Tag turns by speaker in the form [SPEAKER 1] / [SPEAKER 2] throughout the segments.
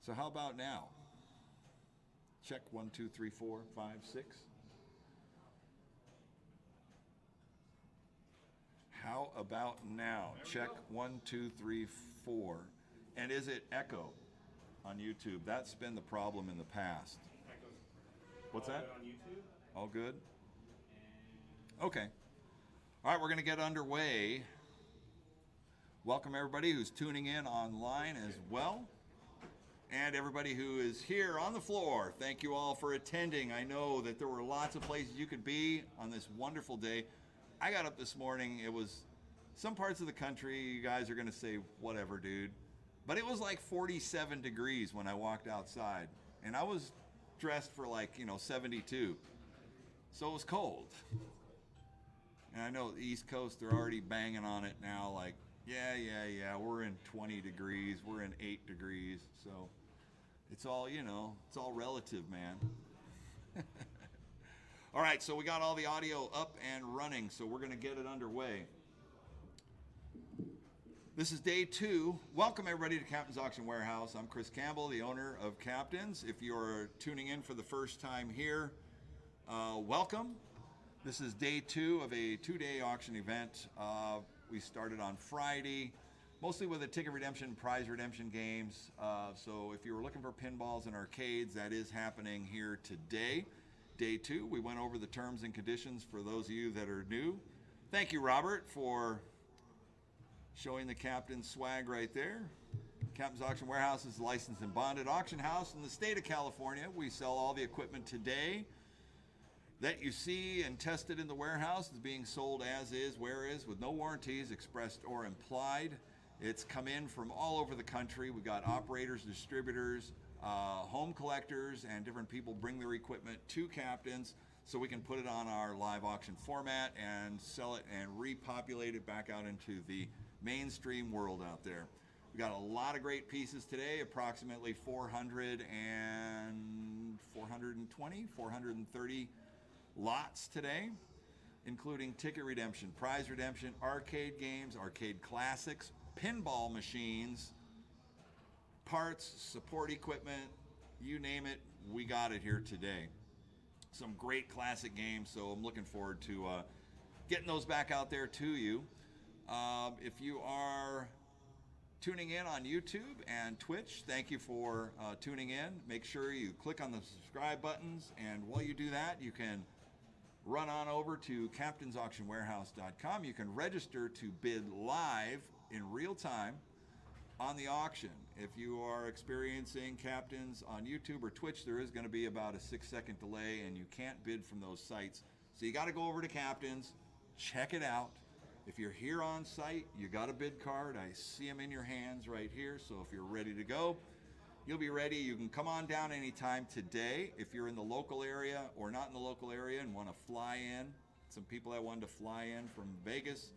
[SPEAKER 1] So how about now? Check 1, 2, 3, 4, 5, 6. How about now? Check 1, 2, 3, 4. And is it echo on YouTube? That's been the problem in the past. What's that?
[SPEAKER 2] On YouTube.
[SPEAKER 1] All good? Okay. All right, we're going to get underway. Welcome everybody who's tuning in online as well. And everybody who is here on the floor, thank you all for attending. I know that there were lots of places you could be on this wonderful day. I got up this morning, it was some parts of the country, you guys are going to say, whatever, dude. But it was like 47 degrees when I walked outside. And I was dressed for like, 72. So it was cold. And I know the East Coast, they're already banging on it now, like, yeah, we're in 20 degrees, we're in 8 degrees. So it's all, it's all relative, man. All right, so we got all the audio up and running, so we're going to get it underway. This is day 2. Welcome everybody to Captain's Auction Warehouse. I'm Chris Campbell, the owner of Captain's. If you're tuning in for the first time here, welcome. This is day 2 of a 2-day auction event. We started on Friday, mostly with a ticket redemption, prize redemption games. So if you were looking for pinballs and arcades, that is happening here today. Day 2, we went over the terms and conditions for those of you that are new. Thank you, Robert, for showing the Captain's swag right there. Captain's Auction Warehouse is a licensed and bonded auction house in the state of California. We sell all the equipment today that you see and tested in the warehouse is being sold as is, where is, with no warranties expressed or implied. It's come in from all over the country. We've got operators, distributors, home collectors, and different people bring their equipment to Captain's so we can put it on our live auction format and sell it and repopulate it back out into the mainstream world out there. We got a lot of great pieces today, approximately 430 lots today, including ticket redemption, prize redemption, arcade games, arcade classics, pinball machines, parts, support equipment, you name it, we got it here today. Some great classic games, so I'm looking forward to getting those back out there to you. If you are tuning in on YouTube and Twitch, thank you for tuning in. Make sure you click on the subscribe buttons, and while you do that, you can run on over to captainsauctionwarehouse.com. You can register to bid live in real time on the auction. If you are experiencing Captain's on YouTube or Twitch, there is going to be about a 6-second delay, and you can't bid from those sites. So you got to go over to Captain's, check it out. If you're here on site, you got a bid card. I see them in your hands right here. So if you're ready to go, you'll be ready. You can come on down anytime today. If you're in the local area or not in the local area and want to fly in, some people that wanted to fly in from Vegas,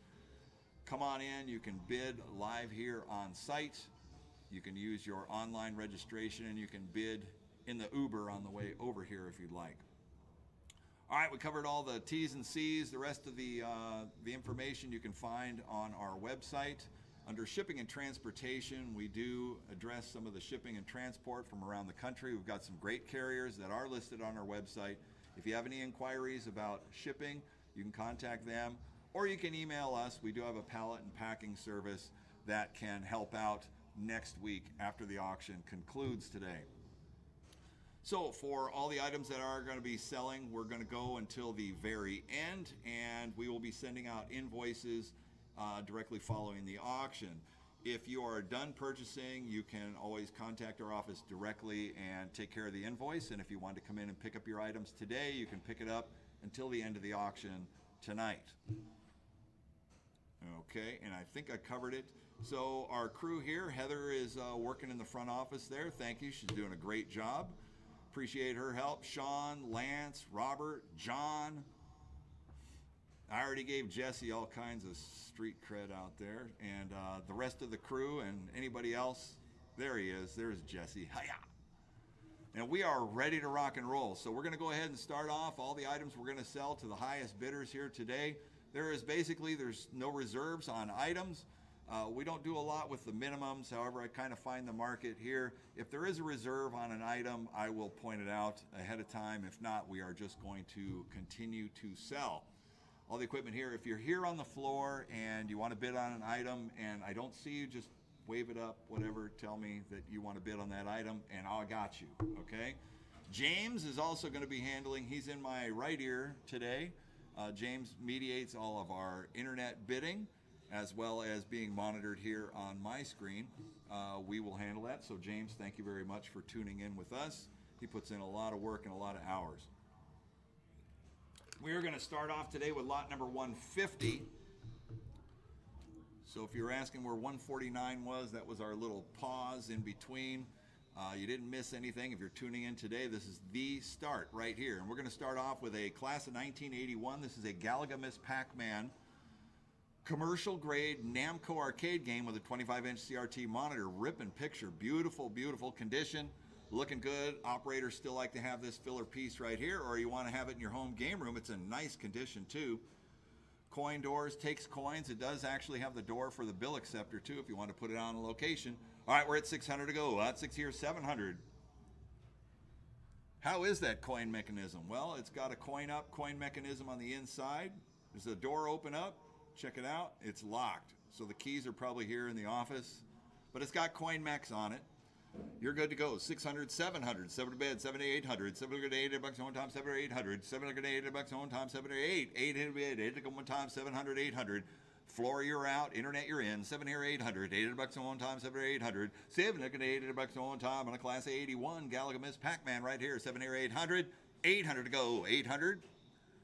[SPEAKER 1] come on in. You can bid live here on site. You can use your online registration, and you can bid in the Uber on the way over here if you'd like. All right, we covered all the T's and C's. The rest of the information you can find on our website. Under shipping and transportation, we do address some of the shipping and transport from around the country. We've got some great carriers that are listed on our website. If you have any inquiries about shipping, you can contact them, or you can email us. We do have a pallet and packing service that can help out next week after the auction concludes today. So for all the items that are going to be selling, we're going to go until the very end, and we will be sending out invoices directly following the auction. If you are done purchasing, you can always contact our office directly and take care of the invoice. And if you want to come in and pick up your items today, you can pick it up until the end of the auction tonight. Okay, and I think I covered it. So our crew here, Heather is working in the front office there. Thank you. She's doing a great job. Appreciate her help. Sean, Lance, Robert, John. I already gave Jesse all kinds of street cred out there. And the rest of the crew and anybody else, there he is. There's Jesse. Hiya! And we are ready to rock and roll. So we're going to go ahead and start off all the items we're going to sell to the highest bidders here today. There's no reserves on items. We don't do a lot with the minimums. However, I kind of find the market here. If there is a reserve on an item, I will point it out ahead of time. If not, we are just going to continue to sell. All the equipment here, if you're here on the floor and you want to bid on an item and I don't see you, just wave it up, whatever, tell me that you want to bid on that item, and I got you, okay? James is also going to be handling, he's in my right ear today. James mediates all of our internet bidding, as well as being monitored here on my screen. We will handle that. So James, thank you very much for tuning in with us. He puts in a lot of work and a lot of hours. We are going to start off today with lot number 150. So if you're asking where 149 was, that was our little pause in between. You didn't miss anything. If you're tuning in today, this is the start right here. And we're going to start off with a class of 1981. This is a Galaga Miss Pac-Man commercial grade Namco arcade game with a 25-inch CRT monitor. Ripping picture. Beautiful, beautiful condition. Looking good. Operators still like to have this filler piece right here, or you want to have it in your home game room. It's in nice condition too. Coin doors, takes coins. It does actually have the door for the bill acceptor too if you want to put it on a location. All right, we're at 600 to go. That's 6 here, 700. How is that coin mechanism? Well, it's got a coin up, coin mechanism on the inside. Does the door open up? Check it out. It's locked. So the keys are probably here in the office, but it's got coin mechs on it. You're good to go. 600, 700, 7 to bed, 7 to 800, 700 bucks one time, 7 to 800, 700 bucks one time, 7 to 8 to bed, 8 to go one time, 700, 800. Floor you're out, internet you're in, 7 here, 800, 800 bucks one time, 7 to 800, 7 to 800 bucks one time on a class 81 Galaga Miss Pac-Man right here, 7 here, 800, 800 to go, 800.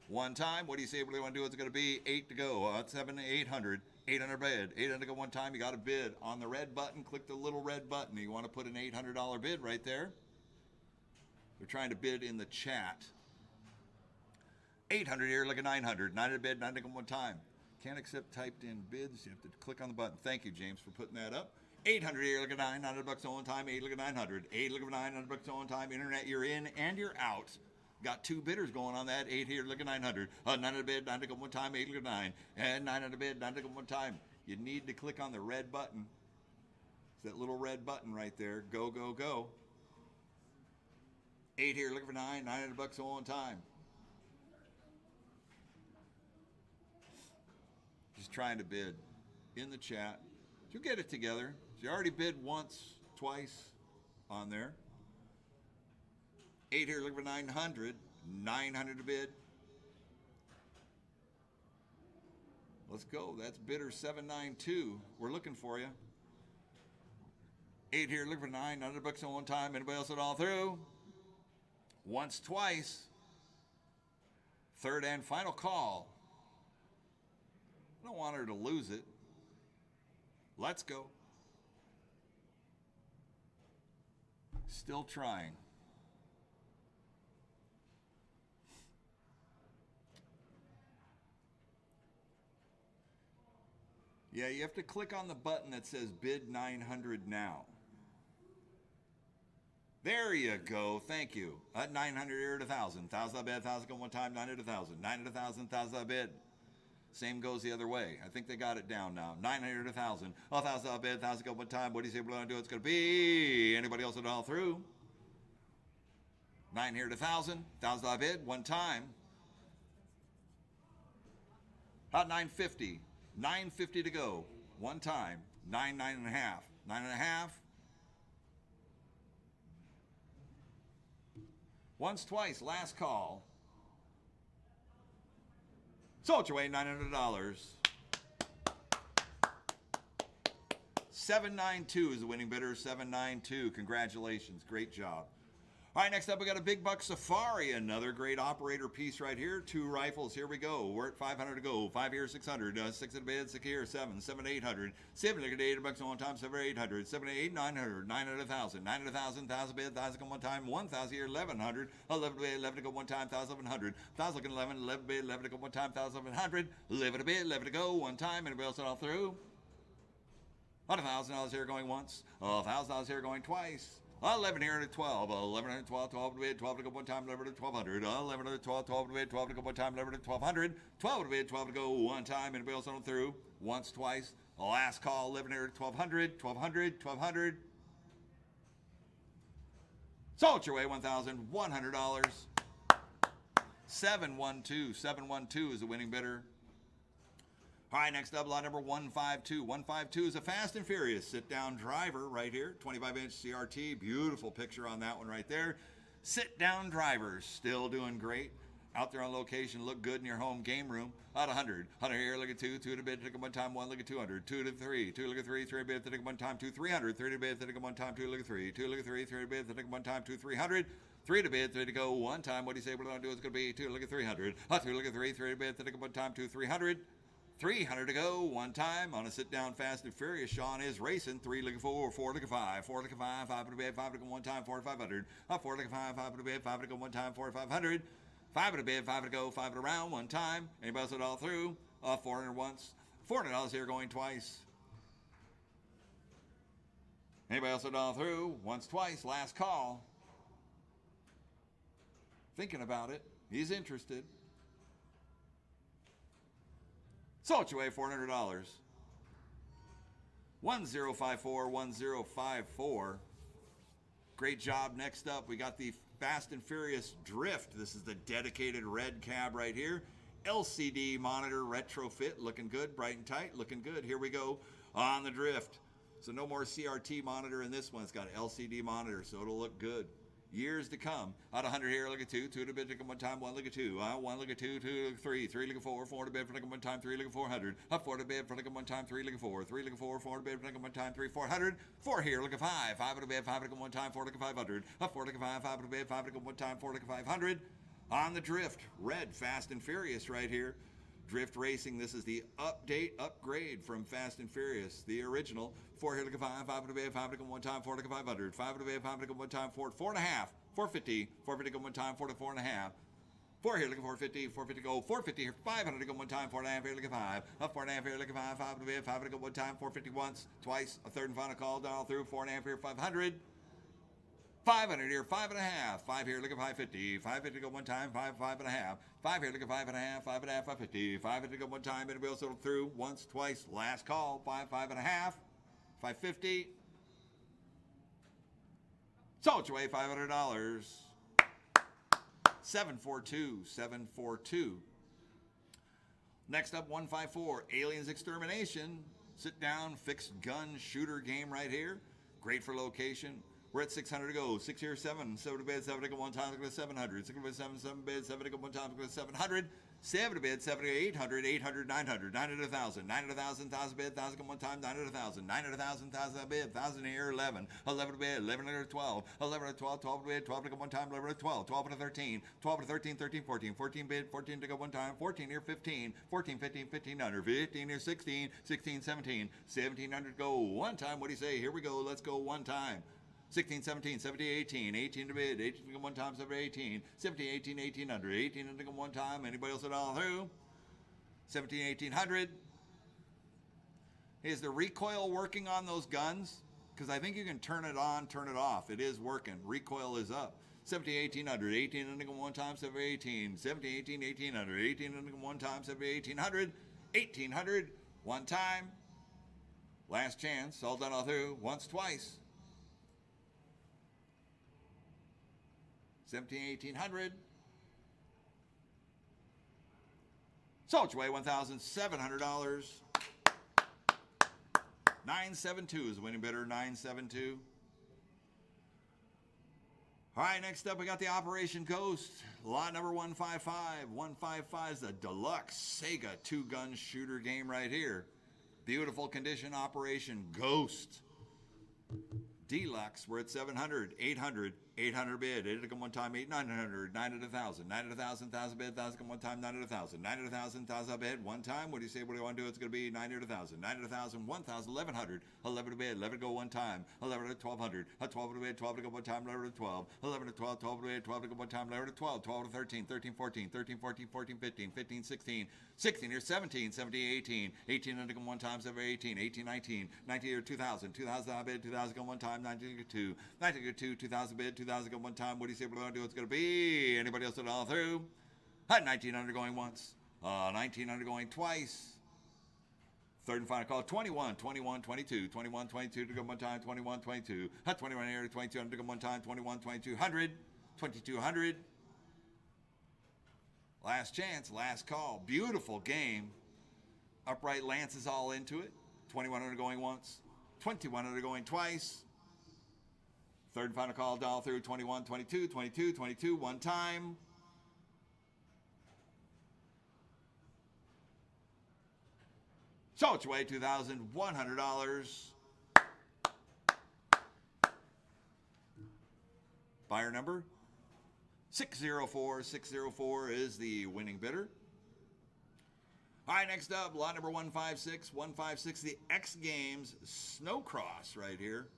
[SPEAKER 1] One time, what do you say? What do you want to do? It's going to be 8 to go. 7 to 800. 800 bid. 800 to go one time. You got to bid on the red button. Click the little red button. You want to put an $800 bid right there. We're trying to bid in the chat. 800 here, look at 900. 900 bid, 900 to go one time. Can't accept typed in bids. You have to click on the button. Thank you, James, for putting that up. 800 here, look at 900 bucks on one time. 8 look at 900. 8 look at 900 bucks on one time. Internet you're in and you're out. Got two bidders going on that. 8 here, look at 900. 900 bid, 900 go one time, 8 look at 9. And 900 bid, 900 go one time. You need to click on the red button. It's that little red button right there. Go, go, go. 8 here, look for 9. 900 bucks on one time. Just trying to bid in the chat. You'll get it together. So you already bid once, twice on there. 8 here, look for 900. 900 to bid. Let's go. That's bidder 792. We're looking for you. 8 here, look for 900 bucks on one time. Anybody else at all through? Once, twice. Third and final call. I don't want her to lose it. Let's go. Still trying. Yeah, you have to click on the button that says bid 900 now. There you go. Thank you. 900 here at 1,000. 1,000 bid, 1,000 go one time, 900 to 1,000. 900 to 1,000, 1,000 bid. Same goes the other way. I think they got it down now. 900 to 1,000. 1,000 bid, 1,000 go one time. What do you say we're going to do? It's going to be. Anybody else at all through? 9 here to 1,000. 1,000 bid, one time. About 950. 950 to go. One time. 9, 9.5. 9.5. Once, twice. Last call. Sold your way, $900. 792 is the winning bidder. 792. Congratulations. Great job. All right, next up we got a Big Buck Safari, another great operator piece right here. 2 rifles, here we go. We're at 500 to go. 5 here, 600. 6 at the bid, 6 here, 7. 7 to 800. 7 to 8 bucks on one time, 7 to 800. 7 to 8, 900. 900 to 1,000. 900 to 1,000, 1,000 bid, 1,000 go one time. 1,000 here, 1,100. 11 to bid, 11 to go one time, 1,100. 1,000 to 11, 11 bid, 11 to go one time, 1,100. 11 to bid, 11 to go one time. Anybody else at all through? $1,000 here going once. $1,000 here going twice. 11 here to 12. 11 to 12, 12 to bid, 12 to go one time, 11 to 1,200. 11 to 12, 12 to bid, 12 to go one time, 11 to 1,200. 12 to bid, 12 to go one time. Anybody else on through? Once, twice. Last call, 1100, 1200, 1200, 1200. Sold your way, $1,100. 712, 712 is the winning bidder. All right, next up, lot number 152. 152 is a Fast and Furious sit-down driver right here. 25-inch CRT. Beautiful picture on that one right there. Sit-down drivers, still doing great. Out there on location, look good in your home game room. Out 100. 100 here, look at 2. 2 to bid, take them one time. 1, look at 200. 2 to 3. 2, look at 3. 3 to bid, take them one time. 2, 300. 3 to bid, take them one time. 2, look at 3. 2, look at 3. 3 to bid, take them one time. 2, 300. 3 to bid, 3 to go one time. What do you say we're going to do? It's going to be 2, look at 300. 2, look at 3. 3 to bid, take them one time. 2, 300. 300 to go, one time on a sit-down Fast and Furious. Sean is racing. 3 looking 4, 4 looking 5, 4 looking 5, 5 to bid, 5 to go one time, 4 to 500. 4 looking 5, 5 to bid, 5 to go one time, 4 to 500. 5 to bid, 5 to go, 5 to round, one time. Anybody else it all through? 400 once. $400 here going twice. Anybody else it all through? Once, twice. Last call. Thinking about it. He's interested. Sold your way, $400. 1054, 1054. Great job. Next up, we got the Fast and Furious Drift. This is the dedicated red cab right here. LCD monitor retrofit. Looking good, bright and tight. Looking good. Here we go on the Drift. So no more CRT monitor in this one. It's got an LCD monitor, so it'll look good. Years to come. Out 100 here, look at 2. 2 to bid, take one time. 1, look at 2. 1, look at 2. 2, look at 3. 3, look at 4. 4 to bid, for one time. 3, look at 400. 4 to bid, for one time. 3, look at 4. 3, look at 4. 4 to bid, for one time. 3, 400. 4 here, look at 5. 5 to bid, 5 to one time. 4 look at 500. 4 look at 5. 5 to bid, 5 to one time. 4 look at 500. On the Drift, red, Fast and Furious right here. Drift Racing, this is the upgrade from Fast and Furious, the original. 4 here, look at 5. 5 to bid, 5 to go one time. 4 look at 500. 5 to bid, 5 to go one time. 4, 4.5. 450, 450 go one time, 4 to 4.5. 4 here, look at 450, 450 go, 450 here, 500 to go one time, 4.5 here, look at 5. 4.5 here, look at 5, 5 to bid, 5 to go one time, 450 once, twice, a third and final call, down all through, 4.5 here, 500. 500 here, 5.5. 5 here, look at 550. 550 go one time, 5, 5.5. 5 here, look at 5.5. 5.5, 550. 550 go one time, anybody else through, once, twice, last call, 5, 5.5. 550. Sold your way, $500. 742, 742. Next up, 154, Aliens Extermination. Sit down, fixed gun shooter game right here. Great for location. We're at 600 to go. 6 here, 7. 7 to bid, 7 to go one time, look at 700. 6 to bid, 7, 7 bid, 7 to go one time, look at 700. 7 to bid, 7 to 800, 800, 900, 900, 1,000, 900, 1,000, 1,000 bid, 1,000 go one time, 900, 1,000, 900, 1,000, 1,000 bid, 1,000 here, 11, 11 to bid, 11 to 12, 11 to 12, 12 to bid, 12 to go one time, 11 to 12, 12 to 13, 12 to 13, 13, 14, 14 bid, 14 to go one time, 14 here, 15, 14, 15, 15 under, 15 here, 16, 16, 17, 1700 go one time. What do you say? Here we go. Let's go one time. 16, 17, 17, 18, 18 to bid, 18 to go one time, 17, 18, 17, 18, 18 under, 18 to go one time. Anybody else at all through? 17, 1800. Is the recoil working on those guns? Because I think you can turn it on, turn it off. It is working. Recoil is up. 17, 1800, 18 to go one time, 17, 18, 17, 18, 1800, 18 to go one time, 17, 1800, 1800, one time. Last chance, all done all through, once, twice. 17, 1800. Sold your way, $1,700. 972 is the winning bidder, 972. All right, next up we got the Operation Ghost. Lot number 155. 155 is the deluxe Sega two-gun shooter game right here. Beautiful condition, Operation Ghost. Deluxe, we're at 700, 800, 800 bid. 8 to come one time, 8, 900, 9 to 1,000, 9 to 1,000, 1,000 bid, 1,000 come one time, 9 to 1,000, 9 to 1,000, 1,000 bid, one time. What do you say? What do you want to do? It's going to be 9 to 1,000, 9 to 1,000, 1,000, 1,100, 11 to bid, 11 to go one time, 11 to 1,200, 12 to bid, 12 to go one time, 11 to 12, 11 to 12, 12 to bid, 12 to go one time, 11 to 12, 12 to 13, 13, 14, 13, 14, 14, 15, 15, 16, 16 here, 17, 17, 18, 18 to go one time, 7, 18, 18, 19, 19 here, 2,000, 2,000 bid, 2,000 go one time, 19 to 2, 19 to 2, 2,000 bid, 2,000 go one time. What do you say? What do I do? It's going to be. Anybody else at all through? 1900 going once. 1900 going twice. Third and final call, 21, 21, 22. 21, 22 to go one time, 21, 22. 21 here to 22 to go one time, 21, 22, 100. 2200. Last chance, last call. Beautiful game. Upright lances all into it. 2100 going once. 2100 going twice. Third and final call, dial through 21, 22, 22, 22, one time. So it's away $2,100. Buyer number 604. 604 is the winning bidder. All right, next up, lot number 156. 156, the X Games Snow Cross right here.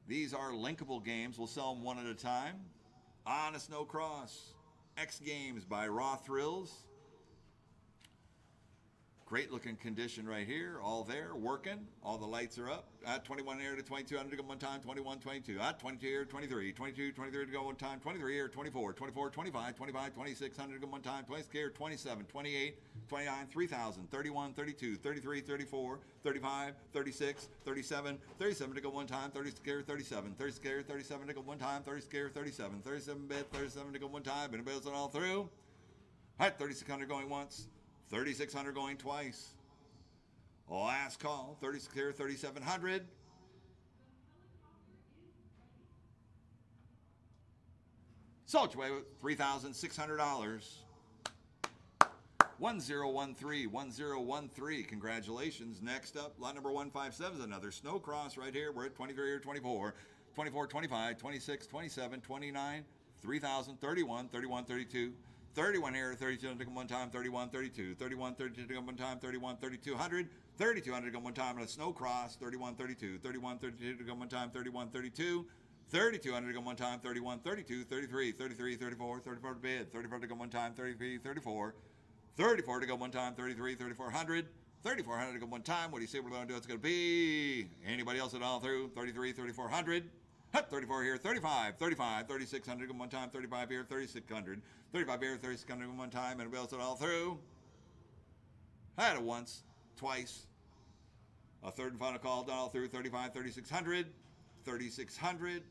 [SPEAKER 1] These are linkable games. We'll sell them one at a time. On a Snow Cross. X Games by Raw Thrills. Great looking condition right here. All there, working. All the lights are up. 21 here to 22, 100 to go one time. 21, 22. 22 here, 23. 22, 23 to go one time. 23 here, 24. 24, 25. 25, 26, 100 to go one time. 26 here, 27. 28, 29, 3,000. 31, 32, 33, 34, 35, 36, 37. 37 to go one time. 30 here, 37. 30 here, 37 to go one time. 30 here, 37. 37 bit, 37 to go one time. Anybody else all through? All right, 3,600 going once. 3,600 going twice. Last call, 36 here, 3,700. Sold your way with $3,600. 1013, 1013. Congratulations. Next up, lot number 157 is another Snow Cross right here. We're at 23 or 24, 24, 25, 26, 27, 29, 3,000, 31, 31, 32. 31 here, 32 to go one time, 31, 32, 31, 32 to go one time, 31, 3,200, 3,200 to go one time on a Snow Cross, 31, 32, 31, 32 to go one time, 31, 32, 3,200 to go one time, 31, 32, 33, 33, 34, 34 to bid, 34 to go one time, 33, 34, 34 to go one time, 33, 3,400, 3,400 to go one time. What do you say we're going to do? It's going to be anybody else at all through? 33, 3,400. 34 here, 35, 35, 3,600 one time, 35 here, 3,600, 35 here, 3,600 one time, and else it all through. I had it once, twice. A third and final call, done all through, 35, 3,600, 3,600.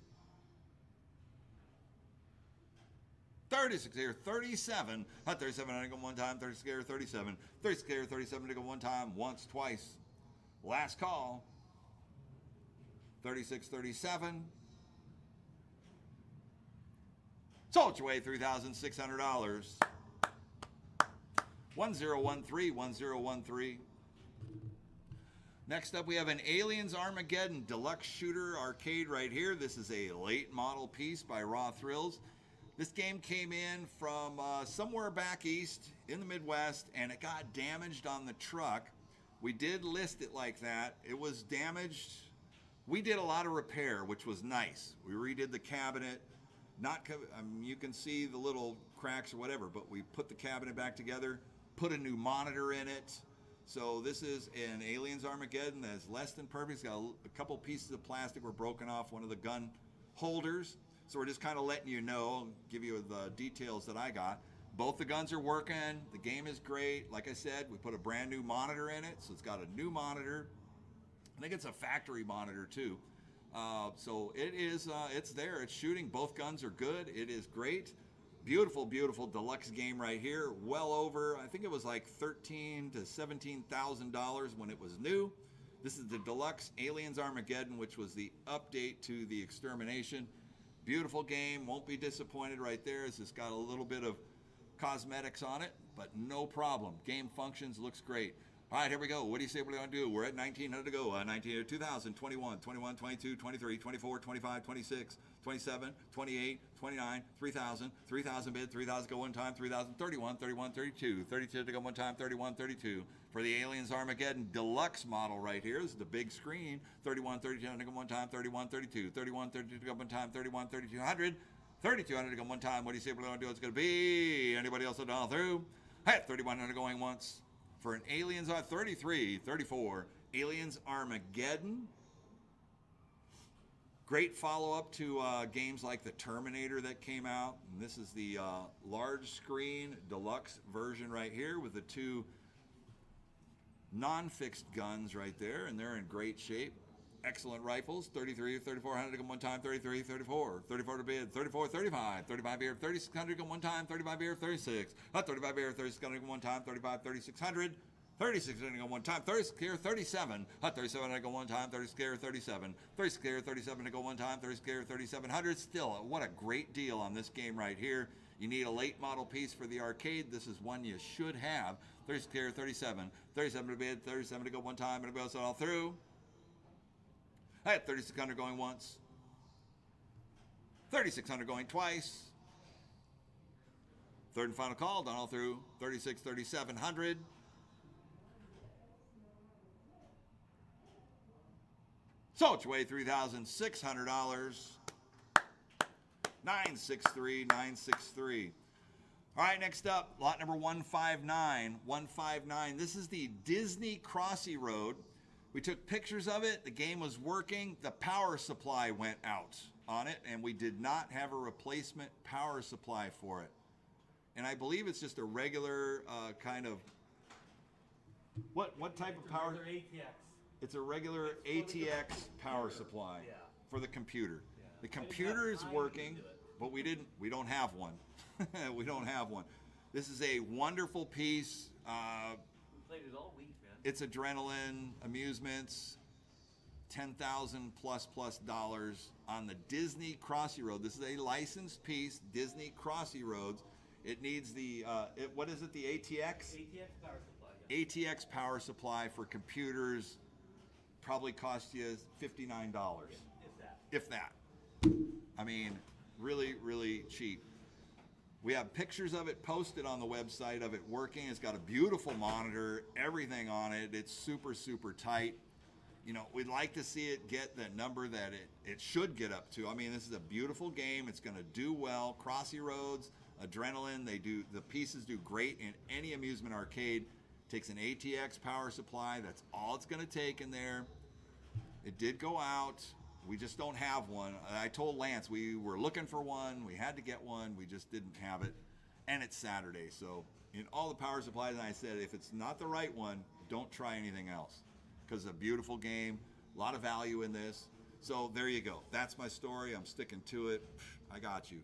[SPEAKER 1] 36 here, 37, 3,700 one time, 36 here, 37, 36 here, 37 to go one time, once, twice. Last call, 36, 37. Sold your way $3,600. 1013, 1013. Next up, we have an Aliens Armageddon Deluxe Shooter Arcade right here. This is a late model piece by Raw Thrills. This game came in from somewhere back east in the Midwest, and it got damaged on the truck. We did list it like that. It was damaged. We did a lot of repair, which was nice. We redid the cabinet. You can see the little cracks or whatever, but we put the cabinet back together, put a new monitor in it. So this is an Aliens Armageddon that is less than perfect. It's got a couple pieces of plastic were broken off one of the gun holders. So we're just kind of letting you know, give you the details that I got. Both the guns are working. The game is great. Like I said, we put a brand new monitor in it, so it's got a new monitor. I think it's a factory monitor too. So it is, it's there, it's shooting. Both guns are good. It is great. Beautiful, beautiful deluxe game right here. Well over, I think it was like $13,000 to $17,000 when it was new. This is the deluxe Aliens Armageddon, which was the update to the Extermination. Beautiful game, won't be disappointed right there. It's just got a little bit of cosmetics on it, but no problem. Game functions, looks great. All right, here we go. What do you say we're going to do? We're at 1,900 to go. 1900, 2000, 21, 21, 22, 23, 24, 25, 26, 27, 28, 29, 3,000, 3,000 bid, 3,000 go one time, 3,000, 31, 31, 32, 32 to go one time, 31, 32. For the Aliens Armageddon Deluxe model right here, this is the big screen, 31, 32 to go one time, 31, 32, 31, 32 to go one time, 31, 3,200, 3,200 to go one time. What do you say we're going to do? It's going to be anybody else at all through? Hey, 3,100 going once. For an Aliens 33, 34, Aliens Armageddon. Great follow-up to games like the Terminator that came out. And this is the large screen deluxe version right here with the two non-fixed guns right there, and they're in great shape. Excellent rifles, 33, 3400 to go one time, 33, 34, 34 to bid, 34, 35, 35 here, 3600 to go one time, 35 here, 36, 35 here, 3600 to go one time, 35, 3600, 3600 to go one time, 36 here, 37, 37 to go one time, 36 here, 37, 36 here, 37 to go one time, 36 here, 3700. Still, what a great deal on this game right here. You need a late model piece for the arcade. This is one you should have. 36 here, 37, 37 to bid, 37 to go one time, and it goes all through. I had 3600 going once, 3600 going twice. Third and final call, done all through, 36, 3700. So it's way $3,600. 963, 963. All right, next up, lot number 159. 159. This is the Disney Crossy Road. We took pictures of it. The game was working. The power supply went out on it, and we did not have a replacement power supply for it. And I believe it's just a regular kind of what type of power?
[SPEAKER 2] ATX.
[SPEAKER 1] It's a regular ATX power supply for the computer. The computer is working, but we don't have one. We don't have one. This is a wonderful piece.
[SPEAKER 2] We played it all week, man.
[SPEAKER 1] It's Adrenaline Amusements, $10,000 plus on the Disney Crossy Road. This is a licensed piece, Disney Crossy Roads. It needs the, what is it, the ATX?
[SPEAKER 2] ATX power supply. Yeah.
[SPEAKER 1] ATX power supply for computers probably cost you $59. If that. I mean, really, really cheap. We have pictures of it posted on the website of it working. It's got a beautiful monitor, everything on it. It's super, super tight. You know, we'd like to see it get that number that it should get up to. I mean, this is a beautiful game. It's going to do well. Crossy Roads, Adrenaline, the pieces do great in any amusement arcade. Takes an ATX power supply. That's all it's going to take in there. It did go out. We just don't have one. I told Lance we were looking for one. We had to get one. We just didn't have it. And it's Saturday. So in all the power supplies, and I said, if it's not the right one, don't try anything else. Because it's a beautiful game. A lot of value in this. So there you go. That's my story. I'm sticking to it. I got you.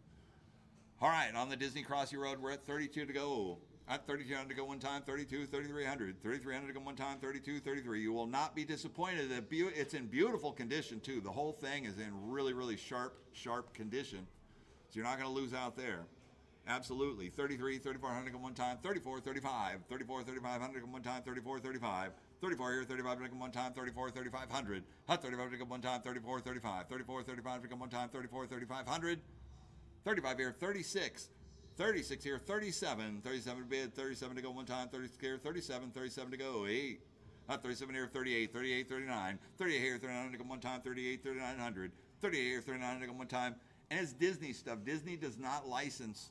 [SPEAKER 1] All right. On the Disney Crossy Road, we're at 32 to go. At 3,200 to go one time, 32, 3,300. 3,300 to go one time, 32, 33. You will not be disappointed. It's in beautiful condition, too. The whole thing is in really, really sharp condition. So you're not going to lose out there. Absolutely. 33, 3,400 to go one time, 34, 35. 34, 3,500 to go one time, 34, 35. 34 here, 35 to go one time, 34, 3,500. 35 to go one time, 34, 35. 34, 35 to go one time, 34, 3,500. 35 here, 36. 36 here, 37, 37 to bid, 37 to go one time, 36 here, 37, 37 to go, 8. 37 here, 38, 38, 39, 38 here, 39 to go one time, 38, 3900, 38 here, 39 to go one time. And it's Disney stuff. Disney does not license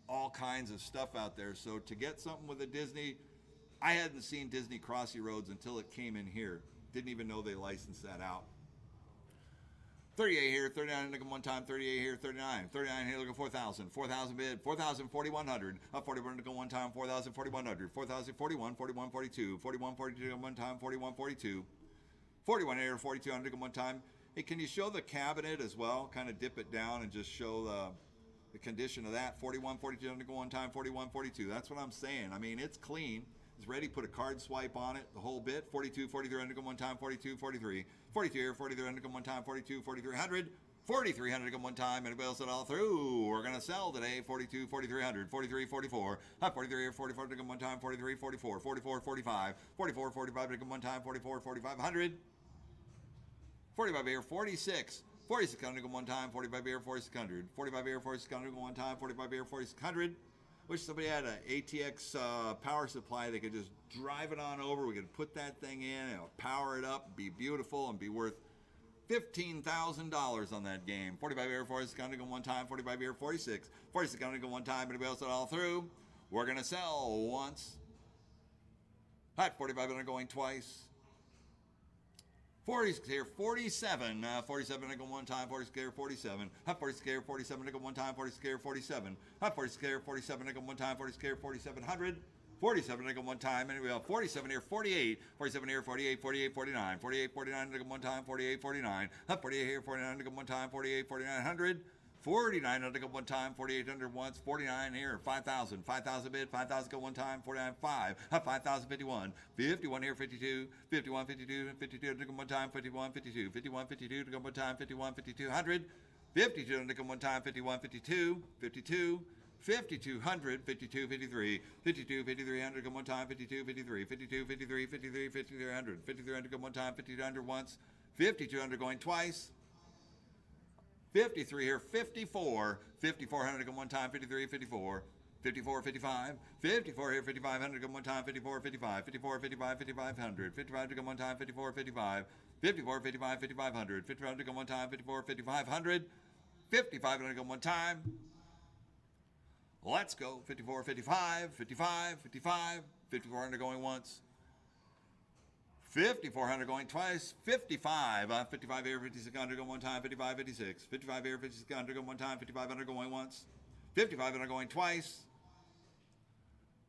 [SPEAKER 1] all kinds of stuff out there. So to get something with a Disney, I hadn't seen Disney Crossy Roads until it came in here. Didn't even know they licensed that out. 38 here, 39 to go one time, 38 here, 39. 39 here, look at 4,000. 4,000 bid, 4,000, 4,100. 41 to go one time, 4,000, 4,100. 4,000, 41, 41, 42. 41, 42 to go one time, 41, 42. 41 here, 4,200 to go one time. Hey, can you show the cabinet as well? Kind of dip it down and just show the condition of that. 41, 42 to go one time, 41, 42. That's what I'm saying. I mean, it's clean. It's ready. Put a card swipe on it, the whole bit. 42, 43 to go one time, 42, 43. 42 here, 43 to go one time, 42, 4,300. 4,300 to go one time, and it bills it all through. We're going to sell today. 42, 4,300. 43, 44. 43 here, 44 to go one time, 43, 44. 44, 45. 44, 45 to go one time, 44, 4,500. 45 here, 46. 4,600 to go one time, 45 here, 4,600. 45 here, 4,600 to go one time, 45 here, 4,600. Wish somebody had an ATX power supply. They could just drive it on over. We could put that thing in and power it up, be beautiful, and be worth $15,000 on that game. 45 here, 46 to go one time, 45 here, 46. 46 to go one time, and it else it all through. We're going to sell once. At 45 going twice. 40 here, 47. 47 to go one time, 40 here, 47. 40 here, 47 to go one time, 40 here, 47. 40 here, 47 to go one time, 40 here, 4,700. 47 to go one time, and we have 47 here, 48, 47 here, 48, 48, 49, 48, 49 to go one time, 48, 49, 48 here, 49 to go one time, 48, 4900, 49 to go one time, 4800 once, 49 here, 5,000, 5,000 bid, 5,000 go one time, 49 5, 5,051, 51 here, 52, 51, 52, 52 to go one time, 51, 52, 51, 52 to go one time, 51, 5200, 52 to go one time, 51, 52, 52, 5,200, 52, 53, 52, 5,300 go one time, 52, 53, 52, 53, 53, 5,300, 5,300 go one time, 5,200 once, 5,200 going twice, 53 here, 54, 5,400 go one time, 53, 54, 54, 55, 54 here, 5,500 go one time, 54, 55, 54, 55, 5,500, 55 to go one time, 54, 55, 54, 55, 5,500, 55 to go one time, 54, 5,500, 5,500 go one time. Let's go. 54, 55, 55, 55, 5,400 going once. 5,400 going twice. 55, 55 here, 5,600 go one time. 55, 56, 55 here, 5,600 go one time. 5,500 going once. 5,500 going twice.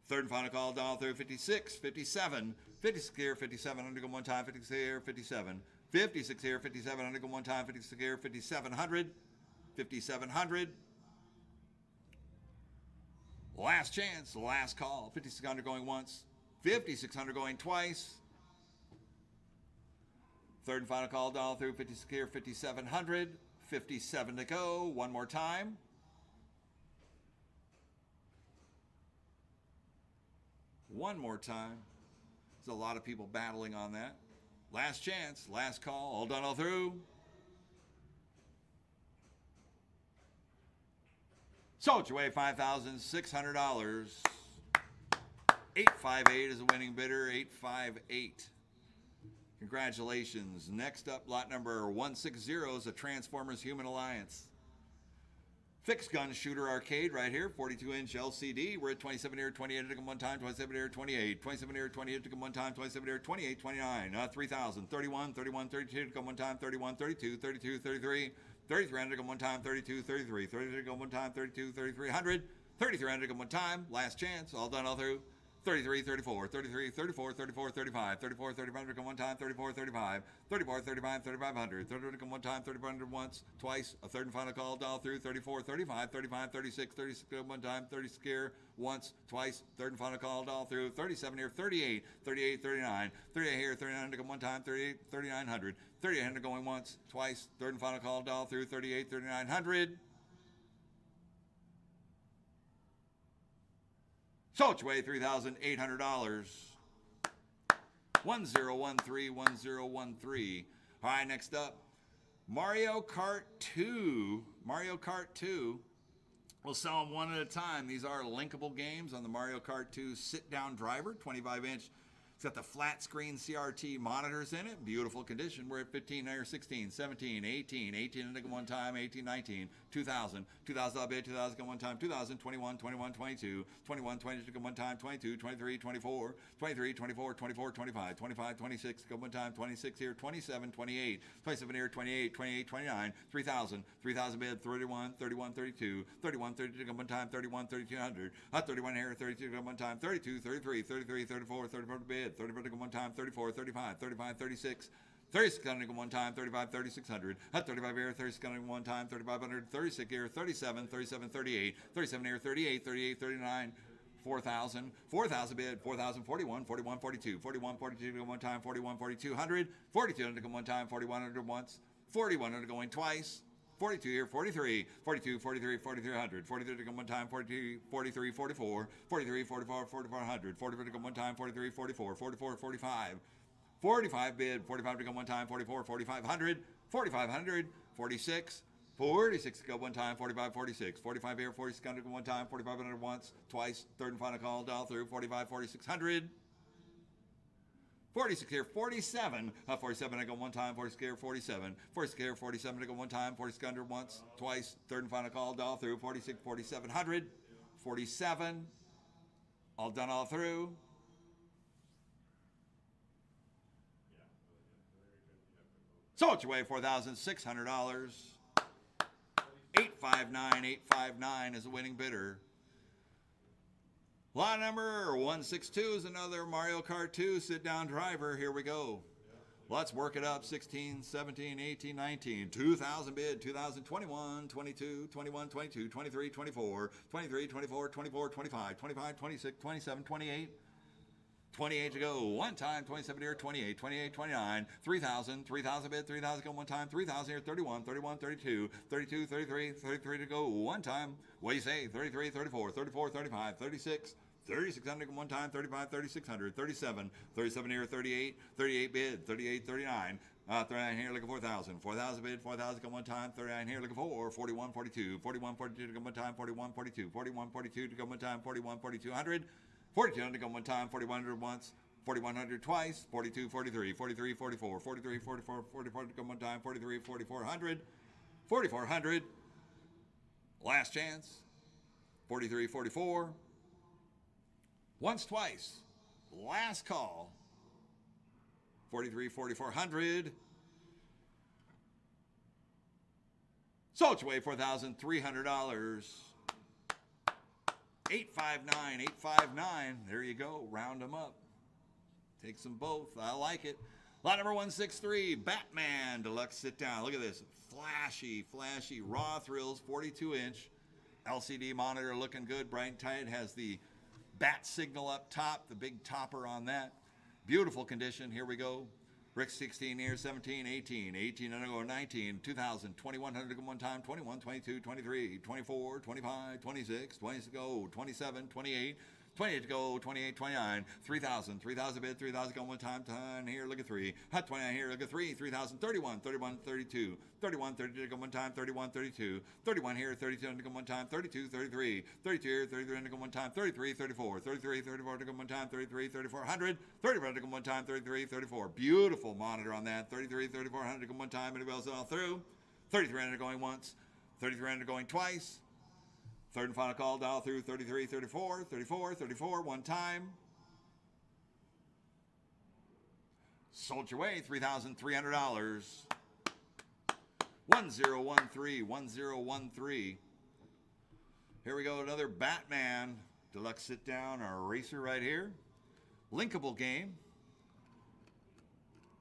[SPEAKER 1] Third and final call, down through 56, 57, 56 here, 5,700 go one time. 56 here, 57, 56 here, 5,700 go one time. 56 here, 5,700, 5,700. Last chance, last call. 5,600 going once, 5,600 going twice. Third and final call, down through 56 here, 5,700, 57 to go. One more time. One more time. There's a lot of people battling on that. Last chance, last call, all done, all through. Sold your way, $5,600. 858 is the winning bidder, 858. Congratulations. Next up, lot number 160 is a Transformers Human Alliance. Fixed gun shooter arcade right here, 42-inch LCD. We're at 27 here, 28 to come one time, 27 here, 28, 27 here, 28 to come one time, 27 here, 28, 29, 3,000, 31, 31, 32 to come one time, 31, 32, 32, 33, 3,300 to come one time, 32, 33, 33 to come one time, 32, 3,300, 3,300 to come one time, last chance, all done, all through. 33, 34, 33, 34, 34, 35, 34, 35 to come one time, 34, 35, 34, 35, 3,500, 30 to come one time, 3,500 once, twice, a third and final call, all through, 34, 35, 35, 36, 36 to come one time, 30 here, once, twice, third and final call, all through, 37 here, 38, 38, 39, 38 here, 39 to come one time, 38, 3,900, 3,800 going once, twice, third and final call, all through, 38, 3,900. Sold your way, $3,800. 1013, 1013. All right, next up, Mario Kart 2. Mario Kart 2. We'll sell them one at a time. These are linkable games on the Mario Kart 2 sit-down driver, 25-inch. It's got the flat screen CRT monitors in it. Beautiful condition. We're at 15 or 16, 17, 18, 18 to one time, 18, 19, 2,000, 2,000 I'll bid, 2,000 to one time, 2,000, 21, 21, 22, 21, 22 to one time, 22, 23, 24, 23, 24, 24, 25, 25, 26 to one time, 26 here, 27, 28, 27 here, 28, 28, 29, 3,000, 3,000 bid, 31, 31, 32, 31, 32 to one time, 31, 3,200, 31 here, 32 to one time, 32, 33, 33, 34, 34 bid. 34 to go one time, 34, 35, 35, 36, 3600 to go one time, 35, 3600, 35 here, 3600 to go one time, 3500, 36 here, 37, 37, 38, 37 here, 38, 38, 39, 4,000, 4,000 bid, 4,000, 41, 41, 42, 41, 42 to go one time, 41, 4,200, 4,200 to go one time, 4,100 once, 4,100 going twice, 42 here, 43, 42, 43, 4,300, 43 to come one time, 42, 43, 44, 43, 44, 4,400, 44 to come one time, 43, 44, 44, 45, 45 bid, 45 to come one time, 44, 4,500, 4,500, 46, 46 to go one time, 45, 46, 45 here, 46 to go one time, 4,500 once, twice, third and final call, dial through, 45, 4,600. 46 here, 47, 47 to go one time, 46 here, 47, 46 here, 47 to go one time, 46 under once, twice, third and final call, all through, 46, 4,700, 47, all done, all through. Sold your way, $4,600. 859, 859 is the winning bidder. Lot number 162 is another Mario Kart 2 sit-down driver. Here we go. Let's work it up. 16, 17, 18, 19, 2000 bid, 2021, 22, 21, 22, 23, 24, 23, 24, 24, 25, 25, 26, 27, 28. 28 to go. One time, 27 here, 28, 28, 29, 3,000, 3,000 bid, 3,000 go one time, 3,000 here, 31, 31, 32, 32, 33, 33 to go one time. What do you say? 33, 34, 34, 35, 36, 3,600 one time, 35, 3,600, 37, 37 here, 38, 38 bid, 38, 39, 39 here, looking 4,000, 4,000 bid, 4,000 go one time, 39 here, looking for 41, 42, 41, 42 to go one time, 41, 42, 41, 42 to go one time, 41, 4,200, 4,200 to go one time, 4,100 once, 4,100 twice, 42, 43, 43, 44, 43, 44, 44 to go one time, 43, 4,400, 4,400, last chance, 43, 44, once, twice, last call, 43, 4,400, sold away $4,300. 859, 859. There you go. Round them up. Takes them both. I like it. Lot number 163, Batman Deluxe Sit Down. Look at this. Flashy, flashy. Raw Thrills, 42-inch. LCD monitor looking good. Bright and tight. Has the bat signal up top. The big topper on that. Beautiful condition. Here we go. Brick 16 here, 17, 18, 18 and go 19, 2,000, 2,100 to go one time, 21, 22, 23, 24, 25, 26, 26 to go, 27, 28, 28 to go, 28, 29, 3,000, 3,000 bid, 3,000 go one time, 10 here, look at 3, 29 here, look at 3, 3,000, 31, 31, 32, 31, 32 to go one time, 31, 32, 31 here, 32 to go one time, 32, 33, 32 here, 33 to go one time, 33, 34, 33, 34 to go one time, 33, 3,400, 34 to go one time, 33, 34. Beautiful monitor on that, 33, 3,400 to go one time, anybody else all through, 3,300 going once, 3,300 going twice. Third and final call, dial through 33, 34, 34, 34, one time. Sold your way, $3,300. 1013, 1013. Here we go, another Batman Deluxe Sit Down, our racer right here. Linkable game.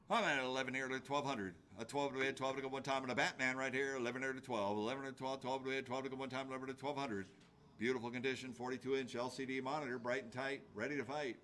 [SPEAKER 1] I'm at 11 here to 1,200. A 12 to 12 to go one time, and a Batman right here, 11 to 12, 11 to 12, 12 to 12 to go one time, 11 to 1,200. Beautiful condition, 42-inch LCD monitor, bright and tight, ready to fight.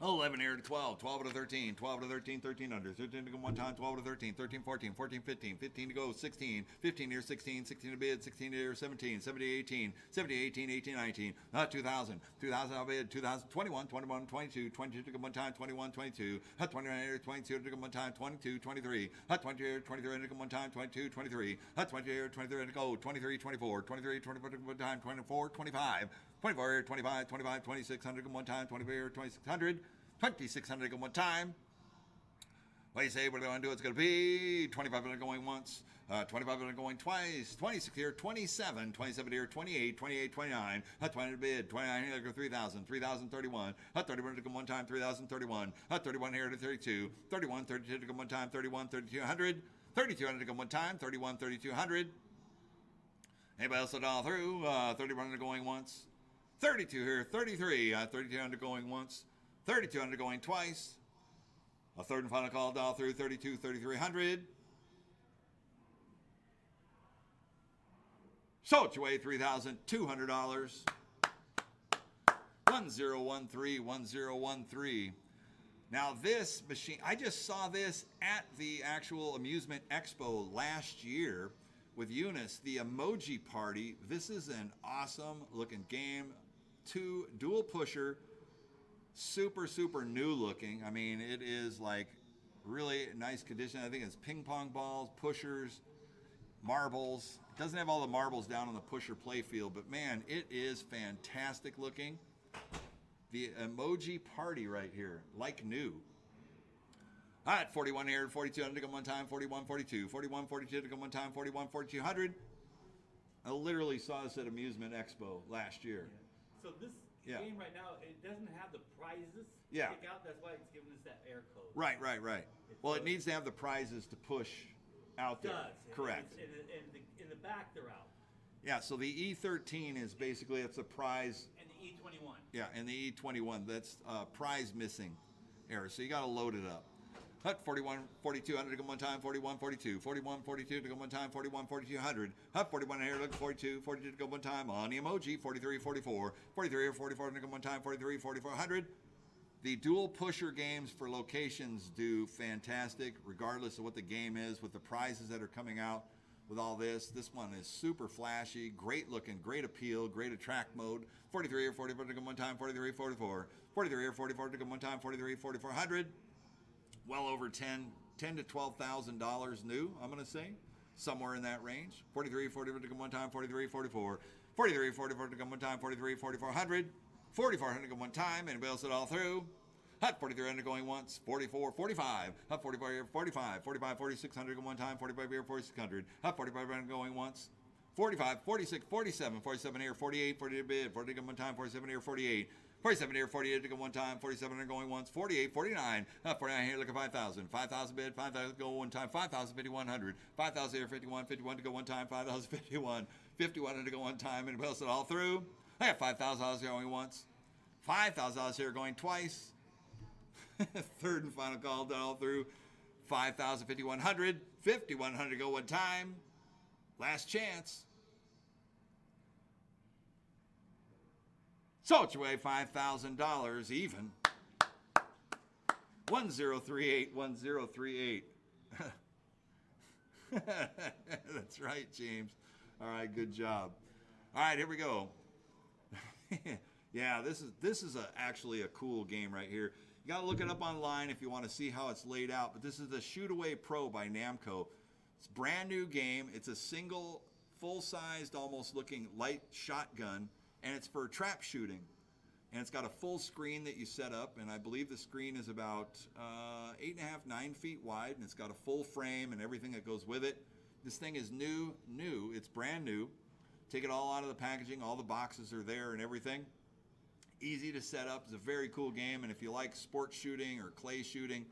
[SPEAKER 1] 11 here to 12, 12 to 13, 12 to 13, 13 under, 13 to go one time, 12 to 13, 13, 14, 14, 15, 15 to go, 16, 15 here, 16, 16 to bid, 16 here, 17, 17, 18, 17, 18, 18, 19, 2,000, 2,000 I'll bid, 2,000, 21, 21, 22, 22 to go one time, 21, 22, 29 here, 22 to go one time, 22, 23, 22 here, 23 to go one time, 22, 23, 22 here, 23 to go, 23, 24, 23, 24 to go one time, 24, 25, 24 here, 25, 25, 2,600 go one time, 24 here, 2,600, 2,600 go one time. What do you say? What do I want to do? It's going to be 2,500 going once, 2,500 going twice, 26 here, 27, 27 here, 28, 28, 29, 20 to bid, 29 here, go 3,000, 3,031, 31 to go one time, 3,031, 31 here to 32, 31, 32 to go one time, 31, 3,200, 3,200 to go one time, 31, 3,200. Anybody else at all through? 3,100 going once, 32 here, 33, 3,200 going once, 3,200 going twice. A third and final call dial through 32, 3,300. Sold your way $3,200. 1013, 1013. Now this machine, I just saw this at the actual amusement expo last year with Eunice, the Emoji Party. This is an awesome looking game. Dual pusher. Super, super new looking. I mean, it is like really nice condition. I think it's ping pong balls, pushers, marbles. It doesn't have all the marbles down on the pusher play field, but man, it is fantastic looking. The Emoji Party right here, like new. All right, 41 here, 4200 to go one time, 41, 42, 41, 42 to go one time, 41, 4200. I literally saw this at Amusement Expo last year.
[SPEAKER 2] So this game right now, it doesn't have the prizes stick out. That's why it's giving us that air code.
[SPEAKER 1] Right. Well, it needs to have the prizes to push out there.
[SPEAKER 2] It does.
[SPEAKER 1] Correct.
[SPEAKER 2] In the back, they're out.
[SPEAKER 1] Yeah, so the E13 is basically, it's a prize.
[SPEAKER 2] And the E21.
[SPEAKER 1] Yeah, and the E21, that's prize missing error. So you got to load it up. Hut 41, 4200 to go one time, 41, 42, 41, 42 to go one time, 41, 4200. Hut 41 here, look 42, 42 to go one time on the emoji, 43, 44, 43 or 44 to go one time, 43, 4400. The dual pusher games for locations do fantastic, regardless of what the game is, with the prizes that are coming out with all this. This one is super flashy, great looking, great appeal, great attract mode. 43 or 44 to go one time, 43, 44, 43 or 44 to go one time, 43, 4400. Well over $10,000 to $12,000 new, I'm going to say, somewhere in that range. 43, 44 to go one time, 43, 44, 43, 44 to go one time, 43, 4400, 4400 to go one time, and bills it all through. Hut 4300 going once, 44, 45, Hut 44, 45, 45, 4600 to go one time, 45 here, 4600, Hut 4500 going once, 45, 46, 47, 47 here, 48, 48 bid, 40 to go one time, 47 here, 48. 47 here, 48 to go one time, 47 are going once, 48, 49, 49 here, look at 5,000, 5,000 bid, 5,000 go one time, 5,000, 5,100, 5,000 here, 51, 51 to go one time, 5,000, 51, 51 to go one time, and bills it all through. I got $5,000 here going once, $5,000 here going twice, third and final call done all through, 5,000, 5,100, 5,100 to go one time, last chance. So it's away $5,000 even. 1038, 1038. That's right, James. All right, good job. All right, here we go. Yeah, this is actually a cool game right here. You got to look it up online if you want to see how it's laid out. But this is the Shoot Away Pro by Namco. It's a brand new game. It's a single, full-sized, almost looking light shotgun. And it's for trap shooting. And it's got a full screen that you set up, and I believe the screen is about 8.5, 9 feet wide, and it's got a full frame and everything that goes with it. This thing is new. It's brand new. Take it all out of the packaging. All the boxes are there and everything. Easy to set up. It's a very cool game, and if you like sports shooting or clay shooting,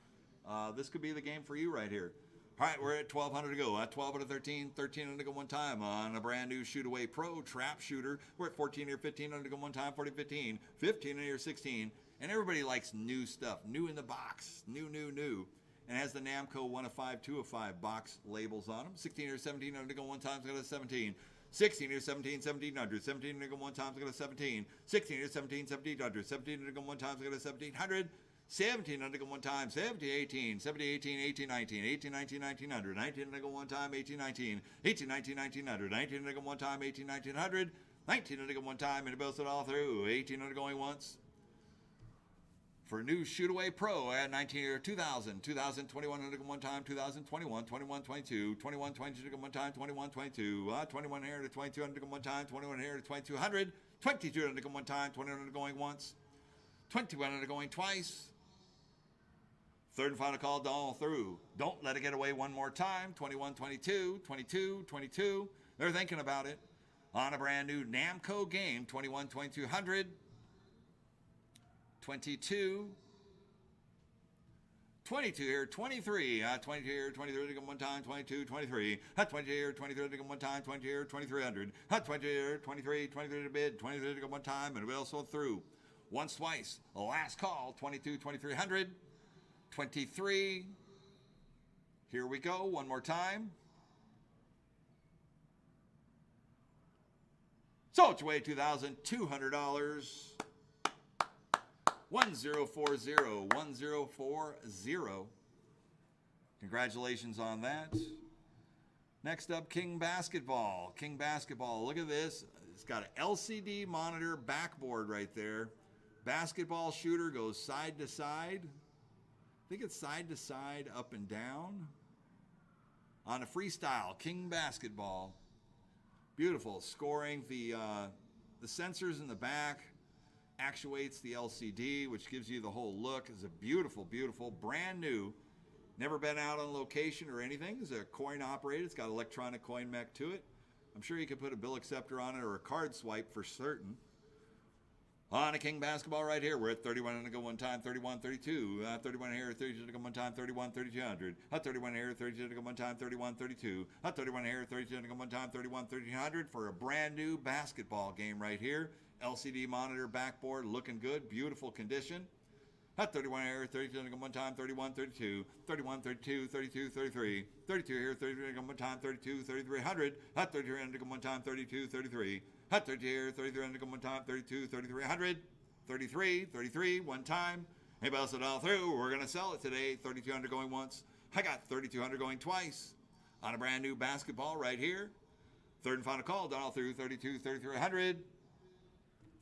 [SPEAKER 1] this could be the game for you right here. All right, we're at 1,200 to go. 12 out of 13, 1,300 to go one time on a brand new Shoot Away Pro trap shooter. We're at 14 here, 1,500 to go one time, 40, 15, 15 here, 16. And everybody likes new stuff, new in the box, new. And it has the Namco 1 of 5, 2 of 5 box labels on them. 16 here, 1,700 to go one time, it's got a 17. 16 here, 17, 1,700. 17 to go one time, it's got a 17. 16 here, 17, 1,700. 17 to go one time, it's got a 1,700. 17 under go one time, 70, 18, 70, 18, 18, 19, 18, 19, 1900, 19 under go one time, 18, 19, 18, 19, 1900, 19 under go one time, 18, 1900, 19 under go one time, and it builds it all through, 18 under going once. For new Shoot Away Pro, at 19 or 2000, 2000, 21 under go one time, 2021, 21, 22, 21, 22 to go one time, 21, 22, 21 here to 22 under go one time, 21 here to 2200, 22 under go one time, 21 under going once, 21 under going twice. Third and final call, all through. Don't let it get away one more time. 21, 22, 22, 22. They're thinking about it. On a brand new Namco game, 21, 2200. 22. 22 here, 23. 22 here, 23 to go one time, 22, 23. 22 here, 23 to go one time, 22 here, 2300. 22 here, 23, 23 to bid, 23 to go one time, and it will so through. Once, twice. Last call, 22, 2300. 23. Here we go. One more time. So it's away $2,200. 1040. 1040. Congratulations on that. Next up, King Basketball. King Basketball. Look at this. It's got an LCD monitor backboard right there. Basketball shooter goes side to side. I think it's side to side, up and down. On a freestyle, King Basketball. Beautiful. Scoring, the sensors in the back actuates the LCD, which gives you the whole look. It's a beautiful, beautiful, brand new. Never been out on location or anything. It's a coin operated. It's got electronic coin mech to it. I'm sure you could put a bill acceptor on it or a card swipe for certain. On a king basketball right here, we're at 31 to go one time, 31, 32. 31 here, 32 to go one time, 31, 3200. 31 here, 32 to go one time, 31, 32. 31 here, 32 to go one time, 31, 3300 for a brand new basketball game right here. LCD monitor, backboard, looking good, beautiful condition. 31 here, 32 to go one time, 31, 32. 31, 32, 32, 33. 32 here, 32 to go one time, 32, 3300. 32 here to go one time, 32, 33. 32 here, 33 to go one time, 32, 3300. 33, 33, one time. Anybody else at all through? We're going to sell it today. 3200 going once. I got 3200 going twice on a brand new basketball right here. Third and final call, done all through. 32, 3300.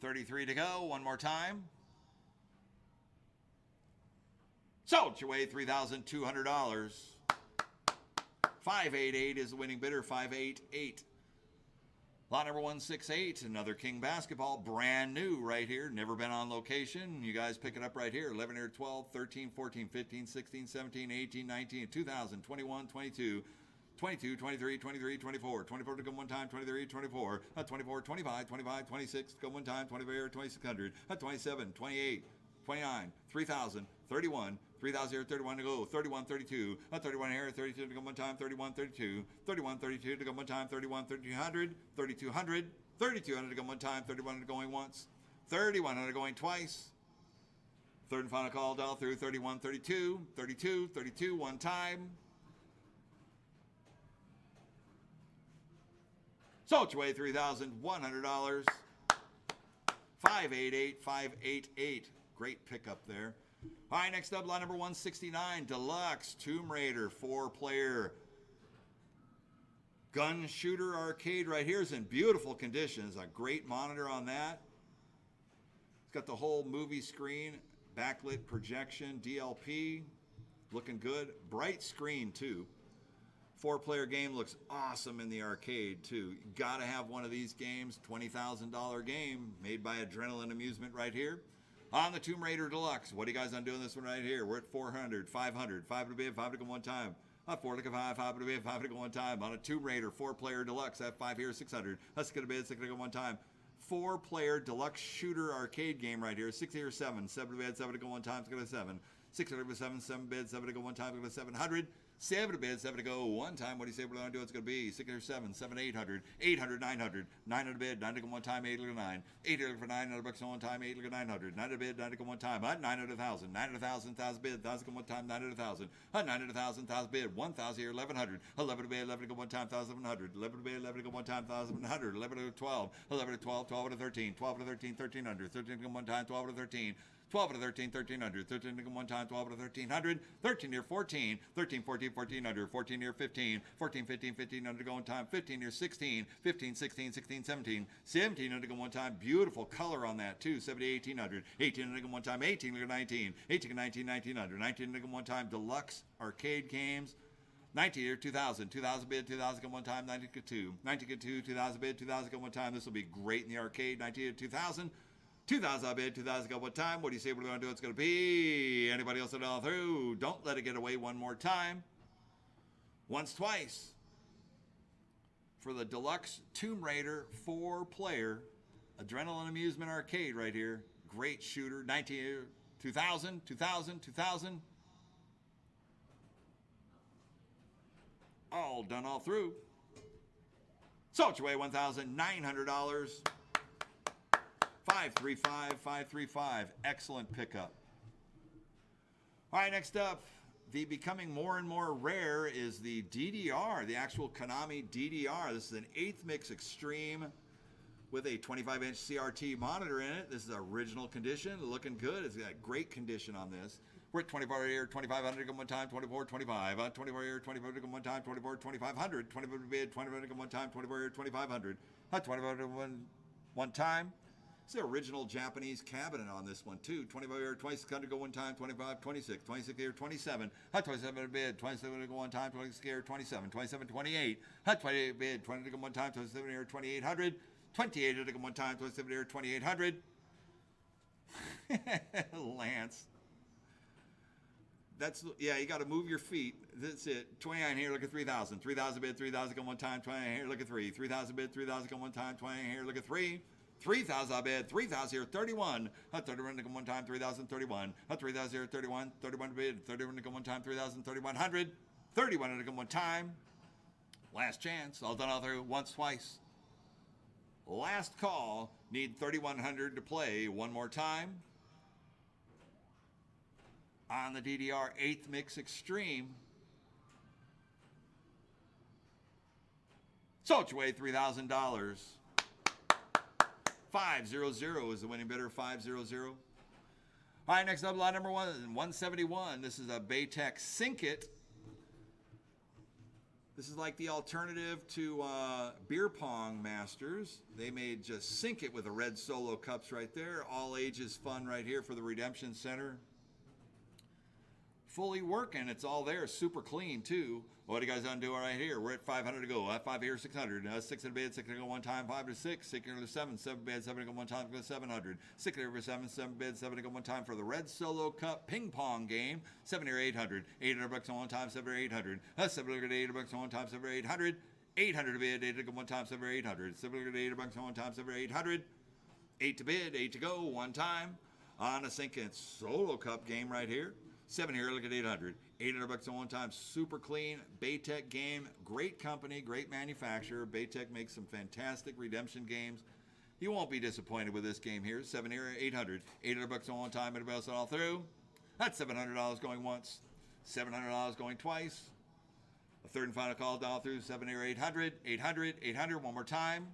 [SPEAKER 1] 33 to go, one more time. Sold your way, $3,200. 588 is the winning bidder, 588. Lot number 168, another king basketball, brand new right here, never been on location. You guys pick it up right here, 11 here, 12, 13, 14, 15, 16, 17, 18, 19, 2000, 21, 22, 22, 23, 23, 24, 24 to go one time, 23, 24, 24, 25, 25, 26 to go one time, 24, 2600, 27, 28, 29, 3000, 31, 3,000 here, 31 to go, 31, 32, 31 here, 32 to go one time, 31, 32, 31, 32 to go one time, 31, 3200, 3200, 3200 to go one time, 3100 going once, 3100 going twice. Third and final call, dial through, 31, 32, 32, 32, one time. Sold your way, $3,100. 588, 588. Great pickup there. All right, next up, lot number 169, Deluxe Tomb Raider 4-player gun shooter arcade right here is in beautiful condition. There's a great monitor on that. It's got the whole movie screen, backlit projection, DLP, looking good. Bright screen, too. 4-player game looks awesome in the arcade, too. You got to have one of these games, $20,000 game made by Adrenaline Amusement right here. On the Tomb Raider Deluxe, what are you guys on doing this one right here? We're at 400, 500, 5 to bid, 5 to go one time. 4 to go 5, 5 to bid, 5 to go one time. On a Tomb Raider 4-player Deluxe, that 5 here, 600. That's going to bid, 6 to go one time. 4-player Deluxe shooter arcade game right here. 6 here, 7. 7 to bid, 7 to go one time, it's going to 7. 6 to go 7, 7 bid, 7 to go one time, it's going to 700. 7 to bid, 7 to go one time. What do you say we're going to do? It's going to be 6 or 7, 7, 800, 800, 900, 900 to bid, 9 to go one time, 8 to go 9, 8 to go for 900 bucks on one time, 8 to go 900, 9 to bid, 9 to go one time, 900,000, 900,000, 1,000 bid, 1,000 go one time, 900,000, 900,000, 1,000 bid, 1,000 here, 1,100, 11 to bid, 11 to go one time, 1,100, 11 to bid, 11 to go one time, 1,100, 11 to 12, 11 to 12, 12 to 13, 12 to 13, 1,300, 13 to go one time, 12 to 13. 12 to 13, 1,300, 13 to go one time, 12 to 1,300, 13 near 14, 13, 14, 1,400, 14 near 15, 14, 15, 1,500 to go one time, 15 near 16, 15, 16, 16, 17, 17 to go one time, beautiful color on that too, 70, 1,800, 18 to go one time, 18 to go 19, 18 to 19, 1,900, 19 to go one time, deluxe arcade games, 19 here, 2,000, 2,000 bid, 2,000 go one time, 19 to 2, 19 to 2, 2,000 bid, 2,000 go one time, this will be great in the arcade, 19 to 2,000, 2,000 I bid, 2,000 go one time. What do you say we're going to do? It's going to be anybody else at all through? Don't let it get away one more time. Once, twice. For the Deluxe Tomb Raider 4-player Adrenaline Amusement Arcade right here. Great shooter. 19, 2,000, 2,000, 2,000. All done all through. Sold your way, $1,900. 535, 535. Excellent pickup. All right, next up, the becoming more and more rare is the DDR, the actual Konami DDR. This is an 8th Mix Extreme with a 25-inch CRT monitor in it. This is original condition, looking good. It's got great condition on this. We're at 24 here, 2,500 to go one time, 24, 25. 24 here, 24 to go one time, 24, 2,500. 24 to bid, 24 to go one time, 24 here, 2,500. 24 to go one time. It's the original Japanese cabinet on this one, too. 25 here, 2,600 go one time, 25, 26. 26 here, 27. 27 to bid, 27 to go one time, 26 here, 27. 27, 28. 28 bid, 20 to go one time, 27 here, 2,800. 28 to go one time, 27 here, 2,800. Lance. That's, yeah, you got to move your feet. That's it. 29 here, look at 3,000. 3,000 bid, 3,000 go one time, 29 here, look at 3. 3,000 bid, 3,000 go one time, 29 here, look at 3. 3,000 bid, 3,000 here, 31. 31 to go one time, 3,031. 3,000 here, 31. 31 to bid, 31 to go one time, 3,031. 31 to go one time. Last chance. All done all through. Once, twice. Last call. Need 3,100 to play. One more time. On the DDR 8th Mix Extreme. Sold your way $3,000. 500 is the winning bidder. 500. All right, next up, lot number 171. This is a Baytech Sink It. This is like the alternative to Beer Pong Masters. They made just Sink It with the red Solo cups right there. All ages fun right here for the Redemption Center. Fully working. It's all there. Super clean, too. What do you guys undo right here? We're at 500 to go. 5 here, 600. 6 in the bid, 6 to go one time. 5 to 6. 6 to 7. 7 bid, 7 to go one time. 700. 6 over 7. 7 bid, 7 to go one time for the Red Solo Cup ping pong game. 7 here, 800. 800 bucks on one time. 7 or 800. 7 to 8 bucks on one time. 7 or 800. 800 to bid. 8 to go one time. 7 or 800. 7 to 8 bucks on one time. 7 or 800. 8 to bid. 8 to go one time. On a Sink It Solo Cup game right here. 7 here, look at 800. 800 bucks on one time. Super clean. Baytech game. Great company, great manufacturer. Baytech makes some fantastic redemption games. You won't be disappointed with this game here. 7 here, 800. 800 bucks on one time. Everybody else all through. That's $700 going once. $700 going twice. A third and final call down through. 7 here, 800. 800. 800. One more time.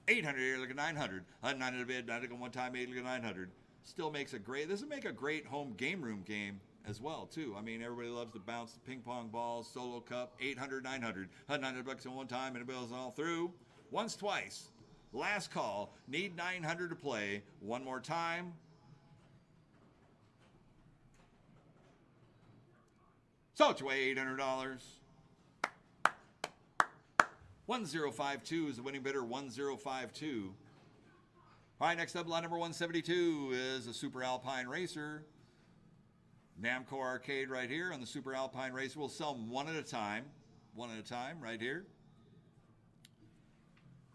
[SPEAKER 1] 800 here, look at 900. 900 bid. 900 one time. 8 look at 900. Still makes a great, this would make a great home game room game as well, too. I mean, everybody loves to bounce the ping pong balls, Solo Cup, 800, 900. 900 bucks on one time, and it bills all through. Once, twice. Last call. Need 900 to play. One more time. Sold your way $800. 1052 is the winning bidder, 1052. All right, next up, lot number 172 is a Super Alpine Racer. Namco Arcade right here on the Super Alpine Racer. We'll sell them one at a time right here.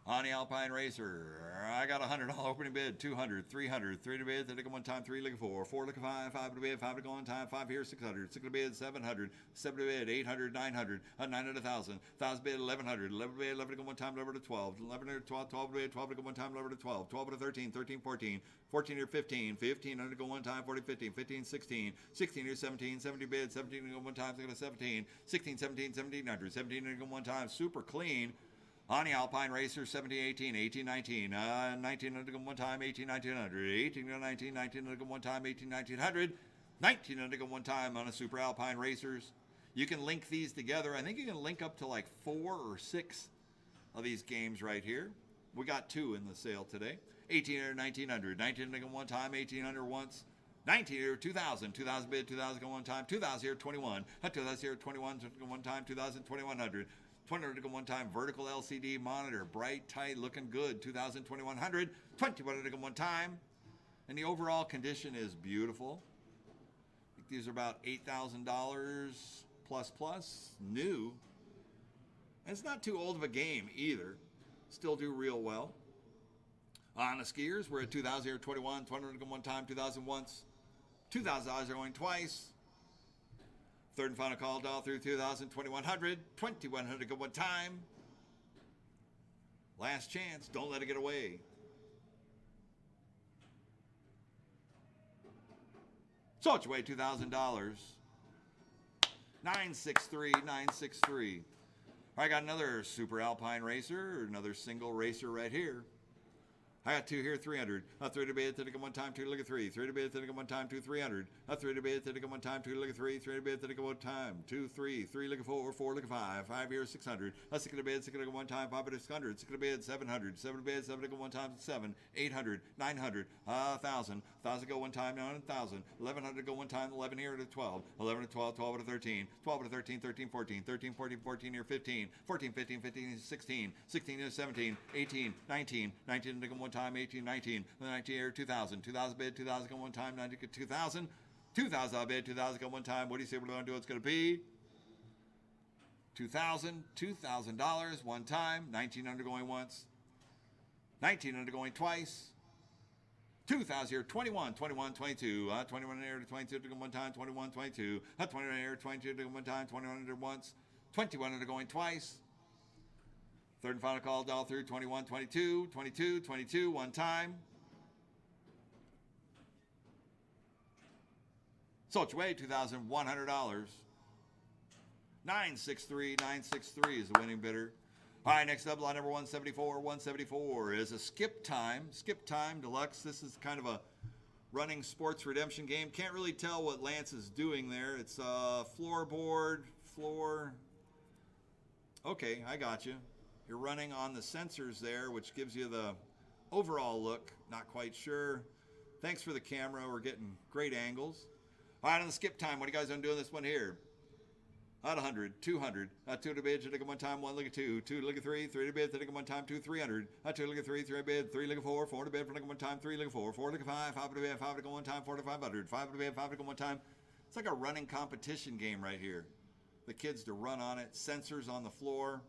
[SPEAKER 1] On the Alpine Racer, I got a $100 opening bid, 200, 300, 3 to bid, 3 to go one time, 3 looking 4, 4 looking 5, 5 to bid, 5 to go one time, 5 here, 600, 6 to bid, 700, 7 to bid, 800, 900, 900, 1,000, 1,000 bid, 1,100, 11 to bid, 11 to go one time, 11 to 12, 11 to 12, 12 to bid, 12 to go one time, 11 to 12, 12 to 13, 13, 14, 14 here, 15, 15 to go one time, 40, 15, 15, 16, 16 here, 17, 70 bid, 17 to go one time, 17, 16, 17, 1700, 17 to go one time, super clean. On the Alpine Racer, 17, 18, 18, 19, 19 to go one time, 18, 1900, 18 to 19, 19 to go one time, 18, 1900, 19 to go one time on a Super Alpine Racers. You can link these together. I think you can link up to like 4 or 6 of these games right here. We got 2 in the sale today. 1800, 1900, 19 to go one time, 1800 once. 19 here, 2000, 2000 bid, 2000 go one time, 2000 here, 21, 2000 here, 21 to go one time, 2000, 2100. 200 to go one time, vertical LCD monitor, bright, tight, looking good, 2,000, 2,100, 2,100 to go one time. And the overall condition is beautiful. I think these are about $8,000 plus, new. And it's not too old of a game either. Still do real well. On the skiers, we're at 2,000 here, 21, 200 to go one time, 2,000 once, $2,000 going twice. Third and final call down through 2,000, 2,100, 2,100 to go one time. Last chance. Don't let it get away. Sold your way $2,000. 963, 963. I got another Super Alpine Racer, another single racer right here. I got 2 here, 300. 3 to bid, 3 to go one time, 2 to look at 3. 3 to bid, 3 to go one time, 2, 300. 3 to bid, 3 to go one time, 2 to look at 3. 3 to bid, 3 to go one time, 2, 3. 3 look at 4, 4 look at 5. 5 here, 600. 6 to bid, 6 to go one time, 5 to 600. 6 to bid, 700. 7 to bid, 7 to go one time, 7. 800, 900, 1,000. 1,000 go one time, 9,000. 1,100 go one time, 11 here to 12. 11 to 12, 12 to 13. 12 to 13, 13, 14. 13, 14, 14 here, 15. 14, 15, 15, 16. 16 to 17. 18, 19. 19 to go one time, 18, 19. 19 here, 2,000. 2,000 bid, 2,000 go one time, 90 get 2,000. 2,000 bid, 2,000 go one time. What do you say we're going to do? It's going to be $2,000, $2,000 one time. 1,900 going once. 1,900 going twice. 2,000 here, 21, 21, 22. 21 here to 22 to go one time, 21, 22. 21 here, 22 to go one time, 2100 once. 2,100 going twice. Third and final call, dial through, 21, 22, 22, 22, one time. Sold your way, $2,100. 963 is the winning bidder. All right, next up, lot number 174. 174 is a Skip Time Deluxe. This is kind of a running sports redemption game. Can't really tell what Lance is doing there. It's floor. Okay, I got you. You're running on the sensors there, which gives you the overall look. Not quite sure. Thanks for the camera. We're getting great angles. All right, on the Skip Time, what are you guys doing this one here? At 100, 200, 2 to bid, look at one time, 1 look at 2, 2 look at 3, 3 to bid, look at one time, 2, 300, 2 look at 3, 3 to bid, 3 look at 4, 4 to bid, look at one time, 3 look at 4, 4 look at 5, 5 to bid, 5 to go one time, 4 to 500, 5 to bid, 5 to go one time. It's like a running competition game right here. The kids to run on it, sensors on the floor.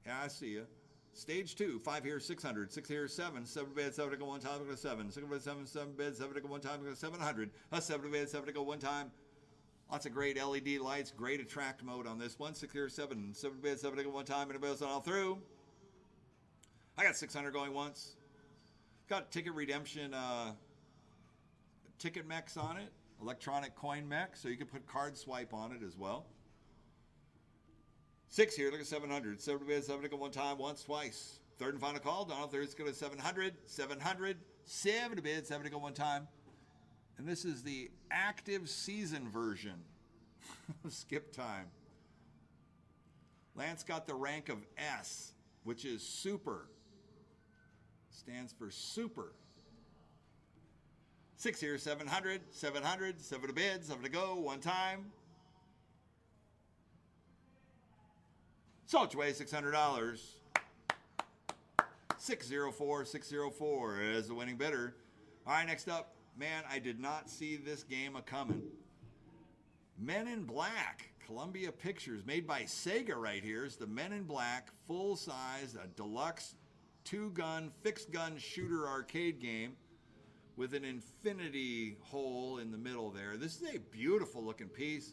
[SPEAKER 1] Yeah, I see you. Stage 2, 5 here, 600, 6 here, 7, 7 to bid, 7 to go one time, 7, 6 to bid, 7, 7 bid, 7 to go one time, 700, 7 to bid, 7 to go one time. Lots of great LED lights, great attract mode on this one. 6 here, 7, 7 bid, 7 to go one time, and it goes all through. I got 600 going once. Got ticket redemption ticket mechs on it, electronic coin mech, so you can put card swipe on it as well. 6 here, look at 700, 7 bid, 7 to go one time, once, twice. Third and final call, Donald, there's going to 700, 700, 7 to bid, 7 to go one time. And this is the active season version of Skip Time. Lance got the rank of S, which is super. Stands for super. 6 here, 700, 700, 7 to bid, 7 to go, one time. Sold your way, $600. 604 is the winning bidder. All right, next up. Man, I did not see this game a-coming. Men in Black, Columbia Pictures, made by Sega right here. It's the Men in Black, full-size, a deluxe 2-gun, fixed-gun shooter arcade game with an infinity hole in the middle there. This is a beautiful-looking piece.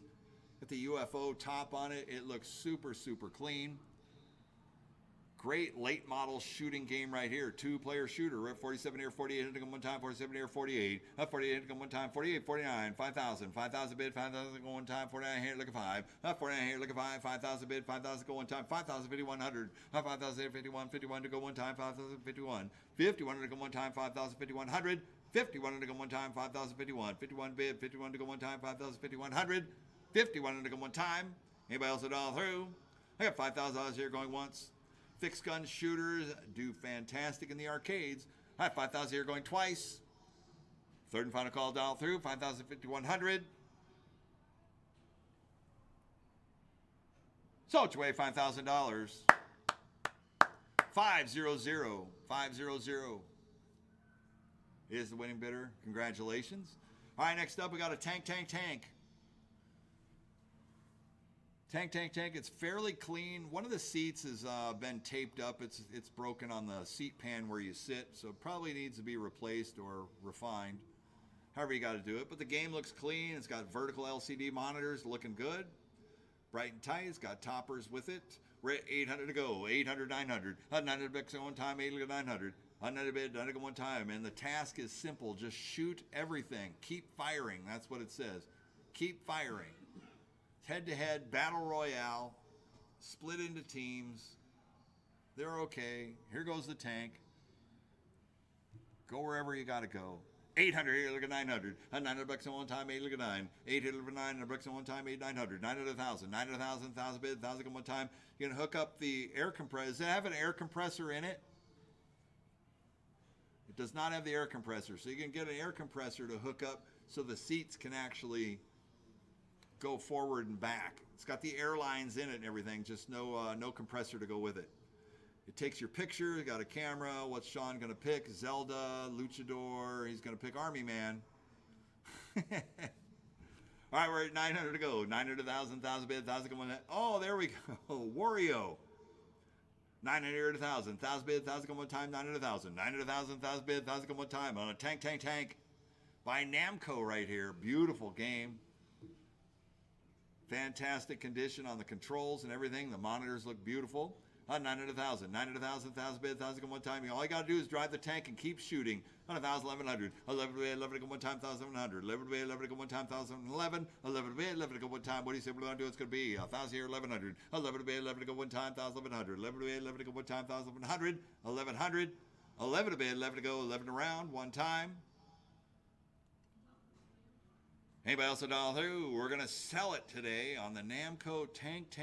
[SPEAKER 1] Got the UFO top on it. It looks super, super clean. Great late model shooting game right here. 2-player shooter. We're at 47 here, 48 to go one time, 47 here, 48. 48 to go one time, 48, 49, 5,000. 5,000 bid, 5,000 go one time, 49 here, look at 5. 49 here, look at 5. 5,000 bid, 5,000 go one time, 5,000, 5,100. 5,000 here, 51, 51 to go one time, 5,000, 51. 51 to go one time, 5,000, 5,100. 51 to go one time, 5,000, 51. 51 bid, 51 to go one time, 5,000, 5,100. 51 to go one time. Anybody else at all through? I got $5,000 here going once. Fixed gun shooters do fantastic in the arcades. I have 5,000 here going twice. Third and final call, dial through, 5,000, 5,100. Sold your way, $5,000. 500 is the winning bidder. Congratulations. All right, next up we got a Tank. Tank. It's fairly clean. One of the seats has been taped up. It's broken on the seat pan where you sit, so it probably needs to be replaced or refined. However you got to do it. But the game looks clean. It's got vertical LCD monitors looking good. Bright and tight. It's got toppers with it. We're at 800 to go. 800, 900. 900 bucks at one time, 800, 900. 100 bid, 100 one time. And the task is simple. Just shoot everything. Keep firing. That's what it says. Keep firing. Head-to-head, battle royale, split into teams. They're okay. Here goes the tank. Go wherever you got to go. 800 here, look at 900. 900 bucks at one time, 8 look at 9. 800 for 900 bucks at one time, 8 900. 900 1,000. 900 1,000, 1,000 bid, 1,000 at one time. You can hook up the air compressor. Does it have an air compressor in it? It does not have the air compressor. So you can get an air compressor to hook up so the seats can actually go forward and back. It's got the airlines in it and everything, just no compressor to go with it. It takes your picture, got a camera. What's Sean going to pick? Zelda, Luchador. He's going to pick Army Man. All right, we're at 900 to go. 900, 1,000, 1,000 bid, 1,000 come on. Oh, there we go. Wario. 900 1,000, 1,000 bid, 1,000 go one time, 900 1,000, 900 1,000, 1,000 bid, 1,000 go one time on a tank by Namco right here. Beautiful game. Fantastic condition on the controls and everything. The monitors look beautiful. 900 1,000, 900 1,000, 1,000 bid, 1,000 go one time. All you got to do is drive the tank and keep shooting. On 1,000, 1,100, 11 bid, 11 go one time, 1,100, 11 bid, 11 go one time, 1,011, 11 bid, 11 go one time. What do you say we're going to do? It's going to be 1,000 here, 1,100, 11 bid, 11 go one time, 1,100, 11 bid, 11 go one time, 1,100, 1,100, 11 bid, 11 to go, 11 around, one time. Anybody else a dollar through? We're going to sell it today on the Namco Tank.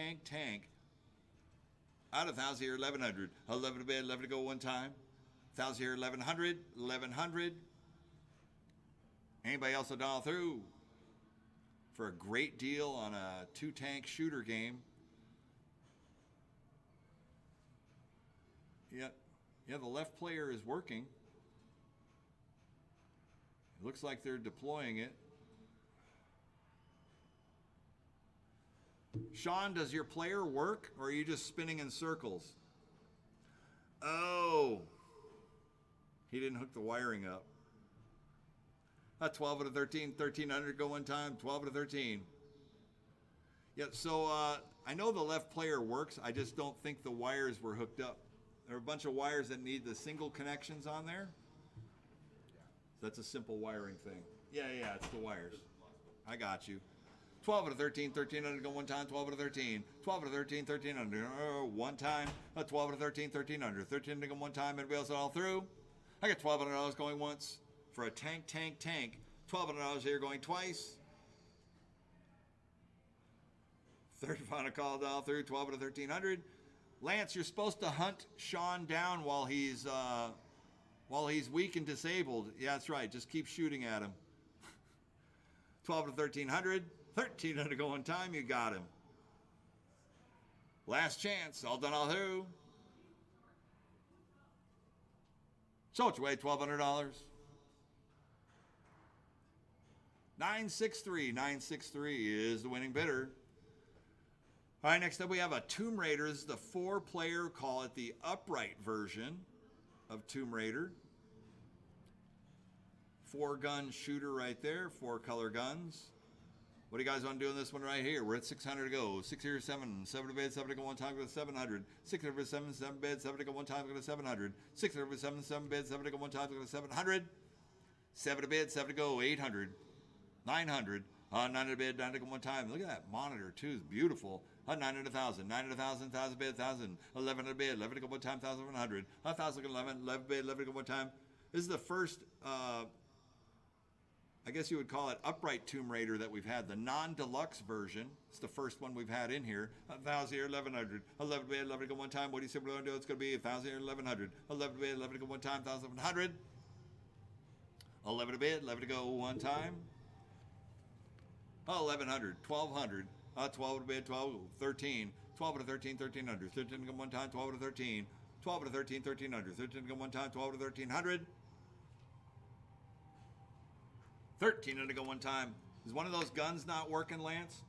[SPEAKER 1] Out of 1,000 here, 1,100. 11 to bid, 11 to go one time. 1,000 here, 1,100. 1,100. Anybody else a dollar through? For a great deal on a 2-tank shooter game. Yeah, the left player is working. It looks like they're deploying it. Sean, does your player work, or are you just spinning in circles? Oh, he didn't hook the wiring up. 12 out of 13, 1,300 go one time, 12 out of 13. Yeah, so I know the left player works. I just don't think the wires were hooked up. There are a bunch of wires that need the single connections on there. So that's a simple wiring thing. Yeah, it's the wires. I got you. 12 out of 13, 1,300 go one time, 12 out of 13. 12 out of 13, 1,300 one time. 12 out of 13, 1,300. 1,300 go one time. Anybody else all through? I got $1,200 going once for a tank. $1,200 here going twice. Third final call all through. 12 out of 1,300. Lance, you're supposed to hunt Sean down while he's weak and disabled. Yeah, that's right. Just keep shooting at him. 12 out of 1,300. 1,300 to go one time, you got him. Last chance, all done, all through. So it's away, $1,200. 963 is the winning bidder. All right, next up we have a Tomb Raider. This is the 4-player, call it the upright version of Tomb Raider. 4-gun shooter right there, 4-color guns. What do you guys want to do in this one right here? We're at 600 to go. 6 here, 7 to bid, 7 to go one time, go to 700. 6 over 7, 7 bid, 7 to go one time, go to 700. 6 over 7, 7 bid, 7 to go one time, go to 700. 7 to bid, 7 to go, 800. 900. 9 to bid, 9 to go one time. Look at that monitor too, it's beautiful. 900 1,000, 900 1,000, 1,000 bid, 1,000. 11 to bid, 11 to go one time, 1,100. 1,000 11, 11 bid, 11 to go one time. This is the first I guess you would call it upright Tomb Raider that we've had, the non-deluxe version. It's the first one we've had in here. 1,000 here, 1,100. 11 bid, 11 to go one time. What do you say we're going to do? It's going to be 1,000 here, 1,100. 11 bid, 11 to go one time, 1,100. 11 to bid, 11 to go one time. 1,100, 1,200. 12 to bid, 12, 13. 12 to 13, 1,300. 13 to go one time, 12 to 13. 12 to 13, 1,300. 13 to go one time, 12 to 1,300. 13 to go one time. Is one of those guns not working, Lance?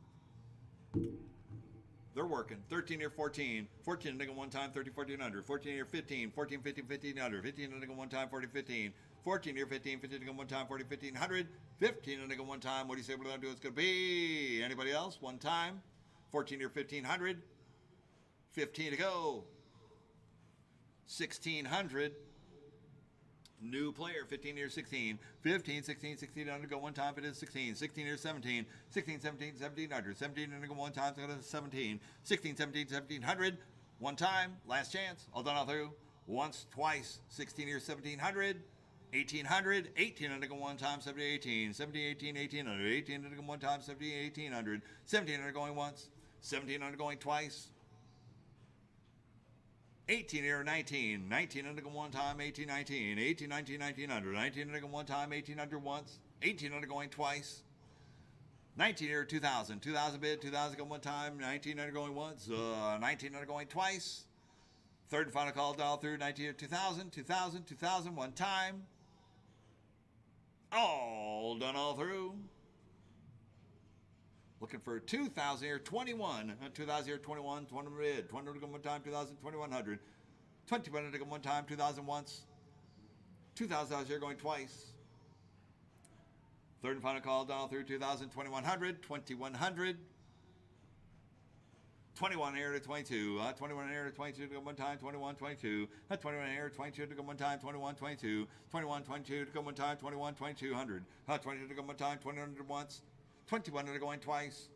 [SPEAKER 1] They're working. 13 here, 14. 14 to go one time, 30, 1,400. 14 here, 15. 14, 15, 1,500. 15 to go one time, 40, 15. 14 here, 15. 15 to go one time, 40, 1,500. 15 to go one time. What do you say we're going to do? It's going to be anybody else? One time. 14 here, 1,500. 15 to go. 1,600. New player, 15 here, 16. 15, 16, 1,600 go one time, it is 16. 16 here, 17. 16, 17, 1,700. 17 to go one time, so it is 17. 16, 17, 1,700. One time, last chance, all done, all through. Once, twice. 16 here, 1,700. 1,800. 18 to go one time, 17, 18. 17, 18, 1,800. 18 to go one time, 17, 1,800. 17 going once. 17 going twice. 18 here, 19. 19 to go one time, 18, 19. 18, 19, 1,900. 19 to go one time, 1,800 once. 18 going twice. 19 here, 2,000. 2,000 bid, 2,000 go one time. 19 going once. 19 going twice. Third and final call down through. 19 here, 2,000. 2,000, 2,000 one time. All done, all through. Looking for 2,000 here, 21. 2,000 here, 21. 20 bid. 20 to go one time, 2,000, 2,100. 2,100 to go one time, 2,000 once. 2,000 here going twice. Third and final call down through 2,000, 2,100, 2,100. 21 here to 22. 21 here to 22 to go one time, 21, 22. 21 here to 22 to go one time, 21, 22. 21, 22 to go one time, 21, 2,200. 22 to go one time, 2,100 once. 21 to going twice.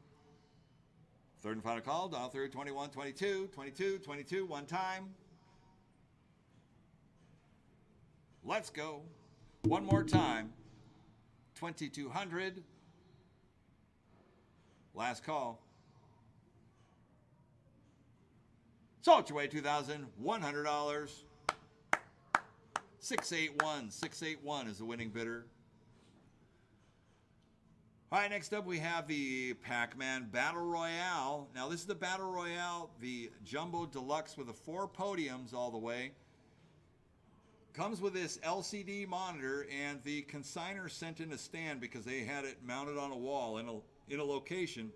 [SPEAKER 1] Third and final call down through 21, 22, 22, 22, one time. Let's go. One more time. 2,200. Last call. So it's your way, $2,100. 681. 681 is the winning bidder. All right, next up we have the Pac-Man Battle Royale. Now this is the Battle Royale, the Jumbo Deluxe with the 4 podiums all the way. Comes with this LCD monitor, and the consignor sent in a stand because they had it mounted on a wall in a location.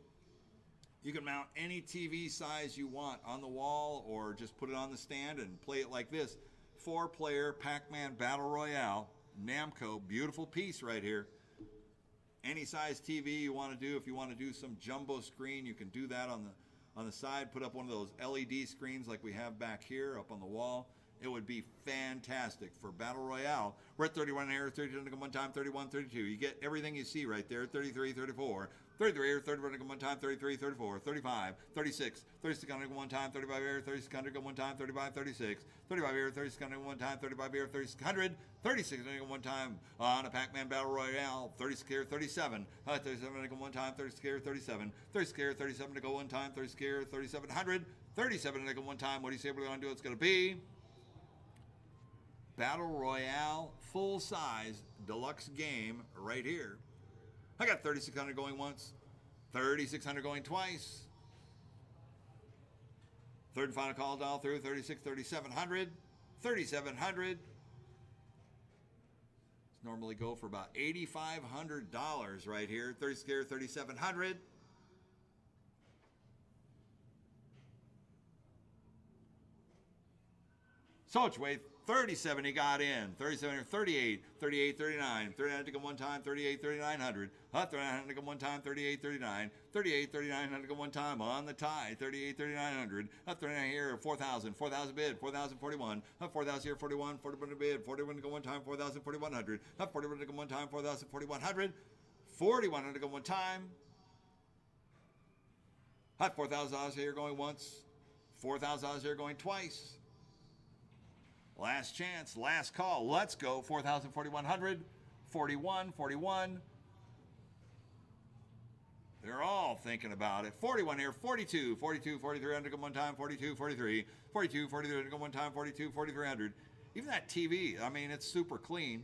[SPEAKER 1] You can mount any TV size you want on the wall or just put it on the stand and play it like this. 4-player Pac-Man Battle Royale, Namco, beautiful piece right here. Any size TV you want to do, if you want to do some jumbo screen, you can do that on the side. Put up one of those LED screens like we have back here up on the wall. It would be fantastic for Battle Royale. We're at 31 here, 32 to go one time, 31, 32. You get everything you see right there, 33, 34. 33 here, 31 to go one time, 33, 34, 35, 36, 36 to go one time, 35 here, 3600 to go one time, 35, 36, 35 here, 3600 to go one time, 35 here, 3600, 36 to go one time on a Pac-Man Battle Royale, 36 here, 37, 37 to go one time, 36 here, 37, 36 here, 37 to go one time, 36 here, 3700, 37 to go one time. What do you say we're going to do? It's going to be Battle Royale full-size deluxe game right here. I got 3,600 going once, 3,600 going twice. Third and final call down through 36, 3,700, 3,700. Let's normally go for about $8,500 right here. 36 here, 3,700. So it's way 37 he got in. 37, 38, 38, 39. 39 to go one time, 38, 3,900. 3,900 to go one time, 38, 39. 38, 3,900 to go one time on the tie, 38, 3,900. 39 here, 4,000. 4,000 bid, 4,041. 4,000 here, 41. 41 to bid, 41 to go one time, 4,4,100. 41 to go one time, 4,4,100. 4,100 to go one time. $4,000 here going once. $4,000 here going twice. Last chance, last call. Let's go. 4,000, 4,100, 41, 41. They're all thinking about it. 41 here, 42, 42, 43 under go one time, 42, 43, 42, 43 under go one time, 42, 4,300. Even that TV, I mean, it's super clean.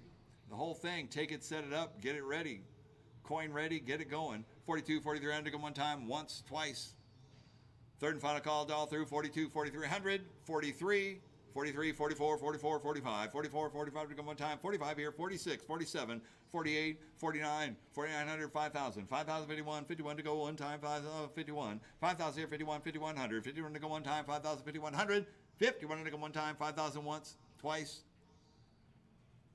[SPEAKER 1] The whole thing, take it, set it up, get it ready. Coin ready, get it going. 42, 43 under go one time, once, twice. Third and final call, all through 42, 4,300, 43, 43, 44, 44, 45, 44, 45 to go one time, 45 here, 46, 47, 48, 49, 4,900, 5,000, 5,051, 51 to go one time, 5,051, 5,000 here, 51, 5,100, 51 to go one time, 5,000, 5,100, 51 to go one time, 5,000 once, twice.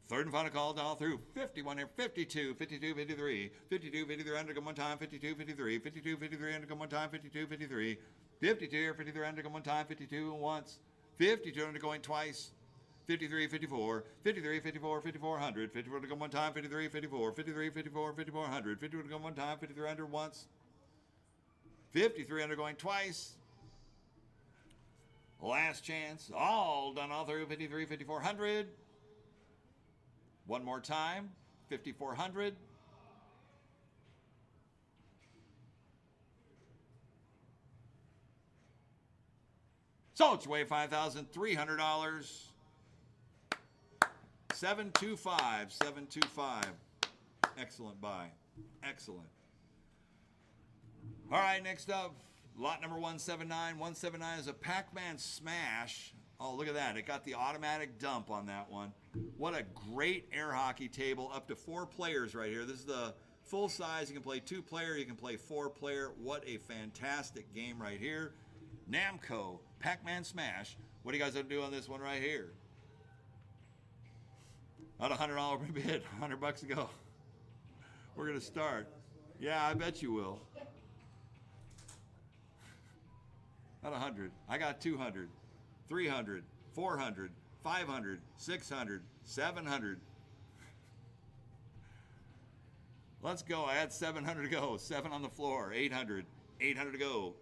[SPEAKER 1] Third and final call down through 51 here, 52, 52, 53, 52, 53 under go one time, 52, 53, 52, 53 under go one time, 52, 53, 52 here, 53 under go one time, 52 once. 52 under going twice, 53, 54, 53, 54, 5,400, 54 to go one time, 53, 54, 53, 54, 5,400, 52 to go one time, 53 under once, 53 under going twice. Last chance, all done all through 53, 5,400. One more time, 5,400. So it's way $5,300. 725, 725. Excellent buy. Excellent. All right, next up, lot number 179. 179 is a Pac-Man Smash. Oh, look at that. It got the automatic dump on that one. What a great air hockey table. Up to 4 players right here. This is the full size. You can play 2-player. You can play 4-player. What a fantastic game right here. Namco Pac-Man Smash What do you guys gonna do on this one right here? Not $100 bid, $100 to go. We're gonna start. Yeah, I bet you will. Not 100. I got 200, 300, 400, 500, 600, 700. Let's go. I had 700 to go. 7 on the floor. 800. 800 to go.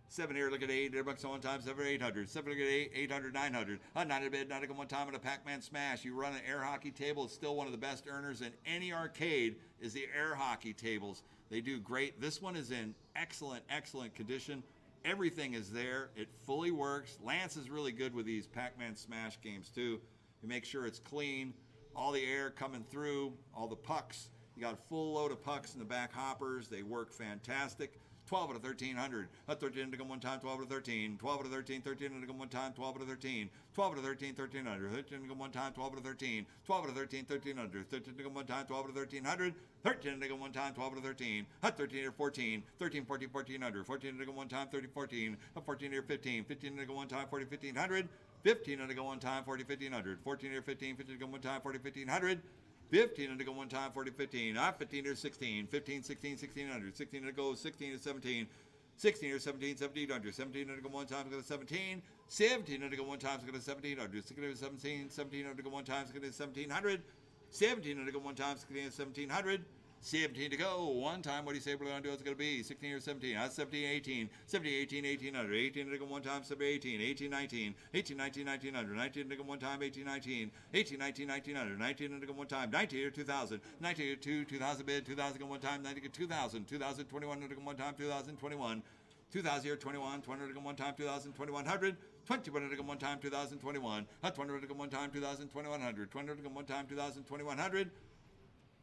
[SPEAKER 1] 7 here. Look at 8. $8 on one time. 7 800. 7 look at 8. 800. 900. 9 bid. 9 to go one time on a Pac-Man smash. You run an air hockey table. It's still one of the best earners in any arcade is the air hockey tables. They do great. This one is in excellent, excellent condition. Everything is there. It fully works. Lance is really good with these Pac-Man smash games too. You make sure it's clean. All the air coming through. All the pucks. You got a full load of pucks in the back hoppers. They work fantastic. 12 out of 1,300. 13 to go one time, 12 out of 13. 12 out of 13, 13 to go one time, 12 out of 13. 12 out of 13, 1,300. 13 to go one time, 12 out of 13. 12 out of 13, 1,300. 13 to go one time, 12 out of 1,300. 13 to go one time, 12 out of 13. 13 to 14. 13, 14, 1,400. 14 to go one time, 30, 14. 14 to 15. 15 to go one time, 40, 1,500. 15 to go one time, 40, 1,500. 14 to 15. 15 to go one time, 40, 1,500. 15 to go one time, 40, 15. 15 to 16. 15, 16, 1,600. 16 to go, 16 to 17. 16 or 17, 1,700. 17 to go one time, go to 17. 17 to go one time, go to 1,700. 16 to 17, 17 to go one time, go to 1,700. 17 to go one time, go to 1,700. 17 to go one time. What do you say we're going to do? It's going to be 16 or 17. That's 17, 18. 17, 18, 1,800. 18 to go one time, 18. 18, 19. 18, 19, 1,900. 19 to go one time, 18, 19. 18, 19, 1,900. 19 to go one time, 19 or 2,000. 19 or 2, 2,000 bid. 2,000 go one time, 90 to 2,000. 2021 to go one time, 2021. 2,000 here, 21. 20 to go one time, 2,000. 21 to go one time, 2021. 20 to go one time, 2,200. 20 to go one time, 2,200.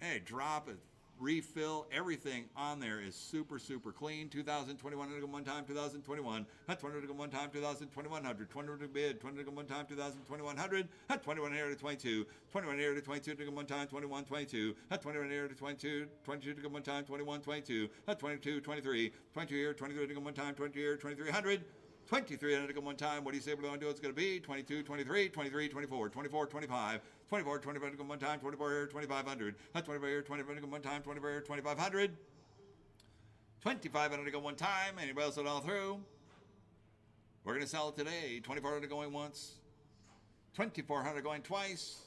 [SPEAKER 1] Hey, drop it. Refill, everything on there is super, super clean. 2021 to go one time, 2021. 20 to go one time, 2,200. 20 to bid, 20 to go one time, 2,200. 21 here to 22. 21 here to 22 to go one time, 21, 22. 21 here to 22. 22 to go one time, 21, 22. 22, 23. 22 here, 23 to go one time, 20 here, 2,300. 23 to go one time. What do you say we're going to do? It's going to be 22, 23, 23, 24, 24, 25. 24, 25 to go one time, 24 here, 2,500. 24 here, 25 to go one time, 24 here, 2,500. 25 to go one time. Anybody else it all through? We're going to sell it today. 2,400 going once. 2,400 going twice.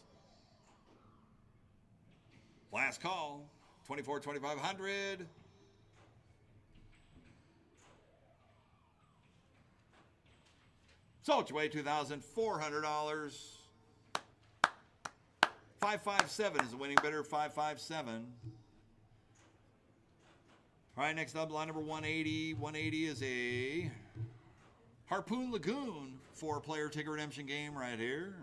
[SPEAKER 1] Last call. 24, 2,500. Sold your way, $2,400. 557 is the winning bidder, 557. All right, next up, line number 180. 180 is a Harpoon Lagoon 4-player ticket redemption game right here.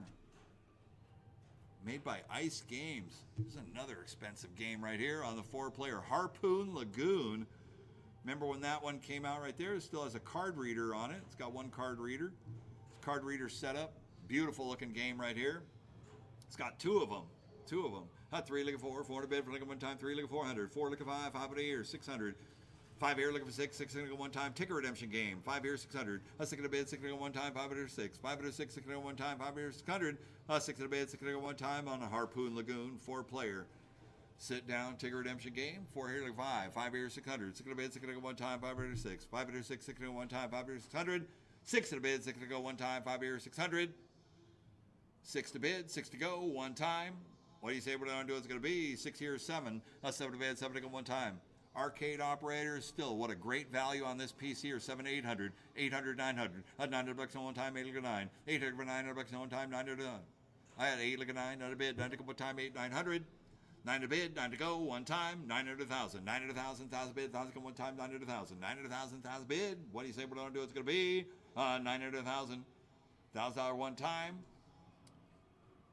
[SPEAKER 1] Made by Ice Games. This is another expensive game right here on the 4-player Harpoon Lagoon. Remember when that one came out right there? It still has a card reader on it. It's got one card reader. Card reader setup. Beautiful looking game right here. It's got two of them. 3 looking 4, 400 bid for looking one time, 3 looking 400, 4 looking 5, 5 here, 600. 5 here looking for 6, 6 looking one time, ticket redemption game, 5 here, 600. 6 in a bid, 6 looking one time, 5 here, 6. 5 here, 6, 6 looking one time, 5 here, 600. 6 in a bid, 6 looking one time on a Harpoon Lagoon 4-player. Sit down, ticket redemption game, 4 here, looking 5. 5 here, 600. 6 in a bid, 6 looking one time, 5 here, 6. 5 here, 6, 6 looking one time, 5 here, 600. 6 in a bid, 6 to go one time, 5 here, 600. 6 to bid, 6 to go one time. What do you say we're going to do? It's going to be 6 here, 7. 7 to bid, 7 to go one time. Arcade operators, still, what a great value on this piece here. 7 800, 800, 900. $900 on one time, 8 look at 9. 800 for $900 on one time, 9 to done. I had 8 look at 9, 9 to bid, 9 to go one time, 8, 900. 9 to bid, 9 to go, one time, 900,000. 900,000, 1,000 bid, 1,000 go one time, 900,000. 900,000, 1,000 bid. What do you say we're going to do? It's going to be 900,000. $1,000 one time.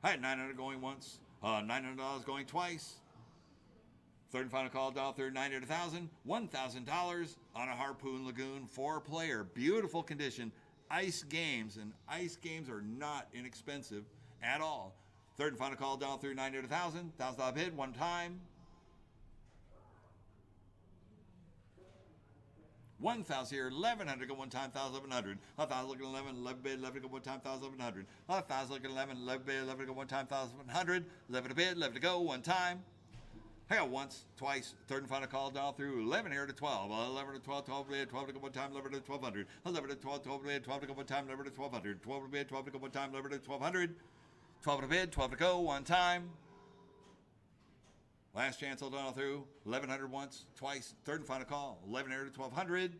[SPEAKER 1] I had 900 going once. $900 going twice. Third and final call, $1 900,000. $1,000 on a Harpoon Lagoon 4-player. Beautiful condition. Ice Games, and Ice Games are not inexpensive at all. Third and final call, $1 900,000. $1,000 bid one time. 1,000 here, 1,100 go one time, 1,100. 1,000 looking 11, 11 bid, 11 go one time, 1,100. 1,000 looking 11, 11 bid, 11 go one time, 1,100. 11 to bid, 11 to go one time. I got once, twice, third and final call down through 11 here to 12. 11 to 12, 12 to bid, 12 to go one time, 11 to 1,200. 11 to 12, 12 to bid, 12 to go one time, 11 to 1,200. 12 to bid, 12 to go one time, 11 to 1,200. 12 to bid, 12 to go one time. Last chance all down through 1,100 once, twice, third and final call. 11 here to 1,200.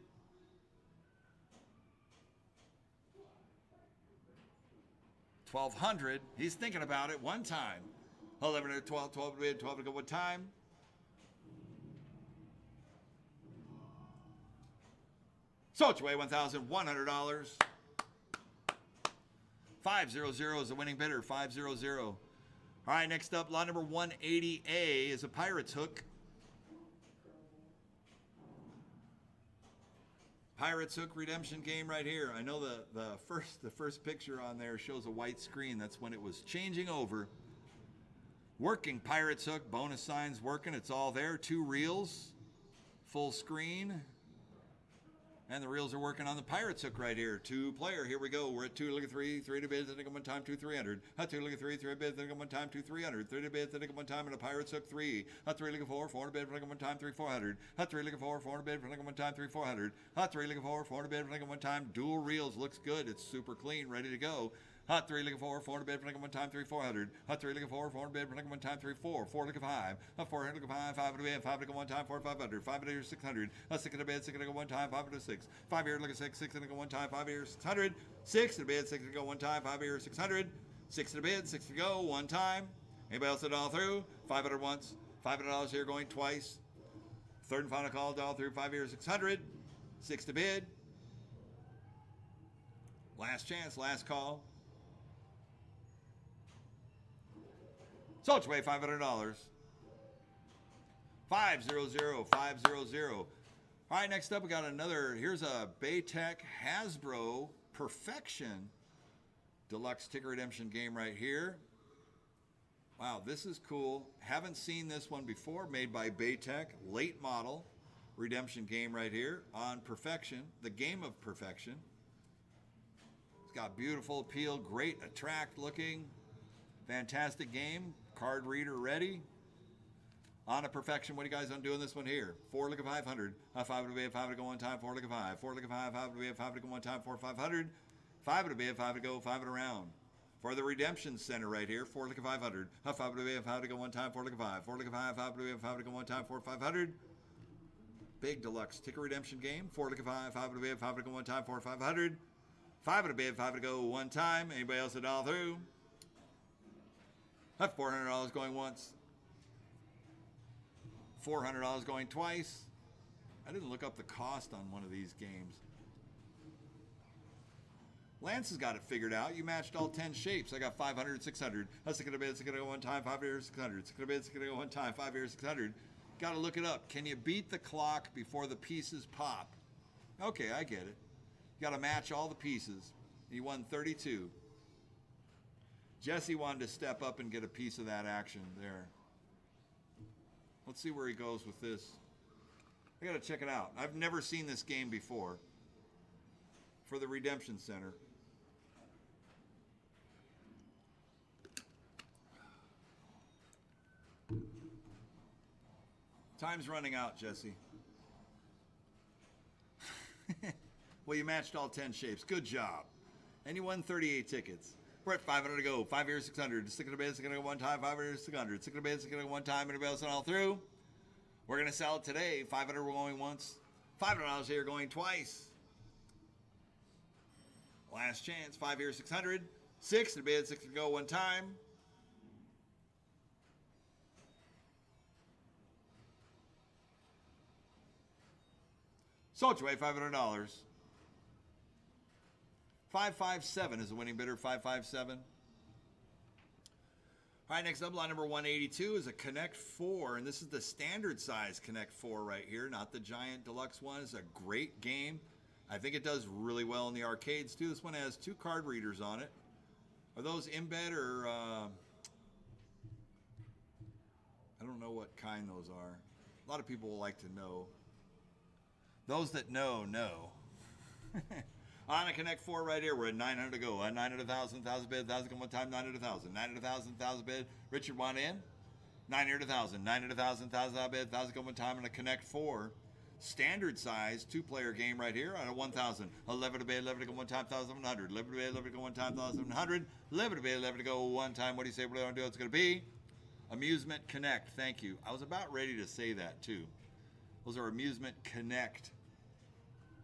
[SPEAKER 1] 1,200. He's thinking about it one time. 11 to 12, 12 to bid, 12 to go one time. So it's away $1,100. 500 is the winning bidder. 500. All right, next up, lot number 180A is a Pirates hook. Pirates hook redemption game right here. I know the first picture on there shows a white screen. That's when it was changing over. Working Pirates hook, bonus signs working. It's all there. 2 reels, full screen. And the reels are working on the Pirates hook right here. 2 player. Here we go. We're at 2, look at 3. 3 to bids, I think one time, 2, 300. 2, look at 3. 3 bids, I think one time, 2, 300. 3 to bids, I think one time, and a Pirates hook 3. 3 looking 4. 4 to bid, I think one time, 3, 400. 3 looking 4. 4 to bid, I think one time, 3, 400. 3 looking 4. 4 to bid, I think one time. Dual reels looks good. It's super clean, ready to go. 3 looking 4. 4 to bid, I think one time, 3, 400. 3 looking 4. 4 to bid, I think one time, 3, 4. 4 looking 5. 4 looking 5. 5 to bid, 5 looking one time, 4, 500. 5 to 600. 6 to bid, 6 to go one time, 5 to 6. 5 here looking 6. 6 to go one time, 5 here 600. 6 to bid, 6 to go one time, 5 here 600. 6 to bid, 6 to go one time. Anybody else at all through? 500 once. $500 here going twice. Third and final call all through 5 here 600. 6 to bid. Last chance, last call. So it's away $500. 500, 500. All right, next up we got another. Here's a Baytech Hasbro Perfection Deluxe Ticket Redemption game right here. Wow, this is cool. Haven't seen this one before. Made by Baytech, late model redemption game right here on Perfection, the game of Perfection. It's got beautiful appeal, great attract looking, fantastic game. Card reader ready. On a Perfection, what are you guys on doing this one here? 4 look at 500. 5 to bid, 5 to go one time, 4 look at 5. 4 look at 5, 5 to bid, 5 to go one time, 4 500. 5 to bid, 5 to go, 5 to round. For the Redemption Center right here, 4 look at 500. 5 to bid, 5 to go one time, 4 look at 5. 4 look at 5, 5 to bid, 5 to go one time, 4 500. Big deluxe ticket redemption game. 4 look at 5, 5 to bid, 5 to go one time, 4 500. 5 to bid, 5 to go one time. Anybody else at all through? That's $400 going once. $400 going twice. I didn't look up the cost on one of these games. Lance has got it figured out. You matched all 10 shapes. I got 500, 600. That's 6 to bid, 6 to go one time, 5 here, 600. 6 to bid, 6 to go one time, 5 here, 600. Got to look it up. Can you beat the clock before the pieces pop? Okay, I get it. You got to match all the pieces. He won 32. Jesse wanted to step up and get a piece of that action there. Let's see where he goes with this. I got to check it out. I've never seen this game before for the Redemption Center. Time's running out, Jesse. Well, you matched all 10 shapes. Good job. And you won 38 tickets. We're at 500 to go. 5 here, 600. 6 to bid, 6 to go one time. 5 here, 600. 6 to bid, 6 to go one time. Anybody else all through? We're going to sell it today. 500 we're going once. $500 here going twice. Last chance. 5 here, 600. 6 to bid, 6 to go one time. So it's away $500. 557 is the winning bidder, 557. All right, next up, line number 182 is a Connect 4, and this is the standard size Connect 4 right here, not the giant deluxe one. It's a great game. I think it does really well in the arcades, too. This one has 2 card readers on it. Are those embed or... I don't know what kind those are. A lot of people will like to know. Those that know. On a Connect 4 right here. We're at 900 to go. 900, 1,000, 1,000 bid, 1,000 come one time, 900, 1,000. 900, 1,000, 1,000 bid. Richard, want in? 900, 1,000. 900, 1,000, 1,000 bid, 1,000 come one time on a Connect 4. Standard size, 2-player game right here on a 1,000. 11 to bid, 11 to go one time, 1,100. 11 to bid, 11 to go one time, 1,100. 11 to bid, 11 to go one time. What do you say? What do I want to do? It's going to be Amusement Connect. Thank you. I was about ready to say that too. Those are Amusement Connect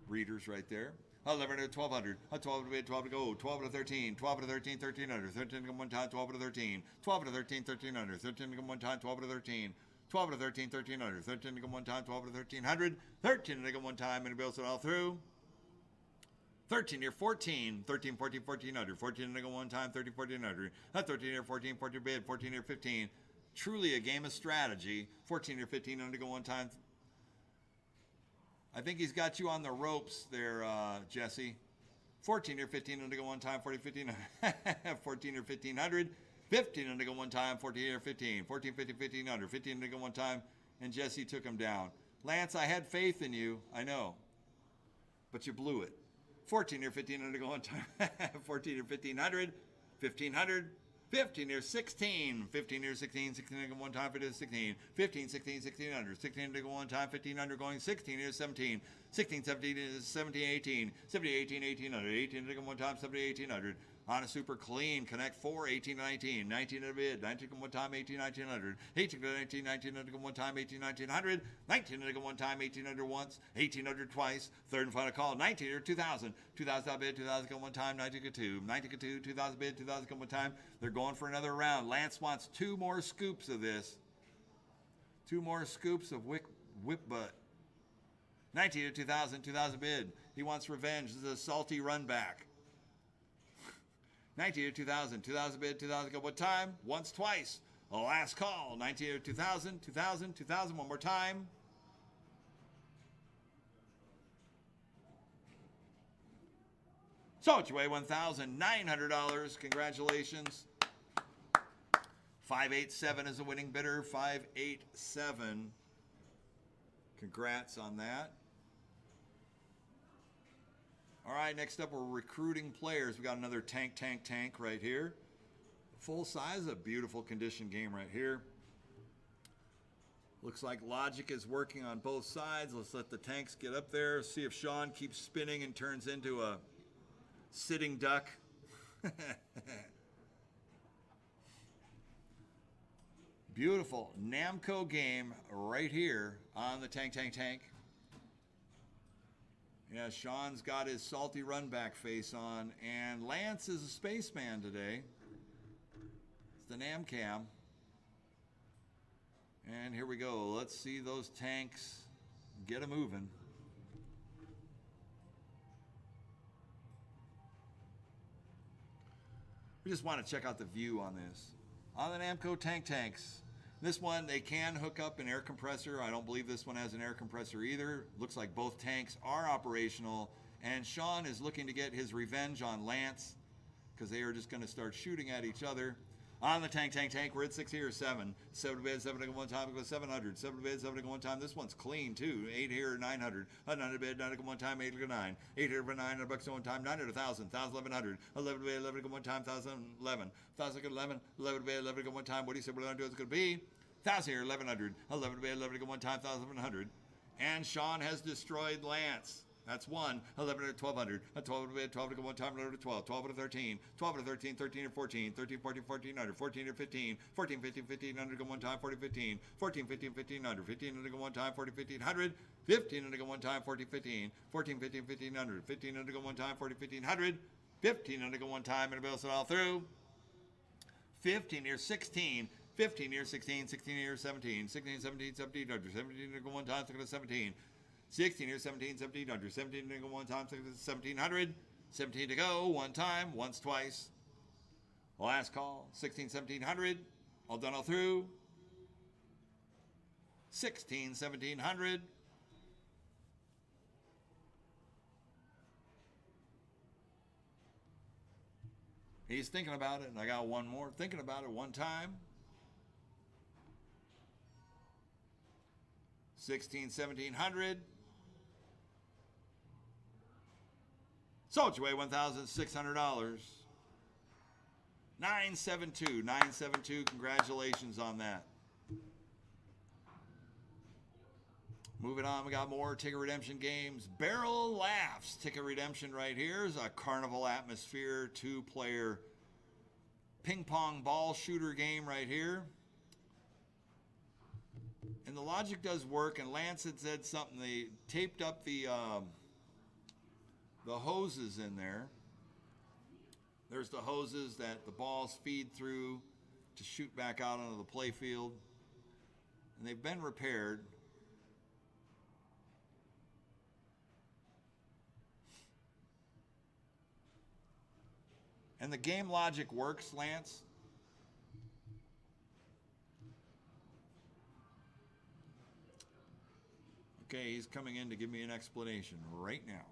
[SPEAKER 1] readers right there. 11 to 1,200. 12 to bid, 12 to go. 12 to 13. 12 to 13, 1,300. 13 to go one time, 12 to 13. 12 to 13, 1,300. 13 to go one time, 12 to 13. 12 to 13, 1,300. 13 to go one time, 12 to 1,300. 13 to go one time, and it builds it all through. 13 here, 14. 13, 14, 1,400. 14 to go one time, 13, 1,400. 13 here, 14, 14 bid. 14 here, 15. Truly a game of strategy. 14 here, 15 to go one time. I think he's got you on the ropes there, Jesse. 14 or 15 to go one time, 40, 15, 14 or 1,500. 15 to go one time, 14 or 15. 14, 15, 1,500. 15 to go one time, and Jesse took him down. Lance, I had faith in you, I know, but you blew it. 14 or 15 to go one time, 14 or 1,500. 1,500. 15 or 16, 15 or 16, 16 to go one time, 15 to 16, 15, 16, 1,600, 16 to go one time, 1,500 going, 16 or 17, 16, 17, 17, 18, 17, 18, 1,800, 18 to go one time, 17, 1,800. On a super clean, Connect 4, 18 to 19, 19 to bid, 19 to go one time, 18, 1,900, 18 to 19, 19 to go one time, 18, 1,900, 19 to go one time, 1,800 once, 1,800 twice, third and final call, 19 or 2,000, 2,000 bid, 2,000 go one time, 19 to 2, 19 to 2, 2,000 bid, 2,000 go one time. They're going for another round. Lance wants 2 more scoops of this. 2 more scoops of whip butt. 19 to 2,000, 2,000 bid. He wants revenge. This is a salty run back. 19 to 2,000, 2,000 bid, 2,000 go one time, once, twice. A last call. 19 to 2,000, 2,000, 2,000, one more time. So, you weigh $1,900. Congratulations. 587 is a winning bidder. 587. Congrats on that. All right, next up, we're recruiting players. We got another tank right here. Full size, a beautiful condition game right here. Looks like logic is working on both sides. Let's let the tanks get up there. See if Sean keeps spinning and turns into a sitting duck. Beautiful Namco game right here on the tank. Yeah, Sean's got his salty run back face on, and Lance is a spaceman today. It's the Namcam. And here we go. Let's see those tanks get a moving. We just want to check out the view on this. On the Namco tanks. This one, they can hook up an air compressor. I don't believe this one has an air compressor either. Looks like both tanks are operational. And Sean is looking to get his revenge on Lance because they are just going to start shooting at each other. On the tank, we're at 6 here, 7. 7 to bid, 7 to go one time, it goes 700. 7 to bid, 7 to go one time. This one's clean too. 8 here, 900. 9 to bid, 9 to go one time, 8 to go 9. 8 here for 900 bucks to one time, 9 to 1,000, 1,100. 11 to bid, 11 to go one time, 1,011. 1,000 to go 11, 11 to bid, 11 to go one time. What do you say we're going to do? It's going to be 1,000 here, 1,100. 11 to bid, 11 to go one time, 1,100. And Sean has destroyed Lance. That's 1. 11 to 1,200. 12 to bid, 12 to go one time, 11 to 12. 12 to 13. 12 to 13, 13 to 14. 13, 14, 1,400. 14 to 15. 14, 15, 1,500 to go one time, 40, 15. 14, 15, 1,500. 15 to go one time, 40, 1,500. 15 to go one time, 40, 15. 14, 15, 1,500. 15 to go one time, 40, 1,500. 15 to go one time, and it bills it all through. 15 here, 16. 15 here, 16. 16 here, 17. 16, 17, 1,700. 17 to go one time, 17. 16 here, 17, 1,700. 17 to go one time, 1,700. 17 to go one time, once, twice. Last call, 16, 1,700. All done, all through. 16, 1,700. He's thinking about it, and I got one more. Thinking about it one time. 16, 1,700. Sold your way $1,600. 972. Congratulations on that. Moving on, we got more ticket redemption games. Barrel Laughs ticket redemption right here is a carnival atmosphere 2-player ping pong ball shooter game right here. And the logic does work, and Lance had said something. They taped up the hoses in there. There's the hoses that the balls feed through to shoot back out onto the play field. And they've been repaired. And the game logic works, Lance. Okay, he's coming in to give me an explanation right now.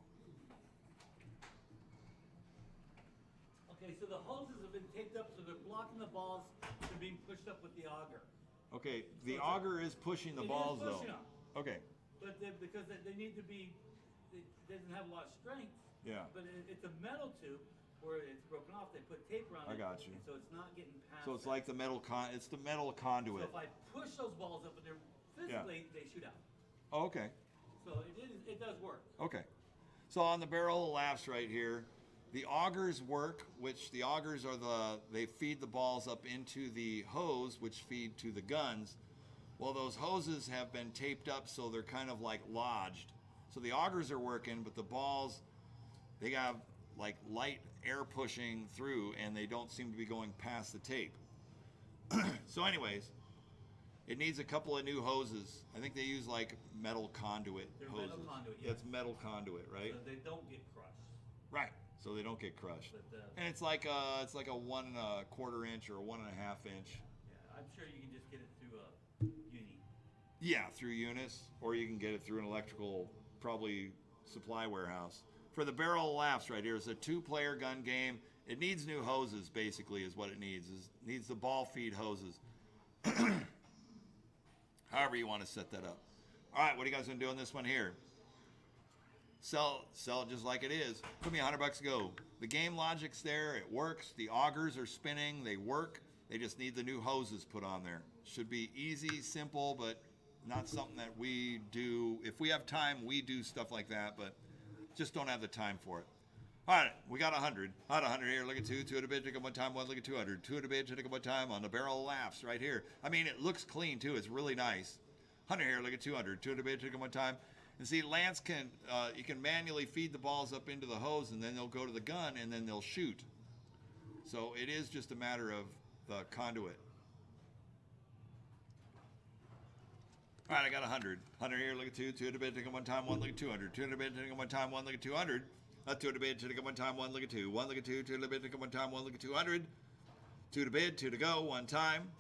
[SPEAKER 2] Okay, so the hoses have been taped up so they're blocking the balls from being pushed up with the auger.
[SPEAKER 1] Okay, the auger is pushing the balls though. Okay.
[SPEAKER 2] But because they need to be, it doesn't have a lot of strength.
[SPEAKER 1] Yeah.
[SPEAKER 2] But it's a metal tube where it's broken off. They put tape around it.
[SPEAKER 1] I got you.
[SPEAKER 2] So it's not getting past.
[SPEAKER 1] So it's like the metal it's the metal conduit.
[SPEAKER 2] So if I push those balls up and they're physically, they shoot out.
[SPEAKER 1] Oh, okay.
[SPEAKER 2] So it does work.
[SPEAKER 1] Okay. So on the Barrel of Laughs right here, the augers work, which the augers are they feed the balls up into the hose, which feed to the guns. Well, those hoses have been taped up so they're kind of like lodged. So the augers are working, but the balls, they have like light air pushing through and they don't seem to be going past the tape. So anyways, it needs a couple of new hoses. I think they use like metal conduit hoses.
[SPEAKER 2] Metal conduit, yeah.
[SPEAKER 1] It's metal conduit, right?
[SPEAKER 2] So they don't get crushed.
[SPEAKER 1] Right. So they don't get crushed.
[SPEAKER 2] But,
[SPEAKER 1] and it's like a 1.25 inch or a 1.5 inch.
[SPEAKER 2] Yeah, I'm sure you can just get it through a uni.
[SPEAKER 1] Yeah, through Unis, or you can get it through an electrical, probably supply warehouse. For the Barrel of Laughs right here, it's a 2-player gun game. It needs new hoses, basically, is what it needs. It needs the ball feed hoses. However you want to set that up. All right, what are you guys going to do on this one here? Sell it just like it is. Put me $100 to go. The game logic's there. It works. The augers are spinning. They work. They just need the new hoses put on there. Should be easy, simple, but not something that we do. If we have time, we do stuff like that, but just don't have the time for it. All right, we got 100. Got 100 here. Look at 2. 2 at a bid. Take 'em one time. 1. Look at 200. 2 at a bid. Take 'em one time on the Barrel of Laughs right here. I mean, it looks clean too. It's really nice. 100 here. Look at 200. 2 at a bid. Take 'em one time. And see, Lance can you can manually feed the balls up into the hose, and then they'll go to the gun, and then they'll shoot. So it is just a matter of the conduit. All right, I got 100. 100 here. Look at 2. 2 at a bid. Take 'em one time. 1. Look at 200. 2 at a bid. Take 'em one time. 1. Look at 200. 2 at a bid. Take 'em one time. 1. Look at 2. 1. Look at 2. 2 at a bid. Take 'em one time. 1. Look at 200. 2 at a bid. 2 to go. 1 time.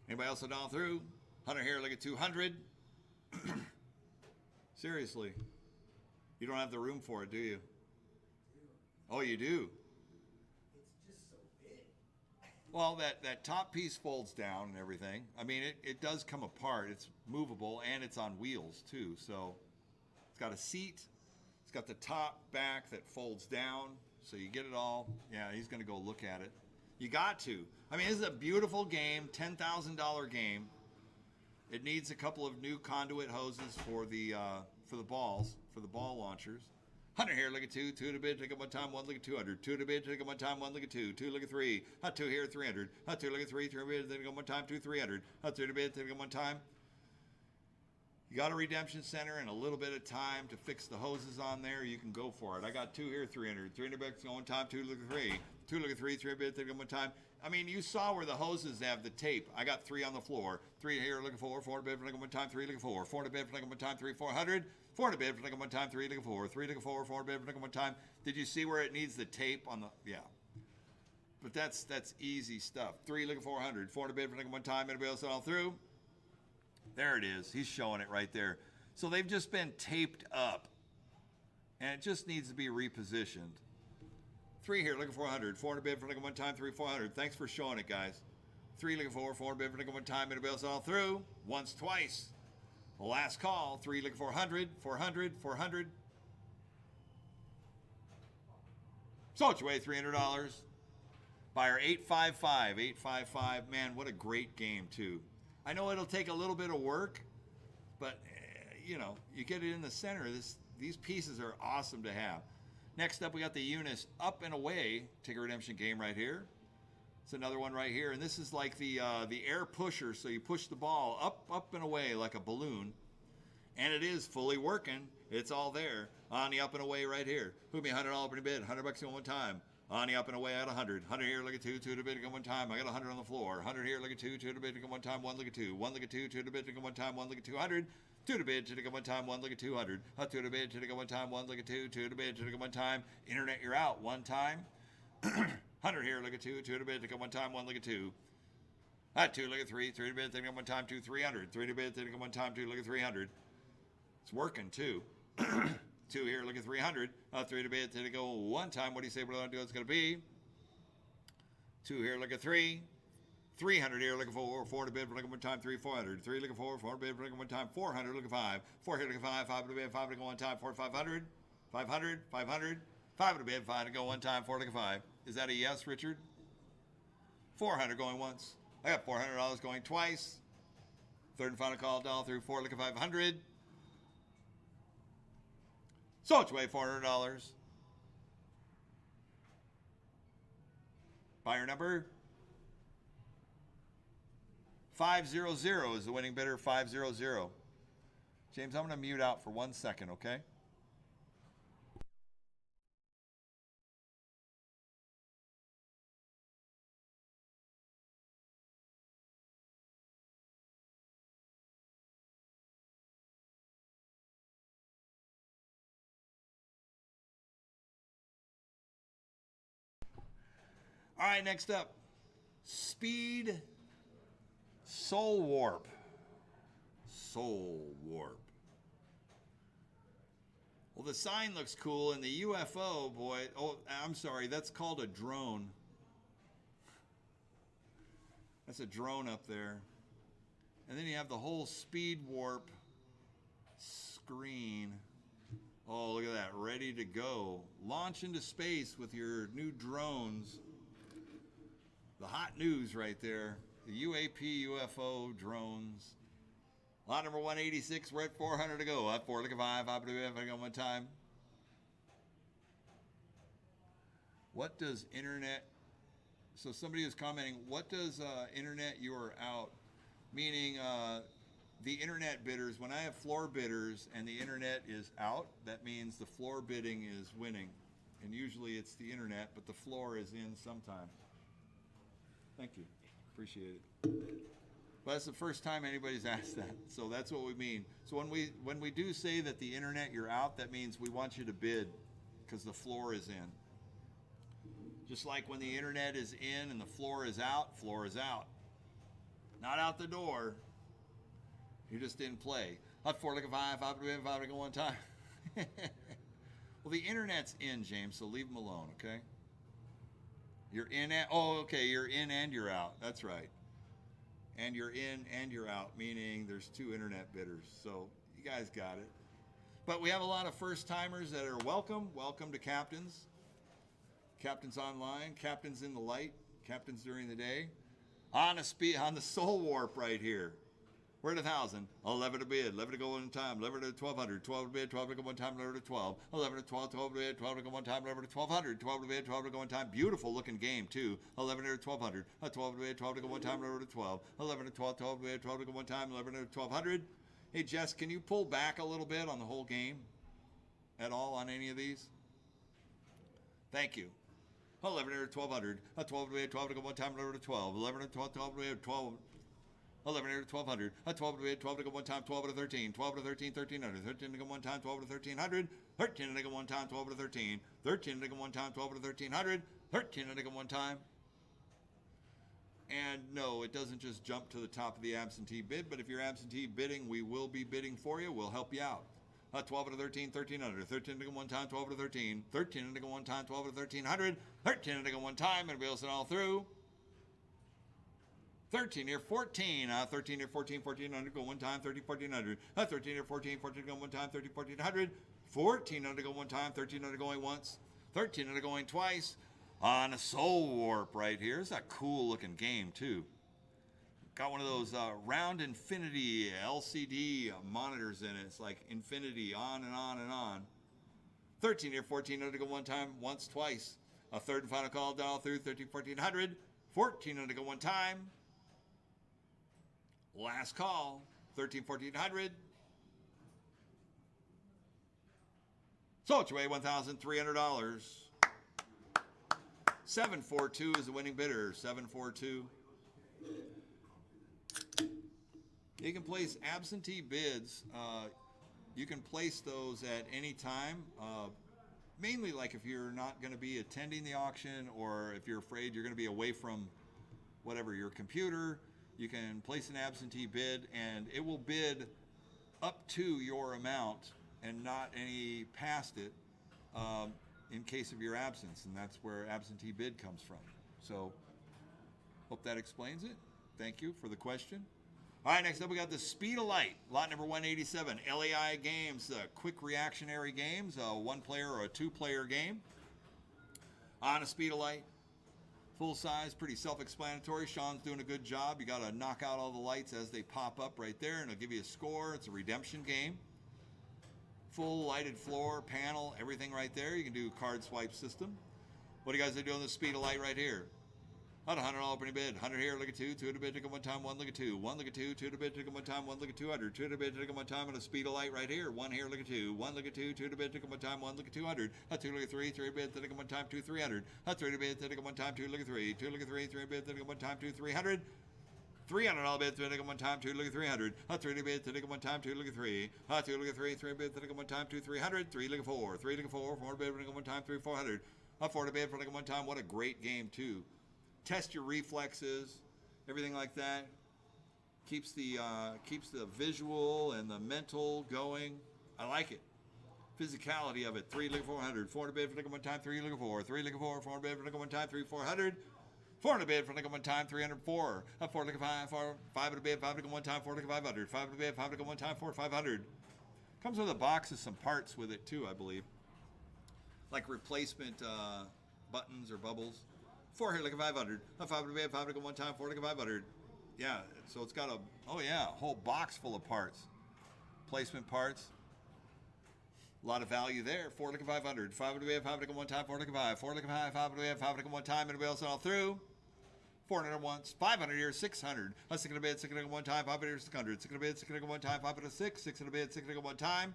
[SPEAKER 1] Anybody else down through? 100 here, look at 200. Seriously. You don't have the room for it, do you? Oh, you do?
[SPEAKER 3] It's just so big.
[SPEAKER 1] Well, that top piece folds down and everything. I mean, it does come apart. It's movable, and it's on wheels, too. So it's got a seat. It's got the top back that folds down. So you get it all. Yeah, he's going to go look at it. You got to. I mean, this is a beautiful game, $10,000 game. It needs a couple of new conduit hoses for the balls, for the ball launchers. 100 here, look at 2. 2 at a bid, take 'em one time. 1, look at 200. 2 at a bid, take 'em one time. 1, look at 2. 2, look at 3. 2 here, 300. 2, look at 3. 3 at a bid, take 'em one time. 2, 300. 2 at a bid, take 'em one time. You got a redemption center and a little bit of time to fix the hoses on there. You can go for it. I got 2 here, 300. 300 bucks one time. 2, look at 3. 2, look at 3. 3 at a bid, take 'em one time. I mean, you saw where the hoses have the tape. I got 3 on the floor. 3 here, looking 4. 4 to bid, take 'em one time. 3, looking 4. 4 to bid, take 'em one time. 3, 400. 4 to bid, take 'em one time. 3, looking 4. 3, looking 4. 4 to bid, take 'em one time. Did you see where it needs the tape on the? Yeah. But that's easy stuff. 3, looking 400. 4 to bid, take 'em one time. Anybody else all through? There it is. He's showing it right there. So they've just been taped up, and it just needs to be repositioned. 3 here, looking 400. 4 to bid for looking one time. 3, 400. Thanks for showing it, guys. 3 looking 4. 4 to bid for looking one time. Anybody else all through? Once, twice. The last call, 3 looking 400, 400, 400. Sold your way, $300. Buyer 855, 855. Man, what a great game, too. I know it'll take a little bit of work, but, you know, you get it in the center. These pieces are awesome to have. Next up, we got the Eunice Up and Away ticket redemption game right here. It's another one right here, and this is like the air pusher, so you push the ball up and away like a balloon, and it is fully working. It's all there on the up and away right here. Who me $100 opening bid, $100 in one time. On the up and away at 100. 100 here, look at 2, 2 to bid, go one time. I got 100 on the floor. 100 here, look at 2, 2 to bid, go one time. 1 look at 2, 1 look at 2, 2 to bid, go one time. 1 look at 200. 2 to bid, to go one time. 1 look at 200. 2 to bid, to go one time. 1 look at 2, 2 to bid, to go one time. Internet, you're out. One time. 100 here, look at 2, 2 to bid, to go one time. 1 look at 2. 2 look at 3, 3 to bid, to go one time. 2 300. 3 to bid, to go one time. 2 look at 300. It's working too. 2 here, look at 300. 3 to bid, to go one time. What do you say? What do I do? It's going to be 2 here, look at 3. 300 here, look at 4. 4 to bid, look at one time. 3 400. 3 look at 4. 4 to bid, look at one time. 400, look at 5. 4 here, look at 5. 5 to bid, 5 to go one time. 4 500. 500. 500. 5 to bid, 5 to go one time. 4 look at 5. Is that a yes, Richard? 400 going once. I got $400 going twice. Third and final call, dollar through 4 look at 500. So it's way $400. Buyer number 500 is the winning bidder. 500. James, I'm going to mute out for 1 second, okay? All right, next up, Speed Soul Warp. Soul Warp. Well, the sign looks cool, and the UFO, boy, oh, I'm sorry, that's called a drone. That's a drone up there. And then you have the whole Speed Warp screen. Oh, look at that, ready to go. Launch into space with your new drones. The hot news right there. The UAP, UFO, drones. Lot number 186, we're at 400 to go. Up 4, look at 5, 5 to if I go one time. What does internet, so somebody is commenting, what does internet you are out? Meaning the internet bidders, when I have floor bidders and the internet is out, that means the floor bidding is winning. And usually it's the internet, but the floor is in sometimes. Thank you. Appreciate it. But that's the first time anybody's asked that. So that's what we mean. So when we do say that the internet you're out, that means we want you to bid because the floor is in. Just like when the internet is in and the floor is out, not out the door. You're just in play. Up 4, look at 5, 5 to 5 to go one time. Well, the internet's in, James, so leave them alone, okay? You're in and, oh, okay, you're in and you're out. That's right. And you're in and you're out, meaning there's 2 internet bidders. So you guys got it. But we have a lot of first-timers that are welcome. Welcome to Captains. Captains Online, Captains in the Light, Captains during the day. On the Soul Warp right here. We're at 1,000. 11 to bid. 11 to go one time. 11 to 1,200. 12 to bid. 12 to go one time. 11 to 12. 11 to 12. 12 to bid. 12 to go one time. 11 to 1,200. 12 to bid. 12 to go one time. Beautiful looking game too. 11 to 1,200. 12 to bid. 12 to go one time. 11 to 12. 11 to 12. 12 to bid. 12 to go one time. 11 to 1,200. Hey Jess, can you pull back a little bit on the whole game? At all on any of these? Thank you. 11 to 1,200. 12 to bid. 12 to go one time. 11 to 12. 11 to 12. 12 to bid. 12. 11 to 1,200. 12 to bid, 12 to go one time, 12 to 13, 12 to 13, 1,300, 13 to go one time, 12 to 1,300, 13 to go one time, 12 to 13, 13 to go one time, 12 to 1,300, 13 to go one time. And no, it doesn't just jump to the top of the absentee bid, but if you're absentee bidding, we will be bidding for you. We'll help you out. 12 to 13, 1,300, 13 to go one time, 12 to 13, 13 to go one time, 12 to 1,300, 13 to go one time, and we'll send all through. 13 here, 14. 13 here, 14, 1400, go one time, 13, 1400. 13 here, 14, 14 go one time, 13, 1400. 1400 go one time, 1300 going once, 1300 going twice. On a Soul Warp right here. It's a cool looking game too. Got one of those round infinity LCD monitors in it. It's like infinity, on and on and on. 13 here, 1400 go one time, once, twice. A third and final call down through 13, 1400. 1400 go one time. Last call, 13, 1400. Sold your way, $1,300. 742 is the winning bidder. 742. You can place absentee bids. You can place those at any time. Mainly like if you're not going to be attending the auction, or if you're afraid you're going to be away from whatever, your computer, you can place an absentee bid and it will bid up to your amount and not any past it in case of your absence. And that's where absentee bid comes from. So hope that explains it. Thank you for the question. All right, next up we got the Speed of Light, lot number 187. LAI Games, quick reactionary games, a one-player or a two-player game. On a Speed of Light, full size, pretty self-explanatory. Sean's doing a good job. You got to knock out all the lights as they pop up right there, and it'll give you a score. It's a redemption game. Full lighted floor, panel, everything right there. You can do card swipe system. What do you guys do on the Speed of Light right here? At $100 opening bid. 100 here, look at 2. 2 to bid, take it one time, 1 look at 2. 1 look at 2, 2 to bid, take it one time, 1 look at 200. 2 to bid, take it one time on a Speed of Light right here. 1 here, look at 2. 1 look at 2, 2 to bid, take it one time, 1 look at 200. 2 look at 3, 3 bid, take it one time, 2 300. 3 to bid, take it one time, 2 look at 3. 2 look at 3, 3 bid, take it one time, 2 300. $300 bid, take it one time, 2 look at 300. 3 to bid, take it one time, 2 look at 3. 2 look at 3, 3 bid, take it one time, 2 300. 3 look at 4. 3 look at 4. 4 bid, take it one time, 3 400. 4 to bid, take it one time. What a great game too. Test your reflexes, everything like that. Keeps the visual and the mental going. I like it. Physicality of it. 3 look at 400. 4 to bid, take it one time, 3 look at 4. 3 look at 4. 4 to bid, take it one time, 3 400. 4 to bid, take it one time, 304. 4 look at 5. 5 to bid, 5 to go one time, 4 look at 500. 5 to bid, 5 to go one time, 4 500. Comes with a box of some parts with it too, I believe. Like replacement buttons or bubbles. 4 here, look at 500. 5 to bid, 5 to go one time, 4 look at 500. Yeah, so it's got a whole box full of parts. Placement parts. A lot of value there. 4 look at 500. 5 to bid, 5 to go one time, 4 look at 5. 4 look at 5, 5 to bid, 5 to go one time, and else all through. 400 once. 500 here, 600. 6 to bid, 6 to go one time, 500 here, 600. 6 to bid, 6 to go one time, 5 to 6. 6 to bid, 6 to go one time.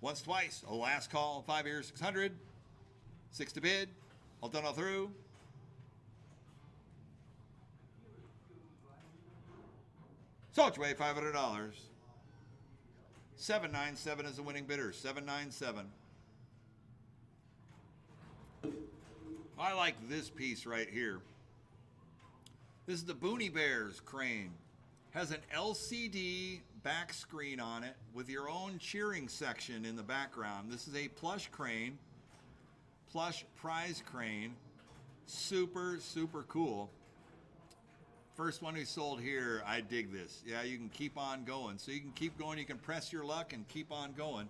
[SPEAKER 1] Once, twice. A last call, 5 here, 600. 6 to bid. All done all through. Sold your way, $500. 797 is the winning bidder. 797. I like this piece right here. This is the Booney Bears crane. Has an LCD back screen on it with your own cheering section in the background. This is a plush crane, plush prize crane. Super, super cool. First one we sold here, I dig this. Yeah, you can keep on going. So you can keep going, you can press your luck and keep on going.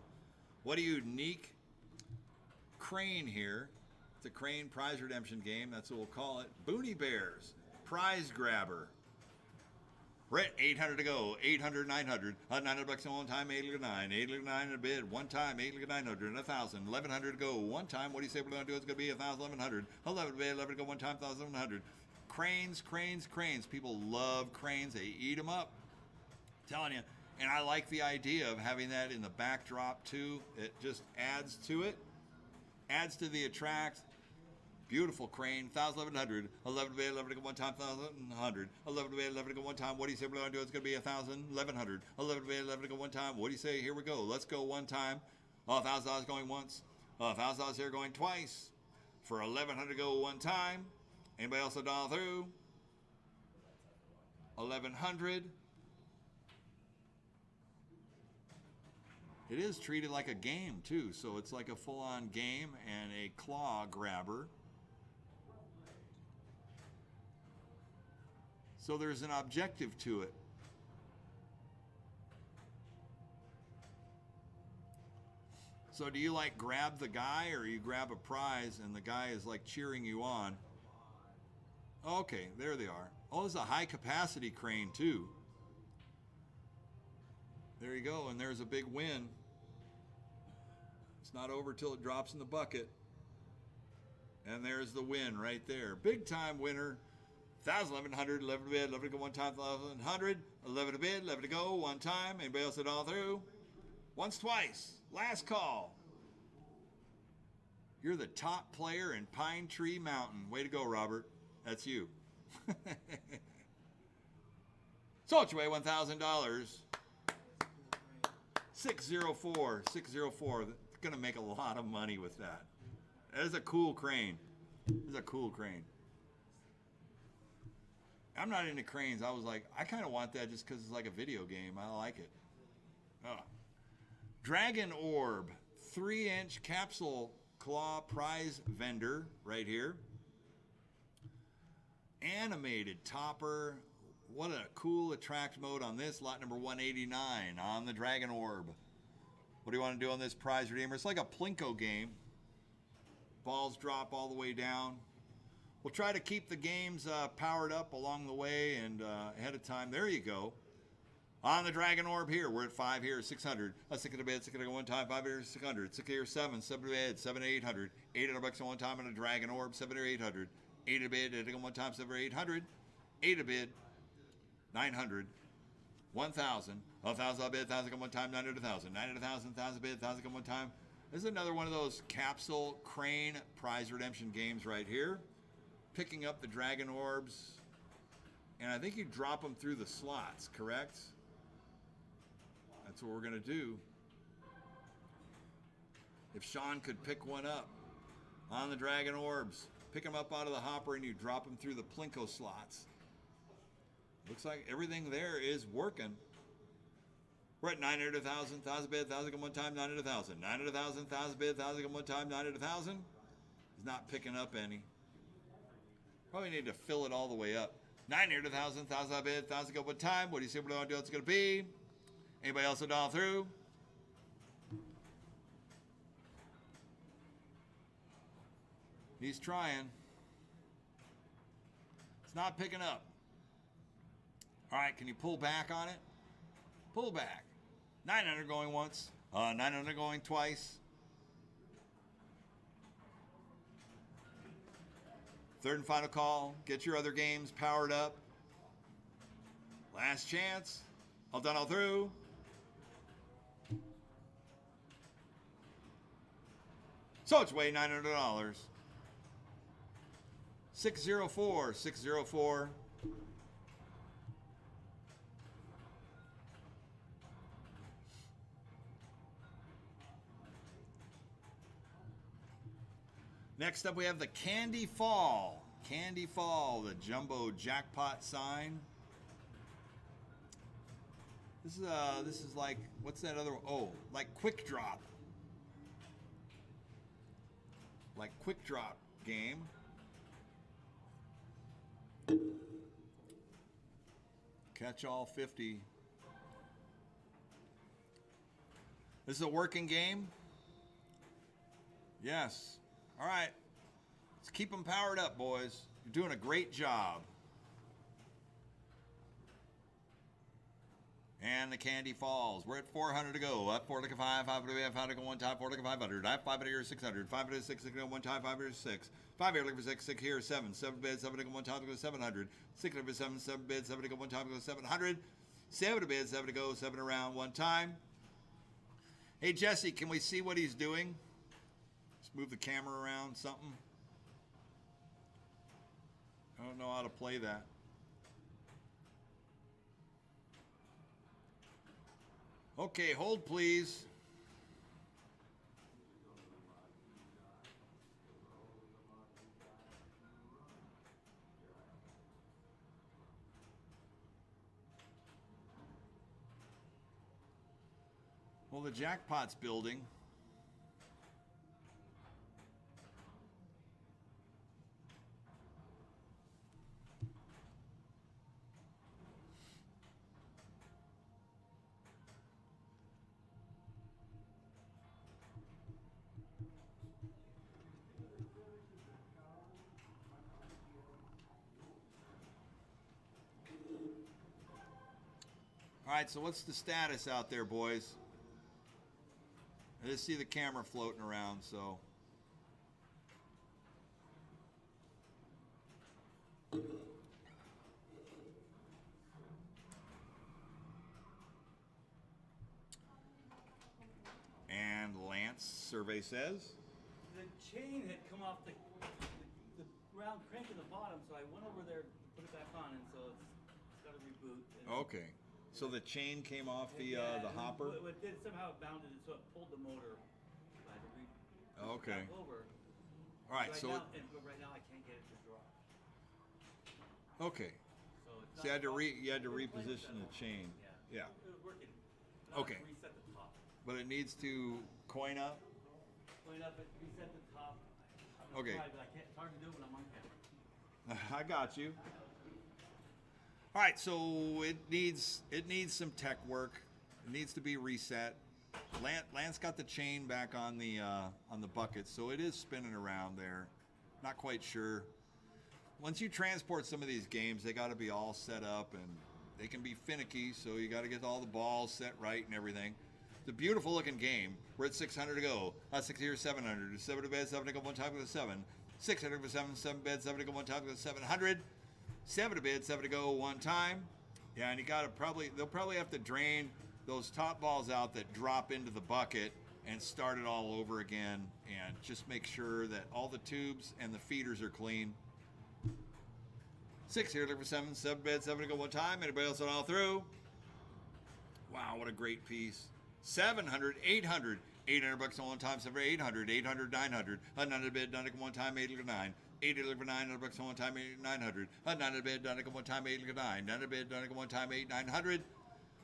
[SPEAKER 1] What a unique crane here. It's a crane prize redemption game, that's what we'll call it. Booney Bears, prize grabber. Brett, 800 to go, 800, 900. $900 on one time, 8 look at 9. 8 look at 9 in a bid, one time, 8 look at 900, and 1,000. 1,100 to go, one time. What do you say we're going to do? It's going to be 1,000, 1,100. 11 to bid, 11 to go, one time, 1,100. Cranes, cranes, cranes. People love cranes. They eat them up. I'm telling you. And I like the idea of having that in the backdrop too. It just adds to it. Adds to the attract. Beautiful crane. 1,000, 1,100. 11 to bid, 11 to go one time, 1,100. 11 to bid, 11 to go one time. What do you say we're going to do? It's going to be 1,000, 1,100. 11 to bid, 11 to go one time. What do you say? Here we go. Let's go one time. $1,000 going once. $1,000 here going twice. For 1,100 to go one time. Anybody else a dollar through? 1,100. It is treated like a game too, so it's like a full-on game and a claw grabber. So there's an objective to it. So do you like grab the guy, or you grab a prize and the guy is like cheering you on? Okay, there they are. Oh, there's a high capacity crane too. There you go, and there's a big win. It's not over till it drops in the bucket. And there's the win right there. Big time winner. 1,000, 1,100, 11 to bid, 11 to go one time, 1,100, 11 to bid, 11 to go one time. Anybody else it all through? Once, twice. Last call. You're the top player in Pine Tree Mountain. Way to go, Robert. That's you. Sold your way $1,000. 604. 604. They're going to make a lot of money with that. That is a cool crane. This is a cool crane. I'm not into cranes. I was like, I kind of want that just because it's like a video game. I like it. Oh. Dragon Orb, 3-inch capsule claw prize vendor right here. Animated topper. What a cool attract mode on this. Lot number 189 on the Dragon Orb. What do you want to do on this prize redeemer? It's like a Plinko game. Balls drop all the way down. We'll try to keep the games powered up along the way and ahead of time. There you go. On the Dragon Orb here, we're at 5 here, 600. A 6 to bed, 6 to go one time, 5 here, 600. 6 here, 7, 7 to bed, 7 to 800. $800 on one time on a Dragon Orb, 7 or 800. 8 to bed, 8 to go one time, 7 or 800. 8 to bid, 900. 1,000. 1,000 a bid, 1,000 go one time, 900 to 1,000. 900 to 1,000, 1,000 bid, 1,000 go one time. This is another one of those capsule crane prize redemption games right here. Picking up the Dragon Orbs. And I think you drop them through the slots, correct? That's what we're going to do. If Sean could pick one up on the Dragon Orbs, pick them up out of the hopper and you drop them through the Plinko slots. Looks like everything there is working. We're at 900 to 1,000, 1,000 bid, 1,000 go one time, 900 to 1,000. 900 to 1,000, 1,000 bid, 1,000 go one time, 900 to 1,000. He's not picking up any. Probably need to fill it all the way up. 900 to 1,000, 1,000 bid, 1,000 go one time. What do you see? What do I want to do? It's going to be? Anybody else a dial through? He's trying. It's not picking up. All right, can you pull back on it? Pull back. 900 going once. 900 going twice. Third and final call. Get your other games powered up. Last chance. All done, all through. So it's way $900. 604, 604. Next up we have the Candy Fall. Candy Fall, the jumbo jackpot sign. This is like, what's that other, oh, like Quick Drop. Like Quick Drop game. Catch all 50. This is a working game? Yes. All right. Let's keep them powered up, boys. You're doing a great job. And the candy falls. We're at 400 to go. Up 4 to 5, 5 to 5 to go one time, 4 to 500. I have 5 here, 600. 5 to 6 to go one time, 5 here, 6. 5 here, looking for 6, 6 here, 7. 7 bid, 7 to go one time to go 700. 6 to 7, 7 bid, 7 to go one time to go 700. 7 to bid, 7 to go, 7 around one time. Hey, Jesse, can we see what he's doing? Just move the camera around, something. I don't know how to play that. Okay, hold please. Well, the jackpot's building. right, so what's the status out there, boys? I just see the camera floating around, so. And Lance, survey says.
[SPEAKER 2] The chain had come off the round crank in the bottom, so I went over there to put it back on, and so it's got to reboot.
[SPEAKER 1] Okay. So the chain came off the hopper?
[SPEAKER 2] It did somehow it bounded it, so it pulled the motor. I had to
[SPEAKER 1] okay.
[SPEAKER 2] back over.
[SPEAKER 1] All right,
[SPEAKER 2] but right now I can't get it to drop.
[SPEAKER 1] Okay.
[SPEAKER 2] So it's
[SPEAKER 1] So you had to reposition the chain.
[SPEAKER 2] Yeah.
[SPEAKER 1] Yeah.
[SPEAKER 2] It was working. Now
[SPEAKER 1] Okay.
[SPEAKER 2] I reset the top.
[SPEAKER 1] But it needs to coin up?
[SPEAKER 2] Coin up it, reset the top. I'm
[SPEAKER 1] Okay.
[SPEAKER 2] try, but I can't, it's hard to do it when I'm on camera.
[SPEAKER 1] I got you. All right, so it needs some tech work. It needs to be reset. Lance got the chain back on the bucket, so it is spinning around there. Not quite sure. Once you transport some of these games, they got to be all set up, and they can be finicky. So you got to get all the balls set right and everything. It's a beautiful looking game. We're at 600 to go. 6 here, 700. 7 to bed, 7 to go one time with a 7. 600 for 7, 7 bed, 7 to go one time with a 700. 7 to bid, 7 to go one time. Yeah, and they'll probably have to drain those top balls out that drop into the bucket and start it all over again, and just make sure that all the tubes and the feeders are clean. 6 here, look for 7, 7 bid, 7 to go one time. Anybody else on all through? Wow, what a great piece. 700, 800. 800 bucks on one time, 7 for 800, 800, 900. 900 bid, done it one time, 8 look 9. 8 look for 900 bucks on one time, 900. 900 bid, done it one time, 8 look 9. 900 bid, done it one time, 8, 900.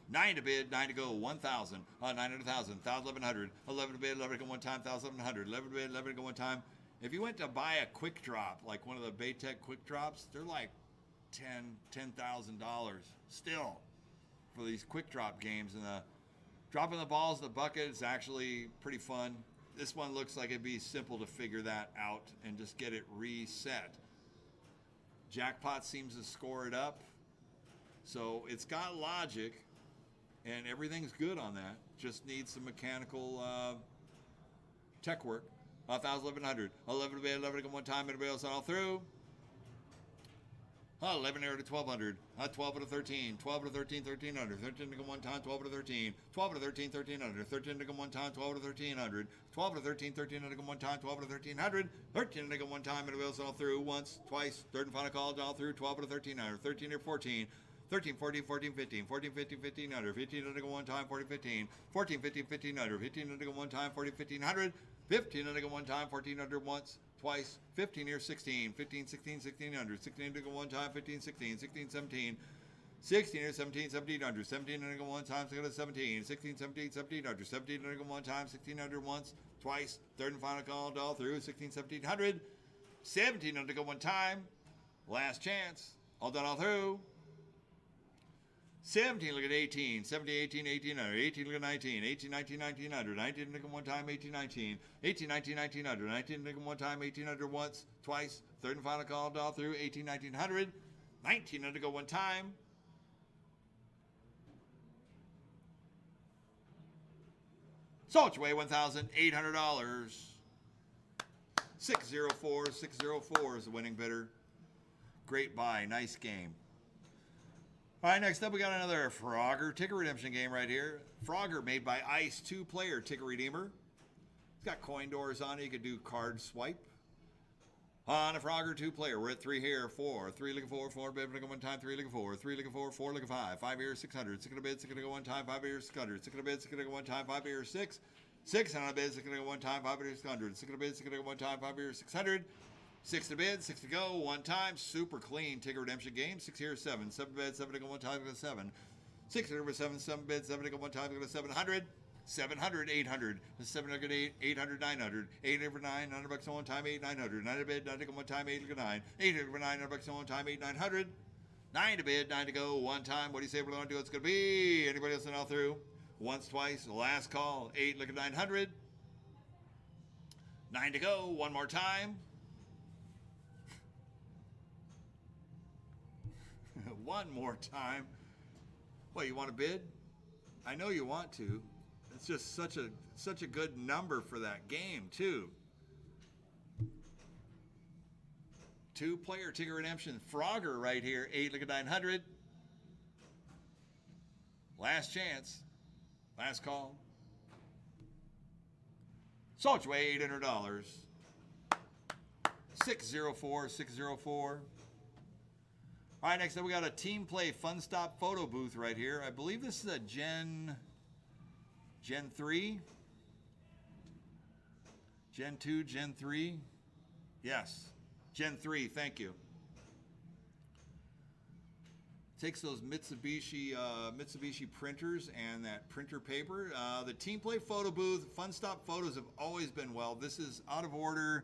[SPEAKER 1] 9 to bid, 9 to go, 1,000. 900, 1,000, 1,100. 11 to bid, 11 to go one time, 1,100. 11 to bid, 11 to go one time. If you went to buy a quick drop, like one of the Baytech quick drops, they're like $10,000 still for these quick drop games. And dropping the balls in the bucket is actually pretty fun. This one looks like it'd be simple to figure that out and just get it reset. Jackpot seems to score it up. So it's got logic, and everything's good on that. Just needs some mechanical tech work. 1,000, 1,100. 11 to bed, 11 to go one time. Anybody else all through? 11 here to 1,200. 12 to 13. 12 to 13, 1,300. 13 to go one time, 12 to 13. 12 to 13, 1,300. 13 to go one time, 12 to 1,300. 12 to 13, 1,300 to go one time, 12 to 1,300. 13 to go one time. Anybody else all through? Once, twice. Third and final call, all through. 12 to 1,300. 13 to 14. 13, 14, 14, 15, 14, 15, 1,500, 15 to go one time, 40, 15, 14, 15, 1,500, 15 to go one time, 40, 1,500, 15 to go one time, 1,400 once, twice, 15 here, 16, 15, 16, 1,600, 16 to go one time, 15, 16, 16, 17, 16 here, 17, 1,700, 17 to go one time, 17, 16, 17, 1,700, 17 to go one time, 1,600 once, twice, third and final call, all through, 16, 1,700, 17 to go one time, last chance, all done, all through. 17, look at 18, 17, 18, 1,800, 18, look at 19, 18, 19, 1,900, 19, look at one time, 18, 19, 18, 19, 1,900, 19, look at one time, 1,800 once, twice, third and final call, all through, 18, 1,900, 19 to go one time. So it's away $1,800. 604, 604 is the winning bidder. Great buy, nice game. All right, next up we got another Frogger ticket redemption game right here. Frogger made by Ice, 2-player ticket redeemer. It's got coin doors on it. You could do card swipe. On a Frogger 2-player, we're at 3 here, 4. 3 looking 4, 4 bid, looking one time, 3 looking 4, 3 looking 4, 4 looking 5. 5 here, 600. 6 on a bid, 6 to go one time, 5 here, 600. 6 on a bid, 6 to go one time, 5 here, 6. 6 on a bid, 6 to go one time, 5 here, 600. 6 on a bid, 6 to go one time, 5 here, 600. 6 to bid, 6 to go, one time. Super clean ticket redemption game. 6 here, 7. 7 bid, 7 to go one time, go to 7. 6 here, 7, 7 bid, 7 to go one time, go to 700. 700, 800. 700, 8, 800, 900. 800, 900 bucks on one time, 8, 900. 9 to bid, 9 to go one time, 8 to go 9. 800, 900 bucks on one time, 8, 900. 9 to bid, 9 to go, one time. What do you say we're going to do? It's going to be. Anybody else all through? Once, twice, last call. 8, look at 900. 9 to go, one more time. One more time. What, you want to bid? I know you want to. It's just such a good number for that game too. 2-player ticket redemption. Frogger right here. 8 look at 900. Last chance. Last call. Sold you $800. 604, 604. All right, next up we got a Team Play Fun Stop photo booth right here. I believe this is a Gen 3. Gen 2, Gen 3. Yes, Gen 3, thank you. Takes those Mitsubishi printers and that printer paper. The Team Play photo booth, Fun Stop photos have always been well. This is out of order.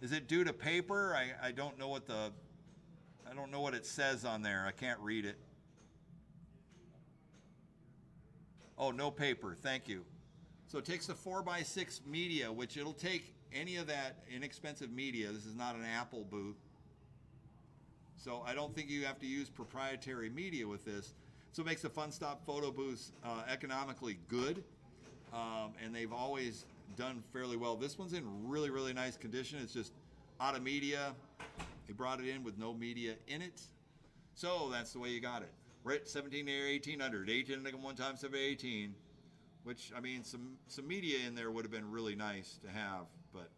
[SPEAKER 1] Is it due to paper? I don't know what it says on there. I can't read it. Oh, no paper. Thank you. So it takes the 4x6 media, which it'll take any of that inexpensive media. This is not an Apple booth. So I don't think you have to use proprietary media with this. So it makes the Fun Stop photo booths economically good. And they've always done fairly well. This one's in really, really nice condition. It's just out of media. They brought it in with no media in it. So that's the way you got it. We're at 17 air, 1800. 1800 one time, 718. Which, I mean, some media in there would have been really nice to have. But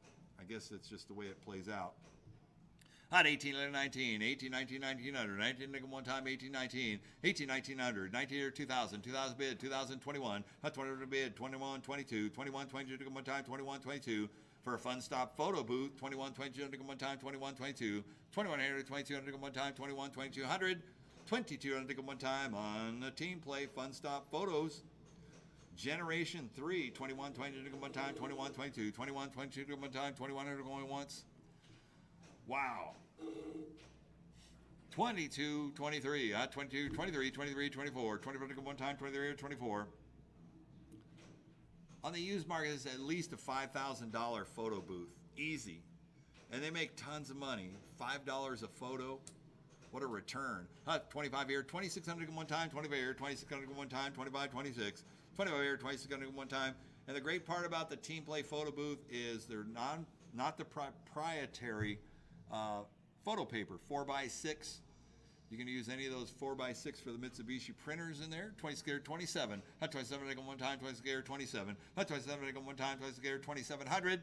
[SPEAKER 1] I guess it's just the way it plays out. Hot 18, 19, 18, 19, 1900, 19, one time, 18, 19, 18, 1900, 19, 2000, 2000 bid, 2021, hot 20 bid, 21, 22, 21, 22, one time, 21, 22, for a Fun Stop photo booth, 21, 22, one time, 21, 22, 2100, 2200, one time, 21, 2200, 2200, one time on the Team Play Fun Stop photos. Generation 3, 21, 22, one time, 21, 22, 21, 22, one time, 2100 going once. Wow. 22, 23, 22, 23, 23, 24, 24 one time, 23 or 24. On the used market, it's at least a $5,000 photo booth. Easy. And they make tons of money. $5 a photo. What a return. 25 here, 2600 one time, 25 here, 2600 one time, 25, 26, 25 here, 2600 one time. And the great part about the Team Play photo booth is they're not the proprietary photo paper, 4x6. You can use any of those 4x6 for the Mitsubishi printers in there. 27. 27 one time, 27. 27 one time, 2700.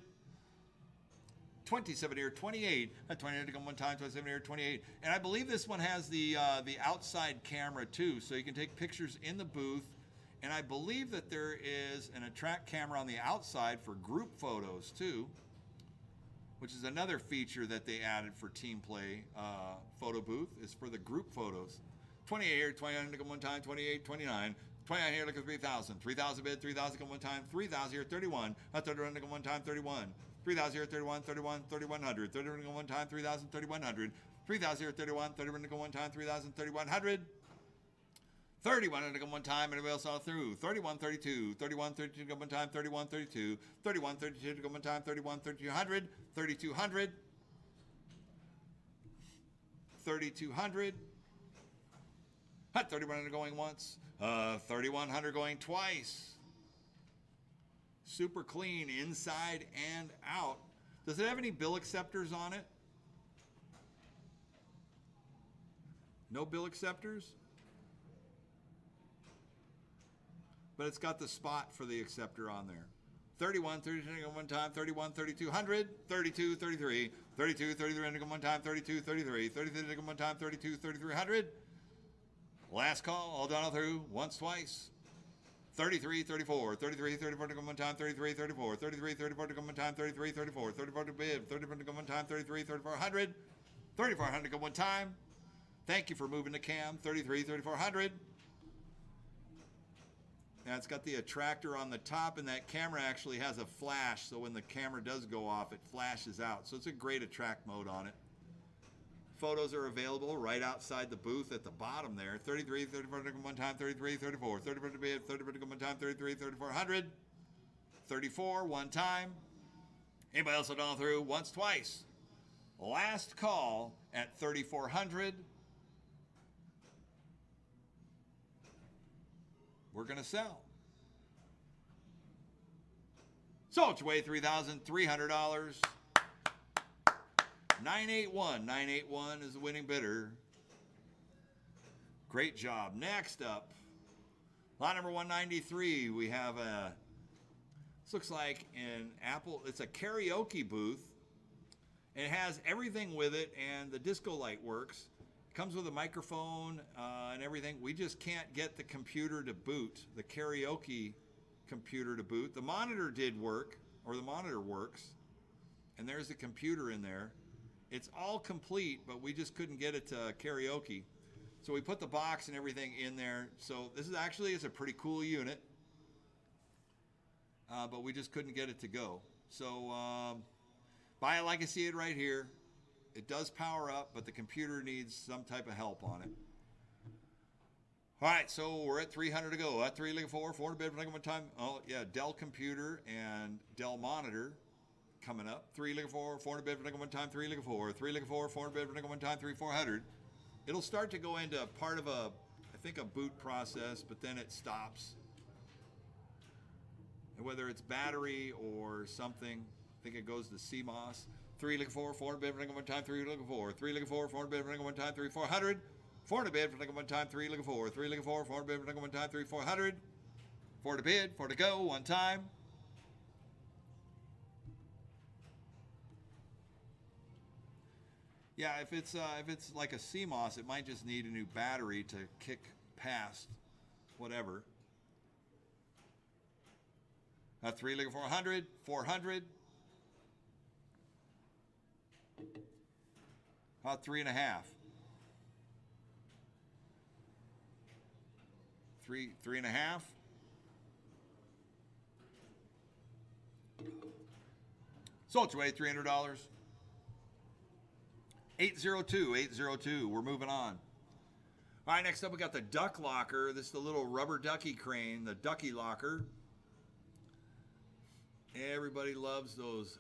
[SPEAKER 1] 27 here, 28. 28 one time, 27 here, 28. And I believe this one has the outside camera too, so you can take pictures in the booth. And I believe that there is an attract camera on the outside for group photos too, which is another feature that they added for Team Play photo booth, is for the group photos. 28 here, 29 one time, 28, 29. 29 here, look at 3,000. 3,000 bid, 3,000 one time, 3,000 here, 31. 31 one time, 31. 3,000 here, 31, 31, 3,100. 31 one time, 3,000, 3,100. 3,000 here, 31, 31 one time, 3,000, 3,100. 31 one time, anybody else all through? 31, 32, 31, 32 one time, 31, 32, 31, 32 one time, 31, 3,200, 3,200, 3,200. 3,100 going once, 3,100 going twice. Super clean inside and out. Does it have any bill acceptors on it? No bill acceptors? But it's got the spot for the acceptor on there. 31, 32 one time, 31, 3,200, 32, 33, 32, 33 one time, 32, 33, 33 one time, 32, 3,300. Last call, all done all through, once, twice. 33, 34, 33, 34 to come one time, 33, 34, 33, 34 to come one time, 33, 34, 34 to bid, 34 to come one time, 33, 3,400, 3,400 to come one time. Thank you for moving the cam, 33, 3,400. Now it's got the attractor on the top, and that camera actually has a flash, so when the camera does go off, it flashes out. So it's a great attract mode on it. Photos are available right outside the booth at the bottom there. 33, 34 to come one time, 33, 34, 34 to bid, 34 to come one time, 33, 3,400, 34 one time. Anybody else all through? Once, twice. Last call at 3,400. we're going to sell. Sold away $3,300. 981 is the winning bidder. Great job. Next up, lot number 193. We have a, this looks like an Apple, it's a karaoke booth. And it has everything with it, and the disco light works. It comes with a microphone and everything. We just can't get the computer to boot, the karaoke computer to boot. The monitor did work, or the monitor works, and there's the computer in there. It's all complete, but we just couldn't get it to karaoke. So we put the box and everything in there. So this is actually, it's a pretty cool unit, but we just couldn't get it to go. So buy it like I see it right here. It does power up, but the computer needs some type of help on it. All right, so we're at 300 to go. At 3 looking for 400 bid for one time. Oh yeah, Dell computer and Dell monitor coming up. 3 looking for 400 bid for one time. 3 looking for 3 looking for 400 bid for one time. 3 400. It'll start to go into part of a, I think, a boot process, but then it stops. And whether it's battery or something, I think it goes to CMOS. 3 looking for 400 bid for one time. 3 looking for 3 looking for 400 bid for one time. 3 400. 400 bid for one time. 3 looking for 3 looking for 400 bid for one time. 3 400. 4 to bid, 4 to go, one time. Yeah, if it's like a CMOS, it might just need a new battery to kick past whatever. 3 looking for 100, 400. About 3.5. 3.5. Sold away $300. 802. We're moving on. All right, next up we got the duck locker. This is the little rubber ducky crane, the ducky locker. Everybody loves those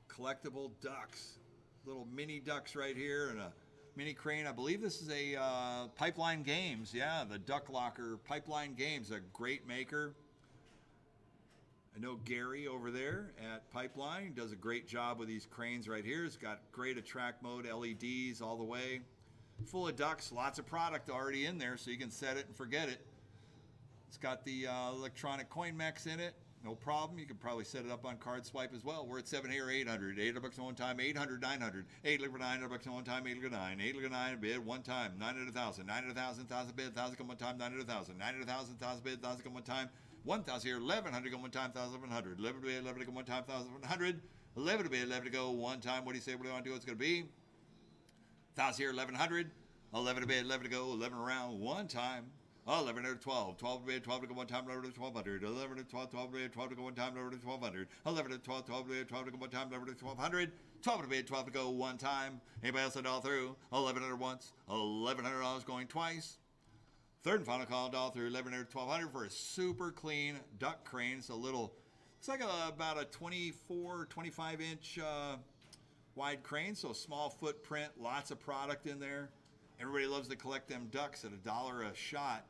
[SPEAKER 1] collectible ducks. Little mini ducks right here and a mini crane. I believe this is a Pipeline Games. Yeah, the duck locker. Pipeline Games, a great maker. I know Gary over there at Pipeline does a great job with these cranes right here. It's got great attract mode, LEDs all the way. Full of ducks, lots of product already in there, so you can set it and forget it. It's got the electronic coin mechs in it. No problem. You can probably set it up on card swipe as well. We're at 7 here, 800. $800 one time, 800, 900. 8 for $900 one time, 8 for 9. 8 for 9 bid one time, 900,000. 900,000, 1,000 bid, 1,000 come one time, 900,000. 900,000, 1,000 bid, 1,000 come one time. 1,000 here, 1,100 go one time, 1,100. 11 to bid, 11 to go one time, 1,100. 11 to bid, 11 to go one time. What do you say? What do you want to do? It's going to be 1,000 here, 1,100. 11 to bid, 11 to go, 11 around one time. 11 to 12. 12 to bid, 12 to go one time, 11 to 1,200. 11 to 12, 12 to bid, 12 to go one time, 11 to 1,200. 11 to 12, 12 to bid, 12 to go one time, 11 to 1,200. 12 to bid, 12 to go one time. Anybody else at all through? 1,100 once. $1,100 going twice. Third and final call, all through 1,100, 1,200 for a super clean duck crane. It's a little, it's like about a 24, 25 inch wide crane. So a small footprint, lots of product in there. Everybody loves to collect them ducks at $1 a shot.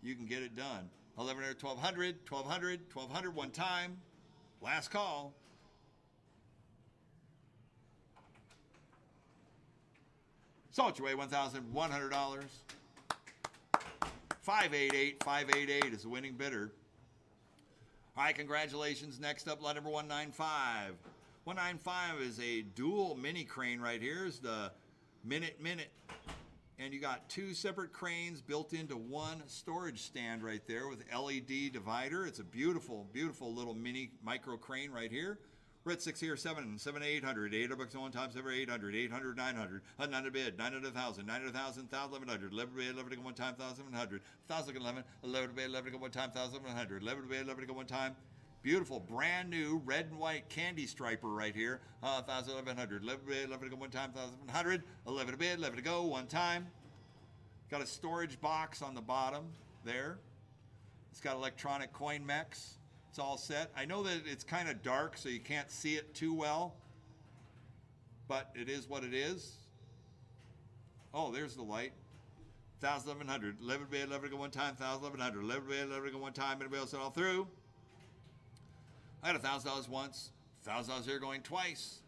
[SPEAKER 1] You can get it done. 1,100, 1,200, 1,200, 1,200 one time. Last call. Salt your way, $1,100. 588 is the winning bidder. All right, congratulations. Next up, lot number 195. 195 is a dual mini crane right here. Is the Minute. And you got two separate cranes built into one storage stand right there with LED divider. It's a beautiful, beautiful little mini micro crane right here. We're at 6 here, 7, 800. $800 one time, 7, 800. 800, 900. 900 bid, 900, 1,000. 900,000, 1,100. 11 bid, 11 to go one time, 1,700. 1,000, 11. 11 bid, 11 to go one time, 1,100. 11 bid, 11 to go one time. Beautiful, brand new red and white candy striper right here. 1,000, 1,100. 11 bid, 11 to go one time, 1,100. 11 to bid, 11 to go one time. Got a storage box on the bottom there. It's got electronic coin mechs. It's all set. I know that it's kind of dark, so you can't see it too well, but it is what it is. Oh, there's the light. 1,000, 1,100. 11 bid, 11 to go one time, 1,000, 1,100. 11 bid, 11 to go one time. Anybody else all through? I got $1,000 once, $1,000 here going twice.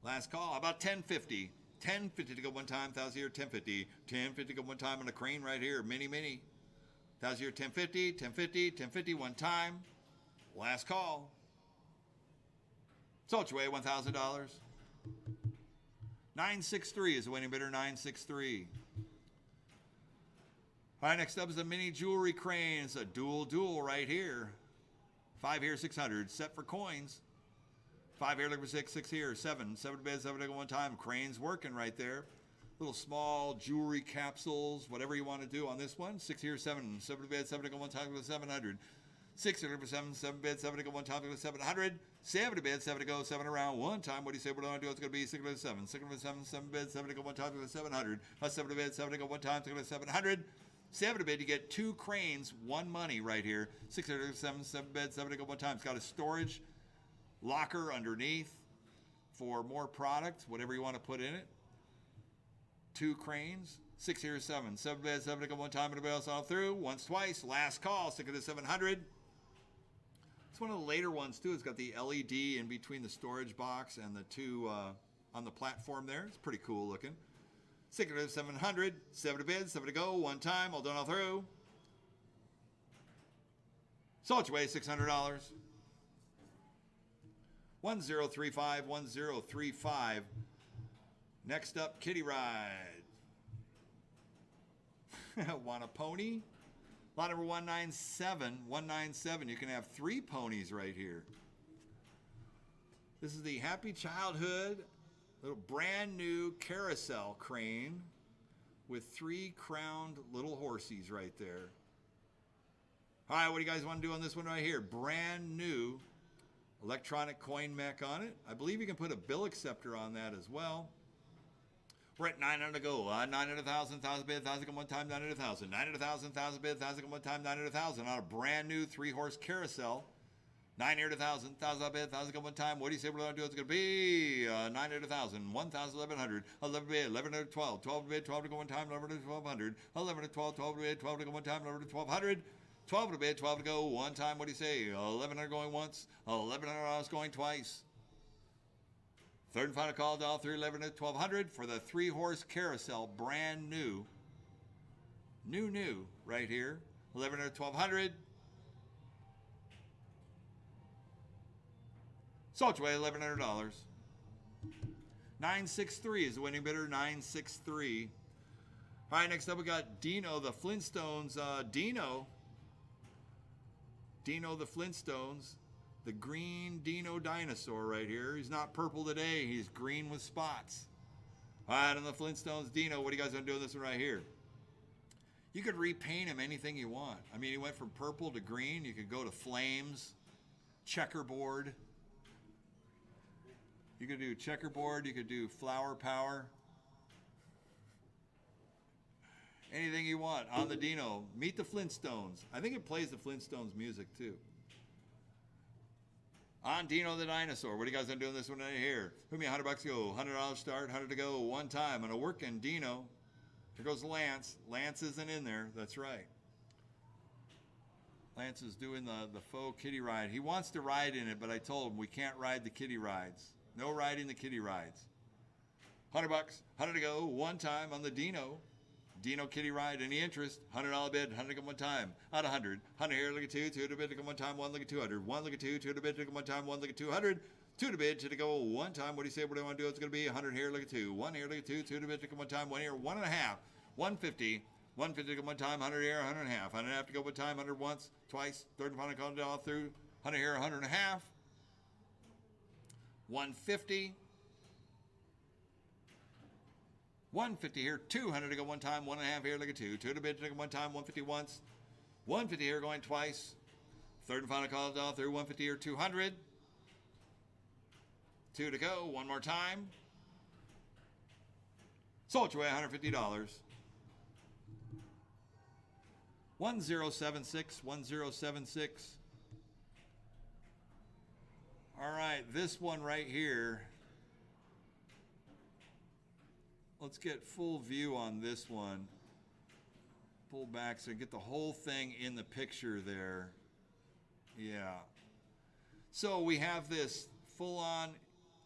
[SPEAKER 1] Last call. How about 1050? 1050 to go one time, 1,000 here, 1050. 1050 to go one time on a crane right here. Mini. 1,000 here, 1050, 1050, 1050 one time. Last call. Sold your way, $1,000. 963 is the winning bidder, 963. All right, next up is the mini jewelry crane. It's a dual right here. 5 here, 600. Set for coins. 5 here, look for 6, 6 here, 7. 7 to bid, 7 to go one time. Crane's working right there. Little small jewelry capsules, whatever you want to do on this one. 6 here, 7. 7 to bid, 7 to go one time, 700. 6 here, look for 7. 7 bid, 7 to go one time, 700. 7 to bid, 7 to go, 7 around one time. What do you say? What do I want to do? It's going to be 6 to 7. 6 to 7, 7 bid, 7 to go one time, 700. 7 to bid, 7 to go one time, 700. 7 to bid, you get 2 cranes, 1 money right here. 6 to 7, 7 bid, 7 to go one time. It's got a storage locker underneath for more product, whatever you want to put in it. 2 cranes. 6 here, 7. 7 bid, 7 to go one time. Anybody else all through? Once, twice. Last call. 6 to 700. It's one of the later ones too. It's got the LED in between the storage box and the 2 on the platform there. It's pretty cool looking. 6 to 700. 7 to bid, 7 to go. One time. All done, all through. Sold your way, $600. 1035, 1035. Next up, Kitty Ride. Want a pony? Lot number 197. 197. You can have 3 ponies right here. This is the Happy Childhood little brand new carousel crane with 3 crowned little horsies right there. All right, what do you guys want to do on this one right here? Brand new electronic coin mech on it. I believe you can put a bill acceptor on that as well. We're at 900 to go. 900,000, 1,000 bid, 1,000 come one time, 900,000. 900,000, 1,000 bid, 1,000 come one time, 900,000 on a brand new 3-horse carousel. 900,000, 1,000 bid, 1,000 come one time. What do you say we're going to do? It's going to be 900,000, 1,000, 1,100, 11 bid, 11 to 12, 12 to bid, 12 to go one time, 11 to 1,200, 11 to 12, 12 to bid, 12 to go one time, 11 to 1,200. 12 to bid, 12 to go, one time. What do you say? 1,100 going once, $1,100 going twice. Third and final call to all 3, 11 to 1,200 for the 3-horse carousel, brand new. New, right here. 11 to 1,200. Sold your way, $1,100. 963 is the winning bidder, 963. All right, next up we got Dino, the Flintstones. Dino the Flintstones, the green Dino dinosaur right here. He's not purple today, he's green with spots. All right, on the Flintstones, Dino, what do you guys want to do with this one right here? You could repaint him anything you want. I mean, he went from purple to green. You could go to flames, checkerboard. You could do checkerboard, you could do flower power. Anything you want on the Dino. Meet the Flintstones. I think it plays the Flintstones music too. On Dino the Dinosaur. What are you guys gonna do on this one right here? Put me $100 to go. $100 start, 100 to go. One time on a working Dino. Here goes Lance. Lance isn't in there. That's right. Lance is doing the faux kiddie ride. He wants to ride in it, but I told him we can't ride the kiddie rides. No riding the kiddie rides. $100, 100 to go. One time on the Dino. Dino kiddie ride, any interest? $100 bid, 100 to go one time. Out of 100. 100 here, look at 2, 2 to bid to go one time, 1 look at 200. 1 look at 2, 2 to bid to go one time, 1 look at 200. 2 to bid to go one time. What do you say? What do I want to do? It's going to be 100 here, look at 2. 1 here, look at 2, 2 to bid to go one time, 1 here, 1.5. 150. 150 to go one time, 100 here, 100 and a half. 100 and a half to go one time, 100 once, twice. Third and final call all through. 100 here, 100 and a half. 150. 150 here, 200 to go one time, 1.5 here, look at 2. 2 to bid to go one time, 150 once. 150 here going twice. Third and final call all through, 150 here, 200. 2 to go, one more time. Sold your way, $150. 1076, 1076. All right, this one right here. let's get full view on this one. Pull back so you get the whole thing in the picture there. Yeah. So we have this full on,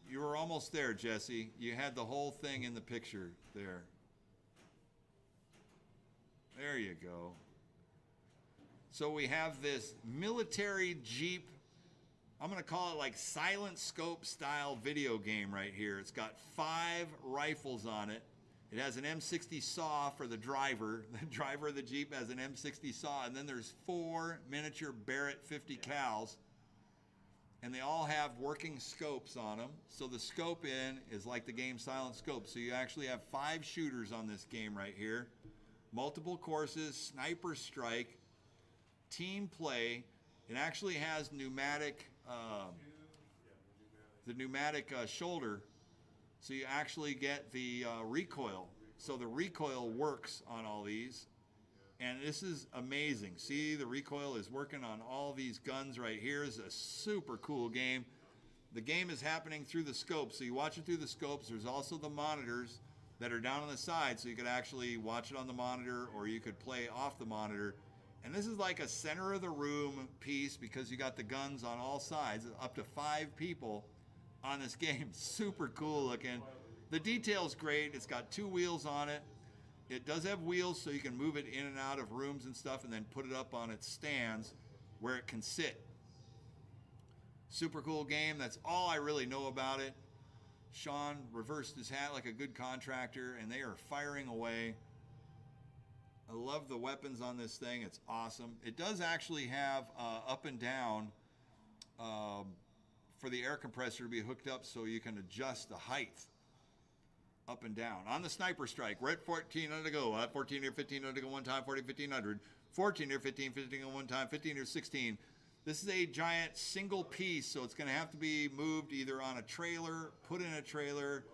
[SPEAKER 1] you were almost there, Jesse. You had the whole thing in the picture there. There you go. So we have this military Jeep, I'm going to call it like silent scope style video game right here. It's got 5 rifles on it. It has an M60 saw for the driver. The driver of the Jeep has an M60 saw, and then there's 4 miniature Barrett 50 cals, and they all have working scopes on them. So the scope in is like the game Silent Scope. So you actually have 5 shooters on this game right here. Multiple courses, sniper strike, team play. It actually has pneumatic, the pneumatic shoulder. So you actually get the recoil. So the recoil works on all these. And this is amazing. See, the recoil is working on all these guns right here. It's a super cool game. The game is happening through the scope. So you watch it through the scopes. There's also the monitors that are down on the side. So you could actually watch it on the monitor, or you could play off the monitor. And this is like a center of the room piece because you got the guns on all sides, up to 5 people on this game. Super cool looking. The detail's great. It's got 2 wheels on it. It does have wheels so you can move it in and out of rooms and stuff and then put it up on its stands where it can sit. Super cool game. That's all I really know about it. Sean reversed his hat like a good contractor, and they are firing away. I love the weapons on this thing. It's awesome. It does actually have up and down for the air compressor to be hooked up so you can adjust the height up and down. On the sniper strike, we're at 1400 to go. 14 or 1500 to go one time, 40, 1500. 14 or 15, 15 to go one time, 15 or 16. This is a giant single piece, so it's going to have to be moved either on a trailer, put in a trailer,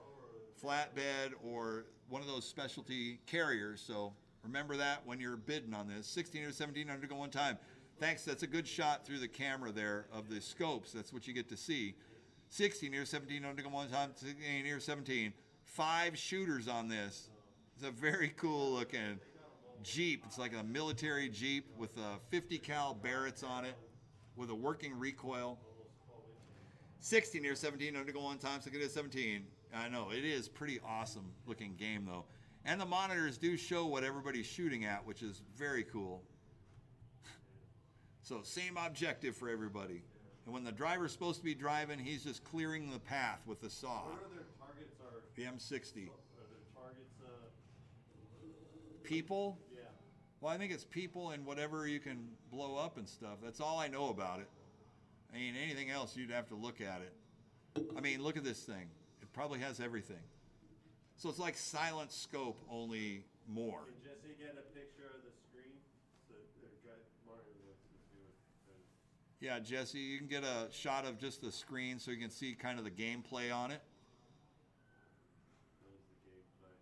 [SPEAKER 1] flatbed, or one of those specialty carriers. So remember that when you're bidding on this. 16 or 1700 to go one time. Thanks, that's a good shot through the camera there of the scopes. That's what you get to see. 16 or 1700 to go one time, 16 or 17. 5 shooters on this. It's a very cool looking Jeep. It's like a military Jeep with 50 cal Barretts on it with a working recoil. 16 or 1700 to go one time, 16 or 17. I know, it is pretty awesome looking game though. And the monitors do show what everybody's shooting at, which is very cool. So same objective for everybody. And when the driver's supposed to be driving, he's just clearing the path with the saw.
[SPEAKER 4] What are their targets?
[SPEAKER 1] The M60.
[SPEAKER 4] Are their targets
[SPEAKER 1] People?
[SPEAKER 4] yeah.
[SPEAKER 1] Well, I think it's people and whatever you can blow up and stuff. That's all I know about it. I mean, anything else, you'd have to look at it. I mean, look at this thing. It probably has everything. So it's like Silent Scope, only more.
[SPEAKER 4] Can Jesse get a picture of the screen? So Martin wants to do it.
[SPEAKER 1] Yeah, Jesse, you can get a shot of just the screen so you can see kind of the gameplay on it.
[SPEAKER 4] What is the gameplay?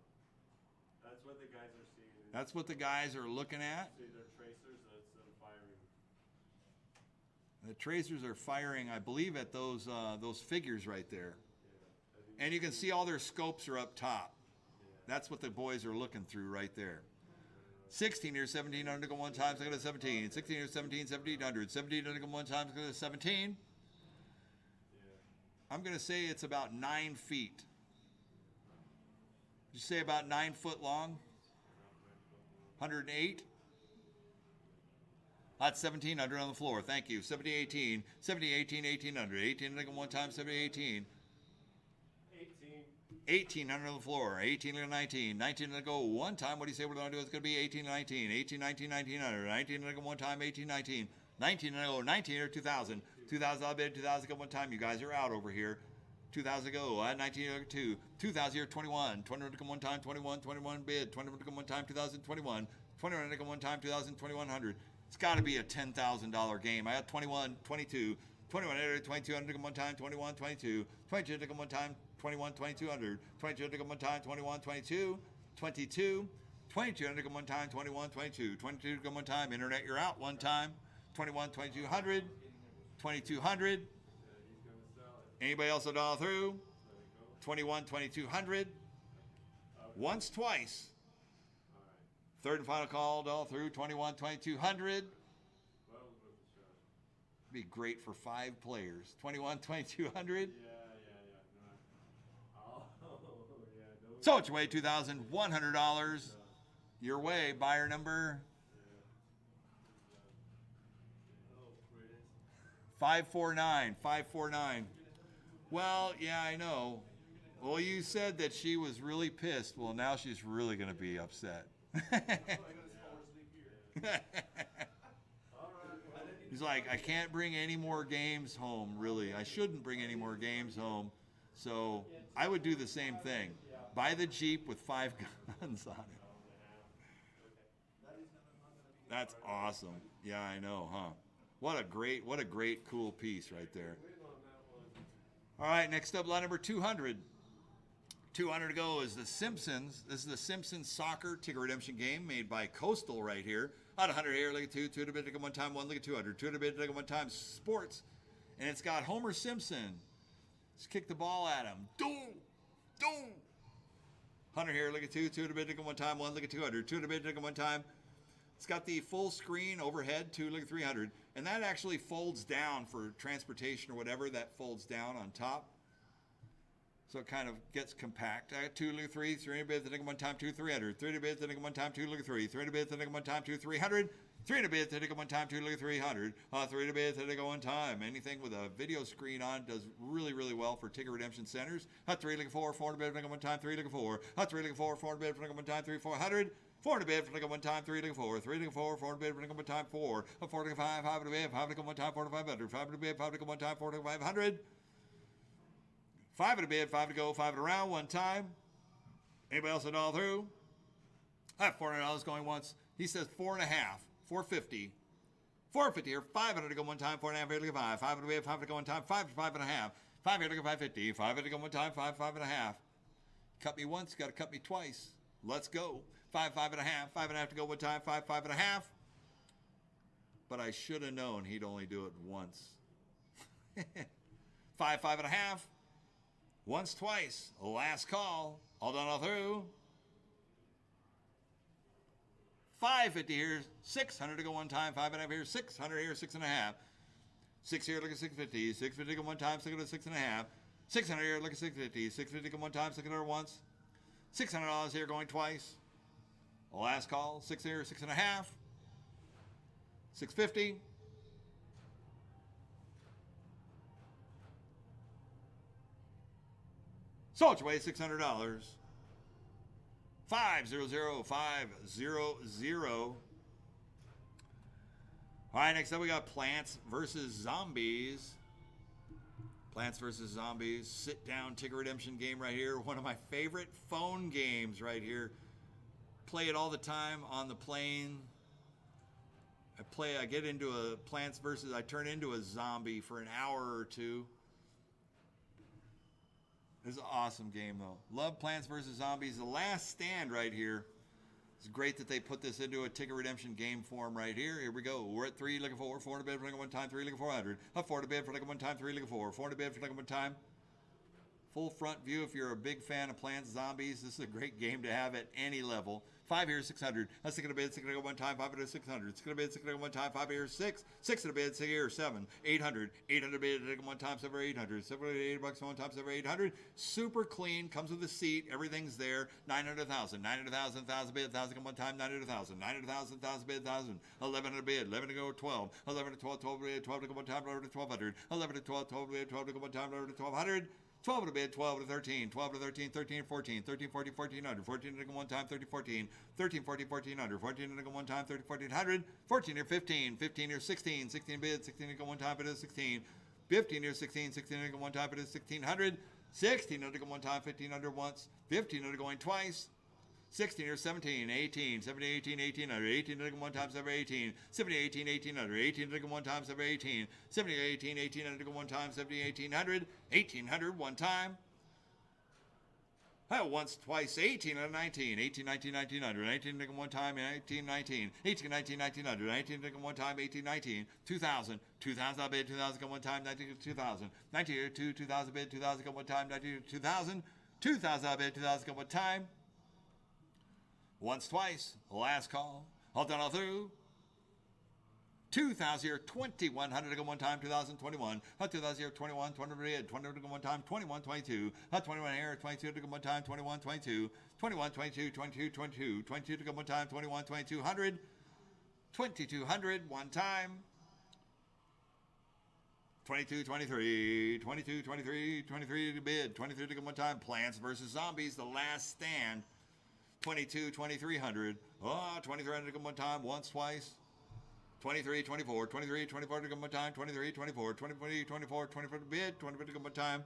[SPEAKER 4] That's what the guys are seeing.
[SPEAKER 1] That's what the guys are looking at.
[SPEAKER 4] See their tracers that's firing.
[SPEAKER 1] The tracers are firing, I believe, at those figures right there.
[SPEAKER 4] Yeah.
[SPEAKER 1] And you can see all their scopes are up top. That's what the boys are looking through right there. 16 or 1700 to go one time, so go to 17. 16 or 17, 1700. 1700 to go one time, so go to 17. I'm going to say it's about 9 feet. Did you say about 9 foot long? 108? That's 1700 on the floor. Thank you. 70, 18. 70, 18, 1800. 1800 to go one time, 70, 18. 1800 on the floor, 18 to 19, 19 to go one time. What do you say we're going to do? It's going to be 18 to 19, 18, 19, 1900, 19 to go one time, 18, 19, 19 to go, 19 or 2000, 2000 I'll bid, 2000 to go one time. You guys are out over here. 2000 to go, 19 to go 2, 2000 here, 21, 21 to go one time, 21, 21 bid, 21 to go one time, 2021, 21 to go one time, 2000, 2100. It's got to be a $10,000 game. I got 21, 22, 21, 2200 to go one time, 21, 22, 22 to go one time, 21, 2200, 22 to go one time, 21, 22, 22, 2200 to go one time, 21, 22, 22 to go one time, internet you're out one time, 21, 2200, 2200, anybody else a dollar through, 21, 2200, Once, twice.
[SPEAKER 4] All right.
[SPEAKER 1] Third and final call all through 21, 2200.
[SPEAKER 4] Well, it was worth a shot.
[SPEAKER 1] Be great for 5 players. 21, 2200.
[SPEAKER 4] Yeah. No. Oh, yeah. No.
[SPEAKER 1] So it's your way, $2,100. Your way, buyer number
[SPEAKER 4] Oh, where it is?
[SPEAKER 1] 549. 549. Well, yeah, I know. Well, you said that she was really pissed. Well, now she's really going to be upset. He's like, I can't bring any more games home, really. I shouldn't bring any more games home. So I would do the same thing. Buy the Jeep with 5 guns on it. That's awesome. Yeah, I know, huh? What a great, cool piece right there. All right, next up, lot number 200. 200 to go is The Simpsons. This is The Simpsons soccer ticket redemption game made by Coastal right here. Out 100 here, look at 2, 2 to bid, take 1 time, 1, look at 200. 2 to bid, take 1 time, sports. And it's got Homer Simpson. Let's kick the ball at him. Doom! 100 here, look at 2, 2 to bid, take 1 time, 1, look at 200. 2 to bid, take 1 time. It's got the full screen overhead, 2, look at 300. And that actually folds down for transportation or whatever. That folds down on top. So it kind of gets compact. I got 2, look at 3, 3 to bid, take 1 time, 2, 300. 3 to bid, take 1 time, 2, look at 3. 3 to bid, take 1 time, 2, 300. 3 to bid, take 1 time, 2, look at 300. 3 to bid, take 1 time. Anything with a video screen on does really, really well for ticket redemption centers. 3 look at 4, 4 to bid, take 1 time, 3 look at 4. 3 look at 4, 4 to bid, take 1 time, 3, 400. 4 to bid, take 1 time, 3 look at 4. 3 look at 4, 4 to bid, take 1 time, 4. 4 to 5, 5 to bid, 5 to 1 time, 4 to 500. 5 to bid, 5 to 1 time, 4 to 500. 5 at a bid, 5 to go, 5 at a round, 1 time. Anybody else at all through? I have $400 going once. He says 4.5, 450. 450 here, 500 to go 1 time, 4.5 here to go 5. 5 at a bid, 5 to go 1 time, 5 to 5.5. 5 here to go 550. 5 here to go 1 time, 5, 5.5. Cut me once, got to cut me twice. Let's go. 5, 5.5. 5.5 to go 1 time, 5, 5.5. But I should have known he'd only do it once. 5, 5.5. Once, twice. Last call. All done, all through. 550 here. 600 to go 1 time. 5.5 here. 600 here. 6.5. 6 here. Look at 650. 650 to go 1 time. 6 to 6.5. 600 here. Look at 650. 650 to go 1 time. 600 once. $600 here going twice. Last call. 6 here. 6.5. 650. So it's your way, $600. 500500. All right, next up we got Plants vs. Zombies. Plants vs. Zombies, sit-down ticket redemption game right here. One of my favorite phone games right here. Play it all the time on the plane. I get into a Plants vs. I turn into a zombie for an hour or two. This is an awesome game, though. Love Plants vs. Zombies. The Last Stand right here. It's great that they put this into a ticket redemption game form right here. Here we go. We're at 3, looking 4. 4 to bid for like 1 time, 3 looking 400. Up 4 to bid for like 1 time, 3 looking 4. 4 to bid for like 1 time. Full front view if you're a big fan of Plants Zombies. This is a great game to have at any level. 5 here, 600. That's 6 to bid, 6 to go 1 time, 5 to 600. 6 to bid, 6 to go 1 time, 5 here, 6. 6 to bid, 6 here, 7. 800. 800 bid, 1 time, 7 800. 7 $8 1 time, 7 800. Super clean, comes with a seat, everything's there. 900,000. 900,000, 1,000 bid, 1,000 go 1 time, 900,000. 900,000, 1,000 bid, 1,000. 11 bid, 11 to go 12. 11 to 12, 12 bid, 12 to go 1 time, 11 to 1,200. 11 to 12, 12 bid, 12 to go 1 time, 11 to 1,200. 12 to bid, 12 to 13, 12 to 13, 13 to 14, 13, 14, 1400, 14 to go 1 time, 30, 14, 13, 14, 1400, 14 to go 1 time, 30, 1400, 14 to 15, 15 to 16, 16 bid, 16 to go 1 time, but it is 16, 15 to 16, 16 to go 1 time, but it is 1600, 16 to go 1 time, 1500 once, 15 to going twice, 16 or 17, 18, 17, 18, 1800, 18 to go 1 time, 7, 18, 17, 18, 1800, 18 to go 1 time, 7, 18, 17, 18, 1800 to go 1 time, 17, 1800, 1800 1 time. Once, twice, 18 and 19, 18, 19, 1900, 18 to go 1 time, 18, 19, 18, 19, 1900, 19 to go 1 time, 18, 19, 2000, 2000 bid, 2000 go 1 time, 19 to 2000, 19 to 2000 bid, 2000 go 1 time, 19 to 2000, 2000 bid, 2000 go 1 time. Once, twice. Last call. All done, all through. 2,000 here, 2,100 to go one time, 2021. 2,000 here, 21, 20 to go one time, 21, 22. 21 here, 22 to go one time, 21, 22. 21, 22, 22, 22. 22 to go one time, 21, 2200. 2,200 one time. 22, 23, 22, 23, 23 to bid, 23 to go one time. Plants versus Zombies, the last stand. 22, 2,300. Oh, 2,300 to go one time, once, twice. 23, 24, 23, 24 to go one time, 23, 24, 23, 24, 24 to bid, 24 to go one time.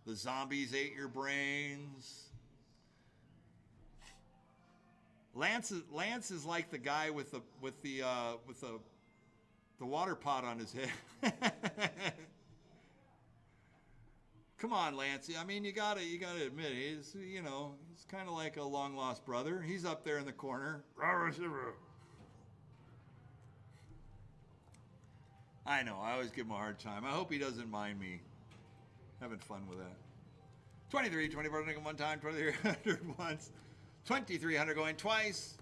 [SPEAKER 1] The Zombies ate your brains. Lance is like the guy with the water pot on his head. Come on, Lance. I mean, you gotta admit, he's kind of like a long lost brother. He's up there in the corner. I know. I always give him a hard time. I hope he doesn't mind me having fun with that. 23, 24 going one time, 2,300 once, 2,300 going twice.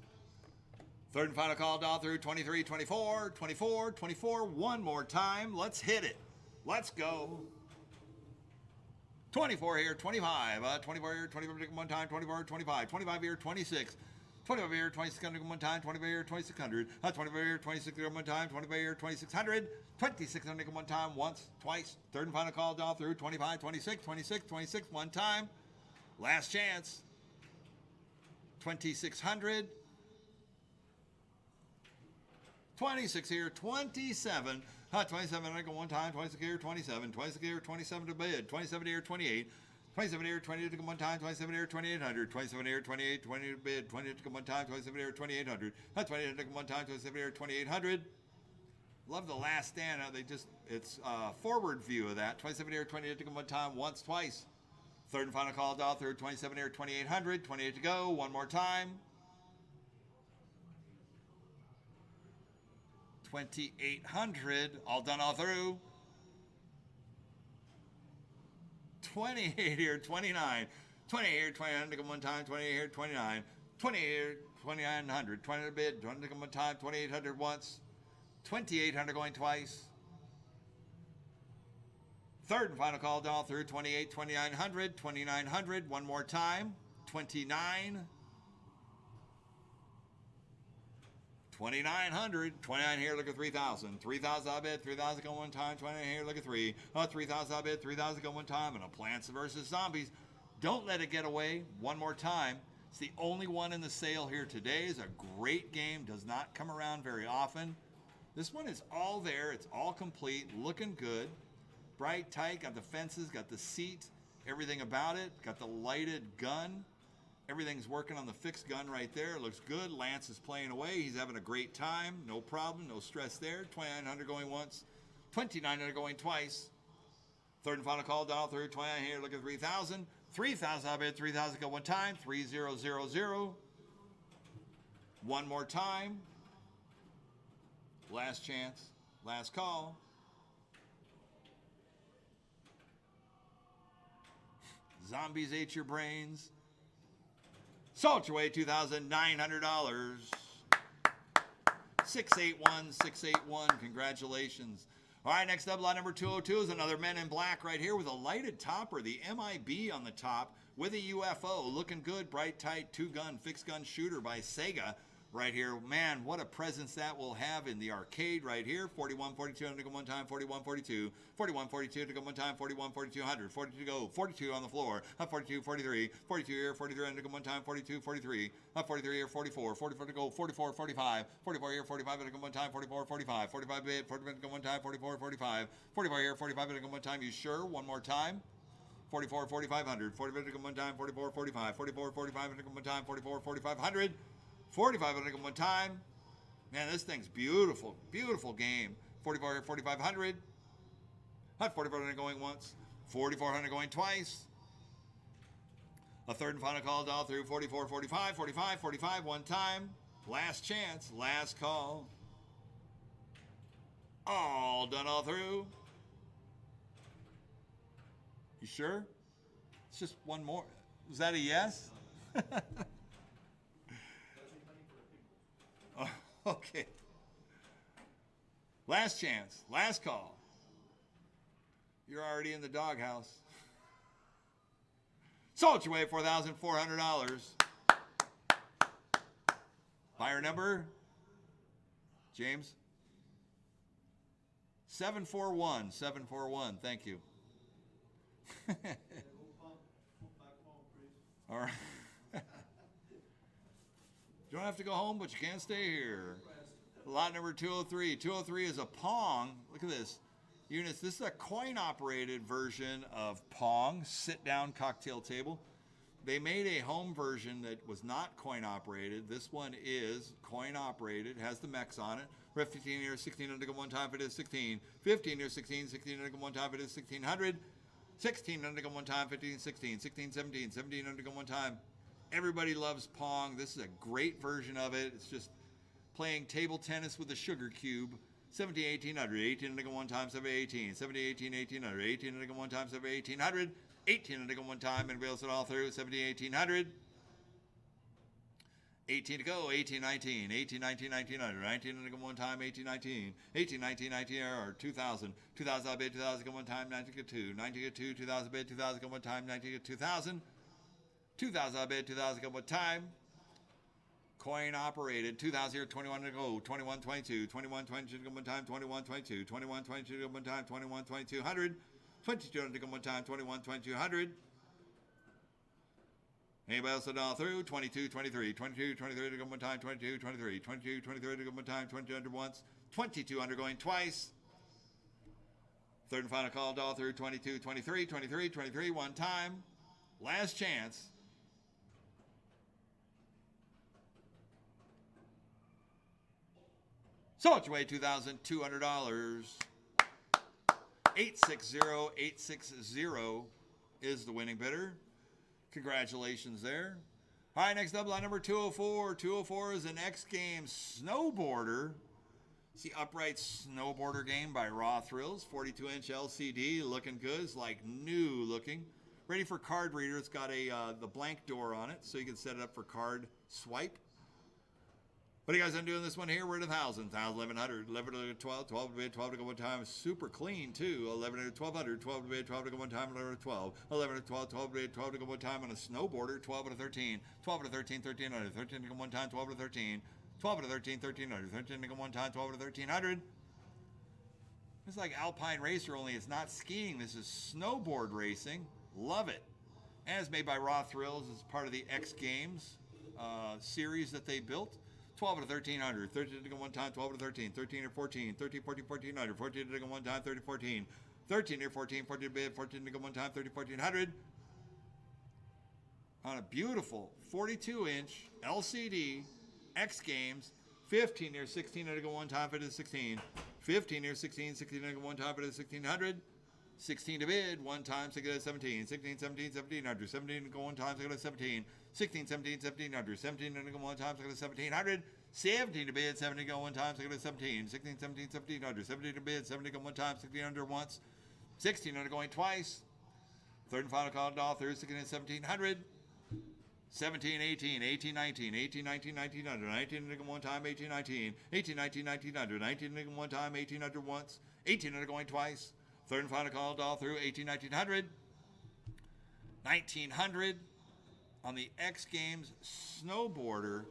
[SPEAKER 1] Third and final call, dial through 23, 24, 24, 24. One more time. Let's hit it. Let's go. 24 here, 25. 24 here, 24 one time, 24, 25. 25 here, 26. 25 here, 2,600 one time, 25 here, 2,600. 25 here, 2,600 one time, 25 here, 2,600. 2,600 one time, once, twice. Third and final call, dial through 25, 26, 26, 26, one time. Last chance. 2,600. 26 here, 27. 27, I go one time, 26 here, 27. 26 here, 27 to bid. 27 here, 28. 27 here, 28 to go one time, 27 here, 2,800. 27 here, 28, 20 to bid. 20 to go one time, 27 here, 2,800. 28 to go one time, 27 here, 2,800. Love the last stand. It's forward view of that. 27 here, 28 to go one time, once, twice. Third and final call, dial through 27 here, 2,800. 28 to go, one more time. 2,800, all done, all through. 28 here, 29. 28 here, 29 to go one time, 28 here, 29. 28 here, 2,900. 20 to bid, 20 to go one time, 2,800 once. 2,800 going twice. Third and final call, dial through 28, 2,900. 2,900, one more time. 29. 2,900, 29 here, look at 3,000. 3,000 I bid, 3,000 go one time, 29 here, look at 3. 3,000 I bid, 3,000 go one time, and a Plants versus Zombies. Don't let it get away. One more time. It's the only one in the sale here today. It's a great game, does not come around very often. This one is all there, it's all complete, looking good. Bright, tight, got the fences, got the seat, everything about it, got the lighted gun. Everything's working on the fixed gun right there. It looks good. Lance is playing away. He's having a great time. No problem. No stress there. 2,900 going once. 2,900 going twice. Third and final call, dial through. 29 here. Look at 3,000. 3,000 I bid. 3,000 go one time. 3,000. One more time. Last chance. Last call. Zombies ate your brains. Salt your way, $2,900. 681, 681. Congratulations. All right, next up, lot number 202 is another Men in Black right here with a lighted topper, the MIB on the top with a UFO. Looking good, bright, tight, two-gun, fixed-gun shooter by Sega right here. Man, what a presence that will have in the arcade right here. 41, 42 to go one time, 41, 42. 41, 42 to go one time, 41, 4200. 42 to go, 42 on the floor. 42, 43. 42 here, 43 to go one time, 42, 43. 43 here, 44. 44 to go, 44, 45. 44 here, 45 to go one time, 44, 45. 45 bid, 45 to go one time, 44, 45. 44 here, 45 to go one time. You sure? One more time. 44, 4,500. 45 to go one time, 44, 45. 44, 45 to go one time, 44, 4,500. 4,500 one time. Man, this thing's beautiful. Beautiful game. 44 here, 4,500. 4,400 going once. 4,400 going twice. A third and final call, dial through 44, 45, 45, 45 one time. Last chance, last call. All done, all through. You sure? It's just one more. Was that a yes? Okay. Last chance. Last call. You're already in the doghouse. Sold your way $4,400. Buyer number? James? 741. 741. Thank you. All right. You don't have to go home, but you can stay here. Lot number 203. 203 is a Pong. Look at this. Units. This is a coin-operated version of Pong, sit-down cocktail table. They made a home version that was not coin-operated. This one is coin-operated, has the mechs on it. Ref 15 here, 1600 one time, it is 16. 15 here, 16, 1600 one time, it is 1600. 1600 one time, 15, 16, 16, 17, 1700 one time. Everybody loves Pong. This is a great version of it. It's just playing table tennis with a sugar cube. 17, 1800, 1800 one time, 7, 18, 17, 18, 1800, 1800 one time, 7, 1800, 1800 one time, and wheels it all through, 17, 1800. 18 to go, 18, 19, 18, 19, 1900, 1900 one time, 18, 19, 18, 19, 19, or 2000, 2000 I bid, 2000 one time, 19 get 2, 19 get 2, 2000 bid, 2000 one time, 19 get 2000, 2000 I bid, 2000 one time. Coin operated, 2000 here, 21 to go, 21, 22, 21, 22 to go one time, 21, 22, 21, 22 to go one time, 21, 2200, 2200 to go one time, 21, 2200. Anybody else at all through? 22, 23, 22, 23 to go one time, 22, 23, 22, 23 to go one time, 2200 once, 2200 going twice. Third and final call, all through, 22, 23, 23, 23, one time. Last chance. Sold your way $2,200. 860860 is the winning bidder. Congratulations there. All right, next up, line number 204. 204 is an X Games snowboarder. It's the upright snowboarder game by Raw Thrills. 42-inch LCD, looking good. It's like new looking. Ready for card reader. It's got the blank door on it, so you can set it up for card swipe. What are you guys doing this one here? We're at 1,000, 1,100, 11 to 12, 12 to bid, 12 to go one time. Super clean, too. 11 to 1,200, 12 to bid, 12 to go one time, 11 to 12. 11 to 12, 12 to bid, 12 to go one time on a snowboarder, 12 to 13. 12 to 13, 1300, 13 to go one time, 12 to 13. 12 to 13, 1300, 13 to go one time, 12 to 1300. It's like Alpine Racer, only it's not skiing. This is snowboard racing. Love it. And it's made by Raw Thrills. It's part of the X Games series that they built. 12 to 1300, 13 to go one time, 12 to 13, 13 to 14, 13, 14, 1400, 14 to go one time, 30, 14, 13 to 14, 14 to bid, 14 to go one time, 30, 1400. On a beautiful 42-inch LCD X Games, 15 near 16 to go one time, it is 16, 15 near 16, 16 to go one time, it is 1600. 16 to bid, one time, 16 to 17, 16, 17, 1700, 17 to go one time, 16 to 17, 16, 17, 1700, 17 to go one time, 16 to 1700, 17 to bid, 17 to go one time, 16 to 17, 16, 17, 1700, 17 to bid, 17 to go one time, 1600 once, 1600 going twice, third and final call, all through, 16 to 1700, 17, 18, 18, 19, 18, 19, 1900, 19 to go one time, 18, 19, 18, 19, 1900, 19 to go one time, 1800 once, 1800 going twice, third and final call, all through, 18, 1900. 1900 on the X Games snowboarder.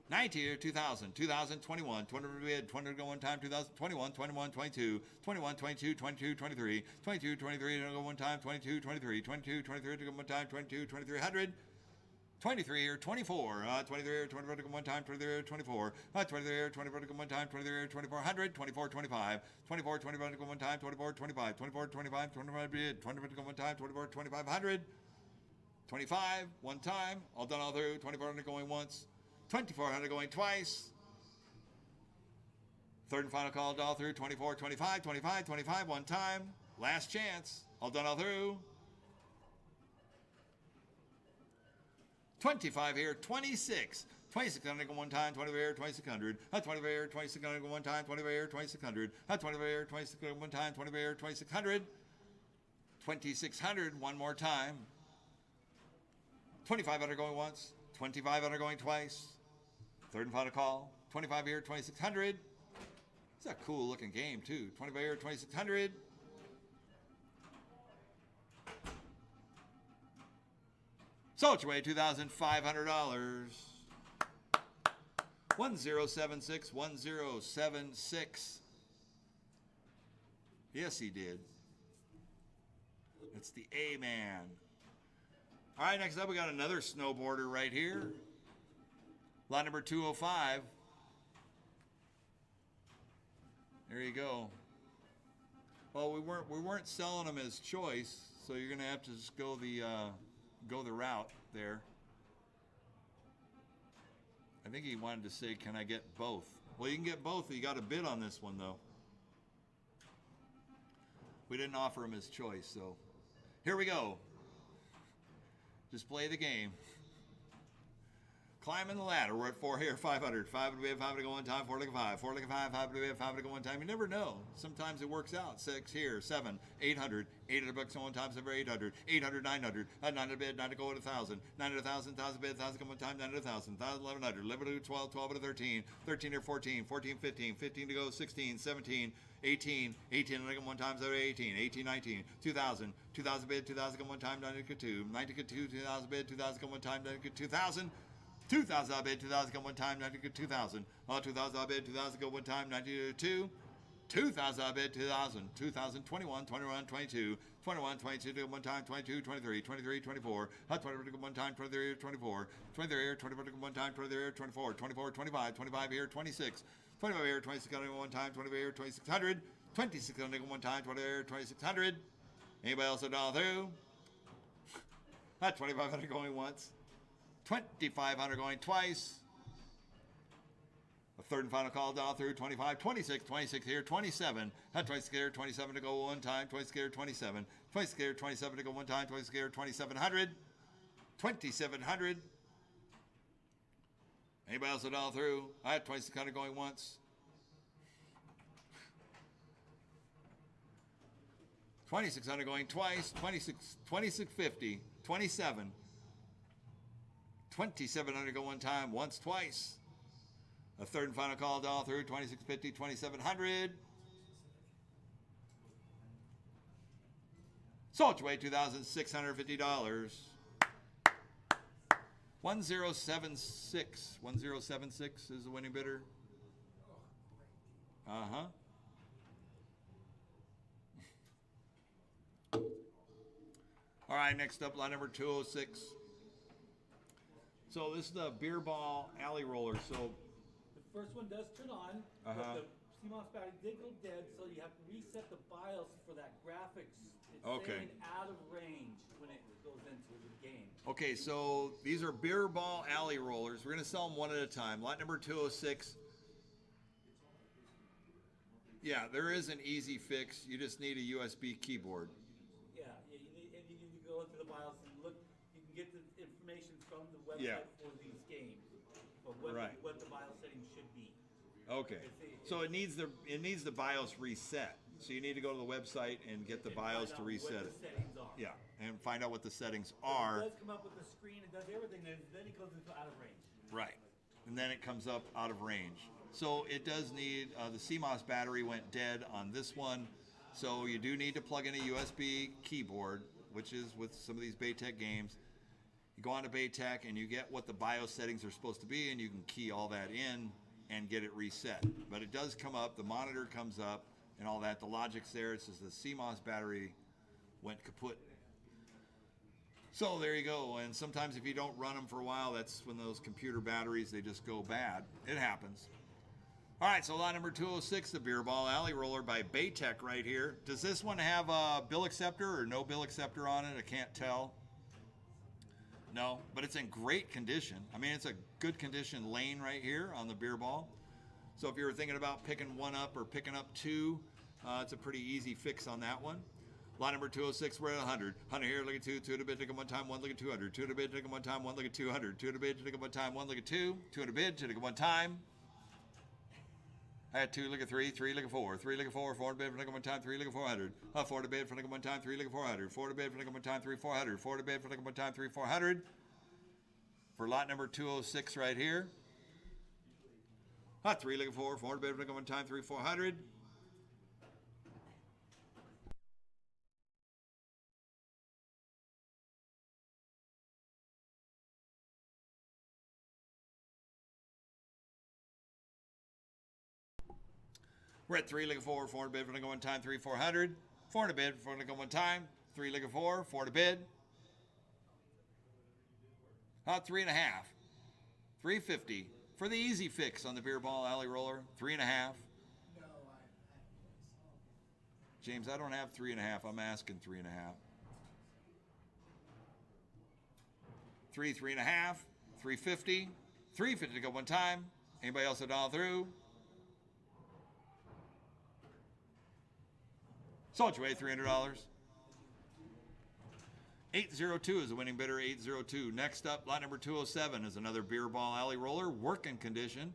[SPEAKER 1] 19 to 2000, 2021, 20 to bid, 20 to go one time, 2021, 21, 22, 21, 22, 22, 23, 22, 23 to go one time, 22, 23, 22, 23 to go one time, 22, 2300. 23 or 24, 23 or 24 to go one time, 23 or 24, 23 or 24 to go one time, 23 or 2400, 24, 25, 24, 25 to go one time, 24, 25, 24, 25, 25 bid, 24 to go one time, 24, 2500, 25, one time, all done all through, 2400 going once, 2400 going twice, third and final call, all through, 24, 25, 25, 25, one time, last chance, all done all through. 25 here, 26. 2600 go one time, 20 here, 2600. 20 here, 2600 go one time, 20 here, 2600. 20 here, 2600 go one time, 20 here, 2600. 2600 one more time. 2500 going once, 2500 going twice. Third and final call. 25 here, 2600. It's a cool looking game too. 25 here, 2600. Sold your way, $2,500. 1076, 1076. Yes, he did. It's the A-Man. All right, next up we got another snowboarder right here. Lot number 205. There you go. Well, we weren't selling them as choice, so you're gonna have to just go the route there. I think he wanted to say, can I get both? Well, you can get both. You got a bid on this one, though. We didn't offer him his choice, so here we go. Just play the game. Climbing the ladder. We're at 4 here, 500. 5 to be 5 to go one time, 4 to go 5. 4 to go 5, 5 to be 5 to go one time. You never know. Sometimes it works out. 6 here, 7, 800. 800 bucks on one time, 7 800. 800, 900. 9 to bid, 9 to go at 1,000. 9 to 1,000, 1,000 bid, 1,000 come one time, 9 to 1,000. 1,100. 11 to 12, 12 to 13. 13 to 14, 14, 15. 15 to go, 16, 17. 18, 18 to go one time, 7 18. 18, 19. 2,000. 2,000 bid, 2,000 come one time, 9 to 2. 9 to 2, 2,000 bid, 2,000 come one time, 9 to 2,000. 2,000 I bid, 2,000 go one time, 2,000. 2,000 I bid, 2,000 go one time, 92. 2,000 I bid, 2,000. 2,000, 21, 21, 22. 21, 22 to go one time, 22, 23, 23, 24. 24 to go one time, 23, 24. 23 here, 24 to go one time, 23 here, 24. 24, 25, 25 here, 26. 25 here, 26 to go one time, 25 here, 2,600. 26 to go one time, 20 here, 2,600. Anybody else a dollar through? 2,500 going once. 2,500 going twice. A third and final call down through 25, 26, 26 here, 27. 26 here, 27 to go one time, 26 here, 27. 26 here, 27 to go one time, 26 here, 2,700. 2,700. Anybody else a dollar through? I had 2,600 going once. 2,600 going twice, 2650, 27. 2,700 go one time, once, twice. A third and final call down through 2,650, 2,700. Sold your way, $2,650. 1076. 1076 is the winning bidder. Uh-huh. All right, next up, lot number 206. So this is the beer ball alley roller. So
[SPEAKER 2] The first one does turn on,
[SPEAKER 1] Uh-huh.
[SPEAKER 2] but the CMOS battery did go dead, so you have to reset the BIOS for that graphics. It's
[SPEAKER 1] Okay.
[SPEAKER 2] staying out of range when it goes into the game.
[SPEAKER 1] okay, so these are beer ball alley rollers. We're gonna sell them one at a time. Lot number 206. Yeah, there is an easy fix. You just need a USB keyboard.
[SPEAKER 2] Yeah, you need to go into the BIOS and look. You can get the information from the website
[SPEAKER 1] Yeah.
[SPEAKER 2] for these games, of what,
[SPEAKER 1] Right.
[SPEAKER 2] what the BIOS settings should be.
[SPEAKER 1] Okay. So it needs the BIOS reset. So you need to go to the website and get the
[SPEAKER 2] And
[SPEAKER 1] BIOS
[SPEAKER 2] find
[SPEAKER 1] to
[SPEAKER 2] out
[SPEAKER 1] reset
[SPEAKER 2] what
[SPEAKER 1] it.
[SPEAKER 2] the settings are.
[SPEAKER 1] Yeah, and find out what the settings
[SPEAKER 2] So
[SPEAKER 1] are.
[SPEAKER 2] It does come up with the screen. It does everything. Then it goes into out of range.
[SPEAKER 1] Right. And then it comes up out of range. So it does need, the CMOS battery went dead on this one. So you do need to plug in a USB keyboard, which is with some of these Baytech games. You go on to Baytech and you get what the BIOS settings are supposed to be, and you can key all that in and get it reset. But it does come up, the monitor comes up and all that. The logic's there. It says the CMOS battery went kaput. So there you go. And sometimes if you don't run them for a while, that's when those computer batteries, they just go bad. It happens. All right, so lot number 206, the beer ball alley roller by Baytech right here. Does this one have a bill acceptor or no bill acceptor on it? I can't tell. No, but it's in great condition. I mean, it's a good condition lane right here on the beer ball. So if you were thinking about picking one up or picking up two, it's a pretty easy fix on that one. Lot number 206, we're at 100. 100 here, look at 2. 2 to bid, take them one time, 1 look at 200. 2 to bid, take them one time, 1 look at 200. 2 to bid, take them one time, 1 look at 2. 2 to bid, take them one time. I had 2 look at 3, 3 look at 4, 3 look at 4, 4 to bid, for one time, 3 look at 400. 4 to bid, for one time, 3 look at 400. 4 to bid, for one time, 3 400. 4 to bid, for one time, 3 400. For lot number 206 right here. Hot 3 looking for 4 to bid. One time 3 400. We're at 3 looking for 4 to bid. One time 3 400. 4 to bid. 4 to one time. 3 looking for 4 to bid. Hot 3.5. 350 for the easy fix on the beer ball alley roller. 3.5.
[SPEAKER 3] No, I
[SPEAKER 1] James, I don't have 3.5. I'm asking 3.5. 3.5. 350. 350 to go one time. Anybody else a dollar through? Sold your way, $300. 802 is the winning bidder, 802. Next up, lot number 207 is another beer ball alley roller, working condition.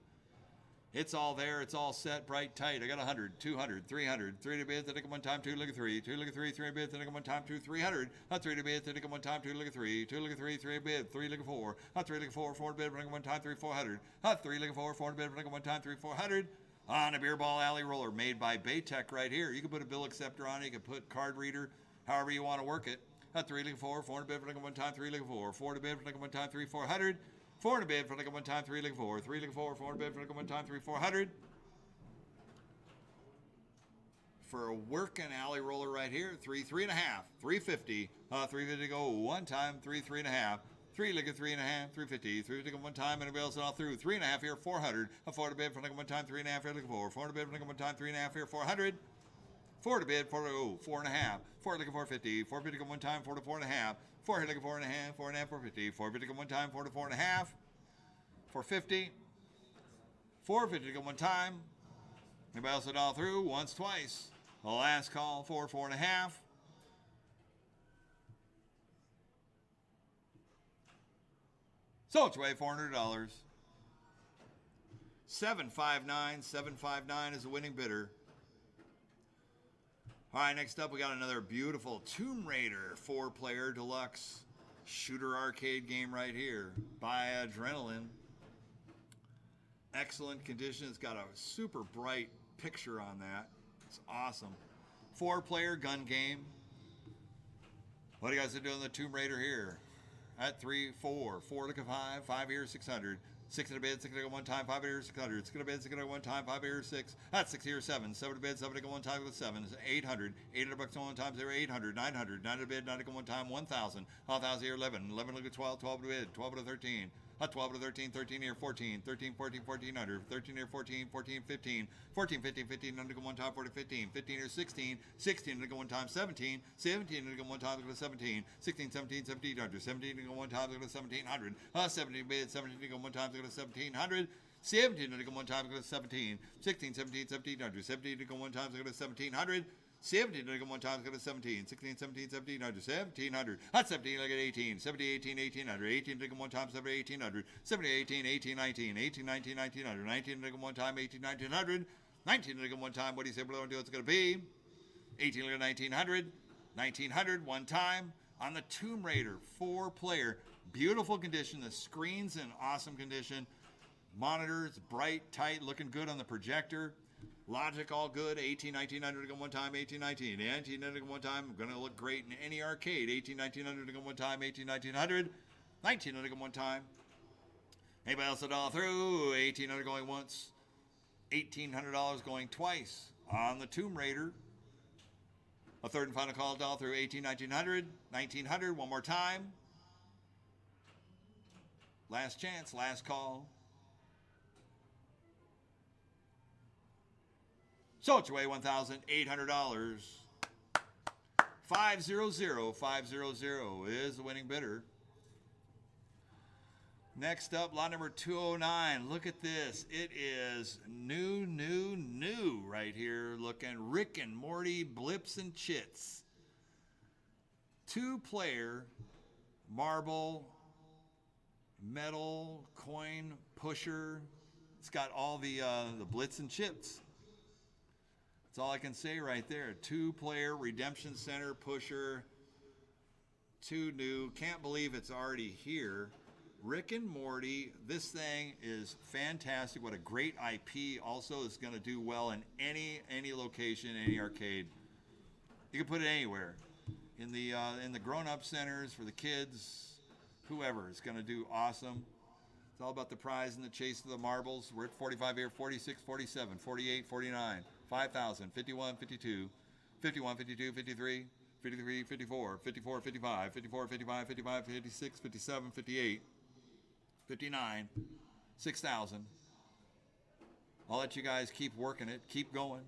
[SPEAKER 1] It's all there, it's all set, bright, tight. I got 100, 200, 300, 3 to bid, then I come one time, 2 look at 3, 2 look at 3, 3 to bid, then I come one time, 2, 300, not 3 to bid, then I come one time, 2 look at 3, 2 look at 3, 3 to bid, 3 look at 4, not 3 look at 4, 4 to bid, then I come one time, 3, 400, not 3 look at 4, 4 to bid, then I come one time, 3, 400. On a beer ball alley roller made by Baytech right here. You can put a bill acceptor on it, you can put card reader, however you want to work it. 3 looking 4, 4 to bid for like one time, 3 looking 4, 4 to bid for like one time, 3 400, 4 to bid for like one time, 3 looking 4, 3 looking 4, 4 to bid for like one time, 3 400. For a working alley roller right here, 3 3.5, 350, 350 to go one time, 3 3.5. 3 look at 3.5, 350, 3 to go one time, anybody else all through. 3.5 here, 400. 4 to bid for like one time, 3.5 here, looking 4. 4 to bid for like one time, 3.5 here, 400. 4 to bid, 4 to go, 4.5. 4 looking 450, 450 to go one time, 4 to 4.5. 4 here looking 4.5, 4.5, 450. 450 to go one time, 4 to 4.5. 450. 450 to go one time. Anybody else at all through? Once, twice. The last call, 4, 4.5. So it's way $400. 759, 759 is the winning bidder. All right, next up we got another beautiful Tomb Raider 4-player deluxe shooter arcade game right here by Adrenaline. Excellent condition. It's got a super bright picture on that. It's awesome. 4-player gun game. What do you guys do on the Tomb Raider here? At 3, 4, 4 to 5, 5 here, 600. 6 to bid, 6 to go one time, 5 here, 600. 6 to bid, 6 to go one time, 5 here, 6. That's 6 here, 7. 7 to bid, 7 to go one time with 7. 800. 800 bucks one time, 0, 800. 900. 9 to bid, 9 to go one time, 1,000. 1,000 here, 11. 11 look at 12, 12 to bid, 12 to 13. 12 to 13, 13 here, 14, 13, 14, 1400, 13 here, 14, 14, 15, 14, 15, 15, under go one time, 14, 15, 15 here, 16, 16 under go one time, 17, 17 under go one time, go to 17, 16, 17, 1700, 17 to go one time, go to 1700, 17 bid, 17 to go one time, go to 1700, 17 to go one time, go to 17, 16, 17, 1700, 17 to go one time, go to 1700, 17 to go one time, go to 17, 16, 17, 1700, 1700, hot 17, look at 18, 17, 18, 1800, 18 to go one time, 17, 1800, 17, 18, 18, 19, 18, 19, 1900, 19 to go one time, 18, 1900, 19 to go one time, what do you say, what do it's going to be? 18 look at 1900, 1900, one time, on the Tomb Raider 4-player, beautiful condition, the screen's in awesome condition, monitors, bright, tight, looking good on the projector. Logic all good. 18, 1900 to go one time. 18, 19. 1900 to go one time. Going to look great in any arcade. 18, 1900 to go one time. 18, 1900. 1900 to go one time. Anybody else at all through? 1800 going once. $1,800 going twice on the Tomb Raider. A third and final call all through. 18, 1900. 1900. One more time. Last chance. Last call. So it's your way, $1,800. 500, 500 is the winning bidder. Next up, lot number 209. Look at this. It is new right here. Looking Rick and Morty Blips and Chits. 2-player marble, metal, coin pusher. It's got all the Blitz and Chips. That's all I can say right there. 2-player Redemption Center pusher. 2 new. Can't believe it's already here. Rick and Morty, this thing is fantastic. What a great IP. Also is going to do well in any location, any arcade. You can put it anywhere. In the grown-up centers for the kids, whoever. It's going to do awesome. It's all about the prize and the chase of the marbles. We're at 45 here, 46, 47, 48, 49, 5,000, 51, 52, 51, 52, 53, 53, 54, 54, 55, 54, 55, 55, 56, 57, 58, 59, 6,000. I'll let you guys keep working it. Keep going.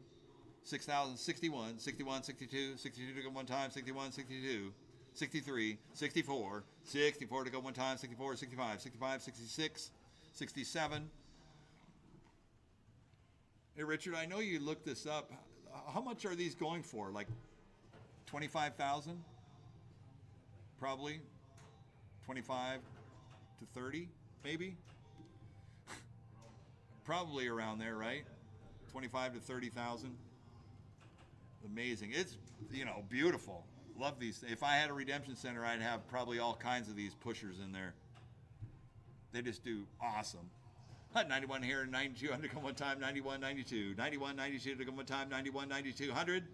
[SPEAKER 1] 6,000, 61, 61, 62, 62 to go one time, 61, 62, 63, 64, 64 to go one time, 64, 65, 65, 66, 67. Hey, Richard, I know you looked this up. How much are these going for? Like 25,000? Probably 25 to 30, maybe? Probably around there, right? 25 to 30,000. Amazing. It's, beautiful. Love these. If I had a redemption center, I'd have probably all kinds of these pushers in there. They just do awesome. 91 here, 92, 100 come one time, 91, 92, 91, 92 to come one time, 91, 92, 100.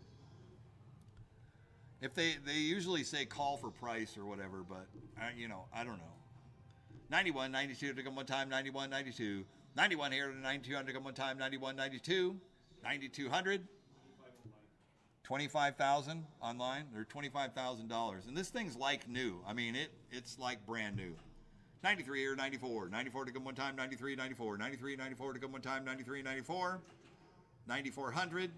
[SPEAKER 1] If they usually say call for price or whatever, but I don't know. 91, 92 to come one time, 91, 92, 91 here to 92, 100 come one time, 91, 92, 9200. 25,000 online. They're $25,000, and this thing's like new. I mean, it's like brand new. 93 or 94, 94 to come one time, 93, 94, 93, 94 to come one time, 93, 94, 9400.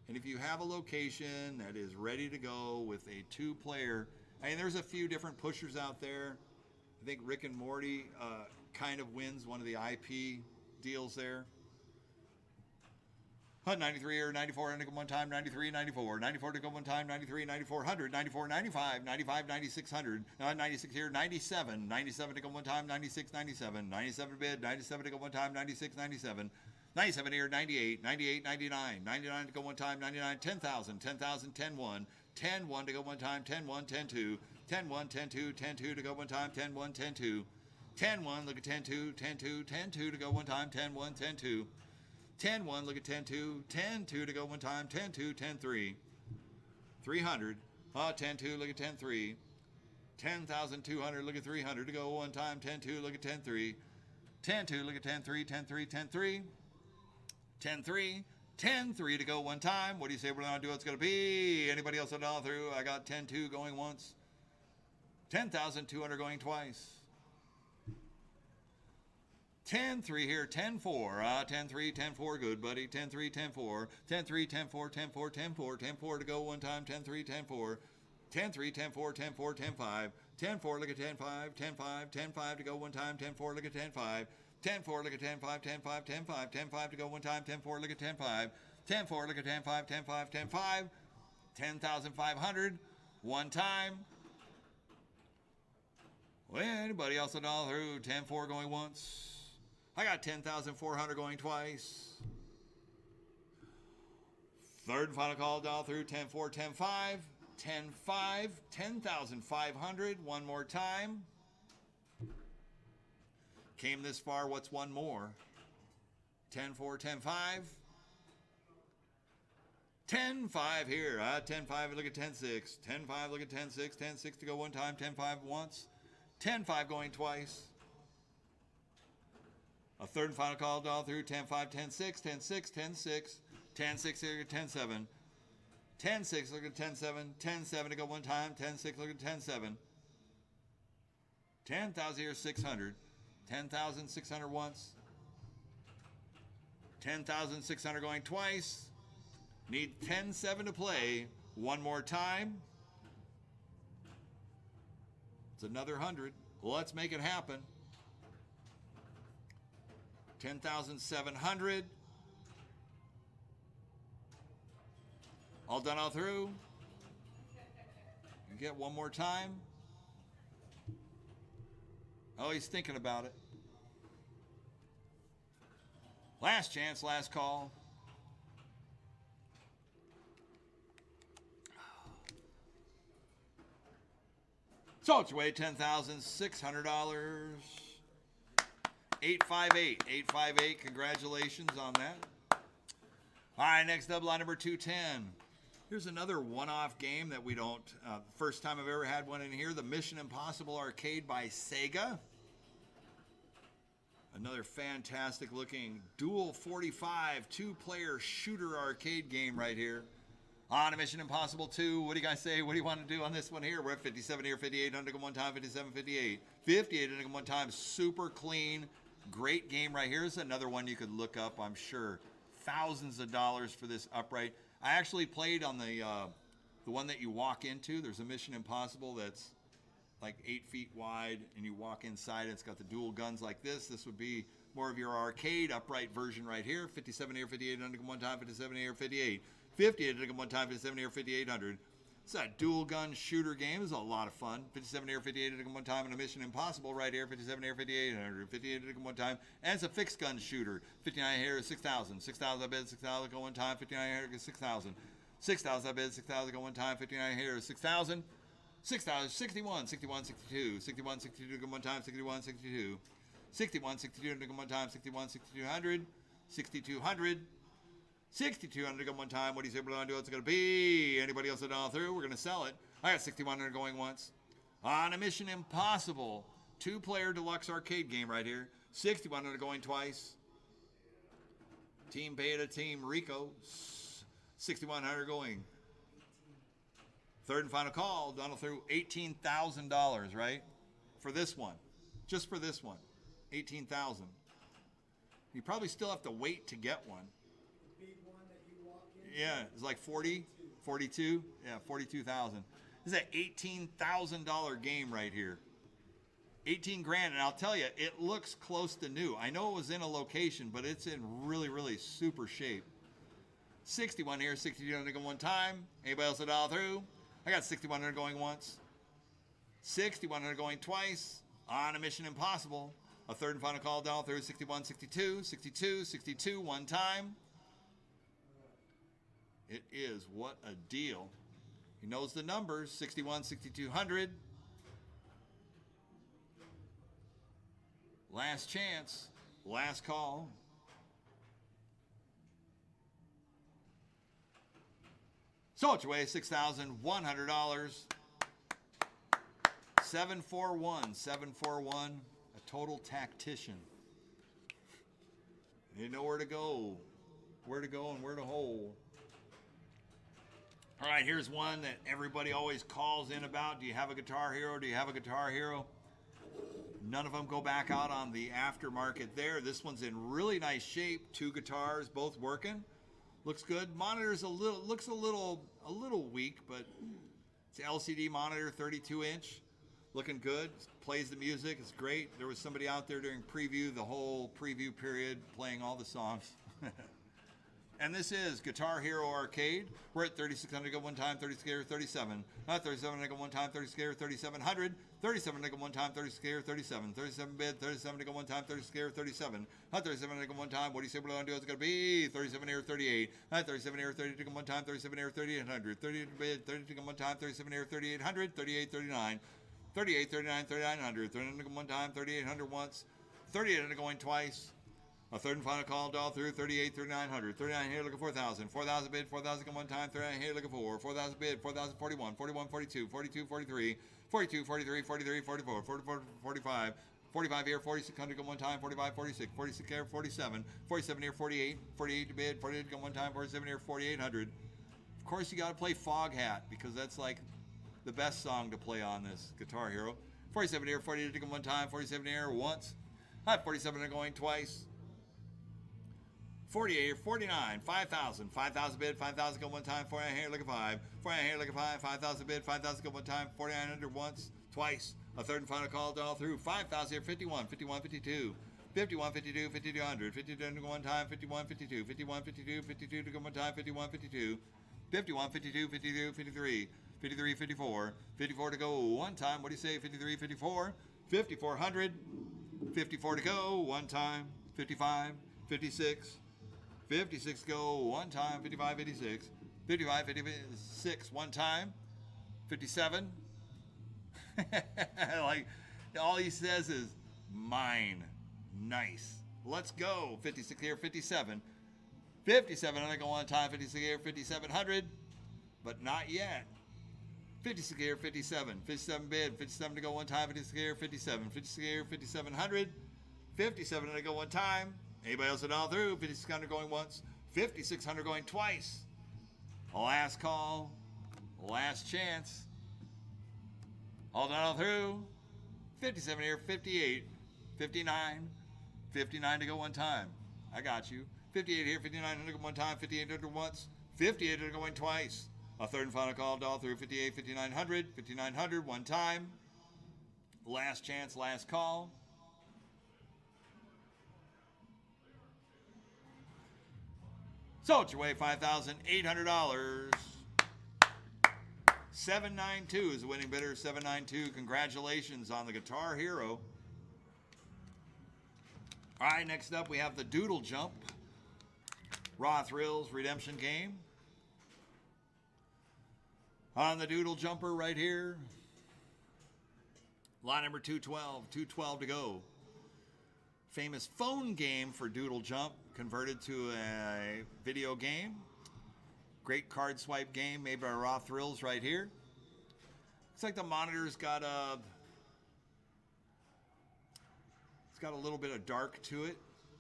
[SPEAKER 1] And if you have a location that is ready to go with a 2-player, I mean, there's a few different pushers out there. I think Rick and Morty kind of wins one of the IP deals there. 93 or 94 to go one time, 93, 94, 94 to go one time, 93, 94, 100, 94, 95, 95, 9600, 96 here, 97, 97 to go one time, 96, 97, 97 bid, 97 to go one time, 96, 97, 97 here, 98, 98, 99, 99 to go one time, 99, 10,000, 10,000, 10, 1, 10, 1 to go one time, 10, 1, 10, 2, 10, 1, 10, 2, 10, 2 to go one time, 10, 1, 10, 2, 10, 1, look at 10, 2, 10, 2, 10, 2 to go one time, 10, 1, 10, 2, 10, 1, look at 10, 2, 10, 2 to go one time, 10, 2, 10, 3, 300, 10, 2, look at 10, 3, 10,200, look at 300 to go one time, 10, 2, look at 10, 3, 10, 2, look at 10, 3, 10, 3, 10, 3, 10, 3, 10, 3 to go one time. What do you say we're going to do? It's going to be anybody else at all through? I got 10, 2 going once, 10,200 going twice. 10, 3 here, 10, 4, 10, 3, 10, 4, good buddy, 10, 3, 10, 4, 10, 3, 10, 4, 10, 4, 10, 4, 10, 4 to go one time, 10, 3, 10, 4, 10, 3, 10, 4, 10, 4, 10, 5, 10, 4, look at 10, 5, 10, 5, 10, 5 to go one time, 10, 4, look at 10, 5, 10, 4, look at 10, 5, 10, 5, 10, 5, 10, 5 to go one time, 10, 4, look at 10, 5, 10, 4, look at 10, 5, 10, 5, 10, 5, 10,500, one time. Well, anybody else at all through? 10, 4 going once. I got 10,400 going twice. Third and final call down through 10, 4, 10, 5, 10, 5, 10,500. One more time. Came this far, what's one more? 10, 4, 10, 5. 10, 5 here. 10, 5, look at 10, 6. 10, 5, look at 10, 6. 10, 6 to go one time. 10, 5 once. 10, 5 going twice. A third and final call down through 10, 5, 10, 6, 10, 6, 10, 6, 10, 6, look at 10, 7. 10, 6, look at 10, 7. 10, 7 to go one time. 10, 6, look at 10, 7. 10,000 here, 600. 10,600 once. 10,600 going twice. Need 10, 7 to play. One more time. It's another 100. Let's make it happen. 10,700. All done all through. You get one more time. Oh, he's thinking about it. Last chance, last call. So it's away $10,600. 858. 858. Congratulations on that. All right, next up, line number 210. Here's another one-off game that we don't, first time I've ever had one in here, the Mission Impossible Arcade by Sega. Another fantastic looking Dual 45 two-player shooter arcade game right here. On a Mission Impossible 2, what do you guys say? What do you want to do on this one here? We're at 57 here, 58, 100 one time, 57, 58. 58, 100 one time, super clean, great game right here. Here's another one you could look up, I'm sure. Thousands of dollars for this upright. I actually played on the one that you walk into. There's a Mission Impossible that's like 8 feet wide, and you walk inside. It's got the dual guns like this. This would be more of your arcade upright version right here. 57 here, 58, 100 one time, 57 here, 58. 58 100 one time, 57 here, 5800. It's a dual gun shooter game. It's a lot of fun. 57 here, 58 one time, and a Mission Impossible right here. 57 here, 5800. 58 one time, and it's a fixed gun shooter. 59 here is 6,000. 6,000 I bid, 6,000 go one time. 59 here is 6,000. 6,000 I bid, 6,000 go one time. 59 here is 6,000. 6,000, 61, 61, 62. 61, 62 go one time. 61, 62. 61, 62 go one time. 61, 6200. 6,200. 6,200 go one time. What do you say we're going to do? What's it going to be? Anybody else at all through? We're going to sell it. I got 6,100 going once. On a Mission Impossible two-player deluxe arcade game right here. 6,100 going twice. Team Beta, Team Rico. 6,100 going. Third and final call. Donald threw $18,000, right? For this one. Just for this one. $18,000. You probably still have to wait to get one.
[SPEAKER 3] Big one that you walk in.
[SPEAKER 1] Yeah, it's like 40, 42. Yeah, 42,000. This is an $18,000 game right here. 18 grand, and I'll tell you, it looks close to new. I know it was in a location, but it's in really, really super shape. 61 here, 6,200 going one time. Anybody else at all through? I got 6,100 going once. 6,100 going twice. On a Mission Impossible. A third and final call down through 61, 62, 62, 62 one time. It is what a deal. He knows the numbers. 61, 6,200. Last chance. Last call. So it's your way, $6,100. 741, 741. A total tactician. You know where to go and where to hold. All right, here's one that everybody always calls in about. Do you have a Guitar Hero? Do you have a Guitar Hero? None of them go back out on the aftermarket there. This one's in really nice shape. 2 guitars, both working. Looks good. Monitor's looks a little weak, but it's an LCD monitor, 32-inch. Looking good. Plays the music. It's great. There was somebody out there during preview, the whole preview period, playing all the songs. And this is Guitar Hero Arcade. We're at 3,600 go one time, 30 scare, 37. Not 37 go one time, 30 scare, 3,700. 37 go one time, 30 scare, 37. 37 bid, 37 go one time, 30 scare, 37. Not 37 go one time. What do you say we're going to do? It's going to be 37 here, 38. Not 37 here, 32 go one time, 37 here, 3,800. 38 bid, 32 go one time, 37 here, 3,800. 38, 39. 38, 39, 3,900. 39 go one time, 3,800 once. 3,800 going twice. A third and final call, all through 38, 3,900. 39 here, looking 4,000. 4,000 bid, 4,000 come one time. 39 here, looking for 4,000 bid, 4,041. 41, 42, 42, 43. 42, 43, 43, 44, 44, 45. 45 here, 4,600 come one time. 45, 46. 46 here, 47. 47 here, 48. 48 to bid, 48 come one time. 47 here, 4,800. Of course, you got to play Fog Hat because that's like the best song to play on this Guitar Hero. 47 here, 48 to come one time. 47 here once. 47 are going twice. 48, 49, 5,000. 5,000 bid, 5,000 go one time. 49 here, look at 5. 49 here, look at 5. 5,000 bid, 5,000 go one time. 4,900 once, twice. A third and final call all through. 5,000 here, 51, 51, 52. 51, 52, 5,200. 52 to go one time. 51, 52. 51, 52, 52 to go one time. 51, 52. 51, 52, 52, 53. 53, 54. 54 to go one time. What do you say? 53, 54. 5,400. 54 to go one time. 55, 56. 56 go one time, 55, 56. 55, 56 one time. 57. Like, all he says is, mine. Nice. Let's go. 56 here, 57. 5700 go one time. 56 here, 5700. But not yet. 56 here, 57. 57 bid. 57 to go one time. 56 here, 57. 56 here, 5700. 57 to go one time. Anybody else at all through? 5600 going once. 5600 going twice. Last call. Last chance. All done all through. 57 here, 58. 59. 59 to go one time. I got you. 58 here, 59 to go one time. 58 to go once. 58 to going twice. A third and final call all through. 58, 5900. 5900 one time. Last chance, last call. Sold your way, $5,800. 792 is the winning bidder. 792. Congratulations on the Guitar Hero. All right, next up we have the Doodle Jump Raw Thrills Redemption game. On the Doodle Jumper right here. Lot number 212. 212 to go. Famous phone game for Doodle Jump converted to a video game. Great card swipe game made by Raw Thrills right here. Looks like the monitor's got a little bit of dark to it.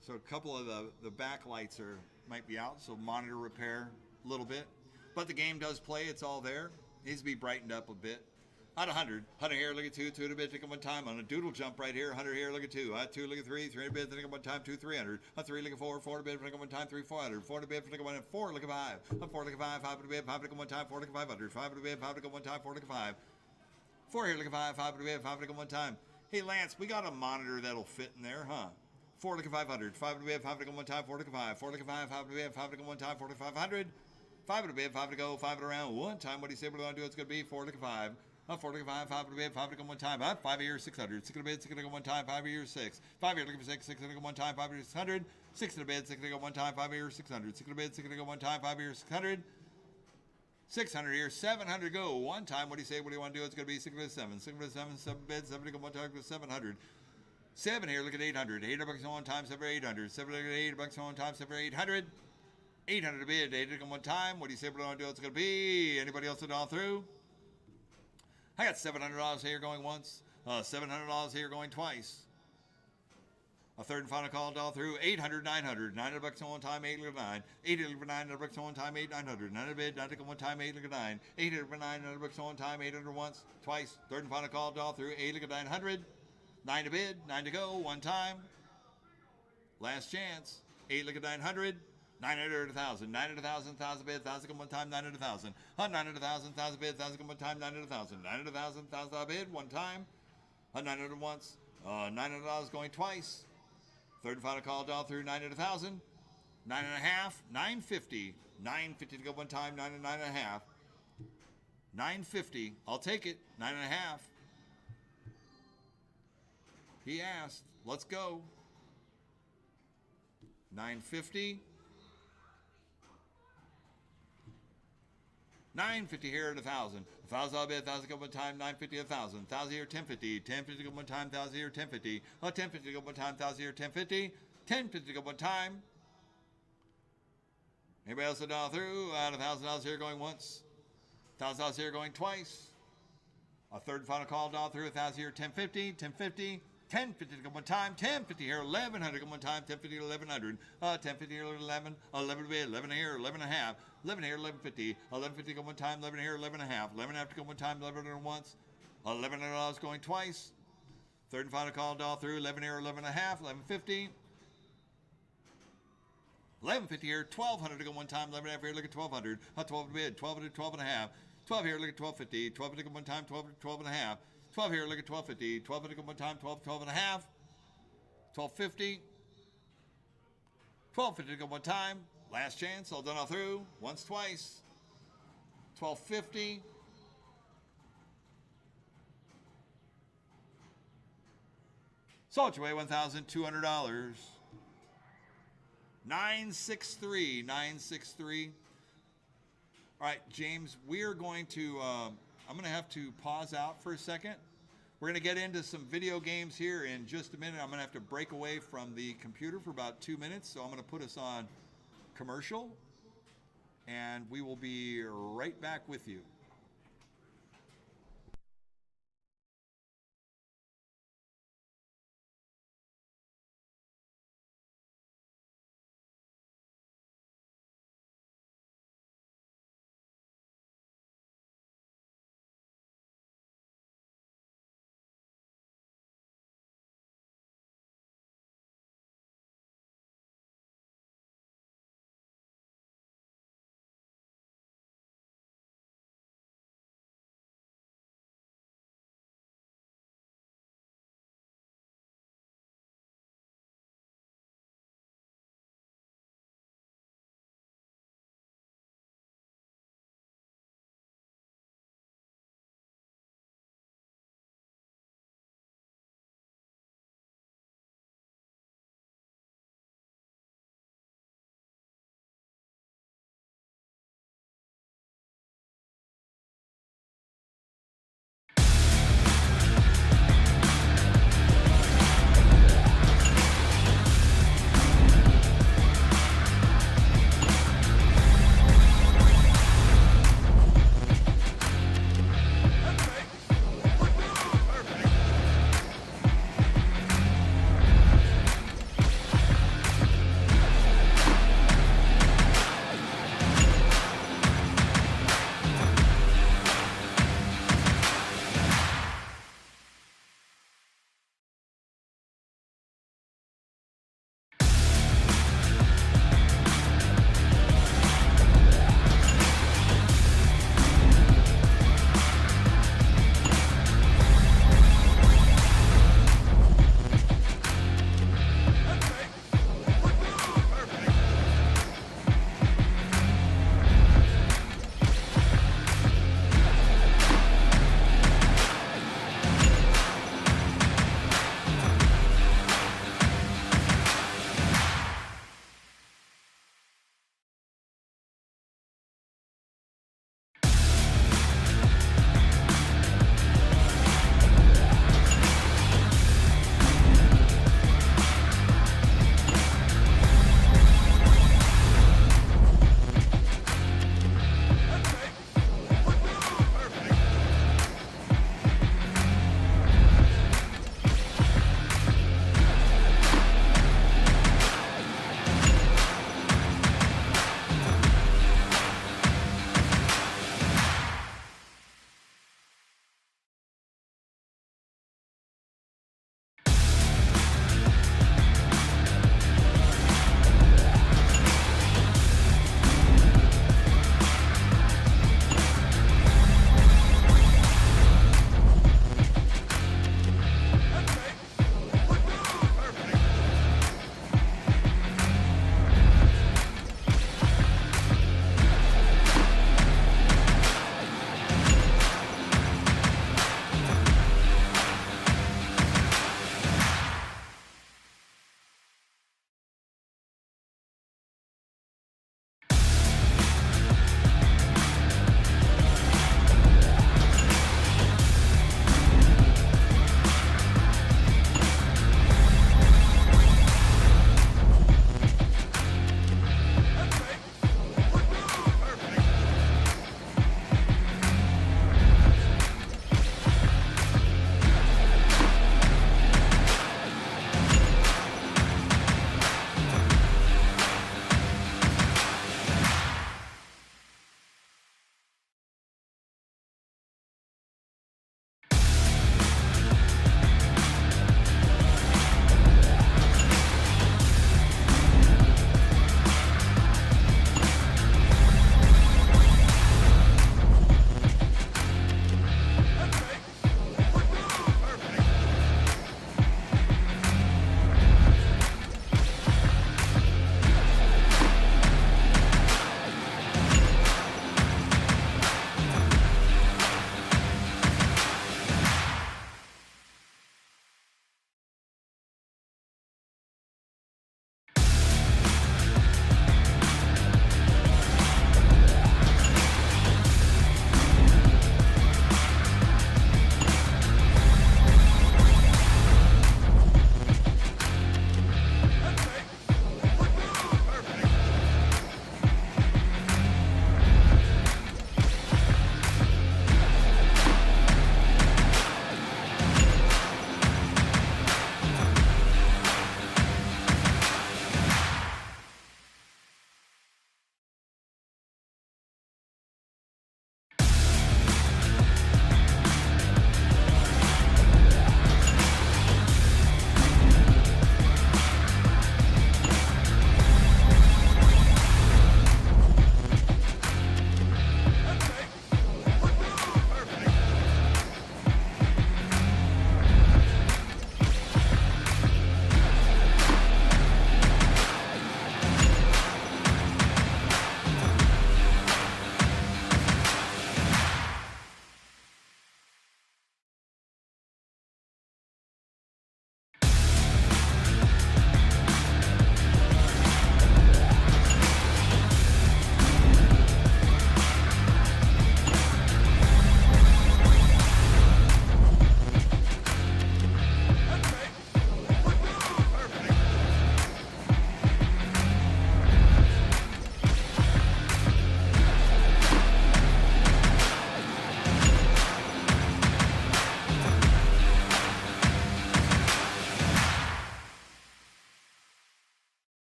[SPEAKER 1] So a couple of the backlights might be out, so monitor repair a little bit. But the game does play, it's all there. Needs to be brightened up a bit. At 100. 100 here, look at 2. 2 to bid, take it one time. On a Doodle Jump right here. 100 here, look at 2. 2, look at 3. 3 to bid, take it one time. 2, 300. 3, look at 4. 4 to bid, take it one time. 3, 400. 4 to bid, take it one time. 4, look at 5. 4, look at 5. 5 to bid, 5 to go one time. 4, look at 500. 5 to bid, 5 to go one time. 4, look at 5. 4 here, look at 5. 5 to bid, 5 to go one time. Hey, Lance, we got a monitor that'll fit in there, huh? 4, look at 500. 5 to bid, 5 to go one time. 4, look at 5. 4, look at 5. 5 to bid, 5 to go one time. 4, look at 500. 5 to bid, 5 to go. 5 to around one time. What do you say we're going to do? It's going to be 4, look at 5. 4 to 5, 5 to bid, 5 to go one time. 5 here, 600. 6 to bid, 6 to go one time. 5 here, 6. 5 here, looking for 6. 6 to go one time. 5 here, 600. 6 to bid, 6 to go one time. 5 here, 600. 6 to bid, 6 to go one time. 5 here, 600. 600 here, 700 go one time. What do you say? What do you want to do? It's going to be 6 to 7. 6 to 7, 7 bid, 7 to go one time. 700. 7 here, look at 800. 800 bucks on one time. 7 800. 7 to 8 bucks on one time. 7 800. 800 to bid, 8 to go one time. What do you say? What do you want to do? It's going to be. Anybody else at all through? I got $700 here going once, $700 here going twice. A third and final call all through. 800, 900. 900 bucks on one time, 8 look at 9. 800 for 900 bucks on one time, 8 900. 900 bid, 900 one time, 8 look at 9. 800 for 900 bucks on one time, 800 once, twice. Third and final call all through. 8 look at 900. 9 to bid, 9 to go, one time. Last chance. 8 look at 900. 900, 1,000. 900,000, 1,000 bid, 1,000 come one time, 900,000. 900,000, 1,000 bid, 1,000 come one time, 900,000. 900,000, 1,000 bid, one time. 900 once. $900 going twice. Third and final call all through. 900,000. 9.5. 950. 950 to go one time. 9.5. 950. I'll take it. 9.5. He asked. Let's go. 950. 950 here at 1,000. 1,000 I'll bid, 1,000 go one time, 950 1,000. 1,000 here, 1050. 1050 go one time, 1,000 here, 1050. 1050 go one time, 1,000 here, 1050. 1050 go one time. Anybody else all through? $1,000 here going once. $1,000 here going twice. A third and final call all through. 1,000 here, 1050. 1050. 1050 to go one time, 1050 here, 1,100 go one time, 1050 to 1,100, 1050 here, 11, 11 to bid, 11 here, 11 and a half, 11 here, 1150, 1150 go one time, 11 here, 11 and a half, 11 and a half to go one time, 11 once, $1,100 going twice. Third and final call all through. 11 here, 11 and a half, 1150. 1150 here, 1,200 to go one time, 11 and a half here, look at 1,200, 12 to bid, 12 to 12 and a half, 12 here, look at 1250, 12 to go one time, 12 to 12 and a half. 12 here, look at 1250. 12 to go one time, 12, 12 and a half. 1250. 1250 to go one time. Last chance, all done all through. Once, twice. 1250. Sold your way, $1,200. 963. 963. All right, James, we are going to... I'm going to have to pause out for a second. We're going to get into some video games here in just a minute. I'm going to have to break away from the computer for about 2 minutes, so I'm going to put us on commercial, and we will be right back with you.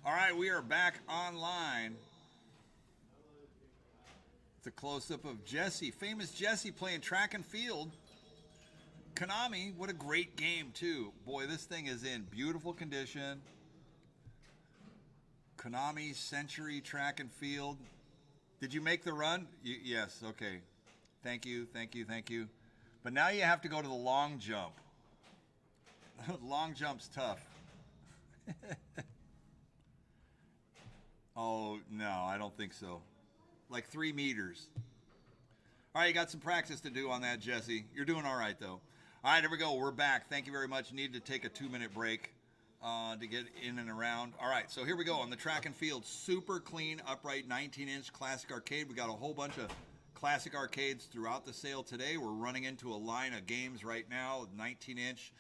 [SPEAKER 1] All right, we are back online. It's a close-up of Jesse, famous Jesse playing track and field. Konami, what a great game, too. Boy, this thing is in beautiful condition. Konami Century Track and Field. Did you make the run? Yes, okay. Thank you, thank you, thank you. But now you have to go to the long jump. Long jump's tough. Oh, no, I don't think so. Like 3 meters. All right, you got some practice to do on that, Jesse. You're doing all right, though. All right, here we go. We're back. Thank you very much. Needed to take a 2-minute break to get in and around. All right, so here we go on the track and field. Super clean, upright, 19-inch classic arcade. We got a whole bunch of classic arcades throughout the sale today. We're running into a line of games right now, 19-inch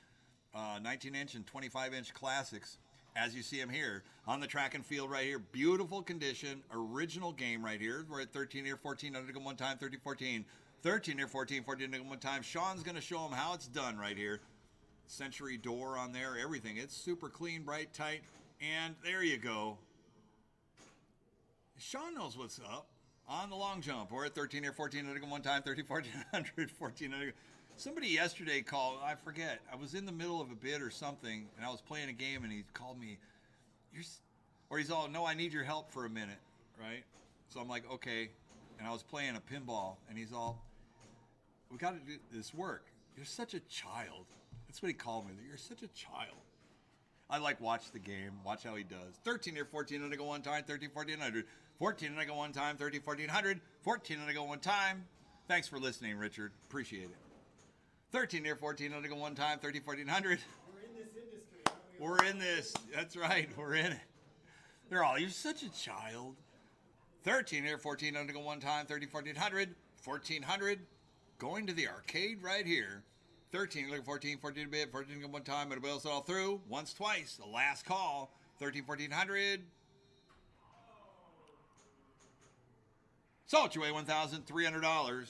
[SPEAKER 1] and 25-inch classics. As you see them here on the track and field right here. Beautiful condition, original game right here. We're at 13 here, 14 under go one time, 13, 14. 13 here, 14, 14 under go one time. Sean's going to show them how it's done right here. Century door on there, everything. It's super clean, bright, tight. And there you go. Sean knows what's up. On the long jump, we're at 13 here, 14 under go one time, 13, 14, 100, 14 under go. Somebody yesterday called, I forget, I was in the middle of a bid or something, and I was playing a game, and he called me, he's all, no, I need your help for a minute, right? So I'm like, okay, and I was playing a pinball, and he's all, we got to do this work. You're such a child. That's what he called me, you're such a child. I watch the game, watch how he does. 13 here, 14, and I go one time, 13, 14, 100. 14, and I go one time, 13, 14, 100. 14, and I go one time. Thanks for listening, Richard. Appreciate it. 13 here, 14, and I go one time, 13, 14, 100.
[SPEAKER 3] We're in this industry, aren't we?
[SPEAKER 1] We're in this. That's right. We're in it. They're all, you're such a child. 13 here, 14, and I go one time, 13, 14, 100. 1400. Going to the arcade right here. 13, look 14, 14 a bit, 14 one time, and it'll all through. Once, twice. The last call. 13, 1400. Salt your way, $1,300.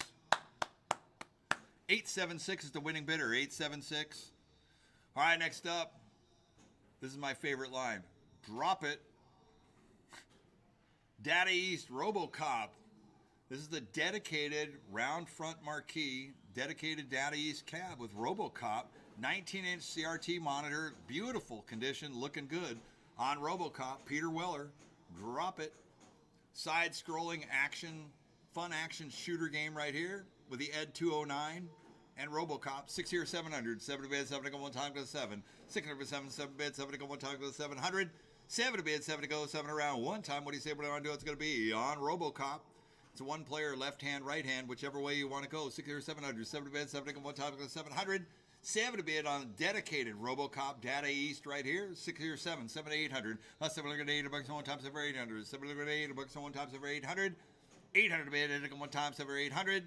[SPEAKER 1] 876 is the winning bidder. 876. All right, next up. This is my favorite line. Drop it. Data East RoboCop. This is the dedicated round front marquee, dedicated Data East cab with RoboCop. 19-inch CRT monitor. Beautiful condition. Looking good. On RoboCop. Peter Weller. Drop it. Side-scrolling action, fun action shooter game right here with the Ed 209 and RoboCop. 6 here, 700. 7 to bid, 7 to go one time, go 7. 600 to 7, 7 bid, 7 to go one time, go 700. 7 to bid, 7 to go, 7 around one time. What do you say? What do I want to do? It's going to be on RoboCop. It's a one-player, left hand, right hand, whichever way you want to go. 6 here, 700. 7 to bid, 7 to go one time, go 700. 7 to bid on dedicated RoboCop Data East right here. 6 here, 7, 7 to 800. 7 to 8 bucks one time, 7 for 800. 7 to 8 bucks one time, 7 for 800. 800 to bid, one time, 7 for 800.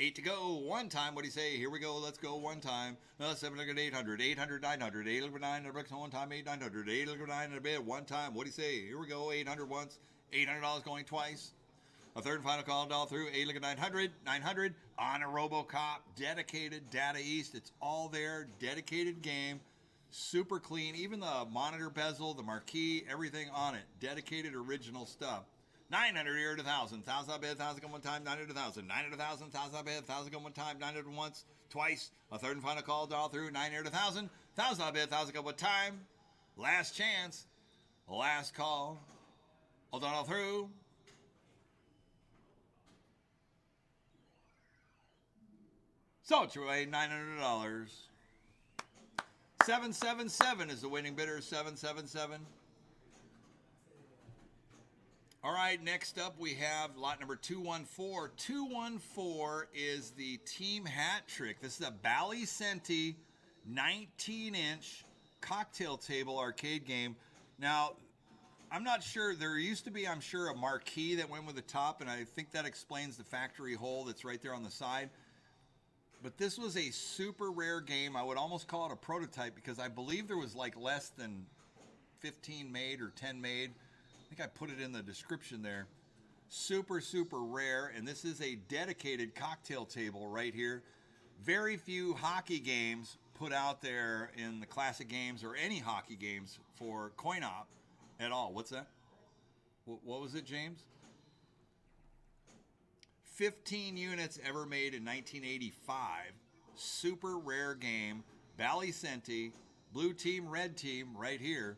[SPEAKER 1] 8 to go, one time. What do you say? Here we go. Let's go one time. 7 to 800. 800, 900. 800, 900 bucks one time, 800. 800, 900 bid, one time. What do you say? Here we go. 800 once. $800 going twice. A third and final call all through. 900. 900 on a RoboCop. Dedicated Data East. It's all there. Dedicated game. Super clean. Even the monitor bezel, the marquee, everything on it. Dedicated original stuff. 900 here to 1,000. 1,000 bid, 1,000 go one time, 900 to 1,000. 900 to 1,000, 1,000 bid, 1,000 go one time, 900 once, twice. A third and final call all through. 900 to 1,000. 1,000 bid, 1,000 go one time. Last chance. Last call. Hold on all through. So it's your way, $900. 777 is the winning bidder, 777. All right, next up we have lot number 214. 214 is the team hat trick. This is a Bally Senti 19-inch cocktail table arcade game. Now, I'm not sure. There used to be, I'm sure, a marquee that went with the top, and I think that explains the factory hole that's right there on the side. But this was a super rare game. I would almost call it a prototype because I believe there was like less than 15 made or 10 made. I think I put it in the description there. Super, super rare. And this is a dedicated cocktail table right here. Very few hockey games put out there in the classic games or any hockey games for coin-op at all. What's that? What was it, James? 15 units ever made in 1985. Super rare game. Bally Senti, blue team, red team, right here.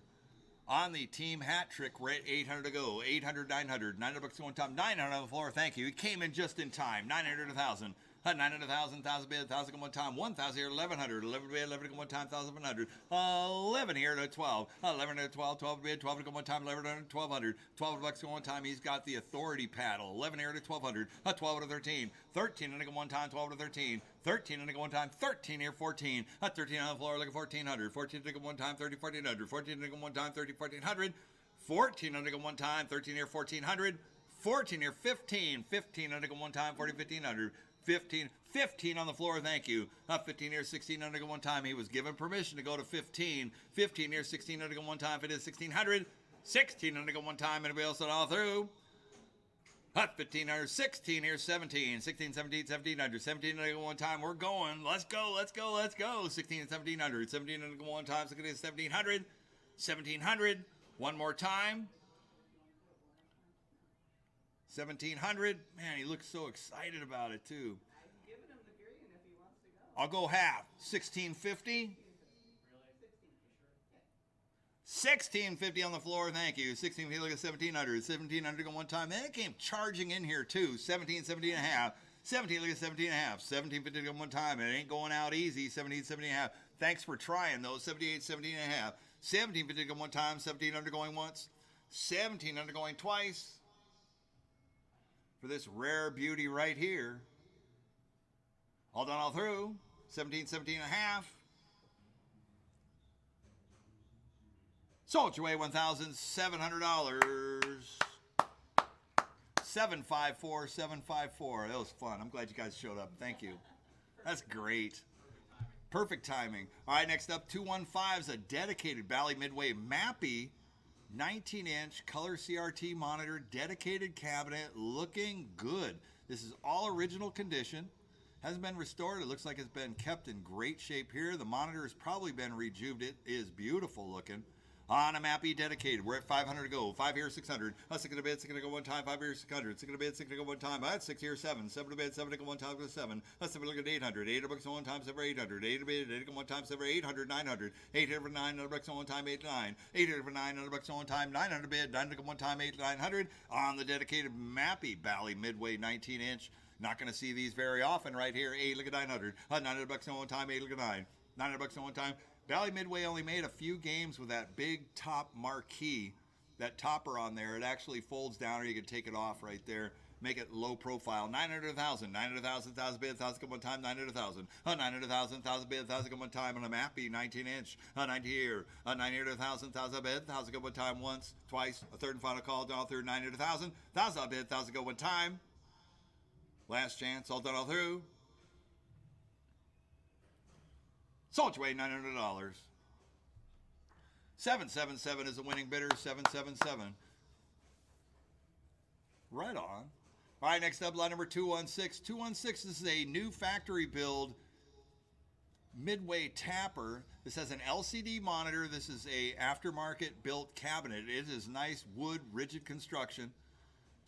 [SPEAKER 1] On the team hat trick, we're at 800 to go. 800, 900, $900 one time. 900 on the floor. Thank you. It came in just in time. 900, 1,000. 900, 1,000, 1,000 bid, 1,000 go one time. 1,000 here, 1,100. 11 bid, 11 to go one time. 1,100. 11 here to 12. 11 to 12. 12 bid, 12 to go one time. 1,100, 1,200. $12 go one time. He's got the authority paddle. 11 here to 1,200. 12 to 13. 13 to go one time. 12 to 13. 13 to go one time. 13 here, 14. 13 on the floor, like a 1,400. 14 to go one time. 30, 1,400. 14 to go one time. 30, 1,400. 14 to go one time. 13 here, 1,400. 14 here, 15. 15 to go one time. 40, 1,500. 15 on the floor, thank you. 15 here, 16 under go one time. He was given permission to go to 15. 15 here, 16 under go one time. If it is 1,600, 16 under go one time. Anybody else all through? 1,500, 16 here, 17. 16, 17, 1,700. 17 under go one time. We're going. Let's go, let's go, let's go. 16 and 1,700. 17 under go one time. 16 and 1,700. 1,700. One more time. 1,700. Man, he looks so excited about it, too.
[SPEAKER 5] I'm giving him the green if he wants to go.
[SPEAKER 1] I'll go half. 1,650. 1,650 on the floor, thank you. 1,650, look at 1,700. 1,700 go one time. Then it came charging in here, too. 17, 17 and a half. 17, look at 17 and a half. 1,750 go one time. It ain't going out easy. 17, 17 and a half. Thanks for trying, though. 78, 17 and a half. 1,750 go one time. 1,700 going once. 1,700 going twice. For this rare beauty right here. All done all through. 17, 17 and a half. Sold your way $1,700. 754, 754. That was fun. I'm glad you guys showed up. Thank you. That's great. Perfect timing. All right, next up, 215 is a dedicated Bally Midway Mappy 19-inch color CRT monitor, dedicated cabinet, looking good. This is all original condition. Hasn't been restored. It looks like it's been kept in great shape here. The monitor has probably been rejuvened. It is beautiful looking. On a Mappy dedicated, we're at 500 to go. 5 here, 600. 6 to bid, 6 to go one time. 5 here, 600. 6 to bid, 6 to go one time. That's 6 here, 7. 7 to bid, 7 to go one time. 7. Let's look at 800. 800 one time, 7 800. 8 to bid, 8 to go one time, 7 800. 900. 800 for 900 bucks on one time, 8 to 9. 800 for 900 bucks on one time. 900 bid, 9 to go one time, 8 to 900. On the dedicated Mappy Bally Midway 19-inch. Not going to see these very often right here. 8, look at 900. 900 bucks on one time, 8, look at 9. 900 bucks on one time. Bally Midway only made a few games with that big top marquee, that topper on there. It actually folds down, or you can take it off right there, make it low profile. 900,000, 900,000, 1,000 bid, 1,000 go one time, 900,000. 900,000, 1,000 bid, 1,000 go one time on a Mappy 19-inch. 90 here. 900,000, 1,000 bid, 1,000 go one time once, twice, a third and final call, down through 900,000. 1,000 bid, 1,000 go one time. Last chance, all done all through. Sold your way $900. 777 is the winning bidder. 777. Right on. All right, next up, lot number 216. 216 is a new factory build Midway tapper. This has an LCD monitor. This is a aftermarket built cabinet. It is nice wood, rigid construction.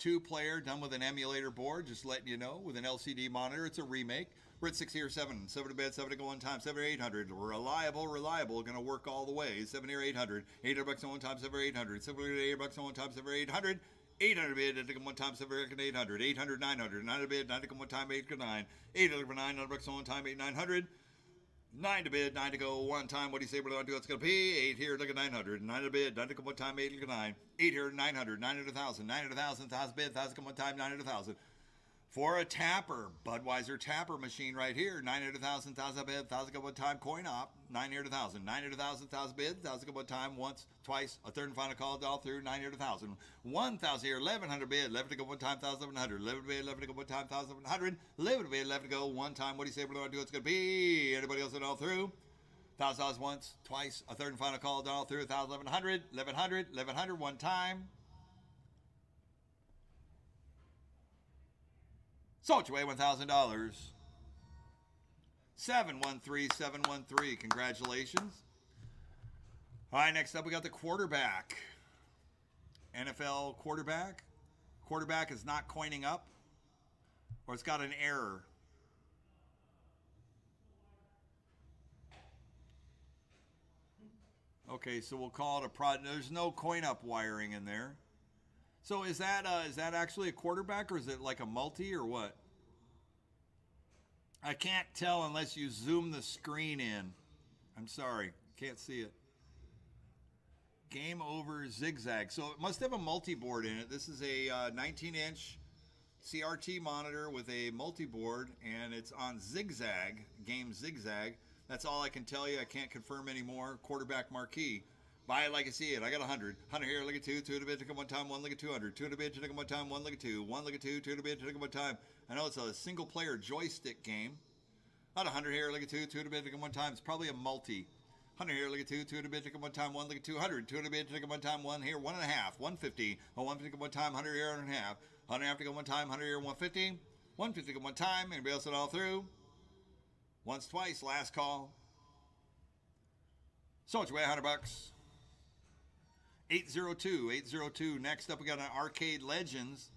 [SPEAKER 1] 2-player, done with an emulator board. Just letting you know, with an LCD monitor. It's a remake. We're at 6 here, 7. 7 to bed, 7 to go one time, 7 or 800. Reliable, going to work all the way. 7 here, 800. 800 bucks on one time, 7 or 800. 7 or 8 bucks on one time, 7 or 800. 800 bid, to go one time, 7 or 800. 800, 900. 900 bid, 9 to go one time, 8 to 9. 800 for 900 bucks on one time, 8, 900. 9 to bid, 9 to go one time. What do you say we're going to do? It's going to be 8 here, look at 900. 9 to bid, 9 to go one time, 8 look at 9. 8 here, 900. 900,000. 900,000, 1,000 bid, 1,000 go one time, 900,000. For a tapper, Budweiser tapper machine right here. 900,000, 1,000 bid, 1,000 go one time, coin op. 900,000. 900,000, 1,000 bid, 1,000 go one time, once, twice, a third and final call, all through 900,000. 1,000 here, 1,100 bid, 11 to go one time, 1,100. 11 bid, 11 to go one time, 1,100. 11 bid, 11 to go one time. What do you say we're going to do? It's going to be. Anybody else it all through? $1,000 once, twice, a third and final call, all through 1,100. 1,100. 1,100 one time. Sold your way $1,000. 713-713. Congratulations. All right, next up we got the quarterback. NFL quarterback. Quarterback is not coining up, or it's got an error. Okay, so we'll call it a there's no coin up wiring in there. So is that actually a quarterback, or is it like a multi, or what? I can't tell unless you zoom the screen in. I'm sorry, can't see it. Game over zigzag. So it must have a multi-board in it. This is a 19-inch CRT monitor with a multi-board, and it's on zigzag, game zigzag. That's all I can tell you. I can't confirm anymore. Quarterback marquee. Buy it like I see it. I got 100. 100 here, look at 2. 2 to bid, take one time, 1 look at 200. 2 to bid, take one time, 1 look at 2. 1 look at 2, 2 to bid, take one time. I know it's a single player joystick game. About 100 here, look at 2. 2 to bid, take one time. It's probably a multi. 100 here, look at 2. 2 to bid, take one time, 1 look at 200. 2 to bid, take one time, 1 here, 1.5. 150. 150 one time, 100 here, 1.5. 100 to go one time, 100 here, 150. 150 one time. Anybody else at all through? Once, twice, last call. So it's way $100. 802. Next up, we got an Arcade Legends.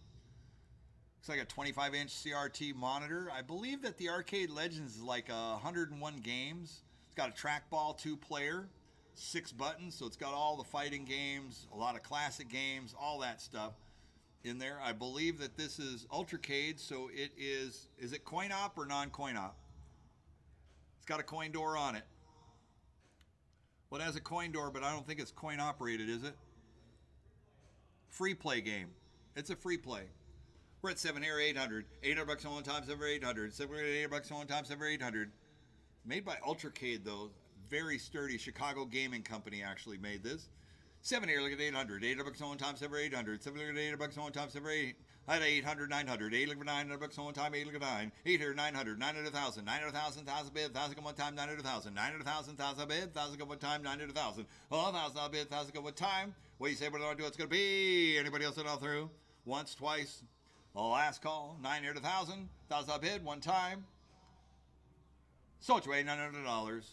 [SPEAKER 1] Looks like a 25-inch CRT monitor. I believe that the Arcade Legends is like 101 games. It's got a trackball 2-player, 6 buttons, so it's got all the fighting games, a lot of classic games, all that stuff in there. I believe that this is Ultracade, so it is it coin op or non-coin op? It's got a coin door on it. Well, it has a coin door, but I don't think it's coin operated, is it? Free play game. It's a free play. We're at 7 here, 800. $800 on one time, 7 800. 7 $800 on one time, 7 800. Made by Ultracade, though. Very sturdy. Chicago Gaming Company actually made this. 7 here, look at 800. $800 on one time, 7 800. 7 $800 on one time, 7 800. I had 800, 900. 8 look at $900 on one time, 8 look at 9. 8 here, 900. 900,000. 900,000, 1,000 bid. 1,000 on one time, 900,000. 900,000, 1,000 bid. 1,000 on one time, 900,000. Oh, 1,000 bid. 1,000 on one time. What do you say? What do I do? It's going to be? Anybody else at all through? Once, twice. Last call. 900 to 1,000. 1,000 bid. One time. So it's way $900.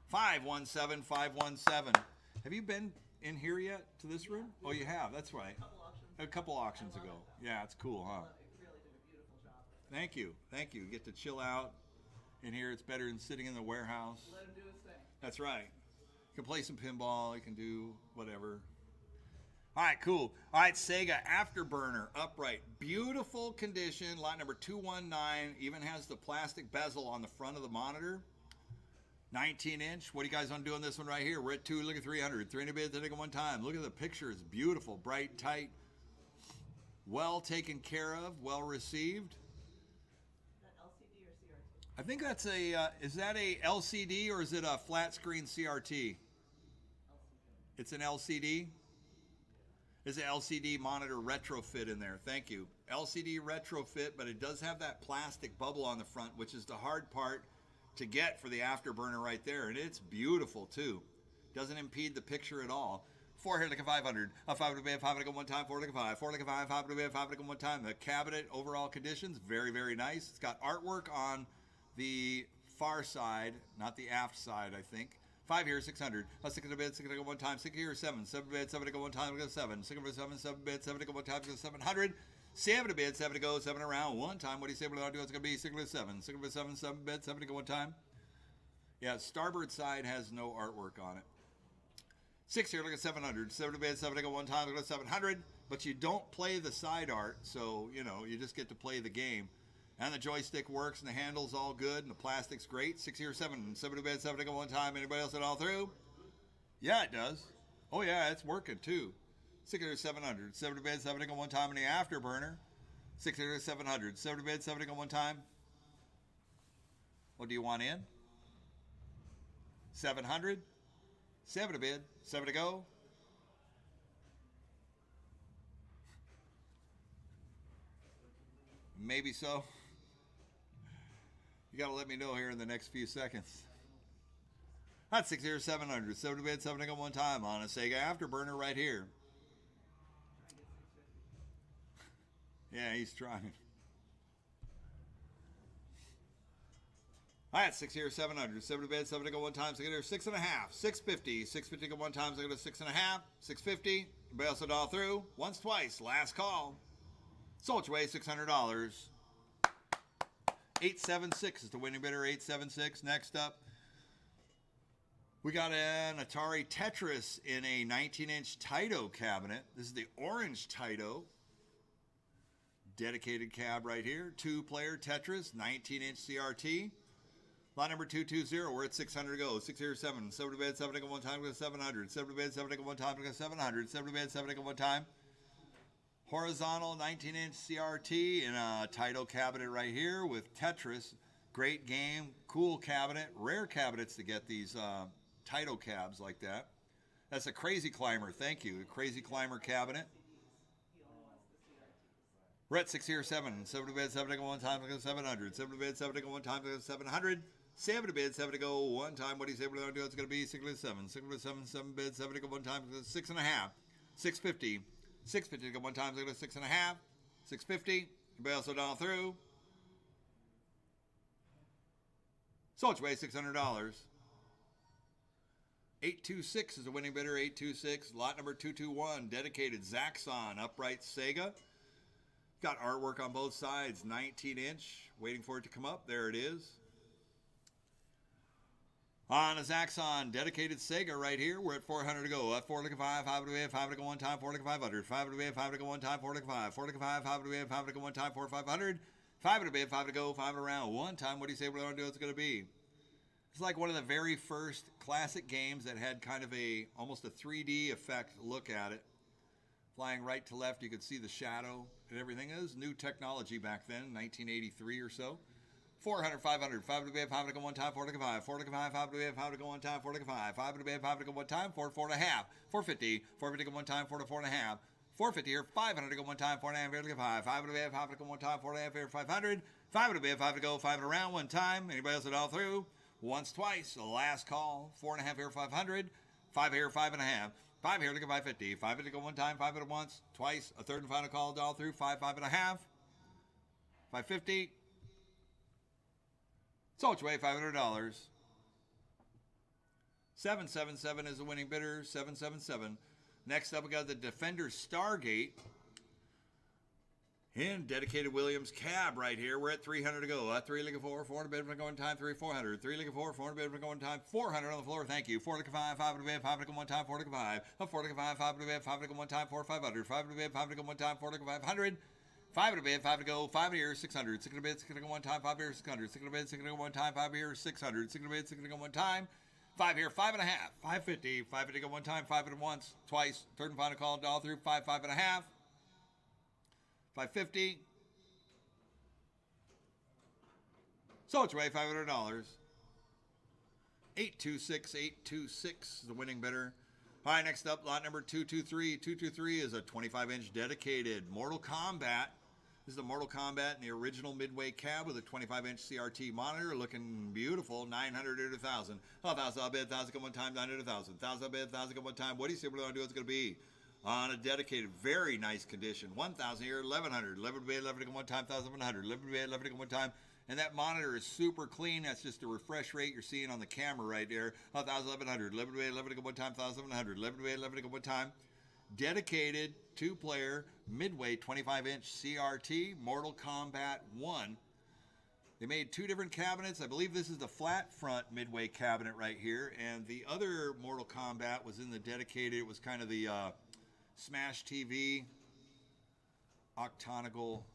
[SPEAKER 1] 517. Have you been in here yet to this room? Oh, you have. That's right. A couple auctions ago. Yeah, it's cool, huh?
[SPEAKER 5] Really did a beautiful job.
[SPEAKER 1] Thank you. You get to chill out in here. It's better than sitting in the warehouse.
[SPEAKER 5] Let him do his thing.
[SPEAKER 1] That's right. You can play some pinball. You can do whatever. All right, cool. All right, Sega Afterburner upright. Beautiful condition. Lot number 219. Even has the plastic bezel on the front of the monitor. 19-inch. What do you guys want to do on this one right here? We're at 2. Look at 300. 300 bids, I think, at one time. Look at the picture. It's beautiful. Bright, tight. Well taken care of. Well received.
[SPEAKER 5] Is that LCD or CRT?
[SPEAKER 1] I think that's a, is that a LCD or is it a flat screen CRT?
[SPEAKER 5] LCD.
[SPEAKER 1] It's an LCD? There's an LCD monitor retrofit in there. Thank you. LCD retrofit, but it does have that plastic bubble on the front, which is the hard part to get for the Afterburner right there. And it's beautiful too. Doesn't impede the picture at all. 4 here, like a 500. A 5 to be a 5 to go one time, 4 like a 5. 4 like a 5, 5 to be a 5 to go one time. The cabinet, overall conditions, very, very nice. It's got artwork on the far side, not the aft side, I think. 5 here, 600. A 6 to bid, 6 to go one time. 6 here, 7. 7 to bid, 7 to go one time, go 7. 6 to 7, 7 bid, 7 to go one time, go 700. 7 to bid, 7 to go, 7 around, one time. What do you say? What do I do? It's going to be 6 to 7. 6 to 7, 7 bid, 7 to go one time. Yeah, starboard side has no artwork on it. 6 here, look at 700. 7 to bid, 7 to go one time, go to 700. But you don't play the side art, so, you know, you just get to play the game. And the joystick works, and the handle's all good, and the plastic's great. 6 here, 7. 7 to bid, 7 to go one time. Anybody else at all through? Yeah, it does. Oh, yeah, it's working, too. 6 here, 700. 7 to bid, 7 to go one time in the Afterburner. 6 here, 700. 7 to bid, 7 to go one time. What do you want in? 700. 7 to bid, 7 to go. Maybe so. You got to let me know here in the next few seconds. That's 6 here, 700. 7 to bid, 7 to go one time on a Sega Afterburner right here. Yeah, he's trying. All right, 6 here, 700. 7 to bid, 7 to go one time. So get here, 6.5. 650. 650 go one time. So go to 6.5. 650. Everybody else will dial through. Once, twice. Last call. Sold your way, $600. 876 is the winning bidder. 876. Next up, we got an Atari Tetris in a 19-inch Taito cabinet. This is the orange Taito. Dedicated cab right here. 2-player Tetris, 19-inch CRT. Lot number 220. We're at 600 to go. 6 here, 7. 7 to bed, 7 to go one time. Go 700. 7 to bed, 7 to go one time. Go 700. 7 to bed, 7 to go one time. Horizontal 19-inch CRT in a Taito cabinet right here with Tetris. Great game. Cool cabinet. Rare cabinets to get these Taito cabs like that. That's a Crazy Climber. Thank you. A Crazy Climber cabinet. We're at 6 here, 7. 7 to bed, 7 to go one time. Go 700. 7 to bed, 7 to go one time. Go 700. 7 to bed, 7 to go one time. What do you say we're going to do? It's going to be 6 to 7. 6 to 7, 7 bed, 7 to go one time. 6.5. 650. 650 to go one time. So go to 6.5. 650. Everybody else will dial through. Sold your way, $600. 826 is the winning bidder. 826. Lot number 221. Dedicated Zaxxon upright Sega. Got artwork on both sides. 19-inch. Waiting for it to come up. There it is. On a Zaxxon dedicated Sega right here, we're at 400 to go. At 4 to 5, 5 to bid, 5 to go one time, 4 to 500. 5 to bid, 5 to go one time, 4 to 5. 4 to 5, 5 to bid, 5 to go one time, 4 to 500. 5 to bid, 5 to go, 5 around one time. What do you say we're going to do? It's going to be. It's like one of the very first classic games that had kind of almost a 3D effect look at it. Flying right to left, you could see the shadow and everything. It was new technology back then, 1983 or so. 400, 500, 5 to bid, 5 to go one time, 4 to 5, 4 to 5, 5 to bid, 5 to go one time, 4 to 5, 5 to bid, 5 to go one time, 4 to 4 and a half, 450, 450 to go one time, 4 to 4 and a half, 450 here, 500 to go one time, 4 and a half here to 5, 5 to bid, 5 to go one time, 4 and a half here, 500, 5 to bid, 5 to go, 5 around one time. Anybody else at all through? Once, twice, the last call, 4 and a half here, 500, 5 here, 5 and a half. 5 here to go 550. 5 to go one time, 5 at once, twice, a third and final call, all through, 5, 5 and a half. 550. Sold your way, $500. 777 is the winning bidder, 777. Next up, we got the Defender Stargate. And dedicated Williams cab right here. We're at 300 to go. 3 looking 4, 400 bid for going time, 3 400. 3 looking 4, 400 bid for going time, 400 on the floor. Thank you. 4 to 5, 5 to bid, 5 to go one time, 4 to 5. 4 to 5, 5 to bid, 5 to go one time, 4 500. 5 to bid, 5 to go one time, 4 to 500. 5 to bid, 5 to go, 5 here, 600. 6 to bid, 6 to go one time, 5 here, 600. 6 to bid, 6 to go one time, 5 here, 600. 6 to bid, 6 to go one time. 5 here, 5 and a half. 550. 5 to go one time, 5 at once, twice. Third and final call, all through, 5, 5 and a half. 550. Sold your way, $500. 826, 826 is the winning bidder. All right, next up, lot number 223. 223 is a 25-inch dedicated Mortal Kombat. This is the Mortal Kombat in the original Midway cab with a 25-inch CRT monitor, looking beautiful. 900 to 1,000. 1,000, I'll bid 1,000 go one time, 900 to 1,000. 1,000, I'll bid 1,000 go one time. What do you say we're going to do? It's going to be on a dedicated, very nice condition. 1,000 here, 1,100. 11 to bid, 11 to go one time, 1,100. 11 to bid, 11 to go one time. And that monitor is super clean. That's just the refresh rate you're seeing on the camera right there. 1,000, 1,100. 11 to bid, 11 to go one time, 1,700. 11 to bid, 11 to go one time. Dedicated 2-player Midway 25-inch CRT Mortal Kombat 1. They made 2 different cabinets. I believe this is the flat front Midway cabinet right here. And the other Mortal Kombat was in the dedicated. It was kind of the Smash TV octagonal.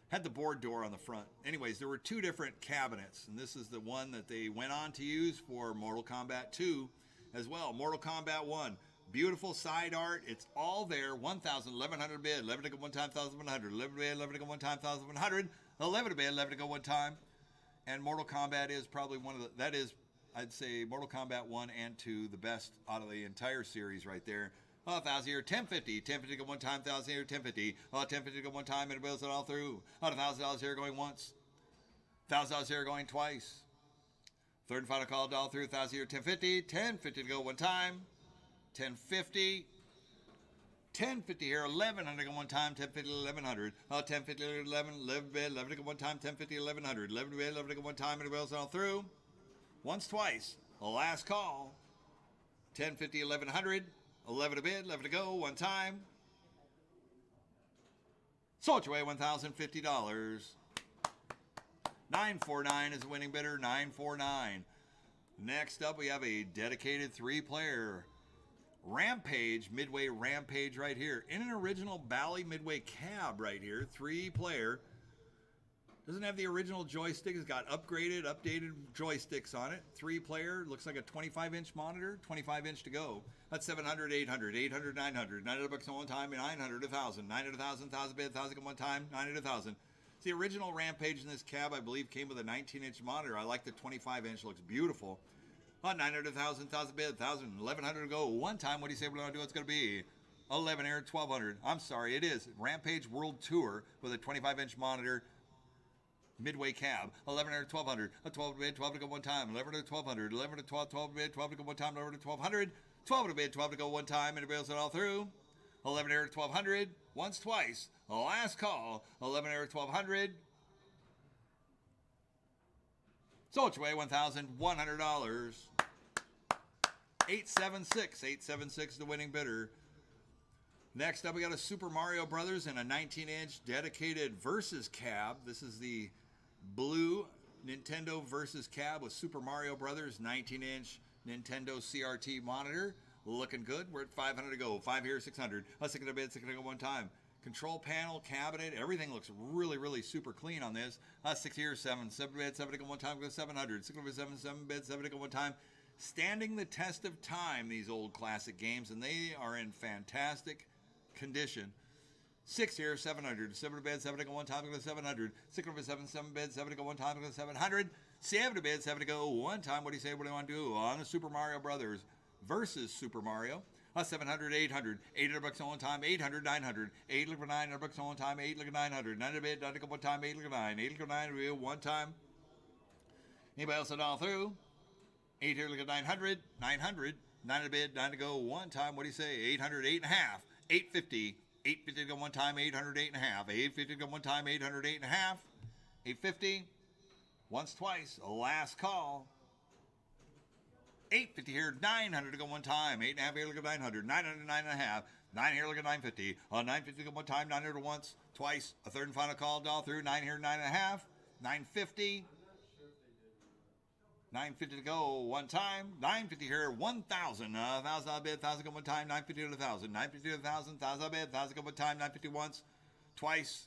[SPEAKER 1] Had the board door on the front. Anyways, there were 2 different cabinets, and this is the one that they went on to use for Mortal Kombat 2 as well. Mortal Kombat 1, beautiful side art. It's all there. 1,000, 1,100 bid, 11 to go one time, 1,100. 11 to bid, 11 to go one time, 1,100. 11 to bid, 11 to go one time. And Mortal Kombat is probably one of the, that is, I'd say Mortal Kombat 1 and 2, the best out of the entire series right there. 1,000 here, 1050. 1050 to go one time, 1,000 here, 1050. 1050 to go one time, and it bills it all through. $1,000 here going once. $1,000 here going twice. Third and final call, all through. 1,000 here, 1050. 1050 to go one time. 1050. 1050 here, 1100 go one time, 1050, 1100. 1050, 11, 11 bid, 11 go one time, 1050, 1100. 11 bid, 11 go one time, anybody else all through? Once, twice. Last call. 1050, 1100. 11 to bid, 11 to go, one time. Sold your way, $1,050. 949 is the winning bidder, 949. Next up, we have a dedicated 3-player Rampage, Midway Rampage right here. In an original Bally Midway cab right here, 3-player. Doesn't have the original joystick. It's got upgraded, updated joysticks on it. 3-player, looks like a 25-inch monitor, 25-inch to go. That's 700, 800, 800, 900. $900 on one time, 900, 1,000. 900, 1,000, 1,000 bid, 1,000 at one time, 900, 1,000. The original Rampage in this cab, I believe, came with a 19-inch monitor. I like the 25-inch, looks beautiful. 900, 1,000, 1,000 bid, 1,000, 1,100 to go. One time, what do you say we're going to do? It's going to be 11 here, 1,200. I'm sorry, it is Rampage World Tour with a 25-inch monitor. Midway cab, 1100, 1200, a 12 to bid, 12 to go one time, 11 to 1200, 11 to 12, 12 to bid, 12 to go one time, 11 to 1200, 12 to bid, 12 to go one time, and it bails it all through. 11 here, 1200, once, twice, last call, 11 here, 1200. Sold your way, $1,100. 876, the winning bidder. Next up, we got a Super Mario Brothers and a 19-inch dedicated Versus cab. This is the blue Nintendo Versus cab with Super Mario Brothers, 19-inch Nintendo CRT monitor. Looking good. We're at 500 to go. 5 here, 600. A 600 bid, 600 go one time. Control panel, cabinet, everything looks really, really super clean on this. 6 here, 7. 7 bid, 7 to go one time, go 700. 6 bid, 7, 7 bid, 7 to go one time. Standing the test of time, these old classic games, and they are in fantastic condition. 6 here, 700. 7 to bid, 7 to go one time, go 700. 6 to bid, 7, 7 bid, 7 to go one time, go 700. 7 to bid, 7 to go one time. What do you say? What do you want to do on the Super Mario Brothers versus Super Mario? 700, 800. $800 on one time, 800, 900. $800 for $900 on one time, 800, 900. 9 bid, 9 to go one time, 800, 9. 800, 9 one time. Anybody else at all through? 800, 900, 900. 9 to bid, 9 to go one time. What do you say? 800, 8 and a half. 850. 850 to go one time, 800, 8 and a half. 850 to go one time, 800, 8 and a half. 850. Once, twice. Last call. 850 here, 900 to go one time. 8 and a half here, look at 900. 900, 9 and a half. 9 here, look at 950. 950 to go one time, 900 once, twice. A third and final call, all through. 9 here, 9 and a half. 950. 950 to go one time. 950 here, 1,000. 1,000 on bid, 1,000 go one time. 950 to 1,000. 950 to 1,000. 1,000 on bid, 1,000 go one time. 950 once, twice.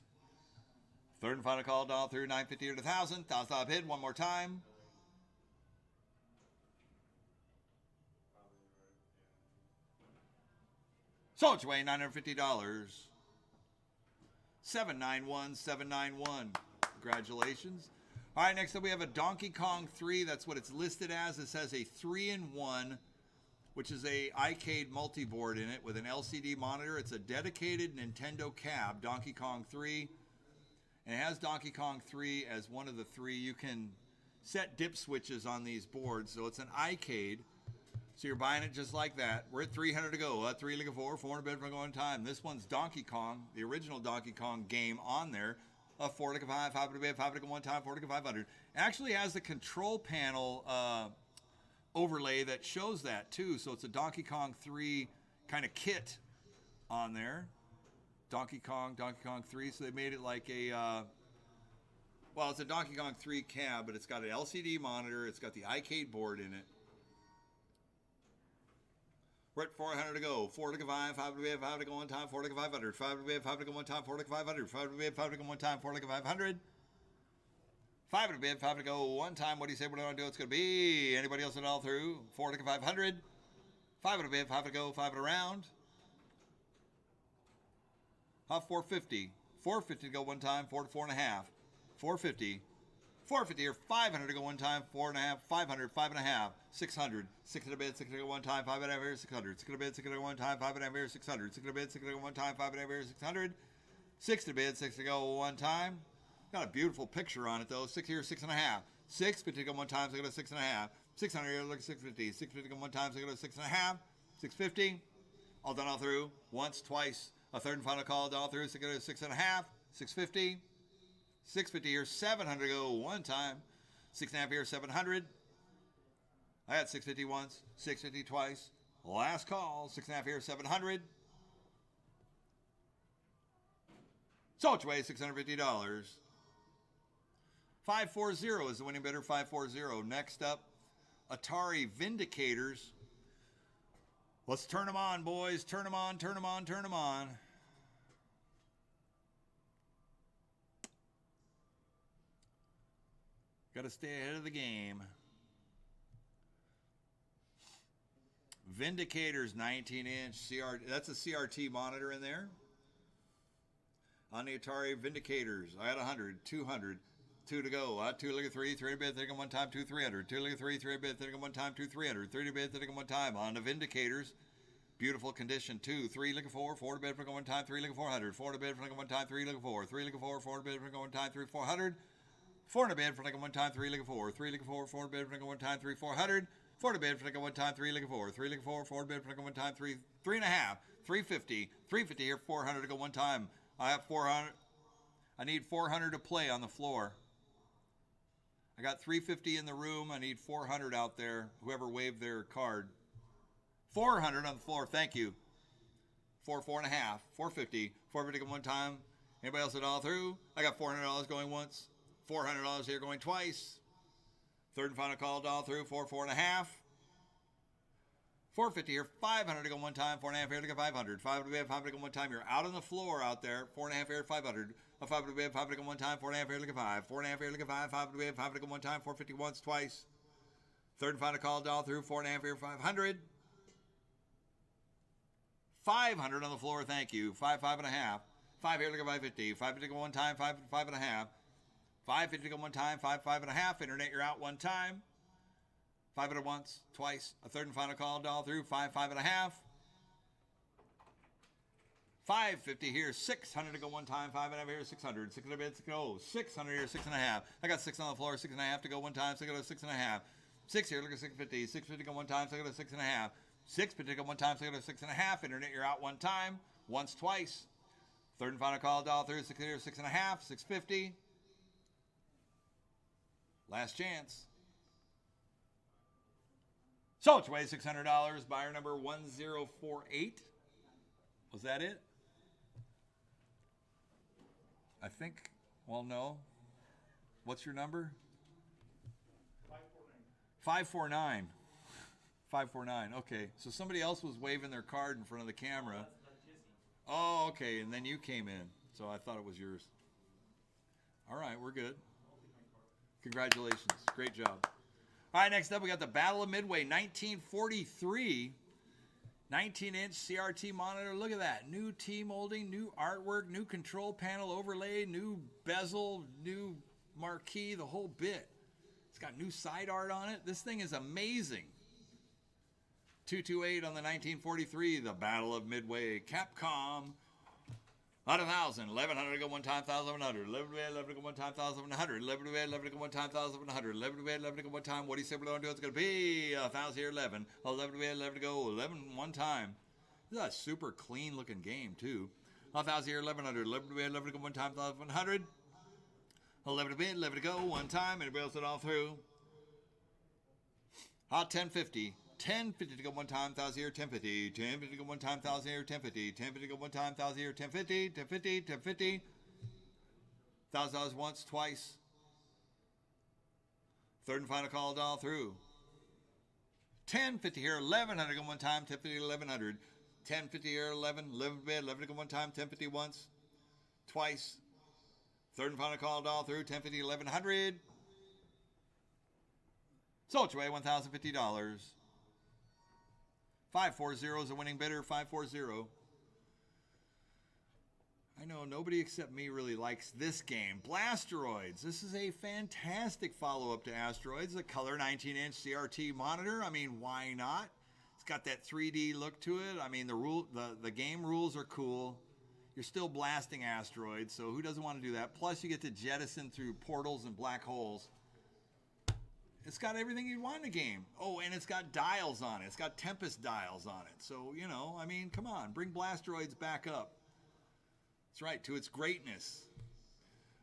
[SPEAKER 1] Third and final call, all through. 950 to 1,000. 1,000 on bid, one more time. Sold your way, $950. 791, 791. Congratulations. All right, next up we have a Donkey Kong 3. That's what it's listed as. It says a 3-in-1, which is a iCade multi-board in it with an LCD monitor. It's a dedicated Nintendo cab, Donkey Kong 3. And it has Donkey Kong 3 as one of the 3. You can set dip switches on these boards. So it's an iCade. So you're buying it just like that. We're at 300 to go. 3 to go 4, 400 bid for going time. This one's Donkey Kong, the original Donkey Kong game on there. 4 to go 5, 5 to bid, 5 to go one time, 4 to go 500. Actually has the control panel overlay that shows that too. So it's a Donkey Kong 3 kind of kit on there. Donkey Kong 3. So they made it like a, well, it's a Donkey Kong 3 cab, but it's got an LCD monitor. It's got the iCade board in it. We're at 400 to go. 4 to go 5, 5 to bid, 5 to go one time, 4 to go 500. 5 to bid, 5 to go one time, 4 to go 500. 5 to bid, 5 to go one time, 4 to go 500. 5 to bid, 5 to go one time. What do you say? What do I want to do? It's going to be anybody else at all through? 4 to go 500. 5 to bid, 5 to go, 5 to round. 450. 450 to go one time, 4 to 4 and a half. 450. 450 or 500 to go one time, 4 and a half, 500, 5 and a half, 600, 6 to bid, 6 to go one time, 5 and a half here, 600, 6 to bid, 6 to go one time, 5 and a half here, 600, 6 to bid, 6 to go one time, 5 and a half here, 600, 6 to bid, 6 to go one time. Got a beautiful picture on it though. 6 here, 6 and a half, 650 to go one time, so I go to 6 and a half, 600 here, look at 650, 650 to go one time, so I go to 6 and a half, 650, All done all through. Once, twice. A third and final call all through. 6.5. 650. 650 here. 700 to go one time. 6.5 here. 700. I got 650 once. 650 twice. Last call. 6.5 here. 700. So it's way $650. 540 is the winning bidder. 540. Next up, Atari Vindicators. Let's turn them on, boys. Turn them on, turn them on, turn them on. Got to stay ahead of the game. Vindicators 19-inch CRT. That's a CRT monitor in there. On the Atari Vindicators, I had 100, 200, 2 to go. 2 look at 3, 3 to bid, 3 to one time, 2 300. 2 look at 3, 3 to bid, 3 to one time, 2 300. 3 to bid, 3 to one time. On the Vindicators, beautiful condition. 2, 3 look at 4, 4 to bid, 3 to one time, 3 look at 400. 4 to bid, 3 to one time, 3 look at 4. 3 look at 4, 4 to bid, 3 to one time, 3 400. 4 to bid, 3 look at one time, 3 look at 4. 3 look at 4, 4 to bid, 3 to one time, 3 400. 4 to bid, 3 look at one time, 3 look at 4. 3 look at 4, 4 to bid, 3 look at one time, 3 3.5. 350. 350 here, 400 to go one time. I have 400. I need 400 to play on the floor. I got 350 in the room. I need 400 out there. Whoever waved their card. 400 on the floor. Thank you. 4.5. 450. 450 going one time. Anybody else at all through? I got $400 going once. $400 here going twice. Third and final call all through. 4.5. 450 here, 500 to go one time, 4.5 here to go 500. 5 to bid, 5 to go one time. You're out on the floor out there. 4.5 here, 500. A 5 to bid, 5 to go one time, 4.5 here to go 5. 4.5 here to go 5, 5 to bid, 5 to go one time, 450 once, twice. Third and final call all through, 4.5 here, 500. 500 on the floor, thank you. 5, 5.5. 5 here to go 550. 5 to go one time, 5, 5.5. 550 to go one time, 5, 5.5. Internet, you're out one time. 500 once, twice. A third and final call all through. 5, 5.5. 550 here, 600 to go one time. 5.5 here, 600. 600 bids to go. 600 here, 6.5. I got 6 on the floor, 6.5 to go one time. 6 to go 6.5. 6 here, look at 650. 650 to go one time. 6 to go 6.5. 650 to go one time. 6 to go 6.5. Internet, you're out one time. Once, twice. Third and final call all through. 6 here, 6.5. 650. Last chance. So it's way $600. Buyer number 1048. Was that it? I think. Well, no. What's your number? 549. 549. Okay. So somebody else was waving their card in front of the camera. Oh, okay. And then you came in. So I thought it was yours. All right. We're good. Congratulations. Great job. All right, next up, we got the Battle of Midway, 1943. 19-inch CRT monitor. Look at that. New T-molding, new artwork, new control panel overlay, new bezel, new marquee, the whole bit. It's got new side art on it. This thing is amazing. 228 on the 1943, the Battle of Midway. Capcom. Out of 1,000, 1,100 to go one time, 1,100. 11 to bid, 11 to go one time, 1,100. 11 to bid, 11 to go one time, 1,100. 11 to bid, 11 to go one time. What do you say we're going to do? It's going to be 1,000 here, 11. 11 to bid, 11 to go, 11 one time. This is a super clean looking game, too. 1,000 here, 1,100. 11 to bid, 11 to go one time, 1,100. 11 to bid, 11 to go one time. Anybody else it all through? Hot 1050. 1050 to go one time, 1,000 here, 1050. 1050 to go one time, 1,000 here, 1050. 1050 to go one time, 1,000 here, 1050. 1050, 1050. $1,000 once, twice. Third and final call all through. 1050 here, 1,100 to go one time, 1050 to 1,100. 1050 here, 11. 11 to bid, 11 to go one time, 1050 once, twice. Third and final call all through. 1050 to 1,100. So it's away $1,050. 540 is a winning bidder. 540. I know nobody except me really likes this game. Blasteroids. This is a fantastic follow-up to Asteroids. A color 19-inch CRT monitor. I mean, why not? It's got that 3D look to it. I mean, the game rules are cool. You're still blasting asteroids, so who doesn't want to do that? Plus, you get to jettison through portals and black holes. It's got everything you'd want in a game. Oh, and it's got dials on it. It's got Tempest dials on it. So, you know, I mean, come on. Bring Blasteroids back up. That's right, to its greatness.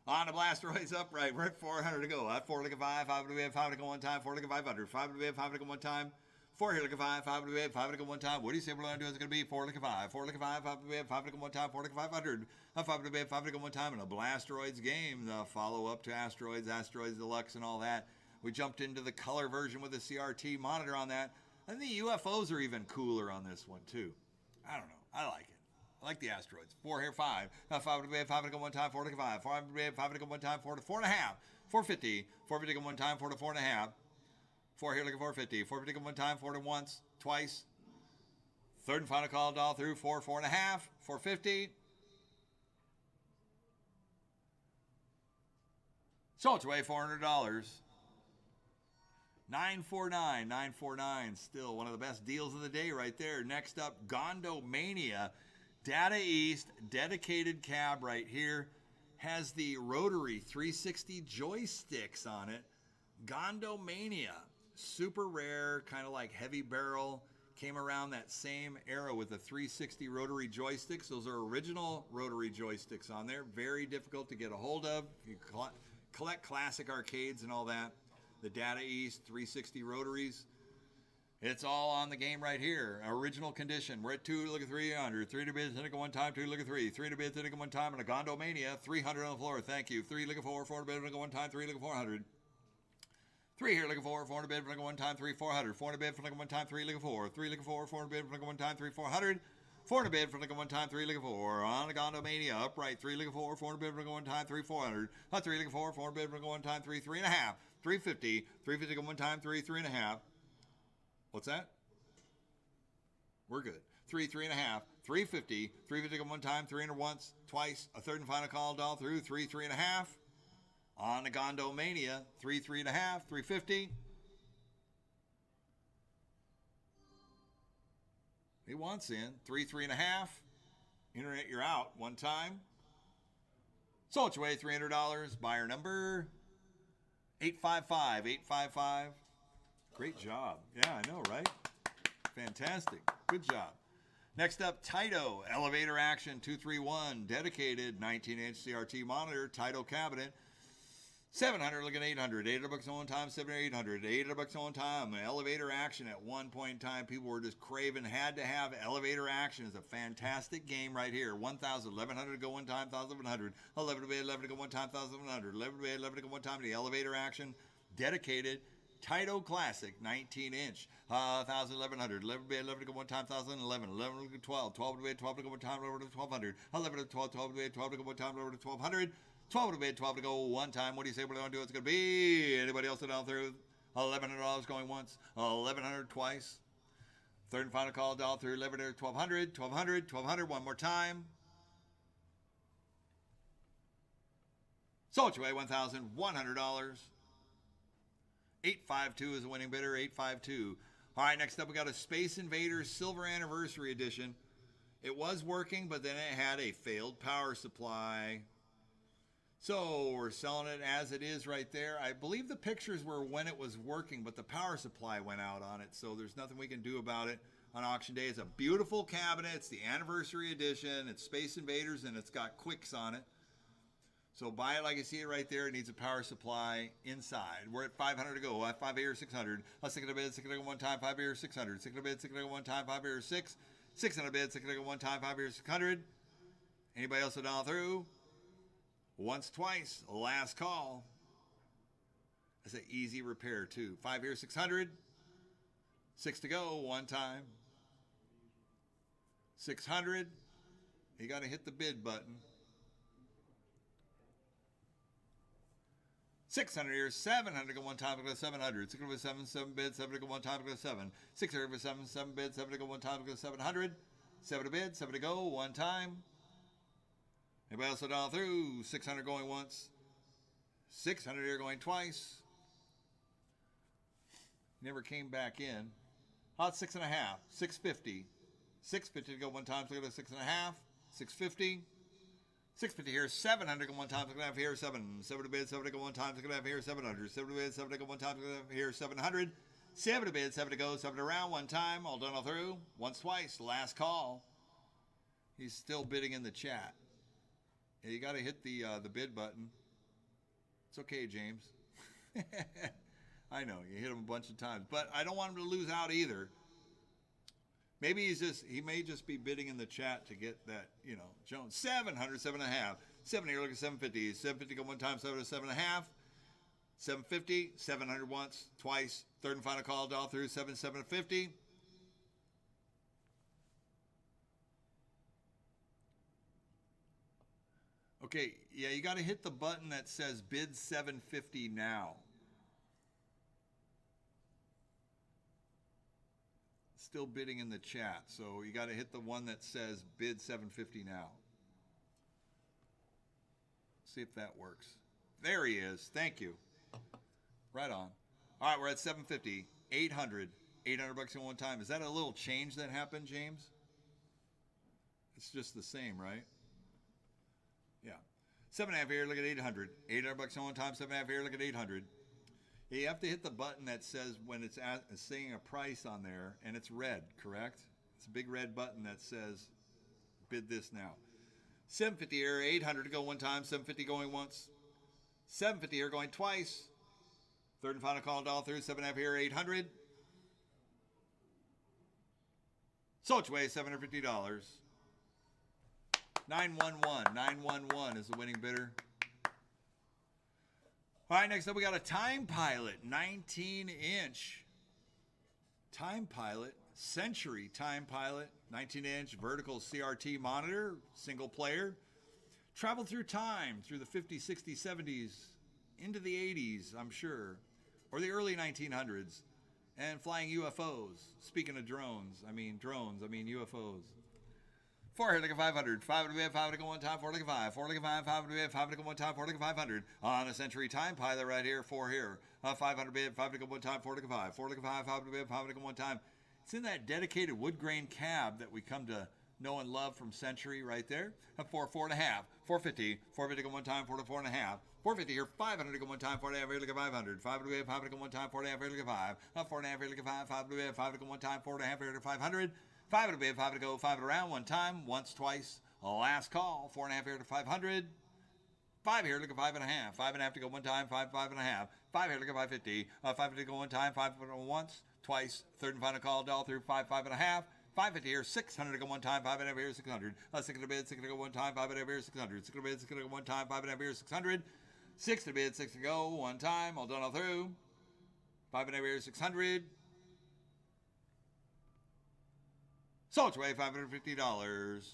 [SPEAKER 1] On the Blasteroids upright. We're at 400 to go. 4 like a 5. 5 to be 5 to go one time. 4 like a 500. 5 to be 5 to go one time. 4 here like a 5. 5 to be 5 to go one time. What do you say we're going to do? It's going to be 4 like a 5. 4 like a 5. 5 to be 5 to go one time. 4 like a 500. 5 to be 5 to go one time. And a Blasteroids game. The follow-up to Asteroids, Asteroids Deluxe, and all that. We jumped into the color version with the CRT monitor on that. I think the UFOs are even cooler on this one, too. I don't know. I like it. I like the Asteroids. 4 here, 5. 5 to be 5 to go one time. 4 to 5. 5 to be 5 to go one time. 4 to 4.5. 450. 450 to go one time. 4 to 4.5. 4 here, like a 450. 450 to go one time. 4 to once. Twice. Third and final call, doll through. 4, 4.5. 450. So it's away $400. 949, 949, still one of the best deals of the day right there. Next up, Gondomania, Data East, dedicated cab right here. Has the rotary 360 joysticks on it. Gondomania, super rare, kind of like heavy barrel. Came around that same era with the 360 rotary joysticks. Those are original rotary joysticks on there. Very difficult to get a hold of. You collect classic arcades and all that. The Data East 360 rotaries. It's all on the game right here. Original condition. We're at 2, look at 300. 3 to bids, hit it one time. 2, look at 3. 3 to bids, hit it one time. And a Gondomania, 300 on the floor. Thank you. 3, look at 4. 4 to bid, hit it one time. 3, look at 400. 3 here, look at 4. 4 to bid, hit it one time. 3, 400. 4 to bid, hit it one time. 3, look at 4. 3, look at 4. 4 to bid, hit it one time. 3, 400. 4 to bid, hit it one time. 3, look at 4. On the Gondomania, upright. 3, look at 4. 4 to bid, hit it one time. 3, 400. 3, look at 4. 4 to bid, hit it one time. 3, 3.5. 350. 350 go one time. 3, 3.5. What's that? We're good. 3, 3.5. 350. 350 go one time. 300 once, twice. A third and final call, doll through. 3, 3.5. On the Gondomania. 3, 3.5. 350. He wants in. 3, 3.5. Internet, you're out. One time. Sold your way. $300. Buyer number 855. 855. Great job. Yeah, I know, right? Fantastic. Good job. Next up, Taito Elevator Action 231, dedicated 19-inch CRT monitor, Taito cabinet. 700, look at 800. $800 on one time, 700, $800. $800 on one time. Elevator Action at one point in time, people were just craving, had to have Elevator Action. It's a fantastic game right here. 1,000, 1,100 to go one time, 1,100. 11 to be 11 to go one time, 1,100. 11 to be 11 to go one time. The Elevator Action, dedicated. Taito Classic, 19-inch, 1,000, 1,100, 11 to be 11 to go one time, 1,011, 11 to go 12, 12 to be 12 to go one time, over to 1,200, 11 to 12, 12 to be 12 to go one time, over to 1,200, 12 to be 12 to go one time. What do you say we're going to do? It's going to be anybody else down through? $1,100 going once, 1,100 twice. Third and final call, doll through 11 to 1,200, 1,200, 1,200, one more time. Sold you away $1,100. 852 is the winning bidder, 852. All right, next up we got a Space Invaders Silver Anniversary Edition. It was working, but then it had a failed power supply. So we're selling it as it is right there. I believe the pictures were when it was working, but the power supply went out on it, so there's nothing we can do about it on auction day. It's a beautiful cabinet. It's the Anniversary Edition. It's Space Invaders, and it's got quicks on it. So buy it like you see it right there. It needs a power supply inside. We're at 500 to go. 5 here, 600. Let's stick it a bid, 600 one time, 5 here, 600. 6 a bid, 600 one time, 5 here, 6. 600 bid, 600 one time, 5 here, 600. Anybody else down through? Once, twice. Last call. That's an easy repair too. 5 here, 600. 6 to go, one time. 600. You got to hit the bid button. 600 here, 700 go one time, go 700. 600 with 7, 7 bid, 7 to go one time, go 7. 600 with 7, 7 bid, 7 to go one time, go 700. 7 to bid, 7 to go, one time. Anybody else down through? 600 going once. 600 here going twice. Never came back in. Hot 6.5, 650. 650 to go one time, so go to 6.5. 650. 650 here, 700 go one time, 6.5 here, 7 to bid, 7 to go one time, 6.5 here, 700, 7 to bid, 7 to go one time, 6.5 here, 700, 7 to bid, 7 to go, 7 to round, one time, all done all through, once, twice, last call. He's still bidding in the chat. Yeah, you got to hit the bid button. It's okay, James. I know, you hit him a bunch of times, but I don't want him to lose out either. Maybe he may just be bidding in the chat to get that, Jones. 700, 7.5. 7 here, look at 750. 750 go one time, 7 to 7.5. 750, 700 once, twice. Third and final call, all through, 750. Okay, yeah, you got to hit the button that says bid 750 now. Still bidding in the chat, so you got to hit the one that says bid 750 now. See if that works. There he is. Thank you. Right on. All right, we're at 750. 800 bucks in one time. Is that a little change that happened, James? It's just the same, right? Yeah. 7.5 here, look at 800. 800 bucks in one time, 7.5 here, look at 800. You have to hit the button that says when it's saying a price on there, and it's red, correct? It's a big red button that says bid this now. 750 here, 800 to go one time, 750 going once. 750 here going twice. Third and final call, all through, 7.5 here, 800. Sold away, $750. 911. 911 is the winning bidder. All right, next up we got a Time Pilot, 19-inch Time Pilot, Century Time Pilot, 19-inch vertical CRT monitor, single player. Traveled through time, through the 50s, 60s, 70s, into the 80s, I'm sure, or the early 1900s, and flying UFOs. Speaking of drones, I mean UFOs. 4 here, look at 500. 5 to bid, 5 to go one time, 4 to 5. 4 to 5, 5 to bid, 5 to go one time, 4 to 500. On a Century Time Pilot right here, 4 here. 500 bid, 5 to go one time, 4 to 5. 4 to 5, 5 to bid, 5 to go one time. It's in that dedicated wood grain cab that we come to know and love from Century right there. 4, 4.5. 450. 450 to go one time, 4 to 4.5. 450 here, 500 to go one time, 4.5 here, look at 500. 5 to bid, 5 to go one time, 4.5 here, look at 5. 4.5 here, look at 5. 5 to bid, 5 to go one time, 4.5 here, look at 500. 5 to bid, 5 to go, 5 around one time, once, twice, last call, 4.5 here to 500. 5 here, look at 5.5. 5.5 to go one time, 5, 5.5. 5 here, look at 550. 550 to go one time, 5 once, twice, third and final call, all through 5, 5.5. 550 here, 600 to go one time, 5.5 here, 600. 6 to bid, 6 to go one time, 5.5 here, 600. 6 to bid, 6 to go one time, 5.5 here, 600. 6 to bid, 6 to go one time, all done all through. 5.5 here, 600. Sold away, $550.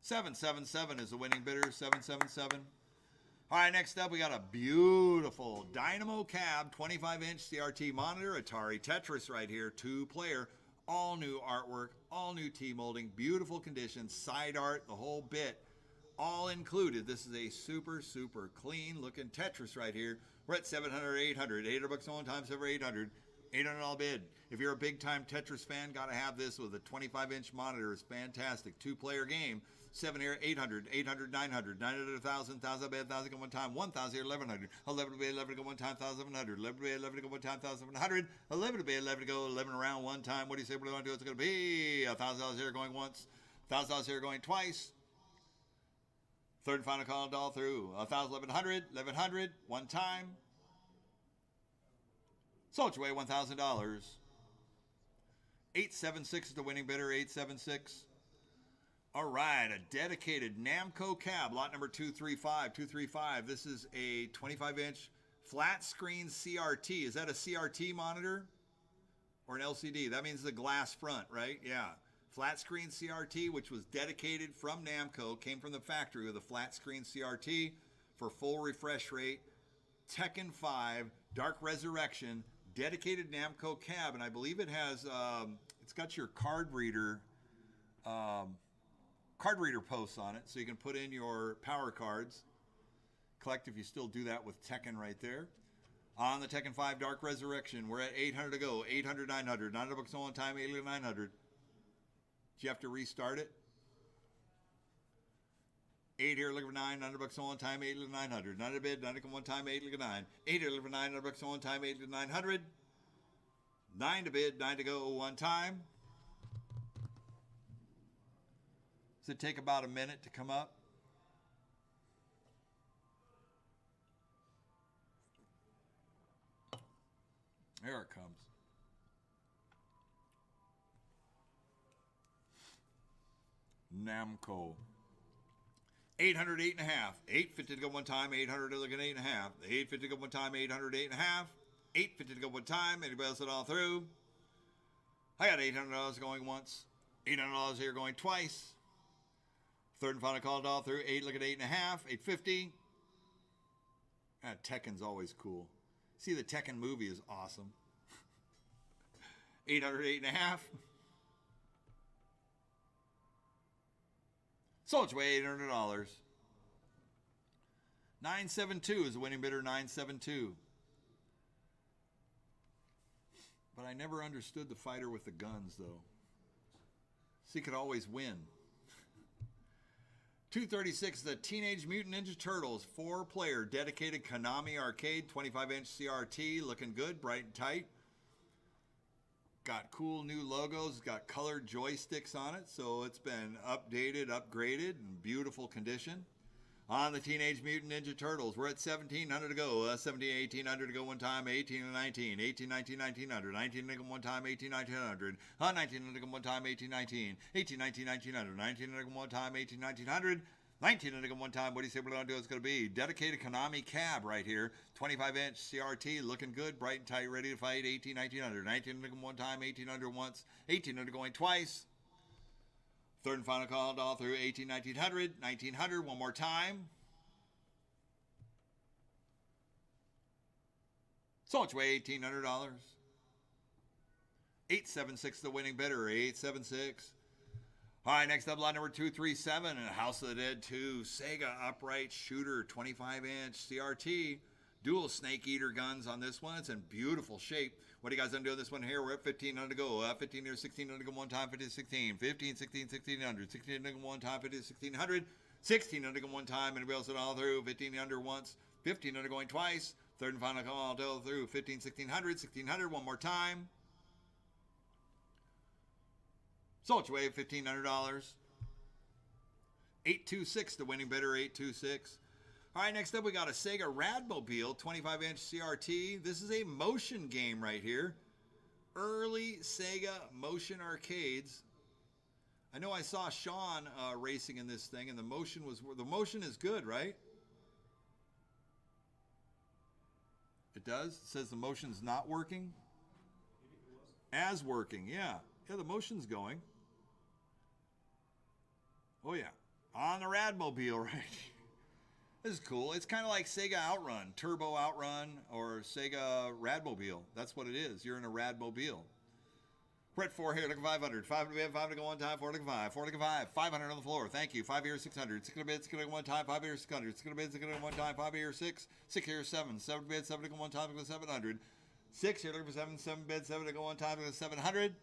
[SPEAKER 1] 777 is the winning bidder, 777. All right, next up we got a beautiful Dynamo Cab 25-inch CRT monitor, Atari Tetris right here, 2-player, all new artwork, all new T-molding, beautiful condition, side art, the whole bit, all included. This is a super, super clean looking Tetris right here. We're at 700, 800, 800 bucks one time, 700, 800. 800 all bid. If you're a big-time Tetris fan, got to have this with a 25-inch monitor. It's fantastic. 2-player game. 7 here, 800, 800, 900, 900, 1,000, 1,000 bid, 1,000 go one time, 1,000 here, 1,100, 11 to bid, 11 to go one time, 1,700, 11 to bid, 11 to go one time, 1,700, 11 to bid, 11 to go, 11 around one time. What do you say? What do you want to do? It's going to be $1,000 here going once, $1,000 here going twice. Third and final call, all through. 1,000, 1,100, 1,100, one time. Sold away, $1,000. 876 is the winning bidder, 876. All right, a dedicated Namco cab, lot number 235. 235. This is a 25-inch flat screen CRT. Is that a CRT monitor or an LCD? That means the glass front, right? Yeah. Flat screen CRT, which was dedicated from Namco, came from the factory with a flat screen CRT for full refresh rate. Tekken 5, Dark Resurrection, dedicated Namco cab, and I believe it has, it's got your card reader posts on it, so you can put in your power cards. Collect if you still do that with Tekken right there. On the Tekken 5 Dark Resurrection, we're at 800 to go. 800, 900. 900 bucks on time, 800, 900. Did you have to restart it? 8 here, looking for 9, $9 on one time, 8 to 900. 9 to bid, 9 to come one time, 8 look at 9. 8 here, looking for 9, $9 on one time, 8 to 900. 9 to bid, 9 to go one time. Does it take about a minute to come up? There it comes. Namco. 800, 8.5. 850 to go one time, 800 to look at 8.5. 850 to go one time, 800, 8.5. 850 to go one time. Anybody else it all through? I got $800 going once. $800 here going twice. Third and final call all through. 8 look at 8.5. 850. Tekken's always cool. See, the Tekken movie is awesome. 800, 8.5. Sold away $800. 972 is the winning bidder, 972. But I never understood the fighter with the guns, though. So he could always win. 236, the Teenage Mutant Ninja Turtles, 4-player, dedicated Konami arcade, 25-inch CRT, looking good, bright and tight. Got cool new logos, got colored joysticks on it, so it's been updated, upgraded, in beautiful condition. On the Teenage Mutant Ninja Turtles, we're at 1,700 to go. 17, 1,800 to go one time, 18 and 19, 18, 19, 1900, 19 to go one time, 18, 1900, 19 to go one time, 18, 19, 18, 19, 1900, 19 to go one time, 18, 1900, 19 to go one time. What do you say we're going to do? It's going to be dedicated Konami cab right here, 25-inch CRT, looking good, bright and tight, ready to fight, 18, 1900, 19 to go one time, 1800 once, 1800 going twice. Third and final call all through 18, 1900, 1900, one more time. Sold away $1,800. 876 the winning bidder, 876. All right, next up, lot number 237, and House of the Dead 2 Sega upright shooter 25-inch CRT. Dual snake eater guns on this one. It's in beautiful shape. What are you guys going to do on this one here? We're at 1,500 to go. 15 here, 1,600 to go one time, 15 to 16. 15, 16, 1,600. 16 to go one time, 15 to 1,600. 1,600 to go one time. Anybody else at all through? 1,500 once. 1,500 going twice. Third and final call all through. 15, 1,600. 1,600 one more time. Sold away $1,500. 826 the winning bidder, 826. All right, next up we got a Sega Radmobile 25-inch CRT. This is a motion game right here. Early Sega motion arcades. I know I saw Sean racing in this thing, and the motion is good, right? It does? It says the motion's not working? As working, yeah. Yeah, the motion's going. Oh, yeah. On the Radmobile, right? This is cool. It's kind of like Sega Outrun, Turbo Outrun, or Sega Radmobile. That's what it is. You're in a Radmobile. We're at 4 here. Look at 500. 5 to bid, 5 to go one time, 4 to go 5. 4 to go 5. 500 on the floor. Thank you. 5 here, 600. 6 to bid, 6 to go one time, 5 here, 600. 6 to bid, 6 to go one time, 5 here, 6. 6 here, 7. 7 to bid, 7 to go one time, 700. 6 here, looking for 7. 7 bid, 7 to go one time, 700.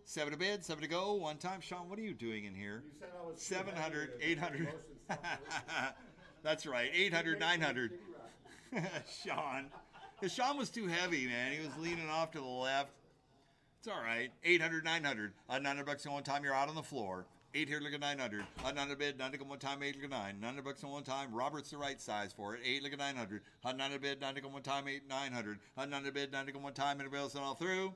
[SPEAKER 1] 7 to bid, 7 to go one time. Sean, what are you doing in here?
[SPEAKER 3] You said I was
[SPEAKER 1] 700, 800. That's right. 800, 900. Sean. Sean was too heavy, man. He was leaning off to the left. It's all right. 800, 900. $900 on one time, you're out on the floor. 8 here, look at 900. 900 bid, 9 to go one time, 8 look at 9. $900 on one time. Robert's the right size for it. 8 look at 900. 900 bid, 9 to go one time, 8, 900. 900 bid, 9 to go one time. Anybody else all through?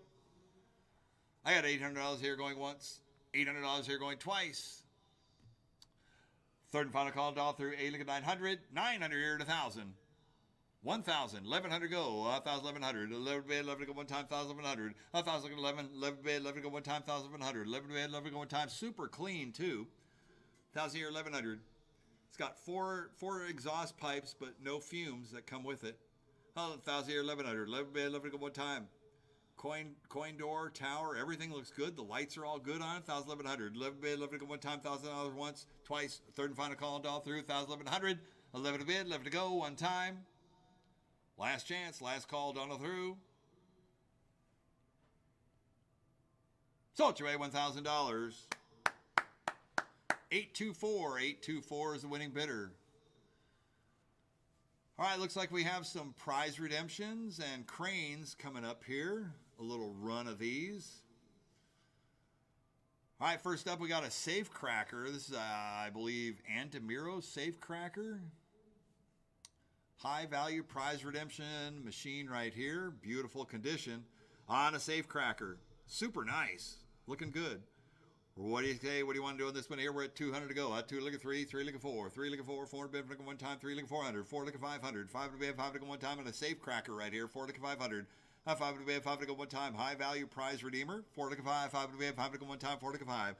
[SPEAKER 1] I got $800 here going once. $800 here going twice. Third and final call all through 8 look at 900. 900 here at 1,000. 1,000. 1,100 go. 1,000, 1,100. 11 bid, 11 to go one time, 1,100. 1,000, 11. 11 bid, 11 to go one time, 1,100. 11 bid, 11 to go one time. Super clean, too. 1,000 here, 1,100. It's got four exhaust pipes, but no fumes that come with it. 1,000 here, 1,100. 11 bid, 11 to go one time. Coin door, tower, everything looks good. The lights are all good on it. 1,000, 1,100. 11 bid, 11 to go one time, $1,000 once, twice. Third and final call all through. 1,000, 1,100. 11 to bid, 11 to go one time. Last chance, last call done through. Sold your $1,000. 824 is the winning bidder. All right, looks like we have some prize redemptions and cranes coming up here. A little run of these. All right, first up we got a safe cracker. This is, I believe, Antimiro safe cracker. High value prize redemption machine right here. Beautiful condition on a safe cracker. Super nice. Looking good. What do you say? What do you want to do on this one here? We're at 200 to go. 2 look at 3, 3 look at 4, 3 look at 4, 4 bid look at 1 time, 3 look at 400, 4 look at 500, 5 to bid, 5 look at 1 time, and a safe cracker right here. 4 look at 500, 5 to bid, 5 look at 1 time. High value prize redeemer. 4 look at 5, 5 to bid, 5 look at 1 time, 4 look at 5.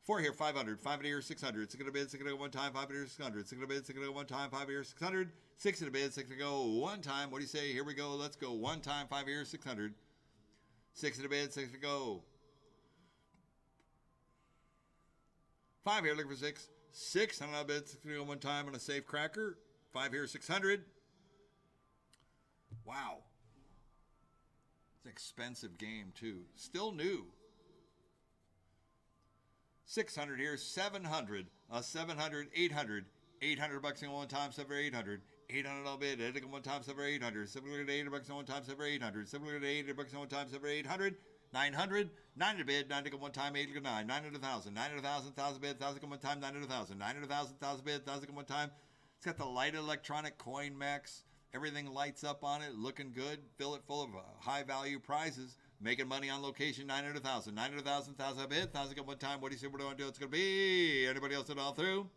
[SPEAKER 1] 4 here, 500, 5 to here, 600, 6 to bid, 6 to go 1 time, 5 to here, 600, 6 to bid, 6 to go 1 time, 5 here, 600, 6 to bid, 6 to go 1 time. What do you say? Here we go. Let's go 1 time, 5 here, 600, 6 to bid, 6 to go. 5 here, looking for 6. 6 on a bid, 6 to go 1 time on a safe cracker. 5 here, 600. Wow. It's an expensive game, too. Still new. 600 here, 700. 700, 800. 800 bucks in 1 time, 7 or 800. 800 all bid, 800 1 time, 7 or 800. 700 800 bucks in 1 time, 7 or 800. 700 800 bucks in 1 time, 7 or 800. 900, 9 to bid, 9 to go 1 time, 8 to go 9, 900,000, 900,000, 1,000 bid, 1,000 go 1 time, 900,000, 900,000, 1,000 bid, 1,000 go 1 time. It's got the light electronic coin mechs. Everything lights up on it, looking good. Fill it full of high value prizes. Making money on location, 900,000, 900,000, 1,000 bid, 1,000 go 1 time. What do you say? What do I want to do? It's going to be. Anybody else at all through?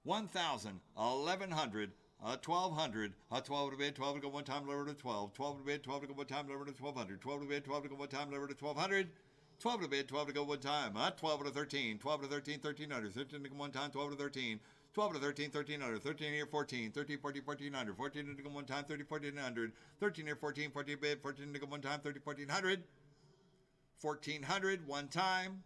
[SPEAKER 1] 1,000, 1,100. 1,200, 12 to bid, 12 to go 1 time, lower to 12, 12 to bid, 12 to go 1 time, lower to 1,200, 12 to bid, 12 to go 1 time, lower to 1,200, 12 to bid, 12 to go 1 time, 12 to 13, 12 to 13, 1,300, 13 to go 1 time, 12 to 13, 12 to 13, 1,300, 13 here, 14, 13, 14, 1,400, 14 to go 1 time, 30, 1,400, 13 here, 14, 14 bid, 14 to go 1 time, 30, 1,400, 1,400, 1 time,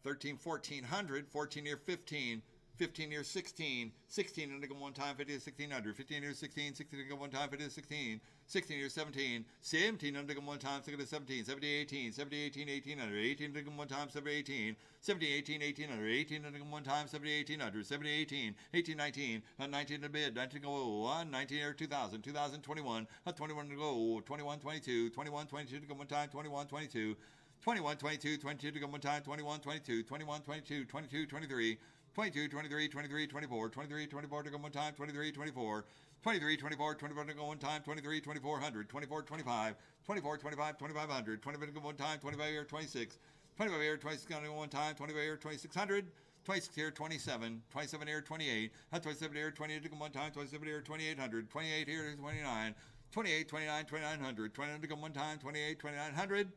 [SPEAKER 1] 13, 1,400, 14 here, 15, 15 here, 16, 16 to go 1 time, 50 to 1,600, 15 here, 16, 16 to go 1 time, 50 to 16, 16 here, 17, 17 to go 1 time, 6 to 17, 70, 18, 70, 18, 1,800, 18 to go 1 time, 70, 18, 70, 18, 1,800, 18 to go 1 time, 70, 1,800, 70, 18, 18, 19, 19 to bid, 19 to go 1, 19 here, 2,000, 2021, 21 to go, 21, 22, 21, 22 to go 1 time, 21, 22, 21, 22, 22 to go 1 time, 21, 22, 21, 22, 22, 23, 22, 23, 23, 24, 23, 24 to go 1 time, 23, 24, 23, 24, 24 to go 1 time, 23, 2,400, 24, 25, 24, 25, 2,500, 25 to go 1 time, 25 here, 26, 25 here, 26 to go 1 time, 25 here, 2,600, 26 here, 27, 27 here, 28, 27 here, 28 to go 1 time, 27 here, 2,800, 28 here, 29, 28, 29, 2,900, 29 to go 1 time, 28, 2,900,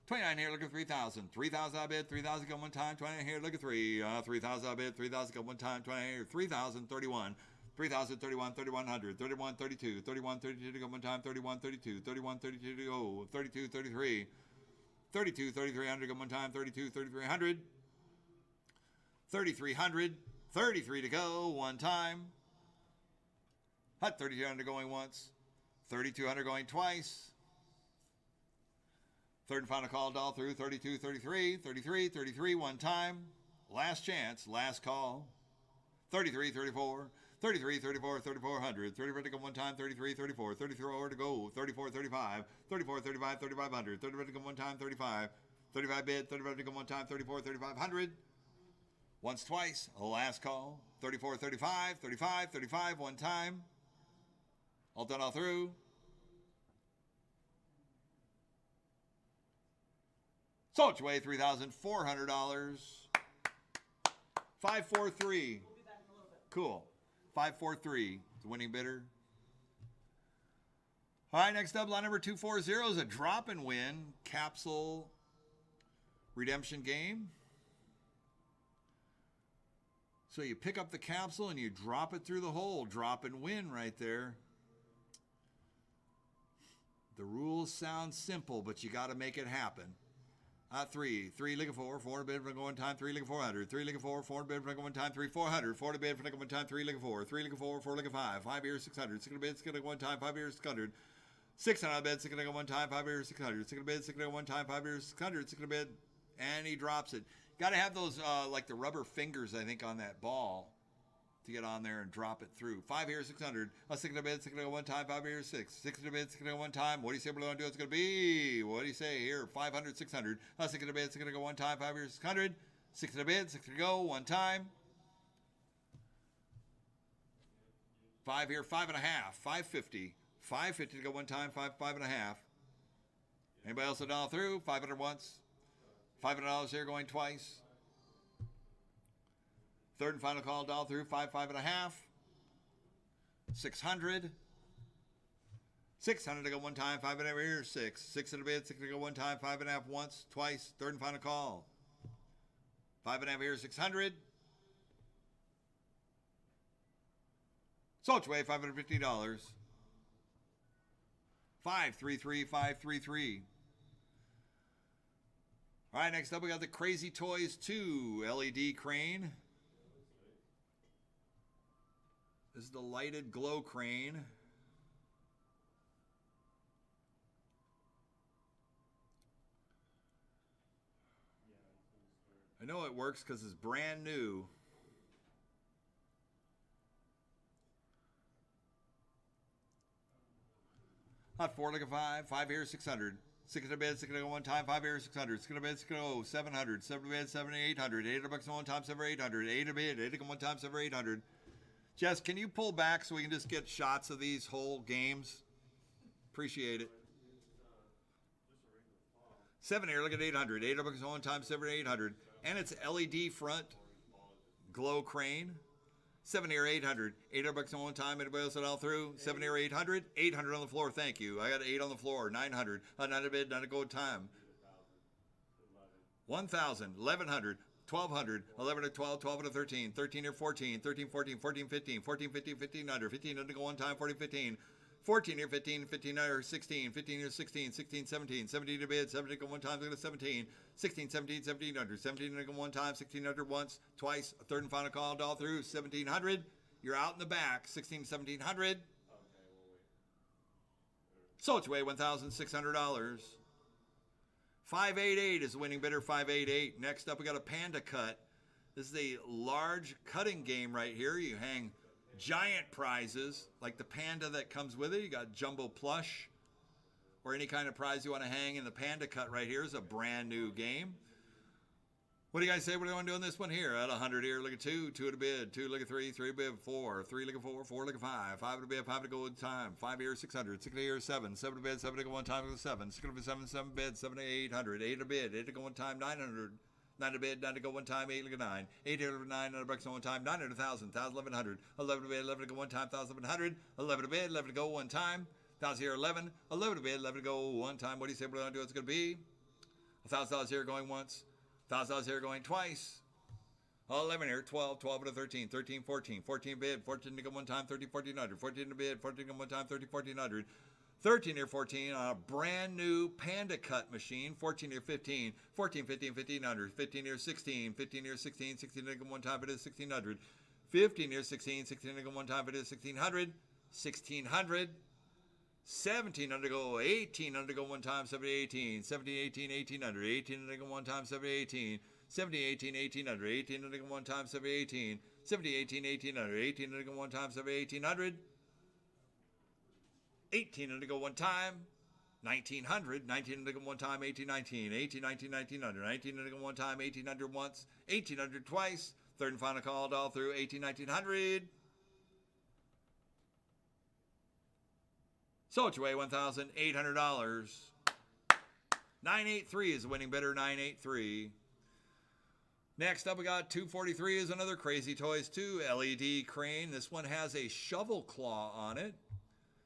[SPEAKER 1] 29 here, look at 3,000. 3,000 I bid, 3,000 go 1 time, 29 here, look at 3. 3,000 I bid, 3,000 go 1 time, 29 here, 3,000, 31. 3,000, 31, 3,100, 31, 32, 31, 32 to go 1 time, 31, 32, 31, 32 to go, 32, 33. 32, 3,300 go 1 time, 32, 3,300. 3,300, 33 to go, 1 time. 3,200 going once, 3,200 going twice. Third and final call, all through, 32, 33, 33, 33, 1 time. Last chance, last call. 33, 34, 33, 34, 3,400, 34 to go 1 time, 33, 34, 34 to go, 34, 35, 34, 35, 3,500, 35 to go 1 time, 35, 35 bid, 35 to go 1 time, 34, 3,500. Once, twice, last call. 34, 35, 35, 35, 1 time. All done, all through. So it's way $3,400. 543.
[SPEAKER 5] We'll be back in a little bit.
[SPEAKER 1] Cool. 543. The winning bidder. All right, next up, line number 240 is a drop and win capsule redemption game. So you pick up the capsule and you drop it through the hole. Drop and win right there. The rules sound simple, but you got to make it happen. 3 look at 4, 4 bid for go 1 time, 3 look at 400, 3 look at 4, 4 bid for go 1 time, 3, 400, 4 to bid for go 1 time, 3 look at 4, 3 look at 4, 4 look at 5, 5 here, 600, 6 to bid, 6 to go 1 time, 5 here, 600, 6 on a bid, 6 to go 1 time, 5 here, 600, 6 to bid, 6 to go 1 time, 5 here, 600, 6 to bid, And he drops it. Got to have those, like the rubber fingers, I think, on that ball to get on there and drop it through. 5 here, 600. A 6 in a bid, 6 in a one time. 5 here, 6. 6 in a bid, 6 in a one time. What do you say we're going to do? It's going to be. What do you say here? 500, 600. A 6 in a bid, 6 in a go one time. 5 here, 600. 6 in a bid, 6 in a go one time. 5 here, 5 and a half. 550. 550 to go one time. 5 and a half. Anybody else a dollar through? 500 once. $500 here going twice. Third and final call, dollar through, 5 and a half. 600. 600 to go one time, 5 and a half here, 6. 6 in a bid, 6 to go one time, 5 and a half once, twice. Third and final call. 5 and a half here, 600. Sold away, $550. 533, 533. All right, next up we got the Crazy Toys 2 LED crane. This is the lighted glow crane. I know it works because it's brand new. Hot 4 like a 5. 5 here, 600. 6 in a bid, 6 in a go one time, 5 here, 600. 6 in a bid, 6 in a go, 700. 7 in a bid, 7 800. 800 bucks one time, 7 800. 8 in a bid, 8 in a go one time, 7 800. Jess, can you pull back so we can just get shots of these whole games? Appreciate it. 7 here, look at 800. 800 bucks one time, 7 800. And it's LED front glow crane. 7 here, 800. 800 bucks on one time. Anybody else all through? 7 here, 800. 800 on the floor. Thank you. I got 8 on the floor. 900. Not a bid, not a go time. 1,000. 1,100. 1,200. 11 to 12. 12 to 13. 13 here, 14. 13, 14. 14, 15. 14, 15. 15 under. 15 under go one time. 14, 15. 14 here, 15, 15 under, 16, 15 here, 16, 16, 17, 17 to bid, 17 to go one time, 17, 16, 17, 17 under, 17 to go one time, 16 under once, twice, a third and final call, all through, 1,700, you're out in the back, 16, 1,700. So it's away, $1,600. 588 is the winning bidder, 588. Next up, we got a Panda Cut. This is a large cutting game right here. You hang giant prizes like the panda that comes with it. You got jumbo plush or any kind of prize you want to hang in the Panda Cut right here is a brand new game. What do you guys say? What do you want to do on this one here? At 100 here, look at 2, 2 at a bid, 2 look at 3, 3 at a bid, 4, 3 look at 4, 4 look at 5, 5 at a bid, 5 to go one time, 5 here, 600, 6 here, 7, 7 at a bid, 7 to go one time, 7, 6 at a 7, 7 bid, 7 to 800, 8 at a bid, 8 to go one time, 900. 9 to bid, 9 to go one time, 8 look at 9. 8 to 9, 9 bucks on one time, 900, 1,000, 1,100. 11 to bid, 11 to go one time, 1,100. 11 to bid, 11 to go one time. 1,000 here, 11. 11 to bid, 11 to go one time. What do you say we're going to do? It's going to be $1,000 here going once. $1,000 here going twice. 11 here, 12, 12 to 13, 13, 14. 14 bid, 14 to go one time, 13, 1,400. 14 to bid, 14 to go one time, 13, 1,400. 13 here, 14 on a brand new Panda Cut machine. 14 here, 15. 14, 15, 1,500. 15 here, 16. 15 here, 16. 16 to go one time, it is 1,600. 15 here, 16. 16 to go one time, it is 1,600. 1,600. 17 under go, 18 under go one time, 17, 18. 17, 18, 1,800. 18 under go one time, 17, 18. 17, 18, 1,800. 18 under go one time, 17, 18. 17, 18, 1,800. 18 under go one time, 17, 1,800. 18 to go one time, 1,900, 19 to go one time, 18, 19, 18, 19, 1,900, 19 to go one time, 1,800 once, 1,800 twice, third and final call, all through, 18, 1,900. So it's away, $1,800. 983 is the winning bidder, 983. Next up, we got 243 is another Crazy Toys 2 LED crane. This one has a shovel claw on it.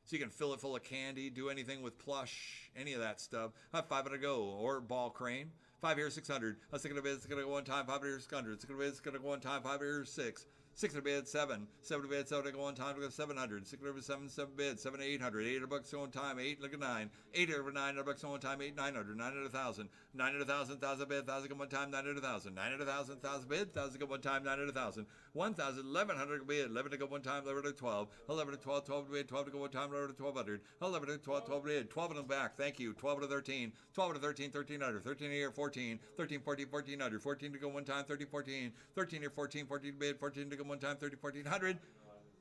[SPEAKER 1] So you can fill it full of candy, do anything with plush, any of that stuff. 500 to go, or ball crane. 5 here, 600. Let's take it a bid, it's going to go one time, 5 here, 600. It's going to go one time, 5 here, 6. 6 to bid, 7. 7 to bid, 7 to go on time, to go 700. 6 to bid, 7, 7 bid, 7 to 800. 800 bucks on time, 8, look at 9. 8 over 900 bucks on time, 8, 900. 900, 1,000. 900, 1,000, 1,000 bid, 1,000 go one time, 900, 1,000. 900, 1,000, 1,000 bid, 1,000 go one time, 900, 1,000. 1,000, 1,100 bid, 11 to go one time, 11 to 12. 11 to 12, 12 to bid, 12 to go one time, 11 to 1,200. 11 to 12, 12 to bid, 12 in the back, thank you. 12 to 13. 12 to 13, 1,300. 13 here, 14. 13, 14, 1,400. 14 to go one time, 30, 14. 13 here, 14, 14 to bid, 14 to go one time, 30, 1,400.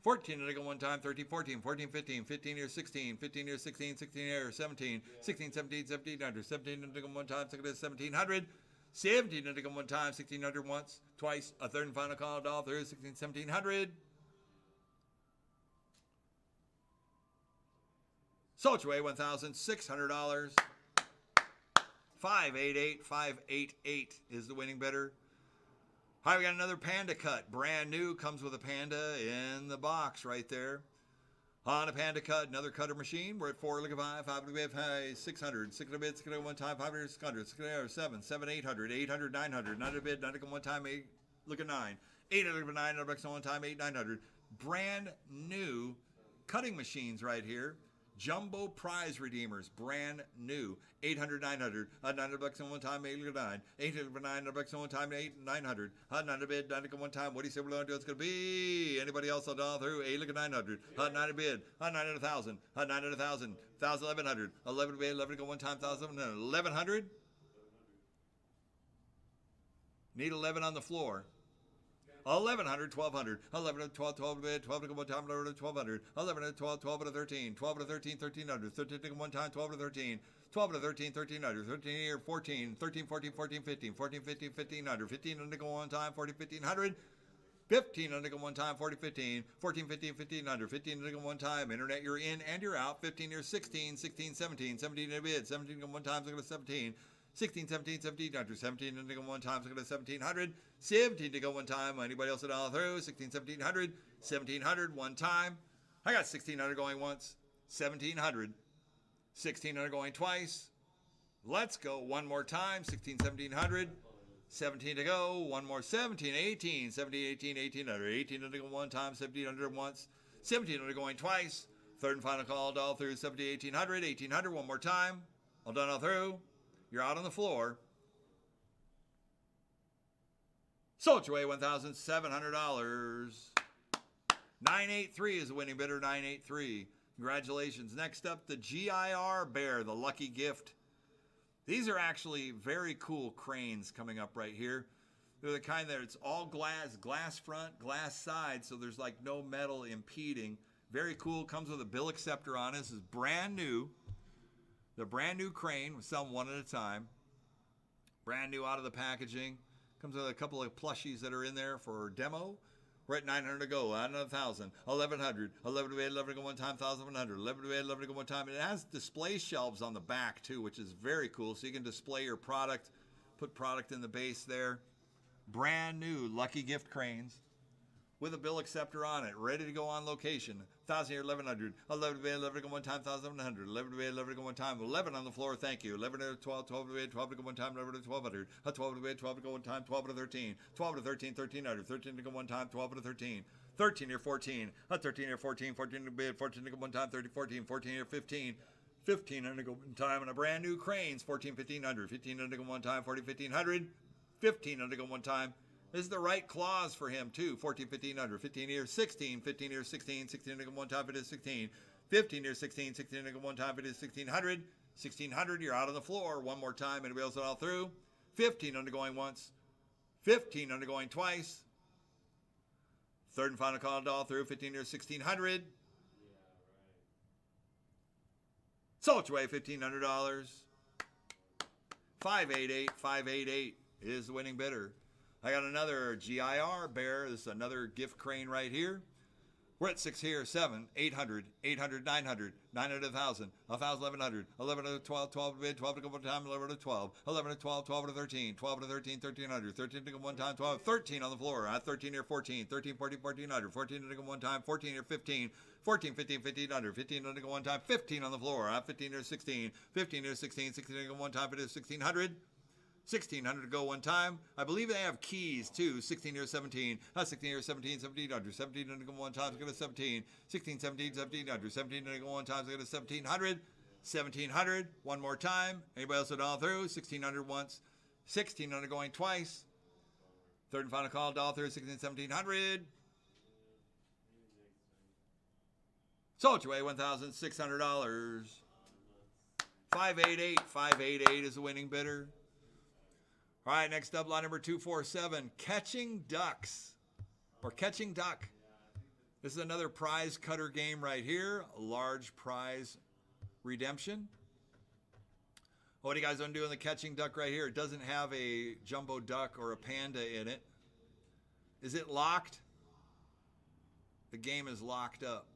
[SPEAKER 1] 14 to go one time, 13, 14, 14, 15, 15 here, 16, 15 here, 16, 16 here, 17, 16, 17, 1,700, 17 to go one time, 1,700, 17 to go one time, 1,600 once, twice, a third and final call, all through, 16, 1,700. Sold your way, $1,600. 588, 588 is the winning bidder. All right, we got another Panda cut, brand new, comes with a Panda in the box right there. On a Panda cut, another cutter machine. We're at 4, look at 5, 5 to bid, 600, 6 to bid, 6 to one time, 500, 600, 6 to 7, 7, 800, 800, 900, 9 to bid, 9 to one time, 8, look at 9. 800 to 900 bucks on one time, 8, 900. Brand new cutting machines right here. Jumbo prize redeemers, brand new. 800, 900, 900 bucks on one time, 809. 800, 900 bucks on one time, 8, 900. 900 bid, 900 one time. What do you say we're going to do? It's going to be anybody else on all through? 8, look at 900. 900 bid, 900, 1,000. 900, 1,000. 1,000, 1,100. 11 bid, 11 to go one time, 1,000, 1,100. Need 11 on the floor. 1,100, 1,200, 11 to 12, 12 to bid, 12 to go one time, 11 to 1,200, 11 to 12, 12 to 13, 12 to 13, 1,300, 13 to go one time, 12 to 13, 12 to 13, 1,300, 13 here, 14, 13, 14, 14, 15, 14, 15, 1,500, 15 to go one time, 40, 1,500, 15 to go one time, 40, 15, 14, 15, 1,500, 15 to go one time, internet, you're in and you're out, 15 here, 16, 16, 17, 17 to bid, 17 to go one time, so go to 17, 16, 17, 1,700, 17 to go one time, so go to 1,700, 17 to go one time, anybody else at all through, 16, 1,700, 1,700, one time. I got 1,600 going once, 1,700, 1,600 going twice. Let's go one more time, 16, 1,700, 17 to go, one more, 17, 18, 17, 18, 1,800, 18 to go one time, 1,700 once, 1,700 going twice. Third and final call, all through, 17, 1,800, 1,800, one more time, all done all through. You're out on the floor. Sold your way, $1,700. 983 is the winning bidder, 983. Congratulations. Next up, the GIR Bear, the lucky gift. These are actually very cool cranes coming up right here. They're the kind that it's all glass front, glass side, so there's like no metal impeding. Very cool. Comes with a bill acceptor on it. This is brand new. The brand new crane, we sell them one at a time. Brand new out of the packaging. Comes with a couple of plushies that are in there for demo. We're at 900 to go, at 1,000, 1,100, 11 to bid, 11 to go one time, 1,100, 11 to bid, 11 to go one time. It has display shelves on the back too, which is very cool. So you can display your product, put product in the base there. Brand new lucky gift cranes with a bill acceptor on it, ready to go on location. 1,000 here, 1,100, 11 to bid, 11 to go one time, 1,100, 11 to bid, 11 to go one time, 11 on the floor, thank you. 11 to 12, 12 to bid, 12 to go one time, 11 to 1,200, 12 to bid, 12 to go one time, 12 to 13, 12 to 13, 1,300, 13 to go one time, 12 to 13, 13 here, 14, 13 here, 14, 14 to bid, 14 to go one time, 30, 14, 14 here, 15, 15 to go one time, and a brand new cranes, 14, 1,500, 15 to go one time, 40, 1,500, 15 to go one time. This is the right clause for him, too. 14, 1,500, 15 here, 16, 15 here, 16, 16 to go one time, it is 16. 15 here, 16, 16 to go one time, it is 1,600. 1,600, you're out on the floor. One more time, anybody else all through? 15 undergoing once. 15 undergoing twice. Third and final call all through, 15 here, 1,600. Sold your way, $1,500. 588, 588 is the winning bidder. I got another GIR Bear. This is another gift crane right here. We're at 6 here, 7, 800, 800, 900, 900, 1,000, 1,000, 1,100, 11 to 12, 12 to bid, 12 to go one time, 11 to 12, 11 to 12, 12 to 13, 12 to 13, 1,300, 13 to go one time, 12, 13 on the floor. At 13 here, 14, 13, 14, 1,400, 14 to go one time, 14 here, 15, 14, 15, 1,500, 15 to go one time, 15 on the floor. At 15 here, 16, 15 here, 16, 16 to go one time, it is 1,600. $1,600 to go one time. I believe they have keys too. 16 here, 17. 16 here, 17, 1700. 1700 to go one time. It's going to 17. 16, 17, 1700. 1700 to go one time. It's going to 1700. 1700. One more time. Anybody else all through? 1600 once. 1600 going twice. Third and final call. All through. 16, 1700. Sold your way. $1,600. 588. 588 is the winning bidder. All right, next up, lot number 247, Catching Ducks, or Catching Duck. This is another prize cutter game right here, a large prize redemption. What do you guys want to do in the Catching Duck right here? It doesn't have a jumbo duck or a panda in it. Is it locked? The game is locked up.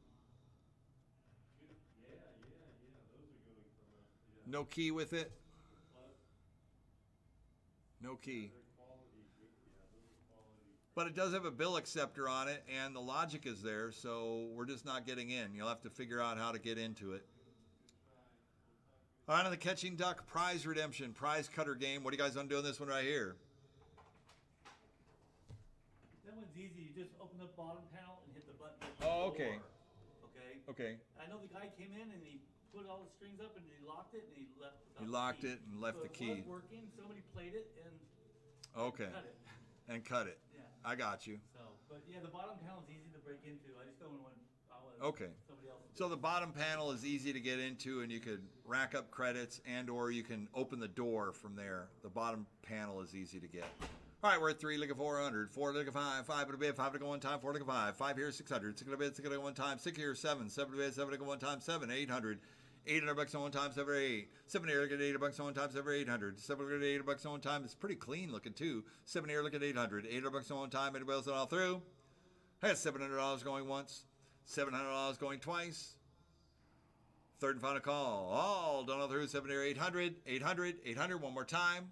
[SPEAKER 1] No key with it? No key. But it does have a bill acceptor on it, and the logic is there, so we're just not getting in. You'll have to figure out how to get into it. All right, on the Catching Duck prize redemption, prize cutter game. What do you guys want to do on this one right here?
[SPEAKER 2] That one's easy. You just open the bottom panel and hit the button.
[SPEAKER 1] Oh, okay.
[SPEAKER 2] Okay.
[SPEAKER 1] Okay.
[SPEAKER 2] I know the guy came in and he put all the strings up and he locked it and he left.
[SPEAKER 1] He locked it and left the key.
[SPEAKER 2] It was working. Somebody played it and
[SPEAKER 1] Okay.
[SPEAKER 2] cut it.
[SPEAKER 1] And cut it.
[SPEAKER 2] Yeah.
[SPEAKER 1] I got you.
[SPEAKER 2] So, but yeah, the bottom panel is easy to break into. I just don't want
[SPEAKER 1] Okay.
[SPEAKER 2] somebody else.
[SPEAKER 1] So the bottom panel is easy to get into, and you could rack up credits, and or you can open the door from there. The bottom panel is easy to get. All right, we're at 3, look at 400, 4, look at 5, 5 at a bid, 5 to go one time, 4 to go 5, 5 here, 600, 6 at a bid, 6 to go one time, 6 here, 7, 7 to bid, 7 to go one time, 7, 800, $800 on one time, 7 or 8, 7 here, look at $800 on one time, 7 or 800, 7 look at $800 on one time. It's pretty clean looking too. 7 here, look at 800, $800 on one time, anybody else all through? I got $700 going once, $700 going twice. Third and final call. All done all through. 7 here, 800, 800, 800. One more time.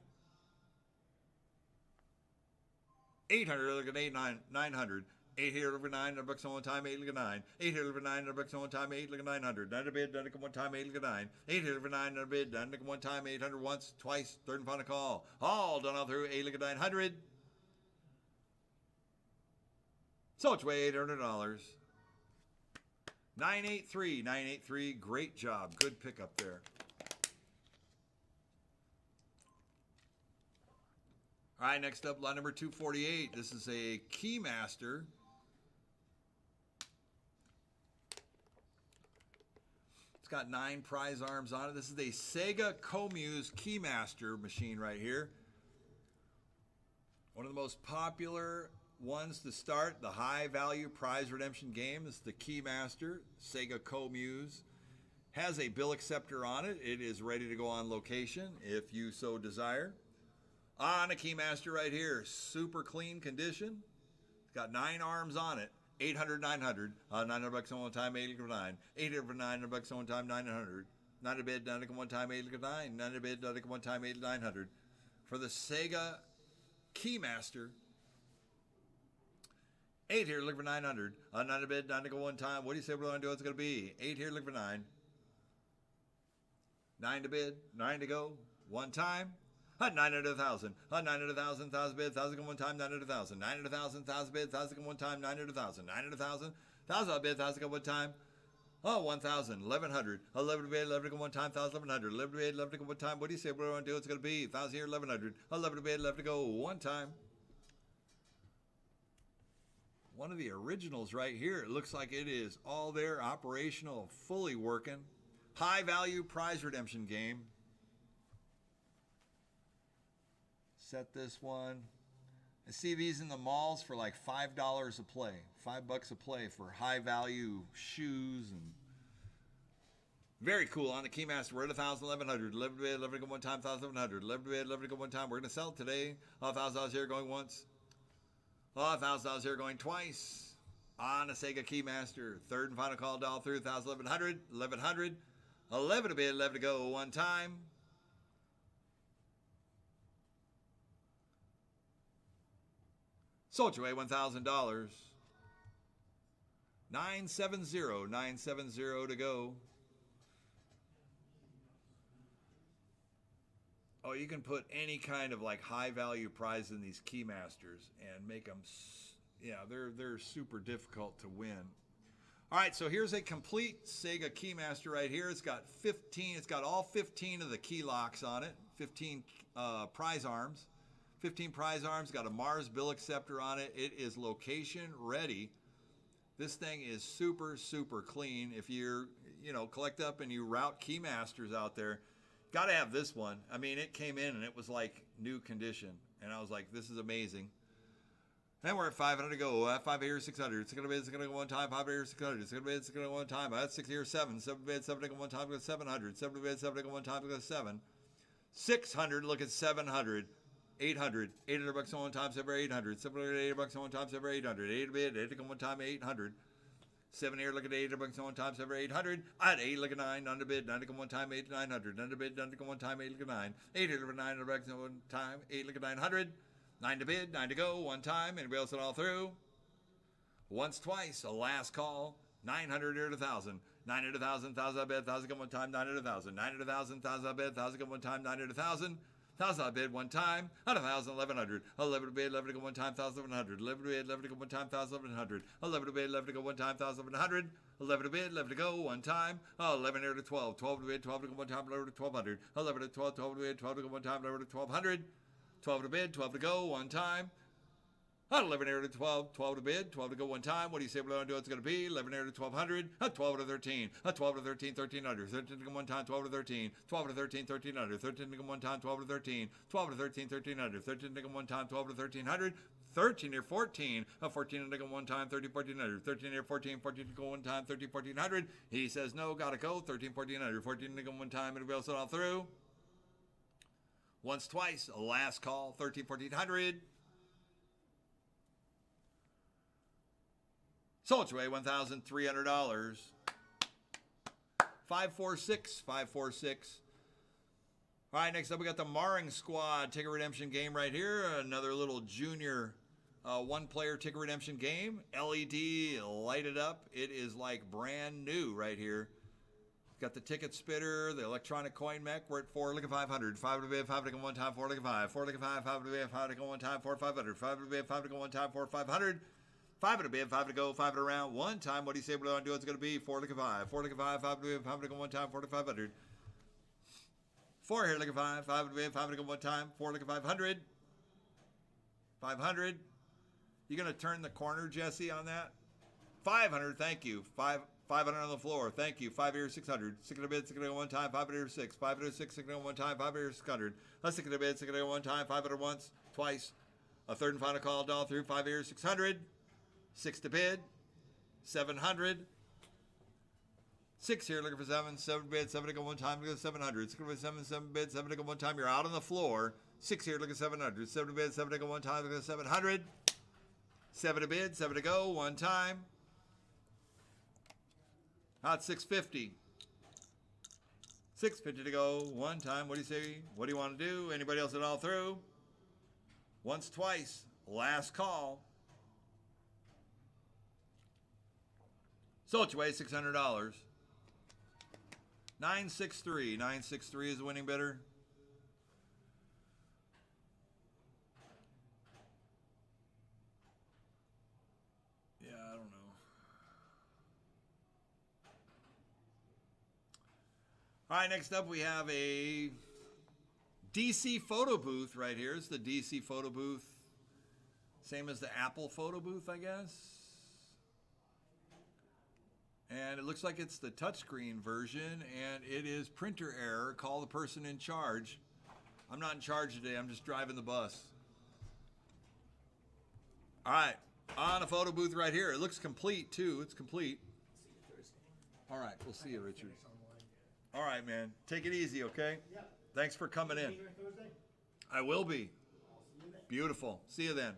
[SPEAKER 1] 800, look at 8, 900. 8 here, look at $900 on one time, 8 look at 9. 8 here, look at $900 on one time, 8 look at 900. 9 to bid, 9 at one time, 8 look at 9. 8 here, look at 9 to bid, 9 at one time, 800 once, twice. Third and final call. All done all through. 8 look at 900. So it's way $800. 983, 983. Great job. Good pickup there. All right, next up, lot number 248. This is a Keymaster. It's got 9 prize arms on it. This is a Sega Comuse Keymaster machine right here. One of the most popular ones to start the high value prize redemption game is the Keymaster Sega Comuse. Has a bill acceptor on it. It is ready to go on location if you so desire. On a Keymaster right here, super clean condition. It's got 9 arms on it. 800, 900, $900 on one time, 8 look at 9. 800 for $900 on one time, 900. 9 to bid, 9 look at one time, 8 look at 9. 9 to bid, 9 look at one time, 8 900. For the Sega Keymaster. 8 here, look for 900. 9 to bid, 9 to go one time. What do you say we're going to do? It's going to be 8 here, look for 9. 9 to bid, 9 to go one time. 900 to 1,000. 900 to 1,000, 1,000 bid, 1,000 go one time, 900 to 1,000. 900 to 1,000, 1,000 bid, 1,000 go one time, 900 to 1,000. 900 to 1,000, 1,000 bid, 1,000 go one time. 1,000, 1,100. 11 to bid, 11 to go one time, 1,000, 1,100. 11 to bid, 11 to go one time. What do you say we're going to do? It's going to be 1,000 here, 1,100. 11 to bid, 11 to go one time. One of the originals right here. It looks like it is all there, operational, fully working. High value prize redemption game. Set this one. I see these in the malls for like $5 a play. $5 a play for high value shoes and very cool. On the Keymaster, we're at 1,000, 1,100. 11 to bid, 11 to go one time, 1,100. 11 to bid, 11 to go one time. We're going to sell it today. $1,000 here going once. $1,000 here going twice. On a Sega Keymaster. Third and final call, all through. 1,000, 1,100. 1,100. 11 to bid, 11 to go one time. Sold you away $1,000. 970, 970 to go. Oh, you can put any kind of like high value prize in these Keymasters and make them, yeah, they're super difficult to win. All right, so here's a complete Sega Keymaster right here. It's got 15, it's got all 15 of the key locks on it, 15 prize arms. 15 prize arms, got a Mars bill acceptor on it. It is location ready. This thing is super, super clean. If you're, collect up and you route Keymasters out there, got to have this one. I mean, it came in and it was like new condition. And I was like, this is amazing. Then we're at 500 to go. 5 here, 600. It's going to go one time. 5 here, 600. It's going to go one time. That's 6 here, 7. 7 bid, 7 to go one time. Go 700. 7 bid, 7 to go one time. Go 7. 600. Look at 700. 800. 800 bucks on one time. 7 800. 700 bucks on one time. 7 800. 8 bid. 8 to go one time. 800. 7 here. Look at 800 bucks on one time. 7 800. I had 8. Look at 9. None to bid. 9 to go one time. 8 to 900. None to bid. None to go one time. 8 look at 9. 8 look at 900 bucks on one time. 8 look at 900. 9 to bid, 9 to go, one time. Anybody else it all through? Once, twice, a last call. 900 here to 1,000. 900 to 1,000, 1,000 I bid, 1,000 go one time, 900 to 1,000. 900 to 1,000, 1,000 I bid, 1,000 go one time, 900 to 1,000. 1,000 I bid one time, out of 1,000, 1,100. 11 to bid, 11 to go one time, 1,100. 11 to bid, 11 to go one time, 1,100. 11 to bid, 11 to go one time, 1,100. 11 to bid, 11 to go one time. 11 here to 12. 12 to bid, 12 to go one time, 11 to 1,200. 11 to 12, 12 to bid, 12 to go one time, 11 to 1,200. 12 to bid, 12 to go one time. 11 here to 12, 12 to bid, 12 to go one time. What do you say we're going to do? It's going to be 11 here to 1,200, 12 to 13, 12 to 13, 1,300, 13 to go one time, 12 to 13, 12 to 13, 1,300, 13 to go one time, 12 to 13, 12 to 13, 1,300, 13 to go one time, 12 to 1,300, 13 here 14, 14 to go one time, 13, 1,400, 13 here 14, 14 to go one time, 13, 1,400. He says no, gotta go, 13, 1,400, 14 to go one time, it'll be all set all through. Once, twice, a last call, 13, 1,400. Sold away $1,300. 546, 546. All right, next up we got the Marring Squad ticket redemption game right here. Another little junior one-player ticket redemption game. LED lighted up. It is like brand new right here. Got the ticket spitter, the electronic coin mech. We're at 4, look at 500. 5 to bid, 5 to go one time, 4 look at 5. 4 look at 5, 5 to bid, 5 to go one time, 4 500. 5 to bid, 5 to go one time, 4 500. 5 at a bid, 5 to go, 5 at a round, one time. What do you say we're going to do? It's going to be 4 look at 5. 4 look at 5, 5 to bid, 5 to go one time, 4 to 500. 4 here, look at 5, 5 to bid, 5 to go one time, 4 look at 500. 500. You going to turn the corner, Jesse, on that? 500, thank you. 500 on the floor, thank you. 5 here, 600. 6 at a bid, 6 at a go one time, 5 here, 6. 5 here, 6, 6 at a go one time, 5 here, 600. 6 at a bid, 6 at a go one time, 5 at a once, twice. A third and final call, all through, 5 here, 600. 6 to bid, 700. 6 here, looking for 7. 7 bid, 7 to go one time, look at 700. 6 to 7, 7 bid, 7 to go one time. You're out on the floor. 6 here, look at 700. 7 to bid, 7 to go one time, look at 700. 7 to bid, 7 to go one time. Hot 650. 650 to go one time. What do you say? What do you want to do? Anybody else at all through? Once, twice. Last call. Sold away $600. 963. 963 is the winning bidder. Yeah, I don't know. All right, next up we have a DC photo booth right here. It's the DC photo booth. Same as the Apple photo booth, I guess. And it looks like it's the touchscreen version, and it is printer error. Call the person in charge. I'm not in charge today. I'm just driving the bus. All right, on a photo booth right here. It looks complete, too. It's complete. All right, we'll see you, Richard. All right, man. Take it easy, okay?
[SPEAKER 3] Yeah.
[SPEAKER 1] Thanks for coming in.
[SPEAKER 3] Here Thursday?
[SPEAKER 1] I will be.
[SPEAKER 3] I'll see you then.
[SPEAKER 1] Beautiful. See you then.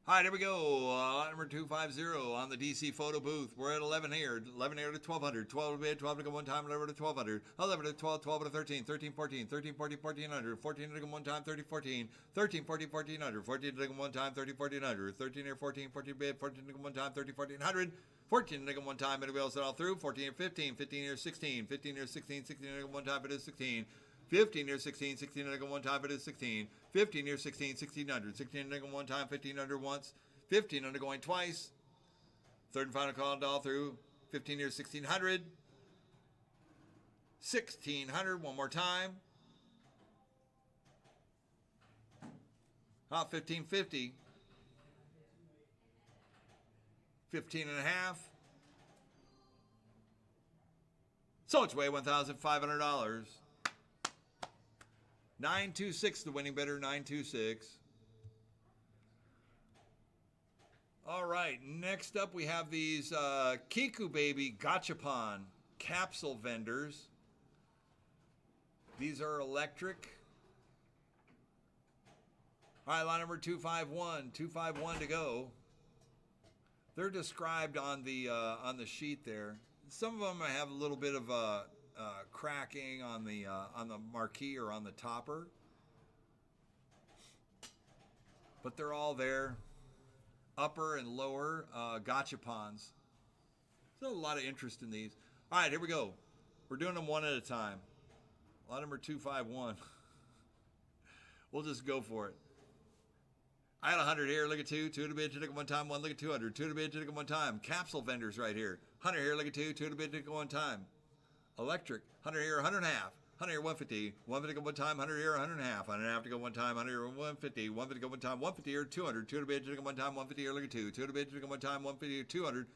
[SPEAKER 1] All right, here we go. Lot number 250 on the DC photo booth. We're at 11 here. 11 here to 1,200. 12 to bid, 12 to go one time, 11 to 1,200. 11 to 12, 12 to 13, 13, 14, 13, 14, 1,400. 14 to go one time, 30, 14. 13, 14, 1,400. 14 to go one time, 30, 1,400. 13 here, 14, 14 bid, 14 to go one time, 30, 1,400. 14 to go one time, anybody else at all through? 14 here, 15. 15 here, 16. 15 here, 16. 16 to go one time, it is 16. 15 near 16, 1600 go one time, it is 16. 15 near 16, 1600. 1600 go one time, 1500 once. 1500 going twice. Third and final call, all through. 15 near 1600. 1600 one more time. 1550. 15 and a half. So it's way $1,500. 926, the winning bidder, 926. All right, next up we have these Kiku Baby Gachapon capsule vendors. These are electric. All right, line number 251, 251 to go. They're described on the sheet there. Some of them have a little bit of cracking on the marquee or on the topper, but they're all there. Upper and lower gachapons. So a lot of interest in these. All right, here we go. We're doing them one at a time. Lot number 251. We'll just go for it. I got 100 here. Look at two. Two to bid. Look at one time. One. Look at 200. Two to bid. Look at one time. Capsule vendors right here. 100 here. Look at two. Two to bid. Look at one time. Electric. 100 here. 100 and a half. 100 here. 150. 150 go one time. 100 here. 100 and a half. 100 and a half to go one time. 100 here. 150. 150 go one time. 150 here. 200. Two to bid. Look at one time. 150 here. Look at two. Two to bid. Look at one time. 150 here. 200.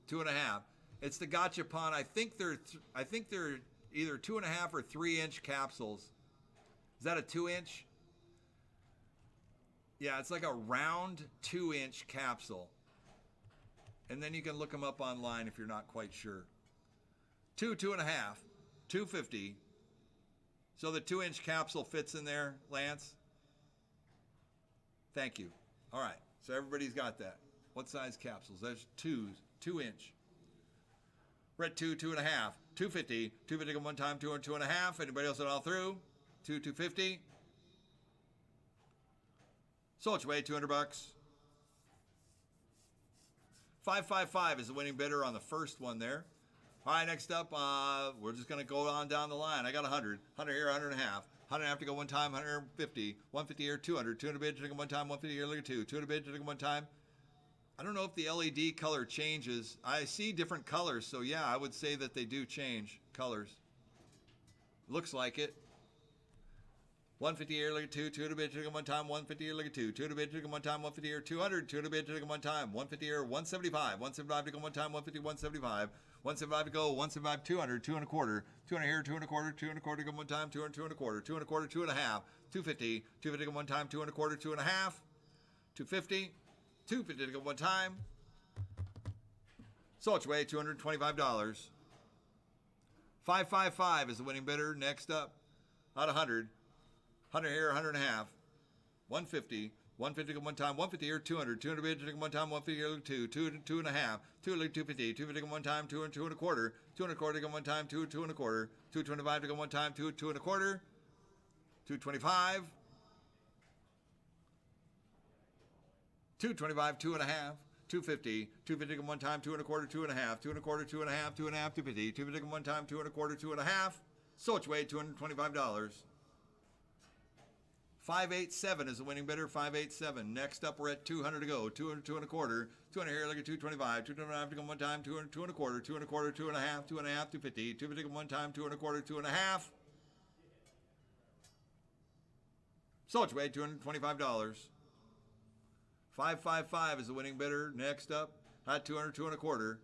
[SPEAKER 1] Two and a half. It's the gachapon. I think they're either 2.5 or 3 inch capsules. Is that a 2 inch? Yeah, it's like a round 2 inch capsule. And then you can look them up online if you're not quite sure. 2.5, 250. So the 2 inch capsule fits in there, Lance? Thank you. All right, so everybody's got that. What size capsules? There's 2 inch. We're at 2.5, 250. 250 go one time, 2 and 2.5. Anybody else at all through? 250. So it's way $200. 555 is the winning bidder on the first one there. All right, next up, we're just going to go on down the line. I got 100. 100 here, 100 and a half. 100 and a half to go one time, 150. 150 here, 200. 200 bid to go one time, 150 here, look at two. 200 bid to go one time. I don't know if the LED color changes. I see different colors, so yeah, I would say that they do change colors. Looks like it. 150 here, look at two. 200 bid to go one time, 150 here, look at two. 200 bid to go one time, 150 here, 200. 200 bid to go one time, 150 here, 175. 175 to go one time, 150, 175. 175 to go, 175, 200, 2 and a quarter. 200 here, 2 and a quarter, 2 and a quarter to go one time, 200, 2 and a quarter, 2 and a quarter, 2 and a half. 250, 250 to go one time, 2 and a quarter, 2 and a half. 250. 250 to go one time. So it's way $225. 555 is the winning bidder. Next up, out 100. 100 here, 100 and a half. 150. 150 to go one time. 150 here, 200. 200 bid to go one time. 150 here, two. 2 and a half. 250. 250 to go one time. 2 and 2 and a quarter. 2 and a quarter to go one time. 2 and a quarter. 225 to go one time. 2 and a quarter. 225. 225, 2 and a half, 250, 250 one time, 2 and a quarter, 2 and a half, 2 and a quarter, 2 and a half, 2 and a half, 250, 250 one time, 2 and a quarter, 2 and a half. So it's way $225. 587 is the winning bidder. 587. Next up, we're at 200 to go. 2 and 2 and a quarter. 200 here, look at 225. 225 to go one time. 2 and 2 and a quarter. 2 and a quarter. 2 and a half. 2 and a half. 250. 250 one time. 2 and a quarter. 2 and a half. So it's way $225. 555 is the winning bidder. Next up, at 200, 2 and a quarter.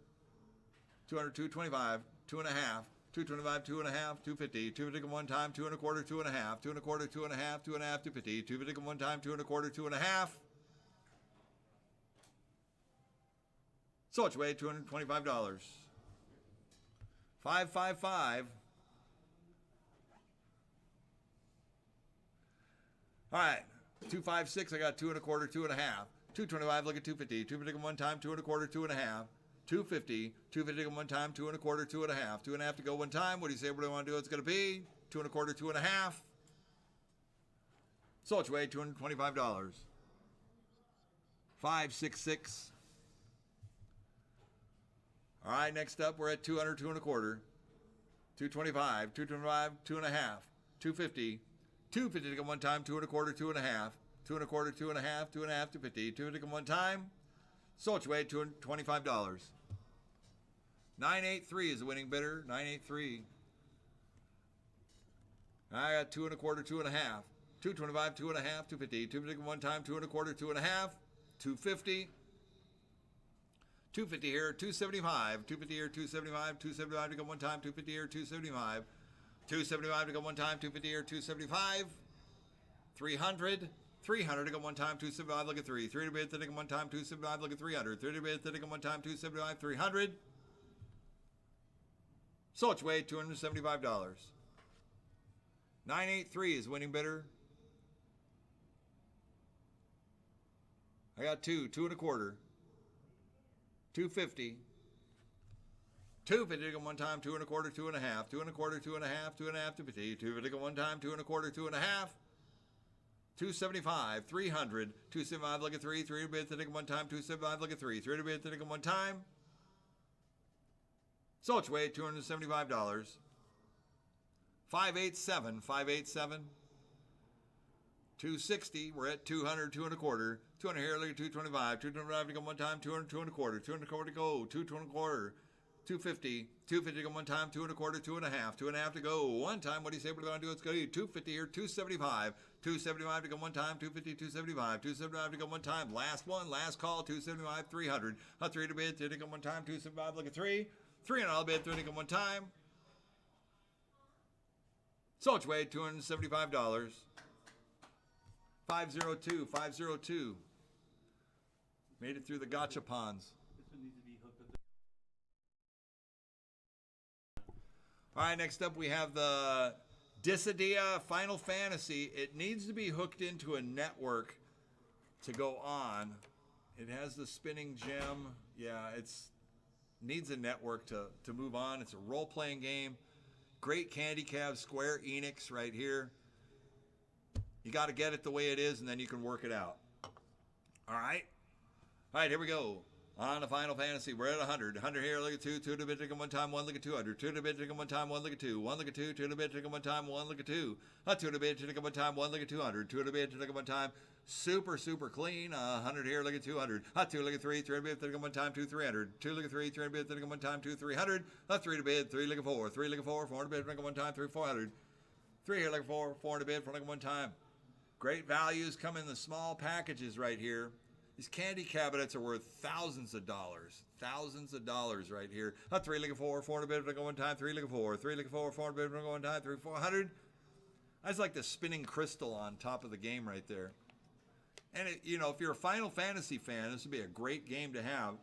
[SPEAKER 1] 200, 225, 2 and a half. 225, 2 and a half, 250, 250 one time, 2 and a quarter, 2 and a half, 2 and a quarter, 2 and a half, 2 and a half, 250, 250 one time, 2 and a quarter, 2 and a half. So it's way $225. 555. All right, 256. I got 2 and a quarter, 2 and a half. 225. Look at 250. 250 one time, 2 and a quarter, 2 and a half. 250, 250 one time, 2 and a quarter, 2 and a half. 2 and a half to go one time. What do you say? What do I want to do? It's going to be 2 and a quarter, 2 and a half. So it's way $225. 566. All right, next up, we're at 200, 2 and a quarter. 225, 225, 2 and a half. 250, 250 to come one time, 2 1/4, 2 1/2, 2 1/4, 2 1/2, 2 1/2, 250, 250 to come one time. Sold your way, $225. 983 is the winning bidder. 983. I got 2 1/4, 2 1/2, 225, 2 1/2, 250, 250 to come one time, 2 1/4, 2 1/2, 250. 250 here, 275, 250 here, 275, 275 to go one time, 250 here, 275, 275 to go one time, 250 here, 275, 300, 300 to go one time, 275, look at 3, 3 to bid, to go one time, 275, look at 300, 3 to bid, to go one time, 275, 300. Sold your way, $275. 983 is winning bidder. I got 2 1/4. 250. 250 to go one time, 2 1/4, 2 1/2, 2 1/4, 2 1/2, 2 1/2, 250, 250 to go one time, 2 1/4, 2 1/2, 275, 300, 275, look at 3, 3 to bid, to go one time, 275, look at 3, 3 to bid, to go one time. Sold your way, $275. 587, 587. 260, we're at 200, 2 1/4, 200 here, look at 225, 225 to go one time, 200, 2 1/4, 2 1/4 to go, 2 1/4, 250, 250 to go one time, 2 1/4, 2 1/2, 2 1/2 to go, one time, what do you say we're going to do? It's going to be 250 here, 275, 275 to go one time, 250, 275, 275 to go one time, last one, last call, 275, 300, 3 to bid, 3 to go one time, 275, look at 3, 3 and I'll bid, 3 to go one time. Sold your way, $275. 502, 502. Made it through the gotcha ponds.
[SPEAKER 2] This one needs to be hooked up.
[SPEAKER 1] All right, next up we have the Dissidia Final Fantasy. It needs to be hooked into a network to go on. It has the spinning gem. Yeah, it's needs a network to move on. It's a role-playing game. Great candy cab, Square Enix right here. You got to get it the way it is, and then you can work it out. All right? All right, here we go. On the Final Fantasy, we're at 100. 100 here, look at 2. 2 to bid, take one time, 1, look at 200. 2 to bid, take one time, 1, look at 2. 1, look at 2. 2 to bid, take one time, 1, look at 2. 2 to bid, take one time, 1, look at 200. 2 to bid, take one time. Super, super clean. 100 here, look at 200. 2, look at 3. 3 to bid, take one time, 2, 300. 2, look at 3. 3 to bid, take one time, 2, 300. 3 to bid, 3, look at 4. 3, look at 4. 4 to bid, take one time, 3, 400. 3 here, look at 4. 4 to bid, 4 look at one time. Great values come in the small packages right here. These candy cabinets are worth thousands of dollars. Thousands of dollars right here. 3 look at 4, 4 to bid, look at one time, 3 look at 4. 3 look at 4, 4 to bid, look at one time, 3, 400. That's like the spinning crystal on top of the game right there. And it, you know, if you're a Final Fantasy fan, this would be a great game to have.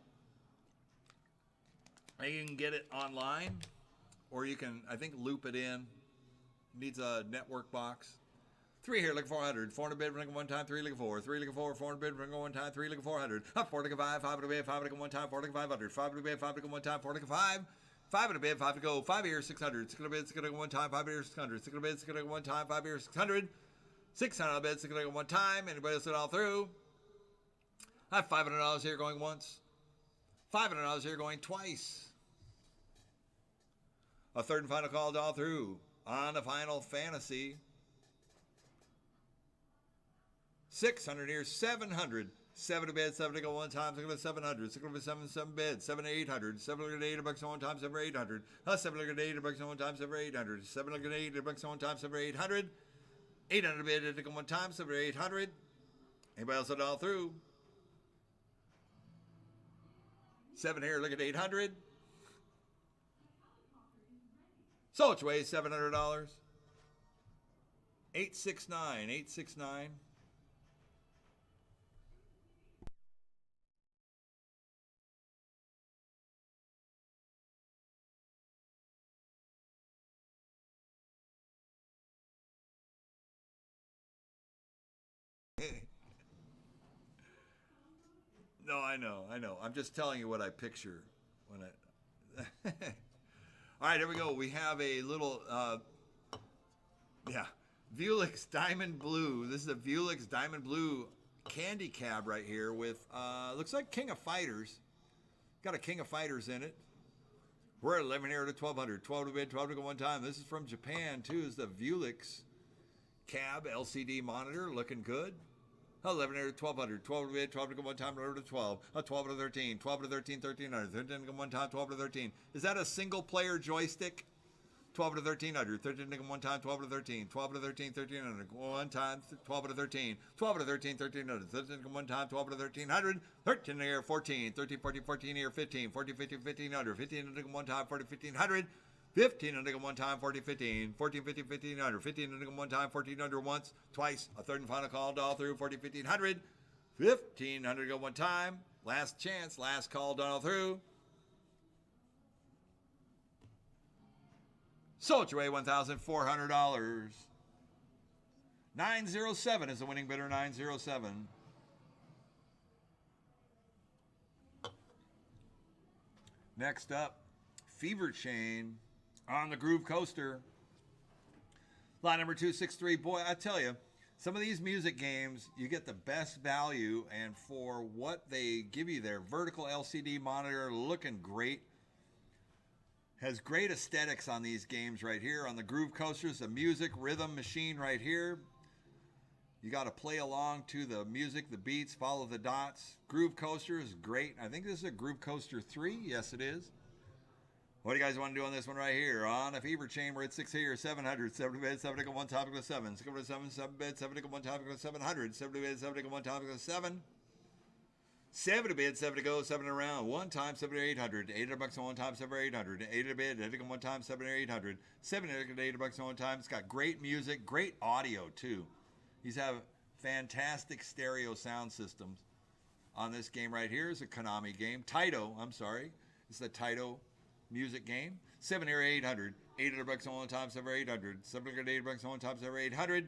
[SPEAKER 1] And you can get it online, or you can, I think, loop it in. It needs a network box. 3 here, look at 400. 4 to bid, look at one time, 3 look at 4. 3 look at 4, 4 to bid, look at one time, 3 look at 400. 4 look at 5, 5 to bid, 5 look at one time, 4 look at 500. 5 to bid, 5 look at one time, 4 look at 5. 5 to bid, 5 to go. 5 here, 600. 6 to bid, 6 to go one time, 5 here, 600. 6 to bid, 6 to go one time, 5 here, 600. 600 to bid, 6 to go one time. Anybody else it all through? I have $500 here going once. $500 here going twice. A third and final call all through on the Final Fantasy. 600 here, 700. 7 to bid, 7 to go one time, 6 to 700. 6 to 7, 7 bid, 7 to 800. 7 to 8 bucks on one time, 7 to 800. 7 to 8 bucks on one time, 7 to 800. 7 to 8 bucks on one time, 7 to 800. 800 to bid, to go one time, 7 to 800. Anybody else it all through? 7 here, look at 800. So it's way $700. 869, 869. No, I know. I'm just telling you what I picture when I. All right, here we go. We have a little, Vuelix Diamond Blue. This is a Vuelix Diamond Blue candy cab right here with, looks like King of Fighters. Got a King of Fighters in it. We're at 11 here to 1200. 12 to bid, 12 to go one time. This is from Japan too. Is the Vuelix cab LCD monitor, looking good. 1100, 1200, 12 to bid, 12 to go one time, 11 to 12, 12 to 13, 12 to 13, 1300, 13 to go one time, 12 to 13. Is that a single player joystick? 12 to 1300, 13 to go one time, 12 to 13, 12 to 13, 1300, one time, 12 to 13, 12 to 13, 1300, 13 to go one time, 12 to 1300, 13 to here, 14, 13, 14, 14 here, 15, 14, 15, 1500, 15 to go one time, 40, 1500, 15 to go one time, 40, 15, 14, 15, 1500, 15 to go one time, 1400 once, twice, a third and final call, all through, 40, 1500, 1500 to go one time, last chance, last call, done all through. Sold your way $1,400. 907 is the winning bidder, 907. Next up, Fever Chain on the Groove Coaster. Lot number 263. Boy, I tell you, some of these music games, you get the best value, and for what they give you there, vertical LCD monitor, looking great. Has great aesthetics on these games right here. On the Groove Coasters, the music rhythm machine right here. You got to play along to the music, the beats, follow the dots. Groove Coaster is great. I think this is a Groove Coaster 3. Yes, it is. What do you guys want to do on this one right here? On a Fever Chain, we're at 6 here, 700, 7 bid, 7 to go one topic of 7. 6 to 7, 7 bid, 7 to go one topic of 700. 7 bid, 7 to go one topic of 7. 7 to bid, 7 to go, 7 around. One time, 7 to 800. $800 on one time, 7 or 800. 8 to bid, 8 to go one time, 7 or 800. 7 to $800 on one time. It's got great music, great audio too. These have fantastic stereo sound systems. On this game right here is a Konami game. Taito, I'm sorry. It's the Taito music game. 7 or 800. $800 on one time, 7 or 800. 7 to $800 on one time, 7 or 800.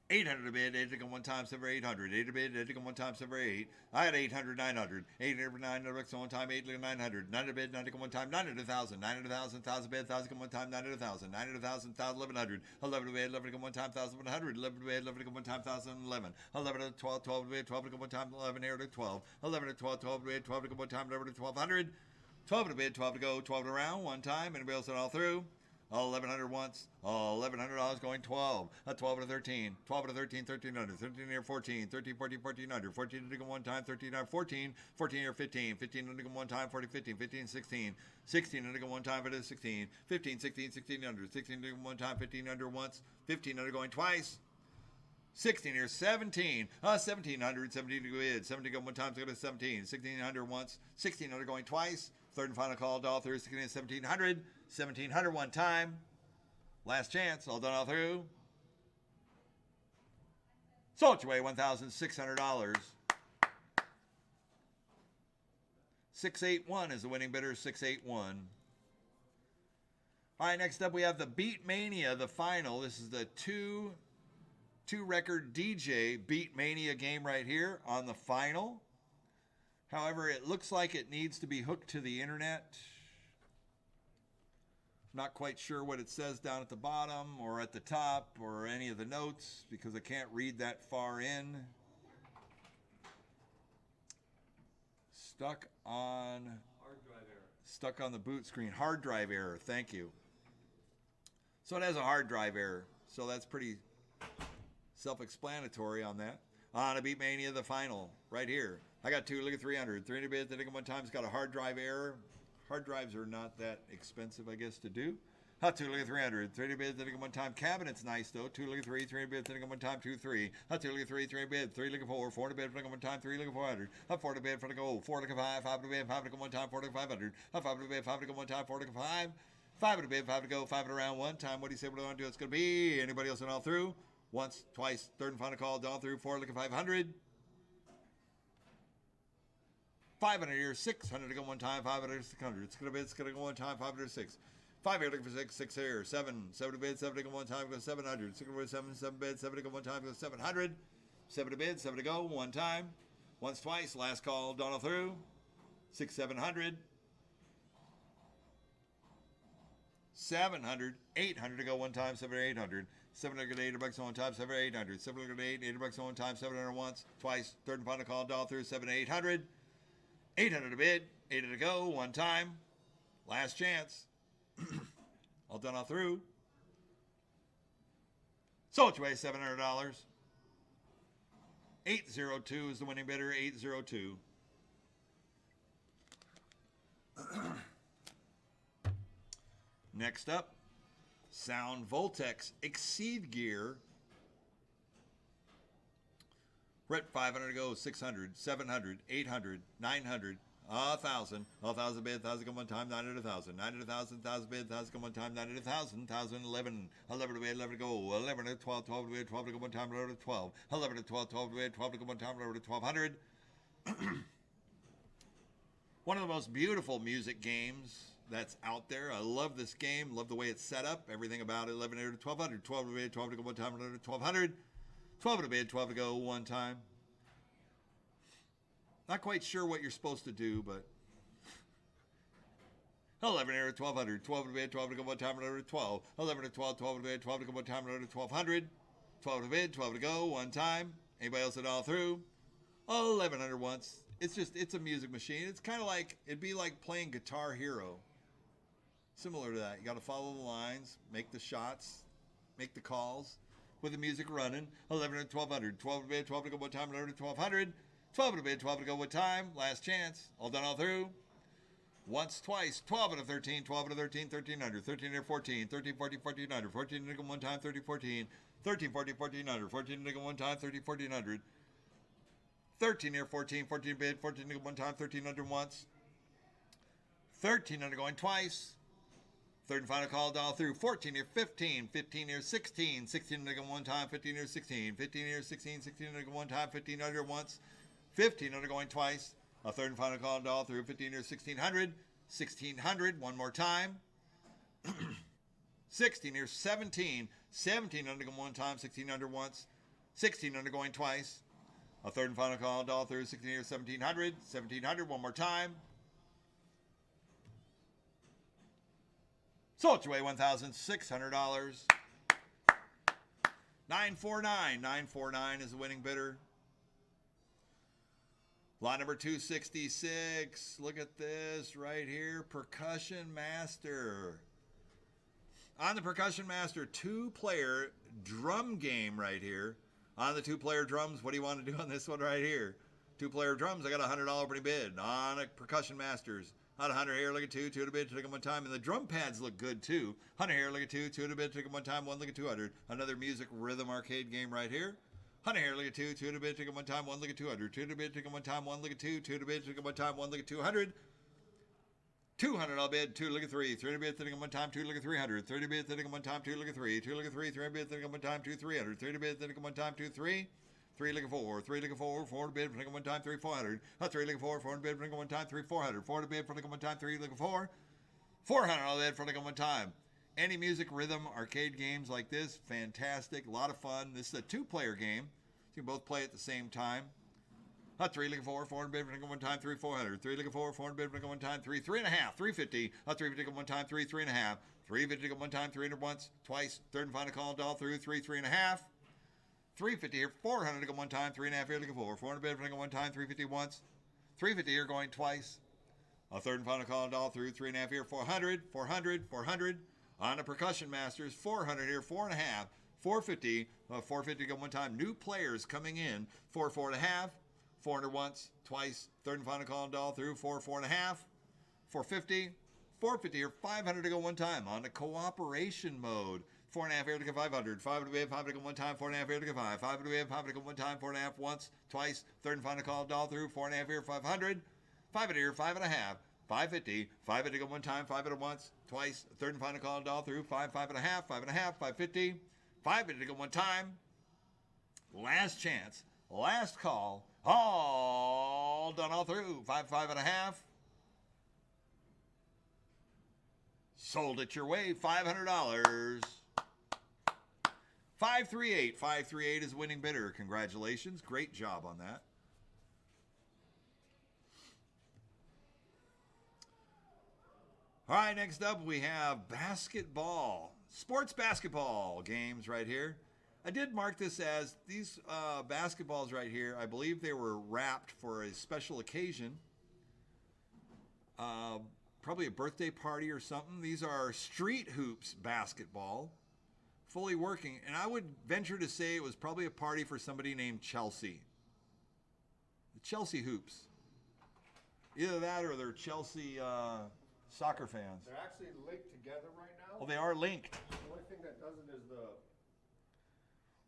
[SPEAKER 1] 800 to bid, 8 to go one time, 7 or 800. 8 to bid, 8 to go one time, 7 or 8. I had 800, 900. 800, 900 on one time, 8 to 900. 9 to bid, 9 to go one time, 900, 1,000. 900, 1,000, 1,000 bid, 1,000 to go one time, 900, 1,000. 900, 1,000, 1,100. 11 to bid, 11 to go one time, 1,100. 11 to bid, 11 to go one time, 1,011. 11 to 12, 12 to bid, 12 to go one time, 11 here to 12. 11 to 12, 12 to bid, 12 to go one time, 11 to 1,200. 12 to bid, 12 to go, 12 to round, one time. Anybody else all through? 1,100 once, $1,100 going 12, 12 to 13, 12 to 13, 1,300, 13 here 14, 13, 14, 1,400, 14 to go one time, 13 to 14, 14 here 15, 15 to go one time, 40, 15, 15, 16, 16 to go one time, 16, 15, 16, 1,600, 16 to go one time, 1,500 once, 1,500 going twice. 16 here, 17, 1,700, 17 to go in, 17 to go one time, so go to 17, 1,600 once, 1,600 going twice, third and final call, all through, 16 and 1,700, 1,700 one time, last chance, all done all through. Sold your way $1,600. 681 is the winning bidder, 681. All right, next up we have the Beat Mania, the final. This is the two record DJ Beat Mania game right here on the final. However, it looks like it needs to be hooked to the internet. Not quite sure what it says down at the bottom or at the top or any of the notes because I can't read that far in. Stuck on
[SPEAKER 2] Hard drive error.
[SPEAKER 1] Stuck on the boot screen. Hard drive error. Thank you. So it has a hard drive error. So that's pretty self-explanatory on that. On a Beat Mania, the final, right here. I got two, look at 300. 300 bids, I think one time it's got a hard drive error. Hard drives are not that expensive, I guess, to do. Hot 2, look at 300. 300 bids, I think one time. Cabinet's nice, though. 2, look at 3. 300 bids, I think one time. 2, 3. Hot 2, look at 3. 300 bids. 3, look at 4. 4 to bid, I think one time. 3, look at 400. Hot 4 to bid, 4 to go. 4 to 5. 5 to bid, 5 to go one time. 4 to 500. Hot 5 to bid, 5 to go one time. 4 to 5. 5 to bid, 5 to go. 5 to round one time. What do you say? What do I want to do? It's going to be anybody else in all through? Once, twice, third and final call, down through. 4, look at 500. 500 here, 600 to go one time, 500, 600. It's going to go one time, 506. 5 here, looking for 6, 6 here, 7 to bid, 7 to go one time, go 700. 6 to 7, 7 bid, 7 to go one time, go 700. 7 to bid, 7 to go, one time. Once, twice, last call, Donald through. 6, 700. 700, 800 to go one time, 7 or 800. 700 $800 on one time, 7 or 800. 700 $800 on one time, 700 once, twice, third and final call, Donald through, 7 800. 800 to bid, 800 to go, one time. Last chance. All done all through. Sold away $700. 802 is the winning bidder. 802. Next up, Sound Voltex Exceed Gear. We're at 500 to go, 600, 700, 800, 900, 1,000. 1,000 bid, 1,000 come one time, 900, 1,000. 900, 1,000, 1,000 bid, 1,000 come one time, 900, 1,000. 1,000, 11. 11 to bid, 11 to go. 11 to 12, 12 to bid, 12 to go one time, 11 to 12. 11 to 12, 12 to bid, 12 to go one time, 11 to 1,200. One of the most beautiful music games that's out there. I love this game. Love the way it's set up. Everything about it. 11 to 1,200. 12 to bid, 12 to go one time, 11 to 1,200. 12 to bid, 12 to go one time. Not quite sure what you're supposed to do, but 11 to 1,200. 12 to bid, 12 to go one time, 11 to 12. 11 to 12, 12 to bid, 12 to go one time, 11 to 1,200. 12 to bid, 12 to go one time. Anybody else at all through? 1,100 once. It's a music machine. It's kind of like, it'd be like playing Guitar Hero. Similar to that. You got to follow the lines, make the shots, make the calls with the music running. 11 to 1,200. 12 to bid, 12 to go one time, 11 to 1,200. 12 to bid, 12 to go one time. Last chance. All done, all through. Once, twice. 12 and a 13, 12 and a 13, 1,300. 13 and a 14, 13, 14, 1,400. 14 to go one time, 30, 14. 13, 14, 1,400. 14 to go one time, 30, 1,400. 13 here, 14, 14 bid, 14 to go one time, 1,300 once. 1,300 going twice. Third and final call, all through. 14 here, 15, 15 here, 16, 16 to go one time, 15 here, 16, 15 here, 16, 16 to go one time, 1,500 once. 1,500 going twice. A third and final call, all through. 15 here, 1,600, 1,600 one more time. 16 here, 17, 1,700 go one time, 1,600 once. 1,600 going twice. A third and final call, all through. 16 here, 1,700, 1,700 one more time. Sold away $1,600. 949. 949 is the winning bidder. Lot number 266. Look at this right here. Percussion Master. On the Percussion Master, 2-player drum game right here. On the 2-player drums, what do you want to do on this one right here? 2-player drums, I got a $100 opening bid on a Percussion Masters. On 100 here, look at 2, 2 to bid, take them one time. And the drum pads look good too. 100 here, look at 2, 2 to bid, take them one time, 1 look at 200. Another music rhythm arcade game right here. 100 here, look at 2, 2 to bid, take them one time, 1 look at 200. 2 to bid, take them one time, 1 look at 2, 2 to bid, take them one time, 1 look at 200. 200 I'll bid, 2 look at 3, 3 to bid, take them one time, 2 look at 300. 3 to bid, take them one time, 2 look at 3, 2 look at 3, 3 to bid, take them one time, 2 300. 3 to bid, take them one time, 2 3. 3 looking 4, 3 looking 4, 4 to bid, for one time, 3 400. 3 looking 4, 4 to bid, for one time, 3 400. 4 to bid, for one time, 3 looking 4. 400 I'll bid for one time. Any music rhythm arcade games like this, fantastic, a lot of fun. This is a 2-player game. You can both play at the same time. 3 looking 4, 4 to bid, for one time, 3 400. 3 looking 4, 4 to bid, for one time, 3 3.5. 350. 350 one time, 3 3.5. 350 one time, 300 once, twice. Third and final call, all through, 3 3.5. 350 here, 400 to go one time, 3.5 here looking 4. 400 bid for one time, 350 once. 350 here going twice. A third and final call, all through, 3.5 here, 400, 400, 400. On the Percussion Masters, 400 here, 4.5. 450, 450 to go one time. New players coming in, 4 4.5. 400 once, twice. Third and final call, all through, 4 4.5. 450, 450 here, 500 to go one time. On the cooperation mode. 4.5 here to go 500. 5 to bid, 5 to go one time, 4.5 here to go 5. 5 to bid, 5 to go one time, 4.5 once, twice. Third and final call, all through, 4.5 here, 500. 5 here, 5.5. 550, 5 to go one time, 5 at once, twice. Third and final call, all through, 5, 5.5, 5.5, 550. 5 to go one time. Last chance, last call, all done all through, 5, 5.5. Sold it your way, $500. 538. 538 is winning bidder. Congratulations. Great job on that. All right, next up we have basketball. Sports basketball games right here. I did mark this as these basketballs right here. I believe they were wrapped for a special occasion. Probably a birthday party or something. These are Street Hoops basketball. fully working, and I would venture to say it was probably a party for somebody named Chelsea. The Chelsea Hoops. Either that or they're Chelsea soccer fans.
[SPEAKER 4] They're actually linked together right now.
[SPEAKER 1] Oh, they are linked.
[SPEAKER 4] The only thing that doesn't is the.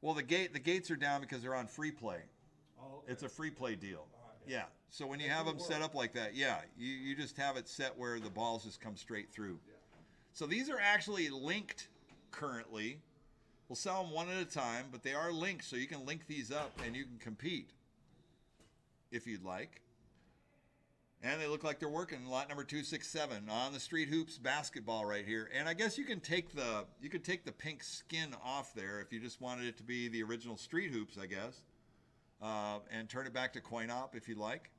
[SPEAKER 1] Well, the gates are down because they're on free play.
[SPEAKER 4] Oh, okay.
[SPEAKER 1] It's a free play deal.
[SPEAKER 4] Yeah.
[SPEAKER 1] Yeah. So when you have them set up like that, yeah, you just have it set where the balls just come straight through.
[SPEAKER 4] Yeah.
[SPEAKER 1] So these are actually linked currently. We'll sell them one at a time, but they are linked, so you can link these up and you can compete if you'd like. And they look like they're working. Lot number 267 on the Street Hoops basketball right here. And I guess you can take the pink skin off there if you just wanted it to be the original Street Hoops, I guess. And turn it back to coin op if you'd like.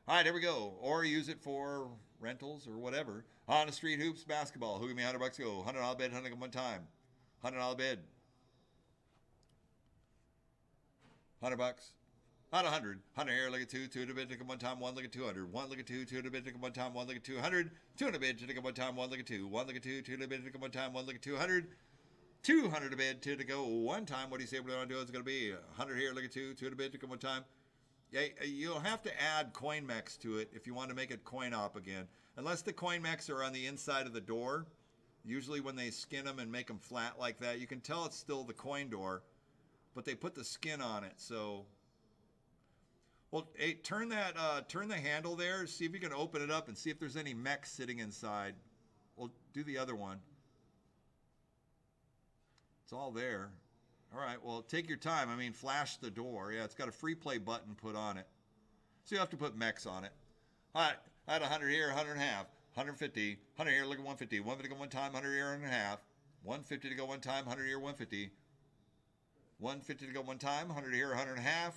[SPEAKER 1] All right, there we go. Or use it for rentals or whatever. On the Street Hoops basketball. Who give me $100 go? $100 bid, 100 one time. $100 bid. $100. Not 100. 100 here, look at 2. 2 to bid, take 'em one time. 1, look at 200. 1, look at 2. 2 to bid, take 'em one time. 1, look at 200. 2 to bid, take 'em one time. 1, look at 2. 1, look at 2. 2 to bid, take 'em one time. 1, look at 200. 200 to bid, 2 to go one time. What do you say we're going to do? It's going to be 100 here, look at 2. 2 to bid, take 'em one time. Yeah, you'll have to add coin mechs to it if you want to make it coin op again. Unless the coin mechs are on the inside of the door. Usually when they skin them and make them flat like that, you can tell it's still the coin door, but they put the skin on it. So, well, hey, turn the handle there. See if you can open it up and see if there's any mechs sitting inside. Well, do the other one. It's all there. All right, well, take your time. I mean, flash the door. Yeah, it's got a free play button put on it. So you have to put mechs on it. All right, I had 100 here, 100 and a half, 150, 100 here, look at 150, 150 to go one time, 100 here and a half, 150 to go one time, 100 here, 150, 150 to go one time, 100 here, 100 and a half.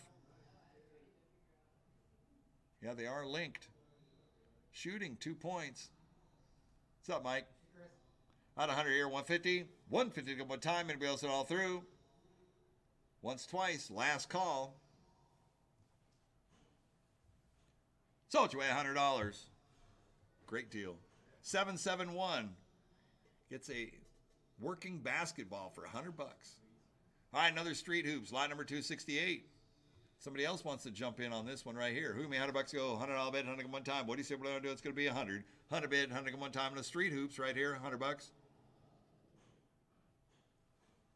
[SPEAKER 1] Yeah, they are linked. Shooting, 2 points. What's up, Mike? I had 100 here, 150, 150 to go one time, anybody else it all through? Once, twice, last call. Sold you away $100. Great deal. 771 gets a working basketball for $100. All right, another Street Hoops, lot number 268. Somebody else wants to jump in on this one right here. Who may $100 go? $100 bid, 100 one time. What do you say we're going to do? It's going to be 100. 100 bid, 100 one time. And the Street Hoops right here, $100.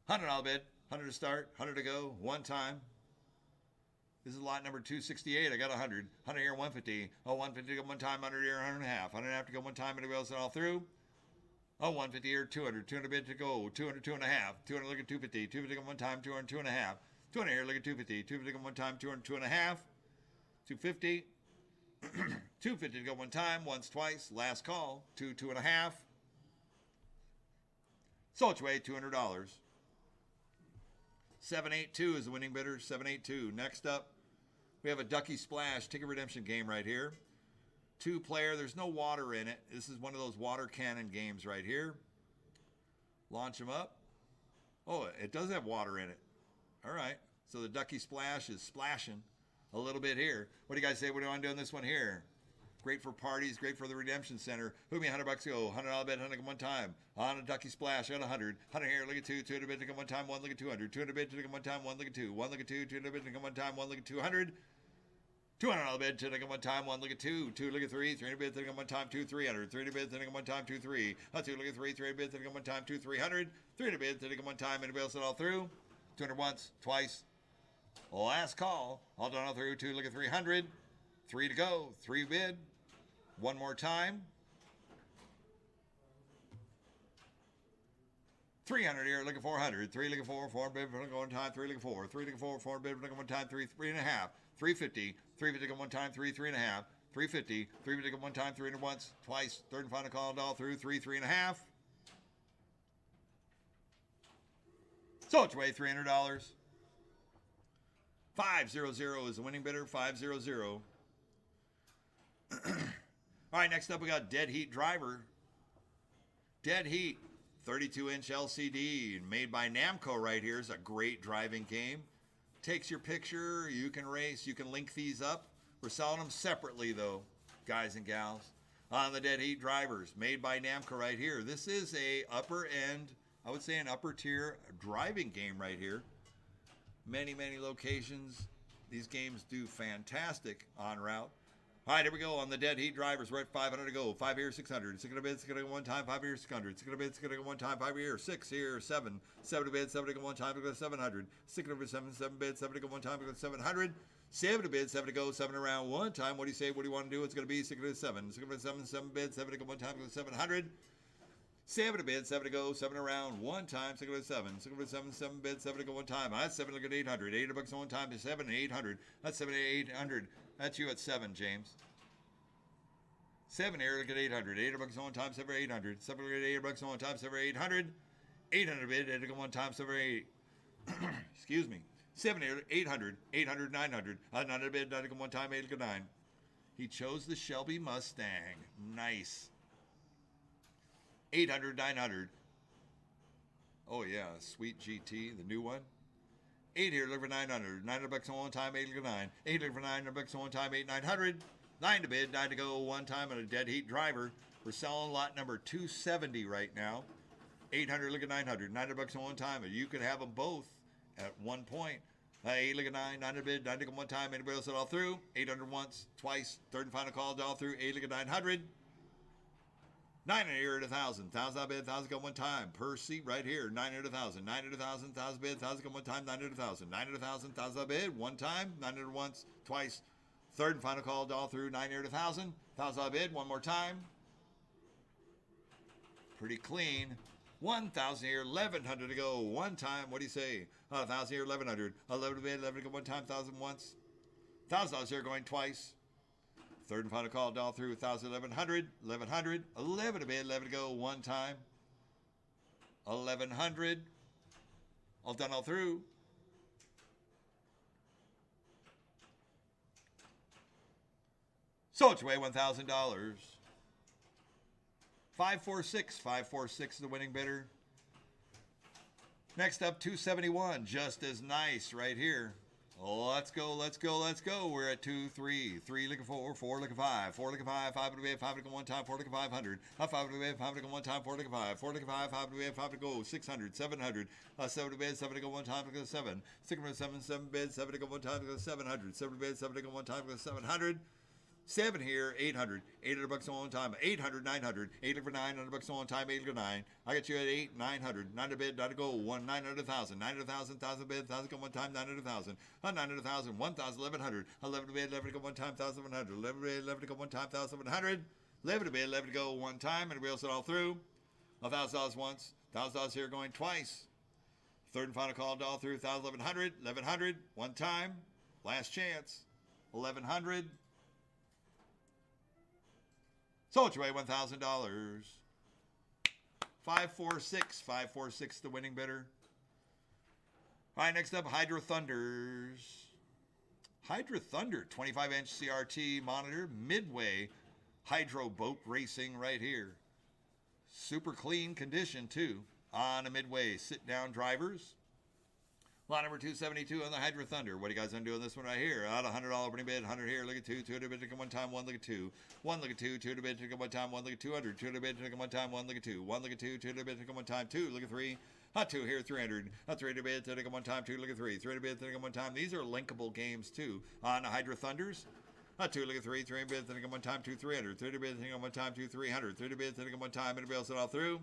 [SPEAKER 1] $100 bid, 100 to start, 100 to go, one time. This is lot number 268. I got 100. 100 here, 150. Oh, 150 to go one time, 100 here, 100 and a half. 100 and a half to go one time, anybody else all through? Oh, 150 here, 200. 200 bid to go, 200, 2 and a half. 200, look at 250. 250 to go one time, 200, 2 and a half. 200 here, look at 250. 250 to go one time, 200, 2 and a half. 250. 250 to go one time, once, twice. Last call, 2, 2 and a half. Sold you away $200. 782 is the winning bidder. 782. Next up, we have a Ducky Splash ticket redemption game right here. 2-player. There's no water in it. This is one of those water cannon games right here. Launch them up. Oh, it does have water in it. All right. So the Ducky Splash is splashing a little bit here. What do you guys say? What do you want to do on this one here? Great for parties, great for the Redemption Center. Who me $100 go? $100 bet, 100 one time. On a Ducky Splash, I got 100. 100 here, look at 2. 200 bid to come one time, 1 look at 200. 200 bid to come one time, 1 look at 2. 1 look at 2. 200 bid to come one time, 1 look at 200. $200 bid to come one time, 1 look at 2. 2 look at 3. 300 bid to come one time, 2 300. 300 bid to come one time, 2 3. 2 look at 3. 300 bid to come one time, 2 300. 300 bid to come one time. Anybody else it all through? 200 once, twice. Last call. All done all through. 2 look at 300. 3 to go. 3 bid. One more time. 300 here, look at 400. 3 look at 4, 4 bid, look at one time, 3 look at 4. 3 look at 4, 4 bid, look at one time, 3, 3 and a half. 350, 350 one time, 3, 3 and a half. 350, 350 one time, 300 once, twice. Third and final call, all through, 3, 3 and a half. So it's way $300. 500 is the winning bidder, 500. All right, next up we got Dead Heat Driver. Dead Heat, 32-inch LCD, made by Namco right here. Is a great driving game. Takes your picture, you can race, you can link these up. We're selling them separately though, guys and gals. On the Dead Heat Drivers, made by Namco right here. This is a upper end I would say an upper tier driving game right here. Many, many locations. These games do fantastic on route. All right, here we go on the dead heat drivers. We're at 500 to go. 5 here, 600. 6 to bid, 6 to go one time. 5 here, 600. 6 to bid, 6 to go one time. 5 here, 6 here, 7. 7 to bid, 7 to go one time. 700. 6 to bid, 7, 7 bid, 7 to go one time. 700. 7 to bid, 7 to go, 7 around one time. What do you say? What do you want to do? It's going to be 6 to 7. 6 to bid, 7, 7 bid, 7 to go one time. 700. 7 to bid, 7 to go, 7 around one time. 6 to 7. 6 to 7, 7 bid, 7 to go one time. That's 7 to get 800. 8 bucks one time to 7 800. That's 7 800. That's you at 7, James. 7 here, look at 800. 8 bucks one time, 7 800. 7 look at 8 bucks one time, 7 800. 800 bid, 8 to go one time, 7 8. Excuse me. 7 here, 800. 800, 900. 900 bid, 9 to go one time, 8 to go 9. He chose the Shelby Mustang. Nice. 800, 900. Oh yeah, sweet GT, the new one. 8 here, look for 900. 900 bucks on one time, 8 to go 9. 8 look for 900 bucks on one time, 8 900. 9 to bid, 9 to go one time on a dead heat driver. We're selling lot number 270 right now. 800, look at 900. 900 bucks on one time, and you could have them both at one point. 8 look at 9, 9 to bid, 9 to go one time. Anybody else at all through? 800 once, twice, third and final call, all through. 8 look at 900. 900 here at 1,000. 1,000 bid, 1,000 go one time. Per seat right here. 900 1,000. 900 1,000. 1,000 bid, 1,000 go one time. 900 1,000. 900 1,000. 1,000 bid, one time. 900 once, twice. Third and final call, all through. 900 1,000. 1,000 bid, one more time. Pretty clean. 1,000 here, 1,100 to go. One time. What do you say? 1,000 here, 1,100. 11 to bid, 11 to go one time. 1,000 once. $1,000 here going twice. Third and final call, all through. 1,000, 1,100. 1,100. 11 to bid, 11 to go one time. 1,100. All done, all through. So it's away $1,000. 546. 546 is the winning bidder. Next up, 271. Just as nice right here. Let's go, let's go, let's go. We're at 2, 3. 3 looking 4, 4 looking 5. 4 looking 5, 5 to bid, 5 to go one time, 4 looking 500. 5 to bid, 5 to go one time, 4 looking 5. 4 looking 5, 5 to bid, 5 to go, 600, 700. 7 to bid, 7 to go one time, to go 7. 6 to 7, 7 bid, 7 to go one time, to go 700. 7 to bid, 7 to go one time, to go 700. 7 here, 800. 800 bucks on one time. 800, 900. 8 for 900 bucks on one time. 8 to 9. I got you at 8, 900. 9 to bid, 9 to go. 1, 900, 1,000. 900,000, 1,000 bid, 1,000 go one time. 900,000. 900,000. 1,000, 1,100. 11 to bid, 11 to go one time. 1,100. 11 to bid, 11 to go one time. 1,100. 11 to bid, 11 to go one time. And we'll set all through. $1,000 once. $1,000 here going twice. Third and final call all through. 1,000, 1,100. 1,100. One time. Last chance. 1,100. Sold your way $1,000. 546. 546 the winning bidder. All right, next up, Hydro Thunders. Hydro Thunder, 25-inch CRT monitor, Midway Hydro boat racing right here. Super clean condition, too, on a Midway sit-down drivers. Lot number 272 on the Hydro Thunder. What are you guys going to do on this one right here? Out $100 opening bid, 100 here, look at 2, 2 to bid, take one time, 1 look at 2. 1 look at 2, 2 to bid, take one time, 1 look at 200. 2 to bid, take one time, 1 look at 2. 1 look at 2, 2 to bid, take one time, 2 look at 3. 2 here, 300. 3 to bid, take one time, 2 look at 3. 3 to bid, take one time. These are linkable games too on the Hydro Thunders. 2 look at 3, 3 bid, take one time, 2 300. 3 to bid, take one time, 2 300. 3 to bid, take one time, and it'll set all through.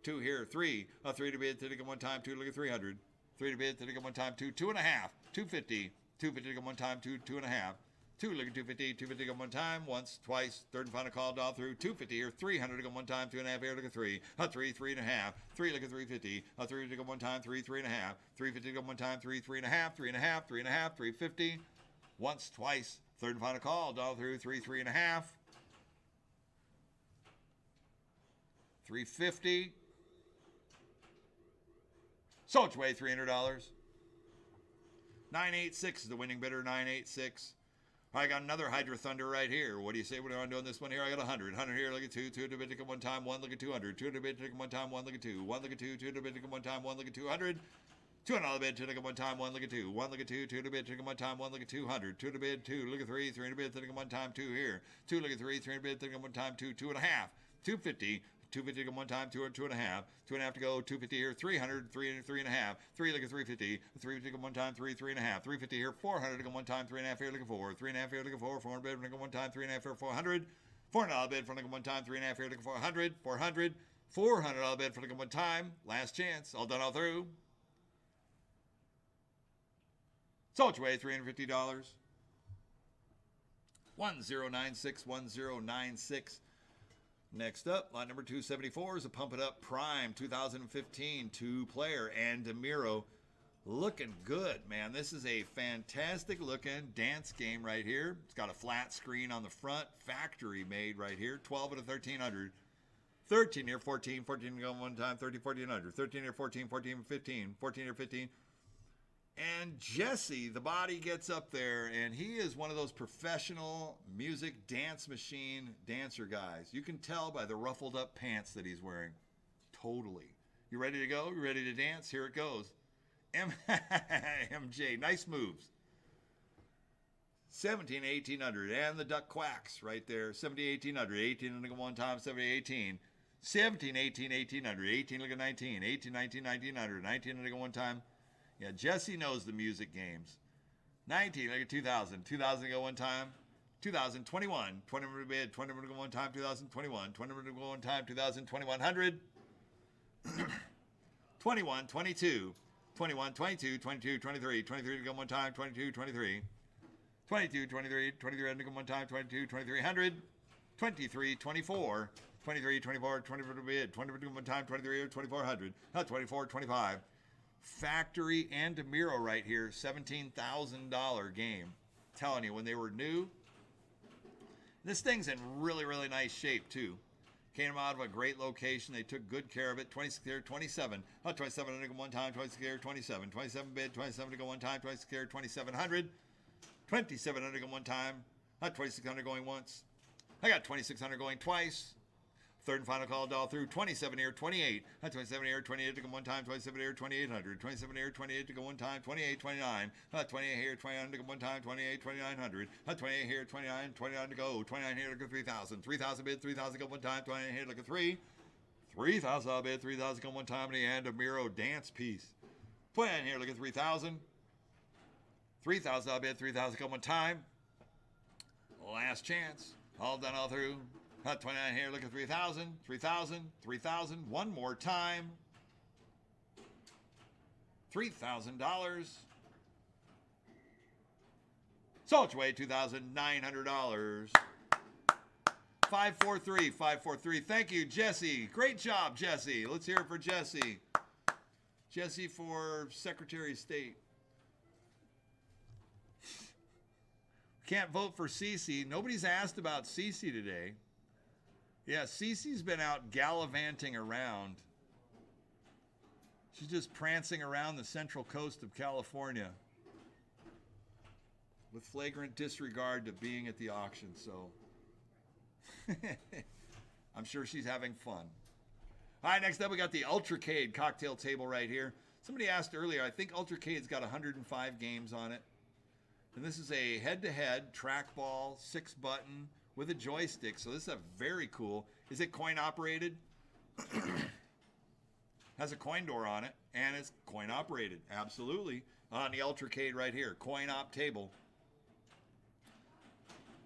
[SPEAKER 1] 2 here, 3. 3 to bid, take one time, 2 look at 300. 3 to bid, to go one time, 2, 2.5, 250, 250 to go one time, 2, 2.5, 2 look at 250, 250 to go one time, once, twice, third and final call, all through, 250 here, 300 to go one time, 2.5 here, look at 3, 3, 3.5, 3 look at 350, 3 to go one time, 3, 3.5, 350 to go one time, 3, 3.5, 3.5, 3.5, 350, once, twice, third and final call, all through, 3, 3.5, 350. Sold your way $300. 986 is the winning bidder. 986. I got another Hydro Thunder right here. What do you say? What do I want to do on this one here? I got 100. 100 here. Look at 2. 2 to bid to one time. 1 look at 200. 2 to bid to one time. 1 look at 2. 1 look at 2. 2 to bid to one time. 1 look at 200. $200 bid to one time. 1 look at 2. 1 look at 2. 2 to bid to one time. 1 look at 200. 2 to bid 2. Look at 3. 3 to bid to one time. 2 here. 2 look at 3. 3 to bid to one time. 2. 2.5. 250. 250 to go one time, 2 and a half, 2.5 to go, 250 here, 300, 3 and a half, 3 look at 350, 350 to go one time, 3 and a half, 350 here, 400 to go one time, 3.5 here, look at 4, 3.5 here, look at 4, 400 bid, go one time, 3.5 here, 400, $400 bid for look at one time, 3.5 here, look at 400, 400, $400 bid for look at one time, last chance, all done all through. Sold your way, $350. 1096, 1096. Next up, lot number 274 is a Pump It Up Prime 2015 two-player and DeMiro. Looking good, man. This is a fantastic looking dance game right here. It's got a flat screen on the front, factory made right here. 12 at a 1300. 13 here, 14, 14 to go one time, 30, 1400. 13 here, 14, 14, 15, 14 here, 15. And Jesse, the body gets up there, and he is one of those professional music dance machine dancer guys. You can tell by the ruffled up pants that he's wearing. Totally. You ready to go? You ready to dance? Here it goes. MJ, nice moves. 17, 1800, and the duck quacks right there. 70, 1800, 18 look at one time, 70, 18. 17, 18, 1800, 18 look at 19, 18, 19, 1900, 19 look at one time. Yeah, Jesse knows the music games. 19, look at 2000. 2000 to go one time. 2021. 20 to bid. 20 to go one time. 2021. 20 to go one time. 2021. 21, 22. 21, 22, 22, 23. 23 to go one time. 22, 23. 22, 23. 23 to go one time. 22, 2300. 23, 24. 23, 24. 20 to bid. 20 to go one time. 23, 2400. 24, 25. Factory and DeMiro right here, $17,000 game. Telling you, when they were new, this thing's in really, really nice shape too. Came out of a great location. They took good care of it. 26 here, 27. 27 to go one time. 26 here, 27. 27 bid. 27 to go one time. 26 here, 2700. 2700 to go one time. 2600 going once. I got 2600 going twice. Third and final call all through. 27 here, 28. 27 here, 28 to go one time. 27 here, 2800. 27 here, 28 to go one time. 28, 29. 28 here, 29 to go one time. 28, 2900. 28 here, 29, 29 to go. 29 here, look at 3000. 3000 bid, 3000 go one time. 29 here, look at 3. 3000 bid, 3000 go one time. And a Miro dance piece. 29 here, look at 3000. 3000 bid, 3000 go one time. Last chance. All done all through. 29 here, look at 3,000, 3,000, 3,000, one more time. $3,000. Sold your way, $2,900. 543, 543. Thank you, Jesse. Great job, Jesse. Let's hear it for Jesse. Jesse for Secretary of State. Can't vote for Cece. Nobody's asked about Cece today. Yeah, Cece's been out gallivanting around. She's just prancing around the central coast of California with flagrant disregard to being at the auction, so I'm sure she's having fun. All right, next up we got the Ultracade cocktail table right here. Somebody asked earlier, I think Ultracade's got 105 games on it. And this is a head-to-head trackball, 6-button, with a joystick, so this is a very cool. Is it coin operated? Has a coin door on it, and it's coin operated. Absolutely. On the Ultracade right here, coin op table.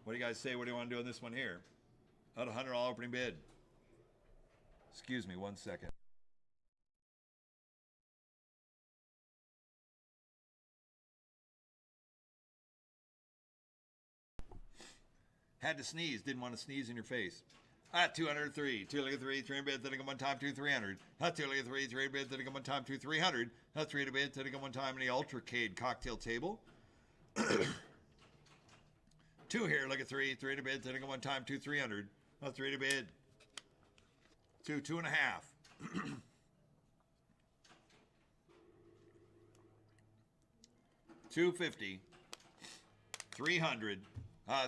[SPEAKER 1] What do you guys say? What do you want to do on this one here? At a $100 opening bid. Excuse me 1 second. Had to sneeze. Didn't want to sneeze in your face. 203. 2 look at 3. 3 bid. Then I go one time. 2 300. 2 look at 3. 3 bid. Then I go one time. 2 300. 3 to bid. Then I go one time in the Ultracade cocktail table. 2 here. Look at 3. 3 to bid. Then I go one time. 2 300. 3 to bid. 2 2.5. 250. 300.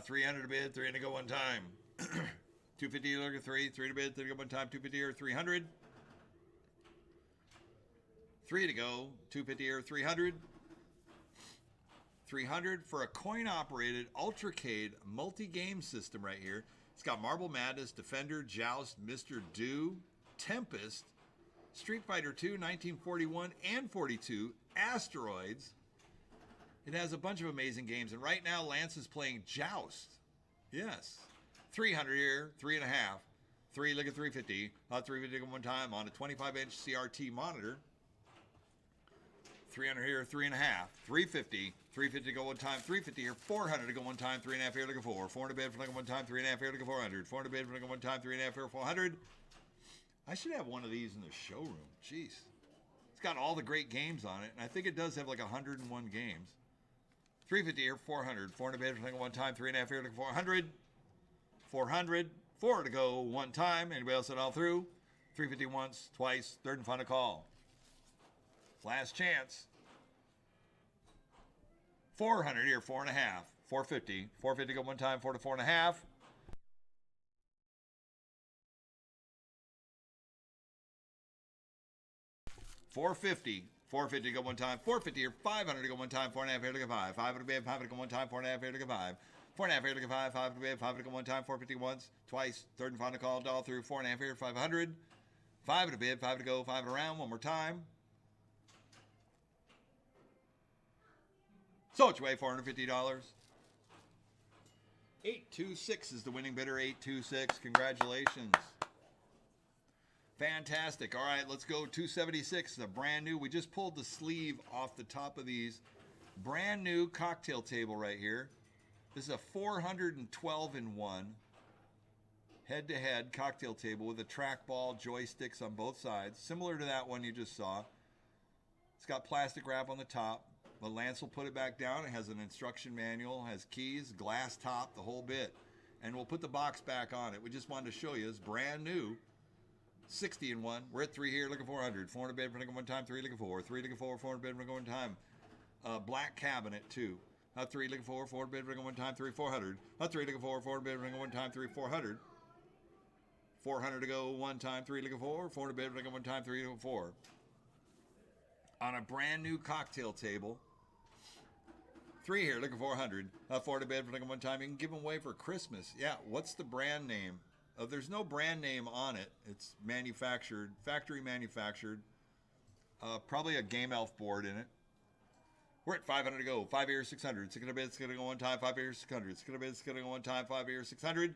[SPEAKER 1] 300 to bid, 3 to go one time. 250 look at 3, 3 to bid, 3 to go one time, 250 or 300. 3 to go, 250 or 300. 300 for a coin-operated Ultracade multi-game system right here. It's got Marble Madness, Defender, Joust, Mr. Do, Tempest, Street Fighter II, 1941 and 42, Asteroids. It has a bunch of amazing games. And right now, Lance is playing Joust. Yes. 300 here, 3.5. 3, look at 350. 350 one time on a 25-inch CRT monitor. 300 here, 3.5. 350. 350 to go one time, 350 here, 400 to go one time, 3.5 here, looking for 400 bid for looking one time, 3.5 here, looking 400, 400 bid for looking one time, 3.5 here, 400. I should have one of these in the showroom. Jeez. It's got all the great games on it, and I think it does have like 101 games. 350 here, 400, 400 bid for looking one time, 3.5 here, looking 400, 400, 4 to go one time. Anybody else at all through? 350 once, twice, third and final call. Last chance. 400 here, 4.5. 450. 450 go one time, 4 to 4.5. $450. 450 go one time, 450 here, 500 to go one time, 4.5 here, look at 5. 5 to bid, 5 to go one time, 4.5 here, look at 5. 4.5 here, look at 5. 5 to bid, 5 to go one time, 450 once, twice, third and final call, all through, 4.5 here, 500. 5 to bid, 5 to go, 5 around, one more time. So it's way $450. 826 is the winning bidder. 826. Congratulations. Fantastic. All right, let's go 276. The brand new. We just pulled the sleeve off the top of these. Brand new cocktail table right here. This is a 412 in 1 head-to-head cocktail table with a trackball, joysticks on both sides, similar to that one you just saw. It's got plastic wrap on the top. But Lance will put it back down. It has an instruction manual, has keys, glass top, the whole bit. And we'll put the box back on it. We just wanted to show you. It's brand new. 60 in 1. We're at 3 here, looking 400. 400 bid for looking one time, 3 looking 4. 3 looking 4, 400 bid for looking one time. Black cabinet, 2. 3 looking 4, 400 bid for looking one time, 3 400. 3 looking 4, 400 bid for looking one time, 3 400. 400 to go one time, 3 looking 4. 400 bid for looking one time, 3 looking 4. On a brand new cocktail table. 3 here, looking 400. 4 to bed for looking one time. You can give them away for Christmas. Yeah, what's the brand name? There's no brand name on it. It's manufactured, factory manufactured. Probably a Game Elf board in it. We're at 500 to go. 5 here, 600. 600 bid, it's going to go one time. 5 here, 600. 600 bid, it's going to go one time. 5 here, 600.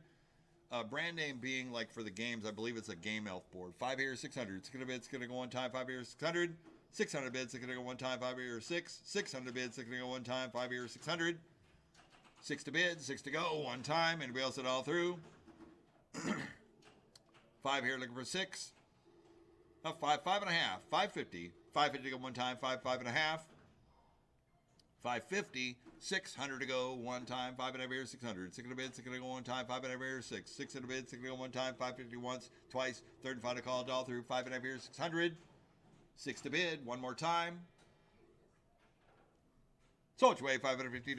[SPEAKER 1] Brand name being like for the games, I believe it's a Game Elf board. 5 here, 600. 600 bid, it's going to go one time. 5 here, 600. 600 bids, it's going to go one time, 5 here, 6. 600 bids, it's going to go one time, 5 here, 600. 6 to bid, 6 to go, one time. Anybody else at all through? 5 here, looking for 6. 5, 5.5. 550. 550 to go one time, 5, 5.5. 550. 600 to go one time, 5.5 here, 600. 600 bids, 6 to go one time, 5.5 here, 6. 600 bids, 6 to go one time, 550 once, twice, third and final call, all through, 5.5 here, 600. 6 to bid, one more time. So it's way $550.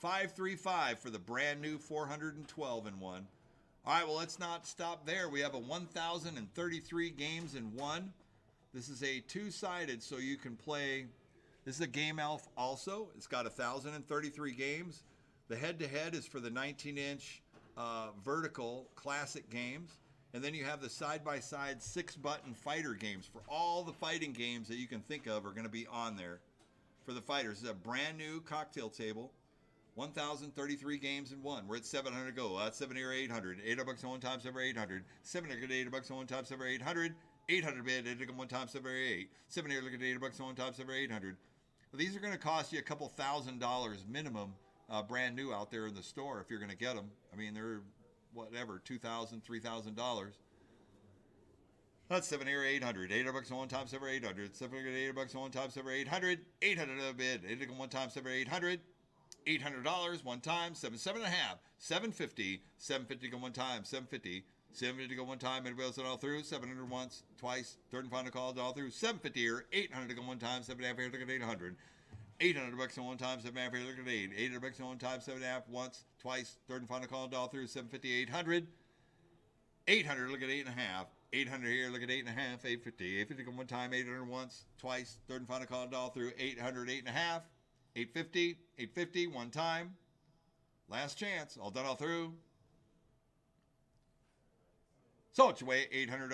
[SPEAKER 1] 535 for the brand new 412 in 1. All right, well, let's not stop there. We have a 1,033 games in 1. This is a two-sided, so you can play. This is a Game Elf also. It's got 1,033 games. The head-to-head is for the 19-inch vertical classic games. And then you have the side-by-side 6-button fighter games. For all the fighting games that you can think of are going to be on there for the fighters. This is a brand new cocktail table. 1,033 games in 1. We're at 700 to go. That's 7 here, 800. 800 bucks on one time, 7 or 800. 700 get 800 bucks on one time, 7 or 800. 800 bid, 800 one time, 7 or 8. 7 here, look at 800 bucks on one time, 7 or 800. Well, these are going to cost you a couple $1,000 minimum, brand new out there in the store if you're going to get them. I mean, they're whatever, $2,000, $3,000. That's 7 here, 800. 800 bucks on one time, 7 or 800. 700 800 bucks on one time, 7 or 800. 800 a bid. 800 one time, 7 or 800. $800 one time, 7, 7.5. 750. 750 go one time, 750. 750 go one time. Anybody else at all through? 700 once, twice, third and final call all through. 750 here. 800 to go one time, 7.5 here. Look at 800. 800 bucks on one time, 7.5 here. Look at 8. 800 bucks on one time, 7.5 once, twice, third and final call all through. 750, 800. 800, look at 8.5. 800 here, look at 8.5. 850. 850 go one time, 800 once, twice, third and final call all through. 800, 8.5. 850, 850 one time. Last chance. All done, all through. So it's away $800.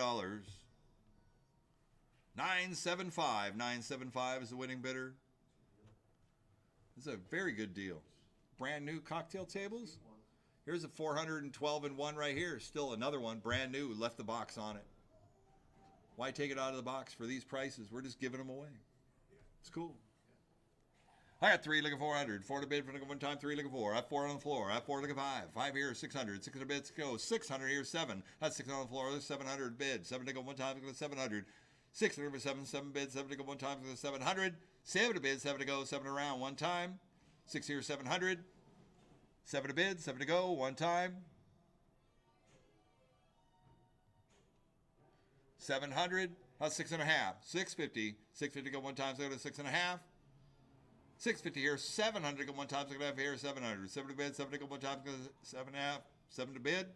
[SPEAKER 1] 975. 975 is the winning bidder. This is a very good deal. Brand new cocktail tables. Here's a 412 and one right here. Still another one, brand new. Left the box on it. Why take it out of the box for these prices? We're just giving them away. It's cool. I got 3 looking 400. 4 to bid for one time. 3 looking 4. I have 4 on the floor. I have 4 looking 5. 5 here 600. 600 bids go. 600 here 7. That's 6 on the floor. There's 700 bid. 7 to go one time. 700. 600 for 7. 7 bids. 7 to go one time. 700. 7 to bid. 7 to go. 7 around one time. 6 here 700. 7 to bid. 7 to go one time. 700. That's 6.5. 650. 650 go one time. So go to 6.5. 650 here. 700 go one time. So go to here 700. 7 to bid. 7 to go one time. So go to 7.5. 7 to bid.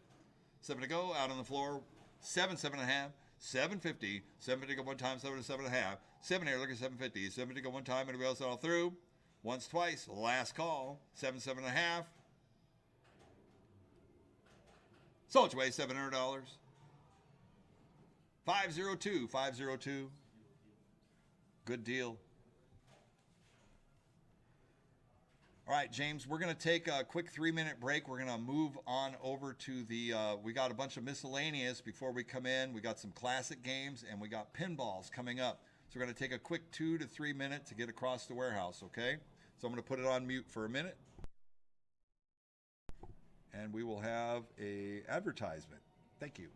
[SPEAKER 1] 7 to go out on the floor. 7. 7.5. 750. 750 go one time. 7 to 7.5. 7 here. Look at 750. 750 go one time. Anybody else all through? Once, twice. Last call. 7. 7.5. So it's away $700. 502. 502. Good deal. All right, James, we're going to take a quick 3-minute break. We're going to move on over to the, we got a bunch of miscellaneous before we come in. We got some classic games, and we got pinballs coming up. So we're going to take a quick 2 to 3 minutes to get across the warehouse, okay? So I'm going to put it on mute for a minute. And we will have a advertisement. Thank you.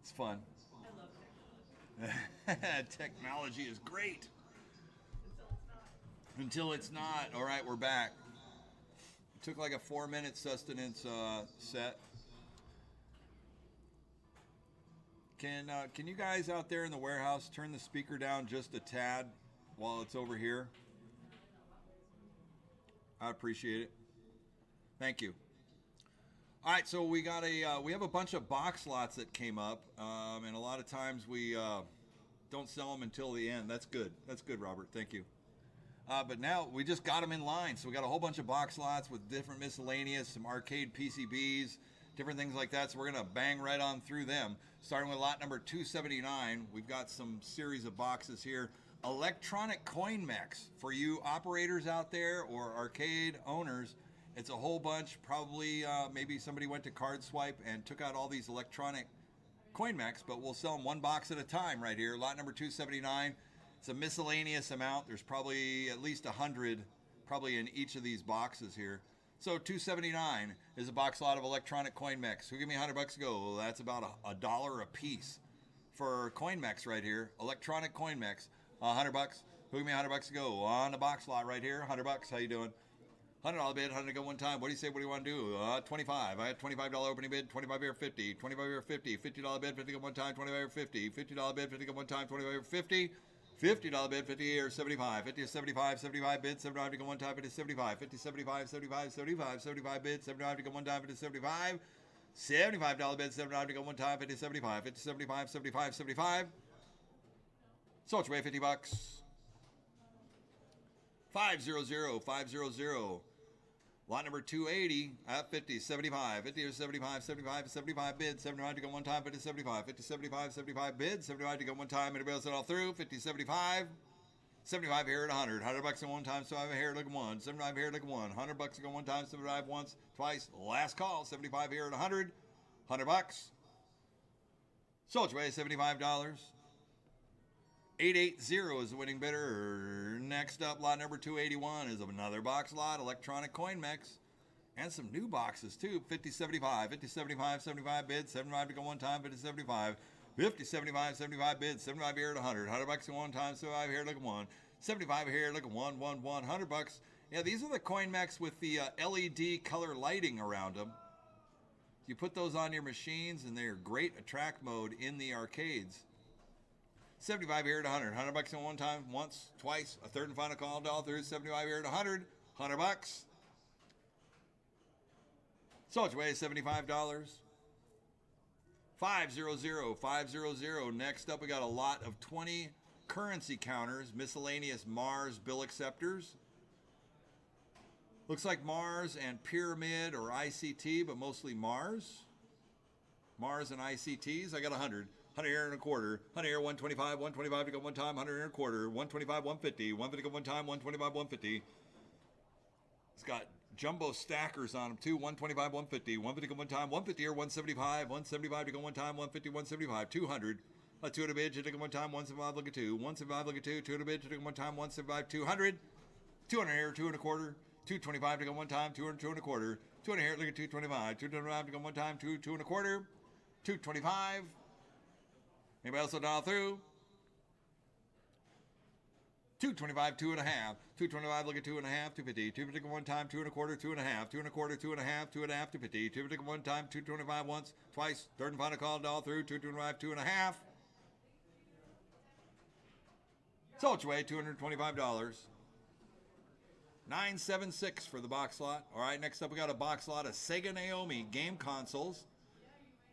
[SPEAKER 1] It's fun.
[SPEAKER 5] I love technology.
[SPEAKER 1] Technology is great.
[SPEAKER 5] Until it's not.
[SPEAKER 1] Until it's not. All right, we're back. It took like a 4-minute sustenance set. Can you guys out there in the warehouse turn the speaker down just a tad while it's over here? I appreciate it. Thank you. All right, so we have a bunch of box lots that came up, and a lot of times we don't sell them until the end. That's good. That's good, Robert. Thank you. But now we just got them in line, so we got a whole bunch of box lots with different miscellaneous, some arcade PCBs, different things like that. So we're gonna bang right on through them. Starting with lot number 279, we've got some series of boxes here. Electronic coin mechs for you operators out there or arcade owners. It's a whole bunch. Probably maybe somebody went to Card Swipe and took out all these electronic coin mechs, but we'll sell them one box at a time right here. Lot number 279. It's a miscellaneous amount. There's probably at least 100 probably in each of these boxes here. So 279 is a box lot of electronic coin mechs. Who give me $100 to go? Well, that's about a dollar a piece for coin mechs right here. Electronic coin mechs. $100. Who give me $100 to go? On the box lot right here. $100. How you doing? $100 bid, 100 to go one time. What do you say? What do you want to do? 25. I had $25 opening bid, 25 here 50. 25 here 50. $50 bid, 50 to go one time. 25 here 50. $50 bid, 50 to go one time. 25 here 50. $50 bid, 50 here 75. 50 to 75. 75 bid, 75 to go one time. 50 to 75. 50 75. 75 75. 75 bid, 75 to go one time. 50 to 75. $75 bid, 75 to go one time. 50 to 75. 50 to 75. 75 75. So it's way $50. 500 500. Lot number 280 at 50, 75, 50 to 75, 75, 75 bid, 75 to go one time, 50 to 75, 50 75, 75 bid, 75 to go one time, anybody else it all through, 50 75, 75 here at 100, $100 in one time, 75 here, look at one, 75 here, look at one, $100 to go one time, 75 once, twice, last call, 75 here at 100, $100. Sold your way, $75. 880 is the winning bidder. Next up, lot number 281 is another box lot, electronic coin mechs, and some new boxes too. 50 75, 50 75, 75 bids, 75 to go one time, 50 75, 50 75, 75 bids, 75 here at 100, $100 in one time, 75 here, look at one, 75 here, look at one, $100. Yeah, these are the coin mechs with the LED color lighting around them. You put those on your machines, and they're great attract mode in the arcades. 75 here at 100. $100 in one time, once, twice, a third and final call, all through. 75 here at 100. $100. So it's way $75. 500 500. Next up, we got a lot of 20 currency counters, miscellaneous Mars bill acceptors. Looks like Mars and Pyramid or ICT, but mostly Mars. Mars and ICTs. I got 100. 100 here and a quarter, 100 here, 125, 125 to go one time, 100 here and a quarter, 125, 150, 150 to go one time, 125, 150. It's got jumbo stackers on them too, 125, 150, 150 to go one time, 150 here, 175, 175 to go one time, 150, 175, 200. 200 bid to go one time, 175, look at two, 175, look at two, 200 bid to go one time, 175, 200. 200 here, 2 and a quarter, 225 to go one time, 200, 2 and a quarter, 200 here, look at 225, 225 to go one time, 2 and a quarter, 225. Anybody else will dial through? 225, 2 and a half. 225, look at 2 and a half, 250. 250 one time, 2 and a quarter, 2 and a half. 2 and a quarter, 2 and a half, 2 and a half, 250. 250 one time, 225 once, twice. Third and final call, dial through. 225, 2 and a half. Sold your way, $225. 976 for the box lot. All right, next up we got a box lot of Sega Naomi game consoles.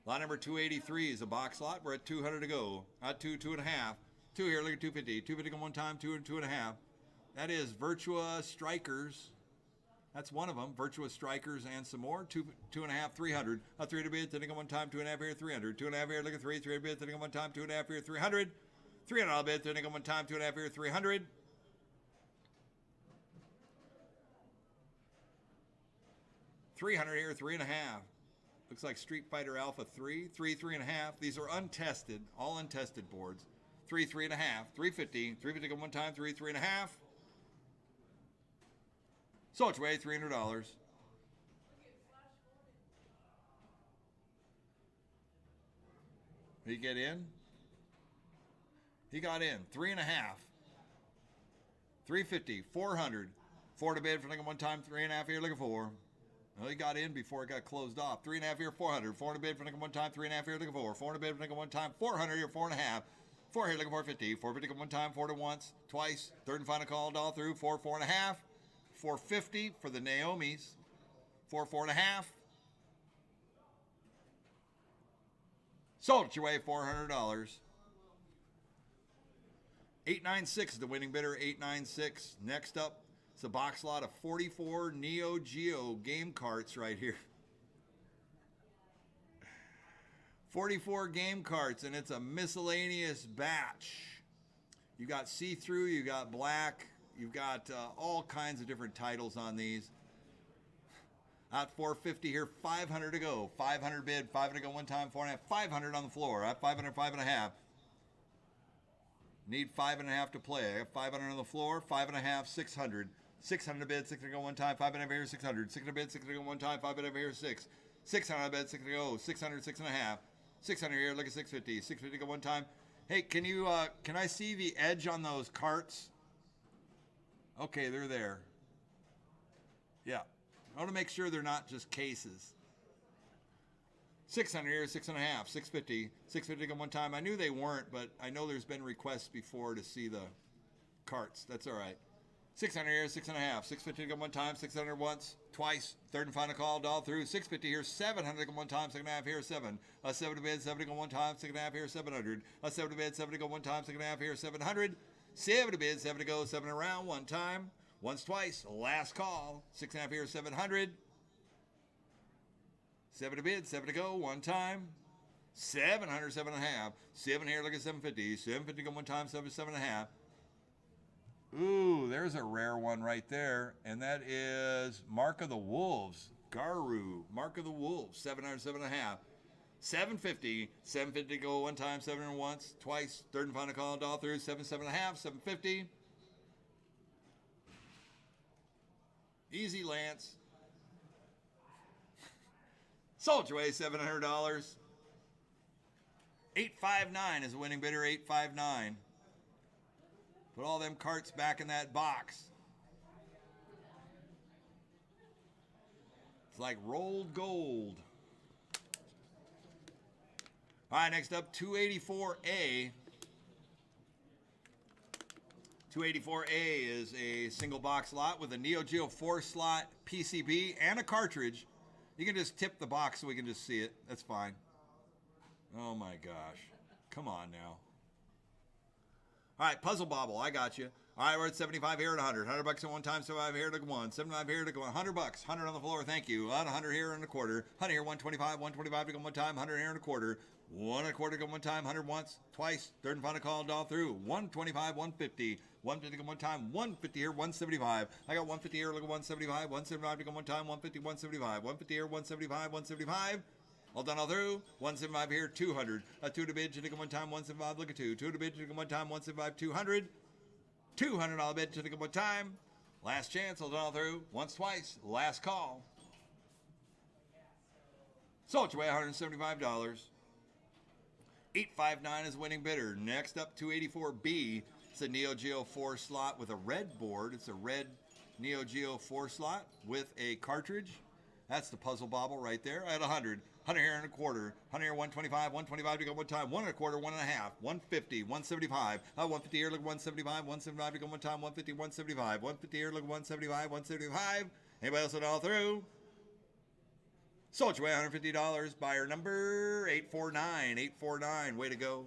[SPEAKER 1] Lot number 283 is a box lot. We're at 200 to go. At 2 and a half. 2 here, look at 250. 250 go one time, 2 and 2 and a half. That is Virtua Strikers. That's one of them. Virtua Strikers and some more. 2 and a half, 300. 300 bids, then go one time, 2 and a half here, 300. 2 and a half here, look at 3. 300 bids, then go one time, 2 and a half here, 300. $300 bids, then go one time, 2 and a half here, 300. $300 here, 3 and a half. Looks like Street Fighter Alpha 3, 3 and a half. These are untested, all untested boards. 3 and a half, 350. 350 go one time, 3 and a half. So it's way $300. Did he get in? He got in. 3.5. 350. 400. 4 to bid for looking one time. 3.5 here looking for. Well, he got in before it got closed off. 3.5 here, 400. 4 to bid for looking one time. 3.5 here looking for. 4 to bid for looking one time. 400 here, 4.5. 4 here looking for 50. 450 one time. 4 to once, twice. Third and final call all through. 4, 4.5. 450 for the Naomis. 4, 4.5. Sold at your way, $400. 896 is the winning bidder, 896. Next up, it's a box lot of 44 Neo Geo game carts right here. 44 game carts, and it's a miscellaneous batch. You got see-through, you got black, you've got all kinds of different titles on these. Out 450 here, 500 to go. 500 bid, 500 to go one time, 4.5, 500 on the floor. I have 500, 5.5. Need 5.5 to play. I have 500 on the floor, 5.5, 600. 600 bid, 600 to go one time, 5.5 here, 600. 600 bid, 600 to go one time, 5.5 here, 6. 600 bid, 600 to go, 600, 6.5. 600 here, look at 650. 650 to go one time. Hey, can I see the edge on those carts? Okay, they're there. Yeah. I want to make sure they're not just cases. 600 here, 6.5, 650. 650 to go one time. I knew they weren't, but I know there's been requests before to see the carts. That's all right. 600 here, 6.5. 650 to go one time. 600 once, twice. Third and final call, all through. 650 here, 700 to go one time. 6.5 here, 7. 7 to bid, 7 to go one time. 6.5 here, 700. 7 to bid, 7 to go one time. 6.5 here, 700. 7 to bid, 7 to go, 7 around one time. Once, twice, last call. 6.5 here, 700. 7 to bid, 7 to go, one time. 700, 7.5. 7 here, look at 750. 750 go one time, 7 to 7.5. Ooh, there's a rare one right there. And that is Mark of the Wolves. Garu, Mark of the Wolves. 700, 7.5. 750. 750 go one time, 700 once, twice. Third and final call, all through. 7, 7.5. 750. Easy, Lance. Sold your way, $700. 859 is the winning bidder, 859. Put all them carts back in that box. It's like rolled gold. All right, next up, 284A. 284A is a single box lot with a Neo Geo 4-slot PCB and a cartridge. You can just tip the box so we can just see it. That's fine. Oh my gosh. Come on now. All right, Puzzle Bobble, I got you. All right, we're at 75 here and 100. 100 bucks at one time, 75 here to one. 75 here to go. 100 bucks. 100 on the floor, thank you. 100 here and a quarter. 100 here, 125. 125 to go one time. 100 here and a quarter. 1 and a quarter to go one time. 100 once, twice. Third and final call, all through. 125, 150. 150 to go one time. 150 here, 175. I got 150 here, look at 175. 175 to go one time. 150, 175. 150 here, 175, 175. All done, all through. 175 here, 200. A 2 to bid, to go one time, 175, look at 2. 2 to bid, to go one time, 175, 200. $200 bid, to go one time. Last chance, all done, all through. Once, twice, last call. Sold your way, $175. 859 is the winning bidder. Next up, 284B. It's a Neo Geo 4 slot with a red board. It's a red Neo Geo 4 slot with a cartridge. That's the Puzzle Bobble right there. I had 100. 100 here and a quarter. 100 here, 125. 125 to go one time. 1 and a quarter, 1 and a half. 150. 175. 150 here, look 175. 175 to go one time. 150, 175. 150 here, look 175. 175. Anybody else at all through? Sold your way, $150. Buyer number 849. 849. Way to go.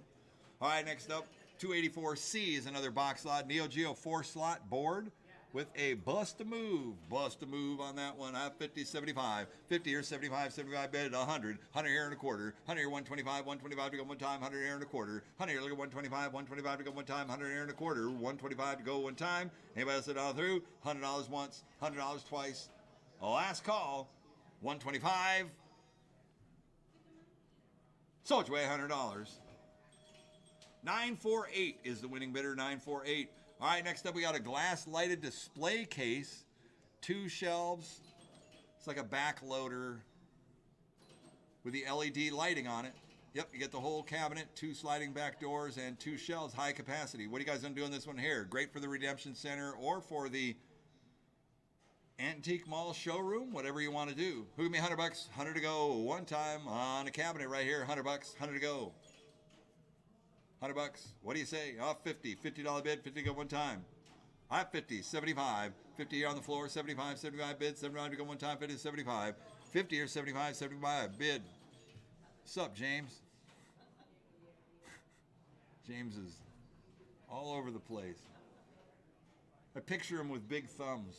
[SPEAKER 1] All right, next up, 284C is another box slot. Neo Geo 4 slot board with a bust a move. Bust a move on that one. I have 50, 75. 50 here, 75, 75 bid, 100. 100 here and a quarter. 100 here, 125. 125 to go one time. 100 here and a quarter. 100 here, look at 125. 125 to go one time. 100 here and a quarter. 125 to go one time. Anybody else sit all through? $100 once. $100 twice. Last call. 125. Sold your way, $100. 948 is the winning bidder, 948. All right, next up we got a glass lighted display case, 2 shelves. It's like a back loader with the LED lighting on it. Yep, you get the whole cabinet, 2 sliding back doors, and 2 shelves, high capacity. What are you guys gonna do on this one here? Great for the Redemption Center or for the Antique Mall showroom, whatever you want to do. Who give me $100? 100 to go. One time on a cabinet right here. $100. 100 to go. $100. What do you say? Oh, 50. $50 bid. 50 to go one time. I have 50. 75. 50 here on the floor. 75. 75 bid. 75 to go one time. 50 to 75. 50 or 75. 75 bid. What's up, James? James is all over the place. I picture him with big thumbs.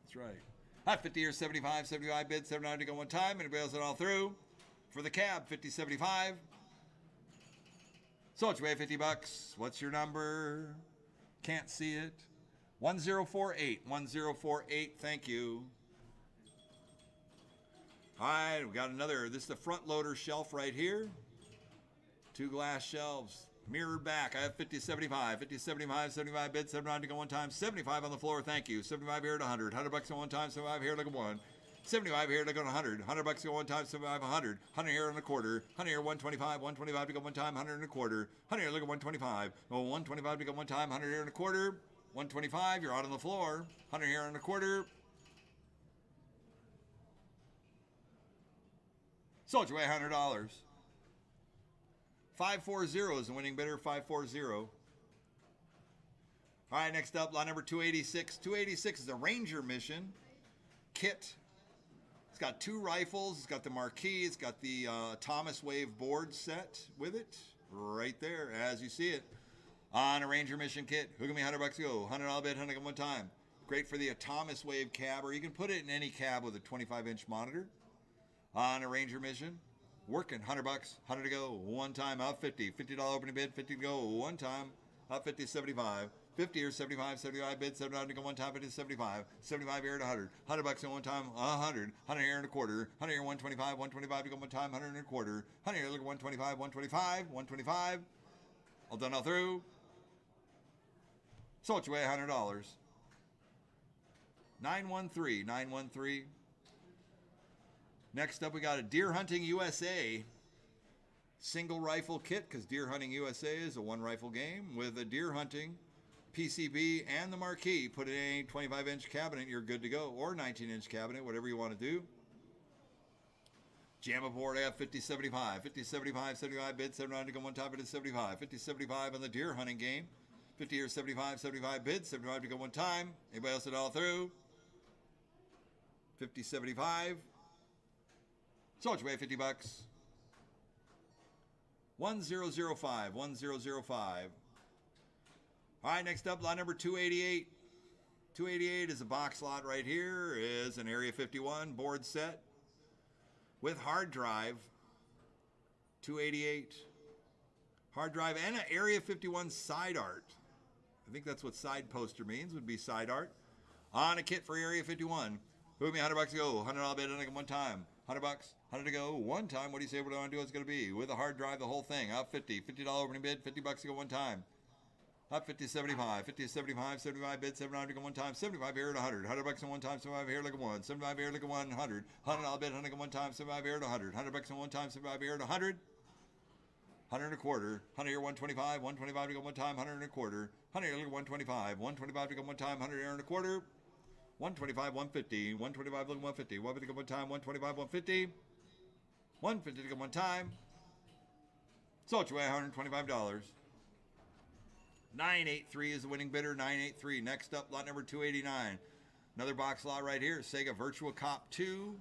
[SPEAKER 1] That's right. Hot 50 or 75, 75 bid, 79 to go one time. Anybody else it all through? For the cab, 50, 75. So it's way $50. What's your number? Can't see it. 1048. 1048. Thank you. All right, we got another. This is the front loader shelf right here. 2 glass shelves. Mirrored back. I have 50, 75. 50, 75, 75 bid, 79 to go one time. 75 on the floor. Thank you. 75 here at 100. $100 on one time. 75 here like a 1. 75 here to go to 100. $100 go one time. 75, 100. 100 here and a quarter. 100 here, 125. 125 to go one time. 100 and a quarter. 100 here, look at 125. Oh, 125 to go one time. 100 here and a quarter. 125. You're out on the floor. 100 here and a quarter. Sold you away $100. 540 is the winning bidder, 540. All right, next up, lot number 286. 286 is a Ranger Mission kit. It's got 2 rifles. It's got the marquee. It's got the Thomas Wave board set with it right there, as you see it. On a Ranger Mission kit. Who give me $100 to go? $100 bid, 100 one time. Great for the Thomas Wave cab, or you can put it in any cab with a 25-inch monitor. On a Ranger Mission. Working, $100, 100 to go, one time, out 50. $50 opening bid, 50 to go, one time, out 50, 75. 50 or 75, 75 bid, 79 to go one time, 50 to 75. 75 here at 100. $100 in one time, 100. 100 here and a quarter. 100 here, 125. 125 to go one time, 100 and a quarter. 100 here, look at 125, 125, 125. All done, all through. Sold you away $100. 913, 913. Next up, we got a Deer Hunting USA single rifle kit, because Deer Hunting USA is a 1-rifle game with a deer hunting PCB and the marquee. Put it in a 25-inch cabinet, you're good to go, or 19-inch cabinet, whatever you want to do. Jam aboard, I have 50, 75. 50, 75, 75 bid, 79 to go one time, it is 75. 50, 75 on the deer hunting game. 50 or 75, 75 bid, 75 to go one time. Anybody else it all through? 50, 75. Sold you away $50. 1005, 1005. All right, next up, lot number 288. 288 is a box lot right here. Is an Area 51 board set with hard drive. 288. Hard drive and an Area 51 side art. I think that's what side poster means, would be side art. On a kit for Area 51. Move me $100 to go. $100 bid on it one time. $100, 100 to go, one time. What do you say? What do I want to do? It's going to be with a hard drive, the whole thing. Out 50, $50 opening bid, $50 to go one time. Up 50, 75, 50, 75, 75 bid, 79 to go one time. 75 here at 100, $100 in one time. 75 here like a 1, 75 here like a 100, $100 bid, 100 one time. 75 here at 100, $100 in one time. 75 here at 100, 100 and a quarter. 100 here 125, 125 to go one time. 100 and a quarter. 100 here like 125, 125 to go one time. 100 here and a quarter. 125, 150, 125 looking 150, 150 to go one time, 125, 150, 150 to go one time. Sold you away $125. 983 is the winning bidder, 983. Next up, lot number 289. Another box lot right here, Sega Virtual Cop 2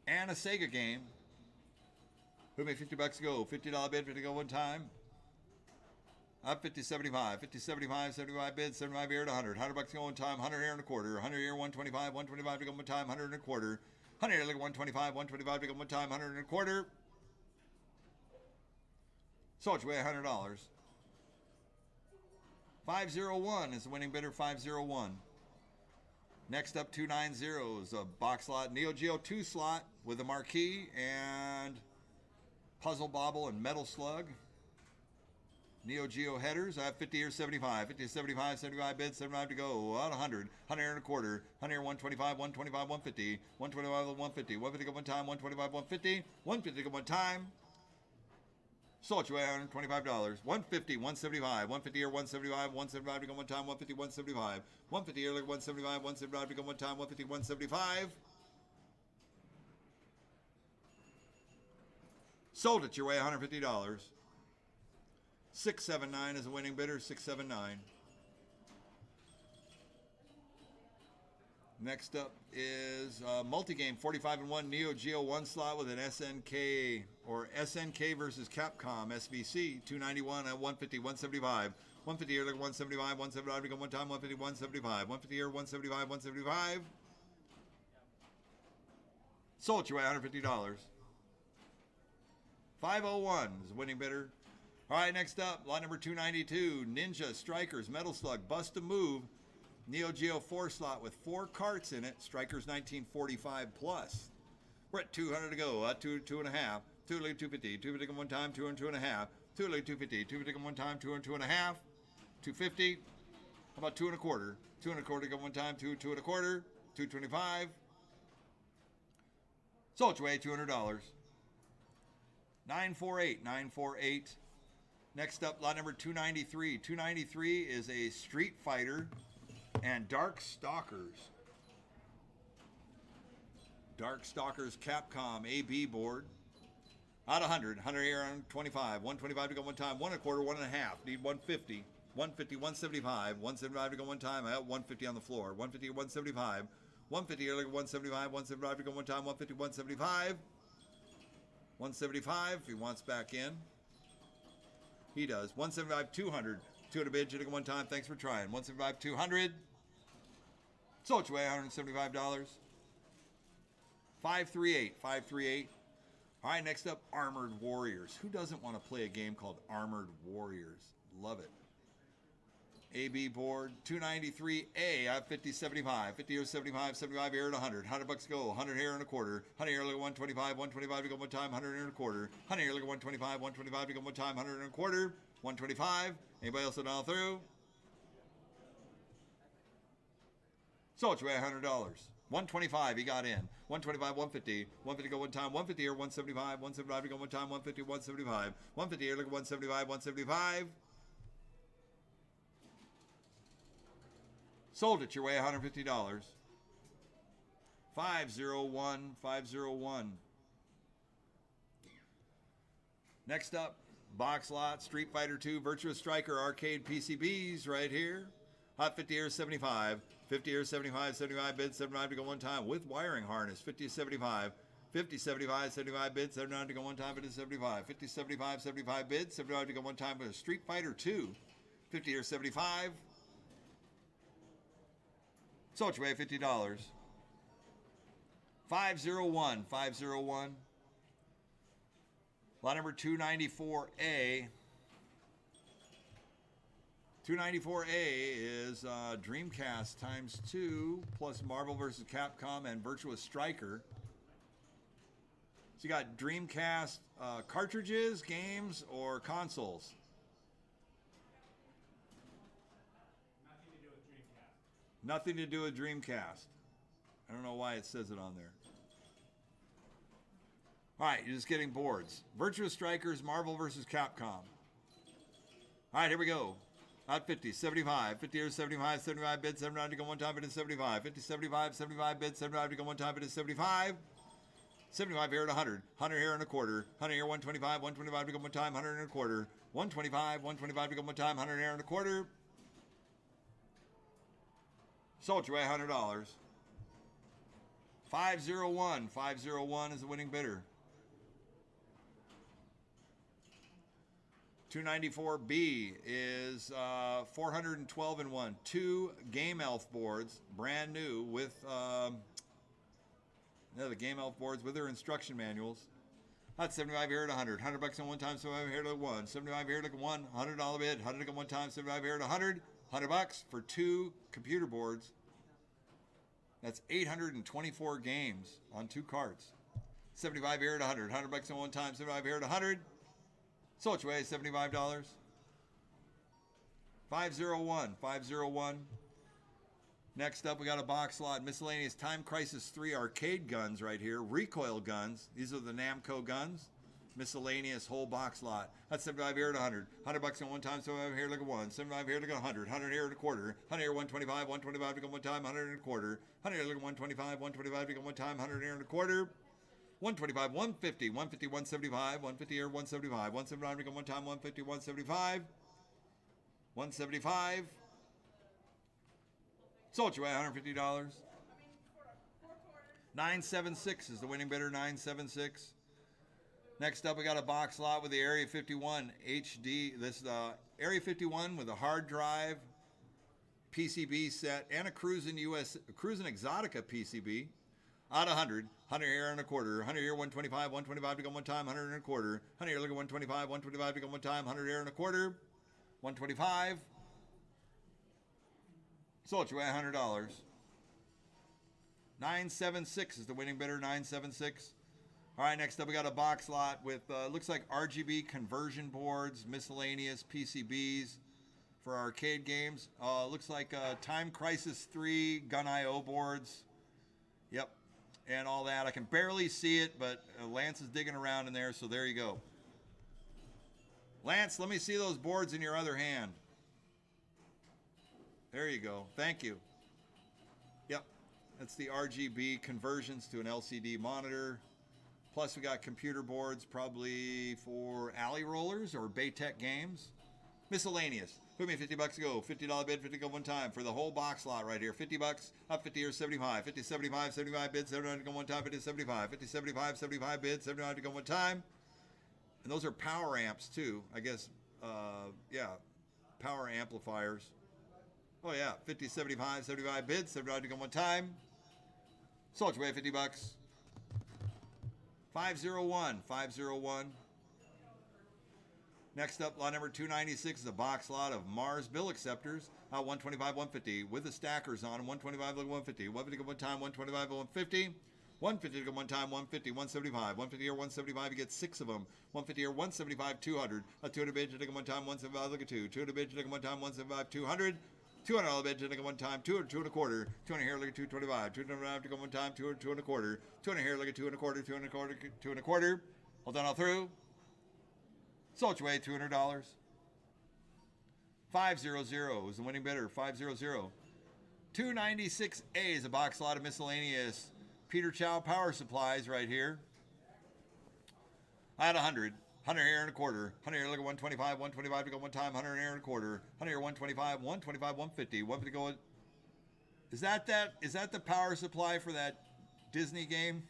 [SPEAKER 1] and a Sega game. Who made $50 to go? $50 bid, 50 to go one time. Up 50, 75, 50, 75, 75 bid, 75 here at 100. $100 to go one time, 100 here and a quarter. 100 here, 125, 125 to go one time, 100 and a quarter. 100 here, like 125, 125 to go one time, 100 and a quarter. Sold you away $100. 501 is the winning bidder, 501. Next up, 290 is a box lot, Neo Geo 2 slot with a marquee and puzzle bobble and metal slug. Neo Geo headers. I have 50 here, 75. 50 75, 75 bids, 75 to go. Out 100. 100 here and a quarter. 100 here, 125, 125, 150. 125, 150. 150 go one time, 125, 150. 150 go one time. Sold you $125. 150, 175. 150 here, 175. 175 to go one time, 150, 175. 150 here, like 175. 175 to go one time, 150, 175. Sold it your way, $150. 679 is a winning bidder, 679. Next up is multi-game 45 and 1 Neo Geo 1 slot with an SNK or SNK versus Capcom SVC 291 at 150, 175. 150 here, like 175, 175 to go one time, 150, 175. 150 here, 175, 175. Sold you at $150. 501 is a winning bidder. All right, next up, lot number 292, Ninja Strikers Metal Slug Bust a Move Neo Geo 4 slot with 4 carts in it. Strikers 1945 plus. We're at 200 to go. 2.5. 250. 250 come one time. 2.5. 250. 250 come one time. 2.5. 250. How about 2.25? 2.25 come one time. 2.25. 225. Sold your way, $200. 948. 948. Next up, lot number 293. 293 is a Street Fighter and Dark Stalkers. Dark Stalkers Capcom AB board. Out 100. 100 here on 25. 125 to go one time. 1.25. 1.5. Need 150. 150. 175. 175 to go one time. I got 150 on the floor. 150. 175. 150 here, like 175. 175 to go one time. 150. 175. 175 if he wants back in. He does. 175. 200. 200 bid. Should have one time. Thanks for trying. 175. 200. Sold you away, $175. 538. 538. All right, next up, Armored Warriors. Who doesn't want to play a game called Armored Warriors? Love it. AB board, 293A. I have 50, 75. 50 here, 75. 75 here at 100. $100 go. 100 here and a quarter. 100 here, like 125. 125 to go one time. 100 here and a quarter. 100 here, like 125. 125 to go one time. 100 and a quarter. 125. Anybody else that all through? Sold you $100. 125 he got in. 125, 150. 150 go one time. 150 here, 175. 175 to go one time. 150, 175. 150 here, look at 175. 175. Sold it your way, $150. 501. 501. Next up, box lot, Street Fighter 2, Virtua Striker arcade PCBs right here. Hot 50 here, 75. 50 here, 75. 75 bids, 75 to go one time with wiring harness. 50 75. 50 75. 75 bids, 79 to go one time, but it's 75. 50 75. 75 bids, 75 to go one time with a Street Fighter 2. 50 here, 75. Sold you away, $50. 501. 501. Lot number 294A. 294A is Dreamcast times 2 plus Marvel vs. Capcom and Virtua Striker. So you got Dreamcast cartridges, games, or consoles? Nothing to do with Dreamcast. I don't know why it says it on there. All right, you're just getting boards. Virtua Strikers, Marvel vs. Capcom. All right, here we go. Hot 50, 75. 50 here, 75. 75 bids, 79 to go one time, but it's 75. 50, 75. 75 bids, 75 to go one time, but it's 75. 75 here at 100. 100 here and a quarter. 100 here, 125. 125 to go one time, 100 and a quarter. 125. 125 to go one time, 100 here and a quarter. Sold you away, $100. 501. 501 is the winning bidder. 294B is 412 and 1. 2 Game Elf boards, brand new with the Game Elf boards with their instruction manuals. That's 75 here at 100. $100 on one time, 75 here at 1. 75 here at 1. $100 bid. 100 at one time, 75 here at 100. $100 for 2 computer boards. That's 824 games on 2 carts. 75 here at 100. $100 on one time, 75 here at 100. Sold you away, $75. 501, 501. Next up, we got a box lot, miscellaneous Time Crisis 3 arcade guns right here, recoil guns. These are the Namco guns. Miscellaneous whole box lot. That's 75 here at 100. $100 on one time, 75 here, look at one. 75 here, look at 100. 100 here at a quarter. 100 here, 125. 125 to go one time, 100 and a quarter. 100 here, look at 125. 125 to go one time, 100 here and a quarter. 125, 150. 150, 175. 150 here, 175. 175 to go one time, 150, 175. 175. Sold you at $150. 976 is the winning bidder, 976. Next up, we got a box lot with the Area 51 HD. This Area 51 with a hard drive PCB set and a Cruisin' Exotica PCB. Out of 100. 100 here and a quarter. 100 here, 125. 125 to go one time, 100 and a quarter. 100 here, look at 125. 125 to go one time, 100 here and a quarter. 125. Sold you at $100. 976 is the winning bidder, 976. All right, next up we got a box lot with, looks like RGB conversion boards, miscellaneous PCBs for arcade games. Looks like Time Crisis 3 Gun IO boards. Yep, and all that. I can barely see it, but Lance is digging around in there, so there you go. Lance, let me see those boards in your other hand. There you go. Thank you. Yep, that's the RGB conversions to an LCD monitor. Plus we got computer boards probably for alley rollers or Baytech games. Miscellaneous. Put me $50 to go. $50 bid, 50 go one time for the whole box lot right here. $50 up 50 or 75. 50, 75, 75 bid, 79 to go one time. 50, 75. 50, 75, 75 bid, 79 to go one time. And those are power amps too. I guess, yeah, power amplifiers. Oh yeah, 50, 75, 75 bids, 79 to go one time. Sold you away $50. 501, 501. Next up, lot number 296 is a box lot of Mars bill acceptors. 125, 150 with the stackers on them. 125 to 150. 150 to go one time, 125 to 150. 150 to go one time, 150, 175. 150 here, 175, you get 6 of them. 150 here, 175, 200. A 200 bid to take one time, 175, look at 2. 200 bid to take one time, 175, 200. $200 bid to take one time, 200, 2 and a quarter. 200 here, look at 225. 225 to go one time, 200, 2 and a quarter. 200 here, look at 2 and a quarter, 2 and a quarter, 2 and a quarter. Hold on all through. Sold you away $200. 500 is the winning bidder, 500. 296A is a box lot of miscellaneous Peter Chow power supplies right here. I had 100. 100 here and a quarter. 100 here, look at 125. 125 to go one time. 100 here and a quarter. 100 here, 125. 125, 150. 150 go. Is that the power supply for that Disney game?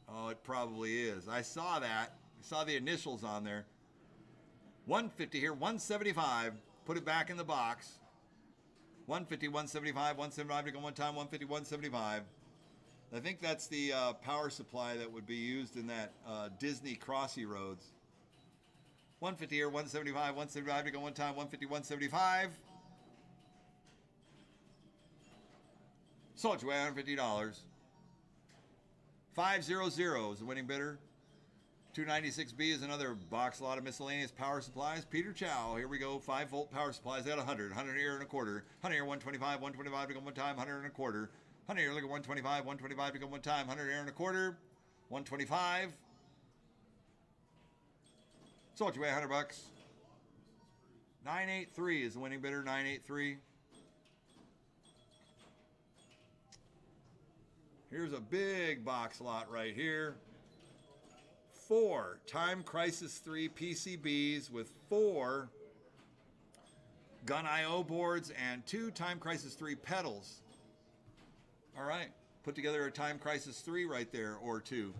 [SPEAKER 1] Oh, it probably is. I saw that. I saw the initials on there. 150 here, 175. Put it back in the box. 150, 175, 175 to go one time. 150, 175. I think that's the power supply that would be used in that Disney Crossy Roads. 150 here, 175, 175 to go one time, 150, 175. Sold you at $150. 500 is the winning bidder. 296B is another box lot of miscellaneous power supplies. Peter Chow, here we go. 5-volt power supplies at 100. 100 here and a quarter. 100 here, 125, 125 to go one time, 100 and a quarter. 100 here, look at 125, 125 to go one time, 100 here and a quarter, 125. Sold you at $100. 983 is the winning bidder, 983. Here's a big box lot right here. 4 Time Crisis 3 PCBs with 4 Gun IO boards and 2 Time Crisis 3 pedals. All right, put together a Time Crisis 3 right there, or 2.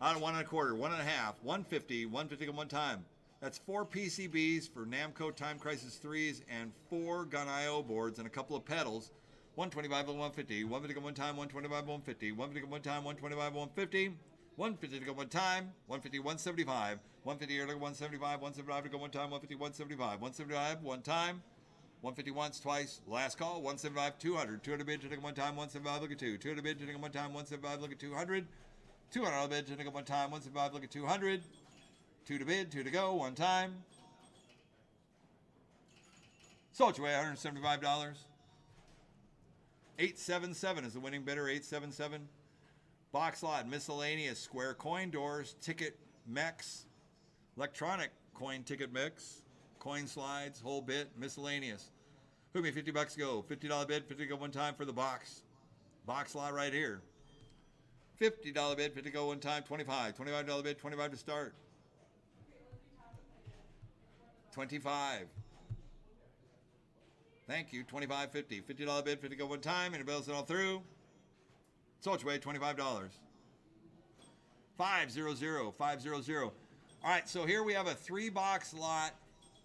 [SPEAKER 1] On 1 and a quarter, 1 and a half, 150, 150 at one time. That's 4 PCBs for Namco Time Crisis 3s and 4 Gun IO boards and a couple of pedals. 125 and 150, 150 at one time, 125 and 150, 150 at one time, 125 and 150. 150 to go one time, 150, 175, 150 here to go 175, 175 to go one time, 150, 175, 175 one time, 150 once, twice, last call, 175, 200, 200 bid to take one time, 175, look at 2, 200 bid to take one time, 175, look at 200, 200 bid to take one time, 175, look at 200, 2 to bid, 2 to go, one time, Sold your way, $175. 877 is the winning bidder, 877. Box lot, miscellaneous, square coin doors, ticket mechs, electronic coin ticket mix, coin slides, whole bit, miscellaneous. Hook me $50 go. $50 bid, 50 go one time for the box. Box lot right here. $50 bid, 50 go one time, 25. $25 bid, 25 to start. 25. Thank you, 25, 50. $50 bid, 50 go one time, and it bills it all through. Sold your way, $25. 500, 500. All right, so here we have a 3-box lot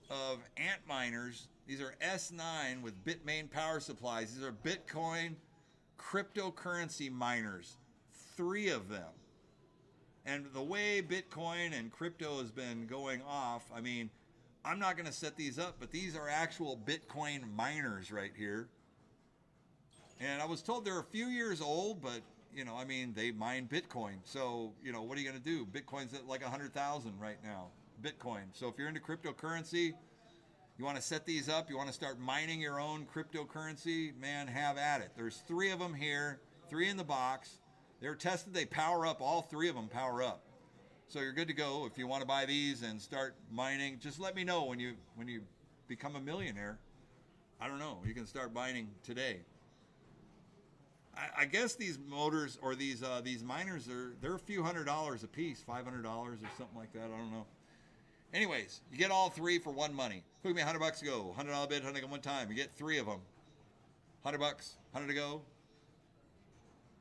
[SPEAKER 1] of Antminers. These are S9 with Bitmain power supplies. These are Bitcoin cryptocurrency miners. 3 of them. And the way Bitcoin and crypto has been going off, I mean, I'm not going to set these up, but these are actual Bitcoin miners right here. And I was told they're a few years old, but, you know, I mean, they mine Bitcoin. So, you know, what are you going to do? Bitcoin's at like 100,000 right now. Bitcoin. So if you're into cryptocurrency, you want to set these up, you want to start mining your own cryptocurrency, man, have at it. There's 3 of them here, 3 in the box. They're tested, they power up, all 3 of them power up. So you're good to go. If you want to buy these and start mining, just let me know when you become a millionaire. I don't know, you can start mining today. I guess these motors or these miners they're a few $100s a piece, $500 or something like that. I don't know. Anyways, you get all 3 for one money. Hook me $100 to go. $100 bid, 100 one time. You get 3 of them. $100, 100 to go.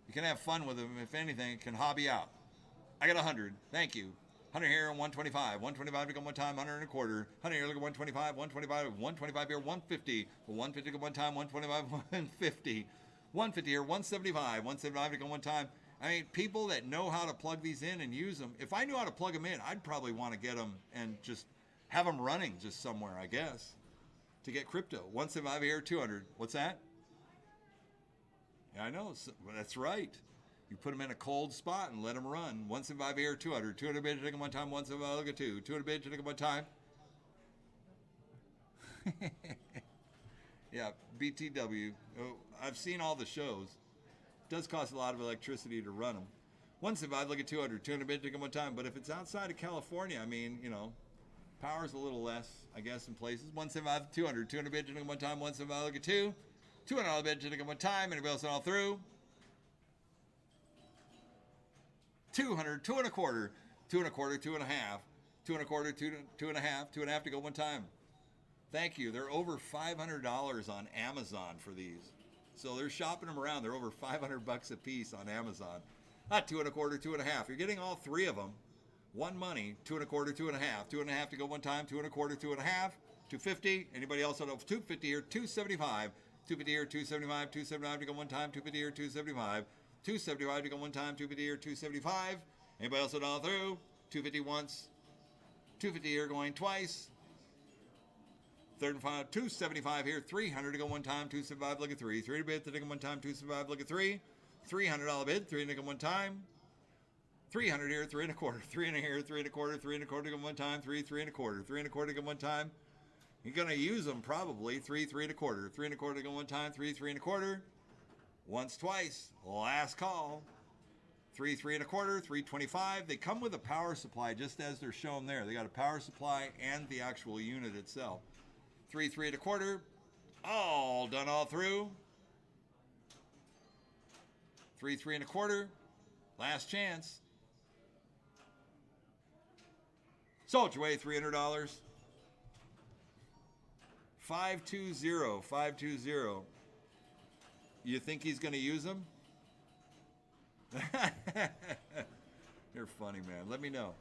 [SPEAKER 1] You can have fun with them. If anything, it can hobby out. I got 100. Thank you. 100 here and 125. 125 to go one time, 100 and a quarter. 100 here, look at 125, 125, 125 here, 150. 150 to go one time, 125, 150. 150 here, 175. 175 to go one time. I mean, people that know how to plug these in and use them. If I knew how to plug them in, I'd probably want to get them and just have them running just somewhere, I guess, to get crypto. 175 here, 200. What's that? Yeah, I know. That's right. You put them in a cold spot and let them run. 175 here, 200. 200 bid to take them one time. 175, look at 2. 200 bid to take them one time. Yeah, BTW. Oh, I've seen all the shows. It does cost a lot of electricity to run them. 175, look at 200. 200 bid to take them one time. But if it's outside of California, I mean, you know, power's a little less, I guess, in places. 175, 200. 200 bid to take them one time. 175, look at 2. $200 bid to take them one time. Anybody else all through? 200, 2 and a quarter, 2 and a quarter, 2 and a half, 2 and a quarter, 2 and a half, 2 and a half to go one time. Thank you. They're over $500 on Amazon for these. So they're shopping them around. They're over $500 a piece on Amazon. 2 and a quarter, 2 and a half. You're getting all 3 of them. One money, 2 and a quarter, 2 and a half. 2 and a half to go one time, 2 and a quarter, 2 and a half. 250. Anybody else on 250 here? 275. 250 here, 275. 275 to go one time, 250 here, 275. 275 to go one time, 250 here, 275. Anybody else at all through? 250 once, 250 here going twice. 35, 275 here, 300 to go one time, 275, look at 3. 3 to bid to go one time, 275, look at 3. $300 bid, 3 to go one time. 300 here, 3 and a quarter, 3 and a here, 3 and a quarter, 3 and a quarter to go one time, 3, 3 and a quarter, 3 and a quarter to go one time. You're going to use them probably, 3, 3 and a quarter, 3 and a quarter to go one time, 3, 3 and a quarter. Once, twice, last call. 3, 3 and a quarter, 325. They come with a power supply just as they're shown there. They got a power supply and the actual unit itself. 3, 3 and a quarter. All done all through. 3, 3 and a quarter. Last chance. Sold your way, $300. 520, 520. You think he's going to use them? You're funny, man. Let me know.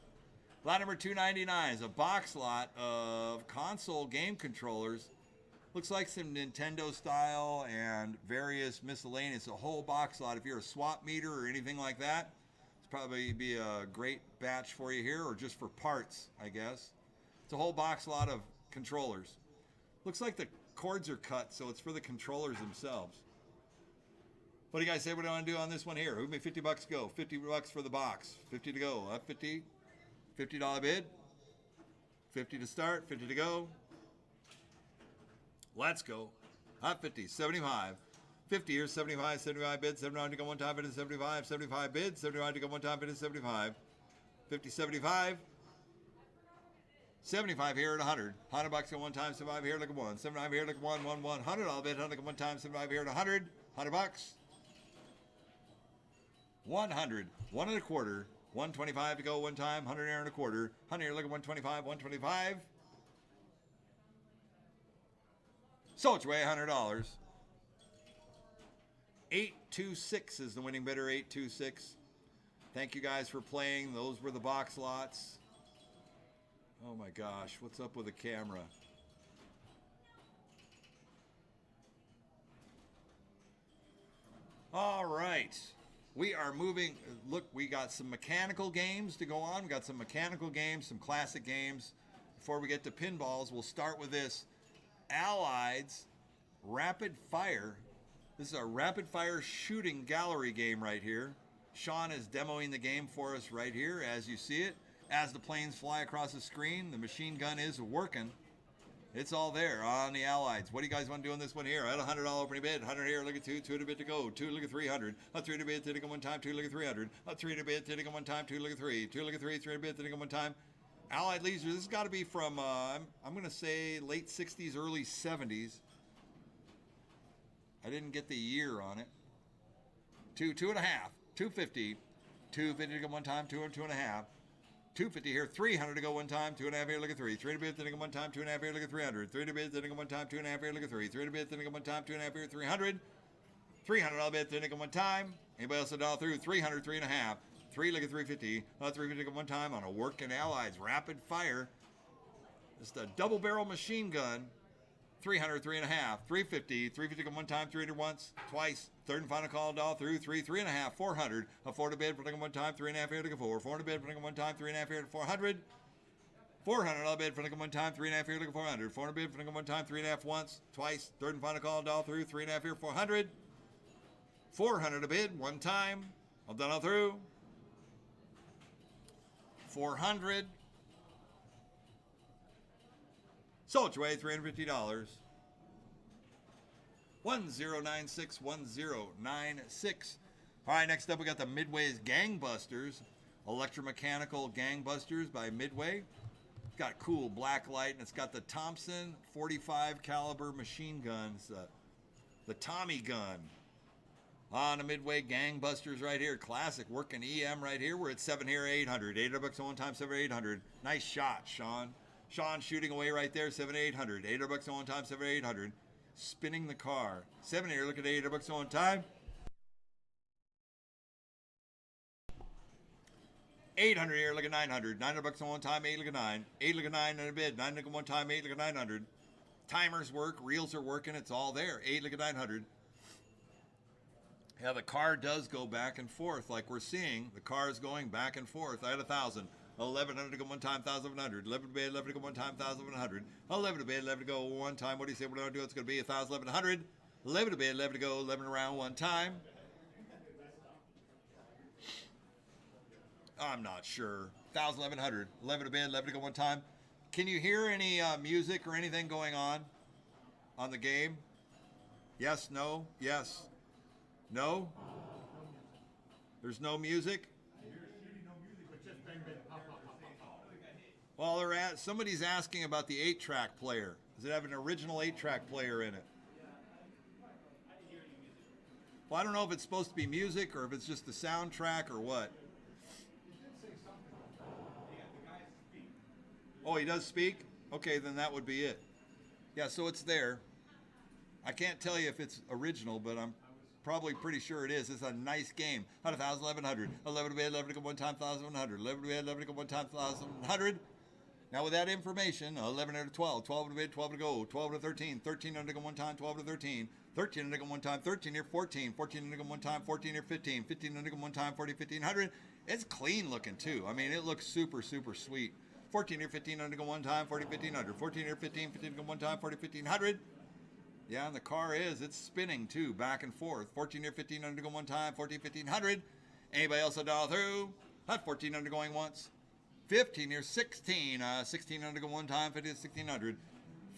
[SPEAKER 1] Lot number 299 is a box lot of console game controllers. Looks like some Nintendo style and various miscellaneous. A whole box lot. If you're a swap meter or anything like that, it's probably be a great batch for you here, or just for parts, I guess. It's a whole box lot of controllers. Looks like the cords are cut, so it's for the controllers themselves. What do you guys say? What do I want to do on this one here? Who made $50 go? $50 for the box. 50 to go. Up 50. $50 bid. 50 to start. 50 to go. Let's go. Hot 50, 75. 50 here, 75, 75 bids, 79 to go one time, 50, 75, 75 bids, 79 to go one time, 50, 75. 50, 75. 75 here at 100. $100 at one time, 75 here, look at one. 75 here, look at one, 100. I'll bid 100 at one time, 75 here at 100. $100. 100. 1 and a quarter. 125 to go one time, 100 here and a quarter. 100 here, look at 125, 125. So it's way $100. 826 is the winning bidder, 826. Thank you guys for playing. Those were the box lots. Oh my gosh, what's up with the camera? All right. We are moving. Look, we got some mechanical games to go on. We got some mechanical games, some classic games. Before we get to pinballs, we'll start with this Allied's Rapid Fire. This is a rapid fire shooting gallery game right here. Sean is demoing the game for us right here as you see it. As the planes fly across the screen, the machine gun is working. It's all there on the Allieds. What do you guys want to do on this one here? I had a $100 opening bid. 100 here, look at 2, 2 to bid to go. 2, look at 300. A 3 to bid, 3 to go one time, 2, look at 300. A 3 to bid, 3 to go one time, 2, look at 3. 2, look at 3, 3 to bid, 3 to go one time. Allied Leisure, this has got to be from, I'm going to say late 60s, early 70s. I didn't get the year on it. 2, 2.5. 250. 250 to go one time, 2 and 2.5. 250 here, 300 to go one time, 2.5 here, look at 3. 3 to bid, then to go one time, 2.5 here, look at 300. 3 to bid, then to go one time, 2.5 here, look at 3. 3 to bid, then to go one time, 2.5 here, 300. 300 all bid, then to go one time. Anybody else dial through? 300, 3.5. 3, look at 350. 350 to go one time on a working Allies rapid fire. Just a double barrel machine gun. 300, 3.5. 350, 350 to go one time, 300 once, twice. Third and final call, dial through, 3, 3.5, 400. A 4 to bid, for one time, 3.5 here to go 4. 4 to bid, for one time, 3.5 here to 400. 400 all bid, for one time, 3.5 here to go 400. 4 to bid, for one time, 3.5 once, twice. Third and final call, dial through, 3.5 here, 400. 400 a bid, one time. I'll dial through. 400. Sold your way, $350. 1096, 1096. All right, next up we got the Midway's Gangbusters. Electromechanical Gangbusters by Midway. It's got cool black light, and it's got the Thompson 45 caliber machine guns. The Tommy gun. On the Midway Gangbusters right here. Classic working EM right here. We're at 7 here, 800. $800 on one time, 7 800. Nice shot, Sean. Sean shooting away right there, 7 800. $800 on one time, 7 800. Spinning the car. 7 here, look at $800 on one time. 800 here, look at 900. $900 on one time, 8 look at 9. 8 look at 9 and a bid. 9 look at one time, 8 look at 900. Timers work, reels are working, it's all there. 8 look at 900. Yeah, the car does go back and forth like we're seeing. The car is going back and forth. I had 1,000. 1,100 to go one time, 1,100. 11 to bid, 11 to go one time, 1,100. 11 to bid, 11 to go one time. What do you say we're going to do? It's going to be 1,100. 11 to bid, 11 to go, 11 around one time. I'm not sure. 1,100. 11 to bid, 11 to go one time. Can you hear any music or anything going on the game? Yes, no, yes. No? There's no music? Well, somebody's asking about the 8-track player. Does it have an original 8-track player in it? Well, I don't know if it's supposed to be music or if it's just the soundtrack or what. Oh, he does speak? Okay, then that would be it. Yeah, so it's there. I can't tell you if it's original, but I'm probably pretty sure it is. It's a nice game. 1,000, 1,100. 11 to bid, 11 to go one time, 1,100. 11 to bid, 11 to go one time, 1,100. Now with that information, 11 to 12, 12 to bid, 12 to go, 12 to 13, 13 to go one time, 12 to 13, 13 to go one time, 13 here, 14, 14 to go one time, 14 here, 15, 15 to go one time, 40, 1,500. It's clean looking too. I mean, it looks super, super sweet. 14 here, 15 to go one time, 40, 1,500. 14 here, 15, 15 to go one time, 40, 1,500. Yeah, and the car it's spinning too, back and forth. 14 here, 15 to go one time, 14, 1,500. Anybody else a dial through? Not 14 undergoing once. 15 here, 16. 16 undergo one time, 50 to 1,600.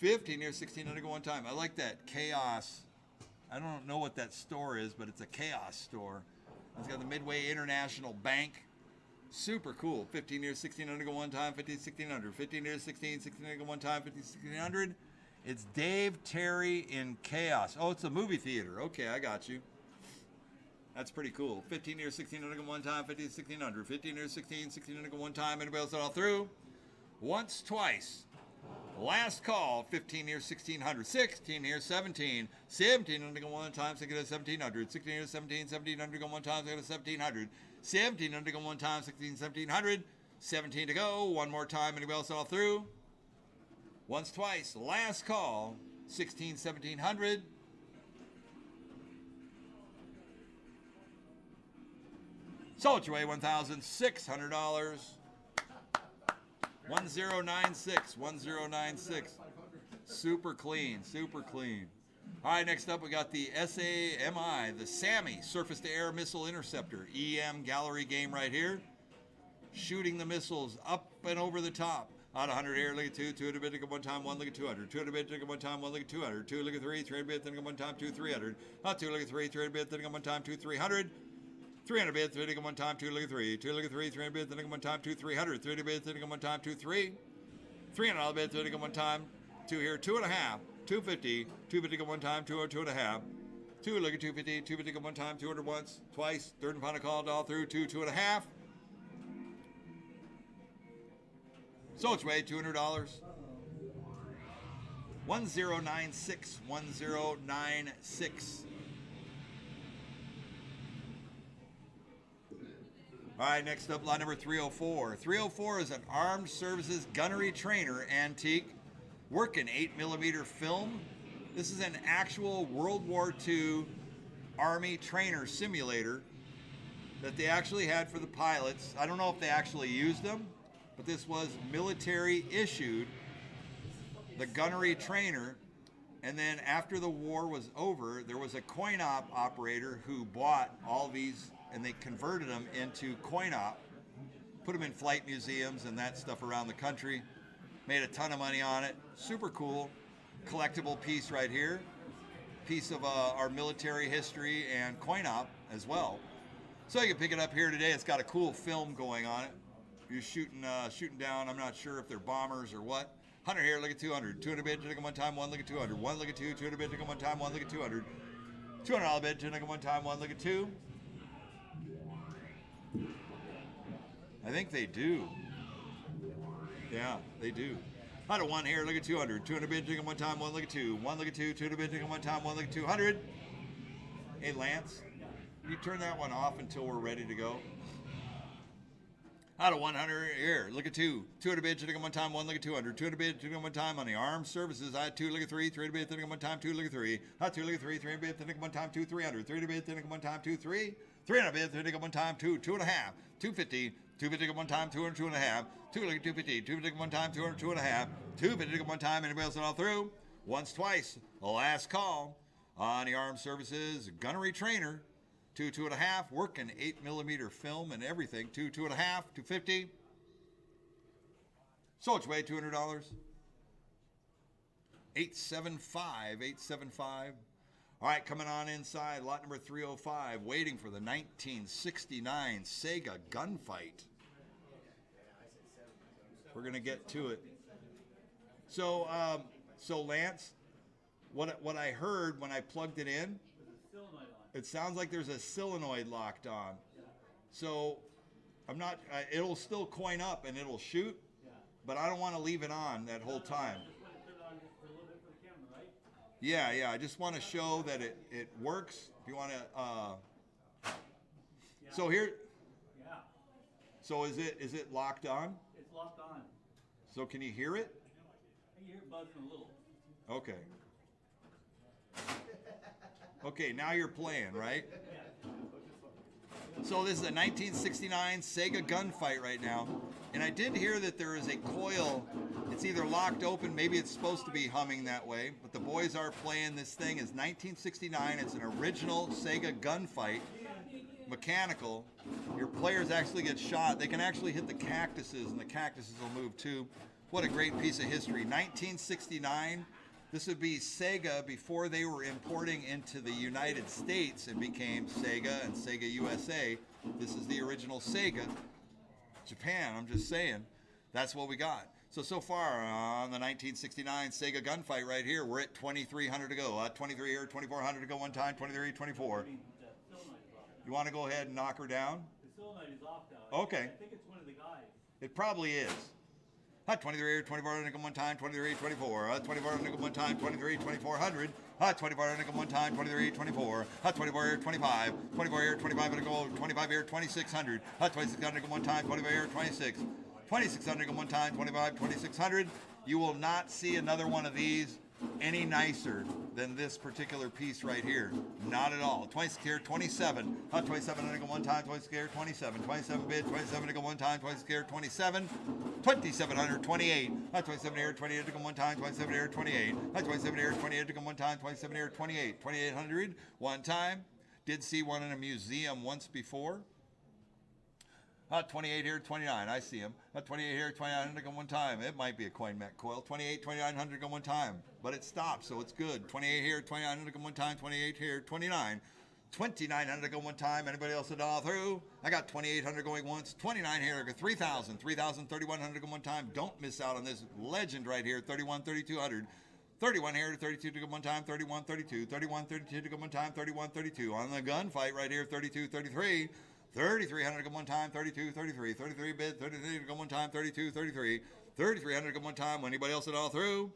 [SPEAKER 1] 15 years, 1600 go one time. I like that Chaos. I don't know what that store is, but it's a Chaos store. It's got the Midway International Bank. Super cool. 15 years, 1600 go one time, 15, 1600. 15 years, 1600 go one time, 15, 1600. It's Dave Terry in Chaos. Oh, it's a movie theater. Okay, I got you. That's pretty cool. 15 years, 1600 go one time, 15, 1600. 15 years, 1600 go one time. Anybody else all through? Once, twice. Last call, 15 years, 1600. 16 years, 17. 1700 go one time, 1700. 16 years, 17. 1700 go one time, 1700. 1700 go one time, 1700. 17 to go. One more time. Anybody else all through? Once, twice. Last call, 1700. Sold your way, $1,600. 1096, 1096. Super clean, super clean. All right, next up we got the SAMI, the SAMI, Surface to Air Missile Interceptor, EM gallery game right here. Shooting the missiles up and over the top. Out 100 here, look at 2, 2 at a bit, look at one time, 1, look at 200. 2 at a bit, look at one time, 1, look at 200. 2, look at 3, 3 at a bit, then look at one time, 2, 300. Out 2, look at 3, 3 at a bit, then look at one time, 2, 300. 300 bits, 3 look at one time, 2 look at 3. 2 look at 3, 300 bits, then look at one time, 2, 300. 30 bits, then look at one time, 2, 3. 300 bits, 3 look at one time, 2 here, 2 and a half. 250, 250 at one time, 2 or 2 and a half. 2 look at 250, 250 at one time, 200 once, twice, third and final call, all through, 2, 2 and a half. So it's way $200. 1096, 1096. All right, next up, lot number 304. 304 is an Armed Services Gunnery Trainer antique, working 8mm film. This is an actual World War II Army trainer simulator that they actually had for the pilots. I don't know if they actually used them, but this was military issued, the gunnery trainer. And then after the war was over, there was a coin-op operator who bought all these and they converted them into coin-op, put them in flight museums and that stuff around the country, made a ton of money on it. Super cool, collectible piece right here, piece of our military history and coin-op as well. So you can pick it up here today. It's got a cool film going on it. You're shooting down, I'm not sure if they're bombers or what. 100 here, look at 200. 200 bid, look at one time, 1 look at 200. 1 look at 2, 200 bid, look at one time, 1 look at 200. $200 bid, look at one time, 1 look at 2. I think they do. Yeah, they do. Out of 1 here, look at 200. 200 bid, look at one time, 1 look at 2. 1 look at 2, 200 bid, look at one time, 1 look at 200. Hey, Lance, can you turn that one off until we're ready to go? Out of 100 here, look at 2. 200 bids, look at one time, 1 look at 200. 200 bids, look at one time on the Armed Services. I had 2, look at 3. 300 bids, look at one time, 2 look at 3. I had 2, look at 3. 300 bids, look at one time, 2, 300. 300 bids, look at one time, 2, 3. 300 bids, look at one time, 2, 2 and a half. 250. 250 at one time, 200, 2 and a half. 2 look at 250. 250 at one time, 200, 2 and a half. 250 at one time. Anybody else all through? Once, twice. Last call on the Armed Services Gunnery Trainer. 2, 2 and a half. Working 8mm film and everything. 2, 2 and a half. 250. So it's way $200. 875. 875. All right, coming on inside, lot number 305, waiting for the 1969 Sega Gunfight. We're going to get to it. So Lance, what I heard when I plugged it in, it sounds like there's a solenoid locked on. So I'm not, it'll still coin up and it'll shoot, but I don't want to leave it on that whole time. Yeah, I just want to show that it works. If you want to, so here, so is it locked on?
[SPEAKER 2] It's locked on.
[SPEAKER 1] So can you hear it?
[SPEAKER 2] I hear it buzzing a little.
[SPEAKER 1] Okay. Okay, now you're playing, right? So this is a 1969 Sega Gunfight right now, and I did hear that there is a coil. It's either locked open, maybe it's supposed to be humming that way, but the boys are playing. This thing is 1969. It's an original Sega Gunfight, mechanical. Your players actually get shot. They can actually hit the cactuses, and the cactuses will move too. What a great piece of history. 1969. This would be Sega before they were importing into the United States and became Sega and Sega USA. This is the original Sega. Japan, I'm just saying. That's what we got. So far on the 1969 Sega gunfight right here, we're at 2,300 to go. 23 here, 2,400 to go one time, 23, 24. You want to go ahead and knock her down?
[SPEAKER 2] The solenoid is off now.
[SPEAKER 1] Okay.
[SPEAKER 2] I think it's one of the guys.
[SPEAKER 1] It probably is. 23 here, 2,400 to go one time, 23, 24. 2,400 to go one time, 23, 2,400. 2,400 to go one time, 23, 24. 24 here, 25. 24 here, 25 to go. 25 here, 2,600. 2,600 to go one time, 25 here, 26. 2,600 to go one time, 25, 2,600. You will not see another one of these any nicer than this particular piece right here. Not at all. 26 here, 27. 27 to go one time, 26 here, 27. 27 bid, 27 to go one time, 26 here, 27. 2,700, 28. 27 here, 28 to go one time, 27 here, 28. 27 here, 28 to go one time, 27 here, 28. 2,800, one time. Did see one in a museum once before. 28 here, 29. I see him. 28 here, 2,900 to go one time. It might be a coin mech coil. 28, 2,900 to go one time. But it stops, so it's good. 28 here, 2,900 to go one time. 28 here, 29. 2,900 to go one time. Anybody else at all through? I got 2,800 going once. 29 here, 3,000. 3,000, 3,100 to go one time. Don't miss out on this legend right here. 31, 3,200. 31 here, 32 to go one time. 31, 32. 31, 32 to go one time. 31, 32. On the gunfight right here. 32, 33. 3,300 to go one time, 32, 33, 33 bid, 33 to go one time, 32, 33, 3,300 to go one time. Anybody else at all through?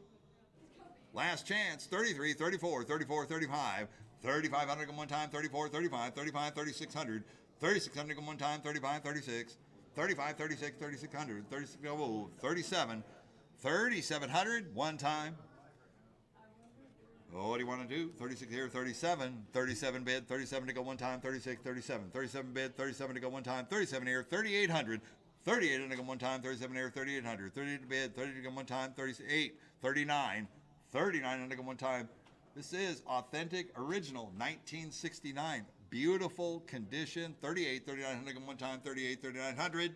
[SPEAKER 1] Last chance, 33, 34, 34, 35, 3,500 to go one time, 34, 35, 35, 3,600, 3,600 to go one time, 35, 36, 35, 36, 3,600, 36, oh, 37, 3,700, one time. Oh, what do you want to do? 36 here, 37. 37 bid, 37 to go one time, 36, 37. 37 bid, 37 to go one time, 37 here, 3,800. 38 to go one time, 37 here, 3,800. 38 bid, 30 to go one time, 38, 39. 39 to go one time. This is authentic, original, 1969. Beautiful condition, 38, 3,900 to go one time, 38, 3,900.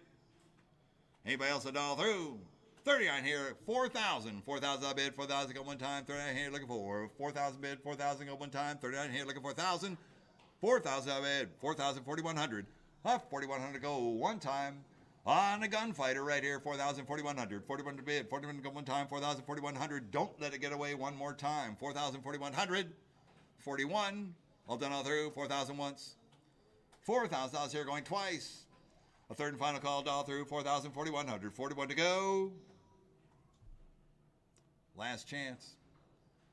[SPEAKER 1] Anybody else at all through? 39 here, 4,000. 4,000 I bid, 4,000 go one time, 39 here looking for. 4,000 bid, 4,000 go one time, 39 here looking for 1,000. 4,000 I bid, 4,000, 4,100. 4,100 go one time. On a gunfighter right here, 4,000, 4,100. 4,100 bid, 4,100 go one time, 4,000, 4,100. Don't let it get away one more time. 4,000, 4,100. 41. All done all through, 4,000 once. 4,000 I was here going twice. A third and final call all through, 4,000, 4,100. 41 to go. Last chance.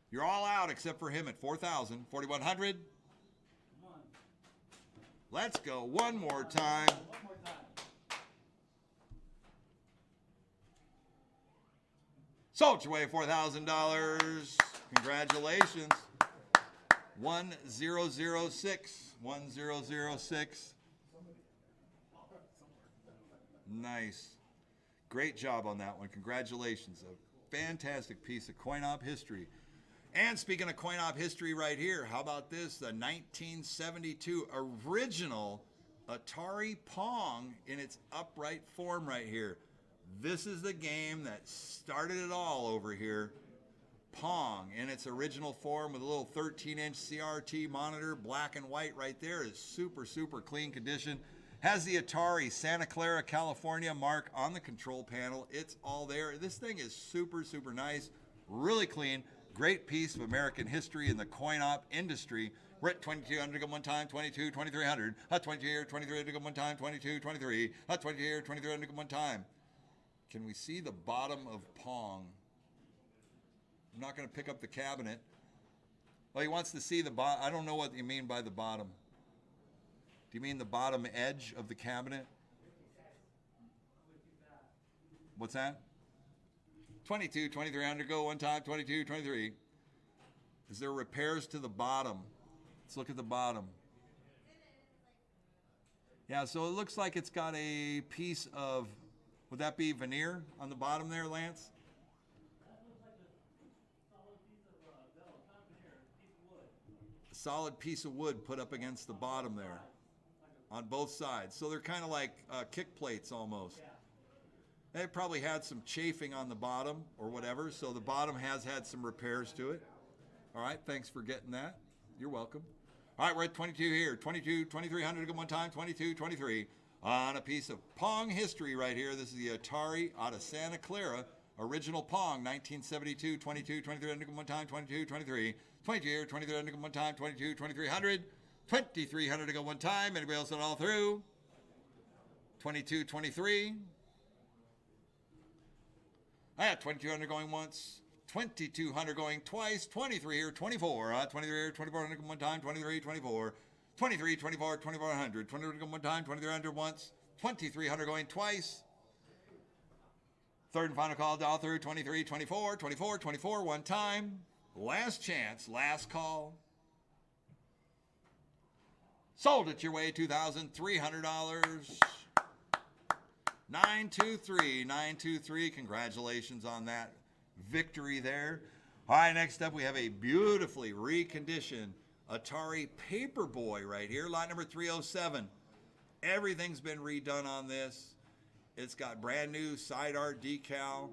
[SPEAKER 1] You're all out except for him at 4,000. 4,100.
[SPEAKER 2] Come on.
[SPEAKER 1] Let's go one more time.
[SPEAKER 2] One more time.
[SPEAKER 1] Sold your way $4,000. Congratulations. 1006. 1006. Nice. Great job on that one. Congratulations. A fantastic piece of coin-op history. And speaking of coin-op history right here, how about this? The 1972 original Atari Pong in its upright form right here. This is the game that started it all over here. Pong in its original form with a little 13-inch CRT monitor, black and white right there, is super, super clean condition. Has the Atari Santa Clara, California mark on the control panel. It's all there. This thing is super, super nice, really clean. Great piece of American history in the coin-op industry. We're at 2,200 to go one time, 22, 2,300. 22 here, 23 to go one time, 22, 23. 20 here, 2,300 to go one time. Can we see the bottom of Pong? I'm not going to pick up the cabinet. Oh, he wants to see the bottom. I don't know what you mean by the bottom. Do you mean the bottom edge of the cabinet? What's that? 22, 2,300 go one time, 22, 23. Is there repairs to the bottom? Let's look at the bottom. Yeah, so it looks like it's got a piece of, would that be veneer on the bottom there, Lance? A solid piece of wood put up against the bottom there on both sides. So they're kind of like kick plates almost. It probably had some chafing on the bottom or whatever, so the bottom has had some repairs to it. All right, thanks for getting that. You're welcome. All right, we're at 22 here. 22, 2300 to go one time. 22, 23. On a piece of Pong history right here. This is the Atari out of Santa Clara. Original Pong, 1972. 22, 2300 to go one time. 22, 23. 22 here. 2300 to go one time. 22, 2300. 2300 to go one time. Anybody else at all through? 22, 23. I got 2200 going once. 2200 going twice. 23 here, 24. 23 here, 2400 one time. 23, 24. 23, 24, 2400. 2400 one time. 2300 once. 2300 going twice. Third and final call, dial through. 23, 24, 24, 24 one time. Last chance, last call. Sold it your way, $2,300. 923, 923. Congratulations on that victory there. All right, next up we have a beautifully reconditioned Atari Paperboy right here, lot number 307. Everything's been redone on this. It's got brand new side art decal.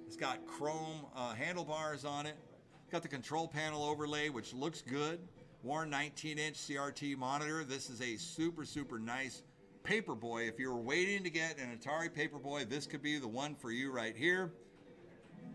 [SPEAKER 1] It's got chrome handlebars on it. It's got the control panel overlay, which looks good. Worn 19-inch CRT monitor. This is a super, super nice Paperboy. If you're waiting to get an Atari Paperboy, this could be the one for you right here.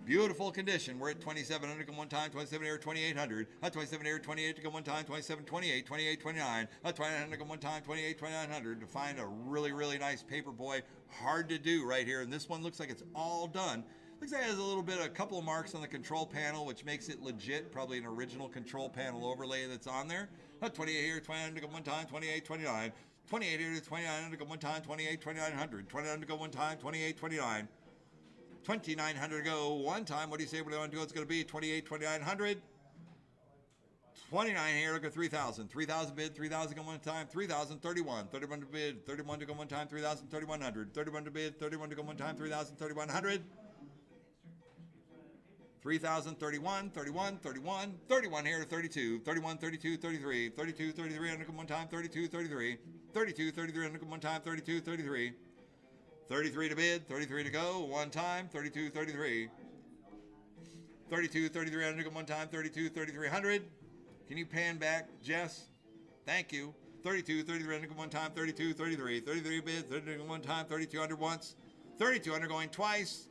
[SPEAKER 1] Beautiful condition. We're at 2700 to go one time, 27 here, 2800. 27 here, 28 to go one time, 27, 28, 28, 29. 2900 to go one time, 28, 2900 to find a really, really nice Paperboy. Hard to do right here. And this one looks like it's all done. Looks like it has a couple of marks on the control panel, which makes it legit. Probably an original control panel overlay that's on there. 28 here, 29 to go one time, 28, 29. 28 here to 29 to go one time, 28, 2900. 29 to go one time, 28, 29. 2900 to go one time. What do you say we're going to do? It's going to be 28, 2900. 29 here, look at 3000. 3000 bid, 3000 go one time, 3031. 31 to bid, 31 to go one time, 3000, 3100. 31 to bid, 31 to go one time, 3000, 3100. 3031, 31, 31, 31 here to 32, 31, 32, 33, 32, 33 under one time, 32, 33, 32, 33 under one time, 32, 33, 33 to bid, 33 to go, one time, 32, 33, 32, 33 under one time, 32, 3300. Can you pan back, Jess? Thank you. 32, 33 under one time, 32, 33, 33 bid, 32 one time, 32 under once, 32 under going twice.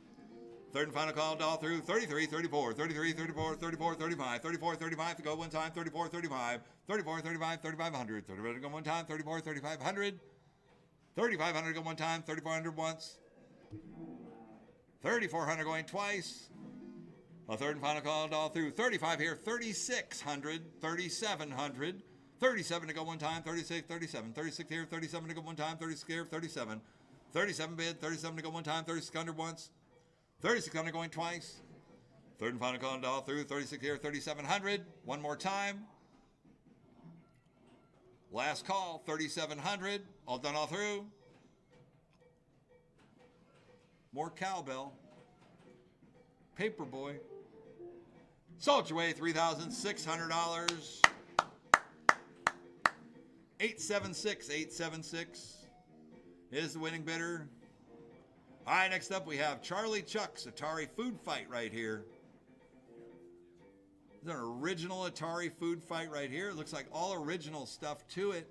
[SPEAKER 1] Third and final call, all through 33, 34, 33, 34, 34, 35, 34, 35 to go one time, 34, 35, 34, 35, 3500, 35 to go one time, 34, 3500, 3500 to go one time, 3400 once, 3400 going twice. A third and final call, all through 35 here, 3600, 3700, 37 to go one time, 36, 37, 36 here, 37 to go one time, 36 here, 37, 37 bid, 37 to go one time, 3600 once. 3600 going twice. Third and final call all through. 36 here, 3700. One more time. Last call, 3700. All done all through. More cowbell. Paperboy. Sold your way, $3,600. 876, 876 is the winning bidder. All right, next up we have Charlie Chuck's Atari Food Fight right here. There's an original Atari Food Fight right here. It looks like all original stuff to it.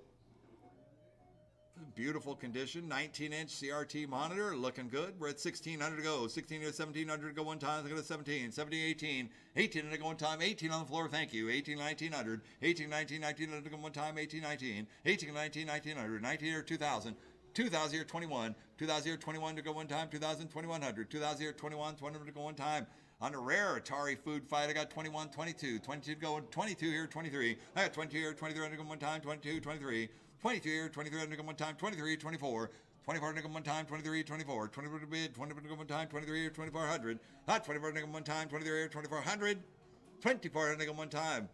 [SPEAKER 1] Beautiful condition, 19-inch CRT monitor, looking good. We're at 1600 to go. 16 to 1700 to go one time. Let's go to 17, 17, 18. 18 to go one time. 18 on the floor, thank you. 18, 1900. 18, 19, 1900 to go one time. 18, 19. 18, 19, 1900. 19 or 2000. 2000 here, 21. 2000 here, 21 to go one time. 2000, 2100. 2000 here, 21, 21 to go one time. On a rare Atari Food Fight, I got 21, 22. 22 to go, 22 here, 23. I got 22 here, 23 to go one time. 22, 23. 22 here, 23 to go one time. 23, 24. 24 to go one time. 23, 24. 24 to bid, 24 to go one time. 23 here, 2400. 24 to go one time. 23 here, 2400. 24 to go one time.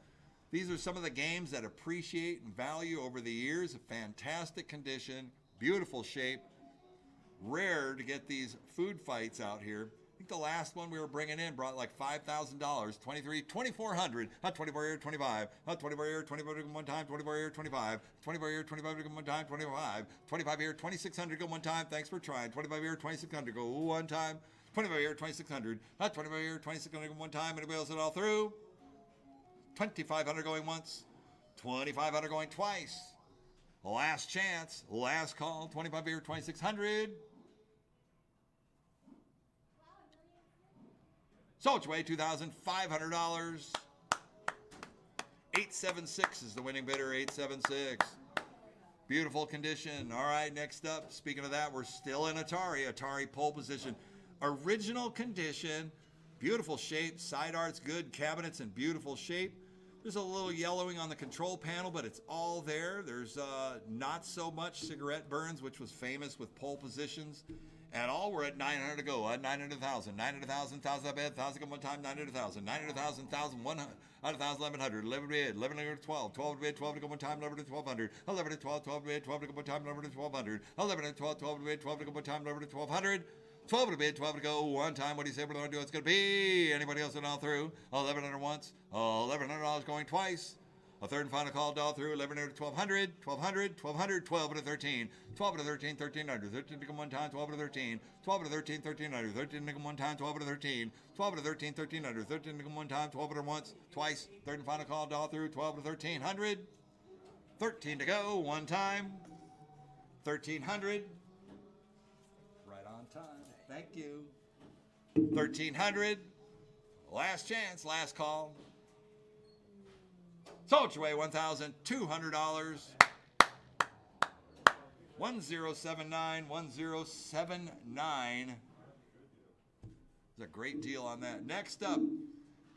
[SPEAKER 1] These are some of the games that appreciate and value over the years. A fantastic condition. Beautiful shape. Rare to get these food fights out here. think the last one we were bringing in brought like $5,000. 23, 2,400. 24 here, 25. 24 here, 24 to go one time. 24 here, 25. 24 here, 25 to go one time. 25. 25 here, 2,600 go one time. Thanks for trying. 25 here, 2,600 go one time. 25 here, 2,600. 25 here, 2,600 go one time. Anybody else at all through? 2,500 going once. 2,500 going twice. Last chance. Last call. 25 here, 2,600. Sold your way, $2,500. 876 is the winning bidder, 876. Beautiful condition. All right, next up, speaking of that, we're still in Atari. Atari pole position. Original condition, beautiful shape, side art's good, cabinets in beautiful shape. There's a little yellowing on the control panel, but it's all there. There's not so much cigarette burns, which was famous with pole positions. At all, we're at 900 to go. 900,000, 900,000, 1,000 bid, 1,000 come one time, 900,000, 900,000, 1,100, 1,100, 11 bid, 11 to 12, 12 to bid, 12 to go one time, 11 to 1,200, 11 to 12, 12 to bid, 12 to go one time, 11 to 1,200, 11 to 12, 12 to bid, 12 to go one time, 11 to 1,200. 12 to bid, 12 to go, one time. What do you say we're going to do? It's going to be. Anybody else in all through? 1,100 once. $1,100 going twice. A third and final call all through. 1,100 to 1,200. 1,200. 1,200. 12 to 13. 12 to 13. 1,300. 13 to come one time. 12 to 13. 12 to 13. 1,300. 13 to come one time. 12 to 13. 12 to 13. 1,300. 13 to come one time. 12 to once. Twice. Third and final call all through. 12 to 1,300. 13 to go. One time. 1,300. Right on time. Thank you. 1,300. Last chance, last call. Sold your way, $1,200. 1079, 1079. There's a great deal on that. Next up,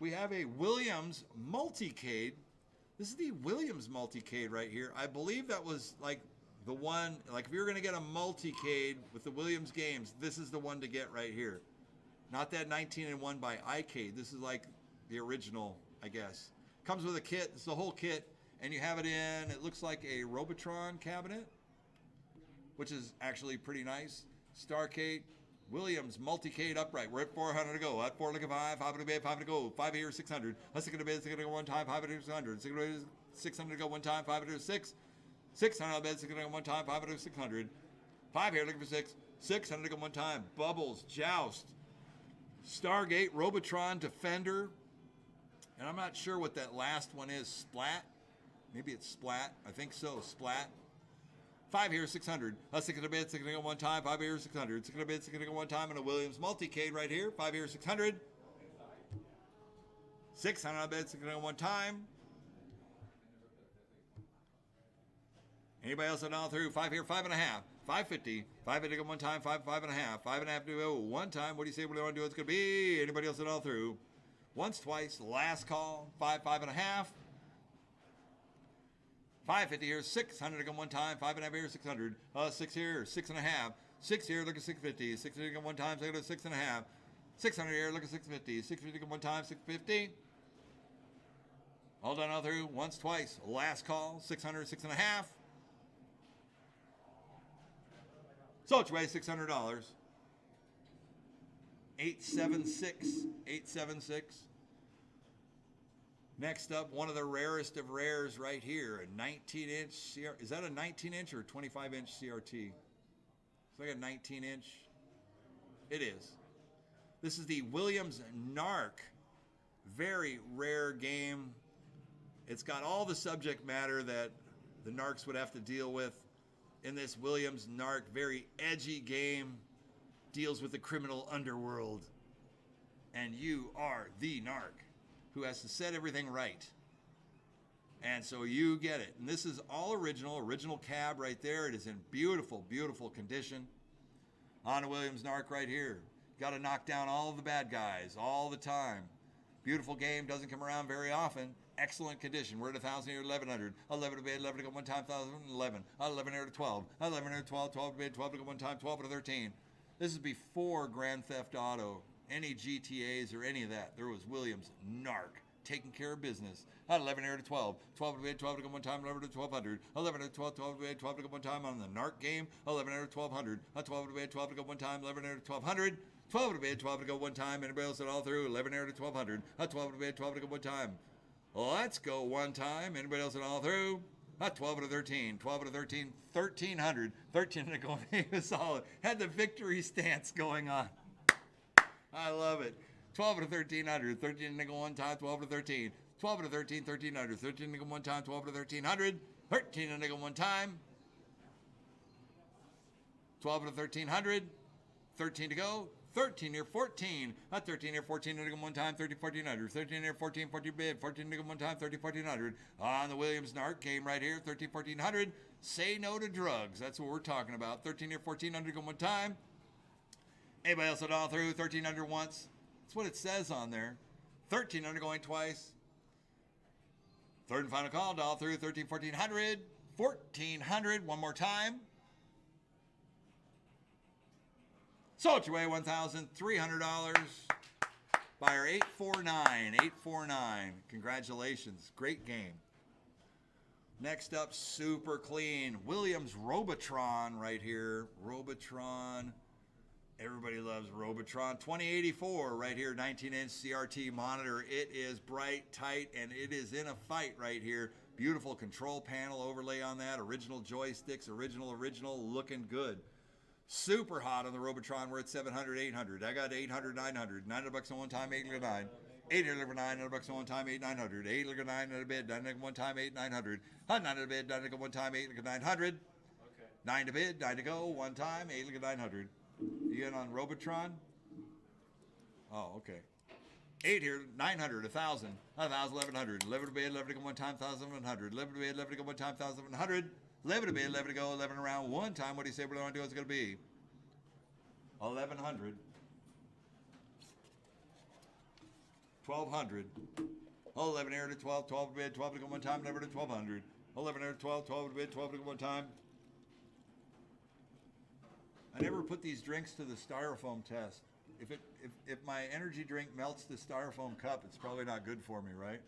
[SPEAKER 1] we have a Williams multicade. This is the Williams multicade right here. I believe that was like the one, like if you're going to get a multicade with the Williams games, this is the one to get right here. Not that 19-1 by iCade. This is like the original, I guess. Comes with a kit. It's the whole kit. And you have it in, it looks like a Robotron cabinet, which is actually pretty nice. Starcade, Williams multicade upright. We're at 400 to go. At 4 to go 5, 5 to bid, 5 to go. 5 here, 600. Let's take it to bid, 6 to go one time, 5 to 600. 600 to go one time, 5 to 6. 600 on bed, 600 to go one time, 5 to 600. 5 here, looking for 6. 600 to go one time. Bubbles, Joust, Stargate, Robotron, Defender. And I'm not sure what that last one is. Splat? Maybe it's Splat. I think so. Splat. 5 here, 600. 600 bid, 600 go one time. 5 here, 600. 600 bid, 600 go one time. And a Williams multicade right here. 5 here, 600. 600 on bid, 600 go one time. Anybody else at all through? 5 here, 5.5. 550. 550 go one time. 5, 5.5. 5.5 to go one time. What do you say? What do you want to do? It's going to be. Anybody else at all through? Once, twice. Last call. 5, 5.5. 550 here. 600 to go one time. 5.5 here. 600. 6 here. 6.5. 6 here. Look at 650. 600 to go one time. 6.5. 600 here. Look at 650. 650 to go one time. 650. All done all through. Once, twice. Last call. 600. 6.5. So it's way $600. 876. 876. Next up, one of the rarest of rares right here, a 19-inch CRT. Is that a 19-inch or 25-inch CRT? It's like a 19-inch. It is. This is the Williams Narc. Very rare game. It's got all the subject matter that the Narcs would have to deal with in this Williams Narc. Very edgy game. Deals with the criminal underworld. And you are the Narc who has to set everything right. And so you get it. And this is all original cab right there. It is in beautiful, beautiful condition. On a Williams Narc right here. Got to knock down all the bad guys all the time. Beautiful game, doesn't come around very often. Excellent condition. We're at 1,000 here, 1,100. 11 to bid, 11 to go one time, 1,011. 11 here to 12. 11 here to 12, 12 to bid, 12 to go one time, 12 to 13. This is before Grand Theft Auto, any GTAs or any of that. There was Williams Narc taking care of business. 11 here to 12. 12 to bid, 12 to go one time, 11 to 1,200. 11 to 12, 12 to bid, 12 to go one time on the Narc game. 11 here to 1,200. 12 to bid, 12 to go one time, 11 here to 1,200. 12 to bid, 12 to go one time. Anybody else at all through? 11 air to 1200. 12 to bid, 12 to go one time. Let's go one time. Anybody else at all through? 12 to 13. 12 to 13. 1300. 13 to go. He was solid. Had the victory stance going on. I love it. 12 to 1300. 13 to go one time. 12 to 13. 12 to 13. 1300. 13 to go one time. 12 to 1300. 13 to go one time. 12 to 1300. 13 to go. 13 near 14. 13 near 14 to go one time. 13 1400. 13 near 14. 14 bid. 14 to go one time. 13 1400. On the Williams Narc game right here. 13 1400. Say no to drugs. That's what we're talking about. 13 near 1400 go one time. Anybody else at all through? 1300 once. That's what it says on there. 1300 going twice. Third and final call. All through. 13 1400. 1400 one more time. Sold your way, $1,300. Buyer 849, 849. Congratulations, great game. Next up, super clean. Williams Robotron right here. Robotron. Everybody loves Robotron. 2084 right here, 19-inch CRT monitor. It is bright, tight, and it is in a fight right here. Beautiful control panel overlay on that. Original joysticks, original, looking good. Super hot on the Robotron. We're at 700, 800. I got 800, 900. $900 on one time, 809. 800 for $900 on one time, 8,900. 800 9 at a bid, 9 one time, 8,900. 9 at a bid, 9 to one time, 8,900. Okay. 9 to bid, 9 to go, one time, 8,900. You in on Robotron? Oh, okay. 8 here, 900, 1,000. 1,000, 1,100. 11 to bid, 11 to go one time, 1,100. 11 to bid, 11 to go one time, 1,100. 11 to bid, 11 to go, 11 around one time. What do you say we're going to do? It's going to be 1,100. 1,200. 11 here to 12, 12 to bid, 12 to go one time, 11 to 1,200. 11 here to 12, 12 to bid, 12 to go one time. I never put these drinks to the styrofoam test. If my energy drink melts the styrofoam cup, it's probably not good for me, right?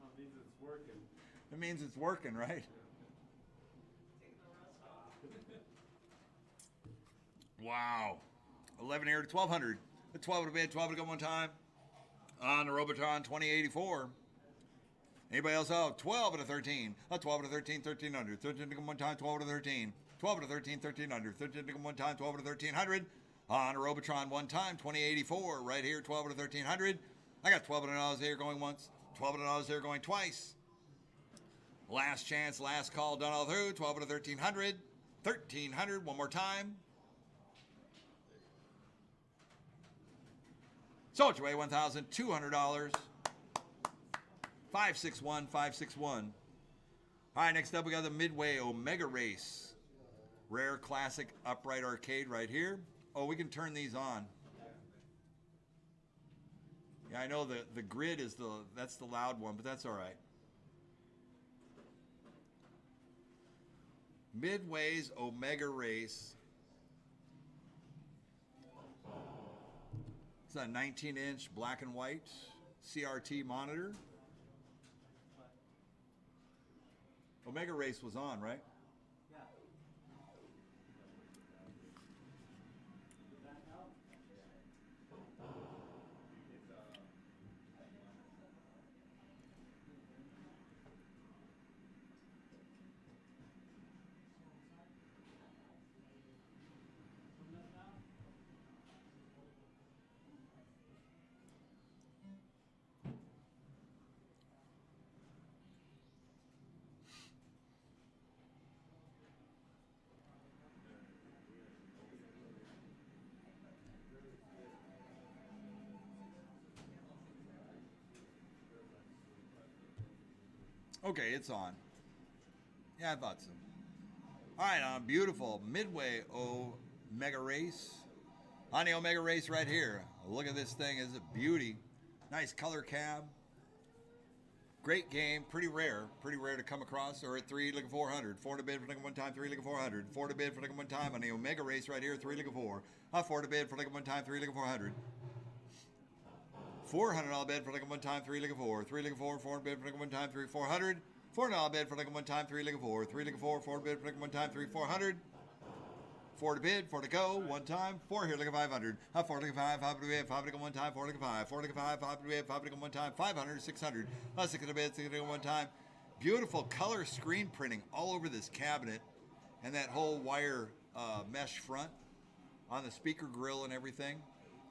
[SPEAKER 4] Well, it means it's working.
[SPEAKER 1] It means it's working, right? Wow. 11 here to 1,200. 12 to bid, 12 to go one time. On the Robotron 2084. Anybody else out? 12 to 13. 12 to 13, 1,300. 13 to go one time, 12 to 13. 12 to 13, 1,300. 13 to go one time, 12 to 1,300. On a Robotron one time, 2084. Right here, 12 to 1,300. I got $1,200 here going once. $1,200 here going twice. Last chance, last call, done all through. 12 to 1,300. 1,300, one more time. Sold your way, $1,200. 561, 561. All right, next up we got the Midway Omega Race. Rare classic upright arcade right here. Oh, we can turn these on. Yeah, I know the grid is that's the loud one, but that's all right. Midway's Omega Race. It's a 19-inch black and white CRT monitor. Omega Race was on, right?
[SPEAKER 2] Yeah.
[SPEAKER 1] Okay, it's on. Yeah, I thought so. All right, beautiful Midway Omega Race. On the Omega Race right here. Look at this thing, it's a beauty. Nice color cab. Great game, pretty rare to come across. Or at 3 looking 400. 4 to bid for looking one time, 3 looking 400. 4 to bid for looking one time on the Omega Race right here, 3 looking 4. 4 to bid for looking one time, 3 looking 400. $400 bid for looking one time, 3 looking 4. 3 looking 4, 4 bid for looking one time, 3 400. $400 bid for looking one time, 3 looking 4. 3 looking 4, 4 bid for looking one time, 3 400. 4 to bid, 4 to go, one time, 4 here, look at 500. 4 look at 5, 5 to bid, 5 to go one time, 4 look at 5, 4 look at 5, 5 to bid, 5 to go one time, 500, 600. 6 to bid, 6 to go one time. Beautiful color screen printing all over this cabinet, and that whole wire mesh front on the speaker grill and everything.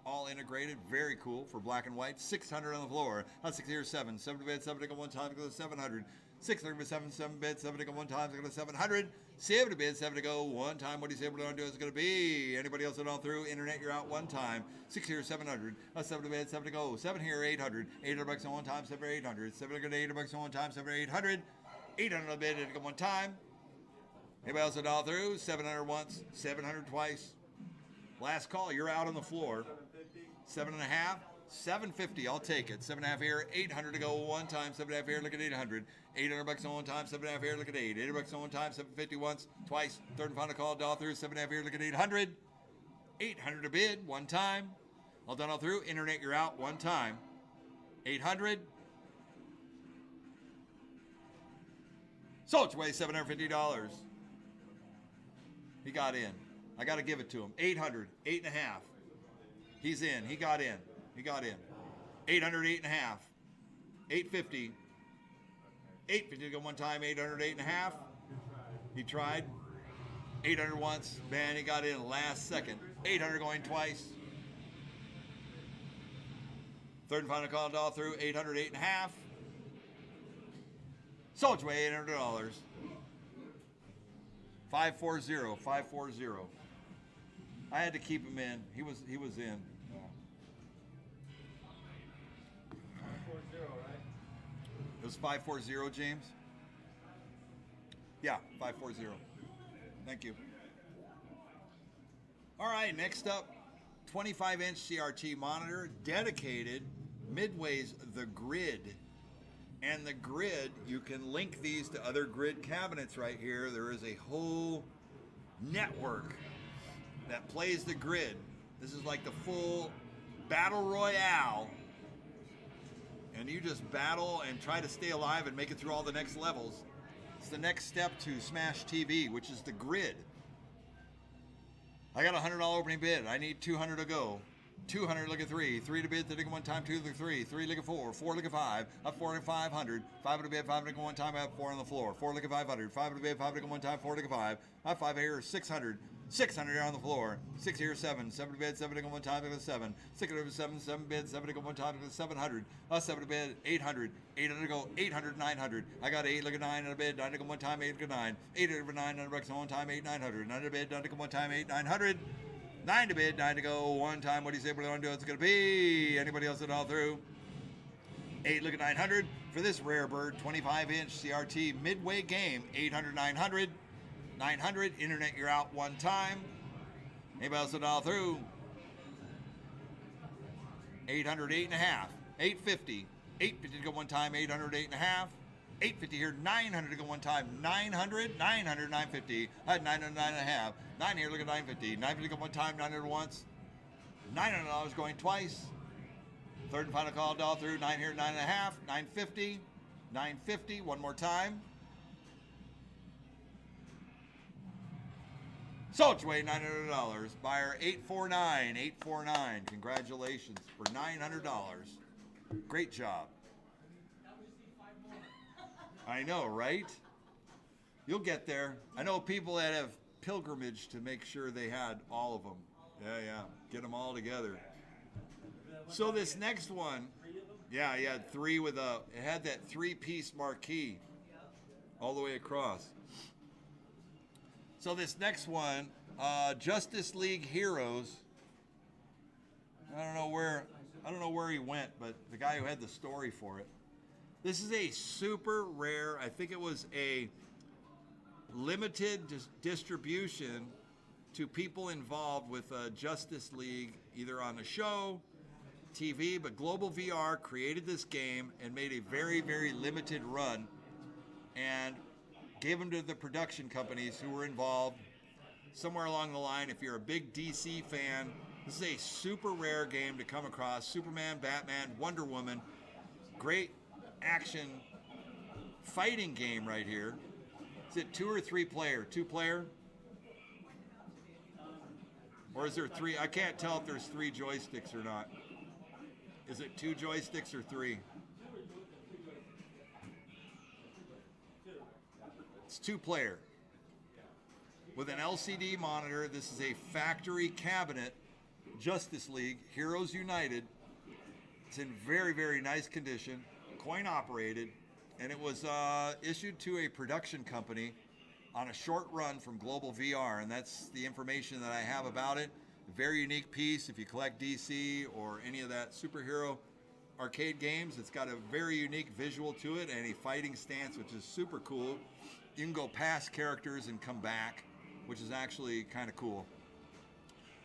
[SPEAKER 1] All integrated, very cool for black and white. 600 on the floor. 6 here, 7. 7 to bid, 7 to go one time, go to 700. 600 7, 7 bid, 7 to go one time, go to 700. 7 to bid, 7 to go one time. What do you say we're going to do is going to be? Anybody else at all through? Internet, you're out one time. 6 here, 700. 7 to bid, 7 to go. 7 here, 800. 800 bucks on one time, 7 or 800. 7 to go to 800 bucks on one time, 7 or 800. 800 on the bid, to go one time. Anybody else at all through? 700 once, 700 twice. Last call, you're out on the floor. 7.5, 750, I'll take it. 7.5 here, 800 to go one time, 7.5 here, look at 800. 800 bucks on one time, 7.5 here, look at 8. 800 bucks on one time, 750 once, twice. Third and final call, all through, 7.5 here, look at 800. 800 to bid, one time. All done, all through. Internet, you're out, one time. 800. Sold away, $750. He got in. I got to give it to him. 800, 8.5. He's in. He got in. He got in. 800, 8.5. 850. 850 to go one time. 800, 8.5. He tried. 800 once. Man, he got in last second. 800 going twice. Third and final call, all through. 800, 8.5. Sold you away, $800. 540, 540. I had to keep him in. He was in.
[SPEAKER 4] 540, right?
[SPEAKER 1] It was 540, James? Yeah, 540. Thank you. All right, next up, 25-inch CRT monitor, dedicated, Midway's The Grid. And the Grid, you can link these to other Grid cabinets right here. There is a whole network that plays the Grid. This is like the full battle royale. And you just battle and try to stay alive and make it through all the next levels. It's the next step to Smash TV, which is the Grid. I got a $100 opening bid. I need 200 to go. 200, look at 3. 3 to bid, to one time, 2 look at 3. 3 look at 4. 4 look at 5. Up 4 look at 500. 5 to bid, 5 look at one time, I have 4 on the floor. 4 look at 500. 5 to bid, 5 look at one time, 4 look at 5. I have 5 here, 600. 600 here on the floor. 6 here, 7. 7 to bid, 7 to go one time, look at 7. 6 to bid, 7, 7 bid, 7 to go one time, look at 700. 7 to bid, 800. 800 to go, 800, 900. I got 8, look at 9 on a bid, 9 to go one time, 8 look at 9. 800 to 900 bucks on one time, 8, 900. 9 to bid, 9 to go one time, 8, 900. 9 to bid, 9 to go, one time. What do you say we're going to do? It's going to be. Anybody else at all through? 8, look at 900. For this rare bird, 25-inch CRT midway game, 800, 900. 900, internet, you're out one time. Anybody else at all through? 800, 8.5. 850. 850 to go one time, 800, 8.5. 850 here, 900 to go one time, 900, 900, 950. I had 900, 9.5. 9 here, look at 950. 950 to go one time, 900 once. $900 going twice. Third and final call, all through. 9 here, 9.5. 950. 950, one more time. Sold away, $900. Buyer 849, 849. Congratulations for $900. Great job. I know, right? You'll get there. I know people that have pilgrimage to make sure they had all of them. Yeah. Get them all together. So this next one, yeah, had 3 with a, it had that 3-piece marquee all the way across. So this next one, Justice League Heroes. I don't know where he went, but the guy who had the story for it. This is a super rare, I think it was a limited distribution to people involved with Justice League, either on the show, TV, but Global VR created this game and made a very, very limited run and gave them to the production companies who were involved. Somewhere along the line, if you're a big DC fan, this is a super rare game to come across. Superman, Batman, Wonder Woman, great action fighting game right here. Is it 2 or 3 player? 2 player? Or is there 3? I can't tell if there's 3 joysticks or not. Is it 2 joysticks or 3? It's 2-player. With an LCD monitor, this is a factory cabinet, Justice League, Heroes United. It's in very, very nice condition, coin operated, and it was issued to a production company on a short run from Global VR, and that's the information that I have about it. A very unique piece. If you collect DC or any of that superhero arcade games, it's got a very unique visual to it and a fighting stance, which is super cool. You can go past characters and come back, which is actually kind of cool.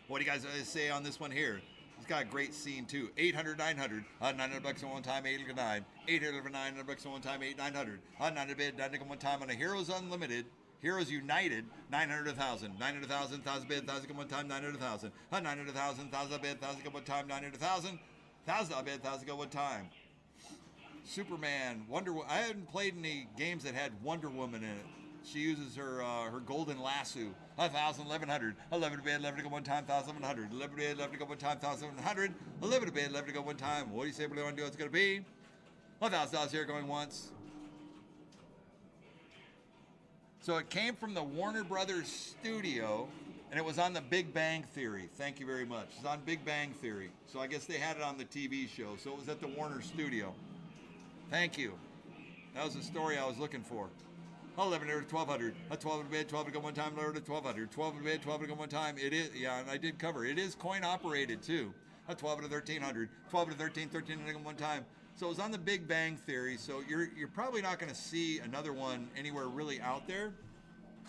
[SPEAKER 1] What do you guys say on this one here? It's got a great scene too. 800, 900, $900 at one time, 809. 800 for $900 at one time, 900. 900 bid, 900 one time on a Heroes Unlimited. Heroes United, 900, 1,000. 900,000, 1,000 bid, 1,000 one time, 900,000. 900,000, 1,000 bid, 1,000 one time, 900,000. 1,000 bid, 1,000 one time. Superman, Wonder Woman. I hadn't played any games that had Wonder Woman in it. She uses her golden lasso. 1,000, 1,100. 11 bid, 11 to go one time, 1,100. 11 bid, 11 to go one time, 1,100. 11 bid, 11 to go one time. What do you say? What do you want to do? It's going to be $1,000 here going once. So it came from the Warner Brothers studio, and it was on the Big Bang Theory. Thank you very much. It's on Big Bang Theory. So I guess they had it on the TV show. So it was at the Warner studio. Thank you. That was the story I was looking for. 1,100 to 1,200. A 12 to bid, 12 to go one time, lower to 1,200. 12 to bid, 12 to go one time. It is, yeah, and I did cover. It is coin operated too. A 12 to 1,300. 12 to 13, 13 to go one time. So it was on the Big Bang Theory. So you're probably not going to see another one anywhere really out there.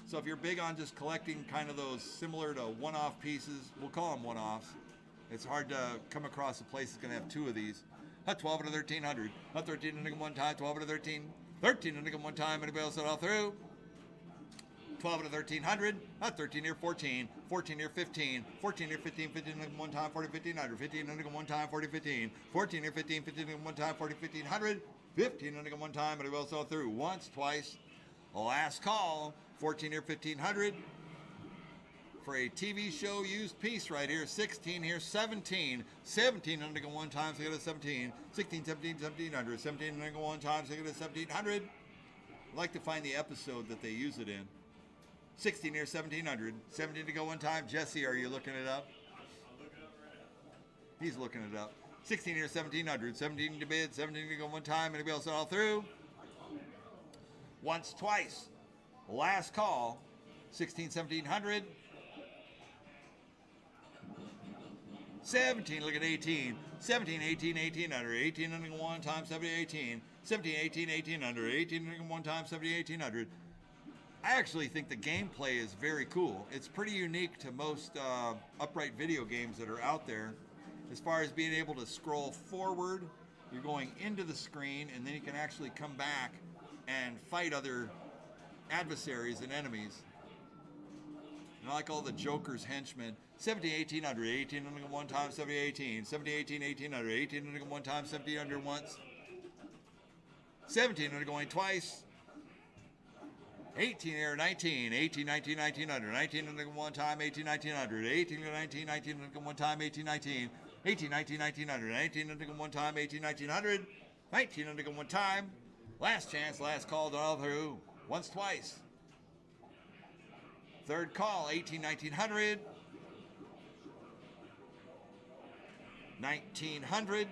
[SPEAKER 1] So if you're big on just collecting kind of those similar to one-off pieces, we'll call them one-offs. It's hard to come across a place that's going to have 2 of these. A 12 to 1,300. A 13 to go one time. 12 to 13. 13 to go one time. Anybody else that all through? 12 to 1,300. A 13 here 14. 14 here 15. 14 here 15. 15 to go one time. 40 1,500. 15 to go one time. 40 15. 14 here 15. 15 to go one time. 40 1,500. 15 to go one time. Anybody else all through? Once, twice. Last call. 14 here 1,500. For a TV show used piece right here. 16 here, 17. 17 under go one time, so I get a 17. 16, 17, 1,700. 17 under go one time, so I get a 1,700. I'd like to find the episode that they use it in. 16 here, 1,700. 17 to go one time. Jesse, are you looking it up?
[SPEAKER 4] I'll look it up right now.
[SPEAKER 1] He's looking it up. 16 here, 1,700. 17 to bid, 17 to go one time. Anybody else all through? Once, twice. Last call. 16, 1,700. 17, look at 18. 17, 18, 18 under. 18 under one time, 70, 18. 17, 18, 18 under. 18 under one time, 70, 1800. I actually think the gameplay is very cool. It's pretty unique to most upright video games that are out there. As far as being able to scroll forward, you're going into the screen, and then you can actually come back and fight other adversaries and enemies. And I like all the Joker's henchmen. 17, 18 under. 18 under one time, 70, 18. 70, 18, 18 under. 18 under one time, 70 under once. 17 under going twice. 18 here, 19. 18, 19, 19 under. 19 under one time, 18, 19 under. 18 under 19, 19 under one time, 18, 19. 18, 19, 19 under. 19 under one time, 18, 1900. 19 under one time. Last chance, last call, all through. Once, twice. Third call, 18, 1900. 1,900.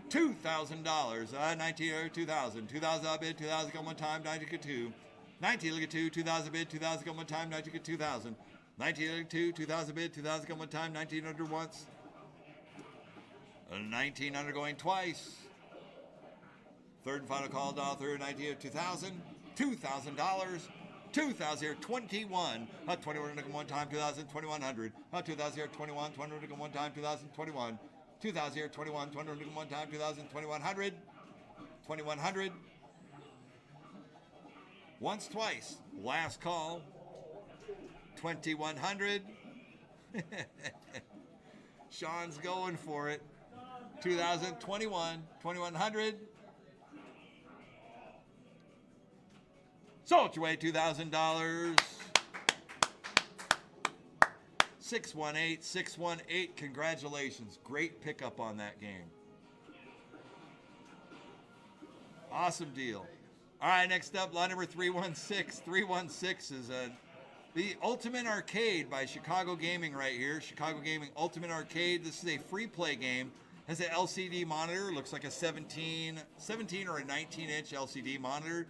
[SPEAKER 1] $2,000. 19 or 2,000. 2,000 I bid, 2,000 go one time, 90 get 2. 19 look at 2, 2,000 bid, 2,000 go one time, 90 get 2,000. 19 look at 2, 2,000 bid, 2,000 go one time, 19 under once. 19 under going twice. Third and final call down through 19 or 2,000. $2,000. 2,000 here, 21. 21 under one time, 2,000, 2,100. 2,000 here, 21, 20 under one time, 2,021. 2,000 here, 21, 20 under one time, 2,000, 2,100. 2,100. Once, twice. Last call. 2,100. Sean's going for it. 2021, 2,100. Sold your way, $2,000. 618. Congratulations. Great pickup on that game. Awesome deal. All right, next up, lot number 316. 316 is the Ultimate Arcade by Chicago Gaming right here. Chicago Gaming Ultimate Arcade. This is a free play game. Has an LCD monitor. Looks like a 17 or a 19-inch LCD monitor.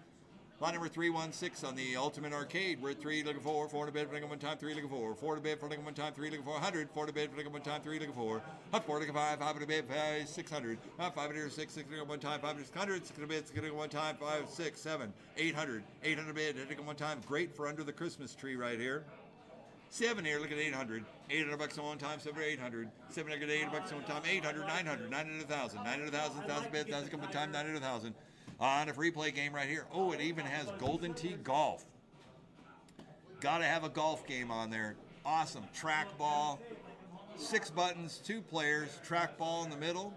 [SPEAKER 1] Lot number 316 on the Ultimate Arcade. We're at 3 looking for, 4 to bid for one time, 3 looking for, 4 to bid for one time, 3 looking for 100, 4 to bid for one time, 3 looking for, 4 looking 5, 5 to bid, 600, 500, 6 looking one time, 5 600, 6 to bid, 6 looking one time, 5, 6, 7, 800, 800 bid, hitting one time. Great for under the Christmas tree right here. 7 here, look at 800. 800 bucks on one time, 7 to 800. 700, 800 bucks on one time, 800, 900, 900,000, 900,000, 1,000 bid, 1,000 come one time, 900,000. On a free play game right here. Oh, it even has Golden Tee Golf. Gotta have a golf game on there. Awesome. Trackball. 6 buttons, 2 players. Trackball in the middle.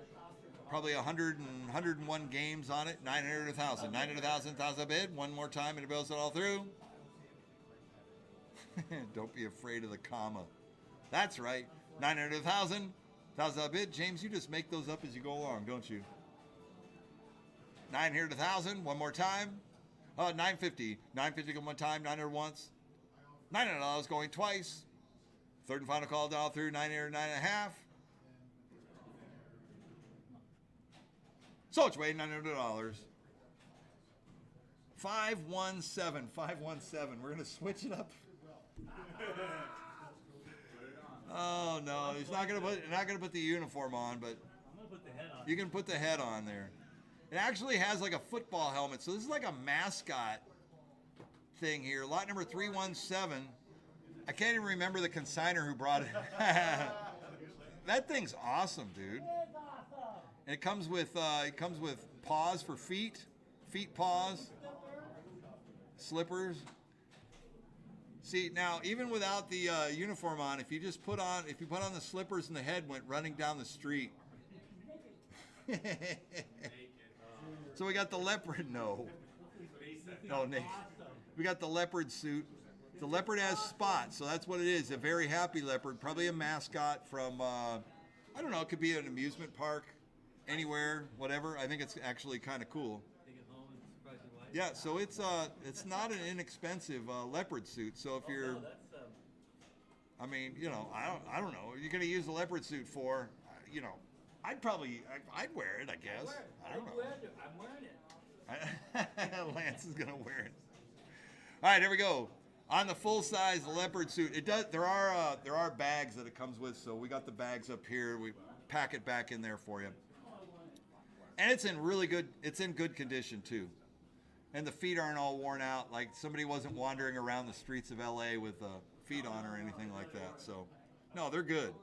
[SPEAKER 1] Probably 101 games on it. 900, 1,000. 900,000, 1,000 bid. One more time and it bills it all through. Don't be afraid of the comma. That's right. 900, 1,000. 1,000 bid. James, you just make those up as you go along, don't you? 900 to 1,000, one more time. 950. 950 going one time, 900 once. $900 going twice. Third and final call down through 900, 9.5. So it's way $900. 517. 517. We're gonna switch it up. Oh no, he's not gonna put the uniform on, but
[SPEAKER 2] I'm gonna put the head on.
[SPEAKER 1] you can put the head on there. It actually has like a football helmet, so this is like a mascot thing here. Lot number 317. I can't even remember the consigner who brought it. That thing's awesome, dude. And it comes with paws for feet paws, slippers. See, now even without the uniform on, if you put on the slippers and the head went running down the street. So we got the leopard. No, Nate. We got the leopard suit. The leopard has spots, so that's what it is. A very happy leopard, probably a mascot from I don't know. It could be an amusement park, anywhere, whatever. I think it's actually kind of cool.
[SPEAKER 2] Take it home and surprise your wife.
[SPEAKER 1] Yeah, so it's not an inexpensive leopard suit. So if you're,
[SPEAKER 2] No, that's
[SPEAKER 1] I mean, you know, I don't know. You're gonna use a leopard suit for, you know. I'd wear it, I guess. I don't know.
[SPEAKER 2] I'm wearing it.
[SPEAKER 1] Lance is gonna wear it. All right, here we go. On the full-size leopard suit, there are bags that it comes with, so we got the bags up here. We pack it back in there for you, and it's in good condition too, and the feet aren't all worn out. Like somebody wasn't wandering around the streets of LA with feet on or anything like that. So, no, they're good.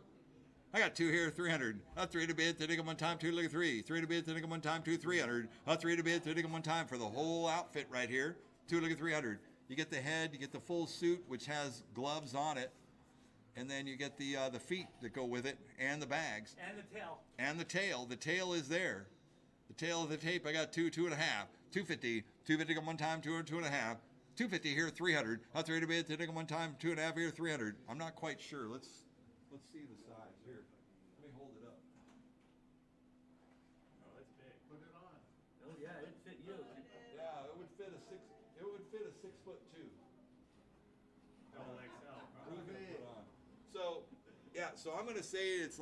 [SPEAKER 1] I got 2 here, 300. 3 to bid, 3 to one time, 2 to 3. 3 to bid, 3 to one time, 2 300. 3 to bid, 3 to one time for the whole outfit right here. 2 to 300. You get the head, you get the full suit, which has gloves on it, and then you get the feet that go with it, and the bags.
[SPEAKER 2] And the tail.
[SPEAKER 1] And the tail. The tail is there. The tail of the tape. I got 2, 2.5. 250. 250 one time, 2 or 2.5. 250 here, 300. 3 to bid, 3 to one time, 2.5 here, 300. I'm not quite sure. Let's see the size here. Let me hold it up.
[SPEAKER 4] Oh, that's big.
[SPEAKER 3] Put it on.
[SPEAKER 2] Oh yeah, it'd fit you.
[SPEAKER 1] Yeah, it would fit a 6'2".
[SPEAKER 4] Double XL.
[SPEAKER 1] Really good to put on. So, yeah, so I'm gonna say it's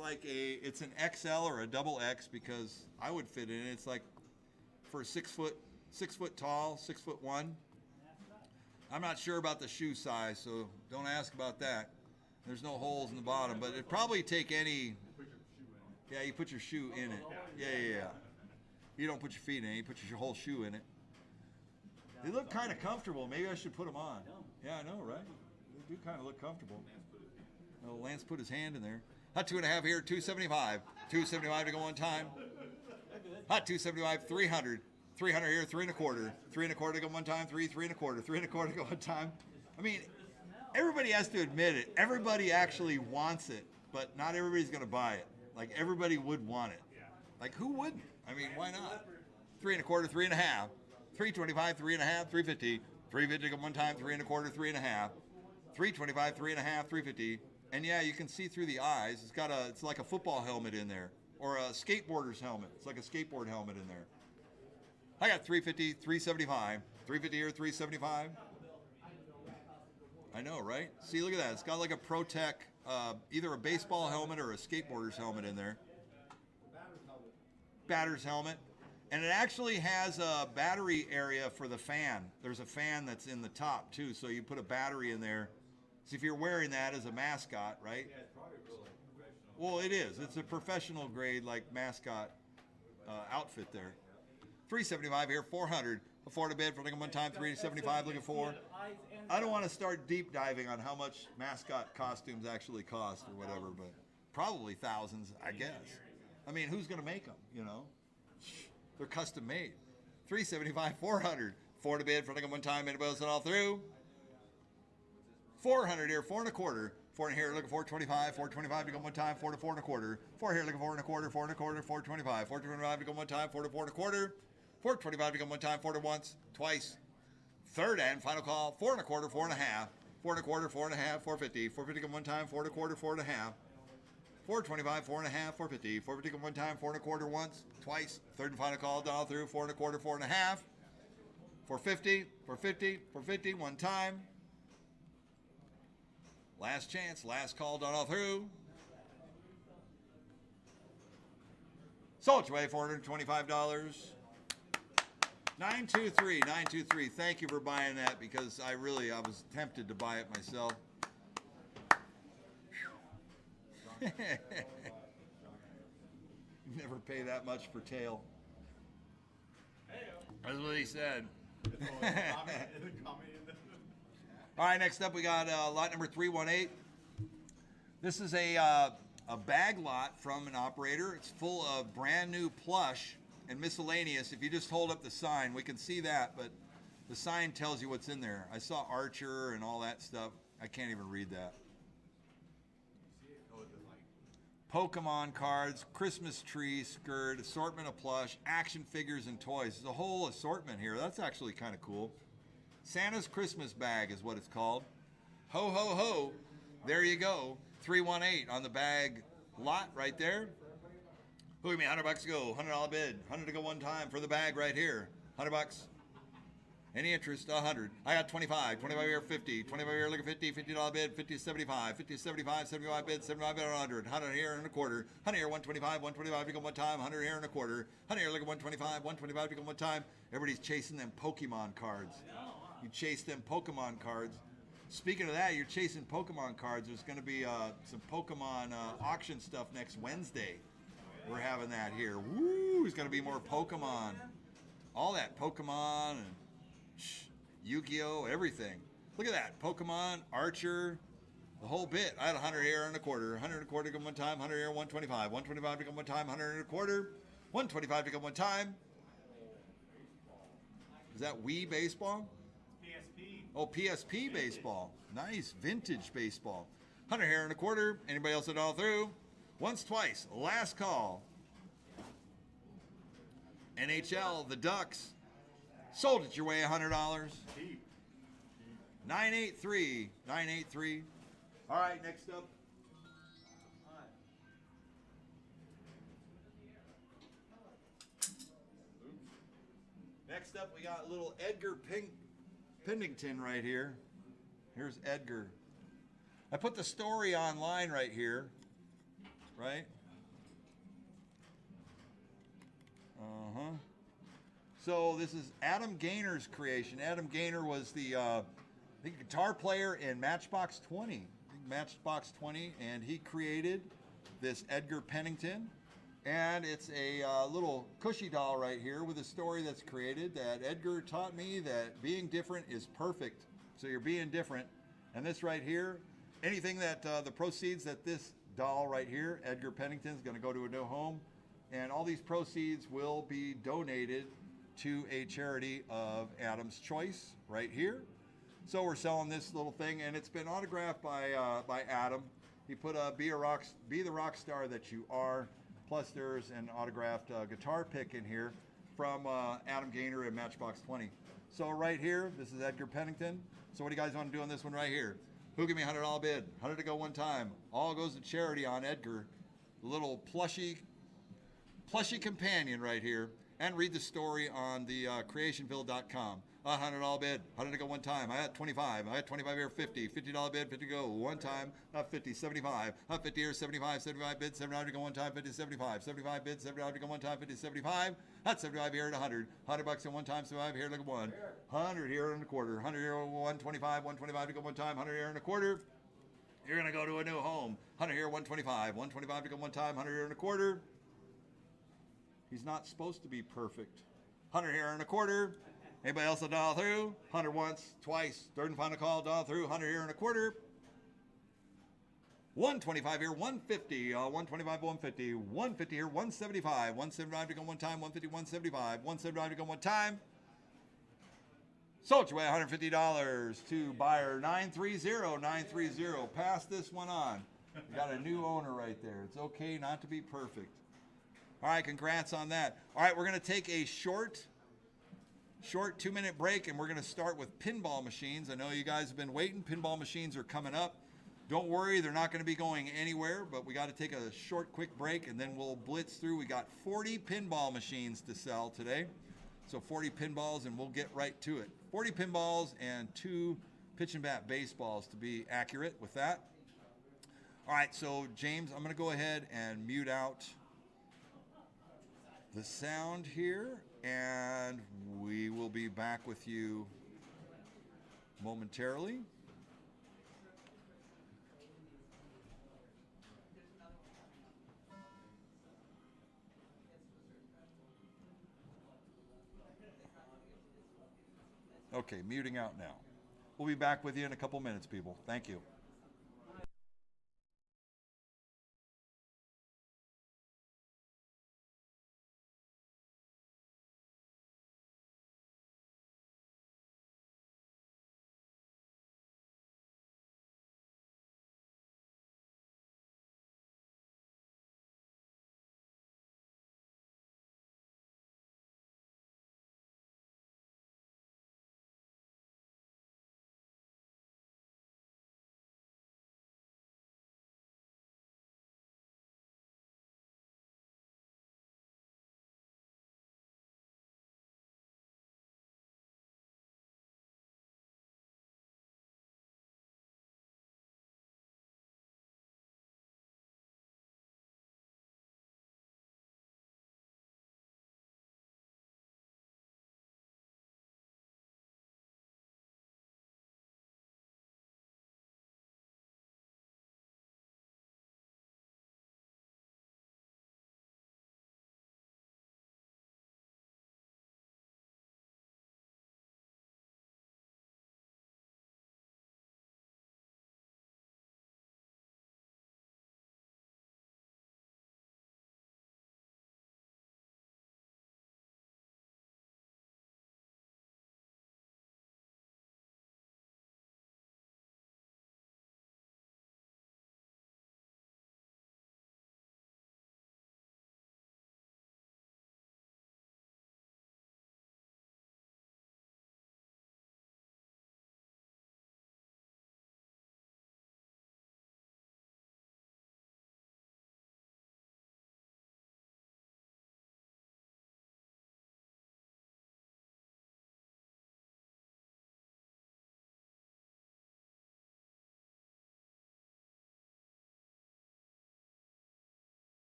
[SPEAKER 1] an XL or a double X because I would fit in it. It's like for 6 foot tall, 6'1". I'm not sure about the shoe size, so don't ask about that. There's no holes in the bottom, but it'd probably take any. Yeah, you put your shoe in it. Yeah. You don't put your feet in it. You put your whole shoe in it. They look kind of comfortable. Maybe I should put them on. Yeah, I know, right? They do kind of look comfortable. Oh, Lance put his hand in there. Hot 2.5 here, 275. 275 to go on time. Hot 275, 300. 300 here, 3 1/4. 3 1/4 to go one time, 3 1/4. 3 1/4 to go one time. I mean, everybody has to admit it. Everybody actually wants it, but not everybody's going to buy it. Like, everybody would want it. Like, who wouldn't? I mean, why not? 3 1/4, 3.5. 325, 3.5, 350. 350 to go one time, 3 1/4, 3.5. 325, 3.5, 350. And yeah, you can see through the eyes. It's like a football helmet in there, or a skateboarder's helmet. It's like a skateboard helmet in there. I got 350, 375, 350 or 375. I know, right? See, look at that. It's got like a ProTech, either a baseball helmet or a skateboarder's helmet in there. Batter's helmet. And it actually has a battery area for the fan. There's a fan that's in the top too, so you put a battery in there. So if you're wearing that as a mascot, right?
[SPEAKER 4] Yeah, it's probably really professional.
[SPEAKER 1] Well, it is. It's a professional grade like mascot outfit there. 375 here, 400. Afford a bid for like one time, 375 looking for. I don't want to start deep diving on how much mascot costumes actually cost or whatever, but probably thousands, I guess. I mean, who's going to make them, you know? They're custom made. 375, 400. Afford a bid for like one time, anybody else all through? 400 here, 4 and a quarter. 4 in here, looking for 425, 425 to go one time, 4 to 4 and a quarter. 4 here, looking 4 and a quarter, 4 and a quarter, 425, 425 to go one time, 4 to 4 and a quarter. 425 to go one time, 4 to once, twice. Third and final call, 4 and a quarter, 4 and a half. 4 and a quarter, 4 and a half, 450. 450 to go one time, 4 and a quarter, 4 and a half. 425, 4 and a half, 450. 450 to go one time, 4 and a quarter once, twice. Third and final call, down through, 4 and a quarter, 4 and a half. 450, 450, 450, one time. Last chance, last call, done all through. Sold your way, $425. 923, 923. Thank you for buying that because I was tempted to buy it myself. Never pay that much for tail. That's what he said. All right, next up we got lot number 318. This is a bag lot from an operator. It's full of brand new plush and miscellaneous. If you just hold up the sign, we can see that, but the sign tells you what's in there. I saw Archer and all that stuff. I can't even read that. Pokemon cards, Christmas tree, skirt, assortment of plush, action figures, and toys. There's a whole assortment here. That's actually kind of cool. Santa's Christmas bag is what it's called. Ho, ho, ho. There you go. 318 on the bag lot right there. Look at me, $100 to go, $100 bid, 100 to go one time for the bag right here. $100. Any interest? 100. I got 25. 25 here, 50. 25 here, look at 50. $50 bid, 50 to 75. 50 to 75, 75 bid, 75 bid, 100. 100 here and a quarter. 100 here, 125. 125 to go one time. 100 here and a quarter. 100 here, look at 125. 125 to go one time. Everybody's chasing them Pokemon cards. You chase them Pokemon cards. Speaking of that, you're chasing Pokemon cards. There's going to be some Pokemon auction stuff next Wednesday. We're having that here. Woo! There's going to be more Pokemon. All that Pokemon and Yu-Gi-Oh! Everything. Look at that. Pokemon, Archer, the whole bit. I had 100 here and a quarter. 100 and a quarter to go one time. 100 here, 125. 125 to go one time. 100 and a quarter. 125 to go one time. Is that Wii baseball?
[SPEAKER 3] PSP.
[SPEAKER 1] Oh, PSP baseball. Nice. Vintage baseball. 100 here and a quarter. Anybody else at all through? Once, twice. Last call. NHL, the Ducks. Sold it your way, $100. 983. 983. All right, next up. Next up, we got little Edgar Pennington right here. Here's Edgar. I put the story online right here. Right? So this is Adam Gaynor's creation. Adam Gaynor was the guitar player in Matchbox 20. Matchbox 20, and he created this Edgar Pennington. And it's a little cushy doll right here with a story that's created that Edgar taught me that being different is perfect. So you're being different. And this right here, anything that the proceeds that this doll right here, Edgar Pennington, is going to go to a new home. And all these proceeds will be donated to a charity of Adam's choice right here. So we're selling this little thing, and it's been autographed by Adam. He put be the rock star that you are. Plus there's an autographed guitar pick in here from Adam Gaynor in Matchbox 20. So right here, this is Edgar Pennington. So what do you guys want to do on this one right here? Who give me $100 bid? 100 to go one time. All goes to charity on Edgar. The little plushy companion right here. And read the story on the creationville.com. $100 bid, 100 to go one time. I got 25. I got 25 here, 50. $50 bid, 50 to go one time. 50, 75. 50 here, 75. 75 bid, $75 to go one time. 50, 75. 75 bid, $75 to go one time. 50, 75. That's 75 here at 100. $100 in one time. 75 here, look at one. 100 here and a quarter. 100 here, 125. 125 to go one time. 100 here and a quarter. You're gonna go to a new home. 100 here, 125. 125 to go one time. 100 here and a quarter. He's not supposed to be perfect. 100 here and a quarter. Anybody else a dial through? 100 once, twice, third and final call, dial through. 100 here and a quarter. 125 here, 150. 125, 150. 150 here, 175. 175 to go one time. 150, 175. 175 to go one time. Sold your way $150 to buyer 930. Pass this one on. You got a new owner right there. It's okay not to be perfect. All right, congrats on that. All right, we're going to take a short 2-minute break, and we're going to start with pinball machines. I know you guys have been waiting. Pinball machines are coming up. Don't worry, they're not going to be going anywhere, but we got to take a short, quick break, and then we'll blitz through. We got 40 pinball machines to sell today. So 40 pinballs, and we'll get right to it. 40 pinballs and 2 pitch and bat baseballs to be accurate with that. All right, so James, I'm going to go ahead and mute out the sound here, and we will be back with you momentarily. Okay, muting out now. We'll be back with you in a couple minutes, people. Thank you.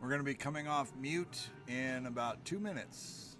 [SPEAKER 1] We're going to be coming off mute in about 2 minutes.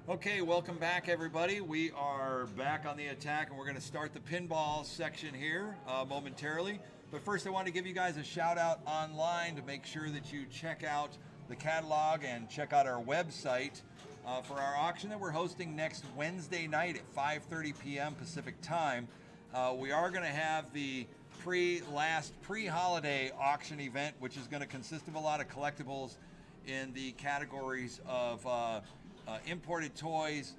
[SPEAKER 1] Okay, welcome back, everybody. We are back on the attack, and we're going to start the pinball section here momentarily. But first, I want to give you guys a shout out online to make sure that you check out the catalog and check out our website for our auction that we're hosting next Wednesday night at 5:30 p.m. Pacific time. We are going to have the pre-holiday auction event, which is going to consist of a lot of collectibles in the categories of imported toys,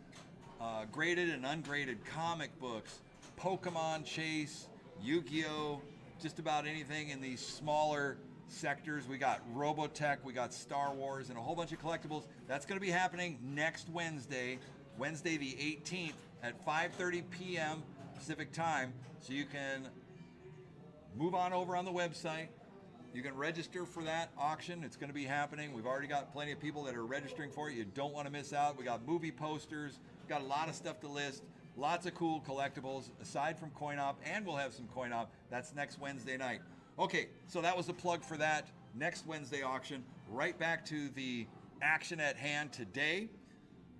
[SPEAKER 1] graded and ungraded comic books, Pokemon Chase, Yu-Gi-Oh!, just about anything in these smaller sectors. We got Robotech, we got Star Wars, and a whole bunch of collectibles. That's going to be happening next Wednesday the 18th at 5:30 p.m. Pacific time. So you can move on over on the website. You can register for that auction. It's going to be happening. We've already got plenty of people that are registering for it. You don't want to miss out. We got movie posters. We've got a lot of stuff to list. Lots of cool collectibles aside from coin op, and we'll have some coin op. That's next Wednesday night. Okay, so that was the plug for that next Wednesday auction. Right back to the action at hand today.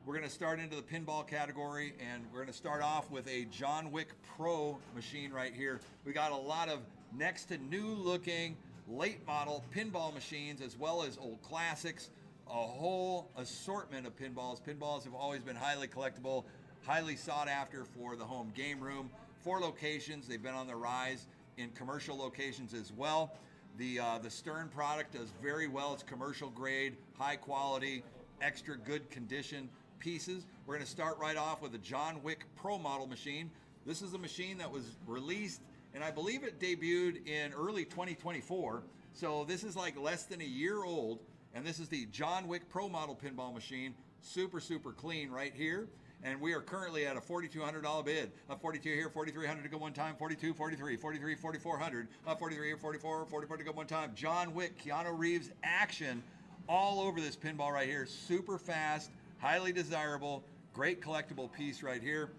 [SPEAKER 1] We're going to start into the pinball category, and we're going to start off with a John Wick Pro machine right here. We got a lot of next to new looking late model pinball machines, as well as old classics, a whole assortment of pinballs. Pinballs have always been highly collectible, highly sought after for the home game room. 4 locations, they've been on the rise in commercial locations as well. The Stern product does very well. It's commercial grade, high quality, extra good condition pieces. We're going to start right off with a John Wick Pro model machine. This is a machine that was released, and I believe it debuted in early 2024. So this is like less than a year old, and this is the John Wick Pro model pinball machine. Super, super clean right here. And we are currently at a $4,200 bid. 42 here, 4,300 to go one time, 42, 43, 43, 4,400, 43 here, 44, 44 to go one time. John Wick, Keanu Reeves action all over this pinball right here. Super fast, highly desirable, great collectible piece right here.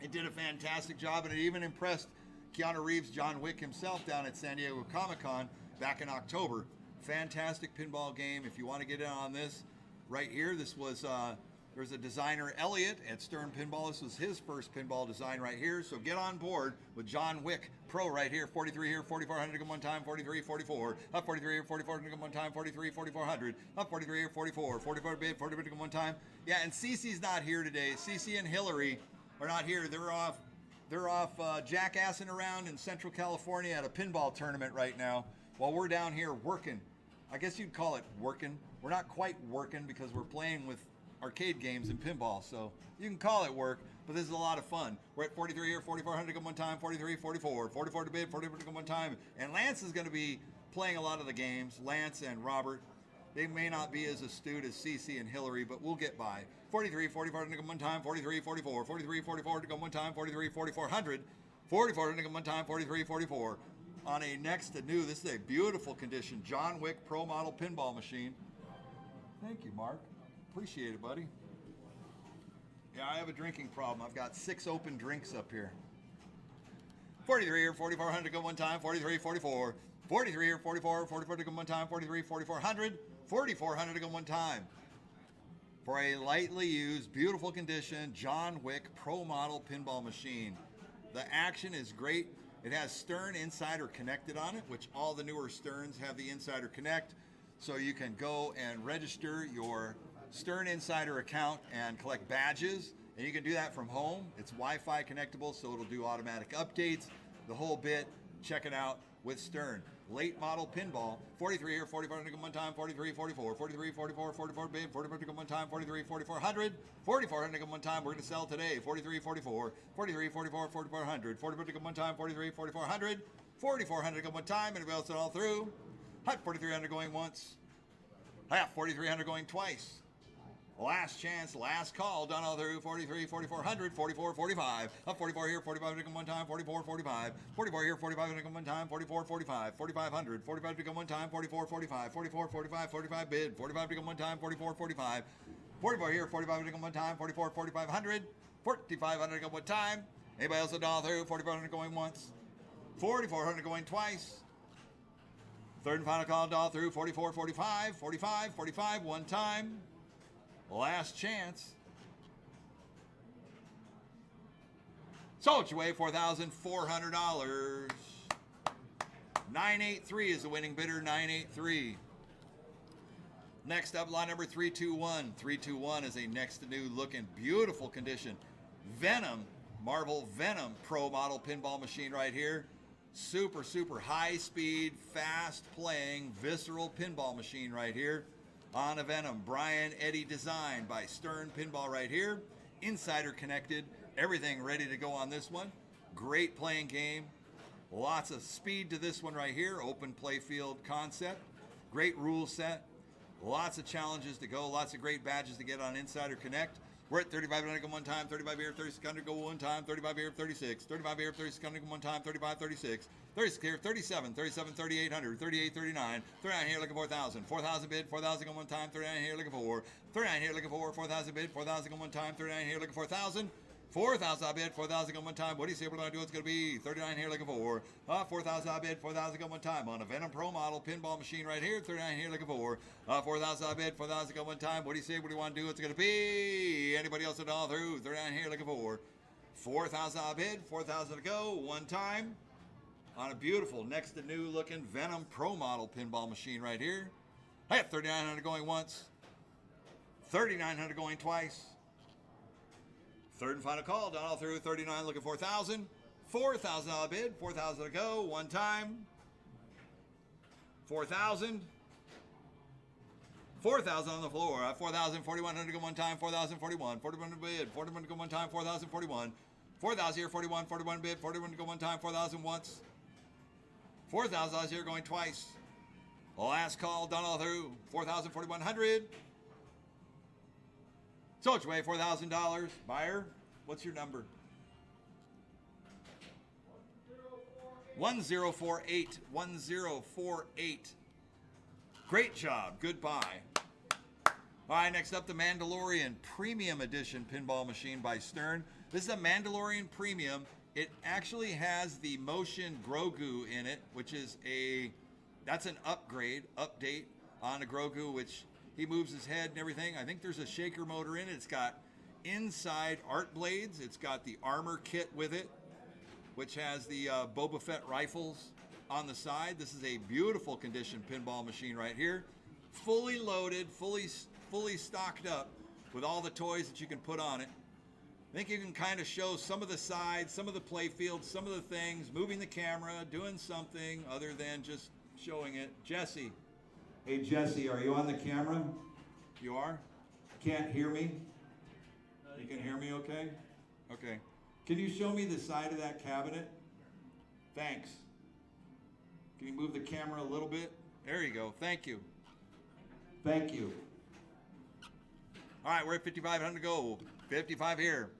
[SPEAKER 1] It did a fantastic job, and it even impressed Keanu Reeves, John Wick himself down at San Diego Comic-Con back in October. Fantastic pinball game. If you want to get in on this right here, this was there's a designer, Elliot, at Stern Pinball. This was his first pinball design right here. So get on board with John Wick Pro right here. 43 here, 4,400 to go one time, 43, 44. Up 43 here, 4,400 to go one time, 43, 4,400. Up 43 here, 44. 44 bid, 40 bid to go one time. Yeah, and Cece's not here today. Cece and Hillary are not here. They're off jackassing around in Central California at a pinball tournament right now, while we're down here working. I guess you'd call it working. We're not quite working because we're playing with arcade games and pinball, so you can call it work, but this is a lot of fun. We're at 43 here, 4,400 to go one time, 43, 44, 44 to bid, 44 to go one time, and Lance is going to be playing a lot of the games. Lance and Robert, they may not be as astute as Cece and Hillary, but we'll get by. 43, 44 to go one time, 43, 44, 43, 44 to go one time, 43, 4400, 44 to go one time, 43, 44. On a next to new, this is a beautiful condition John Wick Pro model pinball machine. Thank you, Mark. Appreciate it, buddy. Yeah, I have a drinking problem. I've got 6 open drinks up here. 43 here, 4,400 to go one time, 43, 44. 43 here, 44, 44 to go one time, 43, 4,400. 4,400 to go one time. For a lightly used, beautiful condition, John Wick Pro model pinball machine. The action is great. It has Stern Insider connected on it, which all the newer Sterns have the Insider Connect. So you can go and register your Stern Insider account and collect badges, and you can do that from home. It's Wi-Fi connectable, so it'll do automatic updates, the whole bit. Check it out with Stern. Late model pinball, 43 here, 44 to go one time, 43, 44, 43, 44, 44 bid, 44 to go one time, 43, 4,400, 4,400 to go one time. We're going to sell today, 43, 44, 43, 44, 4,400, 44 to go one time, 43, 4,400, 4,400 to go one time. Anybody else at all through? Hot 4,300 going once. Hot 4,300 going twice. Last chance, last call, done all through, 43, 4,400, 44, 45. Up 44 here, 45 to go one time, 44, 45. 44 here, 45 to go one time, 44, 45. 4,500, 45 to go one time, 44, 45. 44, 45, 45 bid, 45 to go one time, 44, 45. 44 here, 45 to go one time, 44, 4,500. 4,500 to go one time. Anybody else at all through? 4,400 going once. 4,400 going twice. Third and final call, all through, 44, 45, 45, 45, one time. Last chance. Sold away, $4,400. 983 is the winning bidder, 983. Next up, lot number 321. 321 is a next to new looking, beautiful condition Venom, Marvel Venom Pro model pinball machine right here. Super, super high speed, fast playing, visceral pinball machine right here. On a Venom, Brian Eddy design by Stern Pinball right here. Insider connected, everything ready to go on this one. Great playing game. Lots of speed to this one right here. Open play field concept. Great rule set. Lots of challenges to go. Lots of great badges to get on Insider Connect. We're at 3500 go one time, 35 here, 3600 go one time, 35 here, 36, 35 here, 3600 go one time, 35, 36, 36 here, 37, 37, 3800, 38, 39, 39 here looking for 4,000, 4,000 bid, 4,000 go one time, 39 here looking for, 39 here looking for, 4,000 bid, 4,000 go one time, 39 here looking for 1,000. 4,000 I bid, 4,000 go one time. What do you say we're going to do? It's going to be 39 here looking for. 4,000 I bid, 4,000 go one time. On a Venom Pro model pinball machine right here, 39 here looking for. 4,000 I bid, 4,000 go one time. What do you say? What do you want to do? It's going to be. Anybody else at all through? 39 here looking for. 4,000 I bid, 4,000 to go one time. On a beautiful, next to new looking Venom Pro model pinball machine right here. I have 3,900 going once. 3,900 going twice. Third and final call, done all through, 39 looking for 4,000. 4,000 I bid, 4,000 to go, one time. 4,000. 4,000 on the floor, 4,000, 4,100 go one time, 4,041. 41 bid, 41 go one time, 4,041. 4,000 here, 41, 41 bid, 41 go one time, 4,000 once. 4,000 here going twice. Last call, done all through, 4,000, 4,100. So it's way $4,000. Buyer, what's your number? 1048. 1048. Great job. Goodbye. All right, next up, the Mandalorian Premium Edition pinball machine by Stern. This is a Mandalorian Premium. It actually has the Motion Grogu in it, which is that's an update on a Grogu, which he moves his head and everything. I think there's a shaker motor in it. It's got inside art blades. It's got the armor kit with it, which has the Boba Fett rifles on the side. This is a beautiful condition pinball machine right here. Fully loaded, fully stocked up with all the toys that you can put on it. I think you can kind of show some of the sides, some of the play fields, some of the things, moving the camera, doing something other than just showing it. Jesse. Hey, Jesse, are you on the camera? You are? Can't hear me? You can hear me okay? Okay. Can you show me the side of that cabinet? Thanks. Can you move the camera a little bit? There you go. Thank you. Thank you. All right, we're at 5,500 to go. 55 here.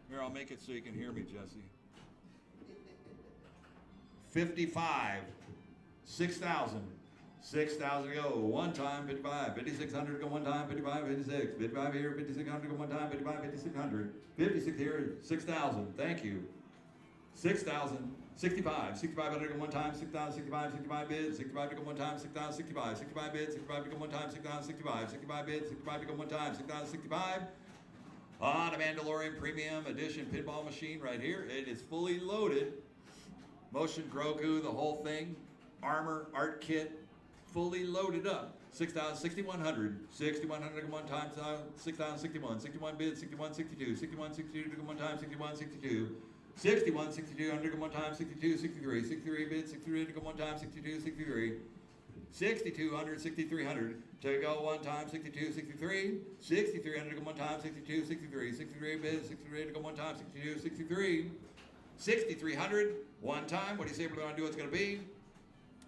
[SPEAKER 1] Here, I'll make it so you can hear me, Jesse. 55. 6,000. 6,000 to go, one time, 55, 5,600 go one time, 55, 56, 55 here, 5,600 go one time, 55, 5,600, 56 here, 6,000, thank you. 6,000, 65, 6,500 go one time, 6,000, 65, 65 bids, 65 to go one time, 6,000, 65, 65 bids, 65 to go one time, 6,000, 65, 65 bids, 65 to go one time, 6,000, 65. On a Mandalorian Premium Edition pinball machine right here, it is fully loaded. Motion Grogu, the whole thing, armor, art kit, fully loaded up. 6,000, 6,100, 6,100 to go one time, 6,000, 61, 61 bids, 61, 62, 61, 62 to go one time, 61, 62, 61, 62 to go one time, 62, 63, 63 bids, 63 to go one time, 62, 63, 6,200, 6,300 to go one time, 62, 63, 6,300 to go one time, 62, 63, 63 bids, 63 to go one time, 62, 63, 6,300 one time. What do you say we're going to do? It's going to be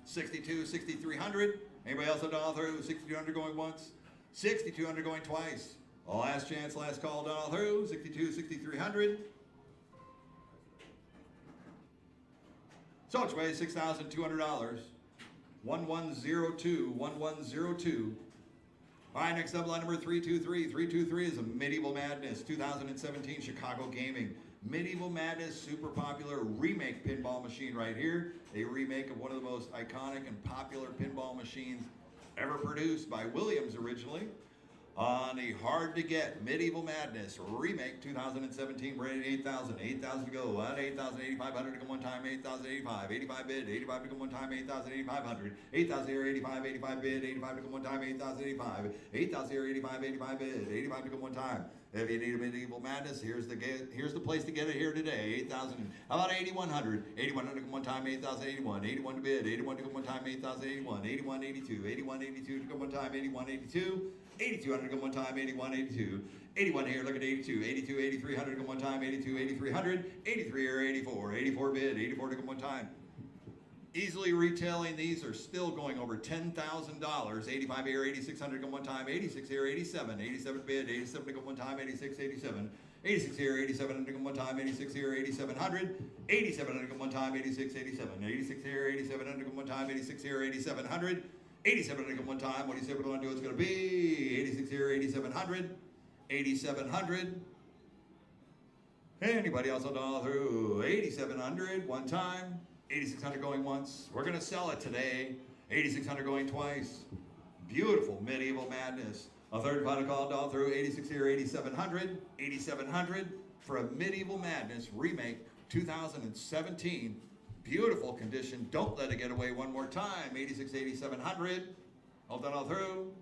[SPEAKER 1] 62, 6,300. Anybody else at all through? 6,200 going once, 6,200 going twice. Last chance, last call, done all through. 62, 6,300. So it's way $6,200. 1102, 1102. All right, next up, line number 323. 323 is a Medieval Madness 2017 Chicago Gaming. Medieval Madness, super popular remake pinball machine right here. A remake of one of the most iconic and popular pinball machines ever produced by Williams originally. On the hard to get Medieval Madness Remake 2017, rated 8,000. 8,000 to go. On 8,000, 8,500 to go one time. 8,085. 85 bid. 85 to go one time. 8,000, 8,500. 8,000 here, 85. 85 bid. 85 to go one time. 8,085. 8,000 here, 85. 85 bid. 85 to go one time. If you need a Medieval Madness, here's the place to get it here today. 8,000. How about 8,100? 8,100 to go one time. 8,081. 81 to bid. 81 to go one time. 8,081. 81, 82. 81, 82 to go one time. 81, 82. 8,200 to go one time, 81, 82. 81 here, look at 82. 82, 8,300 to go one time, 82, 8,300. 83 here, 84. 84 bid, 84 to go one time. Easily retailing, these are still going over $10,000. 85 here, 8,600 to go one time, 86 here, 87. 87 bid, 87 to go one time, 86, 87. 86 here, 87 to go one time, 86 here, 8,700. 8,700 to go one time, 86, 87. 86 here, 8,700 to go one time, 86 here, 8,700. 87 to go one time. What do you say we're going to do? It's going to be 86 here, 8,700. 8,700. Anybody else on all through? 8,700 one time. 8,600 going once. We're going to sell it today. 8,600 going twice. Beautiful Medieval Madness. A third final call all through. 86 here, 8,700. 8,700 for a Medieval Madness Remake 2017. Beautiful condition. Don't let it get away one more time. 86, 8,700. Hold that all through.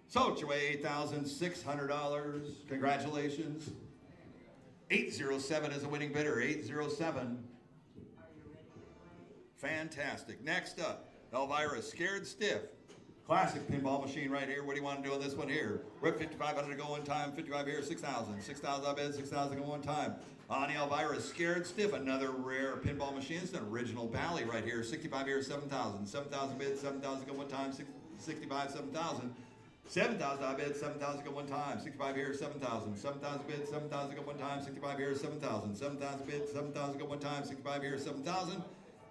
[SPEAKER 1] Sold your way $8,600. Congratulations. 807 is a winning bidder. 807. Fantastic. Next up, Elvira Scared Stiff. Classic pinball machine right here. What do you want to do on this one here? We're at 5,500 to go one time. 55 here, 6,000. 6,000 I bid, 6,000 go one time. On the Elvira Scared Stiff, another rare pinball machine. It's an original Bally right here. 65 here, 7,000. 7,000 bid, 7,000 go one time. 65, 7,000. 7,000 I bid, 7,000 go one time. 65 here, 7,000. 7,000 bid, 7,000 go one time. 65 here, 7,000. 7,000 bid, 7,000 go one time. 65 here, 7,000.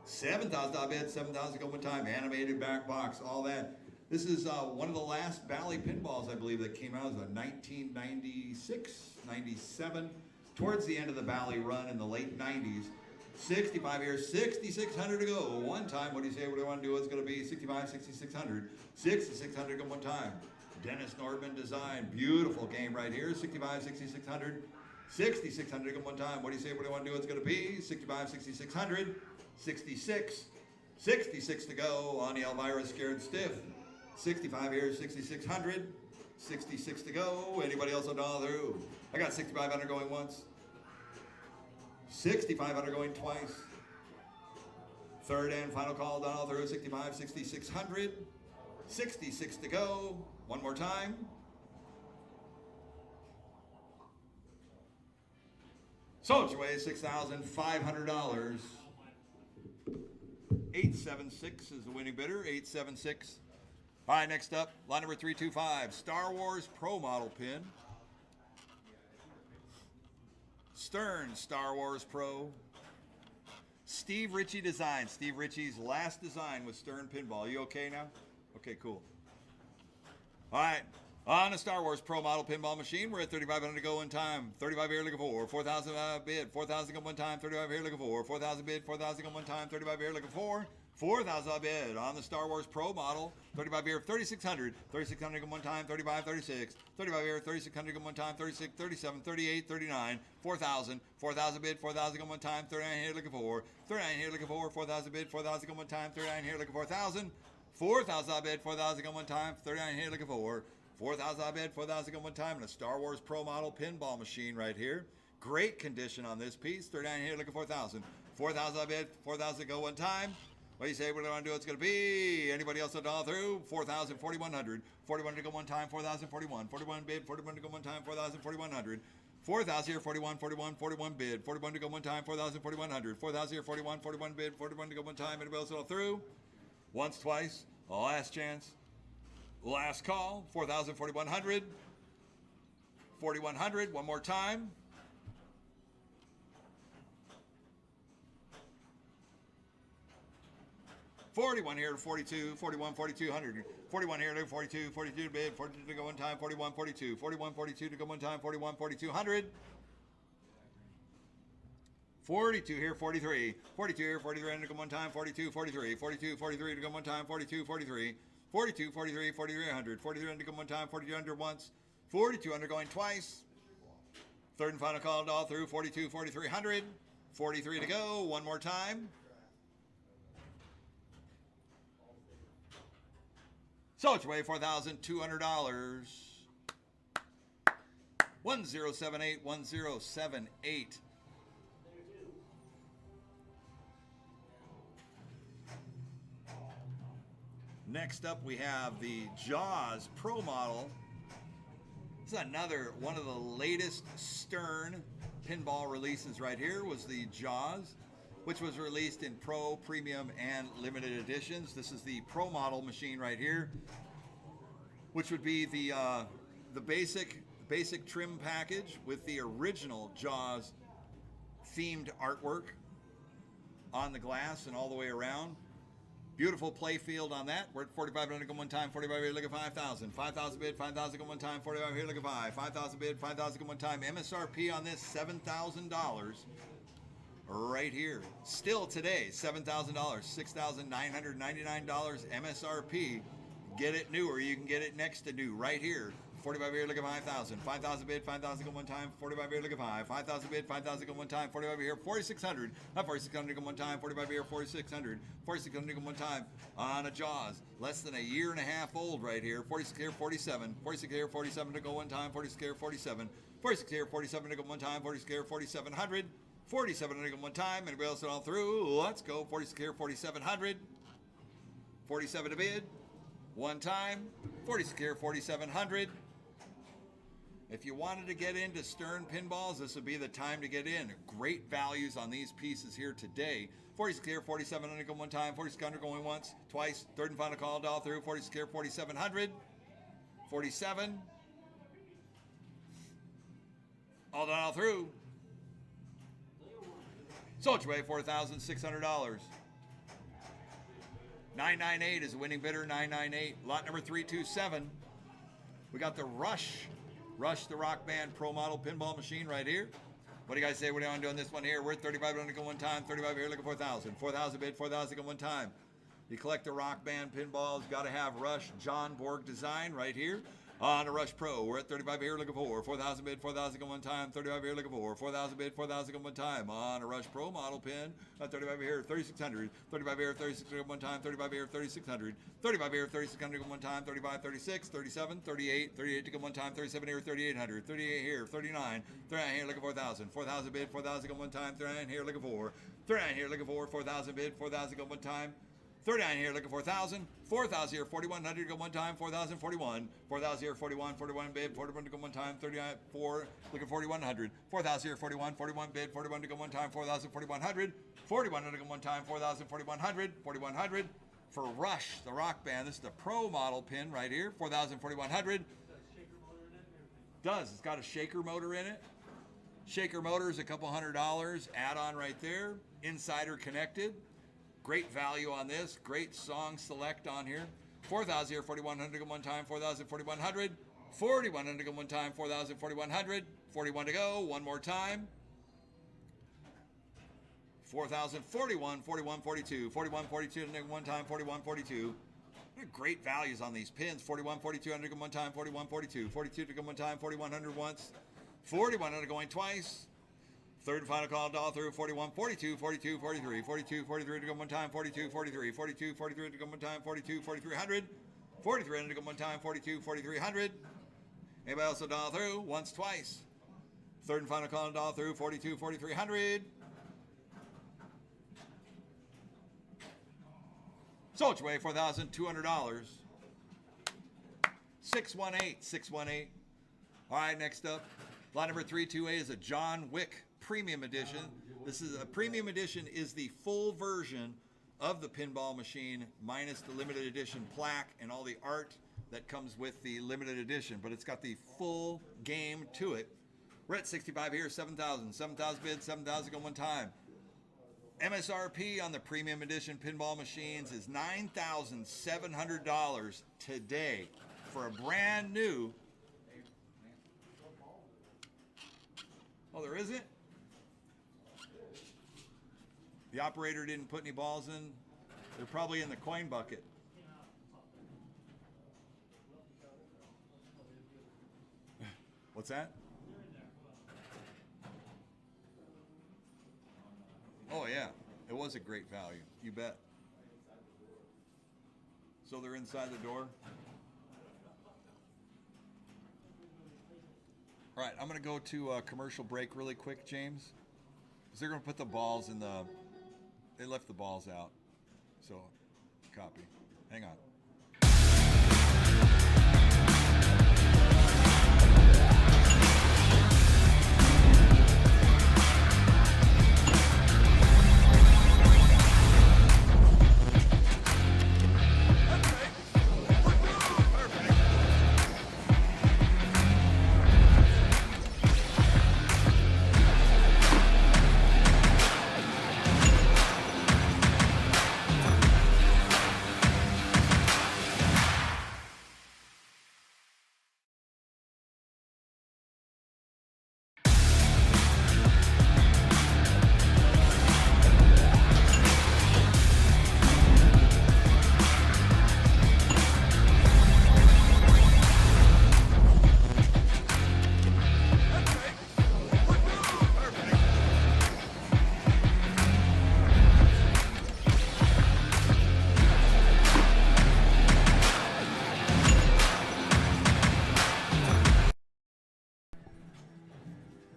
[SPEAKER 1] 7,000 I bid, 7,000 go one time. Animated back box, all that. This is one of the last Bally pinballs, I believe, that came out. It was 1996, 97, towards the end of the Bally run in the late 90s. 65 here, 6,600 to go. One time, what do you say? What do I want to do? It's going to be 65, 6,600. 6,600 go one time. Dennis Nordman design. Beautiful game right here. 65, 6,600. 6,600 go one time. What do you say? What do I want to do? It's going to be 65, 6,600. 66. 66 to go on the Elvira Scared Stiff. 65 here, 6,600. 66 to go. Anybody else on all through? I got 6,500 going once. 6,500 going twice. Third and final call done all through. 65, 6,600. 66 to go. One more time. Sold your way, $6,500. 876 is the winning bidder. 876. All right, next up, line number 325, Star Wars Pro Model Pin. Stern Star Wars Pro. Steve Ritchie design. Steve Ritchie's last design was Stern Pinball. You okay now? Okay, cool. All right, on a Star Wars Pro Model Pinball machine, we're at 3,500 to go in time. 35 here looking for. 4,000 bid. 4,000 go one time. 35 here looking for. 4,000 bid. 4,000 go one time. 35 here looking for. 4,000 bid on the Star Wars Pro model. 35 here, 3,600. 3,600 go one time. 35, 36. 35 here, 3,600 go one time. 36, 37, 38, 39. 4,000. 4,000 bid. 4,000 go one time. 39 here looking for. 39 here looking for. 4,000 bid. 4,000 go one time. 39 here looking for. 1,000. 4,000 bid. 4,000 go one time. 39 here looking for. 4,000 bid. 4,000 go one time. And a Star Wars Pro model pinball machine right here. Great condition on this piece. 39 here looking for 1,000. 4,000 bid. 4,000 go one time. What do you say? What do I want to do? It's going to be. Anybody else at all through? 4,000, 4,100. 4,100 to go one time. 4,041. 41 bid. 41 to go one time. 4,000, 4,100. 4,000 here, 41, 41, 41 bid. 41 to go one time. 4,000, 4,100. 4,000 here, 41, 41 bid. 41 to go one time. Anybody else at all through? Once, twice. Last chance. Last call. 4,000, 4,100. 4,100. One more time. 41 here to 42, 41, 4,200. 41 here to 42, 42 bid, 42 to go one time, 41, 42. 41, 42 to go one time, 41, 4,200. 42 here, 43. 42 here, 43 under go one time, 42, 43. 42, 43 to go one time, 42, 43. 42, 43, 43, 100. 43 under go one time, 42 under once. 42 under going twice. Third and final call all through, 42, 43, 100. 43 to go, one more time. So it's away $4,200. 1078, 1078. Next up, we have the Jaws Pro Model. This is another one of the latest Stern pinball releases right here. Was the Jaws, which was released in Pro, Premium, and Limited editions. This is the Pro Model machine right here, which would be the basic trim package with the original Jaws themed artwork on the glass and all the way around. Beautiful play field on that. We're at 4,500 go one time, 45 here, look at 5,000. 5,000 bid, 5,000 go one time, 45 here, look at 5. 5,000 bid, 5,000 go one time. MSRP on this, $7,000 right here. Still today, $7,000, $6,999 MSRP. Get it new or you can get it next to new right here. 45 here, look at 5,000. 5,000 bid, 5,000 go one time. 45 here, look at 5. 5,000 bid, 5,000 go one time. 45 here, 4,600. Not 4,600 go one time. 45 here, 4,600. 4,600 go one time on a Jaws. Less than a year and a half old right here. 46 here, 47. 46 here, 47 to go one time. 46 here, 47. 46 here, 47 to go one time. 46 here, 4,700. 47 to go one time. Anybody else all through? Let's go. 46 here, 4,700. 47 to bid. One time. 46 here, 4,700. If you wanted to get into Stern pinballs, this would be the time to get in. Great values on these pieces here today. 46 here, 4,700 go one time. 4600 going once, twice. Third and final call all through. 46 here, 4,700. 47. All done all through. So it's away $4,600. 998 is the winning bidder. 998. Lot number 327. We got the Rush the Rock Band Pro Model pinball machine right here. What do you guys say? What do you want to do on this one here? We're at 3,500 go one time. 35 here, looking 4,000. 4,000 bid, 4,000 go one time. You collect the Rock Band pinballs, got to have Rush John Borg design right here on a Rush Pro. We're at 35 here, looking for 4,000 bid, 4,000 go one time. 35 here, looking for 4,000 bid, 4,000 go one time on a Rush Pro Model pin. 35 here, 3,600. 35 here, 3,600 go one time. 35 here, 3,600. 35 here, 3,600 go one time. 35, 36, 37, 38, 38 to go one time. 37 here, 3,800. 38 here, 39. 39 here, looking for 4,000. 4,000 bid, 4,000 go one time. 39 here, looking for 39 here, looking for 4,000 bid, 4,000 go one time. 39 here, looking for 4,000. 4,000 here, 4,100 go one time. 4,041. 4,000 here, 41. 41 bid, 41 to go one time. 34, looking 4,100. 4,000 here, 41. 41 bid, 41 to go one time. 4,000, 4,100. 4,100 to go one time. 4,000, 4,100. 4,100 for Rush, the Rock Band. This is the Pro Model pin right here. 4,000, 4,100. Does. It's got a shaker motor in it. Shaker motor is a couple $100. Add-on right there. Insider connected. Great value on this. Great song select on here. 4,000 here, 4,100 go one time. 4,000, 4,100. 4,100 go one time. 4,000, 4,100. 41 to go. One more time. 4,000, 41, 41, 42. 41, 42 to go one time. 41, 42. Great values on these pins. 41, 42 to go one time. 41, 42. 42 to go one time. 4,100 once. 4,100 going twice. Third and final call all through. 41, 42, 42, 43. 42, 43 to go one time. 42, 43. 42, 43 to go one time. 42, 4,300. 4,300 to go one time. 42, 4,300. Anybody else all through? Once, twice. Third and final call all through. 42, 4,300. So it's away $4,200. 618, 618. All right, next up, lot number 328 is a John Wick Premium Edition. This is a Premium Edition, is the full version of the pinball machine minus the limited edition plaque and all the art that comes with the limited edition, but it's got the full game to it. We're at 65 here, 7,000. 7,000 bid, 7,000 go one time. MSRP on the Premium Edition pinball machines is $9,700 today for a brand new. Oh, there isn't? The operator didn't put any balls in. They're probably in the coin bucket. What's that? Oh yeah, it was a great value. You bet. So they're inside the door. All right, I'm going to go to a commercial break really quick, James. Because they're going to put the balls in the... They left the balls out. So, copy. Hang on.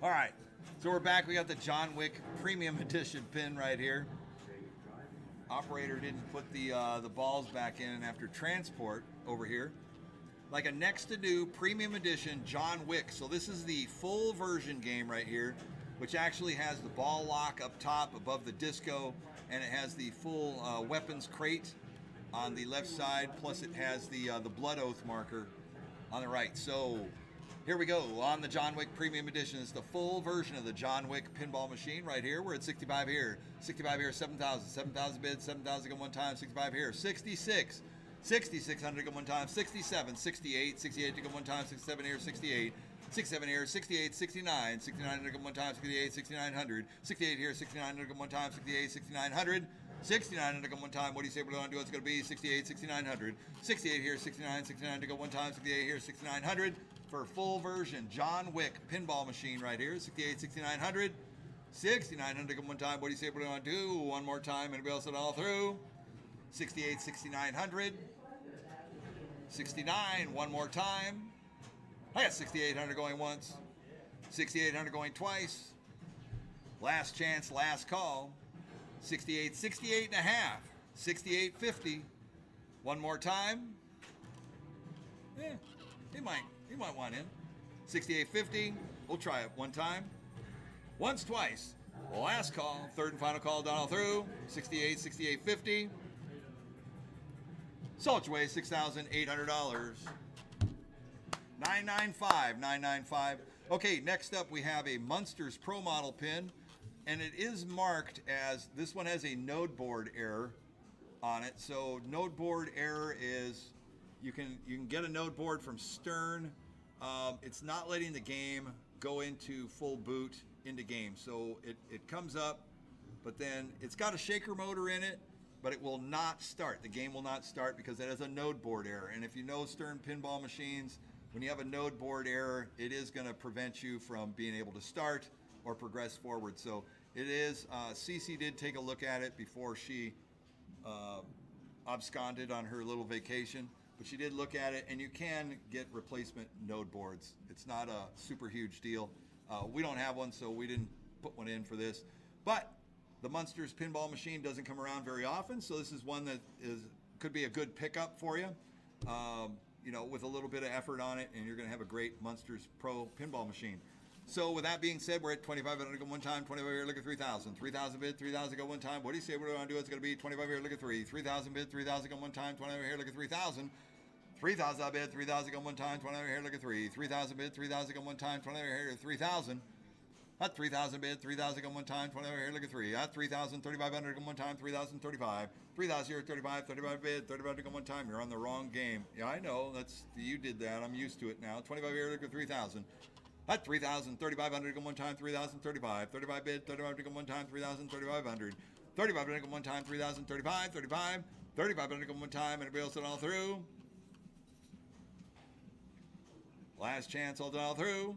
[SPEAKER 1] All right, so we're back. We got the John Wick Premium Edition pin right here. Operator didn't put the balls back in after transport over here. Like a next to new Premium Edition John Wick. So this is the full version game right here, which actually has the ball lock up top above the disco, and it has the full weapons crate on the left side, plus it has the blood oath marker on the right. So here we go on the John Wick Premium Edition. It's the full version of the John Wick pinball machine right here. We're at 65 here, 65 here, 7,000, 7,000 bids, 7,000 at one time, 65 here, 66, 6,600 at one time, 67, 68, 68 to go one time, 67 here, 68, 67 here, 68, 69, 69 at one time, 68, 6,900, 68 here, 6,900 at one time, 68, 6,900. 69 to go one time. What do you say we're going to do? It's going to be 68, 6,900. 68 here, 69, 69 to go one time. 68 here, 6,900 for full version. John Wick pinball machine right here. 68, 6,900. 6,900 to go one time. What do you say we're going to do? One more time. Anybody else at all through? 68, 6,900. 69, one more time. I got 6,800 going once. 6,800 going twice. Last chance, last call. 68, 68 and a half, 68.50. One more time. Yeah, he might want in. 68.50. We'll try it one time. Once, twice. Last call, third and final call, done all through. 68, 68.50. Salt your way, $6,800. 995, 995. Okay, next up we have a Munsters Pro Model pin. And it is marked as, this one has a node board error on it. So node board error is, you can get a node board from Stern. It's not letting the game go into full boot into game. So it comes up, but then it's got a shaker motor in it, but it will not start. The game will not start because it has a node board error. And if you know Stern pinball machines, when you have a node board error, it is going to prevent you from being able to start or progress forward. So it is, Cece did take a look at it before she absconded on her little vacation, but she did look at it, and you can get replacement node boards. It's not a super huge deal. We don't have one, so we didn't put one in for this. But the Munsters pinball machine doesn't come around very often, so this is one that could be a good pickup for you. You know, with a little bit of effort on it, and you're going to have a great Munsters Pro pinball machine. So with that being said, we're at 2,500 go one time, 25 here, look at 3,000. 3,000 bid, 3,000 go one time. What do you say we're going to do? It's going to be 25 here, look at 3. 3,000 bid, 3,000 go one time, 25 here, look at 3,000. 3,000 bid, 3,000 go one time, 25 here, look at 3. 3,000 bid, 3,000 go one time, 25 here, 3,000. At 3,000 bid, 3,000 go one time, 25 here, look at 3. At 3,000, 3,500 go one time, 3,035. 3,000 here, 35, 35 bid, 35 to go one time. You're on the wrong game. Yeah, I know. You did that. I'm used to it now. 25 here, look at 3,000. At 3,000, 3,500 go one time, 3,035. 35 bid, 35 to go one time, 3,000, 3,500. 3,500 come one time, 3,000, 35, 35, 3,500 come one time. Anybody else done all through? Last chance, all done all through.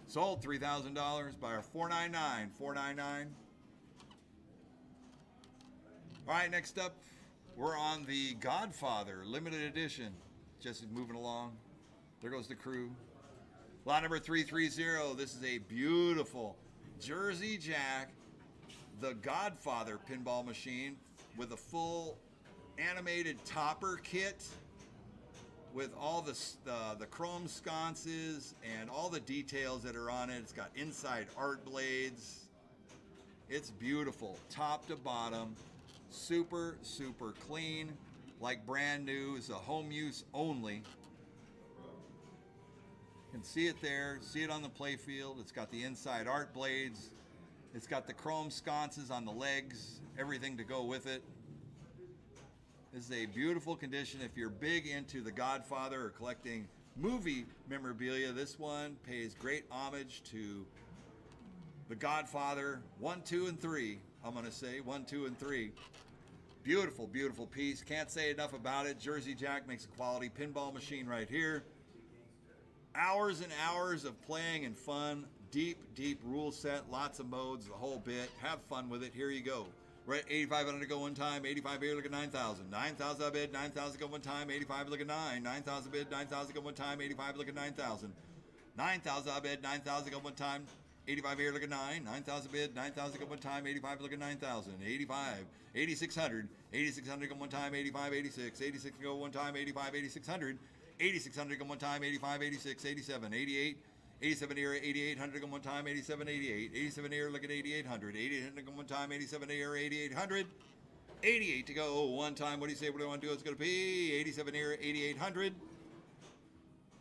[SPEAKER 1] Sold $3,000 by our 499, 499. All right, next up, we're on the Godfather limited edition. Just moving along. There goes the crew. Lot number 330. This is a beautiful Jersey Jack, the Godfather pinball machine with a full animated topper kit with all the chrome sconces and all the details that are on it. It's got inside art blades. It's beautiful, top to bottom. Super, super clean, like brand new. It's a home use only. You can see it there, see it on the play field. It's got the inside art blades. It's got the chrome sconces on the legs, everything to go with it. This is a beautiful condition. If you're big into The Godfather or collecting movie memorabilia, this one pays great homage to The Godfather 1, 2, and 3. I'm going to say 1, 2, and 3. Beautiful, beautiful piece. Can't say enough about it. Jersey Jack makes a quality pinball machine right here. Hours and hours of playing and fun. Deep, deep rule set. Lots of modes, the whole bit. Have fun with it. Here you go. We're at 8,500 to go one time. 85 here, look at 9,000. 9,000 I bid, 9,000 go one time. 85, look at 9. 9,000 bid, 9,000 go one time. 85, look at 9,000. 9,000 I bid, 9,000 go one time. 85 here, look at 9. 9,000 bid, 9,000 go one time. 85, look at 9,000. 85, 8,600. 8,600 go one time. 85, 86. 86 go one time. 85, 8,600. 8,600 go one time. 85, 86. 87, 88. 87 here, 8,800 go one time. 87, 88. 87 here, look at 8,800. 8,800 go one time. 87 here, 8,800. 88 to go one time. What do you say? What do I want to do? It's going to be 87 here, 8,800.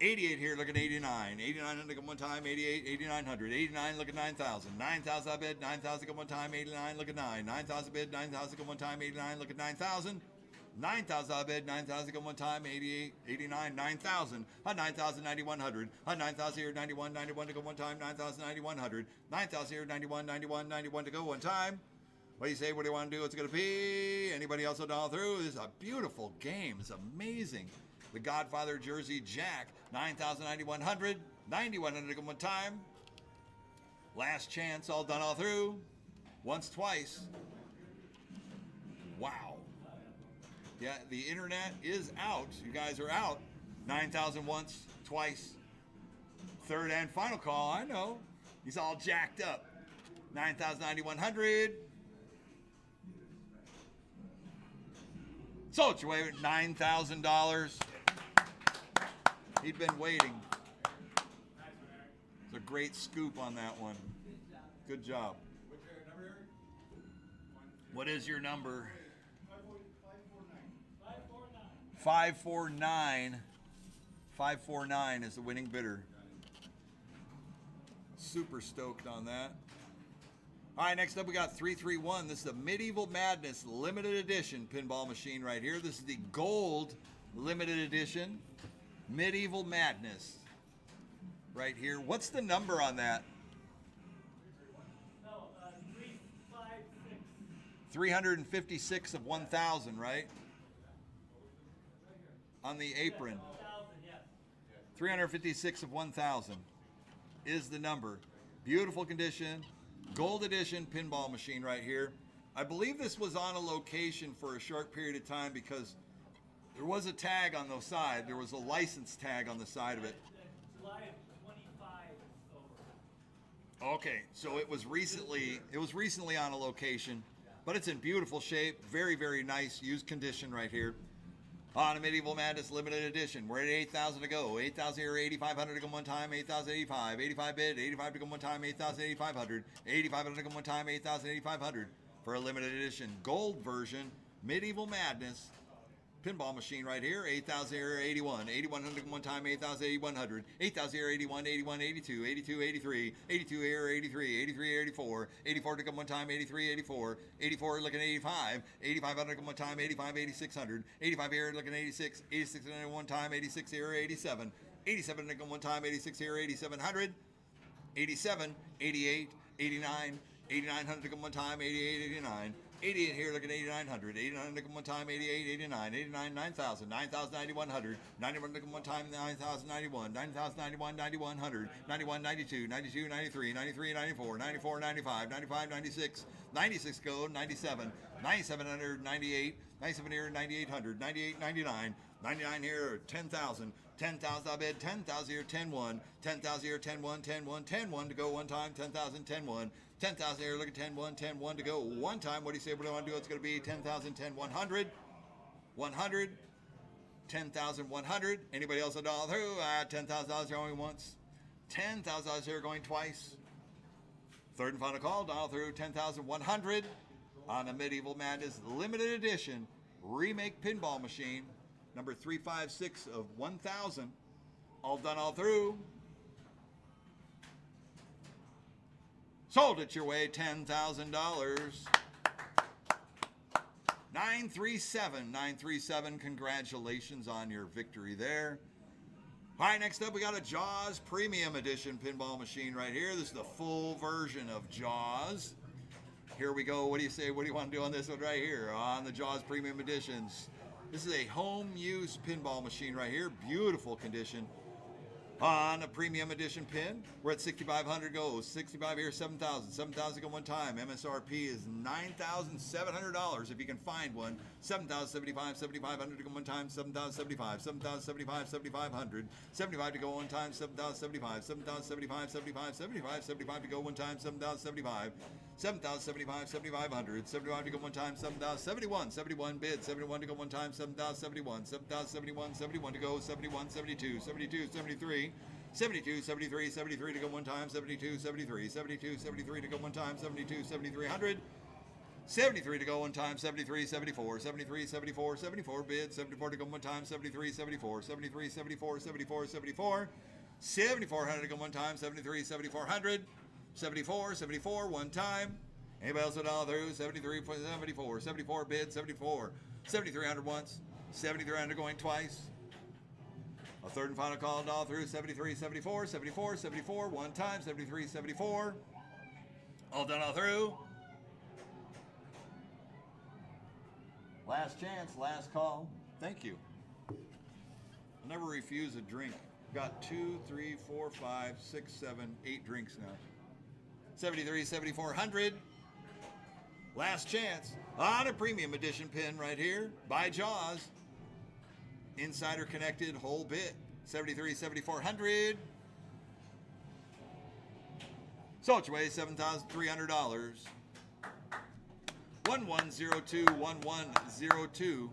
[SPEAKER 1] 88 here, look at 89. 8,900 go one time. 88, 8,900. 89, look at 9,000. 9,000 I bid, 9,000 go one time. 89, look at 9. 9,000 bid, 9,000 go one time. 89, look at 9,000. 9,000 I bid, 9,000 go one time. 88, 89, 9,000. 9,000, 9,100. 9,000 here, 91, 91 to go one time. 9,000, 9,100. 9,000 here, 91, 91, 91 to go one time. What do you say? What do you want to do? It's going to be. Anybody else will dial through? This is a beautiful game. It's amazing. The Godfather Jersey Jack, 9,000, 9,100. 9,100 to go one time. Last chance, all done all through. Once, twice. Wow. Yeah, the internet is out. You guys are out. 9,000 once, twice. Third and final call, I know. He's all jacked up. 9,000, 9,100. Sold your way with $9,000. He'd been waiting. It's a great scoop on that one. Good job. What is your number? 549. 549 is the winning bidder. Super stoked on that. All right, next up we got 331. This is a Medieval Madness limited edition pinball machine right here. This is the gold limited edition Medieval Madness right here. What's the number on that?
[SPEAKER 2] 356.
[SPEAKER 1] 356 of 1,000, right? On the apron. 356 of 1,000 is the number. Beautiful condition. Gold edition pinball machine right here. I believe this was on a location for a short period of time because there was a tag on the side. There was a license tag on the side of it.
[SPEAKER 2] July of 25 over.
[SPEAKER 1] Okay, so it was recently on a location, but it's in beautiful shape. Very, very nice used condition right here. On a Medieval Madness limited edition. We're at 8,000 to go. 8,000 here, 8,500 to go one time. 8,085. 85 bid, 85 to go one time. 8,800. 8,500 to go one time. 8,800 for a limited edition gold version Medieval Madness pinball machine right here. 8,000 here, 81. 8,100 to go one time. 8,800. 8,000 here, 81, 81, 82. 82, 83. 82 here, 83. 83, 84. 84 to go one time. 83, 84. 84 looking 85. 8,500 to go one time. 85, 8,600. 85 here looking 86. 86 to go one time. 86 here, 87. 87 nickel one time, 86 here, 8700, 87, 88, 89, 8900 nickel one time, 88, 89, 88 here, looking at 8900, 89 nickel one time, 88, 89, 89, 9000, 9000, 9100, 91 nickel one time, 9091, 9091, 9100, 91, 92, 92, 93, 93, 94, 94, 95, 95, 96, 96 go, 97, 9700, 98, 97 here, 9800, 98, 99, 99 here, 10,000, 10,000 I bid, 10,000 here, 10-1, 10,000 here, 10-1, 10-1, 10-1 to go one time, 10,000, 10-1, 10,000 here, look at 10-1, 10-1 to go one time. What do you say? What do I want to do? It's going to be 10,000, 10, 100, 100, 10,000, 100. Anybody else a dollar through? $10,000 here going once, $10,000 here going twice. Third and final call, dollar through, 10,100 on a Medieval Madness limited edition remake pinball machine, number 356 of 1,000. All done, all through. Sold it your way, $10,000. 937, 937. Congratulations on your victory there. All right, next up we got a Jaws Premium Edition pinball machine right here. This is the full version of Jaws. Here we go. What do you say? What do you want to do on this one right here? On the Jaws Premium Editions. This is a home use pinball machine right here. Beautiful condition. On a premium edition pin, we're at 6,500 goes. 65 here, 7,000. 7,000 go one time. MSRP is $9,700 if you can find one. 7,075, 7,500 to go one time. 7,075, 7,075, 7,500. 75 to go one time. 7,075, 7,075, 75, 75, 75 to go one time. 7,075. 7,075, 7,500, 75 to go one time, 7,071, 71 bid, 71 to go one time, 7,071, 7,071, 71 to go, 71, 72, 72, 73, 72, 73, 73 to go one time, 72, 73, 72, 73 to go one time, 72, 7,300, 73 to go one time, 73, 74, 73, 74, 74 bid, 74 to go one time, 73, 74, 73, 74, 74, 74, 7,400 to go one time, 73, 7,400, 74, 74, one time. Anybody else at all through? 73, 74, 74 bid, 74, 7,300 once, 7,300 going twice. A third and final call, all through, 73, 74, 74, 74, one time, 73, 74. All done, all through. Last chance, last call. Thank you. I'll never refuse a drink. Got 2, 3, 4, 5, 6, 7, 8 drinks now. 73, 7,400. Last chance on a premium edition pin right here by Jaws. Insider connected whole bit. 73, 7,400. Sold your way, $7,300. 1102, 1102.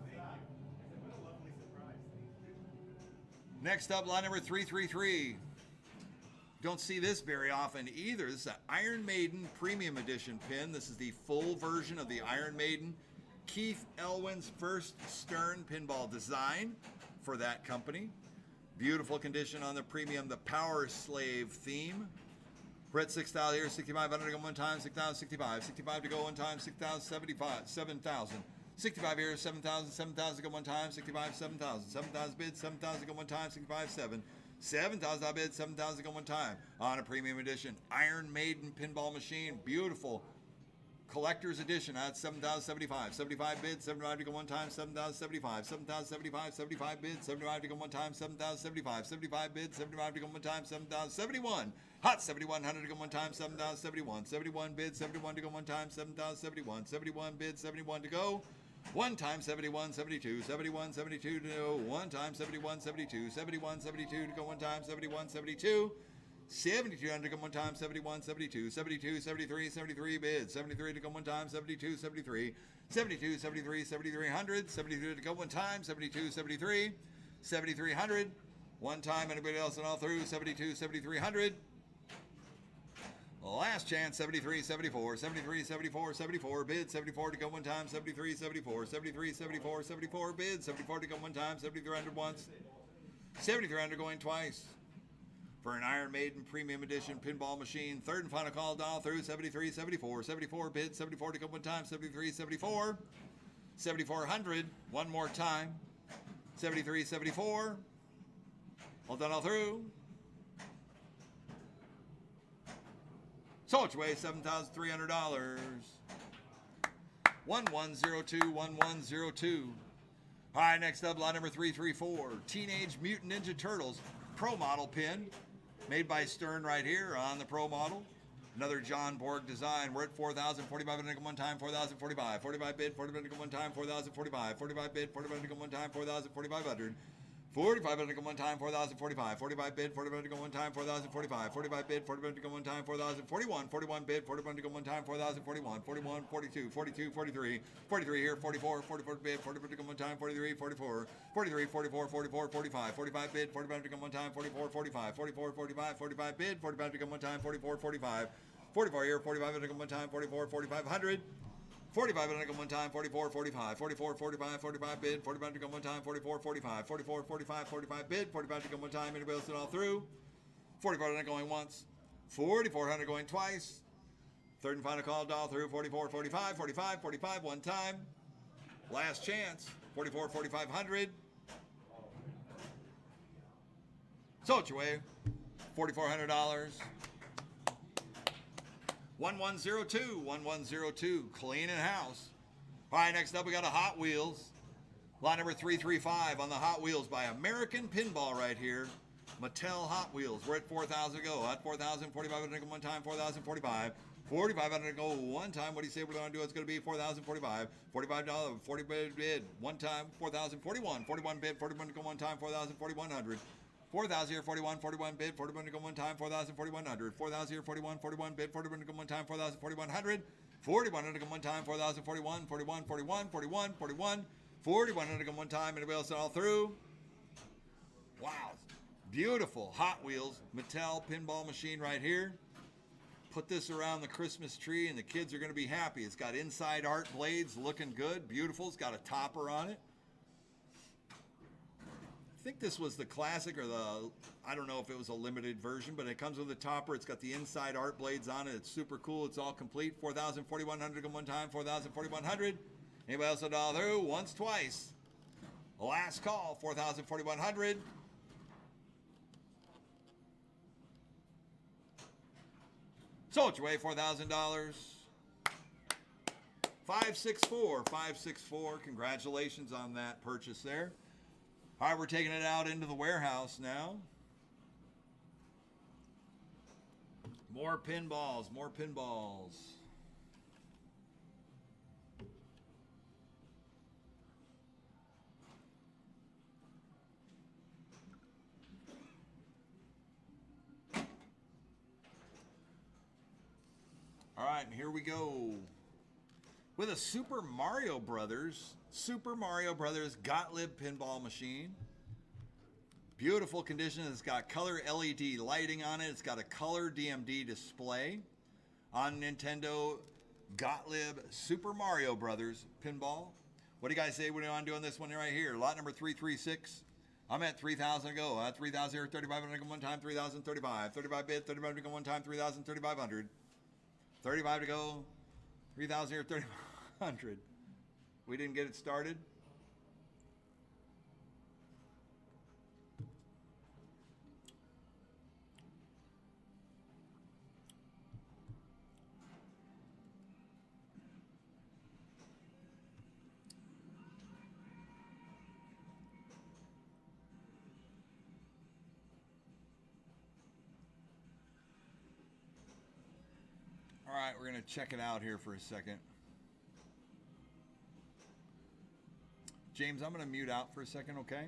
[SPEAKER 1] Next up, line number 333. Don't see this very often either. This is an Iron Maiden Premium Edition pin. This is the full version of the Iron Maiden. Keith Elwin's first Stern pinball design for that company. Beautiful condition on the premium, the Power Slave theme. We're at 6,000 here, 6,500 to go one time, 6,065. 65 to go one time, 6,075, 7,000. 65 here, 7,000, 7,000 to go one time, 65, 7,000. 7,000 bid, 7,000 to go one time, 65, 7. 7,000 I bid, 7,000 go one time. On a premium edition, Iron Maiden pinball machine, beautiful collector's edition at 7,075. 75 bid, 75 to go one time, 7,075. 7,075, 75 bid, 75 to go one time, 7,075. 75 bid, 75 to go one time, 7,071. Hot 7,100 to go one time, 7,071. 71 bid, 71 to go one time, 7,071. 71 bid, 71 to go. One time, 71, 72, 71, 72 to go one time, 71, 72, 71, 72 to go one time, 71, 72, 72 to go one time, 71, 72, 72, 73, 73 bids, 73 to go one time, 72, 73, 72, 73, 7,300, 72 to go one time, 72, 73, 7,300, one time, anybody else at all through, 72, 7,300. Last chance, 73, 74, 73, 74, 74 bid, 74 to go one time, 73, 74, 73, 74, 74 bid, 74 to go one time, 7,300 once, 7,300 going twice. For an Iron Maiden Premium Edition pinball machine, third and final call, dial through, 73, 74, 74 bid, 74 to go one time, 73, 74, 7,400, one more time, 73, 74. All done, all through. So it's way $7,300. 1102, 1102. All right, next up, lot number 334. Teenage Mutant Ninja Turtles Pro Model pin. Made by Stern right here on the Pro Model. Another John Borg design. We're at 4,045 nickel one time, 4,045. 45 bid, 45 nickel one time, 4,045. 45 bid, 45 nickel one time, 4,4,500. 45 nickel one time, 4,045. 45 bid, 45 nickel one time, 4,045. 45 bid, 45 nickel one time, 4,041. 41 bid, 41 nickel one time, 4,041. 41, 42, 42, 43. 43 here, 44. 44 bid, 44 nickel one time, 43, 44. 43, 44, 44, 45. 45 bid, 45 nickel one time, 44, 45. 44, 45, 45 bid, 45 nickel one time, 44, 45. 44 here, 45 nickel one time, 44, 4,500. 45 nickel one time, 44, 45. 44, 45, 45 bid, 45 nickel one time, 44, 45. 44, 45, 45 bid, 45 nickel one time, anybody else it all through? 4400 going once, 4,400 going twice. Third and final call, all through. 44, 45, 45, 45 one time. Last chance, 44, 4,500. So it's your way, $4,400. 1102, 1102, cleaning house. All right, next up we got a Hot Wheels. Lot number 335 on the Hot Wheels by American Pinball right here. Mattel Hot Wheels. We're at 4,000 to go. At 4,000, 45 nickel one time, 4,045. 45 to go one time. What do you say we're going to do? It's going to be 4,045. $45, 40 bid one time, 4,041. 41 bid, 41 nickel one time, 4,4,100. 4,000 here, 41, 41 bid, 41 to go one time, 4,4,100. 4,000 here, 41, 41 bid, 41 to go one time, 4,4,100. 41 to go one time, 4,041, 41, 41, 41, 41. 41 to go one time, anybody else all through? Wow, beautiful Hot Wheels Mattel pinball machine right here. Put this around the Christmas tree and the kids are going to be happy. It's got inside art blades, looking good, beautiful. It's got a topper on it. I think this was the classic or the, I don't know if it was a limited version, but it comes with a topper. It's got the inside art blades on it. It's super cool. It's all complete. 4,000, 4,100 one time, 4,000, 4,100. Anybody else at all through? Once, twice. Last call, 4,000, 4,100. So it's your way, $4,000. 564, 564. Congratulations on that purchase there. All right, we're taking it out into the warehouse now. More pinballs, more pinballs. All right, and here we go. With a Super Mario Brothers Gottlieb pinball machine. Beautiful condition. It's got color LED lighting on it. It's got a color DMD display on Nintendo Gottlieb Super Mario Brothers pinball. What do you guys say when I'm doing this one right here? Lot number 336. I'm at 3,000 to go. 3,000 here, 3,500 one time, 3,035. 35 bid, 35 to go one time, 3,000, 3,500. 35 to go. 3,000 here, 3,500. We didn't get it started. All right, we're going to check it out here for a second. James, I'm going to mute out for a second, okay?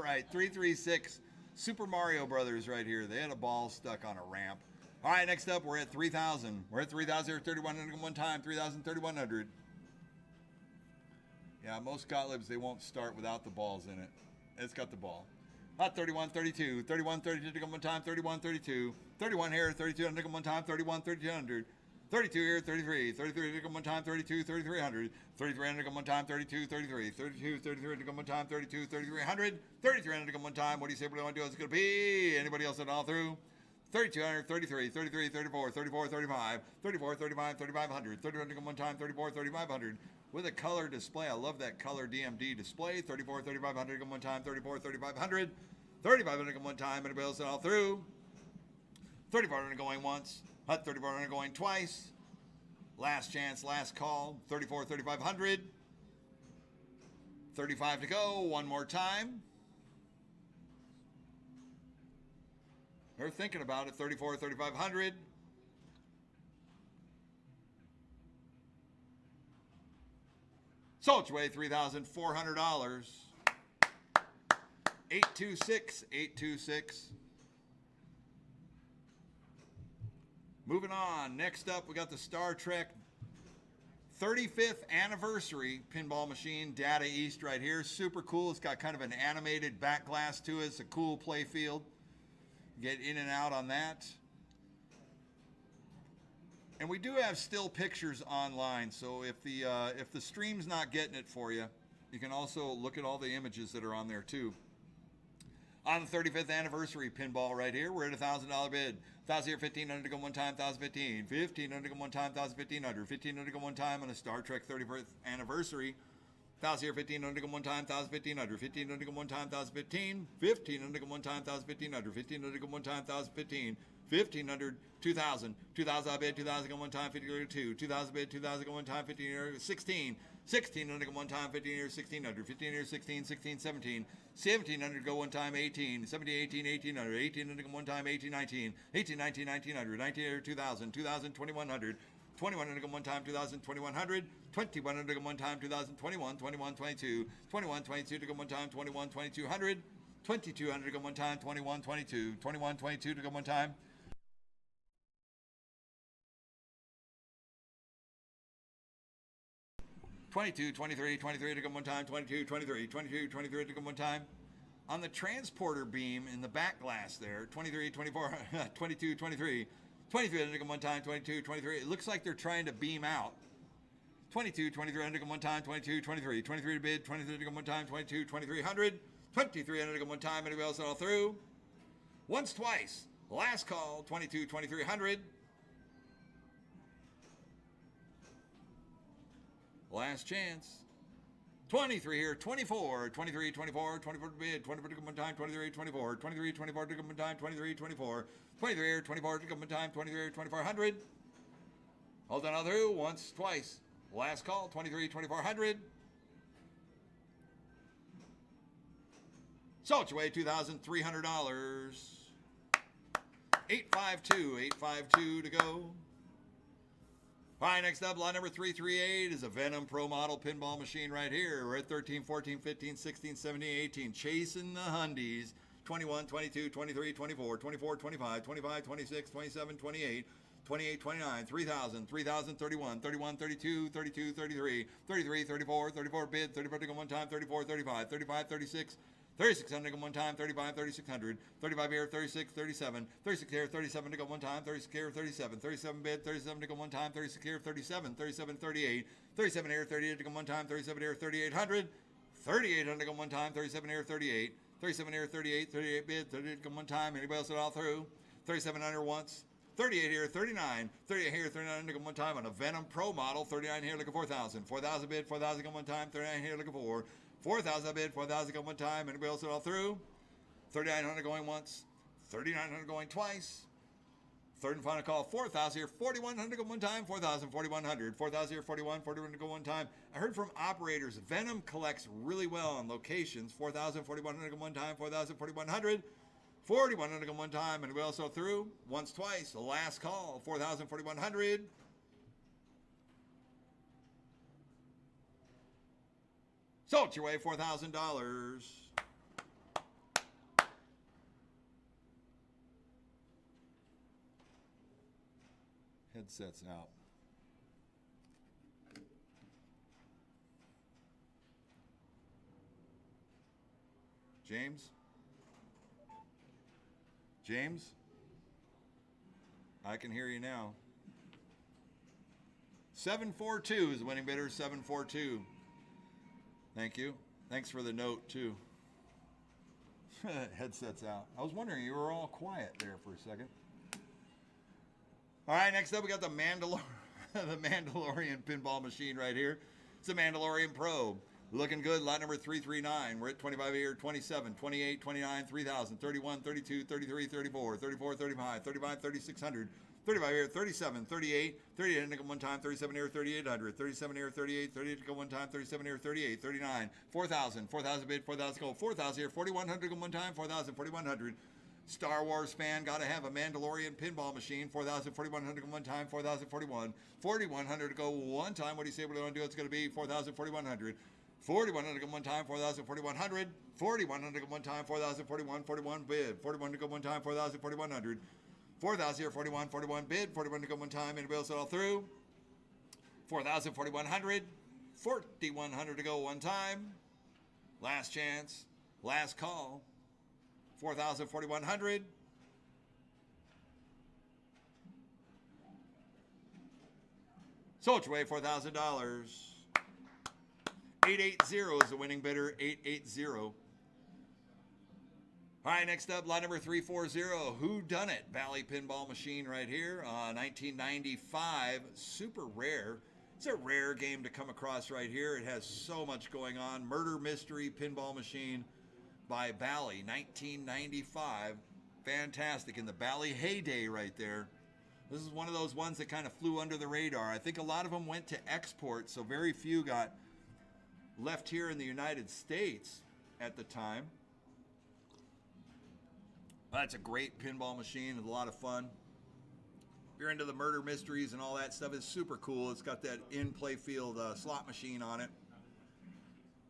[SPEAKER 1] right, 336 Super Mario Brothers right here. They had a ball stuck on a ramp. All right, next up, we're at 3,000. We're at 3,000 or 3,100 one time. 3,000, 3,100. Yeah, most Gottliebs, they won't start without the balls in it. It's got the ball. Not 31, 32. 31, 32 to go one time. 31, 32. 31 here, 32 to go one time. 31, 3,200. 32 here, 33. 33 to go one time. 32, 3,300. 3,300 to go one time. 32, 33. 32, 33 to go one time. 32, 3,300. 3,300 to go one time. What do you say? What do you want to do? It's going to be. Anybody else at all through? 3,200, 33, 33, 34, 34, 35, 34, 35, 3,500, 3,200 to go one time, 34, 3,500. With a color display. I love that color DMD display. 34, 3,500 to go one time, 34, 3,500. 3,500 to go one time. Anybody else at all through? 3,400 going once. 3,400 going twice. Last chance, last call. 34, 3,500. 35 to go. One more time. They're thinking about it. 34, 3,500. Sold your way, $3,400. 826, 826. Moving on. Next up, we got the Star Trek 35th anniversary pinball machine, Data East right here. Super cool. It's got kind of an animated back glass to it. It's a cool play field. Get in and out on that. And we do have still pictures online, so if the stream's not getting it for you, you can also look at all the images that are on there too. On the 35th anniversary pinball right here, we're at $1,000 bid. 1,000 here, 1,500 to go one time, 1,015. 1,500 to go one time, 1,500. 1,500 to go one time on a Star Trek 35th anniversary. 1,000 here, 1,500 to go one time, 1,500. 1,500 to go one time, 1,015. 1,500 to go one time, 1,500. 1,500 to go one time, 1,015. 1,500, 2,000. 2,000 bid, 2,000 go one time, 1,500 2. 2,000 bid, 2,000 go one time, 1,500 16. 1,600 go one time, 1,500 1,600. 1,500 16, 16, 17. 1,700 go one time, 18. 17, 18, 1,800. 1,800 go one time, 18, 19. 18, 19, 1,900. 1,900, 2,000. 2,000, 2,100. 2,100 go one time, 2,000, 2,100. 2,100 go one time, 2,021. 21, 22. 21, 22 to go one time, 21, 2,200. 2,200 to go one time, 21, 22. 21, 22 to go one time. 22, 23, 23 to go one time, 22, 23, 22, 23 to go one time. On the transporter beam in the back glass there, 23, 24, 22, 23, 23 to go one time, 22, 23. It looks like they're trying to beam out. 22, 23 to go one time, 22, 23, 23 to bid, 23 to go one time, 22, 2,300, 2,300 to go one time. Anybody else all through? Once, twice. Last call, 22, 2,300. Last chance. 23 here, 24, 23, 24, 24 to bid, 24 to come one time, 23, 24, 23, 24 to come one time, 23, 24, 23 here, 24 to come one time, 23, 2,400. Hold on all through, once, twice. Last call, 23, 2,400. Sold your way, $2,300. 852, 852 to go. All right, next up, lot number 338 is a Venom Pro model pinball machine right here. We're at 13, 14, 15, 16, 17, 18. Chasing the Hundies. 21, 22, 23, 24, 24, 25, 25, 26, 27, 28, 28, 29, 3,000, 3,000, 31, 31, 32, 32, 33, 33, 34, 34 bid, 34 to go one time, 34, 35, 35, 36, 3,600 to go one time, 35, 3,600, 35 here, 36, 37, 36 here, 37 to go one time, 36 here, 37, 37 bid, 37 to go one time, 36 here, 37, 37, 38, 37 here, 38 to go one time, 37 here, 3,800, 3,800 to go one time, 37 here, 38, 37 here, 38, 38 bid, 38 to go one time. Anybody else at all through? 3,700 once. 38 here, 39, 38 here, 39 to go one time on a Venom Pro model, 39 here, looking 4,000, 4,000 bid, 4,000 go one time, 39 here, looking for 4,000 bid, 4,000 go one time. Anybody else at all through? 3,900 going once, 3,900 going twice. Third and final call, 4,000 here, 4,100 go one time, 4,000, 4,100, 4,000 here, 41, 41 to go one time. I heard from operators, Venom collects really well on locations, 4,000, 4,100 go one time, 4,000, 4,100. 4,100 go one time, and we also through once, twice. The last call, 4,000, 4,100. Sold your way, $4,000. Headsets out. James? James? I can hear you now. 742 is the winning bidder, 742. Thank you. Thanks for the note, too. Headsets out. I was wondering, you were all quiet there for a second. All right, next up we got the the Mandalorian pinball machine right here. It's a Mandalorian Pro. Looking good, lot number 339. We're at 25 here, 27, 28, 29, 3,000, 31, 32, 33, 34, 34, 35, 35, 3,600, 35 here, 37, 38, 38 to go one time, 37 here, 3,800, 37 here, 38, 38 to go one time, 37 here, 38, 39, 4,000, 4,000 bid, 4,000 go, 4,000 here, 4,100 to go one time, 4,000, 4,100. Star Wars fan, gotta have a Mandalorian pinball machine. 4,000, 4,100 go one time, 4,041. 4,100 to go one time. What do you say? What do you want to do? It's gonna be 4,000, 4,100. 4,100 to go one time, 4,000, 4,100. 4,100 to go one time, 4,000, 41, 41 bid. 41 to go one time, 4,000, 4,100. 4,000 here, 41, 41 bid. 41 to go one time. Anybody else all through? 4,000, 4,100. 4,100 to go one time. Last chance. Last call. 4,000, 4,100. Sold your way, $4,000. 880 is the winning bidder, 880. All right, next up, lot number 340, Who Done It? Bally pinball machine right here, 1995, super rare. It's a rare game to come across right here. It has so much going on. Murder mystery pinball machine by Bally, 1995. Fantastic, in the Bally heyday right there. This is one of those ones that kind of flew under the radar. I think a lot of them went to export, so very few got left here in the United States at the time. That's a great pinball machine. It's a lot of fun. If you're into the murder mysteries and all that stuff, it's super cool. It's got that in-play field slot machine on it.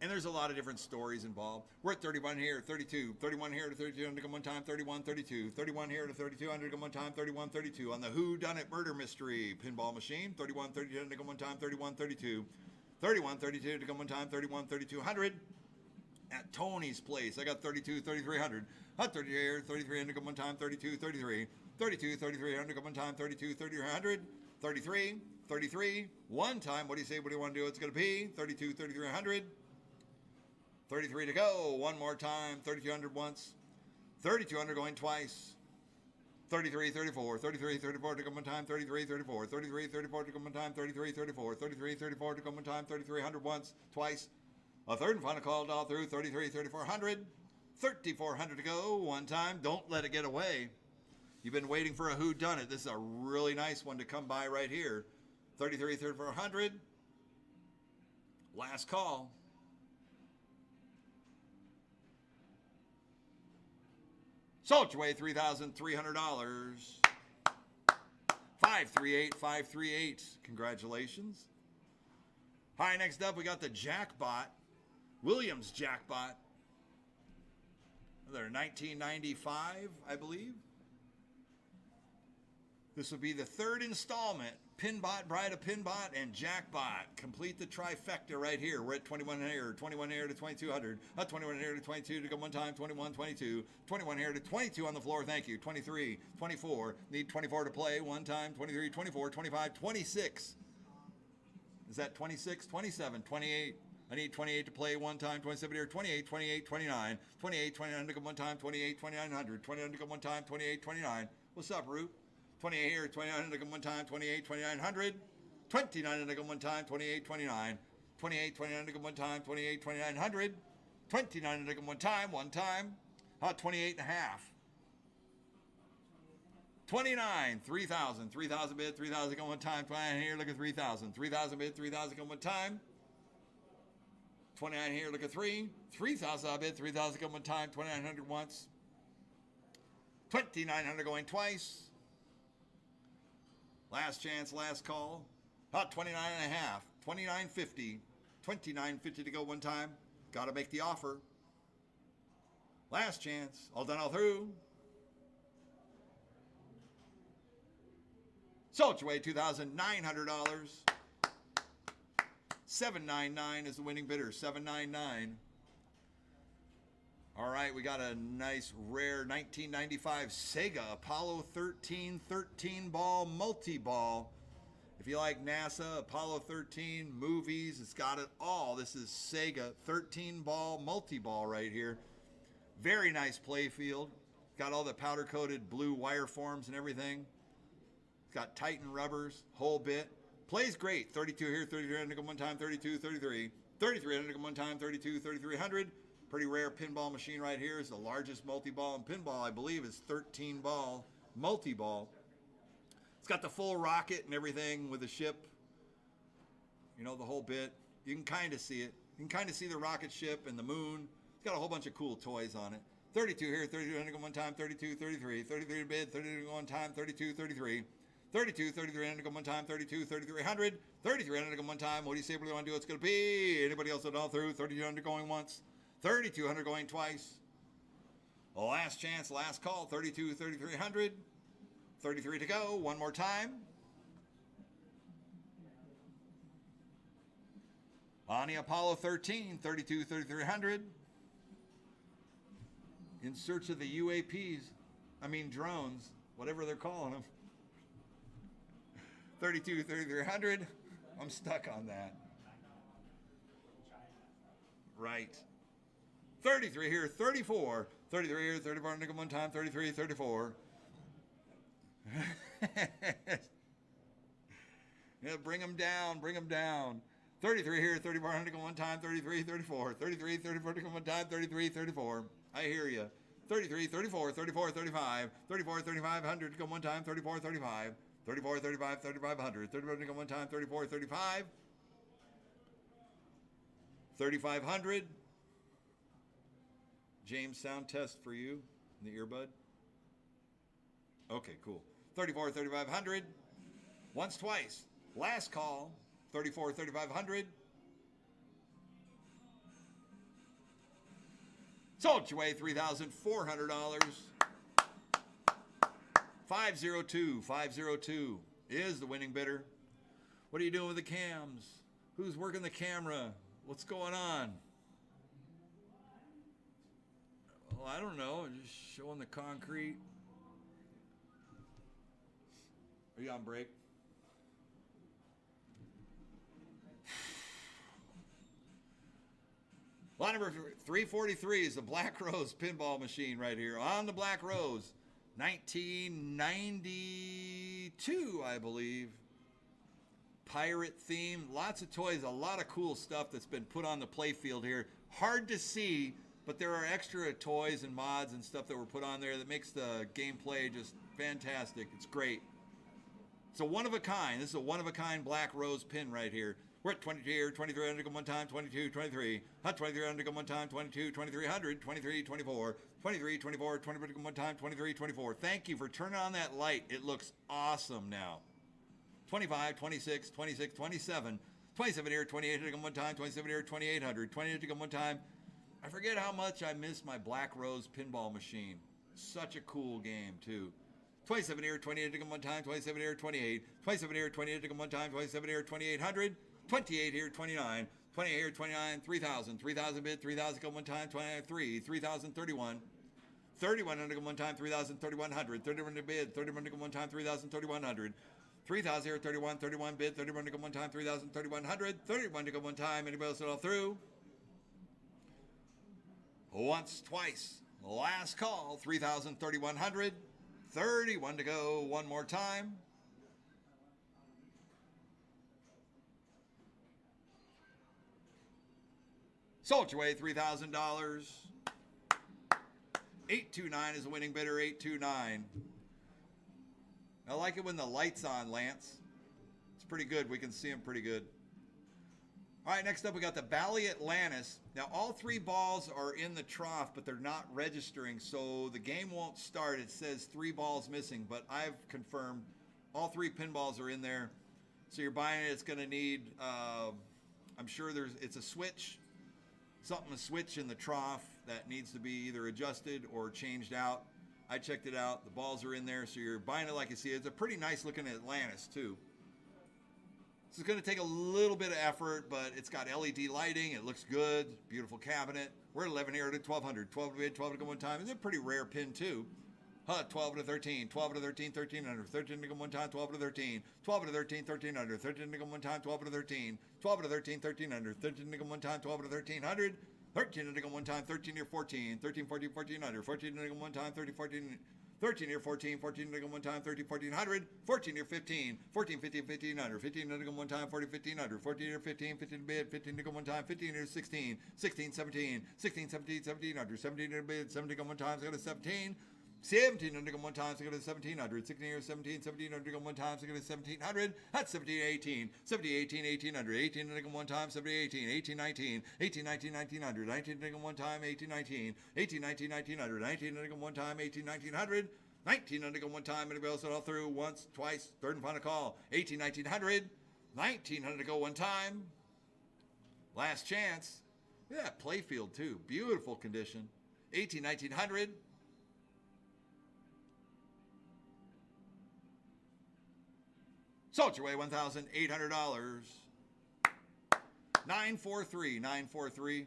[SPEAKER 1] And there's a lot of different stories involved. We're at 31 here, 32, 31 here to 3200 go one time, 31, 32, 31 here to 3200 go one time, 31, 32 on the Who Done It murder mystery pinball machine, 31, 32 to go one time, 31, 32, 31, 32 to go one time, 31, 3200 at Tony's place. I got 32, 3300. Hot 30 here, 3300 go one time, 32, 33, 32, 3300 go one time, 32, 3300, 33, 33, one time. What do you say? What do you want to do? It's going to be 32, 3300. 33 to go, one more time, 3,200 once, 3,200 going twice, 33, 34, 33, 34 to come one time, 33, 34, 33, 34 to come one time, 33, 34, 33, 34 to come one time, 3,300 once, twice, a third and final call all through, 33, 3,400, 3,400 to go, one time, don't let it get away. You've been waiting for a Who Done It. This is a really nice one to come by right here, 33, 3,400, last call. Sold your way, $3,300. 538, 538. Congratulations. All right, next up we got the Jackbot, Williams Jackbot. They're 1995, I believe. This will be the third installment. Pinbot, Bride of Pinbot, and Jackbot. Complete the trifecta right here. We're at 21 here to 2,200. 21 here to 22 to go one time. 21, 22. 21 here to 22 on the floor. Thank you. 23, 24. Need 24 to play one time. 23, 24, 25, 26. Is that 26? 27, 28. I need 28 to play one time. 27 here. 28, 28, 29. 28, 29 to go one time. 28, 2,900. 29 to go one time. 28, 29. What's up, Root? 28 here, 29 to go one time, 28, 2,900, 29 to go one time, 28, 29, 28, 29 to go one time, 28, 2,900, 29 to go one time, 28 and a half, 29, 3,000, 3,000 bid, 3,000 go one time, 29 here, look at 3,000, 3,000 bid, 3,000 go one time, 29 here, look at 3,000 bid, 3,000 go one time, 2,900 once, 2,900 going twice. Last chance, last call. 29 and a half, 29.50, 29.50 to go one time. Got to make the offer. Last chance, all done, all through. Sold your way $2,900. $799 is the winning bidder. $799. All right, we got a nice rare 1995 Sega Apollo 13 13-ball multi-ball. If you like NASA, Apollo 13, movies, it's got it all. This is Sega 13-ball multi-ball right here. Very nice play field. Got all the powder-coated blue wire forms and everything. It's got Titan rubbers, whole bit. Plays great. 32 here, 3300 one time, 32, 33. 3300 one time, 32, 3300. Pretty rare pinball machine right here. Is the largest multi-ball in pinball, I believe, is 13-ball multi-ball. It's got the full rocket and everything with the ship. You know, the whole bit. You can kind of see it. You can kind of see the rocket ship and the moon. It's got a whole bunch of cool toys on it. 32 here, 3200 one time, 32, 33. 33 bid, 32 one time, 32, 33. 32, 3300 one time, 32, 3300. 3300 one time. What do you say we want to do? It's going to be. Anybody else at all through? 3200 going once. 3200 going twice. Last chance, last call. 32, 3300. 33 to go. One more time. On the Apollo 13, 32, 3300. In search of the UAPs. I mean drones. Whatever they're calling them. 32, 3300. I'm stuck on that. Right. 33 here, 34. 33 here, 34 nickel one time, 33, 34. Yeah, bring them down, bring them down. 33 here, 34 nickel one time, 33, 34. 33, 34 nickel one time, 33, 34. I hear you. 33, 34, 34, 35. 34, 3500 nickel one time, 34, 35. 34, 35, 3500. 34 nickel one time, 34, 35. 3500. James, sound test for you in the earbud. Okay, cool. 34, 3500. Once, twice. Last call. 34, 3500. Sold your way $3,400. 502, 502 is the winning bidder. What are you doing with the cams? Who's working the camera? What's going on? Well, I don't know. Just showing the concrete. Are you on break? Lot number 343 is the Black Rose pinball machine right here. On the Black Rose. 1992, I believe. Pirate theme. Lots of toys. A lot of cool stuff that's been put on the playfield here. Hard to see, but there are extra toys and mods and stuff that were put on there that makes the gameplay just fantastic. It's great. It's a one-of-a-kind. This is a one-of-a-kind Black Rose pin right here. We're at 22 here, 2300 one time, 22, 23. 2300 one time, 22, 2300, 23, 24. 23, 24, 20 one time, 23, 24. Thank you for turning on that light. It looks awesome now. 25, 26, 26, 27. 27 here, 2800 one time, 27 here, 2800. 2800 one time. I forget how much I miss my Black Rose pinball machine. Such a cool game, too. 27 here, 28 one time, 27 here, 28. 27 here, 28 one time, 27 here, 2800. 28 here, 29. 28 here, 29, 3,000. 3,000 bid, 3,000 one time, 23. 3,031. 3,100 one time, 3,3100. 31 bid, 31 one time, 3,3100. 3,000 here, 31, 31 bid, 31 one time, 3,3100. 31 one time. Anybody else at all through? Once, twice. Last call, 3,031. 31 to go. One more time. Sold your way $3,000. 829 is the winning bidder. 829. I like it when the light's on, Lance. It's pretty good. We can see them pretty good. All right, next up we got the Bally Atlantis. Now all three balls are in the trough, but they're not registering, so the game won't start. It says 3 balls missing, but I've confirmed all 3 pinballs are in there. So you're buying it. It's going to need, I'm sure it's a switch. A switch in the trough that needs to be either adjusted or changed out. I checked it out. The balls are in there, so you're buying it like you see it. It's a pretty nice looking Atlantis too. This is going to take a little bit of effort, but it's got LED lighting. It looks good. Beautiful cabinet. We're at 11 here at 1200. 12 to bid, 12 to go one time. It's a pretty rare pin too. 12 to 13, 12 to 13, 13 under, 13 to go one time, 12 to 13, 12 to 13, 13 under, 13 to go one time, 12 to 13, 12 to 13, 13 under, 13 to go one time, 12 to 1300, 13 to go one time, 13 near 14, 13, 14, 14 under, 14 to go one time, 30, 14, 13 near 14, 14 to go one time, 30, 1400, 14 near 15, 14, 15, 15 under, 15 to go one time, 40, 15 under, 14 near 15, 15 to bid, 15 to go one time, 15 near 16, 16, 17, 16, 17, 17 under, 17 to bid, 17 to go one time, so go to 17, 17 under go one time, so go to 1700, 16 near 17, 17 under go one time, so go to 1700, that's 17, 18, 17, 18, 18 under, 18 under go one time, 17, 18, 18, 19, 18, 19, 19 under, 19 under go one time, 18, 19, 18, 19, 19 under, 19 under go one time, 18, 1900, 19 under go one time, and it goes all through once, twice, third and final call, 18, 1900, 1900 to go one time, last chance, yeah, playfield too, beautiful condition, 18, 1900, sold your way, $1,800. 943, 943.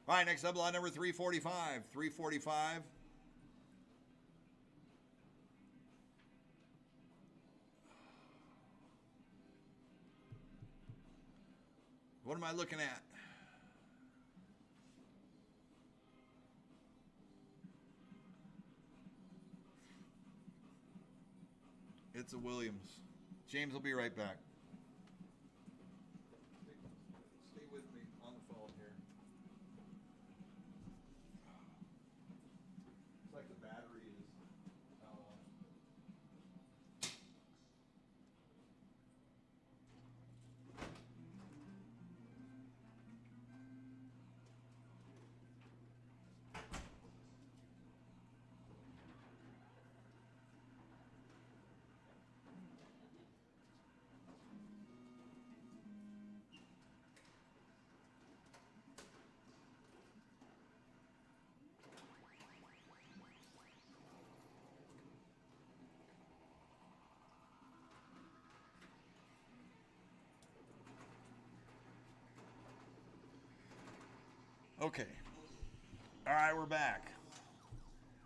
[SPEAKER 1] All right, next up, lot number 345. 345. What am I looking at? It's a Williams. James will be right back. Stay with me on the phone here. It's like the battery is okay. All right, we're back.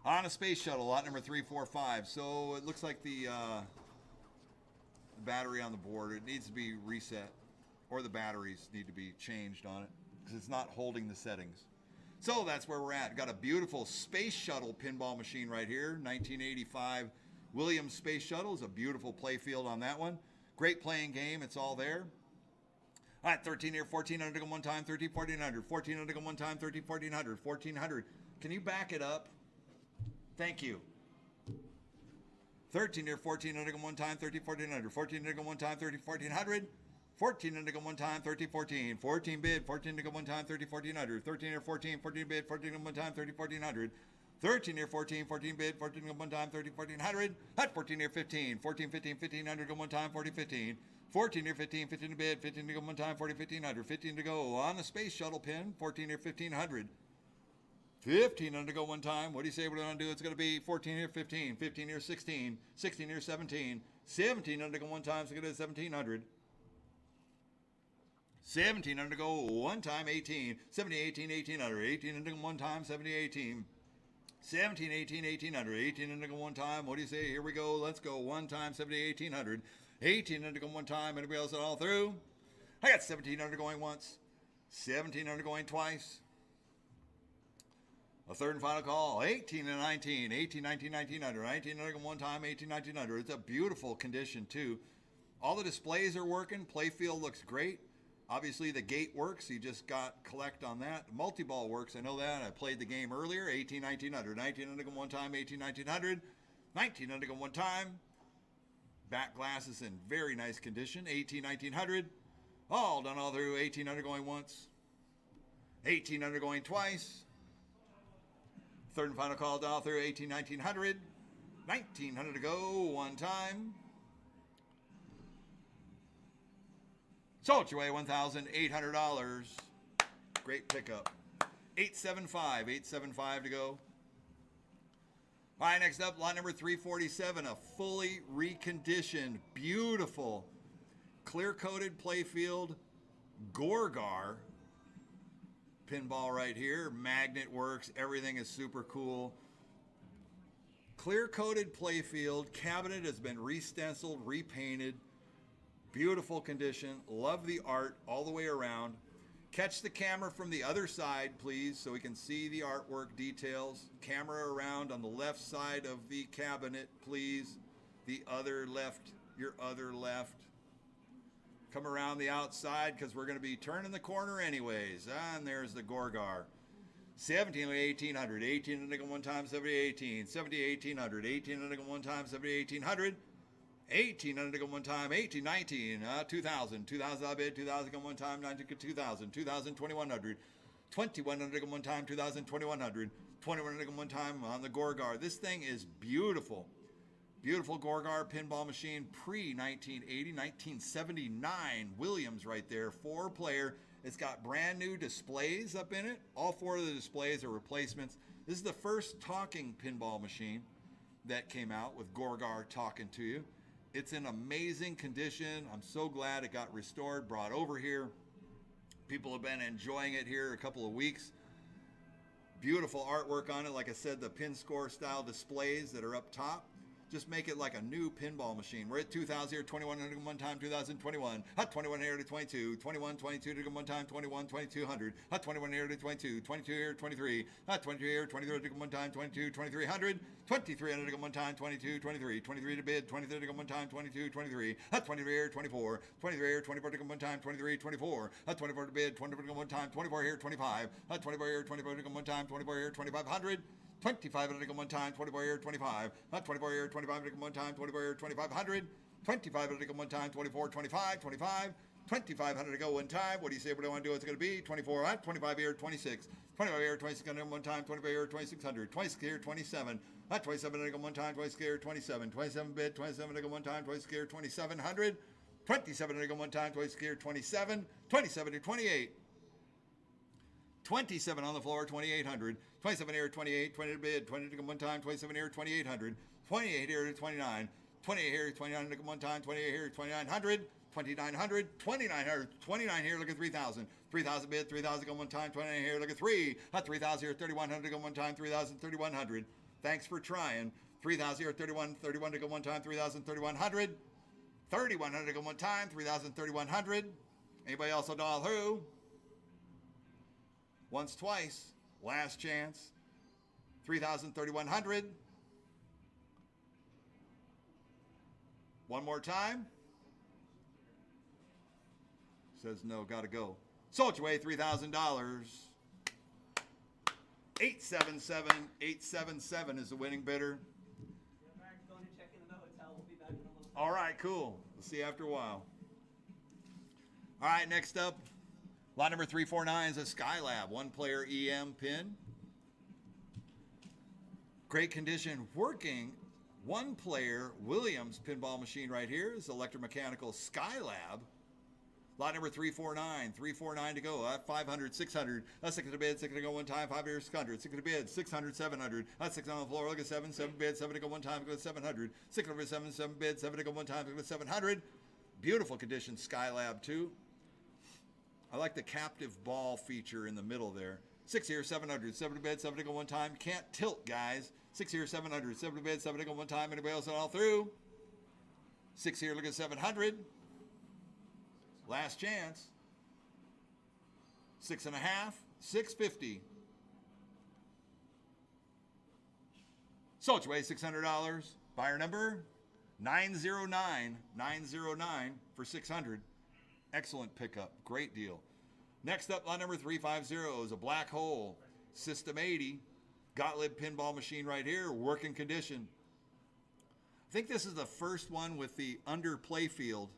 [SPEAKER 1] On a space shuttle, lot number 345. So it looks like the battery on the board, it needs to be reset, or the batteries need to be changed on it because it's not holding the settings. So that's where we're at. Got a beautiful space shuttle pinball machine right here. 1985 Williams Space Shuttle is a beautiful play field on that one. Great playing game. It's all there. All right, 13 here, 1400 to go one time, 13, 1400, 1400 to go one time, 13, 1400, 1400. Can you back it up? Thank you. 13 here, 1400 to go one time, 13, 1400, 1400 to go one time, 13, 1400, 1400 to go one time, 13, 14, 14 bid, 14 to go one time, 13, 1400, 13 here, 14, 14 bid, 14 to go one time, 13, 1400. 13 here, 14, 14 bid, 14 to go one time, 13, 1400. At 14 here, 15, 14, 15, 1500 to go one time, 40, 15. 14 here, 15, 15 to bid, 15 to go one time, 40, 1500. 15 to go on the space shuttle pin, 14 here, 1500. 1500 to go one time. What do you say we're going to do? It's going to be 14 here, 15, 15 here, 16, 16 here, 17, 1700 to go one time, so it's going to be 1700. 1700 to go one time, 18, 70, 18, 1800, 1800 to go one time, 70, 18. 17, 18, 1800, 1800 to go one time. What do you say? Here we go. Let's go. One time, 70, 1800. 1800 to go one time. Anybody else at all through? I got 1700 going once. 1700 going twice. A third and final call. 18 and 19. 18, 19, 1900. 1900 going one time. 18, 1900. It's a beautiful condition, too. All the displays are working. Playfield looks great. Obviously, the gate works. You just got collect on that. Multi-ball works. I know that. I played the game earlier. 18, 1900. 1900 go one time. 18, 1900. 1900 go one time. Back glass is in very nice condition. 18, 1900. All done all through. 1800 going once. 1800 going twice. Third and final call all through. 18, 1900. 1900 to go one time. Sold your way, $1,800. Great pickup. 875 to go. All right, next up, lot number 347, a fully reconditioned, beautiful, clear-coated playfield Gorgar pinball right here. Magnet works, everything is super cool. Clear-coated playfield, cabinet has been re-stenciled, repainted, beautiful condition. Love the art all the way around. Catch the camera from the other side, please, so we can see the artwork details. Camera around on the left side of the cabinet, please. The other left, your other left. Come around the outside because we're going to be turning the corner anyways. And there's the Gorgar. 17 1800, 1800 one time, 70 18, 70 1800, 1800 one time, 70 1800. 1800 one time, 18, 19, 2000, 2000 I bid, 2000 one time, 2000, 2000, 2100, 2100 one time, 2000, 2100, 2100 one time on the Gorgar. This thing is beautiful. Beautiful Gorgar pinball machine, pre-1980, 1979 Williams right there, 4-player. It's got brand new displays up in it. All 4 of the displays are replacements. This is the first talking pinball machine that came out with Gorgar talking to you. It's in amazing condition. I'm so glad it got restored, brought over here. People have been enjoying it here a couple of weeks. Beautiful artwork on it. Like I said, the pin score style displays that are up top. Just make it like a new pinball machine. We're at 2000 here, 2100 one time, 2021. Hot 21 here to 22, 21, 22 to one time, 21, 2200. Hot 21 here to 22, 22 here, 23. Hot 22 here, 23 to one time, 22, 2300. 2300 to one time, 22, 23. 23 to bid, 23 to one time, 22, 23. Hot 23 here, 24. 23 here, 24 to one time, 23, 24. Hot 24 to bid, 24 to one time, 24 here, 25. Hot 24 here, 24 to one time, 24 here, 2500. 2500 one time, 24 here, 25. 24 here, 25 one time, 24 here, 2500. 2500 one time, 24, 25, 25. 2500 to go one time. What do you say? What do I want to do? It's going to be 24. 25 here, 26. 25 here, 2600 one time, 25 here, 2600. 26 here, 27. 27 to go one time, 26 here, 27. 27 bid, 27 to go one time, 26 here, 2700. 27 to go one time, 26 here, 27. 27 to 28. 27 on the floor, 2800. 27 here, 28, 20 to bid, 20 to come one time, 27 here, 2800. 28 here to 29. 28 here, 29 to come one time, 28 here, 2900. 2900, 2900, 29 here, look at 3000. 3000 bid, 3000 go one time, 29 here, look at 3. 3000 here, 3100 go one time, 3000, 3100. Thanks for trying. 3000 here, 31, 31 to go one time, 3000, 3100. 3100 to go one time, 3000, 3100. Anybody else will dial who? Once, twice. Last chance. 3,000, 3,100. One more time. Says no, gotta go. Sold your way, $3,000. 877 is the winning bidder.
[SPEAKER 5] Going to check into the hotel. We'll be back in a little bit.
[SPEAKER 1] All right, cool. We'll see you after a while. All right, next up, lot number 349 is a Skylab 1-player EM pin. Great condition, working 1-player Williams pinball machine right here. This is electromechanical Skylab. Lot number 349, 349 to go. 500, 600. 6 to bid, 6 to go one time. 5 here, 600. 6 to bid, 600, 700. 6 on the floor. Look at 7, 7 bid, 7 to go one time. Go 700. 6 over 7, 7 bid, 7 to go one time. Go 700. Beautiful condition Skylab 2. I like the captive ball feature in the middle there. 6 here, 700. 7 to bid, 7 to go one time. Can't tilt, guys. 6 here, 700. 7 to bid, 7 to go one time. Anybody else all through? 6 here, look at 700. Last chance. 6.5, 650. Sold your way, $600. Buyer number 909, 909 for 600. Excellent pickup, great deal. Next up, lot number 350 is a Black Hole System 80 Gottlieb pinball machine right here, working condition. I think this is the first one with the under playfield.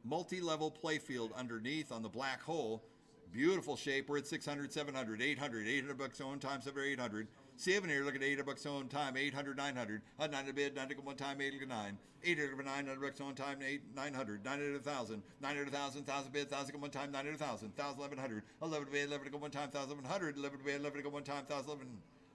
[SPEAKER 1] Multi-level playfield underneath on the Black Hole. Beautiful shape. We're at 600, 700, 800. 800 bucks own time, 700, 800. 7 here, look at 800 bucks own time, 800, 900. 9 to bid, 9 to go one time, 8 to 9. 800 to 900 bucks own time, 900. 900 to 1,000. 900 to 1,000, 1,000 bid, 1,000 to go one time, 900 to 1,000. 1,000, 1,100. 11 to bid, 11 to go one time, 1,100. 11 to bid, 11 to go one time, 1,011.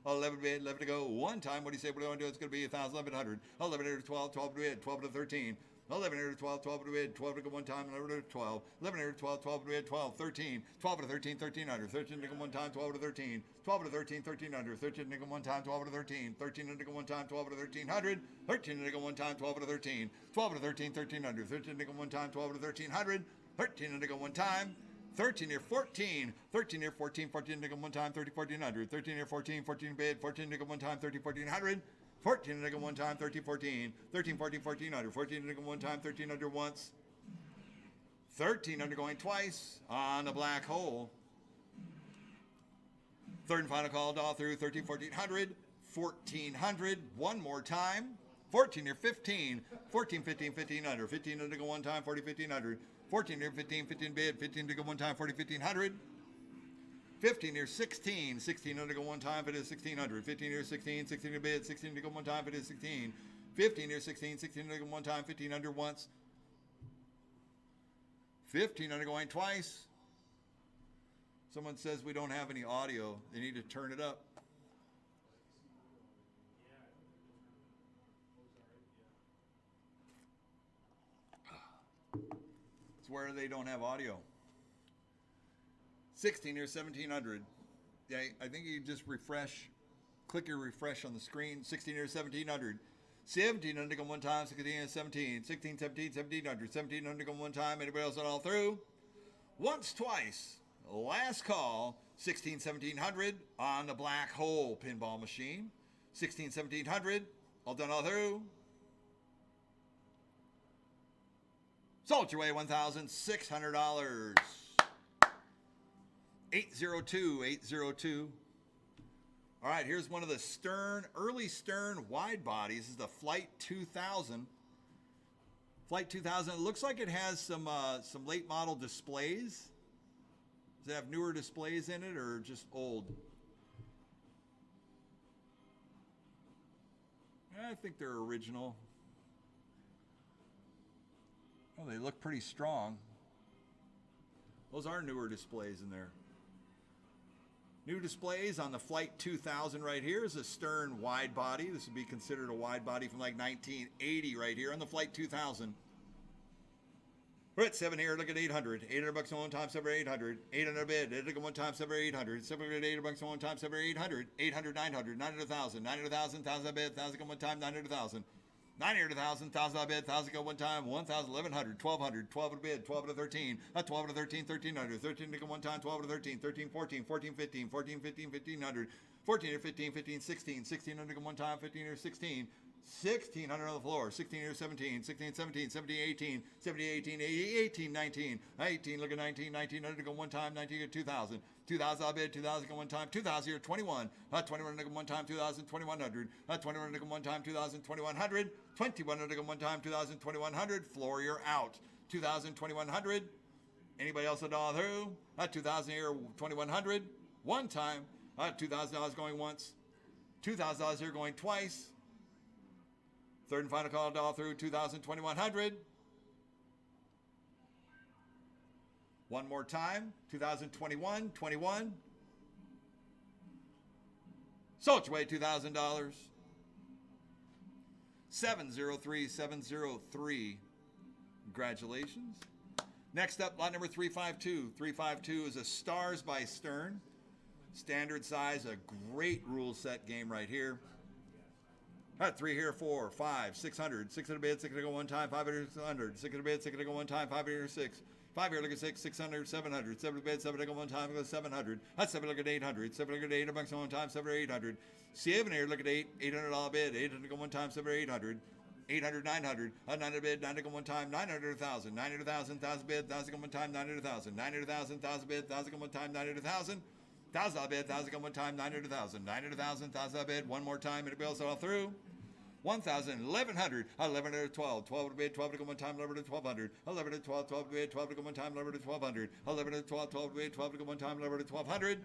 [SPEAKER 1] 11 to bid, 11 to go. One time. What do you say? What do you want to do? It's going to be 1,000, 1,100. 11 to 12, 12 to bid, 12 to 13. 11 to 12, 12 to bid, 12 to go one time, 11 to 12. 11 to 12, 12 to bid, 12, 13. 12 to 13, 1300. 13 to go one time, 12 to 13. 12 to 13, 1300. 13 to go one time, 12 to 13. 13 to go one time, 12 to 1300. 13 to go one time, 12 to 13. 12 to 13, 1300. 13 to go one time, 12 to 1300. 13 to go one time. 13 near 14, 13 near 14, 14 to go one time, 30, 1400, 13 near 14, 14 bid, 14 to go one time, 30, 1400, 14 to go one time, 30, 14, 13, 14, 1400, 14 to go one time, 1300 once, 13 undergoing twice on the black hole. Third and final call, all through 13, 1400, 1400, one more time, 14 near 15, 14, 15, 1500, 15 to go one time, 40, 1500. 14 near 15, 15 bid, 15 to go one time, 40, 1500. 15 near 16, 16 to go one time, if it is 1600. 15 near 16, 16 to bid, 16 to go one time, if it is 16. 15 near 16, 16 to go one time, 1500 once. 15 undergoing twice. Someone says we don't have any audio. They need to turn it up. Where they don't have audio. 16 or 1700. Yeah, I think you just refresh, click your refresh on the screen. 16 or 1700. 17 undergo one time, 16 and 17. 16, 17, 1700. 17 undergo one time. Anybody else all through? Once, twice. Last call. 16, 1700 on the black hole pinball machine. 16, 1700. All done all through. Sold your way, $1,600. 802, 802. All right, here's one of the early Stern wide bodies. This is the Flight 2000. Flight 2000. It looks like it has some late model displays. Does it have newer displays in it or just old? I think they're original. Oh, they look pretty strong. Those are newer displays in there. New displays on the Flight 2000 right here is a Stern wide body. This would be considered a wide body from like 1980 right here on the Flight 2000. We're at 7 here. Look at 800. $800 one time, 7 or 800. 800 bid. Look at one time, 7 or 800. 700 $800 one time, 7 or 800. 800 900. 900,000. 900,000. 1,000 bid. 1,000 one time, 900,000. 900,000, 1,000 bid, 1,000 go one time, 1,000, 1,100, 1,200, 12 to bid, 12 to 13, 12 to 13, 1,300, 13 to go one time, 12 to 13, 13, 14, 14, 15, 14, 15, 1,500, 14 to 15, 15, 16, 16 to go one time, 15 or 16, 1,600 on the floor, 16 or 17, 16, 17, 17, 18, 17, 18, 18, 19, 19, look at 19, 1900 to go one time, 19 to 2,000. 2,000 I'll bid, 2,000 go one time, 2,000 here, 21. 21 to go one time, 2,000, 2,100. 21 to go one time, 2,000, 2,100. 21 to go one time, 2,000, 2,100. Floor, you're out. 2,000, 2,100. Anybody else a dollar through? 2,000 here, 2,100. One time. $2,000 going once. $2,000 here going twice. Third and final call, dollar through, 2,000, 2,100. One more time, 2021, 21. Sold your way, $2,000. 703, 703. Congratulations. Next up, lot number 352. 352 is a Stars by Stern. Standard size, a great rule set game right here. 3 here, 4, 5, 600. 600 bid, 600 go one time, 500, 600. 600 bid, 600 go one time, 500, 6. 5 here, look at 6, 600, 700. 7 bid, 7 go one time, go 700. That's 7, look at 800. 7 look at $800 one time, 7 or 800. 7 here, look at 8, $800 bid. 800 go one time, 7 or 800. 800, 900. 900 bid, 900 go one time, 900, 1,000. 900,000, 1,000 bid, 1,000 go one time, 900,000. 900,000, 1,000 bid, 1,000 go one time, 900,000. 1,000 bid, 1,000 go one time, 900,000. 900,000, 1,000 bid, one more time, and it bills all through. 1,000, 1,100, 1,100, 12, 12 to bid, 12 to go one time, 11 to 1,200, 11 to 12, 12 to bid, 12 to go one time, 11 to 1,200, 11 to 12, 12 to bid, 12 to go one time, 11 to 1,200,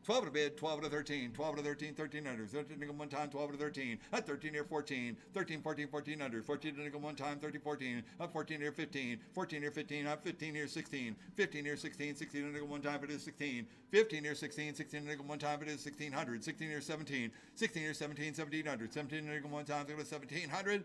[SPEAKER 1] 12 to bid, 12 to 13, 12 to 13, 13 under, 13 to go one time, 12 to 13, at 13 here 14, 13, 14, 14 under, 14 to go one time, 13, 14, up 14 here 15, 14 here 15, up 15 here 16, 15 here 16, 16 to go one time, it is 16, 15 here 16, 16 to go one time, it is 1600, 16 here 17, 16 here 17, 1700, 17 to go one time, it is 1700,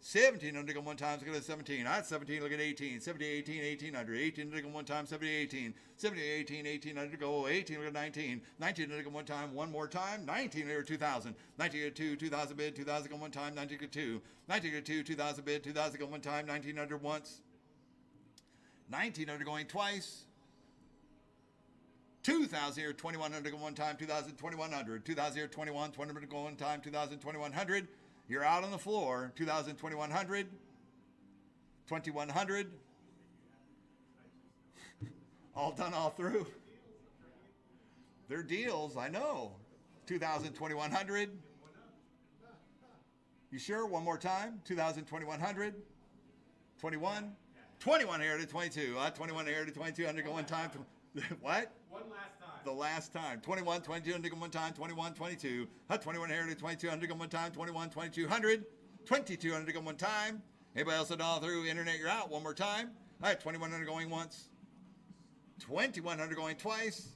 [SPEAKER 1] 17 under go one time, look at 17. That's 17, look at 18. 17, 18, 18 under. 18 under go one time, 70, 18. 70, 18, 18 under go. 18, look at 19. 19 under go one time, one more time. 19 under 2000. 19 under 2, 2000 bid, 2000 go one time. 19 under 2. 19 under 2, 2000 bid, 2000 go one time. 19 under once. 19 under going twice. 2000 here, 21 under go one time. 2000, 2100. 2000 here, 21, 20 under go one time. 2000, 2100. You're out on the floor, 2,000, 2,100, 2,100. All done, all through. They're deals, I know. 2,000, 2,100. You sure? One more time. 2,000, 2,100. 21. 21 here to 22. 21 here to 22. Under go one time. What?
[SPEAKER 3] One last time.
[SPEAKER 1] The last time. 21, 22, under go one time, 21, 22. 21 here to 22, under go one time, 21, 2200. 22 under go one time. Anybody else at all through internet, you're out. One more time. All right, 21 under going once. 21 under going twice.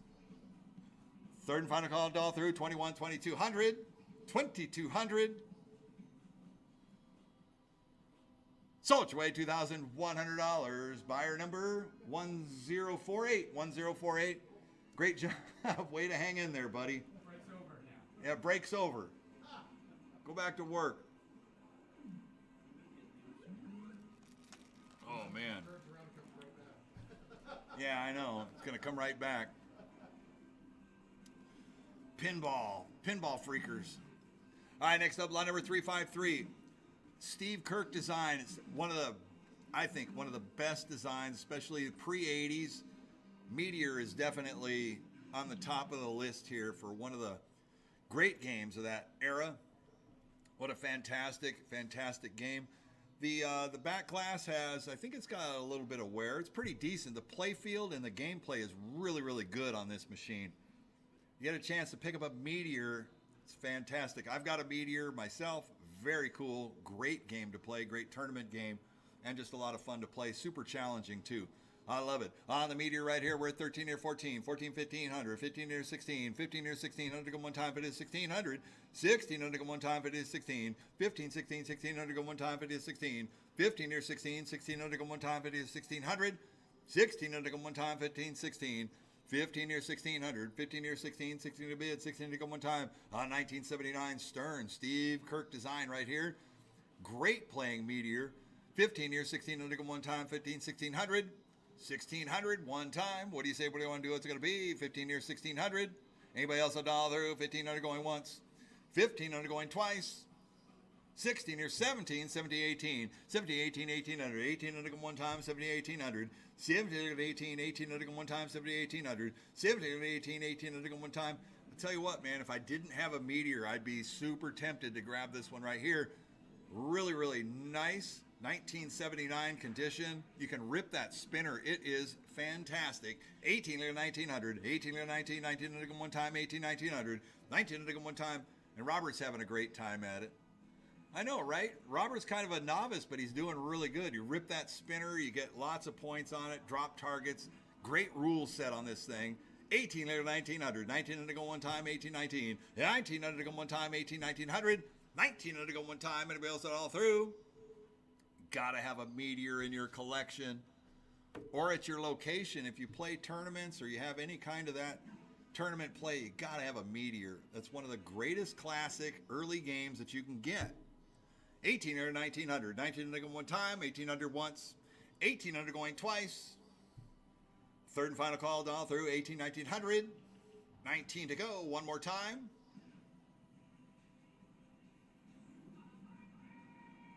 [SPEAKER 1] Third and final call all through, 21, 2200. 2200. Sold your way, $2,100. Buyer number 1048. 1048. Great job. Way to hang in there, buddy.
[SPEAKER 3] Break's over now.
[SPEAKER 1] Yeah, break's over. Go back to work. Oh, man.
[SPEAKER 3] Turns around and comes right back.
[SPEAKER 1] Yeah, I know. It's going to come right back. Pinball. Pinball freakers. All right, next up, line number 353. Steve Kirk design. It's I think one of the best designs, especially pre-80s. Meteor is definitely on the top of the list here for one of the great games of that era. What a fantastic, fantastic game. The back glass has, I think it's got a little bit of wear. It's pretty decent. The play field and the gameplay is really, really good on this machine. You get a chance to pick up a Meteor, it's fantastic. I've got a Meteor myself. Very cool. Great game to play. Great tournament game. And just a lot of fun to play. Super challenging, too. I love it. On the Meteor right here, we're at 13 near 14, 14, 1500, 15 near 16, 15 near 1600 go one time if it is 1600, 1600 go one time if it is 16, 15, 16, 1600 go one time if it is 16, 15 near 16, 1600 go one time if it is 1600, 1600 go one time, 15, 16, 15 near 1600, 15 near 16, 16 to bid, 16 to go one time. 1979 Stern, Steve Kirk design right here. Great playing Meteor. 15 near 1600 go one time, 15, 1600. 1600 one time. What do you say? What do you want to do? What's it going to be? 15 near 1600. Anybody else a dollar through? 1500 going once. 1500 going twice. 16 near 17. 70 18. 70 18 1800. 1800 going one time. 70 1800. 70 18 1800 going one time. 70 1800. 70 18 1800 going one time. I'll tell you what, man. If I didn't have a Meteor, I'd be super tempted to grab this one right here. Really, really nice. 1979 condition. You can rip that spinner. It is fantastic. 18 to 1900, 18 to 19, 1900 one time, 18, 1900, 1900 one time, and Robert's having a great time at it. I know, right? Robert's kind of a novice, but he's doing really good. You rip that spinner, you get lots of points on it, drop targets. Great rule set on this thing. 18 to 1900, 1900 one time, 18, 19, 1900 one time, 18, 1900, 1900 one time, anybody else at all through? Gotta have a Meteor in your collection or at your location. If you play tournaments or you have any kind of that tournament play, you gotta have a Meteor. That's one of the greatest classic early games that you can get. 1800, 1900, 1900 one time, 1800 once, 1800 going twice. Third and final call all through 18, 1900, 19 to go, one more time.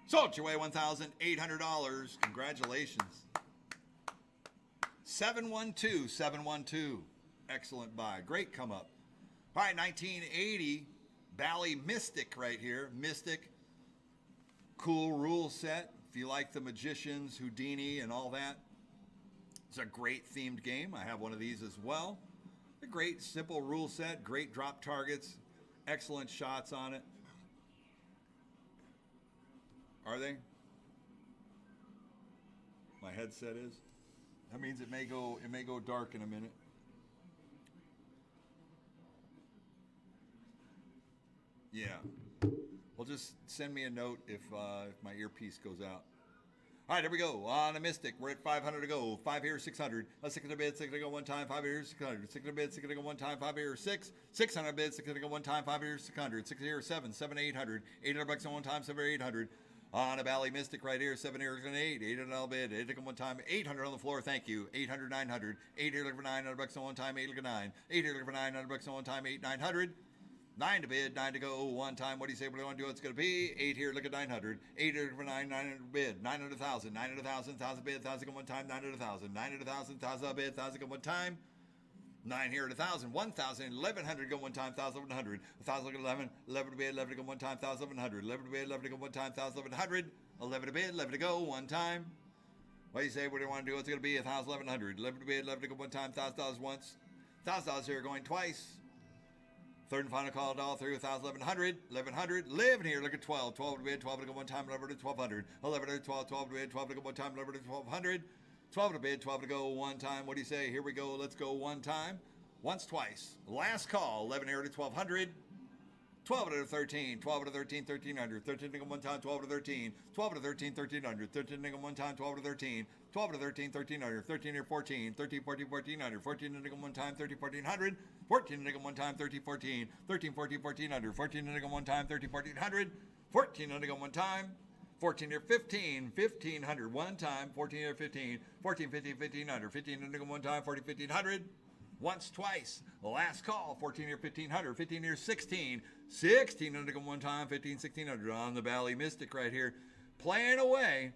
[SPEAKER 1] Sold your way, $1,800. Congratulations. 712, 712. Excellent buy. Great come up. All right, 1980, Bally Mystic right here. Mystic. Cool rule set. If you like the Magicians, Houdini, and all that. It's a great themed game. I have one of these as well. A great simple rule set, great drop targets, excellent shots on it. Are they? My headset is. That means it may go dark in a minute. Yeah. Well, just send me a note if my earpiece goes out. All right, there we go. On a Mystic, we're at 500 to go. 5 here, 600. 600 bid, 600 to go one time. 5 here, 600. 600 bid, 600 to go one time. 5 here, 6. 600 bid, 600 to go one time. 5 here, 600. 6 here, 7. 7 800. 800 bucks on one time. 7 800. On a Bally Mystic right here. 7 here, 8. 800 bid. 8 to go one time. 800 on the floor. Thank you. 800, 900. 8 here, looking for 900 bucks on one time. 8 looking 9. 8 here, looking for 900 bucks on one time. 8 900. 9 to bid, 9 to go, one time. What do you say? What do you want to do? It's going to be 8 here. Look at 900. 8 here for 9, 900 bid. 900,000, 900,000, 1,000 bid, 1,000 go one time. 900,000, 900,000, 1,000 bid, 1,000 go one time. 9 here at 1,000, 1,000, 1,100 go one time. 1,100, 1,000 go 11, 11 to bid, 11 to go one time. 1,100, 11 to bid, 11 to go one time. 1,100, 11 to bid, 11 to go one time. What do you say? What do you want to do? It's going to be 1,000, 1,100, 11 to bid, 11 to go one time. $1,000 once. $1,000 here going twice. Third and final call, dollar through 1,000, 1,100, 1,100, 11 here, look at 12, 12 to bid, 12 to go one time, 11 to 1,200, 11 to 12, 12 to bid, 12 to go one time, 11 to 1,200, 12 to bid, 12 to go one time. What do you say? Here we go, let's go one time, once, twice. Last call, 11 here to 1,200, 12 to 13, 12 to 13, 1,300, 13 to go one time, 12 to 13, 12 to 13, 1,300, 13 to go one time, 12 to 13, 12 to 13, 1,300, 13 to 14, 13, 14, 1,400, 14 to go one time, 13, 1,400, 14 to go one time, 13, 14, 13, 14, 1,400, 14 to go one time, 13, 1,400, 14 to go one time, 14 to 15, 1,500, one time, 14 to 15, 14, 15, 1,500, 15 to go one time, 14, 1,500, once, twice. Last call, 14 here, 1,500, 15 here, 16, 16 to go one time, 15, 1,600 on the Bally Mystic right here. Playing away.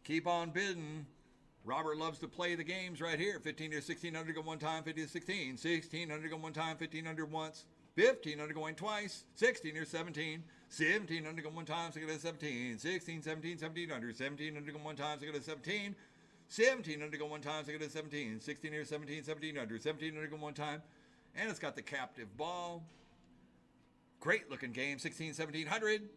[SPEAKER 1] Keep on bidding. Robert loves to play the games right here. 15 here, 1,600 go one time, 15 to 16, 1,600 go one time, 1,500 once, 1,500 going twice, 16 here, 17, 1,700 go one time, 16 to 17, 16, 17, 1,700, 1,700 go one time, 16 to 17, 1,700 go one time, 16 to 17, 16 here, 17, 1,700, 1,700 go one time, and it's got the captive ball. Great looking game, 16, 1,700.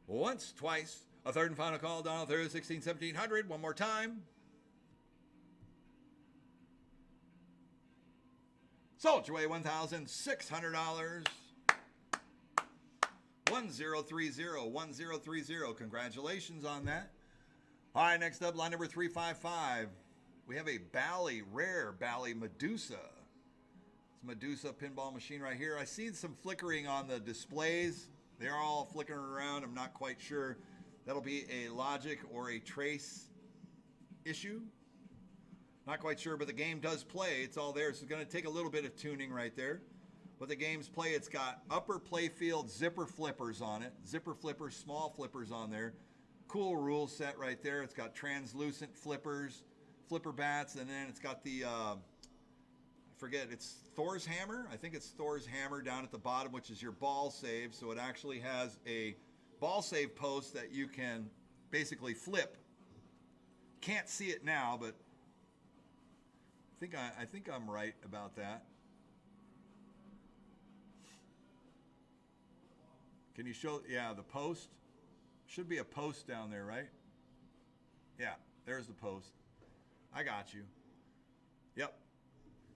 [SPEAKER 1] Once, twice. A third and final call, Donald third, 16, 1,700. One more time. Sold your way, $1,600. 1030, 1030. Congratulations on that. All right, next up, line number 355. We have a Bally, rare Bally Medusa. It's Medusa pinball machine right here. I see some flickering on the displays. They're all flickering around. I'm not quite sure. That'll be a logic or a trace issue. Not quite sure, but the game does play. It's all there. So it's going to take a little bit of tuning right there. But the game's play, it's got upper playfield zipper flippers on it. Zipper flippers, small flippers on there. Cool rule set right there. It's got translucent flippers, flipper bats, and then it's got the, I forget, it's Thor's hammer. I think it's Thor's hammer down at the bottom, which is your ball save. So it actually has a ball save post that you can basically flip. Can't see it now, but I think I'm right about that. Can you show? Yeah, the post should be a post down there, right? Yeah, there's the post. I got you. Yep.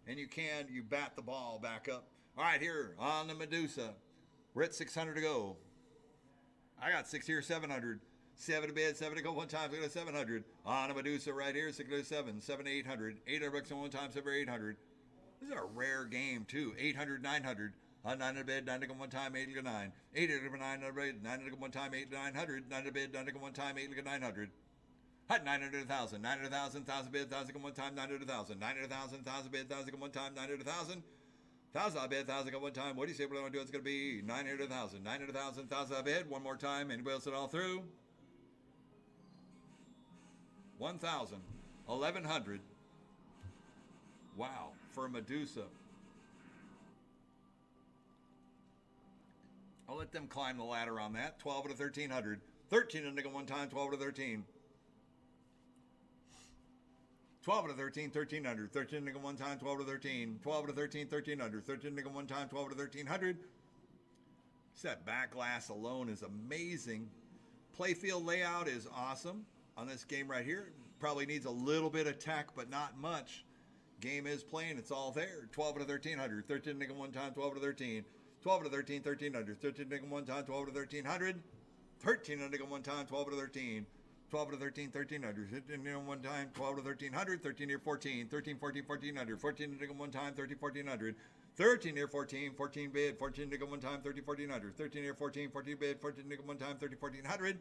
[SPEAKER 1] And you bat the ball back up. All right, here on the Medusa, we're at 600 to go. I got 6 here, 700. 7 to bid, 7 to go one time, 6 to 700. On a Medusa right here, 6 to 7, 7 to 800. 800 bucks on one time, 7 to 800. This is a rare game, too. 800, 900. On 9 to bid, 9 to go one time, 8 to go 9. 800 to 9 to bid, 9 to go one time, 8 to 900. 9 to bid, 9 to go one time, 8 to go 900. Hot 900, 1,000. 900,000, 1,000 bid, 1,000 go one time, 900,000. 900,000, 1,000 bid, 1,000 go one time, 900,000. 1,000 bid, 1,000 go one time. What do you say? What do I want to do? It's going to be 900, 1,000. 900,000, 1,000 bid. One more time. Anybody else it all through? 1,000. 1,100. Wow. For a Medusa. I'll let them climb the ladder on that. 12 to 1,300. 13 to go one time. 12 to 13. 12 to 13, 13 under. 13 nickel one time, 12 to 13. 12 to 13, 13 under. 13 nickel one time, 12 to 1300. That back glass alone is amazing. Playfield layout is awesome on this game right here. Probably needs a little bit of tech, but not much. Game is playing. It's all there. 12 to 1300. 13 nickel one time, 12 to 13. 12 to 13, 13 under. 13 nickel one time, 12 to 1300. 13 nickel one time, 12 to 13. 12 to 13, 13 under. 13 nickel one time, 12 to 1300. 13 near 14. 13, 14, 14 under. 14 nickel one time, 13, 1400. 13 near 14, 14 bid, 14 nickel one time, 30, 1400. 13 near 14, 14 bid, 14 nickel one time, 30, 1400.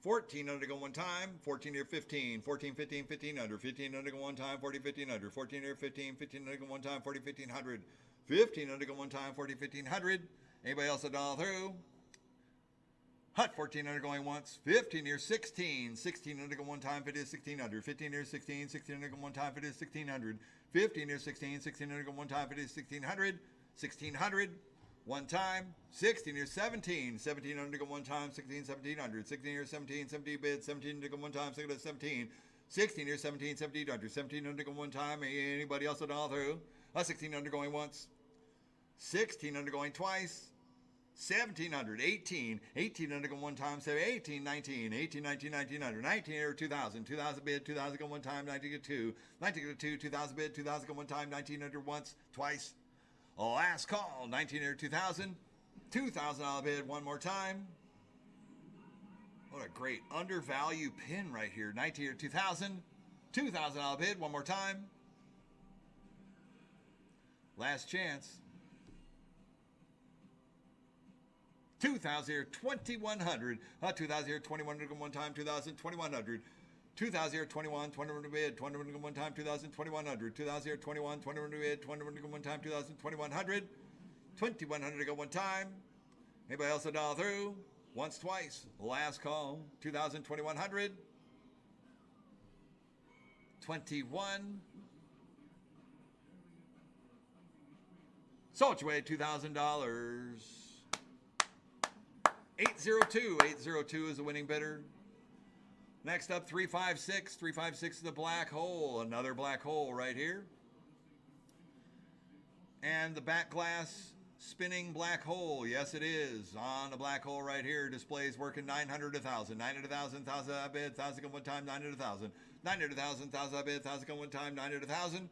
[SPEAKER 1] 14 under go one time, 14 near 15, 14, 15, 15 under, 15 under go one time, 40, 15 under, 14 near 15, 15 under go one time, 40, 1500. 15 under go one time, 40, 1500. Anybody else a dollar through? Hut 14 under going once, 15 near 16, 16 under go one time, 50 to 16 under, 15 near 16, 16 under go one time, 50 to 1600. 15 near 16, 16 under go one time, 50 to 1600, 1600, one time, 16 near 17, 17 under go one time, 16, 1700, 16 near 17, 17 bid, 17 under go one time, 16 to 17, 16 near 17, 17 under, 17 under go one time, anybody else a dollar through? 16 under going once, 16 under going twice, 1700, 18, 18 under go one time, 18, 19, 18, 19, 1900, 19 or 2000, 2000 bid, 2000 go one time, 19 get 2, 19 get 2, 2000 bid, 2000 go one time, 19 under once, twice. Last call, 19 or 2000, $2,000 bid one more time. What a great undervalue pin right here, 19 or 2000, $2,000 bid one more time. Last chance. 2,000 here, 2,100. 2,000 here, 2,100 one time, 2,000, 2,100. 2,000 here, 21, 2,100 bid, 2,100 one time, 2,000, 2,100. 2,000 here, 21, 2,100 bid, 2,100 one time, 2,000, 2,100. 2,100 to go one time. Anybody else a dollar through? Once, twice. Last call, 2,000, 2,100. 21. Sold your way, $2,000. 802. 802 is the winning bidder. Next up, 356. 356 is the black hole. Another black hole right here. And the back glass spinning black hole. Yes, it is. On the black hole right here. Displays working 900 to 1,000. 900 to 1,000. 1,000 I bid. 1,000 go one time. 900 to 1,000. 900 to 1,000. 1,000 I bid. 1,000 go one time. 900 to 1,000.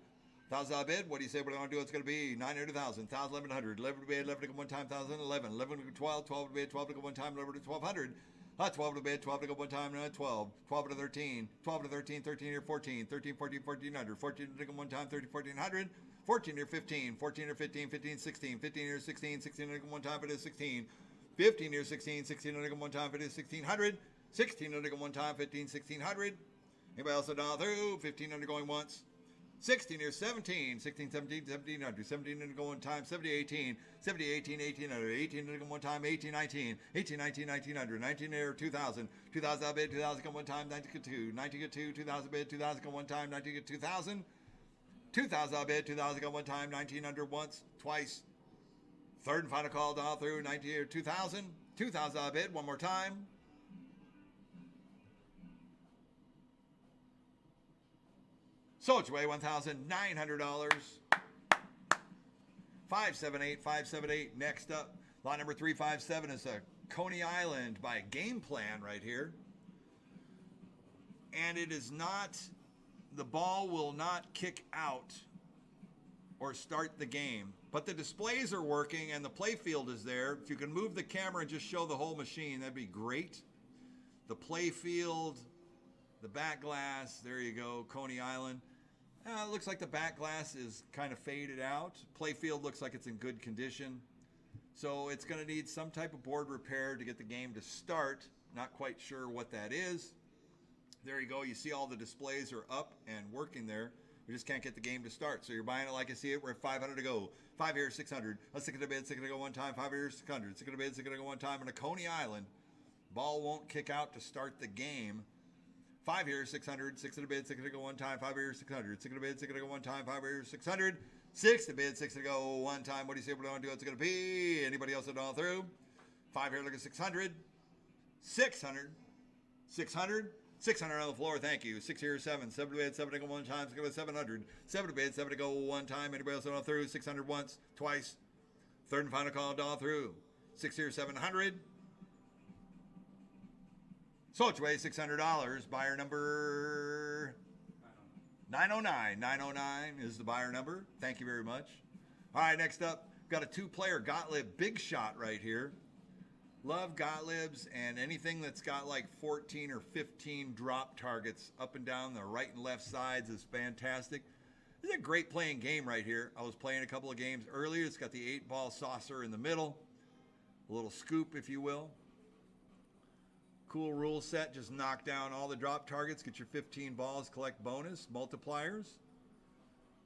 [SPEAKER 1] 1,000 I bid. What do you say? What do I want to do? It's going to be 900 to 1,000. 1,000, 1,100. 11 to bid. 11 to go one time. 1,000, 11. 11 to 12. 12 to bid. 12 to go one time. 11 to 1,200. 12 to bid, 12 to go one time, 12. 12 to 13. 12 to 13, 13 or 14. 13, 14, 1400. 14 to go one time, 13, 1400. 14 or 15. 14 or 15, 15, 16. 15 or 16, 16 to go one time, it is 16. 15 or 16, 16 to go one time, it is 1600. 16 to go one time, 15, 1600. Anybody else a dollar through? 15 undergoing once. 16 or 17, 16, 17, 1700, 17 to go one time, 70, 18, 70, 18, 1800, 18 to go one time, 18, 19, 18, 19, 1900, 19 or 2000, 2000 I bid, 2000 go one time, 19 get 2, 19 get 2, 2000 bid, 2000 go one time, 19 get 2000, 2000 I bid, 2000 go one time, 19 under once, twice, third and final call, dollar through, 19 or 2000, 2000 I bid, one more time. Sold your way, $1,900. 578, 578. Next up, lot number 357 is a Coney Island by Game Plan right here. And it is not, the ball will not kick out or start the game. But the displays are working and the play field is there. If you can move the camera and just show the whole machine, that'd be great. The play field, the back glass, there you go, Coney Island. It looks like the back glass is kind of faded out. Playfield looks like it's in good condition. So it's going to need some type of board repair to get the game to start. Not quite sure what that is. There you go. You see all the displays are up and working there. You just can't get the game to start. So you're buying it like I see it. We're at 500 to go. 5 here, 600. Let's stick it to bid. Stick it to go one time. 5 here, 600. Stick it to bid. Stick it to go one time. On a Coney Island, ball won't kick out to start the game. 5 here, 600, 6 to bid, 6 to go one time, 5 here, 600, 6 to bid, 6 to go one time, 5 here, 600, 6 to bid, 6 to go one time. What do you say? What do I want to do? It's going to be? Anybody else at all through? 5 here, look at 600, 600, 600, 600 on the floor, thank you. 6 here, 7. 7 to bid, 7 to go one time, 6 to 700. 7 to bid, 7 to go one time. Anybody else on through? 600 once, twice. Third and final call, all through. 6 here, 700. Sold away $600. Buyer number 909. 909 is the buyer number. Thank you very much. All right, next up, got a 2-player Gottlieb Big Shot right here. Love Gottliebs and anything that's got like 14 or 15 drop targets up and down the right and left sides is fantastic. This is a great playing game right here. I was playing a couple of games earlier. It's got the 8-ball saucer in the middle. A little scoop, if you will. Cool rule set. Just knock down all the drop targets. Get your 15 balls. Collect bonus. Multipliers.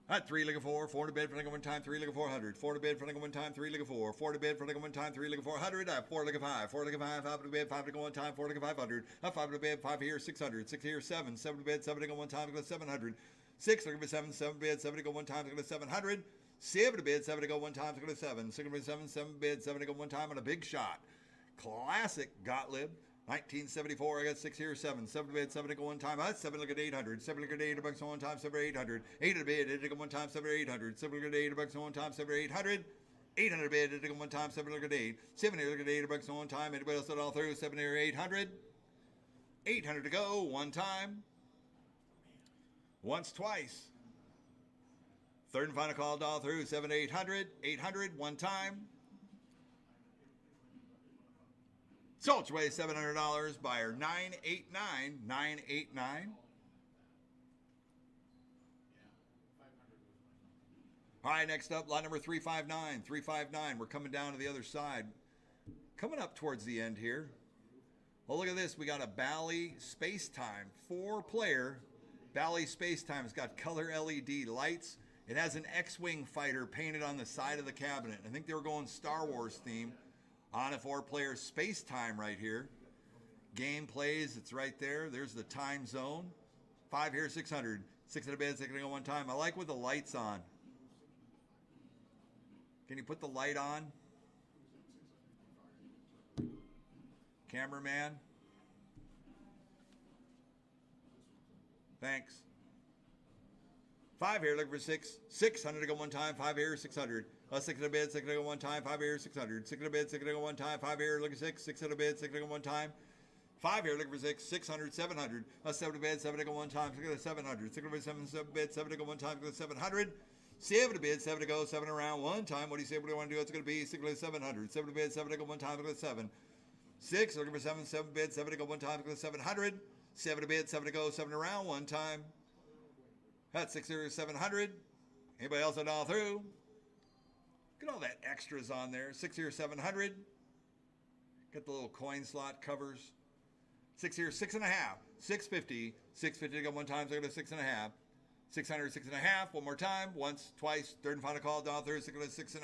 [SPEAKER 1] At 3 leg of 4. 4 to bid for leg of 1 time. 3 leg of 400. 4 to bid for leg of 1 time. 3 leg of 4. 4 to bid for leg of 1 time. 3 leg of 400. I have 4 leg of 5. 4 leg of 5. 5 to bid. 5 to go 1 time. 4 leg of 500. I have 5 to bid. 5 here. 600. 6 here. 7. 7 to bid. 7 to go 1 time. 700. 6 leg of 7. 7 to bid. 7 to go 1 time. 700. 7 to bid. 7 to go 1 time. 7. 6 to bid. 7. 7 bid. 7 to go 1 time on a big shot. Classic Gottlieb. 1974, I got 6 here, 7. 7 to bid, 7 to go 1 time. That's 7 look at 800. 7 look at 8 bucks on 1 time, 7 800. 8 to bid, 8 to go 1 time, 7 800. 7 look at 8 bucks on 1 time, 7 800. 800 bid, 8 to go 1 time, 7 look at 8. 7 here, look at 8 bucks on 1 time. Anybody else at all through? 7 here, 800. 800 to go, 1 time. Once, twice. Third and final call, all through. 7 800. 800, 1 time. Sold away $700. Buyer 989. 989. All right, next up, lot number 359. 359. We're coming down to the other side. Coming up towards the end here. Well, look at this. We got a Bally Space Time 4-player. Bally Space Time has got color LED lights. It has an X-Wing fighter painted on the side of the cabinet. I think they were going Star Wars theme. On a 4-player Space Time right here. Game plays, it's right there. There's the time zone. 5 here, 600. 6 in a bid, 6 to go 1 time. I like with the lights on. Can you put the light on? Cameraman. Thanks. 5 here, looking for 6. 600 to go 1 time. 5 here, 600. 6 in a bid, 6 to go 1 time. 5 here, 600. 6 in a bid, 6 to go 1 time. 5 here, look at 6. 6 in a bid, 6 to go 1 time. 5 here, looking for 6. 600, 700. 7 to bid, 7 to go 1 time. 6 to 700. 6 to bid, 7 to bid, 7 to go 1 time. 700. 7 to bid, 7 to go, 7 around 1 time. What do you say? What do you want to do? It's going to be 6 to 700. 7 to bid, 7 to go 1 time. 7. 6 looking for 7. 7 bid, 7 to go 1 time. 700. 7 to bid, 7 to go, 7 around 1 time. That's 6 or 700. Anybody else at all through? Look at all that extras on there. 6 here, 700. Got the little coin slot covers. 6 here, 6.5. 650. 650 to go 1 time. So I go to 6.5. 600, 6.5. 1 more time. Once, twice. Third and final call. Down through. 6 to 6.5.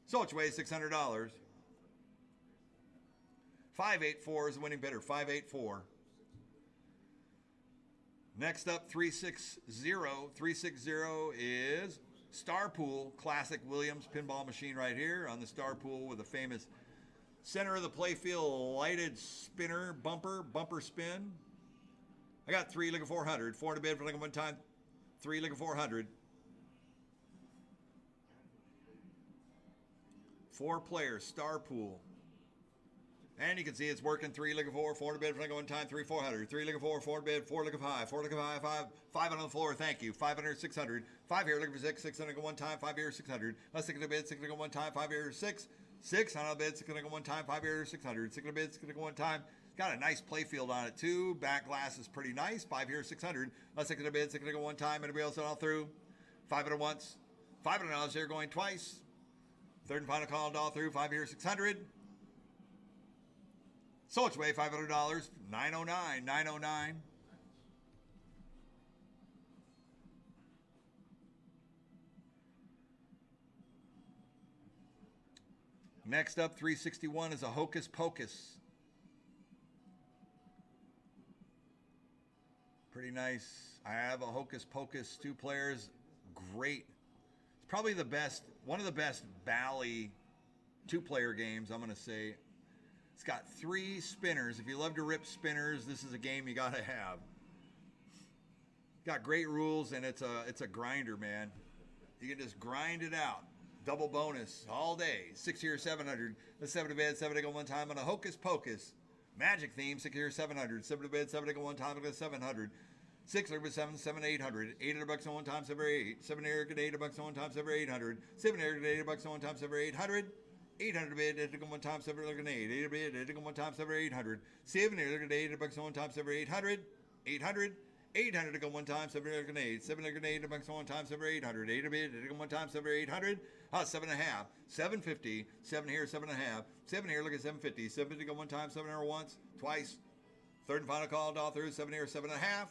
[SPEAKER 1] So which way? $600. 584 is the winning bidder. 584. Next up, 360. 360 is Star Pool Classic Williams pinball machine right here on the Star Pool with a famous center of the playfield lighted spinner bumper spin. I got 3 look at 400. 4 to bid for like 1 time. 3 look at 400. 4 players, Star Pool. And you can see it's working. 3 look at 4, 4 to bid for like 1 time, 3 400. 3 look at 4, 4 to bid, 4 look at 5, 4 look at 5, 5, 5 on the floor. Thank you. 500, 600. 5 here looking for 6, 600 go 1 time, 5 here 600. 6 to bid, 6 to go 1 time, 5 here 6. 6 on the bid, 6 to go 1 time, 5 here 600. 6 to bid, 6 to go 1 time. Got a nice play field on it too. Back glass is pretty nice. 5 here 600. 6 to bid, 6 to go 1 time. Anybody else all through? 5 at once. $500 here going twice. Third and final call all through. 5 here 600. So it's way $500. 909. 909. Next up, 361 is a Hocus Pocus. Pretty nice. I have a Hocus Pocus 2 players. Great. It's probably the best, one of the best Bally 2-player games, I'm going to say. It's got 3 spinners. If you love to rip spinners, this is a game you gotta have. Got great rules, and it's a grinder, man. You can just grind it out. Double bonus all day. 6 here, 700. The 7 to bed, 7 to go one time on a Hocus Pocus. Magic theme, 6 here, 700. 7 to bed, 7 to go one time on a 700. 6 over 7, 7, 800. $800 on one time, 7 8. 7 here, get $800 on one time, 7 800. 7 here, get $800 on one time, 7 800. 800 to bed, 8 to go one time, 7 8. 8 to bed, 8 to go one time, 7 800. 7 here, get $800 on one time, 7 800. 800. 800 to go one time, 7 8. 7 8 bucks on one time, 7 800. 8 to bid, to go one time, 7 800. 7.5. 750. 7 here, 7.5. 7 here, look at 750. 750 to go one time, 7 here once, twice. Third and final call, all through. 7 here, 7.5.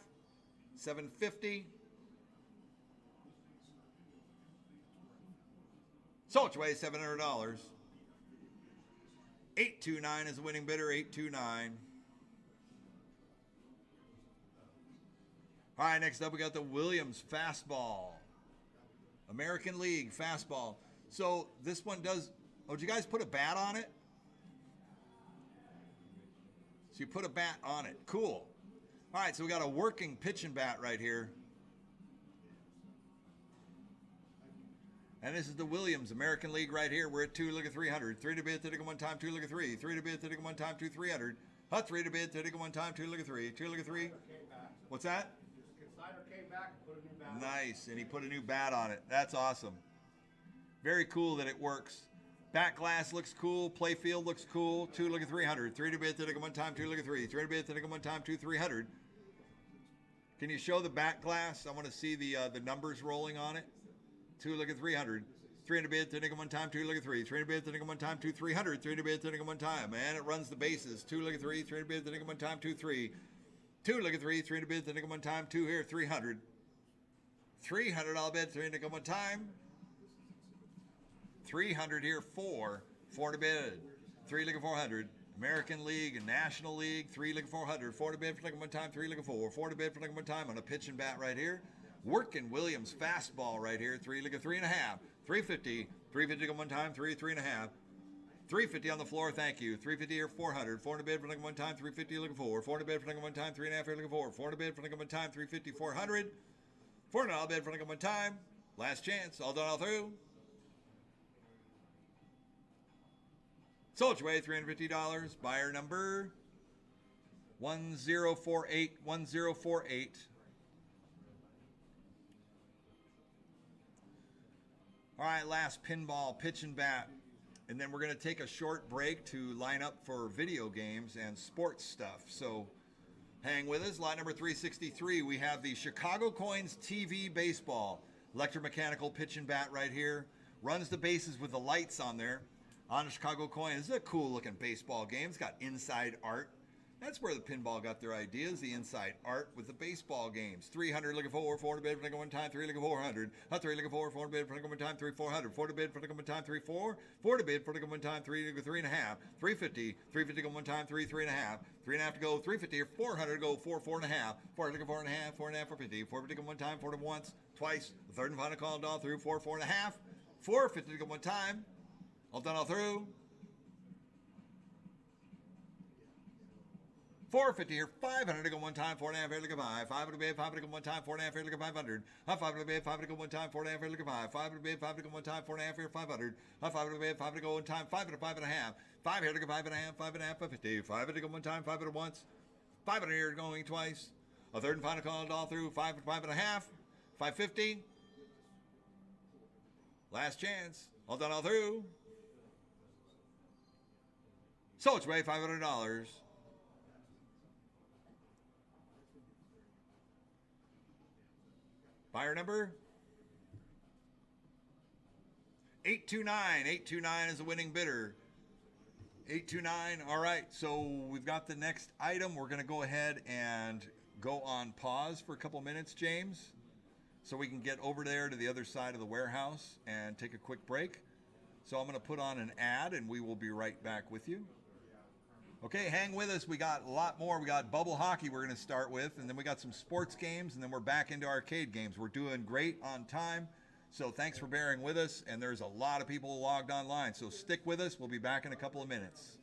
[SPEAKER 1] 750. Sold away $700. 829 is the winning bidder. 829. All right, next up we got the Williams Fastball. American League Fastball. So this one does, oh, did you guys put a bat on it? So you put a bat on it. Cool. All right, so we got a working pitching bat right here. And this is the Williams American League right here. We're at 2, look at 300. 3 to bid, 3 to go one time, 2, look at 3. 3 to bid, 3 to go one time, 2, 300. 3 to bid, 3 to go one time, 2, look at 3. 2, look at 3. What's that?
[SPEAKER 3] Came back and put a new bat
[SPEAKER 1] Nice, and he put a new bat on it. That's awesome. Very cool that it works. Back glass looks cool. Playfield looks cool. 2, look at 300. 3 to bid, 3 to go one time, 2, look at 3. 3 to bid, 3 to go one time, 2, 300. Can you show the back glass? I want to see the numbers rolling on it. 2, look at 300. 3 to bid, 3 to go one time, 2, look at 3. 3 to bid, 3 to go one time, 2, 300. 3 to bid, 3 to go one time. And it runs the bases. 2, look at 3. 3 to bid, 3 to go one time, 2, 3. 2, look at 3. 3 to bid, 3 to go one time, 2 here, 300. $300 bid, 3 to go one time. 300 here, 4. 4 to bid. 3 look at 400. American League and National League, 3 look at 400. 4 to bid for like one time, 3 look at 4. 4 to bid for like one time on a pitch and bat right here. Working Williams Fastball right here, 3 look at 3.5. 350. 350 to go one time, 3, 3.5. 350 on the floor, thank you. 350 here, 400. 4 to bid for like one time, 350 looking 4. 4 to bid for like one time, 3.5 here looking 4. 4 to bid for like one time, 350, 400. $400 bid for like one time. Last chance, all done, all through. Sold your way, $350. Buyer number 1048. 1048. All right, last pinball, pitch and bat. And then we're going to take a short break to line up for video games and sports stuff. So hang with us. Lot number 363, we have the Chicago Coins TV Baseball. Electromechanical pitch and bat right here. Runs the bases with the lights on there. On the Chicago Coins. This is a cool looking baseball game. It's got inside art. That's where the pinball got their ideas, the inside art with the baseball games. 300 looking for 4 to bid for one time, 3 looking 400. 3 looking for 4 to bid for one time, 3 400. 4 to bid for one time, 3 4. 4 to bid for one time, 3 looking 3.5. 350. 350 go one time, 3 3.5. 3.5 to go, 350 or 400 to go, 4 4.5. 4 looking 4.5, 4.5 for 50. 450 go one time, 4 to once, twice. The third and final call all through 4 4.5. 450 to go one time. All done, all through. 450 here, 500 to go one time, 4.5 here, look at 5. 5 to bid, 5 to go one time, 4.5 here, look at 500. 5 to bid, 5 to go one time, 4.5 here, look at 5. 5 to bid, 5 to go one time, 4.5 here, 500. 5 to bid, 5 to go one time, 5 to 5.5. 5 here, look at 5.5, 5.5, 550. 5 to go one time, 5 to once. 500 here going twice. A third and final call all through, 5 to 5.5. 550. Last chance. All done, all through. So it's way $500. Buyer number 829. 829 is the winning bidder. 829. All right, so we've got the next item. We're going to go ahead and go on pause for a couple minutes, James, so we can get over there to the other side of the warehouse and take a quick break. So I'm going to put on an ad, and we will be right back with you. Okay, hang with us. We got a lot more. We got bubble hockey we're going to start with, and then we got some sports games, and then we're back into arcade games. We're doing great on time, so thanks for bearing with us, and there's a lot of people logged online, so stick with us. We'll be back in a couple of minutes.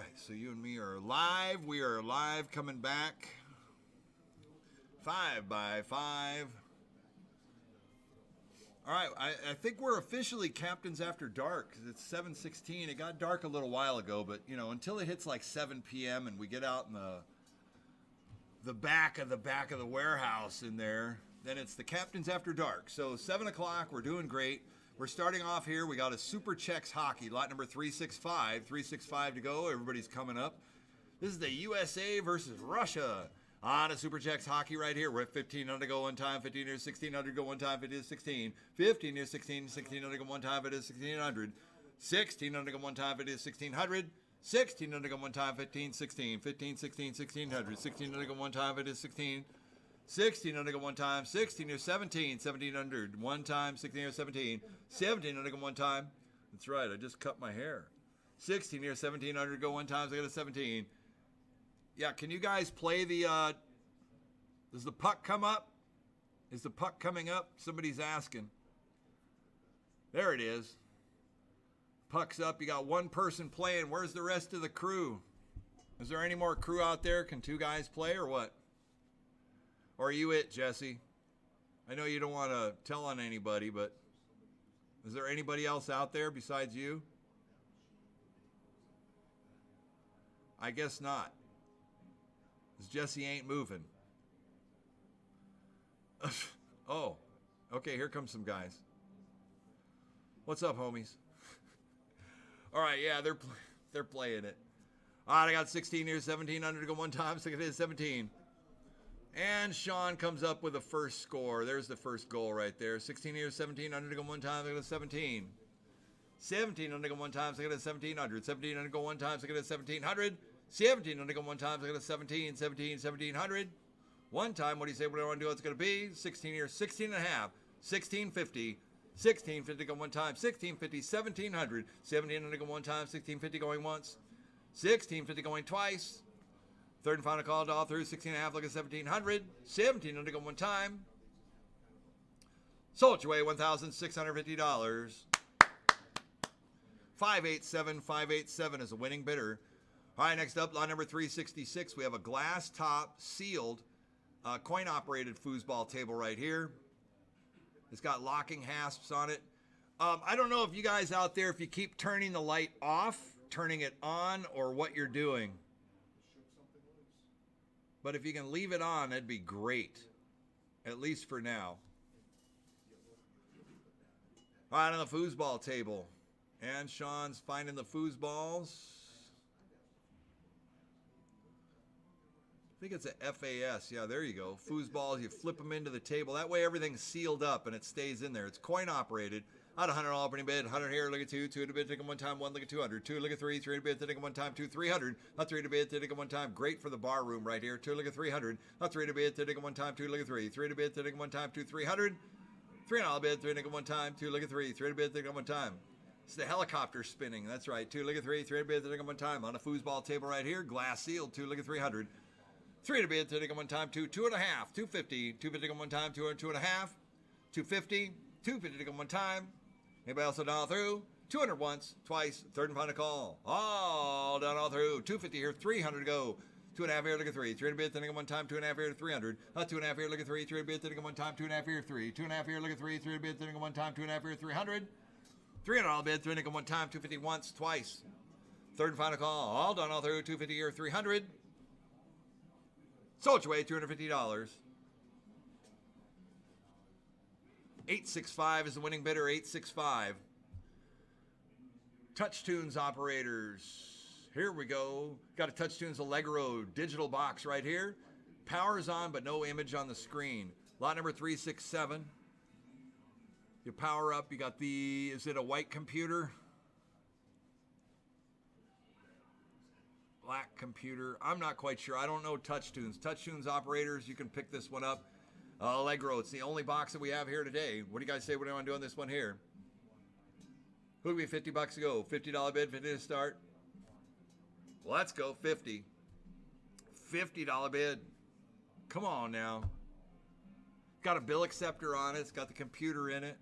[SPEAKER 1] right, so you and me are live. We are live, coming back. 5 by 5. All right, I think we're officially Captains After Dark because it's 7:16. It got dark a little while ago, but you know, until it hits like 7 p.m. and we get out in the back of the warehouse in there, then it's the Captains After Dark. So 7 o'clock, we're doing great. We're starting off here. We got a Super Checks Hockey, lot number 365. 365 to go. Everybody's coming up. This is the USA versus Russia on a Super Checks Hockey right here. We're at 1500 to go one time, 15 near 1600 go one time, it is 16. 15 near 16, 1600 go one time, it is 1600. 1600 go one time, it is 1600. 1600 go one time, 15, 16. 15, 16, 1600. 1600 go one time, it is 16. 1600 go one time, 16 near 17. 1700 one time, 16 near 17. 1700 go one time. That's right, I just cut my hair. 16 near 1700 go one time, so I got a 17. Yeah, can you guys play the, does the puck come up? Is the puck coming up? Somebody's asking. There it is. Puck's up. You got one person playing. Where's the rest of the crew? Is there any more crew out there? Can two guys play or what? Or are you it, Jesse? I know you don't want to tell on anybody, but is there anybody else out there besides you? I guess not. Because Jesse ain't moving. Oh, okay, here comes some guys. What's up, homies? All right, yeah, they're playing it. All right, I got 16 here, 1700 to go one time, so it is 17. And Sean comes up with the first score. There's the first goal right there. 16 here, 1700 to go one time, so it is 17. 1700 to go one time, so it is 1700. 1700 to go one time, so it is 1700. 1700 go one time, so I got a 17, 17, 1700. One time, what do you say? What do I want to do? It's going to be 16 here, 16 and a half, 1650, 1650 go one time, 1650, 1700, 1700 go one time, 1650 going once, 1650 going twice. Third and final call to all through, 16 and a half, look at 1700, 1700 go one time. Sold your way, $1,650. 587 is a winning bidder. All right, next up, lot number 366. We have a glass top sealed coin-operated foosball table right here. It's got locking hasps on it. I don't know if you guys out there, if you keep turning the light off, turning it on, or what you're doing. But if you can leave it on, that'd be great, at least for now. All right, on the foosball table. And Sean's finding the foosballs. I think it's a FAS. Yeah, there you go. Foosballs, you flip them into the table. That way everything's sealed up and it stays in there. It's coin operated. Out $100 opening bid. 100 here, look at 2. 2 to bid, take them one time. 1, look at 200. 2, look at 3. 3 to bid, take them one time. 2, 300. Not 3 to bid, take them one time. Great for the bar room right here. 2, look at 300. Not 3 to bid, take them one time. 2, look at 3. 3 to bid, take them one time. 2, 300. 3 and all bid, 3 to them one time. 2, look at 3. 3 to bid, take them one time. It's the helicopter spinning. That's right. 2, look at 3. 3 to bid, take them one time. On a foosball table right here. Glass sealed. 2, look at 300. 3 to bid, take them one time, 2, 2 and a half, 250, 250 come one time, 2 and a half, 250, 250 come one time. Anybody else done all through? 200 once, twice, third and final call. All done all through. 250 here, 300 to go. 2 and a half here, look at 3. 3 to bid, take them one time, 2 and a half here, 300. 2 and a half here, look at 3. 3 to bid, take them one time, 2 and a half here, 3. 2 and a half here, look at 3. 3 to bid, take them one time, 2 and a half here, 300. 3 and all bid, 3 to come one time, 250 once, twice. Third and final call. All done all through. 250 here, 300. Sold your way, $250. 865 is the winning bidder, 865. TouchTunes operators. Here we go. Got a TouchTunes Allegro digital box right here. Power's on, but no image on the screen. Lot number 367. You power up, you got the, is it a white computer? Black computer. I'm not quite sure. I don't know TouchTunes. TouchTunes operators, you can pick this one up. Allegro, it's the only box that we have here today. What do you guys say? What do you want to do on this one here? Who would be $50 to go? $50 bid, 50 to start. Let's go, 50. $50 bid. Come on now. Got a bill acceptor on it. It's got the computer in it.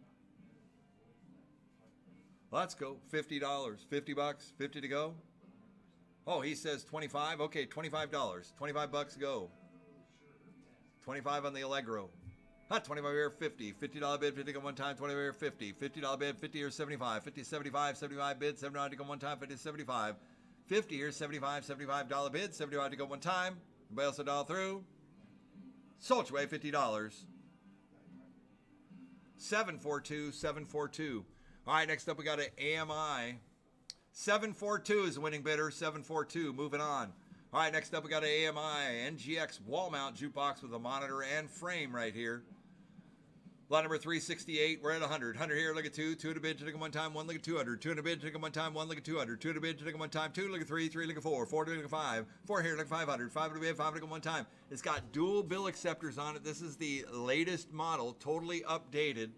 [SPEAKER 1] Let's go, $50. $50, 50 to go. Oh, he says 25. Okay, $25. 25 bucks go. 25 on the Allegro. Not 25 here, 50. $50 bid, 50 go one time, 25 here, 50. $50 bid, 50 here, 75. 50, 75, 75 bid, 79 to go one time, 50, 75. 50 here, 75, $75 bid, 75 to go one time. Anybody else a dollar through? Sold you away, $50. 742, 742. All right, next up we got an AMI. 742 is the winning bidder, 742. Moving on. All right, next up we got an AMI NGX wall mount jukebox with a monitor and frame right here. Lot number 368, we're at 100. 100 here, look at 2. 2 to bid, to one time, 1 look at 200. 2 to bid, to one time, 1 look at 200. 2 to bid, to one time, 2 look at 3. 3 look at 4. 4 to look at 5. 4 here, look at 500. 5 to bid, 5 look at one time. It's got dual bill acceptors on it. This is the latest model, totally updated.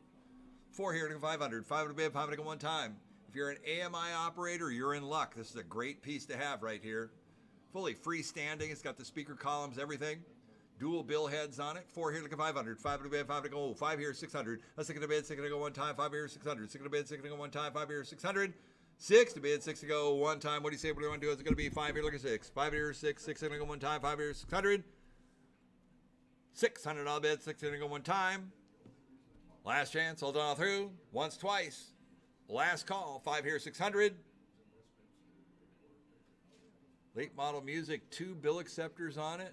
[SPEAKER 1] 4 here, look at 500. 5 to bid, 5 look at one time. If you're an AMI operator, you're in luck. This is a great piece to have right here. Fully freestanding. It's got the speaker columns, everything. Dual bill heads on it. 4 here, look at 500. 5 to bid, 5 to go. 5 here, 600. A 6 to bid, 6 to go one time. 5 here, 600. 6 to bid, 6 to go one time. 5 here, 600. 6 to bid, 6 to go one time. What do you say? What do you want to do? It's going to be 5 here, look at 6. 5 here, 6. 6 to go one time. 5 here, 600. $600 bid, 6 to go one time. Last chance. Hold on through. Once, twice. Last call. 5 here, 600. Late model music, 2 bill acceptors on it.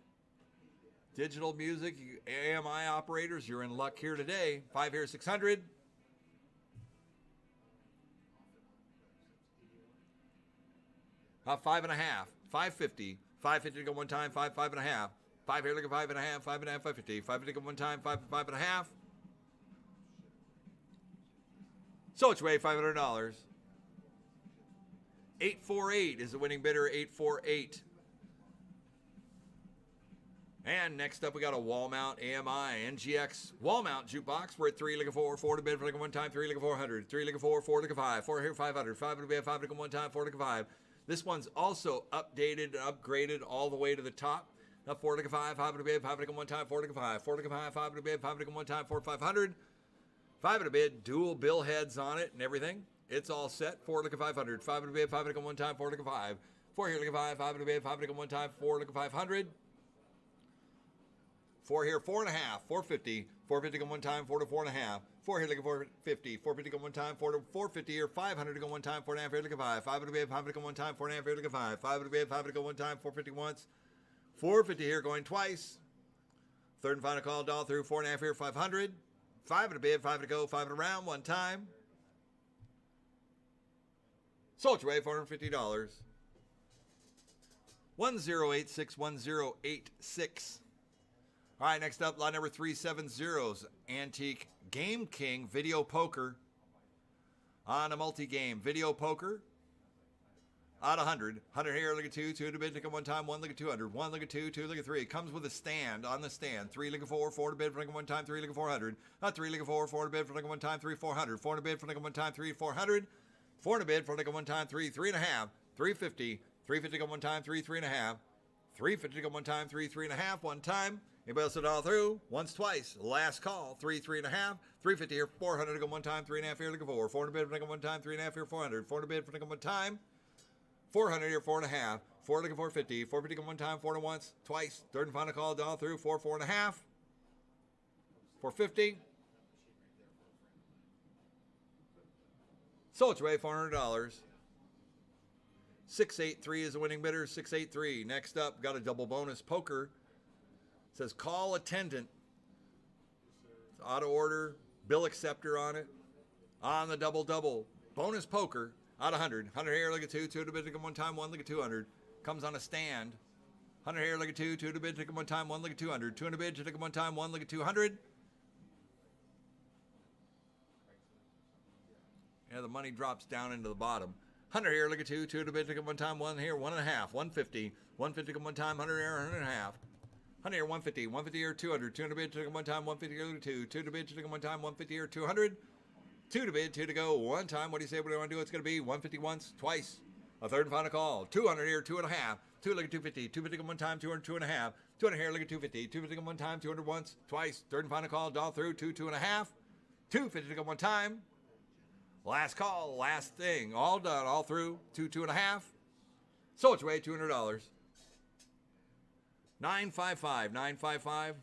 [SPEAKER 1] Digital music, you AMI operators, you're in luck here today. 5 here, 600. About 5.5, 550. 550 to go one time, 5, 5.5. 5 here, look at 5.5, 5.5, 550. 550 to go one time, 5, 5.5. So it's way $500. 848 is the winning bidder, 848. And next up, we got a wall mount AMI NGX wall mount jukebox. We're at 3 look at 4, 4 to bid for like one time, 3 look at 400, 3 look at 4, 4 look at 5, 4 here 500, 5 to bid, 5 look at one time, 4 look at 5. This one's also updated and upgraded all the way to the top. Now 4 look at 5, 5 to bid, 5 look at one time, 4 look at 5, 4 look at 5, 5 to bid, 5 look at one time, 4 500. 5 to bid, dual bill heads on it and everything. It's all set. 4 look at 500, 5 to bid, 5 look at one time, 4 look at 5. 4 here look at 5, 5 to bid, 5 look at one time, 4 look at 500. 4 here, 4.5, 450, 450 go one time, 4 to 4.5. 4 here, look at 450, 450 go one time, 4 to 450 here, 500 to go one time, 4.5 here, look at 5. 5 to bid, 5 to go one time, 4.5 here, look at 5. 5 to bid, 5 to go one time, 450 once. 450 here, going twice. Third and final call, dollar through, 4.5 here, 500. 5 to bid, 5 to go, 5 to round, one time. Sold your way, $450. 1086, 1086. All right, next up, lot number 370's Antique Game King Video Poker on a multi-game. Video Poker out 100. 100 here, look at 2. 2 to bid, look at one time, 1 look at 200. 1 look at 2, 2 look at 3. It comes with a stand on the stand. 3 look at 4, 4 to bid for look at one time, 3 look at 400. 3 look at 4, 4 to bid for look at one time, 3 400. 4 to bid for look at one time, 3 400. 4 to bid for look at one time, 3 3.5. 350. 350 to go one time, 3 3.5. 350 to go one time, 3 3.5. One time. Anybody else at all through? Once, twice. Last call. 3 3.5. 350 here. 400 to go one time. 3.5 here. Look at 4. 4 to bid for go one time. 3.5 here. 400. 4 to bid for go one time. 400 here. 4.5. 4 to go 450. 450 go one time. 4 to once. Twice. Third and final call. All through. 4 4.5. 450. Sold your way. $400. 683 is the winning bidder. 683. Next up, got a double bonus poker. It says call attendant. It's auto order, bill acceptor on it. On the double. Bonus poker out 100. 100 here, look at 2. 2 to bid, look at one time, 1 look at 200. Comes on a stand. 100 here, look at 2. 2 to bid, look at one time, 1 look at 200. 2 to bid, look at one time, 1 look at 200. Yeah, the money drops down into the bottom. 100 here, look at 2. 2 to bid, look at one time, 1 here, 1.5. 150. 150 to one time, 100 here, 100 and a half. 100 here, 150. 150 here, 200. 200 bid, took one time, 150 here, look at 2. 2 to bid, took one time, 150 here, 200. 2 to bid, 2 to go, one time. What do you say? What do you want to do? It's going to be 150 once, twice. A third and final call. 200 here, 2.5. 2 look at 250. 250 one time, 200, 2.5. 200 here, look at 250. 250 one time, 200 once, twice. Third and final call. All through. 2, 2.5. 250 to go one time. Last call, last thing. All done, all through. 2, 2.5. So it's way $200. 955, 955.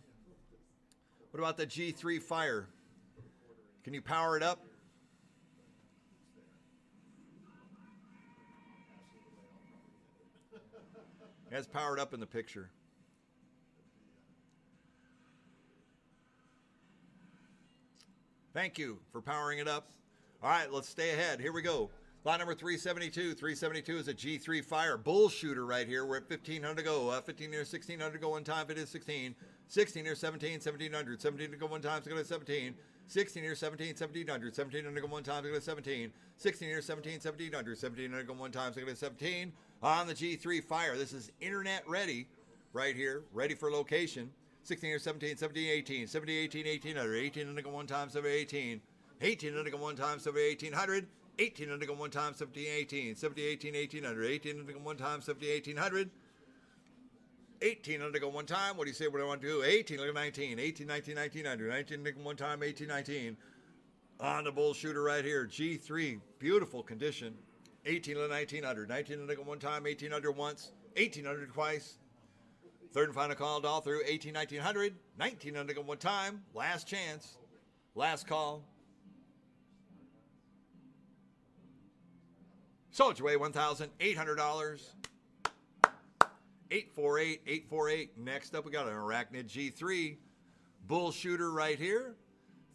[SPEAKER 1] What about the G3 Fire? Can you power it up? It has powered up in the picture. Thank you for powering it up. All right, let's stay ahead. Here we go. Lot number 372. 372 is a G3 Fire bull shooter right here. We're at 1,500 to go. 15 here, 1,600 to go one time. It is 16. 16 here, 17, 1,700. 17 to go one time. It's going to 17. 16 here, 17, 1,700. 17 to go one time. It's going to 17. 16 here, 17, 1,700. 17 to go one time. It's going to 17. On the G3 Fire. This is internet ready right here. Ready for location. 16 here, 17, 17, 18. 17, 18, 1800. 18 to go one time. 17, 18. 18 to go one time. 17, 1800. 18 to go one time. 17, 18. 17, 18, 1800. 18 to go one time. 17, 1800. 18 to go one time. What do you say? What do I want to do? 18 to go 19. 18, 19, 1900. 19 to go one time. 18, 19. On the bull shooter right here. G3. Beautiful condition. 18 to 1900. 19 to go one time. 1800 once. 1800 twice. Third and final call, all through 18, 1900. 1900 to go one time. Last chance. Last call. Sold your way, $1,800. 848, 848. Next up, we got an Arachnid G3 bull shooter right here.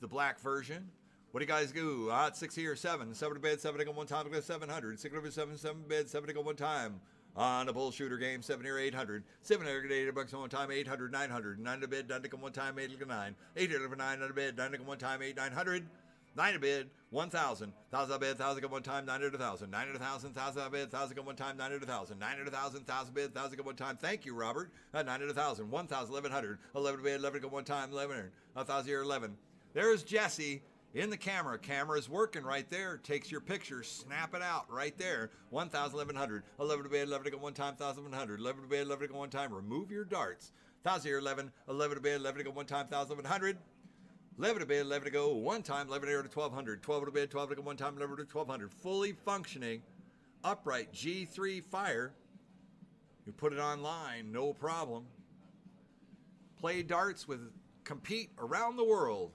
[SPEAKER 1] The black version. What do you guys do? It's 6 here, 7. 7 to bed, 7 to go one time, to go 700. 6 over 7, 7 to bed, 7 to go one time. On a bull shooter game, 7 here, 800. 700 $8 on one time, 800, 900. 9 to bed, 9 to go one time, 8 to go 9. 8 to 9 on the bed, 9 to go one time, 8, 900. 9 to bed, 1,000. 1,000 to bed, 1,000 go one time, 9 to 1,000. 9 to 1,000, 1,000 to bed, 1,000 go one time, 9 to 1,000. 9 to 1,000, 1,000 bed, 1,000 go one time. Thank you, Robert. 9 to 1,000. 1,000, 1,100. 11 to bed, 11 to go one time, 1,100. 1,000 here, 11. There's Jesse in the camera. Camera is working right there. Takes your picture. Snap it out right there. 1,000, 1,100. 11 to bed, 11 to go one time, 1,100. 11 to bed, 11 to go one time. Remove your darts. 1,000 here, 11. 11 to bed, 11 to go one time, 1,100. 11 to bed, 11 to go one time, 11 here to 1,200. 12 to bed, 12 to go one time, 11 to 1,200. Fully functioning, upright G3 Fire. You put it online, no problem. Play darts with, compete around the world.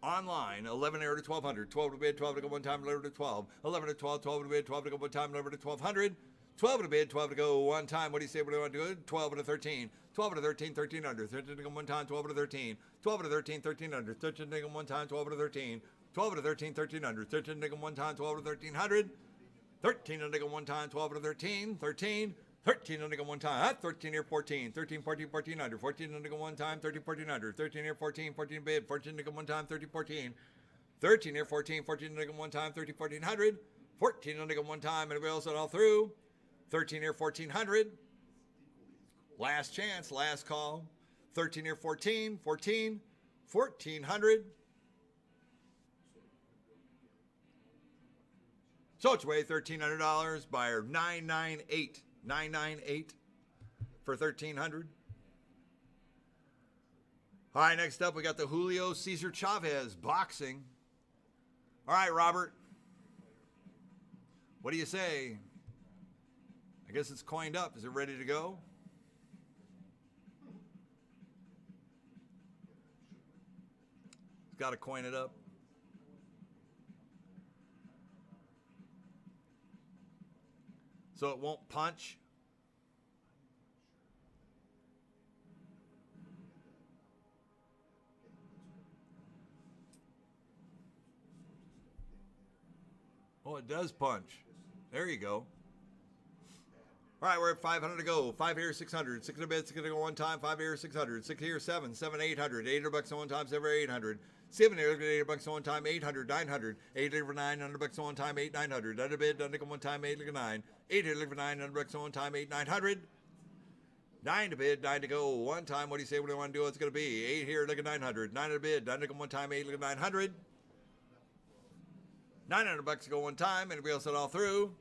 [SPEAKER 1] Online, 11 here to 1,200. 12 to bed, 12 to go one time, 11 to 12. 11 to 12, 12 to bed, 12 to go one time, 11 to 1,200. 12 to bed, 12 to go one time. What do you say? What do you want to do? 12 to 13. 12 to 13, 1,300. 13 to go one time, 12 to 13. 12 to 13, 1,300. 13 to go one time, 12 to 13. 12 to 13, 1,300. 13 to go one time, 12 to 1,300. 13 to go one time, 12 to 13. 13. 13 to go one time. 13 here, 14. 13, 14, 1,400. 14 to go one time, 13, 1,400. 13 here, 14. 14 bed. 14 to go one time, 13, 14. 13 here, 14. 14 to go one time, 13, 1,400. 14 to go one time. Anybody else all through? 13 here, 1,400. Last chance, last call. 13 here, 14, 14, 1,400. So it's way $1,300. Buyer 998, 998 for 1,300. All right, next up we got the Julio Cesar Chavez boxing. All right, Robert. What do you say? I guess it's coined up. Is it ready to go? It's got to coin it up. So it won't punch. Oh, it does punch. There you go. All right, we're at 500 to go. 5 here, 600. 6 in a bed, 6 to go one time. 5 here, 600. 6 here, 7. 7, 800. $800 on one time, 7, 800. 7 here, $800 on one time, 800, 900. 8 here for $900 on one time, 8, 900. 9 to bed, 9 to go one time, 8 to go 9. 8 here for $900 on one time, 8, 900. 9 to bed, 9 to go one time. What do you say? What do you want to do? What's it going to be? 8 here, look at 900. 9 to bed, 9 to go one time, 8 look at 900. $900 to go one time. Anybody else at all through?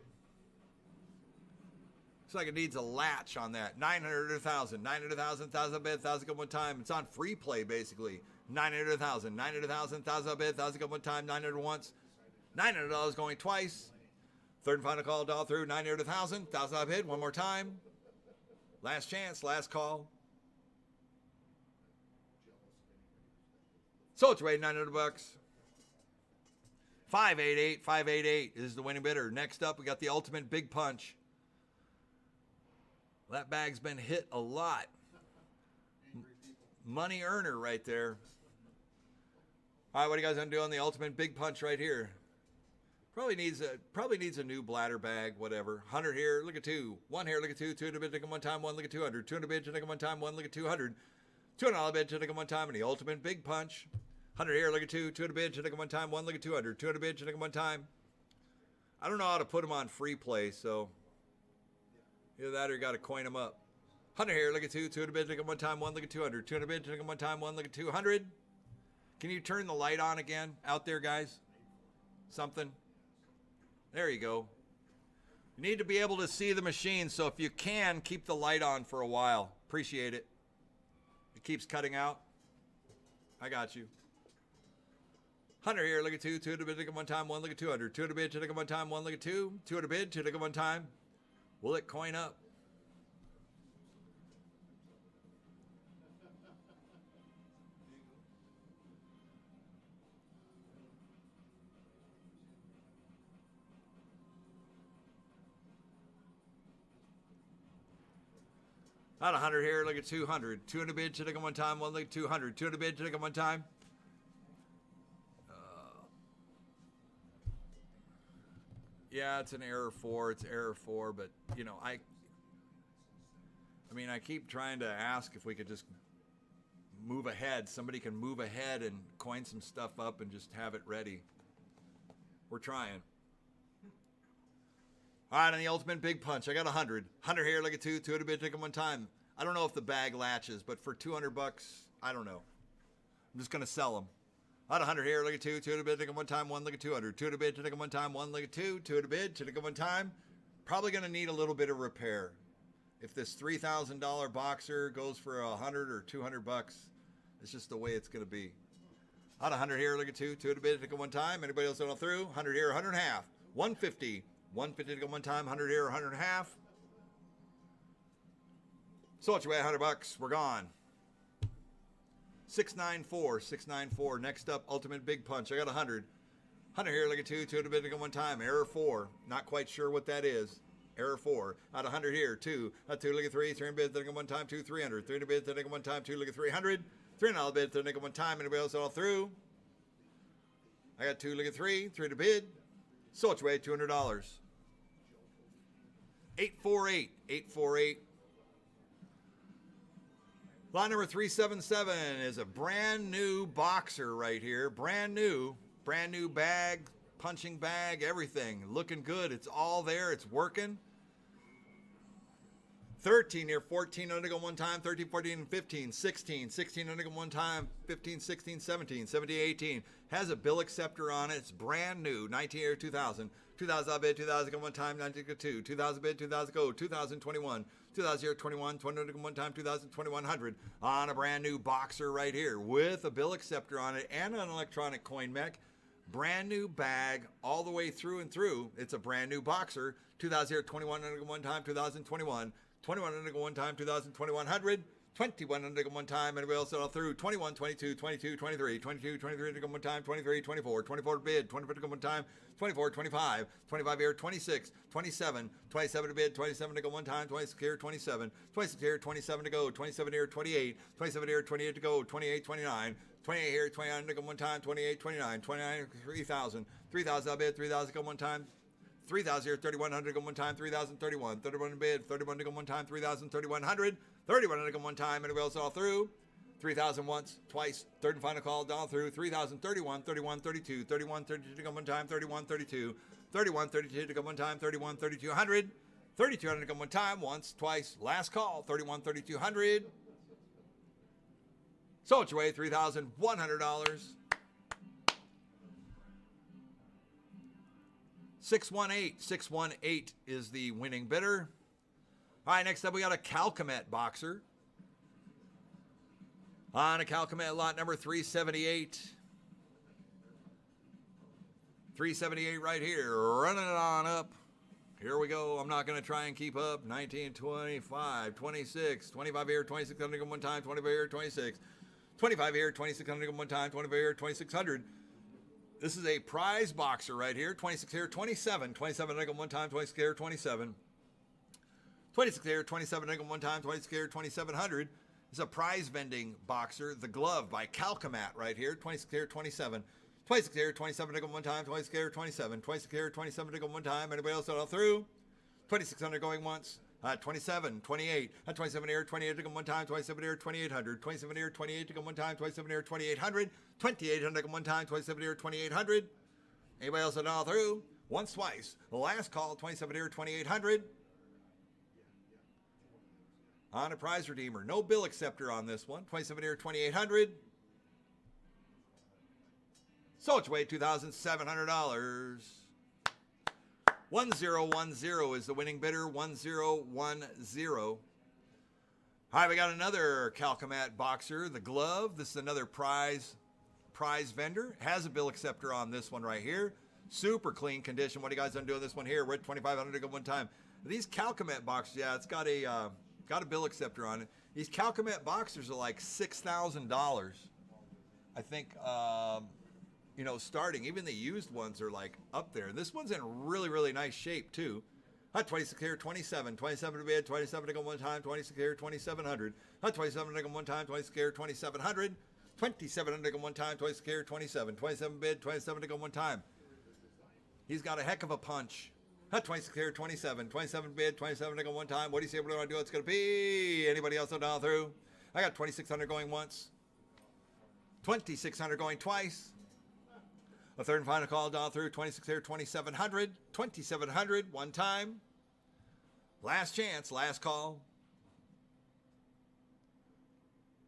[SPEAKER 1] Looks like it needs a latch on that. 900 to 1,000. 900 to 1,000. 1,000 bed, 1,000 go one time. It's on free play, basically. 900 to 1,000. 900 to 1,000. 1,000 bed, 1,000 go one time. 900 once. $900 going twice. Third and final call, dial through, 9 to 1,000. 1,000 bid, one more time. Last chance, last call. So it's weighted $900. 588, 588 is the winning bidder. Next up, we got the ultimate big punch. That bag's been hit a lot. Money earner right there. All right, what are you guys gonna do on the ultimate big punch right here? Probably needs a new bladder bag, whatever. 100 here, look at 2. 1 here, look at 2. 2 in a bid, take them one time. 1, look at 200. 2 in a bid, take them one time. 1, look at 200. 2 in a bid, take them one time. And the ultimate big punch. 100 here, look at 2. 2 in a bid, take them one time. 1, look at 200. 2 in a bid, take them one time. I don't know how to put them on free play, so either that or you got to coin them up. 100 here, look at 2. 2 in a bid, take them one time. 1, look at 200. 2 in a bid, take them one time. 1, look at 200. Can you turn the light on again out there, guys? Something. There you go. You need to be able to see the machine, so if you can, keep the light on for a while. Appreciate it. It keeps cutting out. I got you. 100 here, look at 2. 2 at a bid, take them one time. 1, look at 200. 2 at a bid, take them one time. 1, look at 2. 2 at a bid, take them one time. Will it coin up? Not 100 here, look at 200. 2 in a bid, take them one time. 1, look at 200. 2 in a bid, take them one time. Yeah, it's an error 4. It's error 4, but you know, I mean, I keep trying to ask if we could just move ahead. Somebody can move ahead and coin some stuff up and just have it ready. We're trying. All right, on the ultimate big punch, I got 100. 100 here, look at 2. 2 at a bid, take them one time. I don't know if the bag latches, but for $200, I don't know. I'm just gonna sell them. I got 100 here, look at 2. 2 at a bid, take them one time. 1, look at 200. 2 at a bid, take them one time. 1, look at 2. 2 at a bid, take them one time. Probably gonna need a little bit of repair. If this $3,000 boxer goes for 100 or $200, it's just the way it's gonna be. I got 100 here, look at 2. 2 at a bid, take them one time. Anybody else going through? 100 here, 100 and a half. 150. 150 to go one time. 100 here, 100 and a half. So what's your way? $100. We're gone. 694. 694. Next up, ultimate big punch. I got 100. 100 here, look at 2. 2 at a bid to go one time. Error 4. Not quite sure what that is. Error 4. Out 100 here. 2. 2, look at 3. 3 in bid, to go one time. 2, 300. 3 in a bid, to go one time. 2, look at 300. 3 in a bid, to go one time. Anybody else all through? I got 2, look at 3. 3 in a bid. So it's way $200. 848. 848. Lot number 377 is a brand new boxer right here. Brand new bag, punching bag, everything. Looking good. It's all there. It's working. 13 here, 14 under go one time, 13, 14, 15, 16, 16 under go one time, 15, 16, 17, 17, 18. Has a bill acceptor on it. It's brand new. 19 here, 2000. 2000 bid, 2000 go one time, 19 go 2. 2000 bid, 2000 go, 2021. 2000 here, 21, 20 go one time, 2000, 2100 on a brand new boxer right here with a bill acceptor on it and an electronic coin mech. Brand new bag all the way through and through. It's a brand new boxer. 2000 here, 21 under go one time, 2021. 21 under go one time, 2000, 2100. 21 under go one time, anybody else all through? 21, 22, 22, 23, 22, 23 to go one time, 23, 24, 24 to bid, 24 to go one time, 24, 25, 25 here, 26, 27, 27 to bid, 27 to go one time, 26 here, 27, 26 here, 27 to go, 27 here, 28, 27 here, 28 to go, 28, 29, 28 here, 29 to go one time, 28, 29, 29, 3,000, 3,000 bid, 3,000 to go one time, 3,000 here, 3,100 to go one time, 3,031, 31 to bid, 31 to go one time, 3,000, 3,100, 31 to go one time, anybody else all through? 3,000 once, twice, third and final call, all through, 3,000, 31, 31, 32, 31, 32 to go one time, 31, 32, 31, 32 to go one time, 31, 3,200, 3,200 to go one time, once, twice, last call, 31, 3,200. So it's your way, $3,100. 618. 618 is the winning bidder. All right, next up we got a Calcomet boxer. On a Calcomet lot number 378. 378 right here. Running it on up. Here we go. I'm not going to try and keep up. 19, 25, 26, 25 here, 2600 one time, 25 here, 26, 25 here, 2600 one time, 25 here, 2600. This is a prize boxer right here. 26 here, 27, 27 one time, 26 here, 27. 26 here, 27 one time, 26 here, 2700. It's a prize vending boxer. The Glove by Calcamat right here. 26 here, 27. 26 here, 27 one time, 26 here, 27. 26 here, 27 one time. Anybody else all through? 2600 going once. 27, 28. 27 here, 28 one time, 27 here, 2800. 27 here, 28 one time, 27 here, 2800. 2800 one time, 27 here, 2800. Anybody else all through? Once, twice. The last call, 27 here, 2800. On a prize redeemer. No bill acceptor on this one. 27 here, 2800. So it's weighed $2,700. 1010 is the winning bidder. 1010. All right, we got another Calcamat boxer. The Glove. This is another prize vendor. Has a bill acceptor on this one right here. Super clean condition. What are you guys doing this one here? We're at 2,500 one time. These Calcamat boxers, yeah, it's got a bill acceptor on it. These Calcamat boxers are like $6,000. I think, you know, starting. Even the used ones are like up there. This one's in really, really nice shape too. 26 here, 27. 27 to bid, 27 to go one time, 26 here, 2,700. 27 to go one time, 26 here, 2,700. 27 to go one time, 26 here, 27. 27 bid, 27 to go one time. He's got a heck of a punch. 26 here, 27. 27 bid, 27 to go one time. What do you say? What do I do? It's going to be. Anybody else down through? I got 2,600 going once. 2,600 going twice. A third and final call down through. 26 here, 2,700. 2,700 one time. Last chance, last call.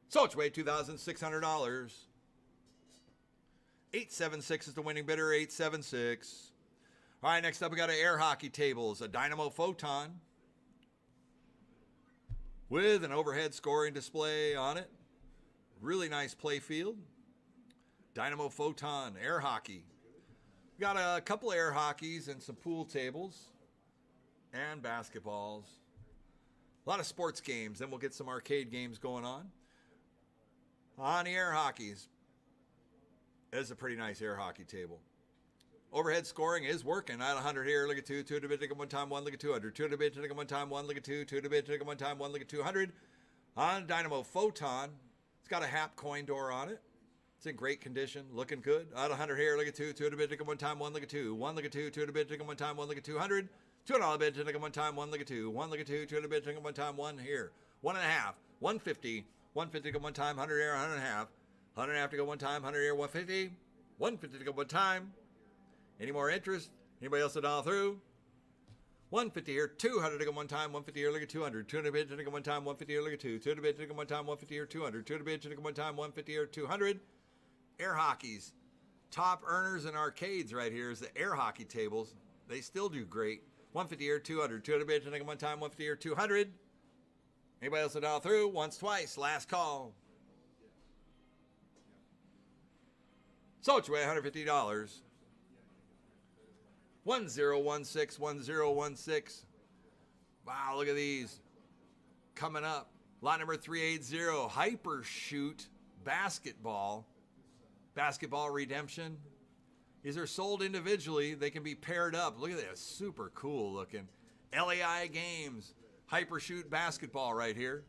[SPEAKER 1] So it's weighed $2,600. 876 is the winning bidder. 876. All right, next up we got an air hockey tables, a Dynamo Photon with an overhead scoring display on it. Really nice play field. Dynamo Photon, air hockey. We got a couple air hockeys and some pool tables and basketballs. A lot of sports games. Then we'll get some arcade games going on. On the air hockeys, it's a pretty nice air hockey table. Overhead scoring is working. At 100 here, look at 2, 2 to bid, take 1 time, 1, look at 200. 2 to bid, take 1 time, 1, look at 2, 2 to bid, take 1 time, 1, look at 200. On Dynamo Photon, it's got a Hap coin door on it. It's in great condition, looking good. At 100 here, look at 2, 2 to bid, take 1 time, 1, look at 2. 1, look at 2, 2 to bid, take 1 time, 1, look at 200. $2 bid, take 1 time, 1, look at 2. 1, look at 2, 2 to bid, take 1 time, 1 here. 1.5, 150. 150 to go one time, 100 here, 100 and a half. 100 and a half to go one time, 100 here, 150. 150 to go one time. Any more interest? Anybody else $1 through? 150 here, 200 to go one time, 150 here, look at 200. 200 bid to go one time, 150 here, look at 2. 200 bid to go one time, 150 here, 200. 200 bid to go one time, 150 here, 200. Air hockeys. Top earners in arcades right here is the air hockey tables. They still do great. 150 here, 200. 200 bid to go one time, 150 here, 200. Anybody else $1 through? Once, twice. Last call. So it's way $150. 1016, 1016. Wow, look at these. Coming up. Lot number 380, Hyper Shoot Basketball. Basketball Redemption. These are sold individually. They can be paired up. Look at this. Super cool looking. LAI Games. Hyper Shoot Basketball right here.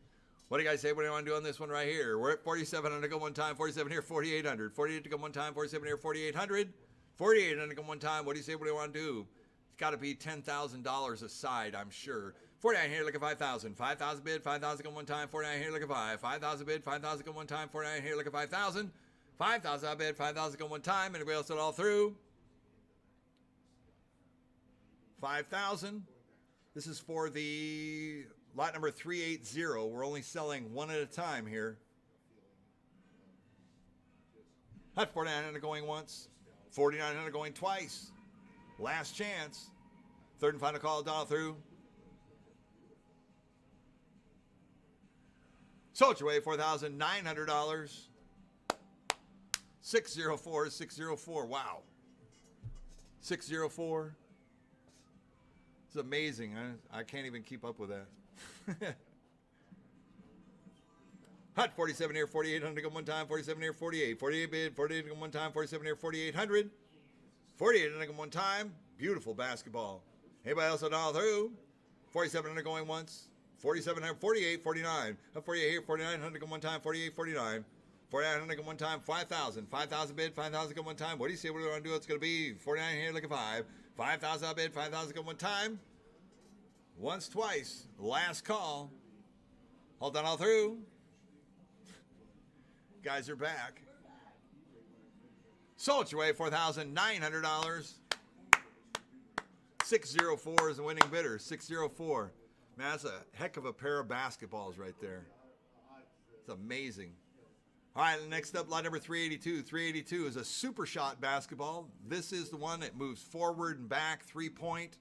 [SPEAKER 1] What do you guys say? What do you want to do on this one right here? We're at 4,700 to go one time. 47 here, 4,800. 48 to go one time. 47 here, 4,800. 4,800 to go one time. What do you say? What do you want to do? It's got to be $10,000 a side, I'm sure. 49 here, look at 5,000. 5,000 bid, 5,000 go one time. 49 here, look at 5. 5,000 bid, 5,000 go one time. 49 here, look at 5,000. 5,000 I bid, 5,000 go one time. Anybody else it all through? 5,000. This is for the lot number 380. We're only selling one at a time here. That's 4,900 going once. 4,900 going twice. Last chance. Third and final call, $1 through. So it's your way, $4,900. 604, 604. Wow. 604. It's amazing. I can't even keep up with that. Hot 47 here, 4,800 to go one time, 47 here, 48. 48 bid, 48 to go one time, 47 here, 4,800. 48 to go one time. Beautiful basketball. Anybody else on all through? 4,700 going once. 4700, 48, 49. 48 here, 4,900 go one time, 48, 49. 4,900 go one time, 5,000. 5,000 bid, 5,000 go one time. What do you say? What do we want to do? It's going to be 49 here, look at 5. 5,000 bid, 5,000 go one time. Once, twice. Last call. Hold on all through. Guys are back. Sold your way, $4,900. 604 is the winning bidder. 604. Man, that's a heck of a pair of basketballs right there. It's amazing. All right, next up, lot number 382. 382 is a super shot basketball. This is the one that moves forward and back, 3-point.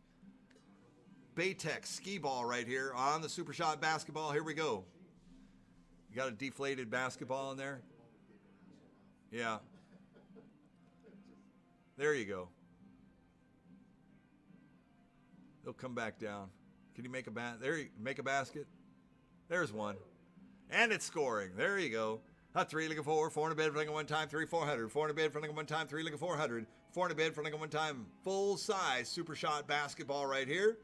[SPEAKER 1] Baytex ski ball right here on the super shot basketball. Here we go. You got a deflated basketball in there? Yeah. There you go. They'll come back down. Can you make a make a basket? There's one. And it's scoring. There you go. 3 looking 4, 4 in a bid for one time, 3 400. 4 in a bid for one time, 3 looking 400. 4 in a bid for one time. Full size super shot basketball right here.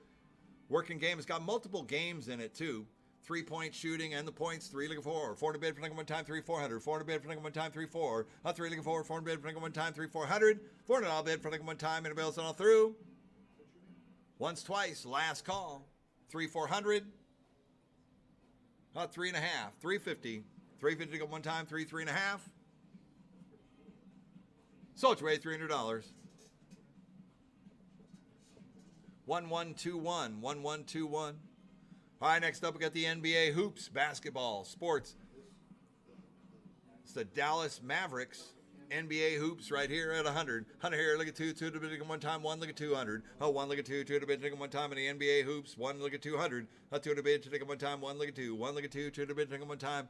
[SPEAKER 1] Working game. It's got multiple games in it too. 3-point shooting and the points. 3 looking 4. 4 in a bid for one time, 3 400. 4 in a bid for one time, 3 4. 3 looking 4. 4 in a bid for one time, 3 400. 4 in a bid for one time. And a bill's all through. Once, twice. Last call. 3 400. 3.5. 350. 350 to go one time. 3 3.5. Sold your way, $300. 1121. 1121. All right, next up we got the NBA hoops, basketball, sports. It's the Dallas Mavericks NBA hoops right here at 100. 100 here, look at 2, 2 to bid one time, 1 look at 200. 1 look at 2, 2 to bid one time in the NBA hoops, 1 look at 200. 2 to bid to take one time, 1 look at 2, 1 look at 2, 2 to bid to take one time.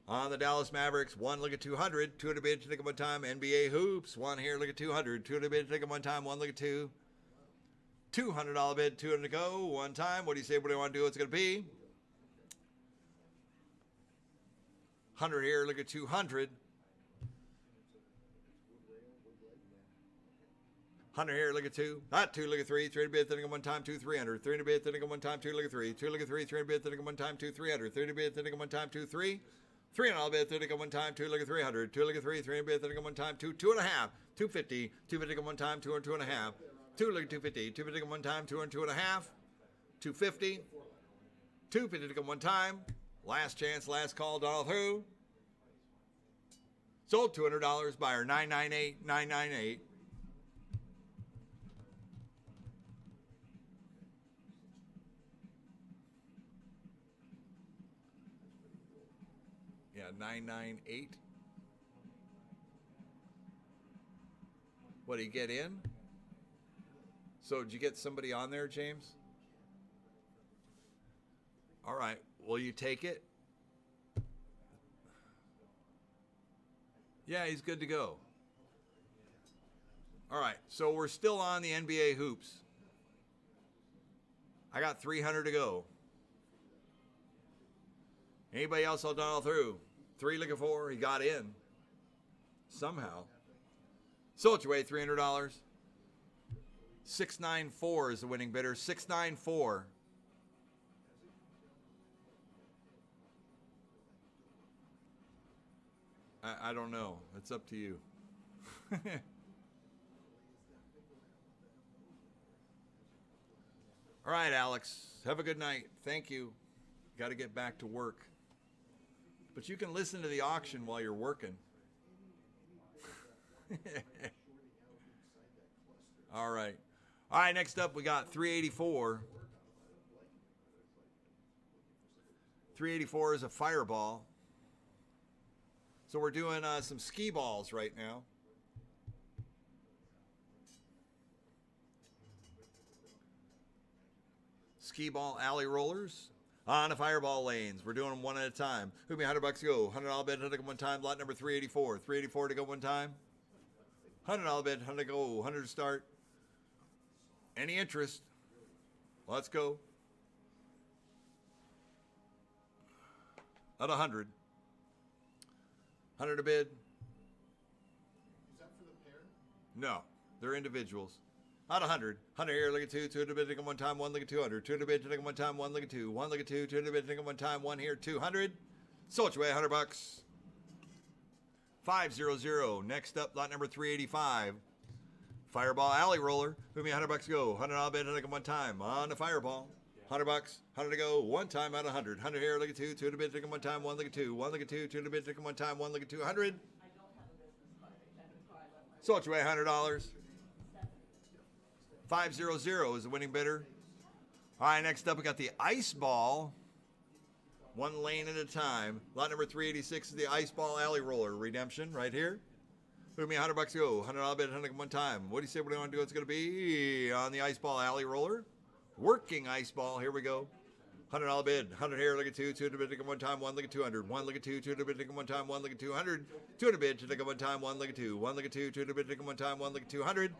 [SPEAKER 1] On the Dallas Mavericks, 1 look at 200, 2 to bid to take one time. NBA hoops, 1 here, look at 200, 2 to bid to take one time, 1 look at 2. $200 bid, 200 to go, one time. What do you say? What do you want to do? It's going to be 100 here, look at 200. 100 here, look at 2. 2, look at 3. 3 to bid, 30 one time, 2 300. 3 to bid, 30 one time, 2 look at 3. 2 look at 3. 3 to bid, 30 one time, 2 300. 3 to bid, 30 one time, 2 3. 3 and all bid, 30 one time, 2 look at 300. 2 look at 3. 3 to bid, 30 one time, 2 2.5. 250. 250 one time, 2 and 2.5. 2 look at 250. 250 one time, 2 and 2.5. 250. 250 to one time. Last chance, last call, Donald through. Sold $200. Buyer 998 998. Yeah, 998. What, do you get in? So did you get somebody on there, James? All right. Will you take it? Yeah, he's good to go. All right. So we're still on the NBA hoops. I got 300 to go. Anybody else all done all through? 3 looking 4. He got in. Somehow. Sold your way, $300. 694 is the winning bidder. 694. I don't know. It's up to you. All right, Alex. Have a good night. Thank you. Got to get back to work. But you can listen to the auction while you're working. All right. All right, next up we got 384. 384 is a fireball. So we're doing some skee balls right now. Skee ball alley rollers on the fireball lanes. We're doing them one at a time. Who me $100 to go. $100 bid, 100 to go one time. Lot number 384. 384 to go one time. $100 bid, 100 to go. 100 to start. Any interest? Let's go. At 100. 100 a bid.
[SPEAKER 3] Is that for the pair?
[SPEAKER 1] No, they're individuals. At 100. 100 here, look at 2. 2 at a bid, take them one time, 1, look at 200. 2 at a bid, take them one time, 1, look at 2. 1, look at 2. 2 at a bid, take them one time, 1 here, 200. Sold your way, $100. 500. Next up, lot number 385. Fireball Alley Roller. Who me $100 to go. $100 bid, take them one time on the Fireball. $100, 100 to go, one time at 100. 100 here, look at 2. 2 at a bid, take them one time, 1, look at 2. 1, look at 2. 2 at a bid, take them one time, 1, look at 200.
[SPEAKER 5] I don't have a business card. I can't card.
[SPEAKER 1] Sold your way, $100. 500 is the winning bidder. All right, next up we got the Ice Ball. One lane at a time. Lot number 386 is the Ice Ball Alley Roller redemption right here. Who me $100 to go. $100 bid, 100 one time. What do you say? What do you want to do? It's going to be on the Ice Ball Alley Roller. Working Ice Ball. Here we go. $100 bid. 100 here. Look at 2. 2 at a bid. Take 'em one time. 1. Look at 200. 1. Look at 2. 2 at a bid. Take 'em one time. 1. Look at 200. 2 at a bid. Take 'em one time. 1. Look at 2. 1. Look at 2. 2 at a bid. Take 'em one time. 1. Look at 200.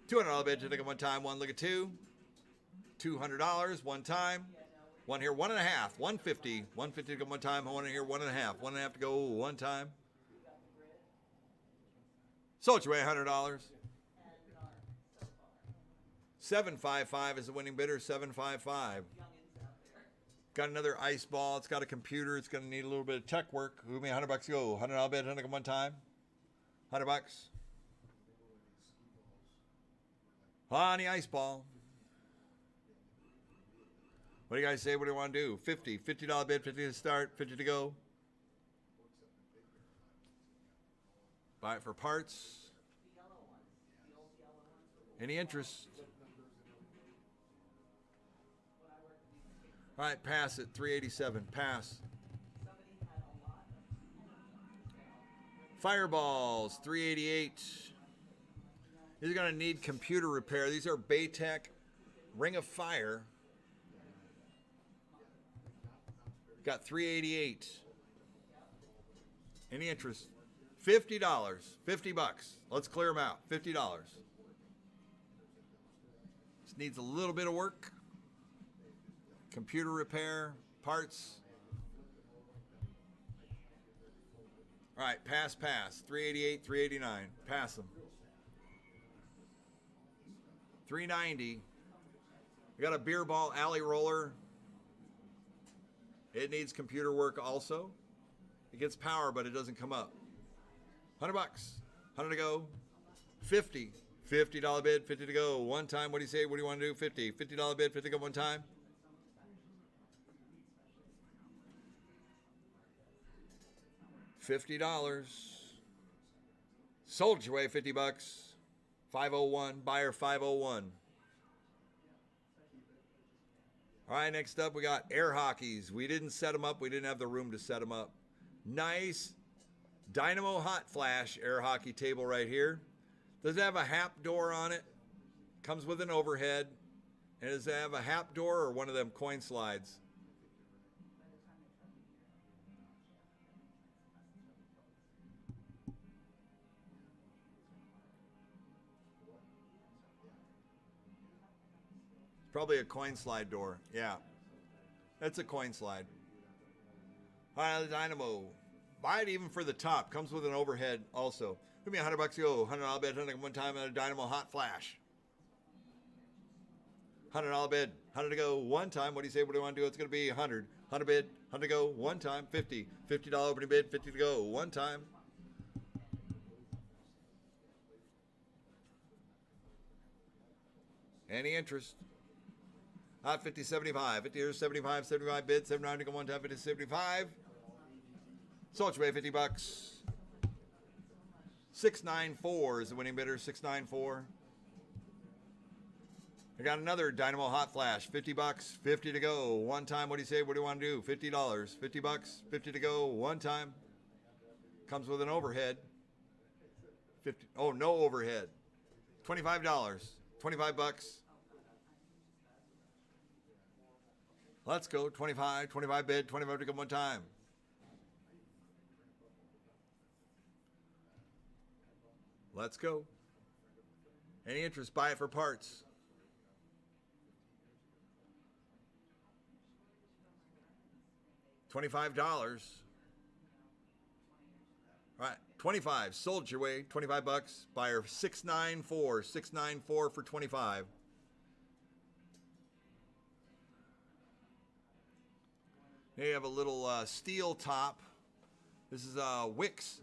[SPEAKER 1] $200 bid. Take 'em one time. 1. Look at 2. $200 one time. One here. 1.5. 150. 150 to go one time. 1 here. 1.5. 1.5 to go one time. Sold your way, $100. 755 is the winning bidder. 755. Got another Ice Ball. It's got a computer. It's going to need a little bit of tech work. Who me $100 to go. $100 bid. 100 one time. $100. On the Ice Ball. What do you guys say? What do you want to do? 50. $50 bid. 50 to start. 50 to go. Buy it for parts. Any interest? All right, pass it. 387. Pass. Fireballs. 388. These are going to need computer repair. These are Baytech Ring of Fire. Got 388. Any interest? $50. $50. Let's clear them out. $50. This needs a little bit of work. Computer repair, parts. All right, pass. 388, 389. Pass them. 390. We got a beer ball alley roller. It needs computer work also. It gets power, but it doesn't come up. $100. 100 to go. 50. $50 bid. 50 to go. One time. What do you say? What do you want to do? 50. $50 bid. 50 to go one time. $50. Sold your way. $50. 501. Buyer 501. All right, next up we got air hockeys. We didn't set them up. We didn't have the room to set them up. Nice Dynamo Hot Flash air hockey table right here. Does it have a hap door on it? Comes with an overhead. And does it have a hap door or one of them coin slides? Probably a coin slide door. Yeah. That's a coin slide. All right, the Dynamo. Buy it even for the top. Comes with an overhead also. Give me $100 to go. $100 bid. 100 one time on a Dynamo Hot Flash. $100 bid. 100 to go one time. What do you say? What do you want to do? It's going to be 100. 100 bid. 100 to go one time. 50. $50 opening bid. 50 to go one time. Any interest? 50, 75. 50 or 75. 75 bid. 79 to go one time. 50, 75. Sold your way, $50. 694 is the winning bidder. 694. I got another Dynamo Hot Flash. $50. 50 to go. One time. What do you say? What do you want to do? $50. $50. 50 to go. One time. Comes with an overhead. 50. Oh, no overhead. $25. $25. Let's go. 25. 25 bid. 25 to go one time. Let's go. Any interest? Buy it for parts. $25. All right, 25 sold your way, 25 bucks. Buyer 694, 694 for 25. Here you have a little steel top. This is a Wix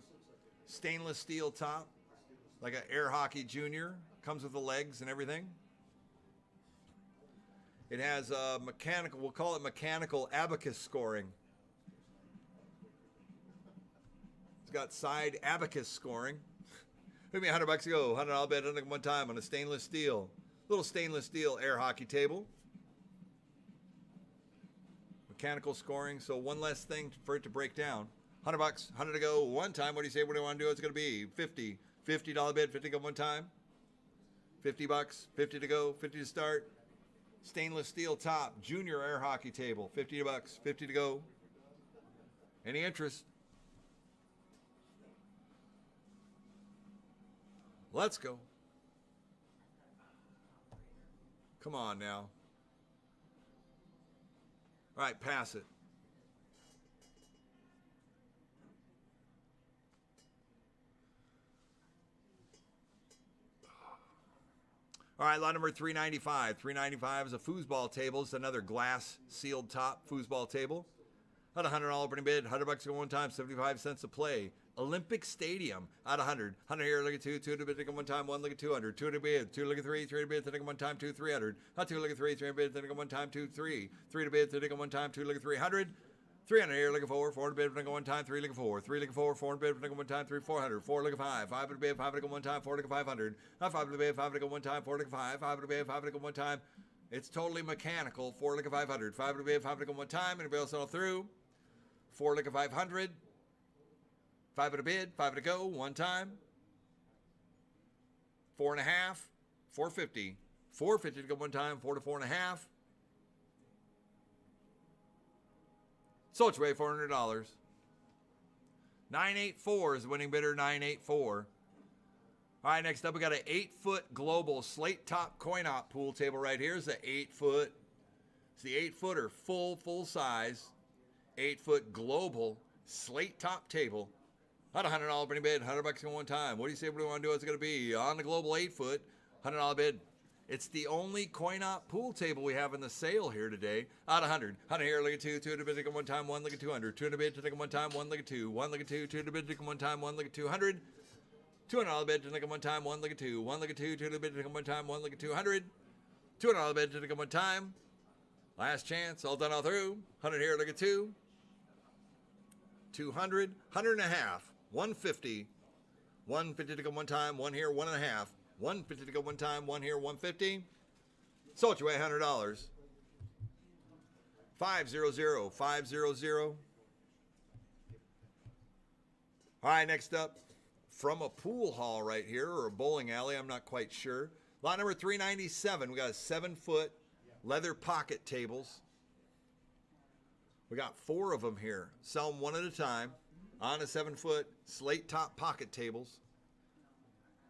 [SPEAKER 1] stainless steel top, like an air hockey junior. Comes with the legs and everything. It has a mechanical, we'll call it mechanical abacus scoring. It's got side abacus scoring. Took me $100 to go. $100 bet on it one time on a stainless steel, little stainless steel air hockey table. Mechanical scoring, so one less thing for it to break down. $100, 100 to go one time. What do you say? What do you want to do? It's going to be $50 bid, 50 to go one time. $50, 50 to go, 50 to start. Stainless steel top, junior air hockey table, $50, 50 to go. Any interest? Let's go. Come on now. All right, pass it. All right, lot number 395. 395 is a foosball table. It's another glass sealed top foosball table. At $100 opening bid, $100 go one time, 75 cents a play. Olympic Stadium at 100. 100 here, look at 2, 2 to bid, take one time, 1 look at 200, 2 to bid, 2 look at 3, 3 to bid, take one time, 2, 300. 2 look at 3, 3 to bid, take one time, 2, 3. 3 to bid, take one time, 2 look at 300. 300 here, look at 4, 4 to bid, take one time, 3 look at 4, 3 look at 4, 4 to bid, take one time, 3, 400, 4 look at 5, 5 to bid, 5 to go one time, 4 look at 500. 5 to bid, 5 to go one time, 4 look at 5, 5 to bid, 5 to go one time. It's totally mechanical. 4 look at 500, 5 to bid, 5 to go one time, anybody else all through? 4 look at 500. 5 at a bid, 5 to go, one time. 4.5, 450. 450 to go one time, 4 to 4.5. Sold your way, $400. 984 is the winning bidder, 984. All right, next up we got an 8-foot global slate top coin op pool table right here. It's the 8-foot. It's the 8-footer, full size, 8-foot global slate top table. At $100 opening bid, $100 go one time. What do you say? What do you want to do? It's going to be on the global 8-foot, $100 bid. It's the only coin op pool table we have in the sale here today. At 100. 100 here, look at 2, 2 to bid, take one time, 1 look at 200. 2 to bid, to take one time, 1 look at 2. 1 look at 2, 2 to bid, take one time, 1 look at 200. $200 bid, to take one time, 1 look at 2. 1 look at 2, 2 to bid, take one time, 1 look at 200. $200 bid, to take one time. Last chance, all done, all through. 100 here, look at 2. 200, 100 and a half. 150, 150 to go one time, 1 here, 1.5, 150 to go one time, 1 here, 150. Sold your way, $100. 500, 500. All right, next up, from a pool hall right here, or a bowling alley, I'm not quite sure. Lot number 397, we got 7-foot leather pocket tables. We got 4 of them here. Sell them one at a time. On a 7-foot slate top pocket tables.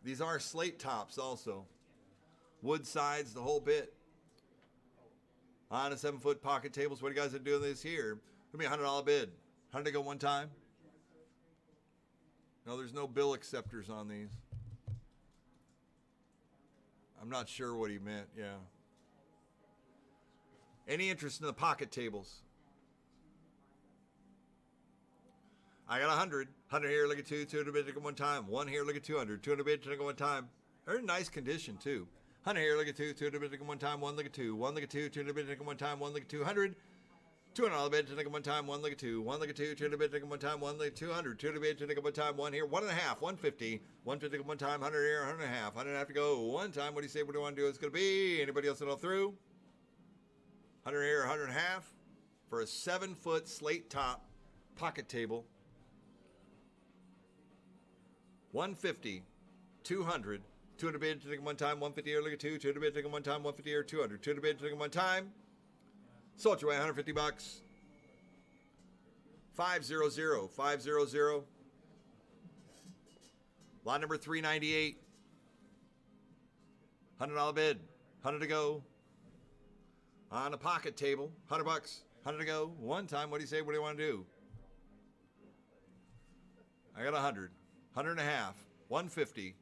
[SPEAKER 1] These are slate tops also. Wood sides, the whole bit. On a 7-foot pocket tables. What are you guys are doing this here? Give me a $100 bid. 100 to go one time. No, there's no bill acceptors on these. I'm not sure what he meant, yeah. Any interest in the pocket tables? I got 100. 100 here, look at 2, 2 to bid, take one time. 1 here, look at 200. 200 bid, take one time. They're in nice condition too. 100 here, look at 2, 2 to bid, take one time. 1 look at 2. 1 look at 2, 2 to bid, take one time. 1 look at 200. $200 bid, take one time. 1 look at 2. 1 look at 2, 2 to bid, take one time. 1 look at 200. 2 to bid, take one time. 1 here, 1.5, 150. 150 take one time. 100 here, 100.5. 100 to go one time. What do you say? What do you want to do? It's going to be. Anybody else all through? 100 here, 100.5 for a 7-foot slate top pocket table. 150, 200, 200 bid, take one time, 150 here, look at 2, 200 bid, take one time, 150 here, 200, 200 bid, take one time. Sold your way, $150. 500, 500. Lot number 398. $100 bid, 100 to go. On a pocket table, $100. 100 100 to go. One time. What do you say? What do you want to do? I got 100. 100 and a half. 150.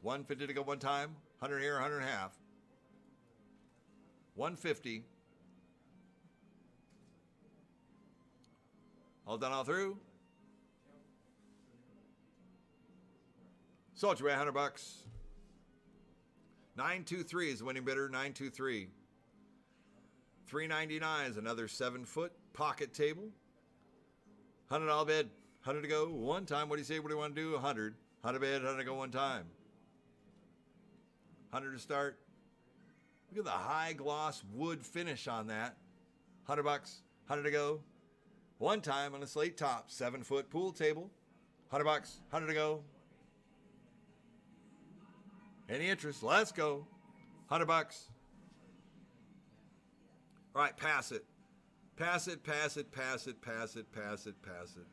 [SPEAKER 1] 150 to go one time. 100 here, 100 and a half. 150. All done, all through. Sold you $100. 923 is the winning bidder. 923. 399 is another 7-foot pocket table. $100 bid. 100 to go one time. What do you say? What do you want to do? 100. 100 bid. 100 to go one time. 100 to start. Look at the high gloss wood finish on that. $100. 100 to go. One time on a slate top. 7-foot pool table. $100. 100 to go. Any interest? Let's go. $100. All right, pass it. Pass it, pass it, pass it, pass it, pass it, pass it.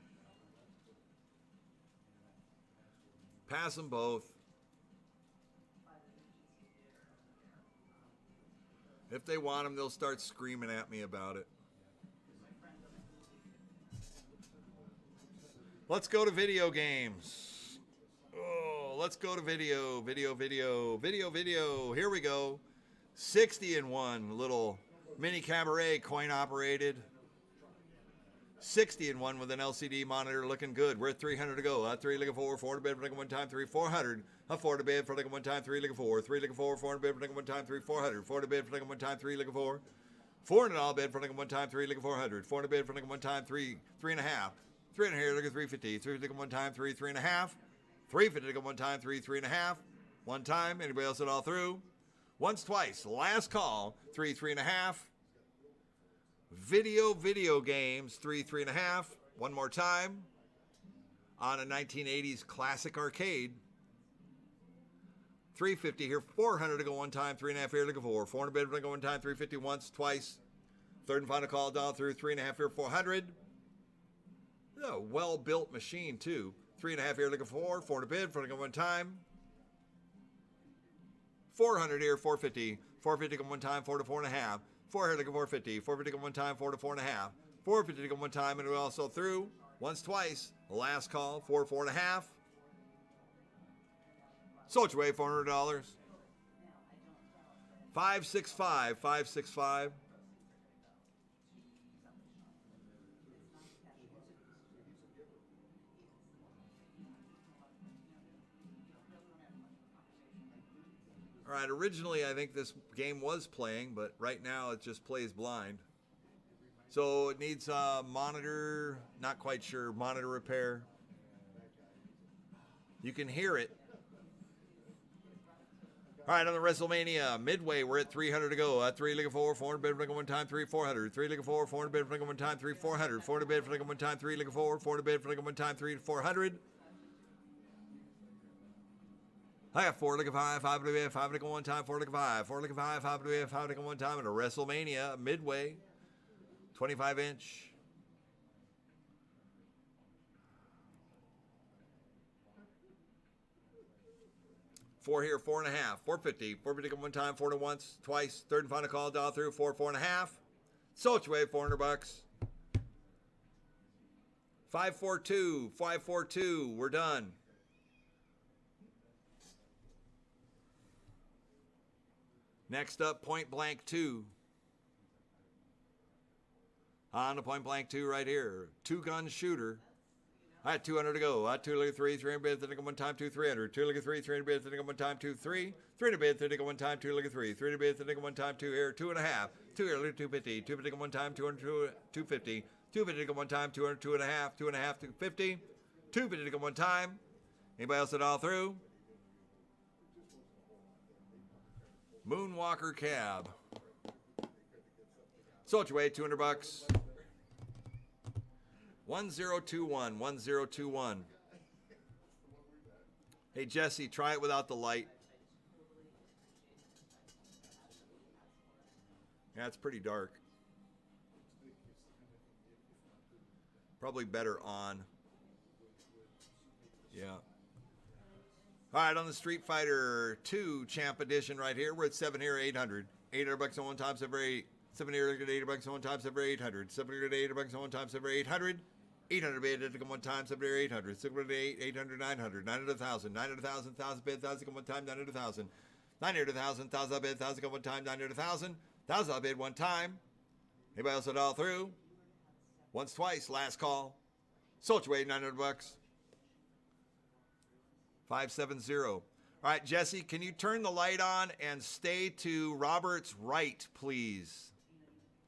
[SPEAKER 1] Pass them both. If they want them, they'll start screaming at me about it. Let's go to video games. Oh, let's go to video. Here we go. 60 and 1, little mini cabaret, coin operated. 60 and 1 with an LCD monitor, looking good. We're at 300 to go. 3 looking 4, 4 to bid for one time, 3 400. 4 to bid for one time, 3 looking 4, 3 looking 4, 4 to bid for one time, 3 400. 4 to bid for one time, 3 looking 4. 4 and all bid for one time, 3 looking 400. 4 to bid for one time, 3 and a half. 3 and here, look at 350. 3 looking one time, 3 and a half. 350 to one time, 3 and a half. One time. Anybody else at all through? Once, twice. Last call. 3 and a half. Video games. 3 and a half. One more time. On a 1980s classic arcade. 350 here. 400 to go one time. 3 and a half here. Looking for 400 bid to go one time. 350 once, twice. Third and final call down through. 3 and a half here. 400. A well-built machine too. 3 and a half here looking for 4 to bid for one time. 400 here, 450. 450 to go one time, 4 to 4 and a half. 4 here looking 450. 450 to go one time, 4 to 4 and a half. 450 to go one time, and we also through once, twice. Last call, 4 and a half. Sold your way, $400. 565, 565. All right, originally I think this game was playing, but right now it just plays blind. So it needs a monitor, not quite sure, monitor repair. You can hear it. All right, on the WrestleMania Midway, we're at 300 to go. 3 looking for 400 bid for one time, 3 400. 3 looking for 400 bid for one time, 3 400. 400 bid for one time, 3 looking for 400 bid for one time, 3 400. I got 4 looking 5, 5 to bid, 5 looking one time, 4 looking 5, 4 looking 5, 5 to bid, 5 looking one time at a WrestleMania Midway, 25-inch. Four here, 4 and a half, 450, 450 one time, 4 to once, twice, third and final call, down through, 4 and a half. Sold your way, $400. 542, 542, we're done. Next up, Point Blank 2. On the Point Blank 2 right here. 2-gun shooter. I had 200 to go. I had 2 look at 3, 300 bid, 30 one time, 2 300. 2 look at 3, 300 bid, 30 one time, 2 3. 300 bid, 30 one time, 2 look at 3. 300 bid, 30 one time, 2 here, 2 and a half. 2 here, look at 250. 250 one time, 200, 250. 250 one time, 200, 2 and a half, 2 and a half, 250. 250 one time. Anybody else at all through? Moonwalker Cab. Sold your way, $200. 1021, 1021. Hey Jesse, try it without the light. Yeah, it's pretty dark. Probably better on. Yeah. All right, on the Street Fighter 2 Champ Edition right here, we're at 7 here, 800. $800 on one time, 7 for 8. $780 on one time, $7,800. $780 on one time, $7,800. 800 bid, it come one time, 7,800. 608, 800, 900. 900,000. 900,000, 1,000 bid, 1,000 come one time, 900,000. 900,000, 1,000 bid, 1,000 come one time, 900,000. 1,000 bid one time. Anybody else at all through? Once, twice, last call. Sold your way, $900. 570. All right, Jesse, can you turn the light on and stay to Robert's right, please?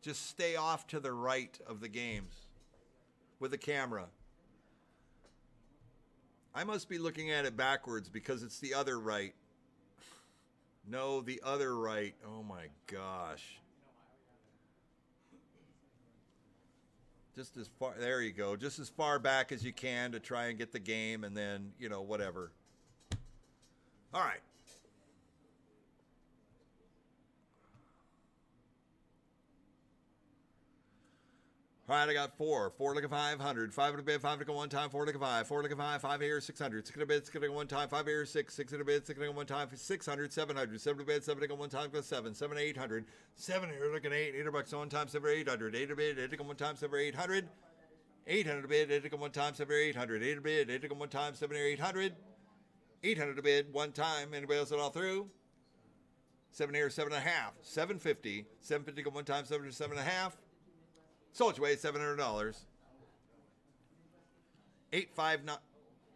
[SPEAKER 1] Just stay off to the right of the games with the camera. I must be looking at it backwards because it's the other right. No, the other right. Oh my gosh. Just as far, there you go. Just as far back as you can to try and get the game, and then, you know, whatever. All right. All right, I got 4. 4 like a 500. 5 in a bid, 5 to go one time, 4 like a 5. 4 like a 5, 5 here, 600. 6 in a bid, 6 to go one time, 5 here, 6. 6 in a bid, 6 to go one time, 600, 700. 7 in a bid, 7 to go one time, go 7. 7, 800. 7 here, like an 8. $8 one time, 7 800. 8 in a bid, 8 to go one time, 7 800. 800 a bid, 8 to go one time, 7 800. 8 a bid, 8 to go one time, 7 800. 800 a bid, one time. Anybody else at all through? 7 here, 7.5. 750. 750 go one time, 7 to 7.5. Sold your way, $700. 859.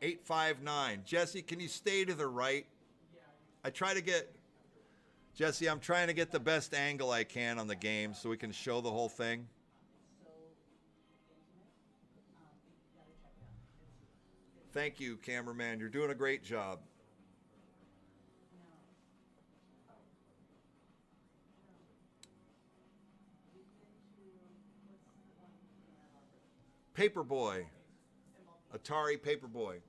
[SPEAKER 1] 859. Jesse, can you stay to the right? I try to get, Jesse, I'm trying to get the best angle I can on the game so we can show the whole thing. Thank you, cameraman. You're doing a great job. Paperboy. Atari Paperboy.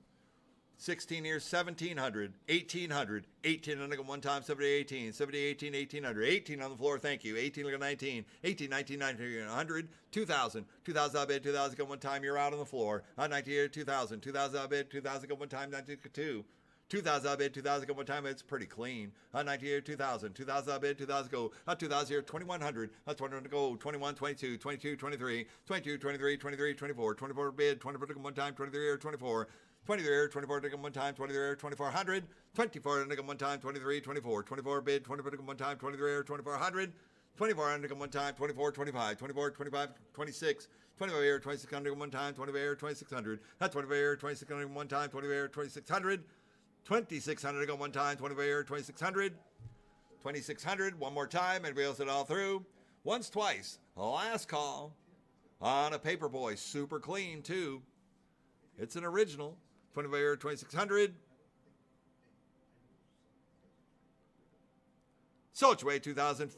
[SPEAKER 1] 16 years, 1,700, 1,800, 1,800 one time, 70, 18, 70, 18, 1,800, 18 on the floor, thank you, 18, look at 19, 18, 19, 19, 100, 2,000, 2,000 I bid, 2,000 go one time, you're out on the floor, 19, 2,000, 2,000 I bid, 2,000 go one time, 92, 2,000 I bid, 2,000 go one time, it's pretty clean, 19, 2,000, 2,000 I bid, 2,000 go, 2,000 here, 2,100, 2,100 go, 21, 22, 22, 23, 22, 23, 23, 24, 24 bid, 24 go one time, 23 or 24, 23, 24 to come one time, 23, 2,400, 24 to come one time, 23, 24, 24 bid, 24 to come one time, 23, 2,400, 2,400 to come one time, 24, 25, 24, 25, 26, 25 here, 2,600 come one time, 25 here, 2,600, that's 25 here, 2,600 come one time, 25 here, 2,600, 2,600 to go one time, 25 here, 2,600, 2,600, one more time, anybody else at all through? Once, twice, last call on a Paperboy, super clean too. It's an original. 25 here, 2,600. Sold your way, $2,500.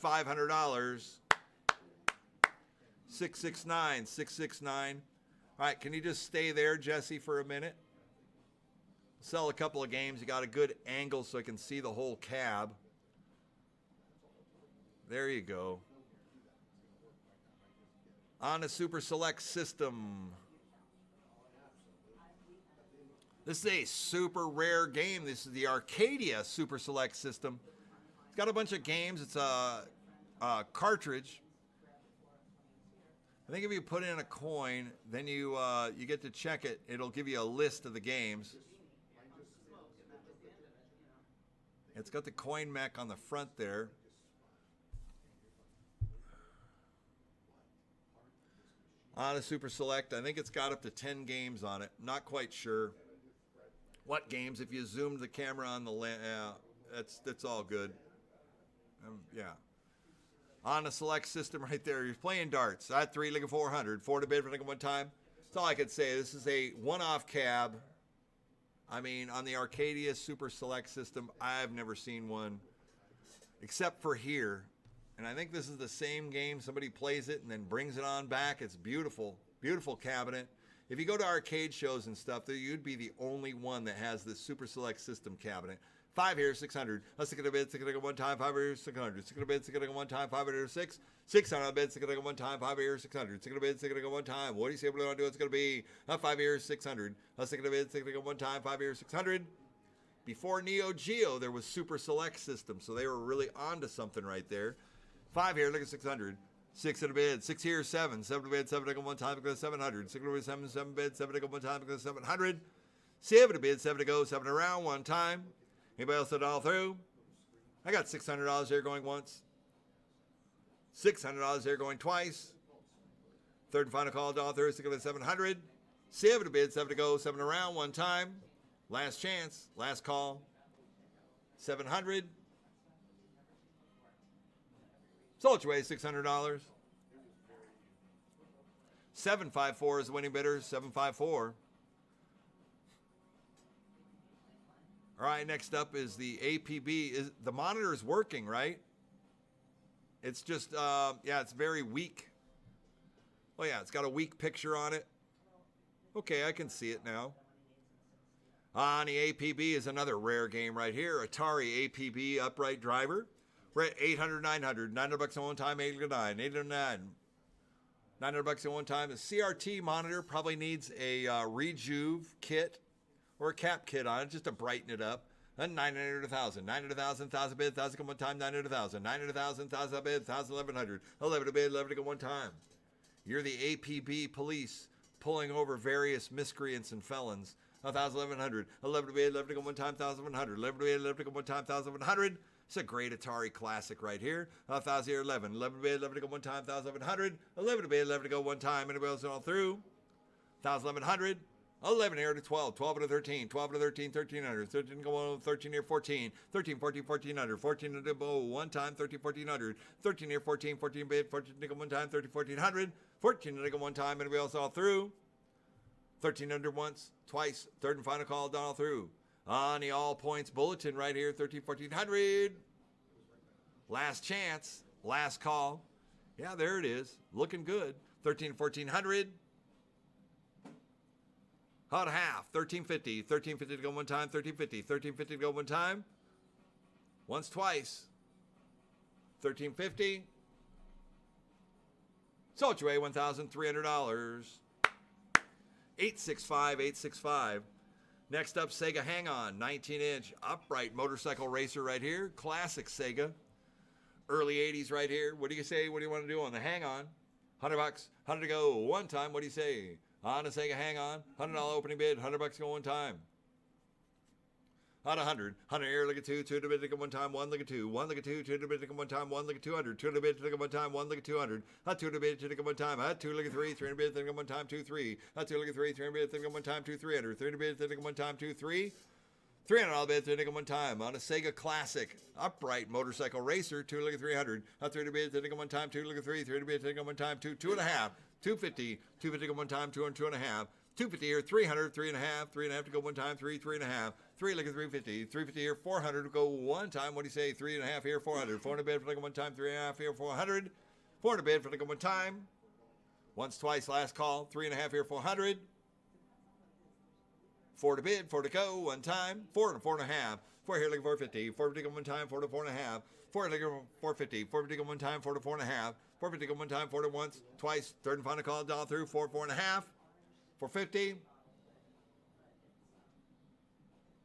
[SPEAKER 1] 669, 669. All right, can you just stay there, Jesse, for a minute? Sell a couple of games. You got a good angle so I can see the whole cab. There you go. On a Super Select system. This is a super rare game. This is the Arcadia Super Select system. It's got a bunch of games. It's a cartridge. I think if you put in a coin, then you get to check it. It'll give you a list of the games. It's got the coin mech on the front there. On a Super Select, I think it's got up to 10 games on it. Not quite sure what games. If you zoomed the camera on the that's all good. Yeah. On a Select system right there, you're playing darts. At 3 like a 400, 4 to bid for like one time. That's all I could say. This is a one-off cab. I mean, on the Arcadia Super Select system, I've never seen one except for here. And I think this is the same game. Somebody plays it and then brings it on back. It's beautiful, beautiful cabinet. If you go to arcade shows and stuff, you'd be the only one that has this Super Select system cabinet. 5 here, 600. Let's stick it a bid, stick it a one time, 5 here, 600. Stick it a bid, stick it a one time, 5 here, 6. 600 on a bid, stick it a one time, 5 here, 600. Stick it a bid, stick it a one time. What do you say we're going to do? It's going to be 5 here, 600. Let's stick it a bid, stick it a one time, 5 here, 600. Before Neo Geo, there was Super Select system, so they were really onto something right there. 5 here, look at 600. 6 at a bid. 6 here, 7. 7 to bid. 7 to go one time. Go 700. 6 to bid. 7. 7 bid. 7 to go one time. Go 700. 7 to bid. 7 to go. 7 around one time. Anybody else at all through? I got $600 there going once. $600 there going twice. Third and final call, all through. 6 to bid. 700. 7 to bid. 7 to go. 7 around one time. Last chance. Last call. 700. Sold your way, $600. 754 is the winning bidder, 754. All right, next up is the APB. The monitor is working, right? It's just, yeah, it's very weak. Oh, yeah, it's got a weak picture on it. Okay, I can see it now. On the APB is another rare game right here. Atari APB upright driver. We're at 800, 900. $900 on one time, 809. 809. $900 on one time. The CRT monitor probably needs a rejuve kit or a cap kit on it just to brighten it up. Then 900, 1,000. 900, 1,000, 1,000 bid, 1,000 go one time, 900, 1,000. 900, 1,000, 1,000 bid, 1,000, 1,100. 11 to bid, 11 to go one time. You're the APB police pulling over various miscreants and felons. 1,000, 1,100. 11 to bid, 11 to go one time, 1,100. 11 to bid, 11 to go one time, 1,100. It's a great Atari classic right here. 1,000 here, 11. 11 to bid, 11 to go one time, 1,700. 11 to bid, 11 to go one time. Anybody else all through? 1,000, 1,100. 11 here to 12. 12 to 13. 12 to 13, 1,300. 13 to go on, 13 here, 14. 13, 14, 1,400. 14 to go one time, 13, 1,400. 13 here, 14. 14 bid, 14 to go one time, 13, 1,400. 14 to go one time. Anybody else all through? 1,300 once, twice. Third and final call, done all through. On the all points bulletin right here, 13, 1,400. Last chance, last call. Yeah, there it is. Looking good. 13, 1,400. Hot half, 1,350. 1,350 to go one time, 1,350. 1,350 to go one time. Once, twice. 1,350. Sold your way, $1,300. 865, 865. Next up, Sega Hang-On, 19-inch upright motorcycle racer right here. Classic Sega. Early 80s right here. What do you say? What do you want to do on the Hang-On? $100, 100 to go one time. What do you say? On the Sega Hang-On, $100 opening bid, $100 go one time. On 100, 100 here, look at 2, 2 to bid to go one time, 1 look at 2, 1 look at 2, 2 to bid to go one time, 1 look at 200, 2 to bid to go one time, 1 look at 200, 2 to bid to go one time, 2 look at 3, 3 to bid to go one time, 2, 3, 2 look at 3, 3 to bid to go one time, 2, 300, 3 to bid to go one time, 2, 3, $300 bid to go one time on a Sega Classic upright motorcycle racer, 2 look at 300, 3 to bid to go one time, 2 look at 3, 3 to bid to go one time, 2, 2.5, 250, 250 go one time, 2 and 2.5. 250 here, 300, 3.5, 3.5 to go one time, 3, 3.5, 3 look at 350, 350 here, 400 to go one time. What do you say? 3.5 here, 400, 400 bid for the go one time, 3.5 here, 400, 400 bid for the go one time. Once, twice, last call, 3.5 here, 400. 4 to bid, 4 to go one time, 4 and 4.5. 4 here, looking 450, 450 go one time, 4 to 4.5. 4 looking 450, 450 go one time, 4 to 4.5. 450 go one time, 4 to once, twice, third and final call, down through, 4, 4.5. 450.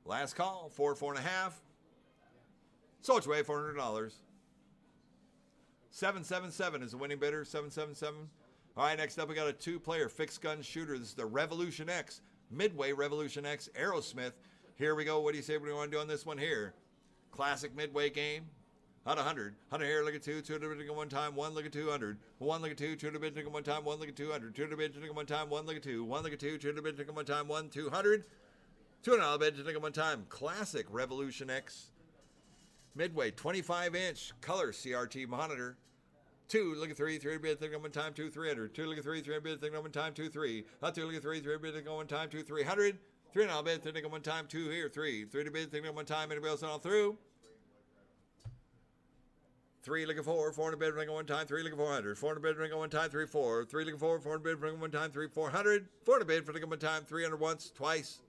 [SPEAKER 1] Last call, 4, 4.5. Sold your way, $400. 777 is the winning bidder, 777. All right, next up we got a two-player fixed gun shooter. This is the Revolution X, Midway Revolution X Aerosmith. Here we go. What do you say? What do you want to do on this one here? Classic Midway game. Out 100. 100 here, look at 2, 2 to bid to go one time, 1 look at 200. 1 look at 2, 2 to bid to go one time, 1 look at 200. 2 to bid to go one time, 1 look at 2. 1 look at 2, 2 to bid to go one time, 1, 200. $200 bid to go one time. Classic Revolution X Midway 25-inch color CRT monitor. 2 look at 3, 3 to bid to go one time, 2, 300. 2 look at 3, 3 bid to go one time, 2, 3. 2 look at 3, 3 bid to go one time, 2, 300. $300 bid to go one time, 2 here, 3. 3 to bid to go one time. Anybody else all through? 3 looking 4, 400 bid ring one time, 3 looking 400, 400 bid ring one time, 3, 4, 3 looking 4, 400 bid ring one time, 3, 400, 400 bid for the one time, 300 once, twice,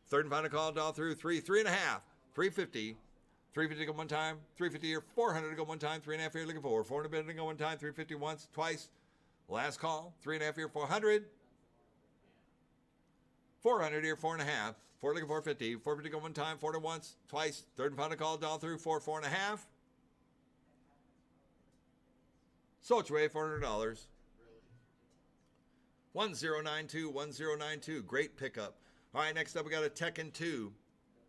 [SPEAKER 1] third and final call, all through, 3, 3.5, 350, 350 to go one time, 350 here, 400 to go one time, 3.5 here looking 4, 400 bid to go one time, 350 once, twice, last call, 3.5 here, 400, 400 here, 4.5, 4 looking 450, 450 to go one time, 4 to once, twice, third and final call, all through, 4, 4.5. Sold your way, $400. 1092, 1092. Great pickup. All right, next up we got a Tekken 2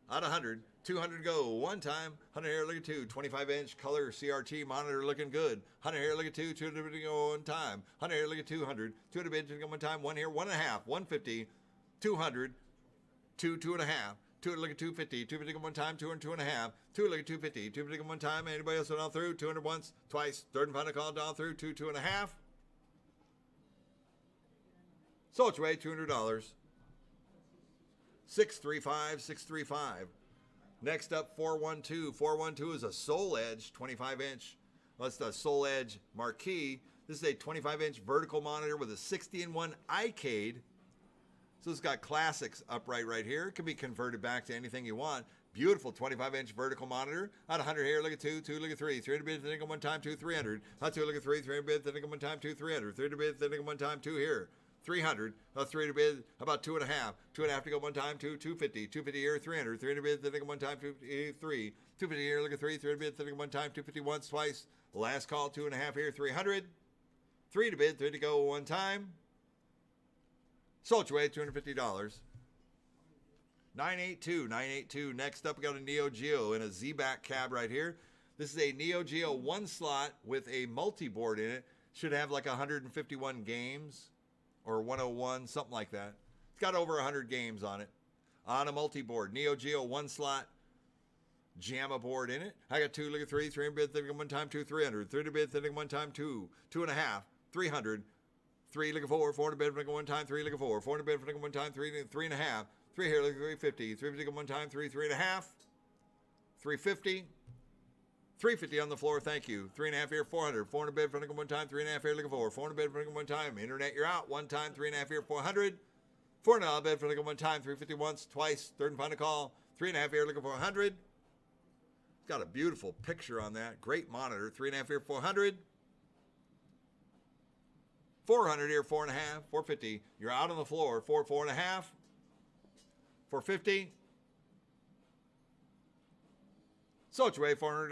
[SPEAKER 1] out of 100. 200 go. One time. 100 here, look at 2. 25-inch color CRT monitor looking good. 100 here, look at 2. 200 bid go one time. 100 here, look at 200. 200 bid go one time. One here, 1.5. 150. 200. 2.5. 200 look at 250. 250 go one time. 200 2.5. 200 look at 250. 250 go one time. Anybody else down through? 200 once, twice. Third and final call down through. 2.5. Sold your way, $200. 635, 635. Next up, 412. 412 is a Soul Edge 25-inch. That's the Soul Edge marquee. This is a 25-inch vertical monitor with a 60-in-1 iCade. So it's got classics upright right here. It can be converted back to anything you want. Beautiful 25-inch vertical monitor. Out 100 here, look at 2, 2, look at 3. 300 bids, then one time, 2, 300. Out 2, look at 3, 300 bids, then one time, 2, 300. 300 bids, then one time, 2 here. 300. 300 bids, about 2.5. 2.5 to go one time, 2, 250. 250 here, 300. 300 bids, then one time, 253. 250 here, look at 3. 300 bids, then one time, 250 once, twice. Last call, 2.5 here, 300. 3 to bid, 3 to go one time. Sold your way, $250. 982, 982. Next up, we got a Neo Geo in a Z-back cab right here. This is a Neo Geo 1 slot with a multi-board in it. Should have like 151 games or 101, something like that. It's got over 100 games on it. On a multi-board. Neo Geo 1 slot JAMA board in it. I got 2, look at 3. 300 bid, thinking one time, 2, 300. 300 bid, thinking one time, 2. 2.5. 300. 3, look at 4. 400 bid, thinking one time, 3, look at 4. 400 bid, thinking one time, 3, 3.5. 3 here, look at 350. 350 one time, 3, 3.5. 350. 350 on the floor, thank you. 3.5 here, 400. 400 bid, thinking one time, 3.5 here, look at 4. 400 bid, thinking one time. Internet, you're out. One time, 3.5 here, 400. 400 bid, thinking one time, 350 once, twice. Third and final call. 3.5 here, looking for 100. It's got a beautiful picture on that. Great monitor. 3.5 here, 400. 400 here, 4.5. 450. You're out on the floor. 4, 4.5. 450. Sold your way, $400.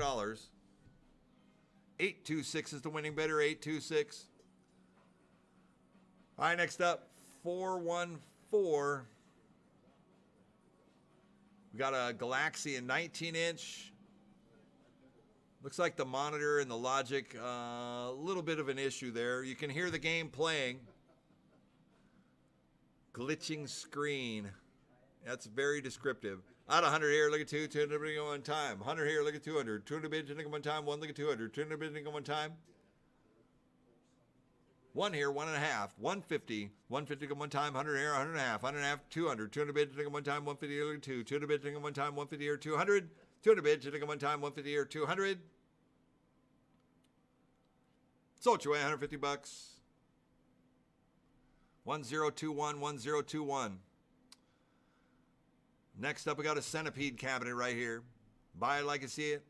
[SPEAKER 1] 826 is the winning bidder. 826. All right, next up, 414. We got a Galaxy, a 19-inch. Looks like the monitor and the logic, a little bit of an issue there. You can hear the game playing. Glitching screen. That's very descriptive. Out of 100 here, look at 2, 200 bidding one time. 100 here, look at 200. 200 bidding one time, 1 look at 200. 200 bidding one time. 1 here, 1.5. 150. 150 one time, 100 here, 100.5. 100.5, 200. 200 bidding one time, 150 here, look at 2. 200 bidding one time, 150 here, 200. 200 bidding one time, 150 here, 200. Sold your way, $150. 1021, 1021. Next up, we got a centipede cabinet right here. Buy it like you see it.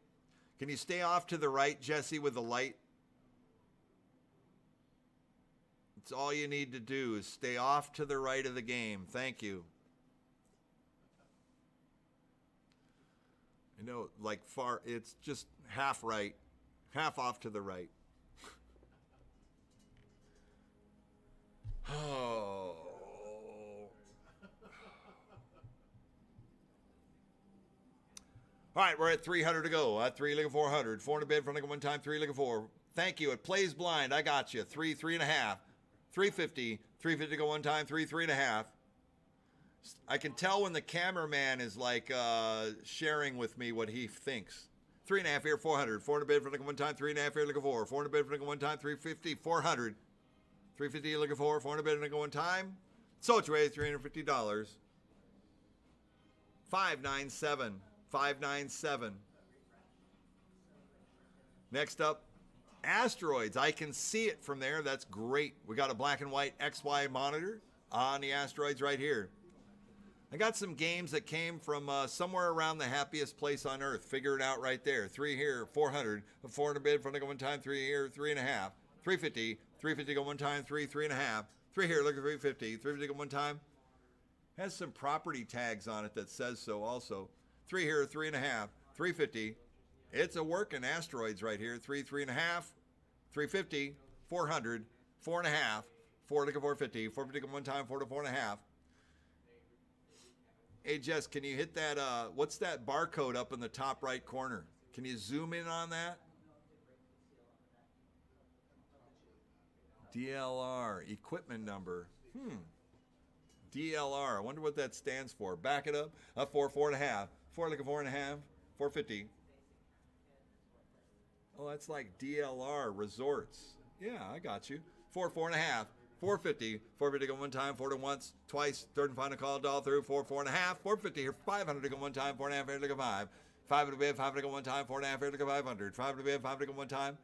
[SPEAKER 1] Can you stay off to the right, Jesse, with the light? It's all you need to do is stay off to the right of the game. Thank you. You know, like far, it's just half right, half off to the right. Oh. All right, we're at 300 to go. At 3, look at 400. 400 bid for one time, 3, look at 4. Thank you. It plays blind. I got you. 3, 3.5. 350. 350 go one time, 3, 3.5. I can tell when the cameraman is like sharing with me what he thinks. 3.5 here, 400. 400 bid for one time, 3.5 here, look at 4. 400 bid for one time, 350, 400. 350 look at 4. 400 bid for one time. Sold your way, $350. 597. 597. Next up, Asteroids. I can see it from there. That's great. We got a black and white XY monitor on the Asteroids right here. I got some games that came from somewhere around the happiest place on earth. Figure it out right there. 3 here, 400. 400 bid for one time, 3 here, 3.5. 350. 350 go one time, 3, 3.5. 3 here, look at 350. 350 go one time. Has some property tags on it that says so also. 3 here, 3.5. 350. It's a working Asteroids right here. 3, 3.5. 350. 400, 4.5, 4 looking 450, 450 one time, 4 to 4.5. Hey Jess, can you hit that, what's that barcode up in the top right corner? Can you zoom in on that? DLR, equipment number. DLR, I wonder what that stands for. Back it up. 4, 4.5. 4 looking 4.5, 450. Oh, that's like DLR Resorts. Yeah, I got you. 4, 4.5, 450. 450 go one time, 4 to once, twice, third and final call, all through, 4, 4.5, 450 here, 500 to go one time, 4.5 here to go 5. 5 to bid, 5 to go one time, 4.5 here to go 500. 5 to bid, 5 to go one time.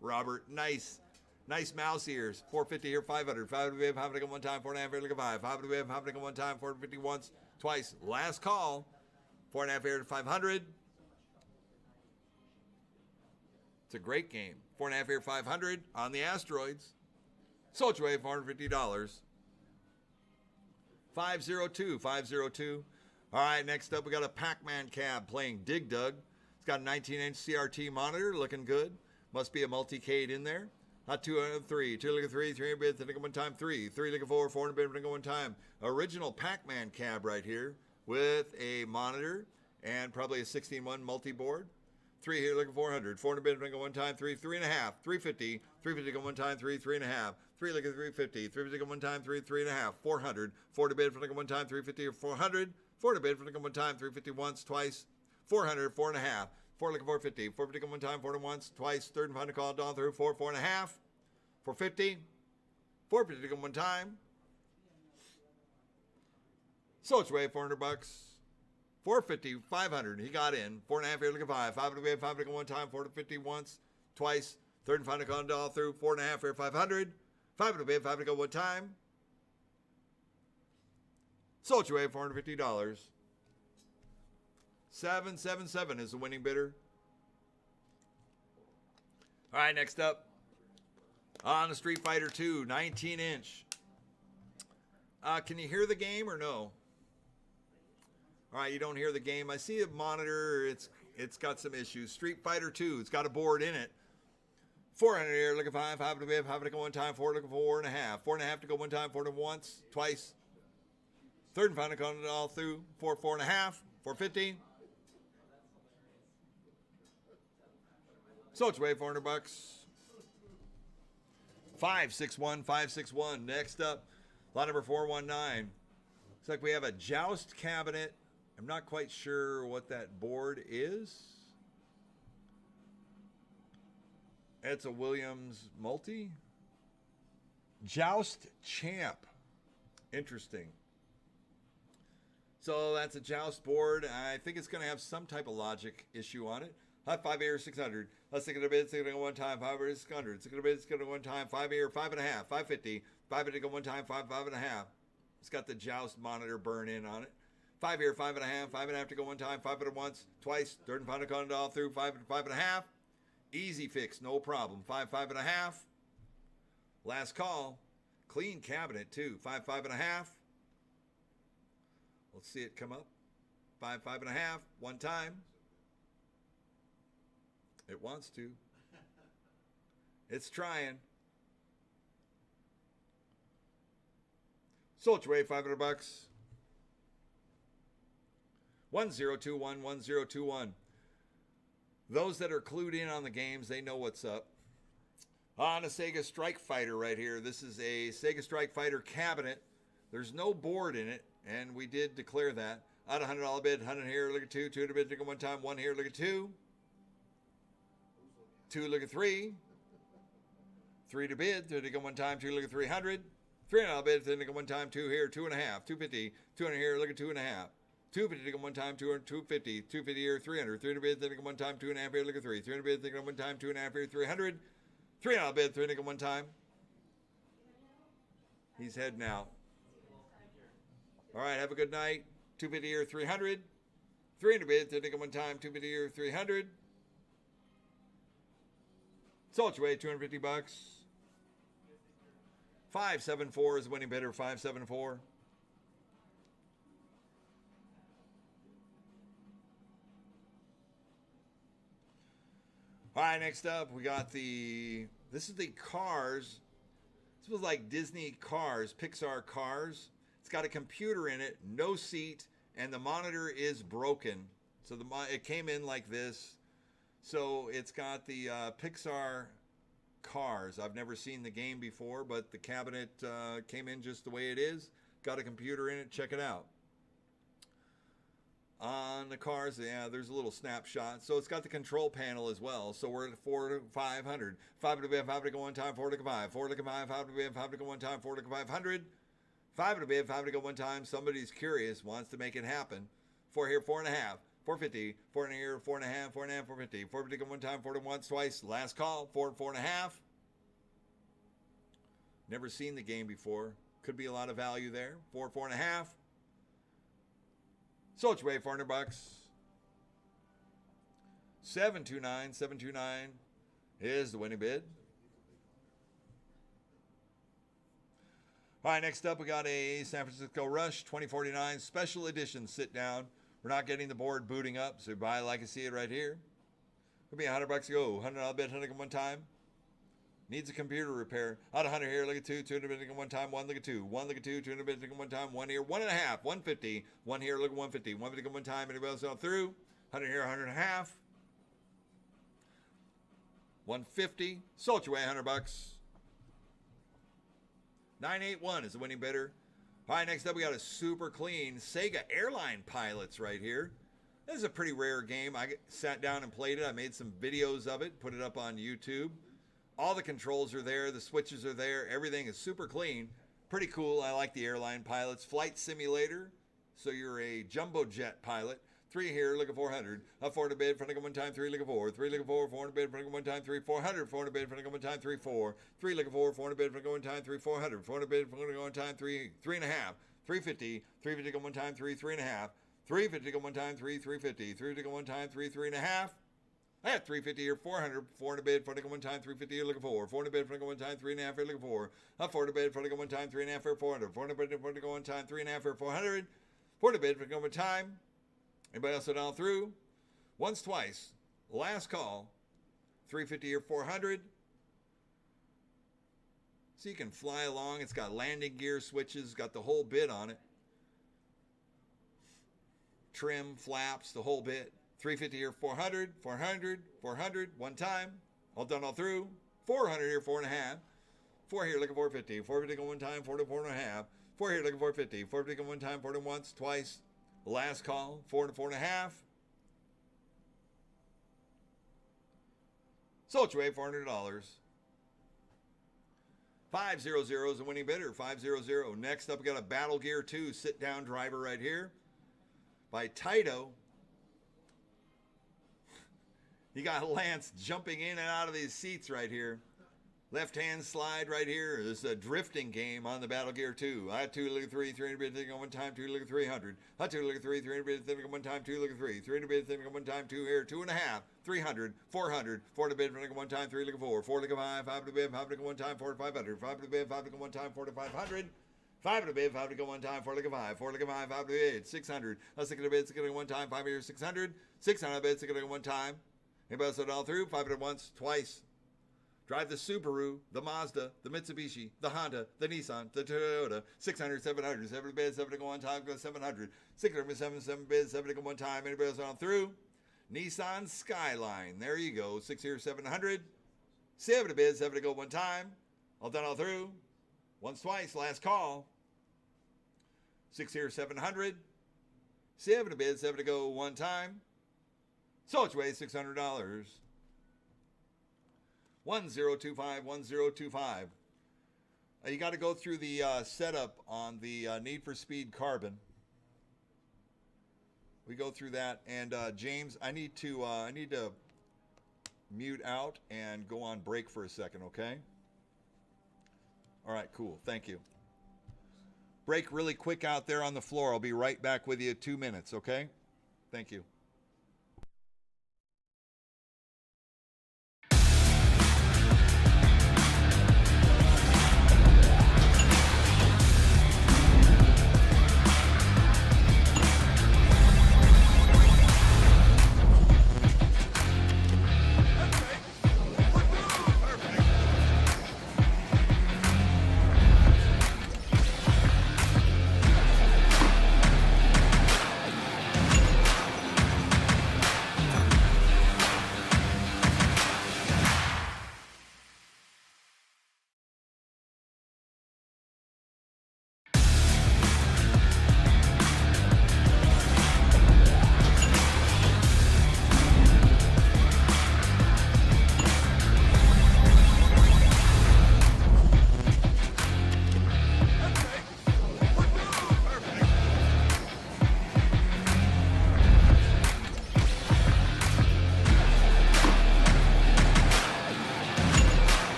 [SPEAKER 1] Robert, nice. Nice mouse ears. 450 here, 500. 5 to bid, 5 to go one time, 4.5 here to go 5. 5 to bid, 5 to go one time, 450 once, twice. Last call. 4.5 here to 500. It's a great game. 4.5 here, 500 on the asteroids. Sold your way, $450. 502, 502. All right, next up we got a Pac-Man cab playing Dig Dug. It's got a 19-inch CRT monitor, looking good. Must be a multi-cade in there. 2 3, 2 look at 3, 3 bid, 3 one time, 3 look at 4, 4 bid, one time. Original Pac-Man cab right here with a monitor and probably a 16-1 multi-board. 3 here, looking 400, 400 bid, one time, 3, 3.5, 350, 350 go one time, 3, 3.5, 3 look at 350, 350 go one time, 3, 3.5, 400, 4 to bid for one time, 350 or 400, 4 to bid for one time, 350 once, twice, 400, 4.5, 4 looking 450, 450 go one time, 4 to once, twice, third and final call, down through, 4, 4.5, 450, 450 go one time. So it's way $400. 450, 500. He got in. 4.5 here, looking 5. 5 to bid, 5 to go one time, 4 to 50 once, twice, third and final call, all through, 4.5 here, 500. 5 to bid, 5 to go one time. Sold your way $450. 777 is the winning bidder. All right, next up on the Street Fighter 2, 19-inch. Can you hear the game or no? All right, you don't hear the game. I see a monitor. It's got some issues. Street Fighter 2. It's got a board in it. 400 here, looking 5. 5 to bid, 5 to go one time. 4 looking 4.5. 4.5 to go one time. 4 to once, twice. Third and final call all through. 4, 4.5. 450. So it's way $400. 561, 561. Next up, lot number 419. Looks like we have a joust cabinet. I'm not quite sure what that board is. It's a Williams multi. Joust Champ. Interesting. So that's a joust board. I think it's going to have some type of logic issue on it. Hot 5 air 600. Let's take it a bid. It's going to go one time. 5 air 600. It's going to bid. It's going to go one time. 5 air 5.5. 550. 5 to go one time. 5 5.5. It's got the joust monitor burn in on it. 5 here, 5.5, 5.5 to go one time, 5 at once, twice, third and final call all through, 5 5.5. Easy fix, no problem. 5 5.5. Last call, clean cabinet too. 5 5.5. Let's see it come up. 5 5.5, one time. It wants to. It's trying. Sold your way, $500. 1021, 1021. Those that are clued in on the games, they know what's up. On a Sega Strike Fighter right here. This is a Sega Strike Fighter cabinet. There's no board in it, and we did declare that. Out of $100 bid, 100 here, look at 2, 2 to bid, look at one time, 1 here, look at 2. 2, look at 3. 3 to bid, 3 to go one time, 2 look at 300. 300 bid, 3 to go one time, 2 here, 2.5, 250, 200 here, look at 2.5. 250 to go one time, 250, 250 here, 300. 300 bid, 3 to go one time, 2.5 here, look at 3. 300 bid, 3 to go one time, 2.5 here, 300. 300 bid, 3 to go one time. He's heading out. All right, have a good night. 250 here, 300. 300 bid, 3 to go one time, 250 here, 300. Sold your way, $250. 574 is the winning bidder, 574. All right, next up, we got this is the Cars. This was like Disney Cars, Pixar Cars. It's got a computer in it, no seat, and the monitor is broken. So it came in like this. So it's got the Pixar Cars. I've never seen the game before, but the cabinet came in just the way it is. Got a computer in it. Check it out. On the Cars, yeah, there's a little snapshot. So it's got the control panel as well. So we're at 4 to 500. 5 to bid, 5 to go one time, 4 to go 5. 4 to go 5, 5 to bid, 5 to go one time, 4 to go 500. 5 to bid, 5 to go one time. Somebody's curious, wants to make it happen. 4 here, 4.5. 450. 4 in here, 4.5, 4.5, 450. 450 go one time, 4 to once, twice. Last call, 4, 4.5. Never seen the game before. Could be a lot of value there. 4, 4.5. So it's way $400. 729, 729 is the winning bid. All right, next up we got a San Francisco Rush 2049 special edition sit down. We're not getting the board booting up, so buy like I see it right here. It'll be $100 to go. 100 I'll bet 100 one time. Needs a computer repair. Out of 100 here, look at 2, 200 bid one time, 1 look at 2, 1 look at 2, 200 bid one time, 1 here, 1.5, 150, 1 here, look at 150, 150 one time, anybody else out through? 100 here, 100 and a half. 150, sold your way, $100. 981 is the winning bidder. All right, next up we got a super clean Sega Airline Pilots right here. This is a pretty rare game. I sat down and played it. I made some videos of it, put it up on YouTube. All the controls are there. The switches are there. Everything is super clean. Pretty cool. I like the Airline Pilots. Flight simulator. So you're a jumbo jet pilot. 3 here, look at 400. 4 to bid, front of one time, 3 look at 4. 3 look at 4, 400 bid, front of one time, 3, 400. 400 bid, front of one time, 3, 4. 3 look at 4, 400 bid, front of one time, 3, 400. 400 bid, front of one time, 3, 3.5. 350. 350 go one time, 3, 3.5. 350 go one time, 3, 350. 350 go one time, 3, 3.5. I have 350 here, 400, 400 bid, front of one time, 350 here, looking for 400 bid, front of one time, 3.5 here, looking for 400 bid, front of one time, 3.5 here, 400, 400 bid, front of one time, 3.5 here, 400, 400 bid, front of one time. Anybody else all through? Once, twice. Last call. 350 here, 400. So you can fly along. It's got landing gear switches, got the whole bit on it. Trim, flaps, the whole bit. 350 here, 400, 400, 400, one time. All done all through. 400 here, 4.5. 4 here, looking 450. 450 go one time, 4 to 4.5. 4 here, looking 450. 450 go one time, 4 to once, twice. Last call, 4 to 4.5. Sold you $400. 500 is the winning bidder. 500. Next up, we got a Battle Gear 2 sit-down driver right here by Taito. You got Lance jumping in and out of these seats right here. Left-hand slide right here. This is a drifting game on the Battle Gear 2. I had 2 look at 3, 300 bid thing on one time, 2 look at 300. I 2 look at 3, 300 bid thing on one time, 2 look at 3, 300 bid thing on one time, 2 here, 2.5, 300, 400, 4 to bid thing on one time, 3 look at 4, 4 look at 5, 5 to bid, 5 to go one time, 4 to 500, 5 to bid, 5 to go one time, 4 to 500. 5 to bid, 5 to go one time, 4 to go 5, 4 to go 5, 5 to bid, 600. Let's look at a bid, 6 to go one time, 5 here, 600. 600 bid, 6 to go one time. Anybody else all through? 500 once, twice. Drive the Subaru, the Mazda, the Mitsubishi, the Honda, the Nissan, the Toyota. 600, 700, 7 bid, 7 to go one time, go 700. 600, 7 bid, 7 to go one time. Anybody else on through? Nissan Skyline. There you go. 6 here, 700. 7 to bid, 7 to go one time. All done, all through. Once, twice. Last call. 6 here, 700. 7 to bid, 7 to go one time. So it's way $600. 1025, 1025. You got to go through the setup on the Need for Speed Carbon. We go through that, and James, I need to mute out and go on break for a second, okay? All right, cool. Thank you. Break really quick out there on the floor. I'll be right back with you in 2 minutes, okay? Thank you.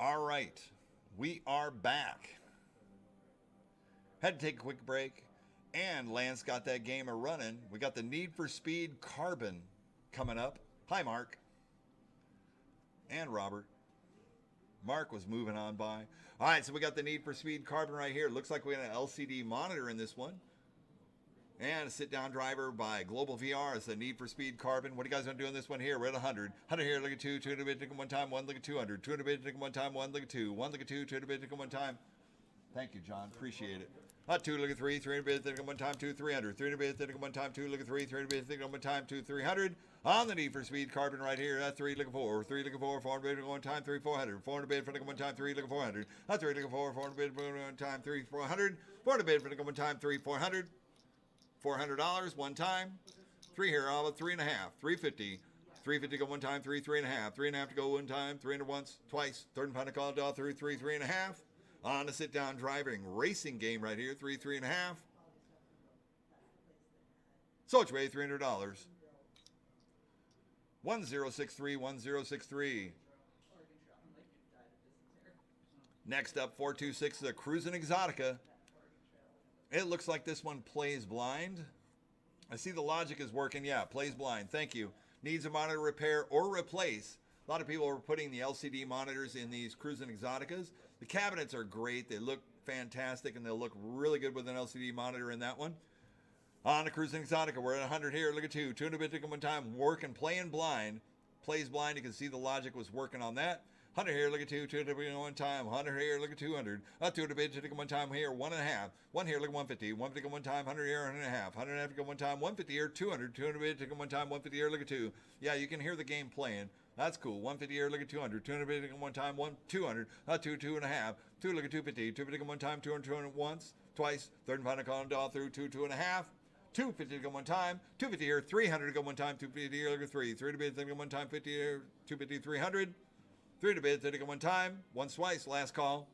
[SPEAKER 1] All right, we are back. Had to take a quick break, and Lance got that game a running. We got the Need for Speed Carbon coming up. Hi, Mark. And Robert. Mark was moving on by. All right, so we got the Need for Speed Carbon right here. Looks like we got an LCD monitor in this one. And a sit-down driver by Global VR is the Need for Speed Carbon. What are you guys going to do in this one here? We're at 100. 100 here, look at 2. 200 bid, take 'em one time. 1, look at 200. 200 bid, take 'em one time. 1, look at 2. 1, look at 2. 200 bid, take 'em one time. Thank you, John. Appreciate it. 2, look at 3. 300 bid, take 'em one time. 2, 300. 300 bid, take 'em one time. 2, look at 3. 300 bid, take 'em one time. 2, 300. On the Need for Speed Carbon right here. 3, look at 4. 3, look at 4. 400 bid, take 'em one time. 3, 400. 400 bid, take 'em one time. 3, look at 400. 3, look at 4. 400 bid, take 'em one time. 3, 400. 400 bid, take 'em one time. 3, 400. $400 one time. 3 here, all but 3.5. 350. 350 go one time. 3, 3.5. 3.5 to go one time. 300 once, twice. Third and final call, draw through 3, 3.5. On a sit-down driving racing game right here. 3, 3.5. So it's way $300. 1063, 1063. Next up, 426 is a Cruisin' Exotica. It looks like this one plays blind. I see the logic is working. Yeah, plays blind. Thank you. Needs a monitor repair or replace. A lot of people are putting the LCD monitors in these Cruisin' Exoticas. The cabinets are great. They look fantastic, and they'll look really good with an LCD monitor in that one. On the Cruisin' Exotica, we're at 100 here. Look at 2. 200 bid, take 'em one time. Working, playing blind. Plays blind. You can see the logic was working on that. 100 here, look at 2, 200 bid, one time. 100 here, look at 200. 200 bid, take 'em one time here, 1.5. 1 here, look at 150. 150 go one time, 100 here, 100.5. 100.5 go one time, 150 here, 200. 200 bid, take 'em one time, 150 here, look at 2. Yeah, you can hear the game playing. That's cool. 150 here, look at 200. 200 bid, take 'em one time, 200. 2, 2.5. 2, look at 250. 250 go one time, 200, 200 once, twice. Third and final call, draw through 2, 2.5. 250 to go one time, 250 here, 300 to go one time, 250 here, look at 3. 3 to bid, take 'em one time, 50 here, 250, 300. 3 to bid, take 'em one time, once, twice, last call.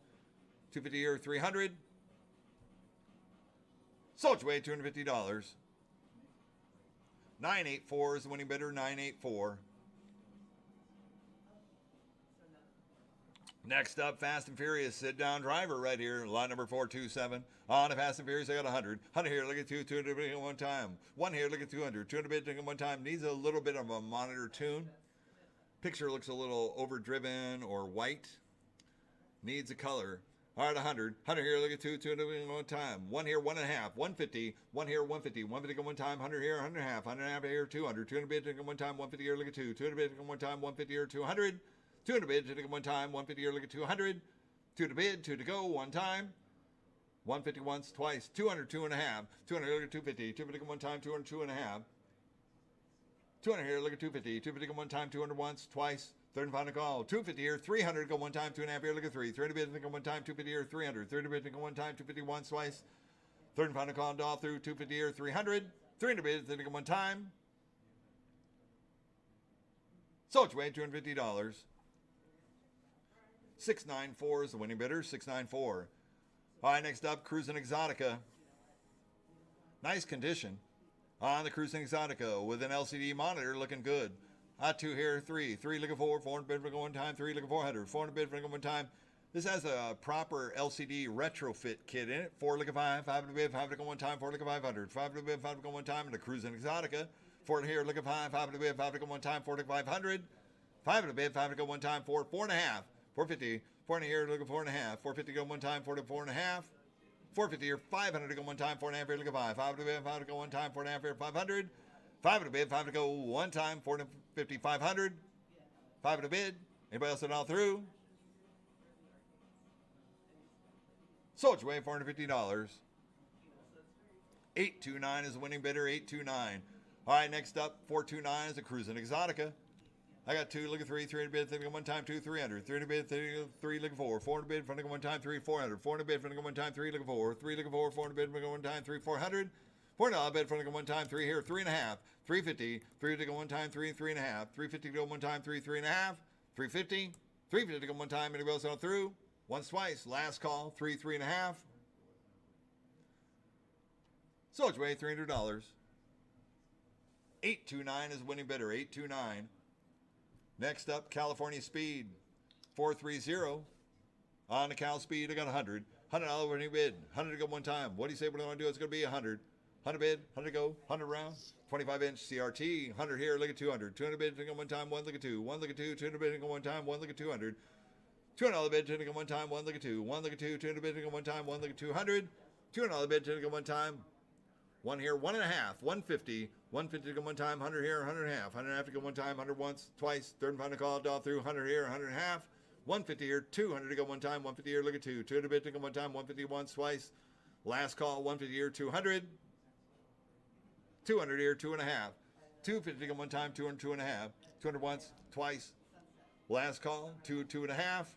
[SPEAKER 1] 250 here, 300. Sold away, $250. 984 is the winning bidder, 984. Next up, Fast and Furious sit-down driver right here, lot number 427. On to Fast and Furious, I got 100. 100 here, look at 2, 200 bid, one time. 1 here, look at 200. 200 bid, take 'em one time. Needs a little bit of a monitor tune. Picture looks a little overdriven or white. Needs a color. All right, 100. 100 here, look at 2, 200 one time. 1 here, 1.5. 150. 1 here, 150. 150 go one time. 100 here, 100.5. 100.5 here, 200. 200 bid, take 'em one time. 150 here, look at 2. 200 bid, take 'em one time. 150 here, 200. 200 bid, take 'em one time. 150 here, look at 200. 2 to bid, 2 to go, one time. 150 once, twice. 200, 2.5. 200, look at 250. 250 go one time. 200, 2.5. 200 here, look at 250. 250 go one time, 200 once, twice. Third and final call. 250 here, 300 go one time, 2.5 here, look at 3. 300 bid, go one time, 250 here, 300. 30 bid, go one time, 250 once, twice. Third and final call, draw through, 250 here, 300. 300 bid, go one time. Sold away, $250. 694 is the winning bidder, 694. All right, next up, Cruisin' Exotica. Nice condition. On the Cruisin' Exotica with an LCD monitor looking good. 2 here, 3. 3 looking 4. 400 bid for one time. 3 looking 400. 400 bid for one time. This has a proper LCD retrofit kit in it. 4 looking 5. 5 to bid, 5 to go one time. 4 looking 500. 5 to bid, 5 to go one time. And the Cruisin' Exotica. 4 here looking 5. 5 to bid, 5 to go one time. 4 to 500. 5 to bid, 5 to go one time. 4, 4.5. 450. 4 here looking 4.5. 450 go one time. 4 to 4.5. 450 here, 500 to go one time, 4.5 here, look at 5. 5 to bid, 5 to go one time, 4.5 here, 500. 5 to bid, 5 to go one time, 450, 500. 5 to bid. Anybody else it all through? Sold away, $450. 829 is the winning bidder, 829. All right, next up, 429 is a Cruisin' Exotica. I got 2, look at 3, 300 bid, think one time, 2, 300. 300 bid, 3, look at 4. 400 bid, front of one time, 3, 400. 400 bid, front of one time, 3, look at 4. 3, look at 4, 400 bid, front of one time, 3, 400. 400 bid, front of one time, 3 here, 3.5. 350. 3 to go one time, 3, 3.5. 350 to go one time, 3, 3.5. 350. 350 to go one time, anybody else on through? Once, twice, last call, 3, 3.5. So it's way $300. 829 is the winning bidder, 829. Next up, California Speed, 430. On the cow speed, I got 100. $100 winning bid. 100 to go one time. What do you say we're going to do? It's going to be 100. 100 bid, 100 go, 100 rounds. 25-inch CRT. 100 here, look at 200. 200 bid to go one time, one look at two. One look at two. 200 bid to go one time, one look at 200. $200 bid to go one time, one look at two. One look at two. 200 bid to go one time, one look at 200. $200 bid to go one time. One here, one and a half, 150. 150 to go one time, 100 here, 100 and a half. 100 and a half to go one time, 100 once, twice. Third and final call, all through. 100 here, 100 and a half. 150 here, 200 to go one time, 150 here, look at two. 200 bid to go one time, 150 once, twice. Last call, 150 here, 200. 200 here, two and a half. 250 to go one time, 200, two and a half. 200 once, twice. Last call, two and a half.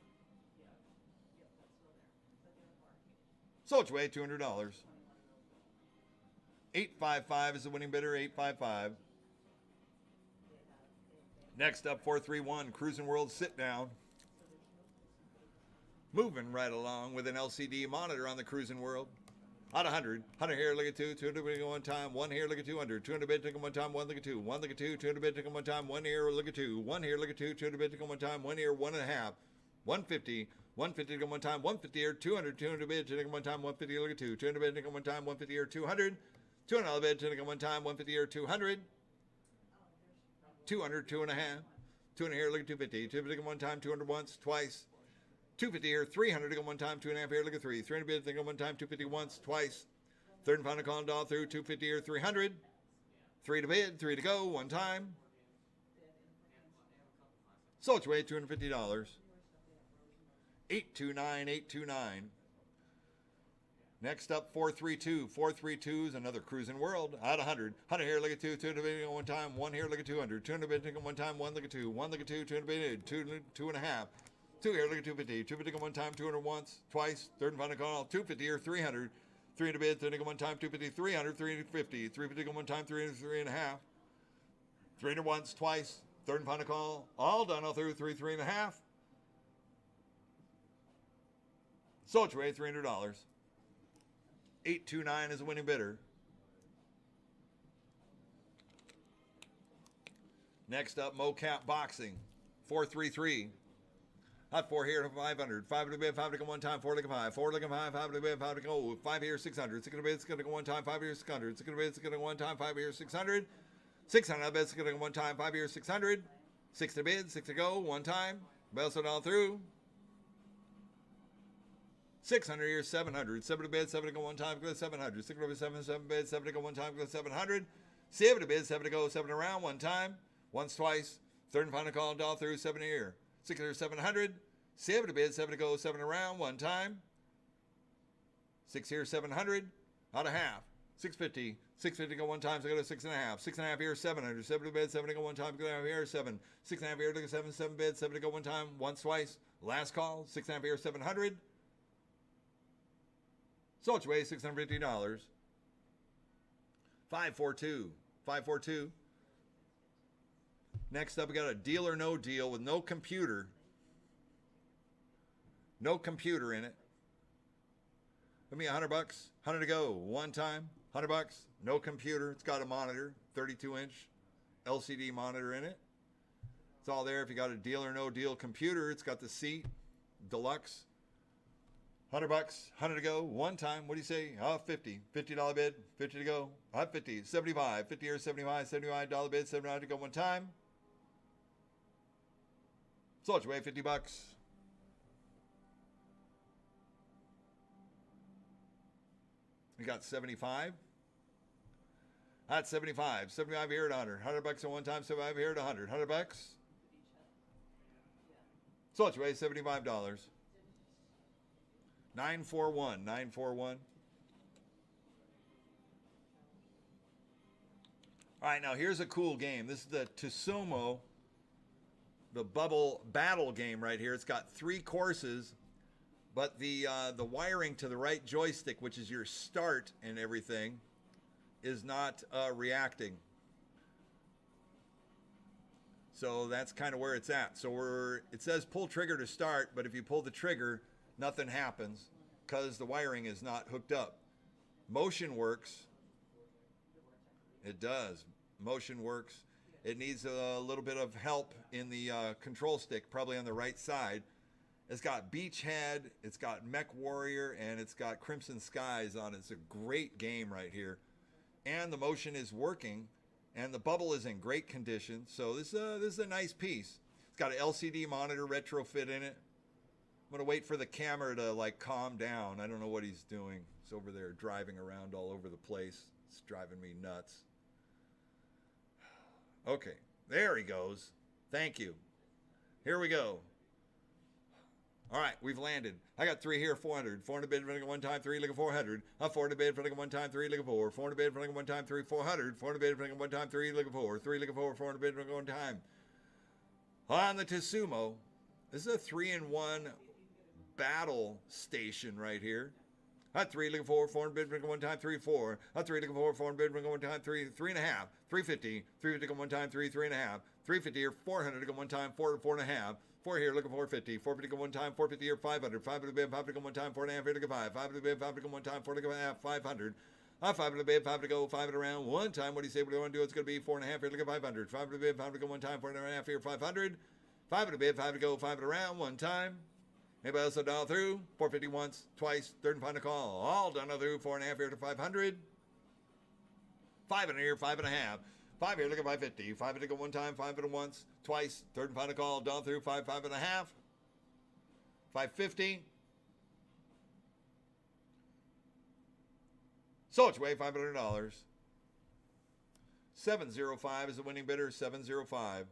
[SPEAKER 1] So it's way $200. 855 is the winning bidder, 855. Next up, 431, Cruising World Sit Down. Moving right along with an LCD monitor on the Cruising World. Out of 100. 100 here, look at two. 200 bid to go one time. One here, look at 200. 200 bid to go one time. One look at two. One look at two. 200 bid to go one time. One here, look at two. One here, look at two. 200 bid to go one time. One here, one and a half. 150. 150 to go one time. 150 here, 200. 200 bid to go one time. 150, look at two. 200 bid to go one time. 150 here, 200. $200 bid to go one time. 150 here, 200. 200, two and a half. 200 here, look at 250. 250 to go one time. 200 once, twice. 250 here, 300 to go one time, 2.5 here, look at three. 300 bid to go one time, 250 once, twice. Third and final call and all through, 250 here, 300. 3 to bid, 3 to go, one time. So it's way $250. 829, 829. Next up, 432. 432 is another Cruising World. Out of 100. 100 here, look at two. 200 bid to go one time. One here, look at 200. 200 bid to go one time. One look at two. One look at two. 200 bid, two and a half. 2 here, look at 250. 250 go one time, 200 once, twice. Third and final call, 250 here, 300. 300 bid, 300 go one time, 250, 300, 350. 350 go one time, 300, 3 and a half. 300 once, twice. Third and final call, all done all through, 3 and a half. So it's way $300. 829 is the winning bidder. Next up, Mocap Boxing. 433. Hot 4 here, 500. 5 to bid, 5 to go one time, 4 to go 5. 4 to go 5, 5 to bid, 5 to go. 5 here, 600. 6 to bid, 6 to go one time, 5 here, 600. 6 to bid, 6 to go one time, 5 here, 600. 600 to bid, 6 to go one time, 5 here, 600. 6 to bid, 6 to go, one time. Bells it all through. 600 here, 700. 7 to bid, 7 to go one time, go 700. 6 to bid, 7 bid, 7 to go one time, go 700. 7 to bid, 7 to go, 7 around, one time. Once, twice. Third and final call, and all through, 7 here. 6 here, 700. 7 to bid, 7 to go, 7 around, one time. 6 here, 700. Out of half. 650. 650 go one time, so go to 6.5. 6.5 here, 700. 7 to bid, 7 to go one time, go down here, 7. 6.5 here, to go 7, 7 bid, 7 to go one time, once, twice. Last call, 6.5 here, 700. So it's way $650. 542. 542. Next up, we got a deal or no deal with no computer. No computer in it. Give me $100. 100 to go. One time. $100. No computer. It's got a monitor. 32-inch LCD monitor in it. It's all there. If you got a deal or no deal computer, it's got the seat. Deluxe. $100. 100 to go. One time. What do you say? 50. $50 bid. 50 to go. 50. 75. 50 or 75. $75 bid. $79 to go one time. So it's way $50. We got 75. That's 75. 75 here at 100. $100 at one time. 75 here at 100. $100. So it's way $75. 941. 941. All right, now here's a cool game. This is the Tusumo, the bubble battle game right here. It's got 3 courses, but the wiring to the right joystick, which is your start and everything, is not reacting. So that's kind of where it's at. So it says pull trigger to start, but if you pull the trigger, nothing happens because the wiring is not hooked up. Motion works. It does. Motion works. It needs a little bit of help in the control stick, probably on the right side. It's got Beachhead, it's got Mech Warrior, and it's got Crimson Skies on it. It's a great game right here. And the motion is working, and the bubble is in great condition. So this is a nice piece. It's got an LCD monitor retrofit in it. I'm gonna wait for the camera to like calm down. I don't know what he's doing. He's over there driving around all over the place. It's driving me nuts. Okay, there he goes. Thank you. Here we go. All right, we've landed. I got 3 here, 400. 400 bid for like 1 time, 3, like a 400. 400 bid for like 1 time, 3, like a 4. 400 bid for like 1 time, 3, 400. 400 bid for like 1 time, 3, like a 4. 3, like a 4, 400 bid for like 1 time. On the Tsumo, this is a 3-in-1 battle station right here. 3, like a 4, 400 bid for like 1 time, 3, 4. 3, like a 4, 400 bid for like 1 time, 3, 3.5. 350. 350 1 time, 3, 3.5. 350 or 400 to 1 time, 4, 4.5. 4 here, look at 450. 450 go 1 time, 450 or 500. 500 bid, 5 to go 1 time, 4.5 here, look at 5. 500 bid, 5 to go 1 time, 4 to go half, 500. 500 bid, 5 to go, 5 at around 1 time. What do you say? What do you want to do? It's going to be 4.5 here, look at 500. 500 bid, 5 to go 1 time, 4.5 here, 500. 500 bid, 5 to go, 5 at around 1 time. Anybody else dial through? 450 once, twice, third and final call. All done through, 4.5 here to 500. 5 in here, 5.5. 5 here, look at 550. 5 to go 1 time, 5 at once, twice, third and final call, down through, 5, 5.5. 550. So it's way $500. 705 is the winning bidder, 705.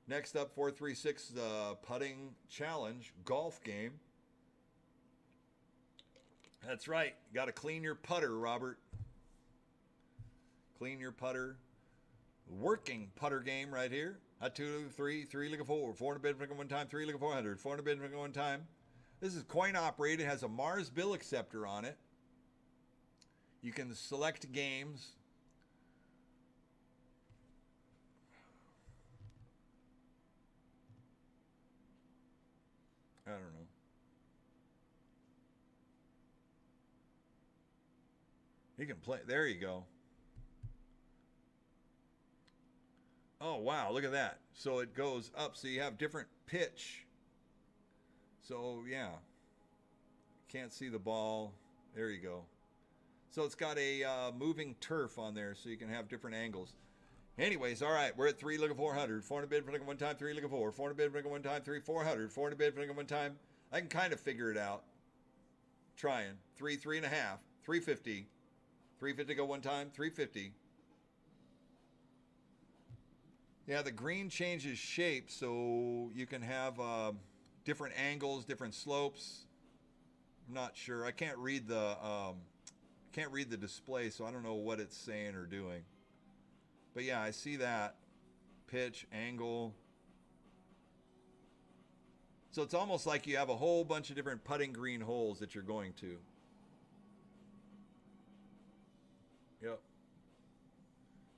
[SPEAKER 1] Next up, 436, the putting challenge golf game. That's right. You got to clean your putter, Robert. Clean your putter. Working putter game right here. 2, 3, 3, like a 4. 400 bid for 1 time, 3, like a 400. 400 bid for 1 time. This is coin operated, has a Mars bill acceptor on it. You can select games. I don't know. You can play. There you go. Oh, wow. Look at that. So it goes up. So you have different pitch. So, yeah. Can't see the ball. There you go. So it's got a moving turf on there so you can have different angles. Anyways, all right. We're at 3, look at 400. 400 bid for like 1 time, 3, look at 4. 400 bid for like 1 time, 3, 400. 400 bid for like 1 time. I can kind of figure it out. Trying. 3, 3.5. 350. 350 go 1 time, 350. Yeah, the green changes shape so you can have different angles, different slopes. I'm not sure. I can't read the display, so I don't know what it's saying or doing. But yeah, I see that. Pitch, angle. So it's almost like you have a whole bunch of different putting green holes that you're going to. Yep.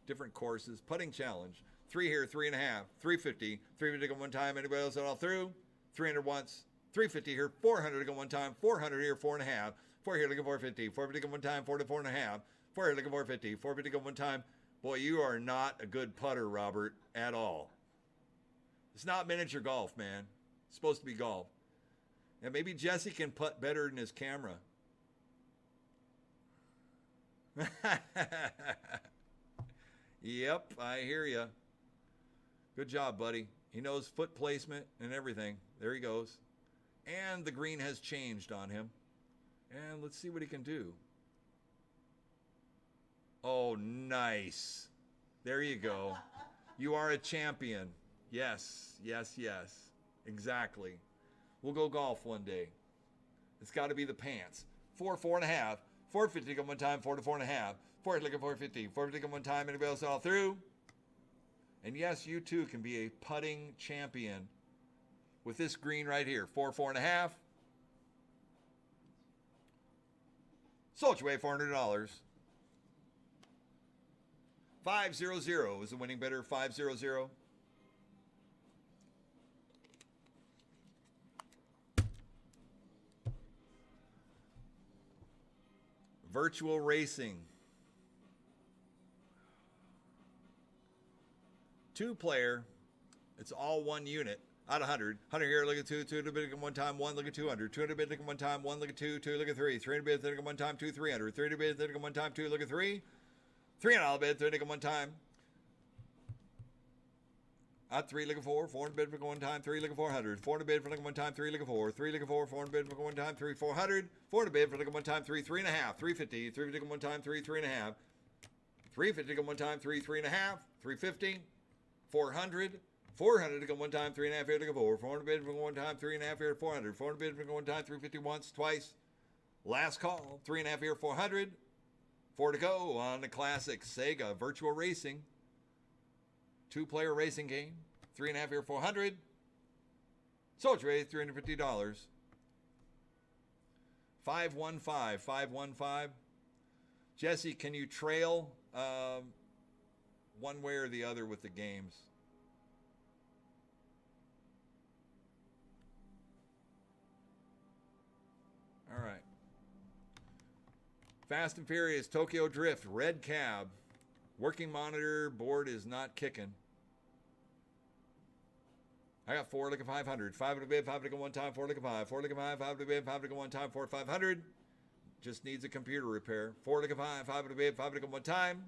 [SPEAKER 1] Different courses. Putting challenge. 3 here, 3.5. 350. 350 to go 1 time. Anybody else at all through? 300 once. 350 here. 400 to go 1 time. 400 here, 4.5. 4 here, look at 450. 450 to go 1 time. 4 to 4.5. 4 here, look at 450. 450 to go 1 time. Boy, you are not a good putter, Robert, at all. It's not miniature golf, man. It's supposed to be golf. And maybe Jesse can putt better than his camera. Yep, I hear you. Good job, buddy. He knows foot placement and everything. There he goes. And the green has changed on him. And let's see what he can do. Oh, nice. There you go. You are a champion. Yes, yes, yes. Exactly. We'll go golf one day. It's got to be the pants. 4, 4.5. 450 come 1 time, 4 to 4.5. 4 look at 450. 450 come 1 time. Anybody else all through? And yes, you too can be a putting champion with this green right here. 4, 4.5. Sold your way $400. 500 is the winning bidder. 500. Virtual racing. 2-player. It's all one unit. Out of 100. 100 here, look at 2. 2 to bid one time, 1, look at 200. 200 bid, look at one time, 1, look at 2. 2, look at 3. 300 bid, look at one time, 2, 300. 300 bid, look at one time, 2, look at 3. $300 bid, 3 look at one time. Out 3, look at 4. 400 bid for one time, 3 look at 400. 400 bid for look at one time, 3 look at 4. 3 look at 4. 400 bid for one time, 3 400. 400 bid for look at one time, 3 3.5. 350. 350 at one time, 3 3.5. 350 at one time, 3 3.5. 350. 400. 400 to go one time, 3.5 here to go 4. 400 bid for one time, 3.5 here, 400. 400 bid for one time, 350 once, twice. Last call, 3.5 here, 400. 4 to go on the classic Sega Virtual Racing. 2-player racing game. 3.5 here, 400. Soldier Race, $350. 515, 515. Jesse, can you trail one way or the other with the games? All right. Fast and Furious, Tokyo Drift, red cab. Working monitor board is not kicking. I got 4, look at 500. 5 to bid, 5 to go one time, 4 look at 5. 4 look at 5, 5 to bid, 5 to go one time, 4 500. Just needs a computer repair. 4 look at 5, 5 to bid, 5 to go one time.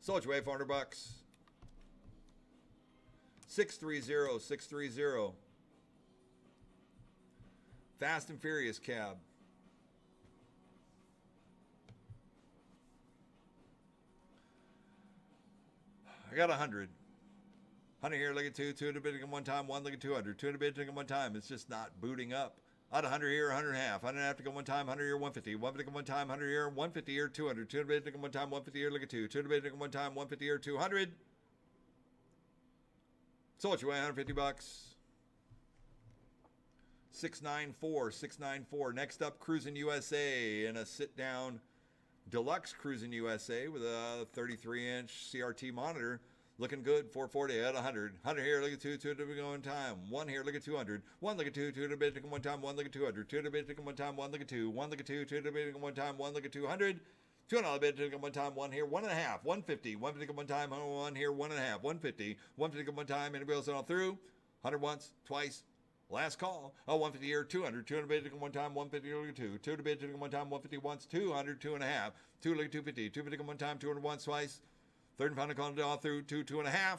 [SPEAKER 1] Soldier Way, $400. 630, 630. Fast and Furious cab. I got 100. 100 here, look at 2. 2 to bid at one time, 1 look at 200. 2 to bid at one time. It's just not booting up. Out of 100 here, 100 and a half. 100 and a half to go one time, 100 here, 150. 150 to go one time, 100 here, 150 here, 200. 2 to bid to go one time, 150 here, look at 2. 2 to bid to go one time, 150 here, 200. Sold you away, $150. 694, 694. Next up, Cruising USA in a sit-down deluxe Cruising USA with a 33-inch CRT monitor. Looking good, 440 at 100. 100 here, look at 2, 2 to go in time. 1 here, look at 200. 1 look at 2, 2 to bid to one time, 1 look at 200. 2 to bid to one time, 1 look at 2. 1 look at 2, 2 to bid to one time, 1 look at 200. $200 bid to one time, 1 here, 1.5, 150. 150 to one time, 1 here, 1.5, 150. 150 to one time, anybody else all through? 100 once, twice. Last call. Oh, 150 here, 200. 200 bid to one time, 150 look at 2. 2 to bid to one time, 150 once, 200, 2.5. 2 look at 250. 250 to one time, 200 once, twice. Third and final call all through, 2, 2.5.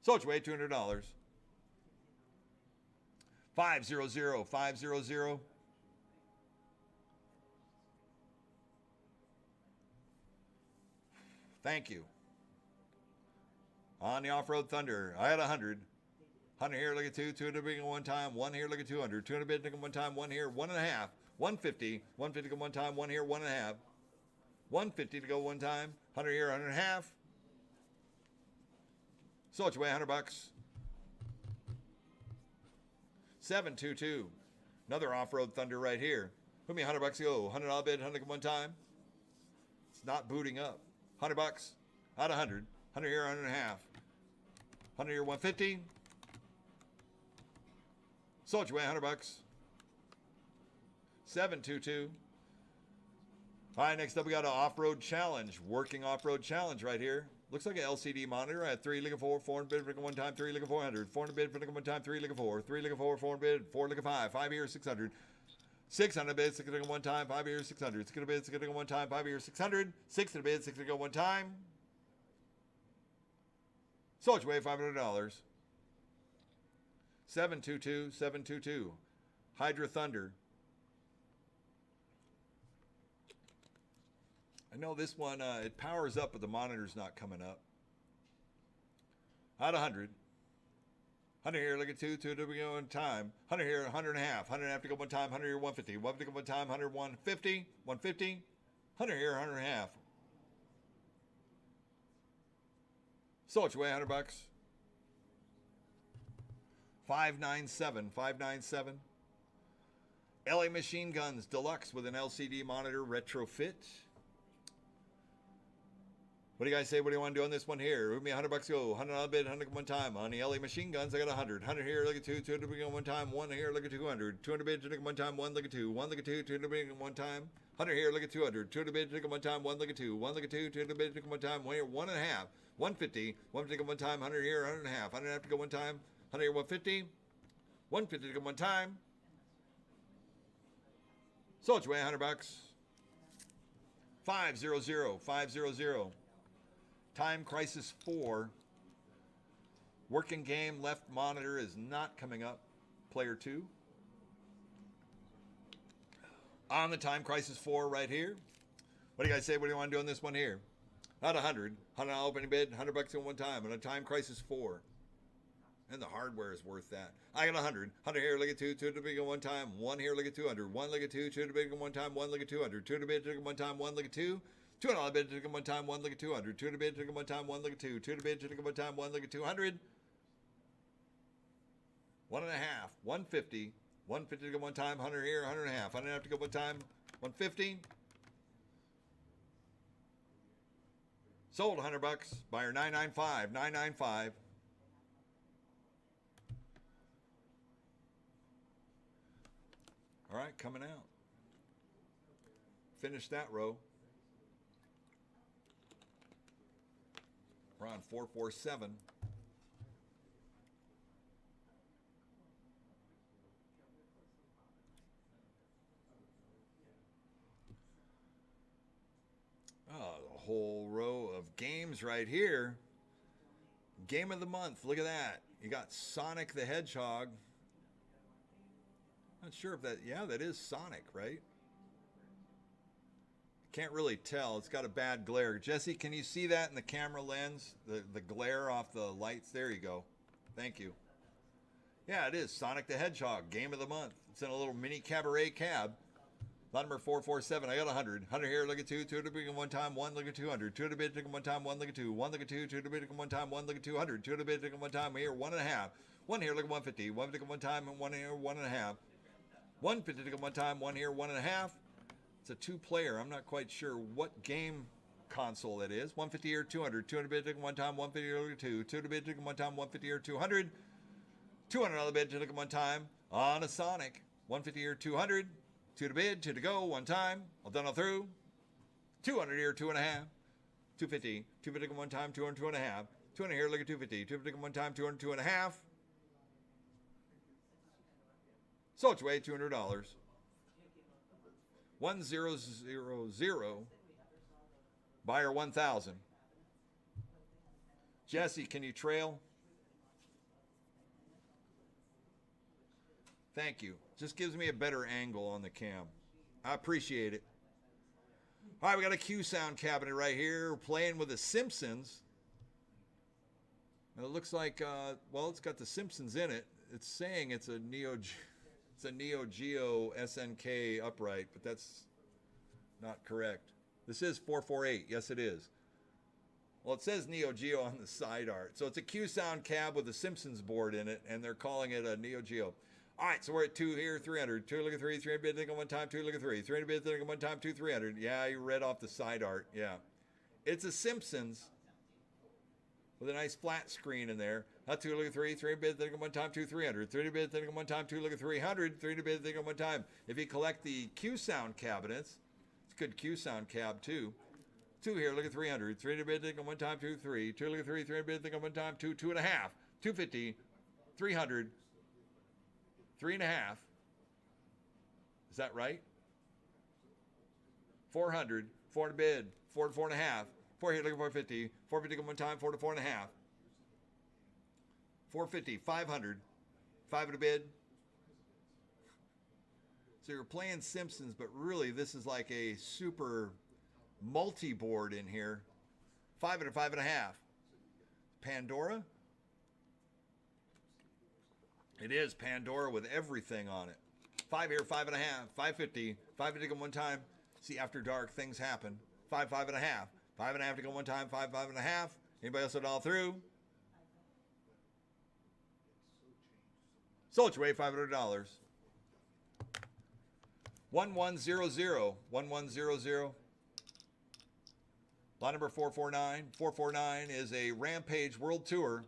[SPEAKER 1] Sold you away, $200. 500, 500. Thank you. On the Off-Road Thunder, I had 100. 100 here, look at 2. 2 to bid at one time. 1 here, look at 200. 200 bid at one time. 1 here, 1.5. 150. 150 to go one time. 1 here, 1.5. 150 to go one time. 100 here, 100.5. Sold you away, $100. 722. Another Off-Road Thunder right here. Put me $100 to go. $100 bid, 100 at one time. It's not booting up. $100. Out of 100. 100 here, 100.5. 100 here, 150. Sold you away, $100. 722. All right, next up we got an off-road challenge, working off-road challenge right here. Looks like an LCD monitor. I had 3 look at 4, 400 bid for one time, 3 look at 400, 400 bid for one time, 3 look at 4, 3 look at 4, 400 bid, 4 look at 5, 5 here, 600, 600 bid, 6 look at one time, 5 here, 600, 600 bid, 6 look at one time, 5 here, 600, 600 bid, 6 look at one time. Sold you away, $500. 722, 722. Hydra Thunder. I know this one, it powers up, but the monitor's not coming up. Out of 100. 100 here, look at 2, 2 to go in time. 100 here, 100 and a half. 100 and a half to go one time. 100 here, 150. 150 to go one time. 100, 150. 150. 100 here, 100 and a half. Sold you away, $100. 597, 597. LA Machine Guns Deluxe with an LCD monitor retrofit. What do you guys say? What do you want to do on this one here? Move me $100 go. 100 on a bid, 100 one time. On the LA machine guns, I got 100. 100 here, look at 2. 200 bid one time. 1 here, look at 200. 200 bid, look at one time. 1 look at 2. 1 look at 2. 200 bid one time. 100 here, look at 200. 200 bid, look at one time. 1 look at 2. 1 look at 2. 200 bid, look at one time. 1 here, 1 and a half. 150. 150 go one time. 100 here, 100 and a half. 100 and a half to go one time. 100 here, 150. 150 to go one time. Sold your way, $100. 500. 500. Time Crisis 4. Working game left monitor is not coming up. Player 2. On the Time Crisis 4 right here. What do you guys say? What do you want to do on this one here? Not 100. 100 on opening bid. $100 in one time. On a Time Crisis 4. And the hardware is worth that. I got 100. 100 here, look at 2. 2 to bid one time. 1 here, look at 200. 1 look at 2. 2 to bid one time. 1 look at 200. 2 to bid one time. 1 look at 2. 2 on a bid to one time. 1 look at 200. 2 to bid one time. 1 look at 2. 2 to bid one time. 1 look at 200. 1 and a half. 150. 150 to go one time. 100 here. 100 and a half. 100 and a half to go one time. 150. Sold $100. Buyer 995. 995. All right, coming out. Finish that row. We're on 447. Oh, the whole row of games right here. Game of the month. Look at that. You got Sonic the Hedgehog. Not sure if that, yeah, that is Sonic, right? Can't really tell. It's got a bad glare. Jesse, can you see that in the camera lens? The glare off the lights? There you go. Thank you. Yeah, it is Sonic the Hedgehog, game of the month. It's in a little mini cabaret cab. Lot number 447. I got 100. 100 here, look at 2. 2 to bid one time. 1 look at 200. 2 to bid one time. 1 look at 2. 1 look at 2. 2 to bid one time. 1 look at 200. 2 to bid one time. Here, 1 and a half. 1 here, look at 150. 1 to one time, and 1 here, 1 and a half. 150 to one time. 1 here, 1 and a half. It's a 2-player. I'm not quite sure what game console it is. 150 here, 200. 200 bid one time. 150 here, look at 2. 2 to bid one time. 150 here, 200. 200 on the bid to one time on a Sonic. 150 here, 200. 2 to bid, 2 to go, one time. All done, all through. 200 here, 2 and a half. 250. 250 one time, 200, 2 and a half. 200 here, look at 250. 250 one time, 200, 2 and a half. Sold your way, $200. 1000. Buyer 1000. Jesse, can you trail? Thank you. Just gives me a better angle on the cam. I appreciate it. All right, we got a Q sound cabinet right here. We're playing with the Simpsons. And it looks like, well, it's got the Simpsons in it. It's saying it's a Neo Geo SNK upright, but that's not correct. This is 448. Yes, it is. Well, it says Neo Geo on the side art. So it's a Q sound cab with a Simpsons board in it, and they're calling it a Neo Geo. All right, so we're at 2 here, 300. 2 look at 3, 300 bid, think on one time, 2 look at 3. 300 bid, think on one time, 2, 300. Yeah, you read off the side art. Yeah. It's a Simpsons with a nice flat screen in there. Not 2 look at 3, 300 bid, think on one time, 2, 300. 300 bid, think on one time, 2 look at 300. 300 bid, think on one time. If you collect the Q sound cabinets, it's a good Q sound cab too. 2 here, look at 300. 300 bid, think on one time, 2, 3. 2 look at 3, 300 bid, think on one time, 2, 2 and a half. 250, 300. 3 and a half. Is that right? 400. 400 bid. 4 to 4 and a half. 4 here, look at 450. 450 one time. 4 to 4 and a half. 450. 500. 5 at a bid. So you're playing Simpsons, but really this is like a super multi-board in here. 5 at a 5 and a half. Pandora. It is Pandora with everything on it. 5 here, 5 and a half. 550. 550 to go one time. See, after dark, things happen. 5, 5 and a half. 5 and a half to go one time. 5, 5 and a half. Anybody else at all through? Sold your way, $500. 1100. 1100. Lot Lot number 449. 449 is a Rampage World Tour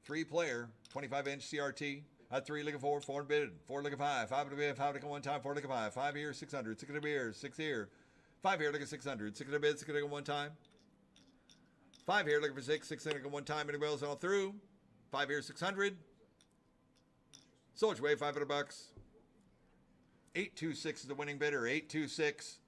[SPEAKER 1] 3-player 25-inch CRT. At 3 lick of 4, 4 bid, 4 lick of 5, 5 to bid, 5 to go one time, 4 lick of 5, 5 here, 600, 6 to bid, 6 here, 5 here, lick of 600, 6 to bid, 6 to go one time, 5 here, looking for 6, 6 to go one time, anybody else all through, 5 here, 600, Soldier Way, $500. 826 is the winning bidder, 826.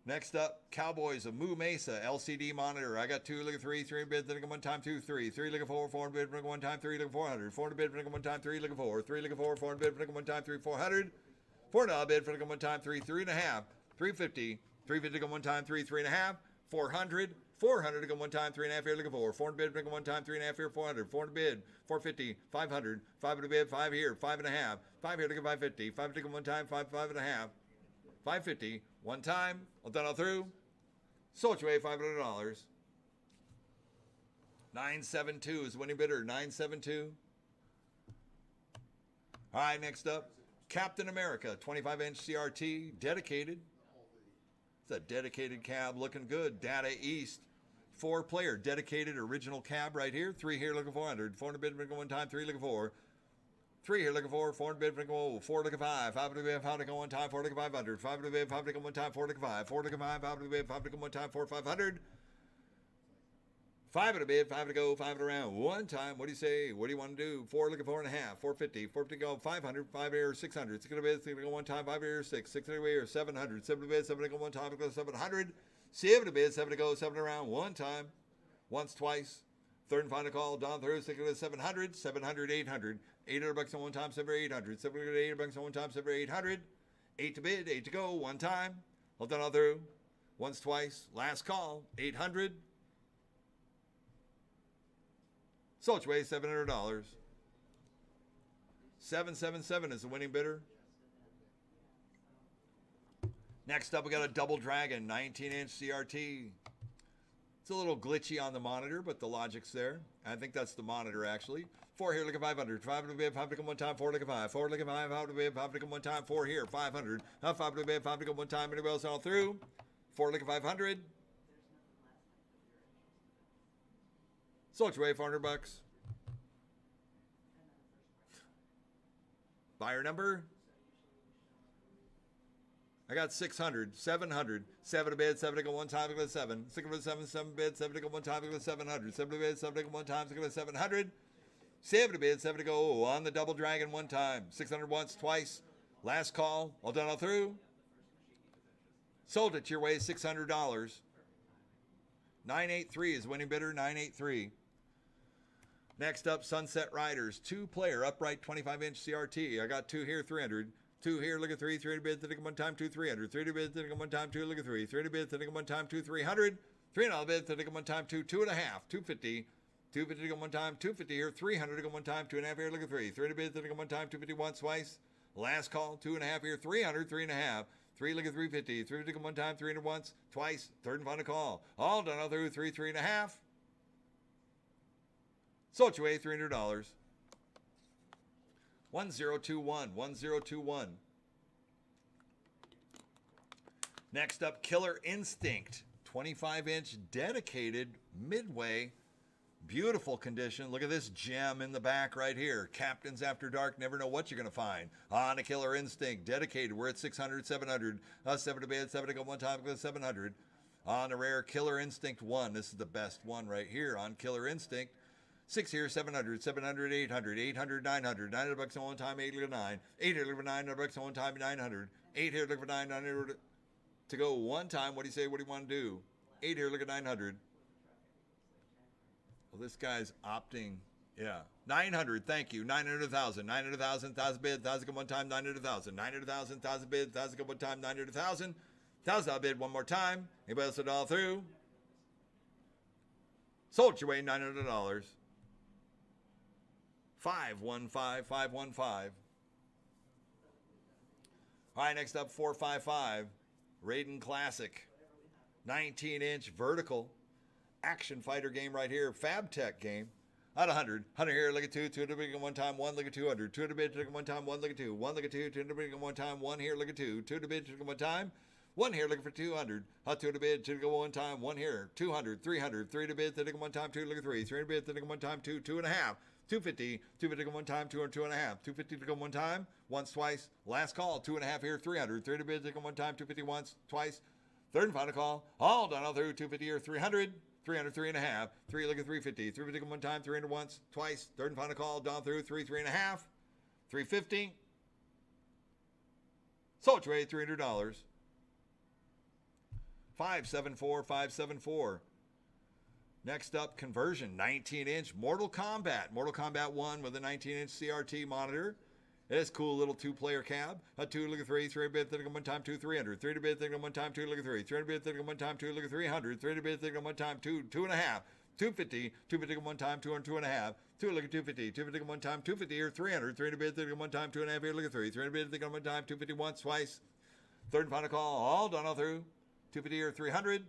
[SPEAKER 1] Next up, Cowboys of Moo Mesa LCD monitor. I got 2 lick of 3, 3 bids, then one time 2, 3, 3 lick of 4, 4 bid, bring one time 3 lick of 400, 4 bid, bring one time 3 lick of 4, 3 lick of 4, 4 bid, bring one time 3 400, $4 bid, bring one time 3 3.5, 350, 350 to go one time 3 3.5, 400, 400 to go one time 3.5 here lick of 4, 4 bid, bring one time 3.5 here 400, 4 bid, 450, 500, 5 to bid, 5 here, 5.5, 5 here to go 550, 5 to go one time 5 5.5, 550, one time, all done all through. Soldier Way, $500. 972 is winning bidder, 972. All right, next up, Captain America, 25-inch CRT, dedicated. It's a dedicated cab, looking good. Data East, 4-player, dedicated original cab right here. 3 here, looking 400. 400 bid, one time, 3 looking 4. 3 here, looking 4, 4 bid, 4 looking 5, 5 to bid, 5 to go one time, 4 looking 500, 5 to bid, 5 to go one time, 4 looking 5, 4 looking 5, 5 to bid, 5 to go one time, 4 500, 5 to bid, 5 to go, 5 to round, one time. What do you say? What do you want to do? 4 looking 4.5, 450, 4 to go, 500, 5 here, 600, 6 to bid, 6 to go one time, 5 here, 6, 6 to here, 700, 7 to bid, 7 to go one time, 700, 7 to bid, 7 to go, 7 to round, one time, once, twice. Third and final call, down through, 700, 700, 800. $800 on one time, 700, 800. 700, $800 on one time, 700, 800. 8 to bid, 8 to go, one time. All done all through. Once, twice. Last call, 800. Soldier Way, $700. 777 is the winning bidder. Next up, we got a Double Dragon 19-inch CRT. It's a little glitchy on the monitor, but the logic's there. I think that's the monitor, actually. 4 here, look at 500. 5 to bid, 5 to come one time, 4 look at 5. 4 look at 5, 5 to bid, 5 to come one time, 4 here, 500. 5 to bid, 5 to come one time, anybody else all through? 4 look at 500. Soldier Way, $400. Buyer number? I got 600, 700, 7 to bid, 7 to go one time, 7. 6 to 7, 7 bid, 7 to go one time, 700. 7 to bid, 7 to go one time, 700. 7 to bid, 7 to go on the Double Dragon one time. 600 once, twice. Last call, all done all through. Sold it your way, $600. 983 is winning bidder, 983. Next up, Sunset Riders, 2-player upright 25-inch CRT. I got 2 here, 300. 2 here, look at 3, 3 to bid, 3 to one time, 2 300. 3 to bid, 3 to one time, 2 look at 3. 3 to bid, 3 to one time, 2 300. 3 to bid, 3 to one time, 2 2.5. 250. 250 to go one time, 250 here, 300 to go one time, 2.5 here, look at 3. 3 to bid, 3 to go one time, 250 once, twice. Last call, 2.5 here, 300, 3.5. 3 look at 350. 3 to go one time, 300 once, twice. Third and final call. All done all through, 3 3.5. Sold you away, $300. 1021, 1021. Next up, Killer Instinct, 25-inch dedicated midway. Beautiful condition. Look at this gem in the back right here. Captains After Dark, never know what you're going to find. On a Killer Instinct, dedicated. We're at 600, 700. 7 to bid, 7 to go one time, 700. On a rare Killer Instinct 1. This is the best one right here on Killer Instinct. 6 here, 700, 700, 800, 800, 900. $900 on one time, 8 look 9. 8 here, look for $900 on one time, 900. 8 here, look for 900 to go one time. What do you say? What do you want to do? 8 here, look at 900. Well, this guy's opting. Yeah. 900, thank you. 900,000. 900,000, 1,000 bid, 1,000 go one time, 900,000. 900,000, 1,000 bid, 1,000 go one time, 900,000. 1,000 bid one more time. Anybody else at all through? Sold your way, $900. 515, 515. All right, next up, 455. Raiden Classic. 19-inch vertical action fighter game right here. FabTech game. At 100. 100 here, look at 2. 2 to big one time, 1 look at 200. 2 to bid, one time, 1 look at 2. 1 look at 2. 2 to big one time, 1 here, look at 2. 2 to bid, one time. One here looking for 200. Hot two to bid, two to go one time. One here, 200, 300, three to bid, to go one time, two to look at three. Three to bid, to go one time, two, two and a half. 250, 250 to go one time, two and two and a half. 250 to go one time, once, twice. Last call, two and a half here, 300. Three to bid, to go one time, 250 once, twice. Third and final call, all done all through, 250 here, 300. 300, three and a half. Three look at 350. 350 go one time, 300 once, twice. Third and final call, down through, three, three and a half. 350. Sold trade, $300. 574, 574. Next up, conversion, 19-inch Mortal Kombat. Mortal Kombat 1 with a 19-inch CRT monitor. It's cool little two-player cab. A two, look at three. Three to bid, one time, two, 300. Three to bid, one time, two, look at three. Three to bid, one time, two, look at 300. Three to bid, one time, two, two and a half. 250, 250 one time, two and two and a half. Two, look at 250. 250 one time, 250 here, 300. Three to bid, one time, two and a half here, look at three. Three to bid, one time, 250 once, twice. Third and final call, all done all through. 250 here, 300.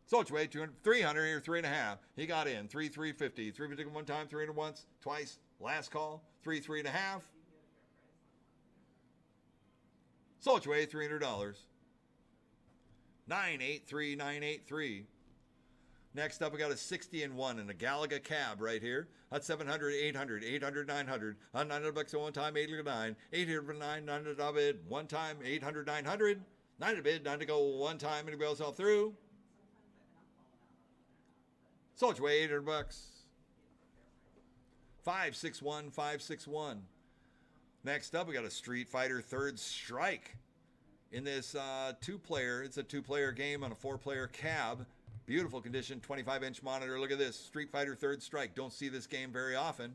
[SPEAKER 1] Sold your way, 300 here, three and a half. He got in, 350. 350 one time, 300 once, twice. Last call, three and a half. Sold your way, $300. 983, 983. Next up, we got a 60 and 1 and a Galaga cab right here. That's 700, 800, 800, 900. $900 one time, 809. 800 for 9, 900 to bid. One time, 800, 900. 9 to bid, 9 to go one time. Anybody else all through? Sold your way, $800. 561, 561. Next up, we got a Street Fighter Third Strike. In this two-player, it's a two-player game on a four-player cab. Beautiful condition, 25-inch monitor. Look at this, Street Fighter Third Strike. Don't see this game very often.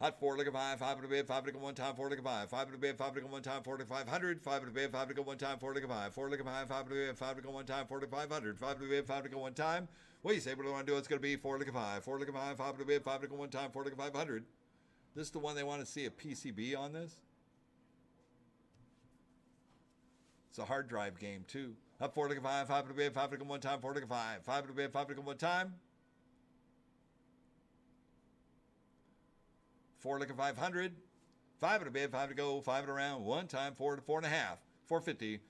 [SPEAKER 1] Hot four, look at five, five to bid, five to go one time, four to go five, five to bid, five to go one time, 4 to 500, five to bid, five to go one time, four to go five, four to go five, five to bid, five to go one time, 4 to 500, five to bid, five to go one time. What do you say? What do I want to do? It's going to be four to go five, four to go five, five to bid, five to go one time, 4 to go 500. This is the one they want to see a PCB on this. It's a hard drive game too. Up 4 to go five, five to bid, five to go one time, 4 to go five, five to bid, five to go one time. 4 to go 500, 5 to bid, 5 to go, 5 to round, one time, 4 to 4 and a half, 450,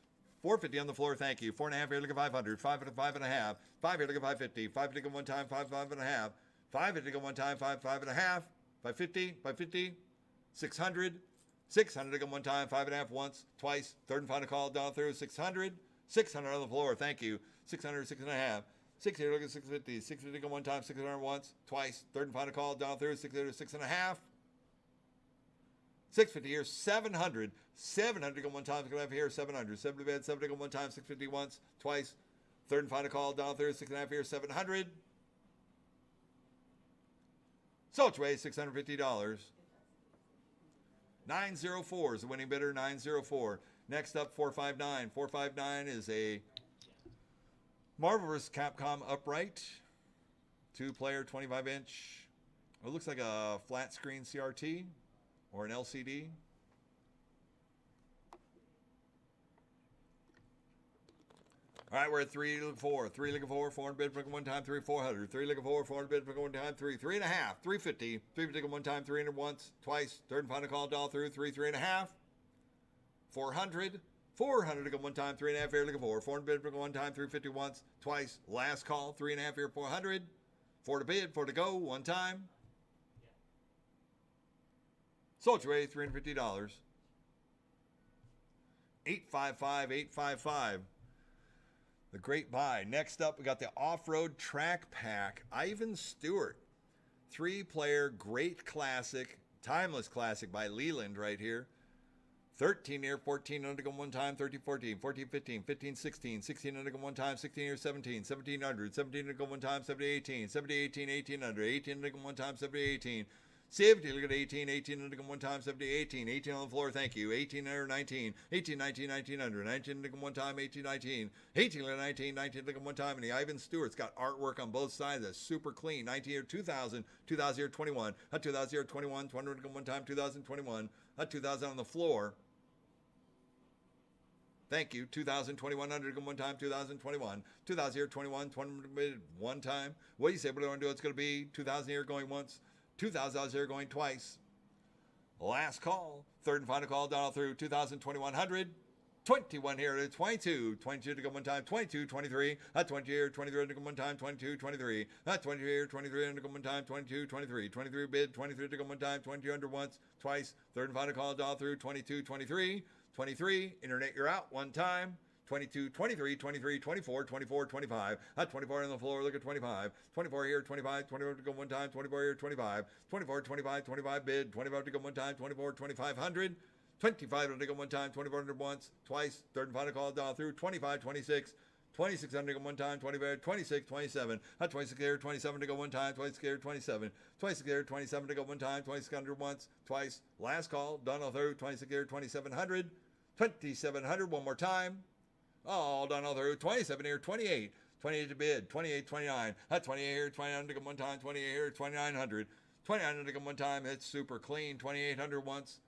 [SPEAKER 1] 450 on the floor, thank you. 4 and a half here, look at 500, 5 to 5 and a half, 5 here, look at 550, 5 to go one time, 5, 5 and a half, 5 here to go one time, 5, 5 and a half, 550, 550, 600, 600 to go one time, 5 and a half once, twice, third and final call down through, 600, 600 on the floor, thank you. 600, 6 and a half. 600, look at 650, 650 to go one time, 600 once, twice, third and final call down through, 600, 6 and a half. 650 here, 700. 700 to go one time, 6 here, 700. 7 to bed, 7 to go one time, 650 once, twice. Third and final call down through, 6 and a half here, 700. Sold your way, $650. 904 is the winning bidder, 904. Next up, 459. 459 is a Marvel vs. Capcom upright. Two-player, 25-inch. It looks like a flat screen CRT. Or an LCD. All right, we're at 3 looking for 3 looking for 400 bid for one time, 3 400. 3 looking for 400 bid for one time, 3 3 and a half, 350. 350 one time, 300 once, twice. Third and final call down through 3 3 and a half. 400. 400 to go one time, 3 and a half here looking for 400 bid for one time, 350 once, twice. Last call, 3 and a half here, 400. 4 to bid, 4 to go, one time. Sold your way, $350. 855, 855. The great buy. Next up, we got the off-road track pack. Ivan Stewart. 3-player, great classic, timeless classic by Leland right here. 13 here, 14 under go one time, 13, 14, 14, 15, 15, 16, 16 under go one time, 16 here, 17, 1700, 17 under go one time, 70, 18, 70, 18, 18 under, 18 under go one time, 70, 18. 70, look at 18, 18 under one time, 70, 18, 18 on the floor, thank you, 18 under 19, 18, 19, 19 under, 19 under one time, 18, 19, 18 under 19, 19 under one time, and the Ivan Stewart's got artwork on both sides that's super clean, 19 year 2000, 2000 year 21, 2000 year 21, 20 under one time, 2021, 2000 on the floor, thank you, 2021 under one time, 2021, 2000 year 21, 20 one time, what do you say, what do I want to do, it's going to be 2000 here going once, 2,000 here going twice. Last call. Third and final call down all through 2,021. 21 here to 22. 22 to go one time. 22, 23. 20 here, 23 to go one time. 22, 23. 20 here, 23 to go one time. 22, 23. 23 bid. 23 to go one time. 22 under once, twice. Third and final call down through 22, 23. 23. Internet, you're out one time. 22, 23, 23, 24, 24, 25. 24 on the floor, look at 25. 24 here, 25, 24 to go one time. 24 here, 25. 24, 25, 25 bid. 25 to go one time. 24, 2500. 25 to go one time. 2400 once, twice. Third and final call down through 25, 26. 2600 to go one time. 25, 26, 27. 26 here, 27 to go one time. 26 here, 27. 26 here, 27 to go one time. 2600 once, twice. Last call, done all through 26 here, 2700. 2700 one more time. All done all through 27 here, 28. 28 to bid, 28, 29. 28 here, 29 to go one time. 28 here, 2900. 2900 to go one time. It's super clean. 2800 once.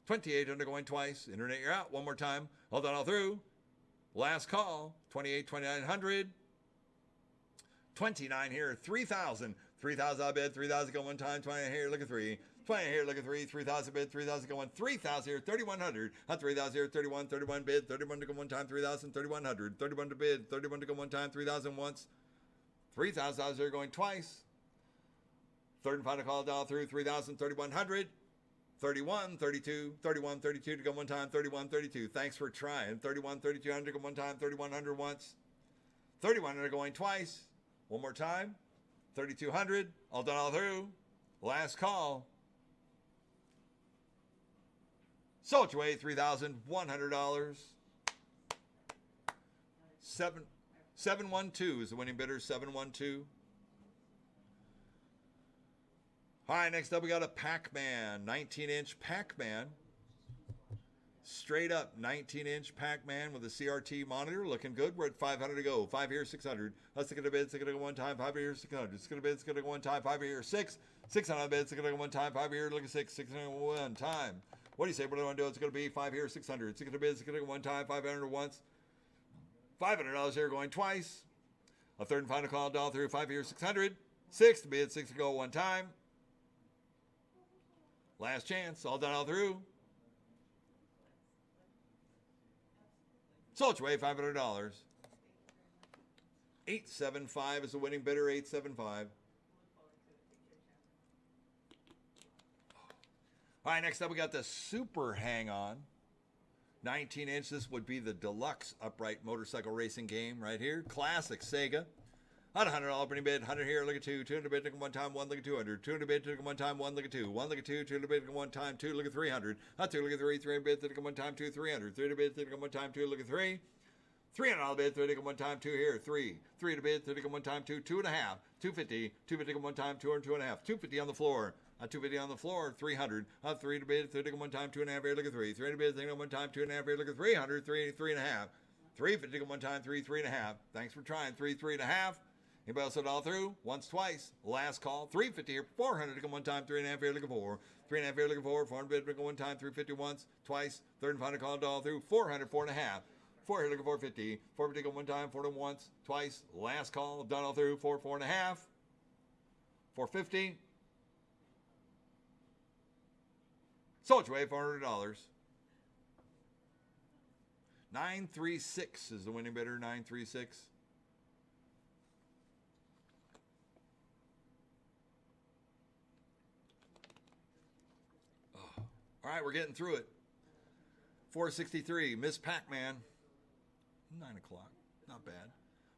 [SPEAKER 1] 2800 going twice. Internet, you're out one more time. All done all through. Last call, 28, 2900. 29 here, 3000. 3000 I bid, 3000 go one time. 20 here, look at 3. 20 here, look at 3. 3000 bid, 3000 go one. 3000 here, 3100. 3000 here, 31. 31 bid, 31 to go one time. 3000, 3100. 31 to bid, 31 to go one time. 3000 once. 3000 here going twice. Third and final call down through 3000, 3100. 31, 32, 31, 32 to go one time. 31, 32. Thanks for trying. 31, 3200 to go one time. 3100 once. 3100 going twice. One more time. 3200. All done all through. Last call. Sold your way $3,100. 712 is the winning bidder. 712. All right, next up we got a Pac-Man, 19-inch Pac-Man. Straight up 19-inch Pac-Man with a CRT monitor, looking good. We're at 500 to go. 5 here, 600. Let's take it a bid. It's going to go one time. 5 here, 600. It's going to bid. It's going to go one time. 5 here, 6. 600 bids. It's going to go one time. 5 here, look at 6. 600 one time. What do you say? What do I want to do? It's going to be 5 here, 600. It's going to bid. It's going to go one time. 500 once. $500 here going twice. A third and final call down through 5 here, 600. 6 to bid. 6 to go one time. Last chance, all done all through. Sold your way, $500. 875 is the winning bidder, 875. All right, next up we got the Super Hang-On. 19-inch, this would be the deluxe upright motorcycle racing game right here. Classic Sega. On $100 opening bid, 100 here, look at 2, 200 bid, look at one time, 1, look at 200, 200 bid, look at one time, 1, look at 2, 1, look at 2, 200 bid, look at one time, 2, look at 300, 2, look at 3, 300 bid, look at one time, 2, 300, 300 bid, look at one time, 2, look at 3, $300 bid, 30 at one time, 2 here, 3, 3 to bid, 30 at one time, 2, 2.5, 250, 250 at one time, 200, 2.5, 250 on the floor, 250 on the floor, 300, 3 to bid, 30 at one time, 2.5 here, look at 3, 300 bid, 30 at one time, 2.5 here, look at 300, 3, 3.5, 350 at one time, 3, 3.5. Thanks for trying, 3, 3.5. Anybody else all through? Once, twice. Last call. 350 here. 400 to go one time. 3.5 here looking for. 3.5 here looking for. 400 bid to go one time. 350 once, twice. Third and final call all through. 400, 4.5. 4 here looking for 50. 450 to go one time. 4 to once, twice. Last call. Done all through. 4, 4.5. 450. Sold your way, $400. 936 is the winning bidder. 936. All right, we're getting through it. 463, Miss Pac-Man. 9 o'clock, not bad.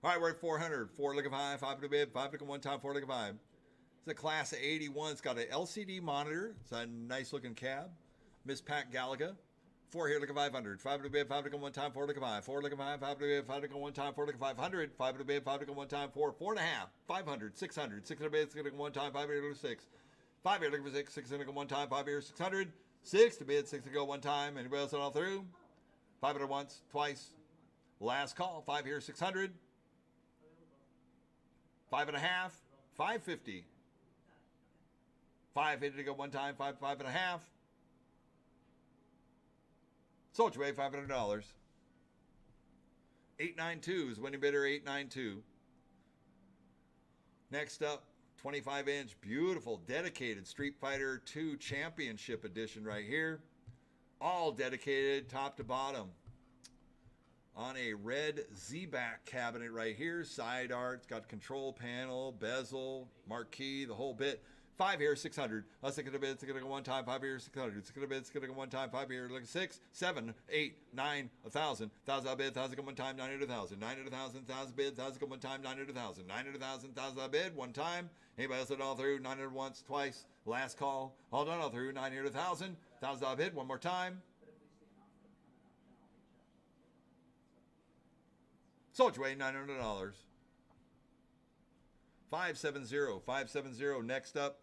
[SPEAKER 1] All right, we're at 400. 4 look at 5, 5 to bid, 5 look at one time, 4 look at 5. It's a class of 81. It's got an LCD monitor. It's a nice looking cab. Miss Pac Galaga. 4 here, look at 500. 5 to bid, 5 look at one time, 4 look at 5. 4 look at 5, 5 to bid, 5 look at one time, 4 look at 500. 5 to bid, 5 look at one time, 4, 4.5. 500, 600. 6 to bid, 6 look at one time, 5 here, look at 6. 5 here, looking for 6. 6 look at one time, 5 here, 600. 6 to bid, 6 to go one time. Anybody else all through? 500 once, twice. Last call, 5 here, 600. 5.5, 550. 550 to go one time, 5, 5.5. Sold your way, $500. 892 is winning bidder, 892. Next up, 25-inch, beautiful, dedicated Street Fighter 2 Championship Edition right here. All dedicated top to bottom. On a red Z-back cabinet right here. Side art, got control panel, bezel, marquee, the whole bit. 5 here, 600. Let's take it a bit. It's going to go one time. 5 here, 600. It's going to bit. It's going to go one time. 5 here. Look at 6, 7, 8, 9, 1,000. 1,000 a bid. 1,000 go one time. 900,000. 900,000. 1,000 bid. 1,000 go one time. 900,000. 900,000. 1,000 a bid. One time. Anybody else done all through? 900 once, twice. Last call. All done all through. 900, 1,000. 1,000 a bid. One more time. Sold your way. $900. 570. 570. Next up.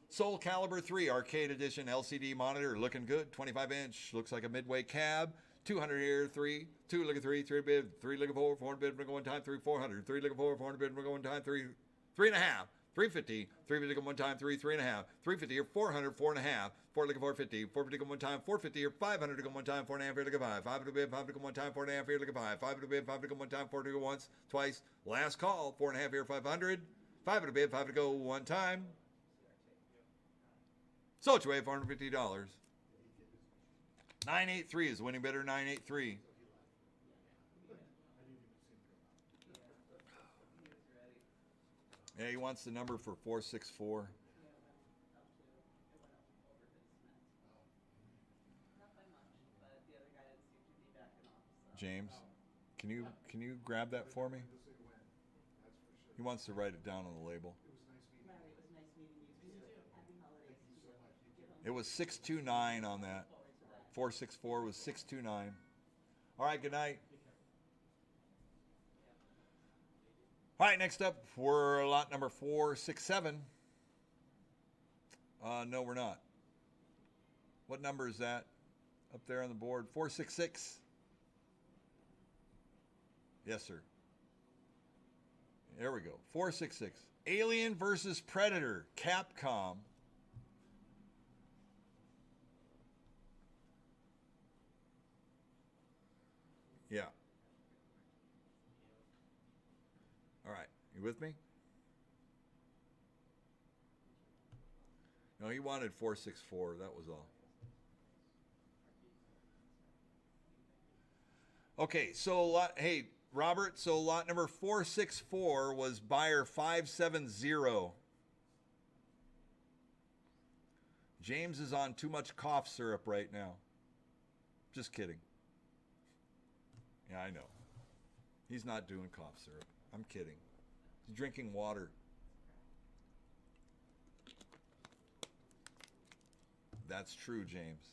[SPEAKER 1] Soul Calibur 3 Arcade Edition LCD monitor, looking good. 25-inch, looks like a midway cab. 200 here, 3, 2 look at 3, 3 bid, 3 look at 4, 400 bid, we're going time, 3, 400, 3 look at 4, 400 bid, we're going time, 3, 3.5, 350, 3 bid go one time, 3, 3.5, 350 or 400, 4.5, 4 look at 450, 450 go one time, 450 or 500 to go one time, 4.5 here look at 5, 5 to bid, 5 to go one time, 4.5 here look at 5, 5 to bid, 5 to go one time, 4 to go once, twice, last call, 4.5 here, 500, 5 to bid, 5 to go one time. Sold your way, $450. 983 is the winning bidder, 983. Yeah, he wants the number for 464. James, can you grab that for me? He wants to write it down on the label. It was 629 on that. 464 was 629. All right, good night. All right, next up, we're lot number 467. No, we're not. What number is that up there on the board? 466. Yes, sir. There we go. 466. Alien versus Predator, Capcom. Yeah. All right. You with me? No, he wanted 464. That was all. Okay. So, hey, Robert. So, lot number 464 was buyer 570. James is on too much cough syrup right now. Just kidding. Yeah, I know. He's not doing cough syrup. I'm kidding. He's drinking water. That's true, James.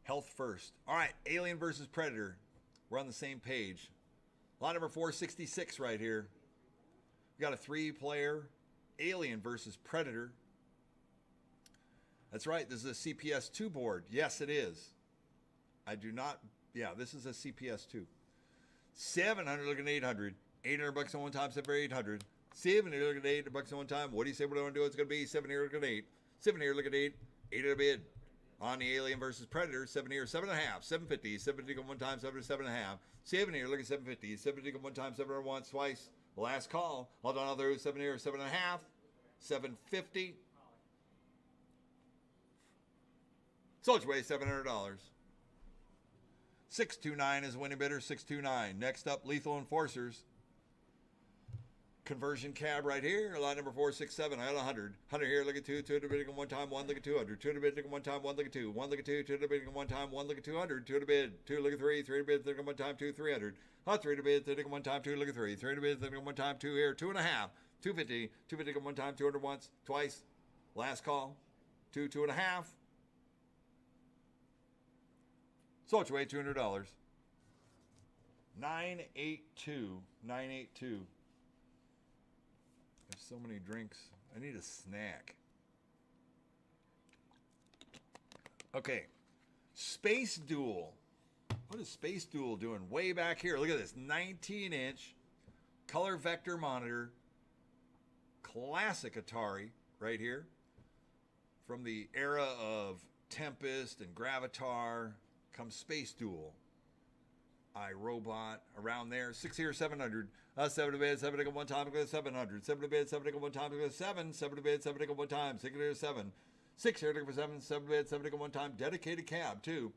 [SPEAKER 1] Health first. All right, Alien versus Predator. We're on the same page. Lot number 466 right here. We got a 3-player Alien versus Predator. That's right, this is a CPS 2 board. Yes, it is. I do not... Yeah, this is a CPS 2. 700 looking at 800. 800 bucks on one time, 7 for 800. 700 looking at 800 bucks on one time. What do you say what I want to do? It's going to be 7 here looking at 8. 7 here looking at 8. 8 at a bid. On the Alien versus Predator, 7 here, 7.5. 750. 750 go one time, 7 to 7.5. 7 here, look at 750. 750 go one time, 7 or once, twice. Last call. Hold on, other 7 here, 7.5. 750. Sold your way, $700. 629 is winning bidder, 629. Next up, Lethal Enforcers. Conversion cab right here, lot number 467. I got 100. 100 here, look at 2, 2 to bid one time, 1 look at 200. 2 to bid one time, 1 look at 2. 1 look at 2, 2 to bid one time, 1 look at 200. 2 to bid, 2 look at 3, 3 to bid one time, 2, 300. 3 to bid, 3 to one time, 2 look at 3. 3 to bid, 3 to one time, 2 here, 2.5. 250, 250 one time, 200 once, twice. Last call. 2, 2.5. Sold your way, $200. 982. 982. There's so many drinks. I need a snack. Okay. Space Duel. What is Space Duel doing way back here? Look at this. 19-inch color vector monitor. Classic Atari right here. From the era of Tempest and Gravatar comes Space Duel. iRobot, around there. 6 here, 700. 7 to bid, 7 to go one time, go 700. 7 to bid, 7 to go one time, go 7. 7 to bid, 7 to go one time, 6 to 7. 6 here, looking for 7. 7 to bid, 7 to go one time. Dedicated cab, too.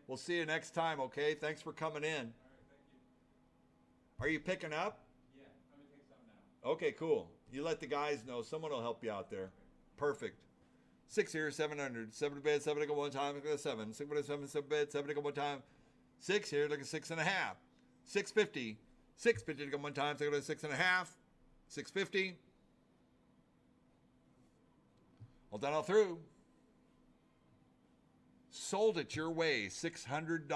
[SPEAKER 1] We'll see you next time, okay? Thanks for coming in. Are you picking up?
[SPEAKER 6] Yeah, I'm gonna take some now.
[SPEAKER 1] Okay, cool. You let the guys know. Someone will help you out there. Perfect. 6 here, 700. 7 to bid, 7 to go one time, go 7. 6 to 7, 7 to bid, 7 to go one time. 6 here, look at 6.5. 650. 650 to go one time, so go to 6.5. 650. All done, all through. Sold it your way, $600.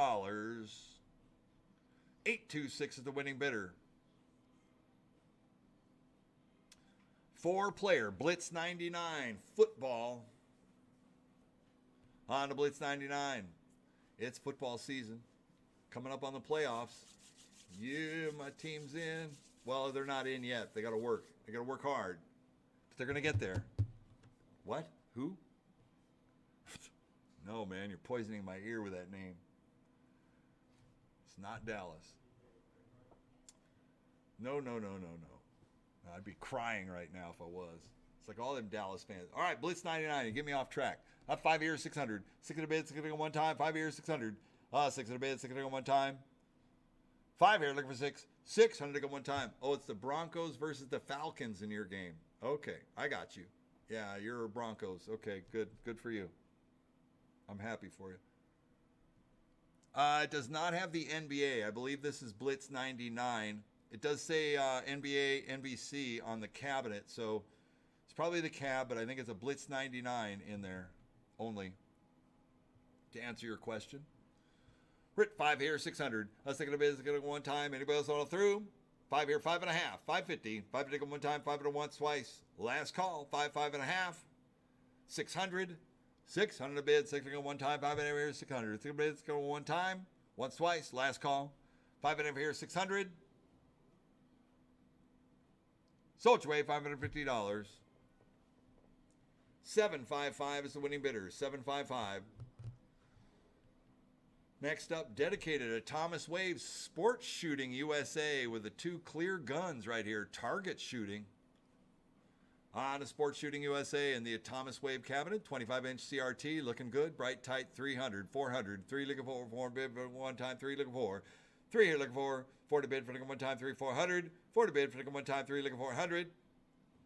[SPEAKER 1] 826 is the winning bidder. 4-player Blitz 99 football on the Blitz 99. It's football season. Coming up on the playoffs. Yeah, my team's in. Well, they're not in yet. They got to work. They got to work hard. But they're going to get there. What? Who? No, man, you're poisoning my ear with that name. It's not Dallas. No. I'd be crying right now if I was. It's like all them Dallas fans. All right, Blitz 99, you get me off track. Up 5 years, 600. 6 in a bid, 6 in a one time. 5 years, 600. 6 in a bid, 6 in a one time. 5 here, looking for 6. 600 to go one time. Oh, it's the Broncos versus the Falcons in your game. Okay, I got you. Yeah, you're Broncos. Okay, good. Good for you. I'm happy for you. It does not have the NBA. I believe this is Blitz 99. It does say NBA, NBC on the cabinet, so it's probably the cab, but I think it's a Blitz 99 in there only. To answer your question. Rit 5 here, 600. Let's take it a bit. Let's get it one time. Anybody else all through? 5 here, 5.5. 550. 5 to go one time. 5 to once, twice. Last call. 5, 5.5. 600. 600 a bid. 6 to go one time. 5 here, 600. 6 bids go one time. Once, twice. Last call. 5 here, 600. Sold your way, $550. 755 is the winning bidder. 755. Next up, dedicated to Thomas Waves Sports Shooting USA with the 2 clear guns right here. Target shooting. On a Sports Shooting USA in the Thomas Wave cabinet. 25-inch CRT, looking good. Bright, tight, 300, 400. 3 looking for 4 bid for one time. 3 looking for 3 here looking for 4 to bid for looking one time. 3 400. 4 to bid for looking one time. 3 looking for 100.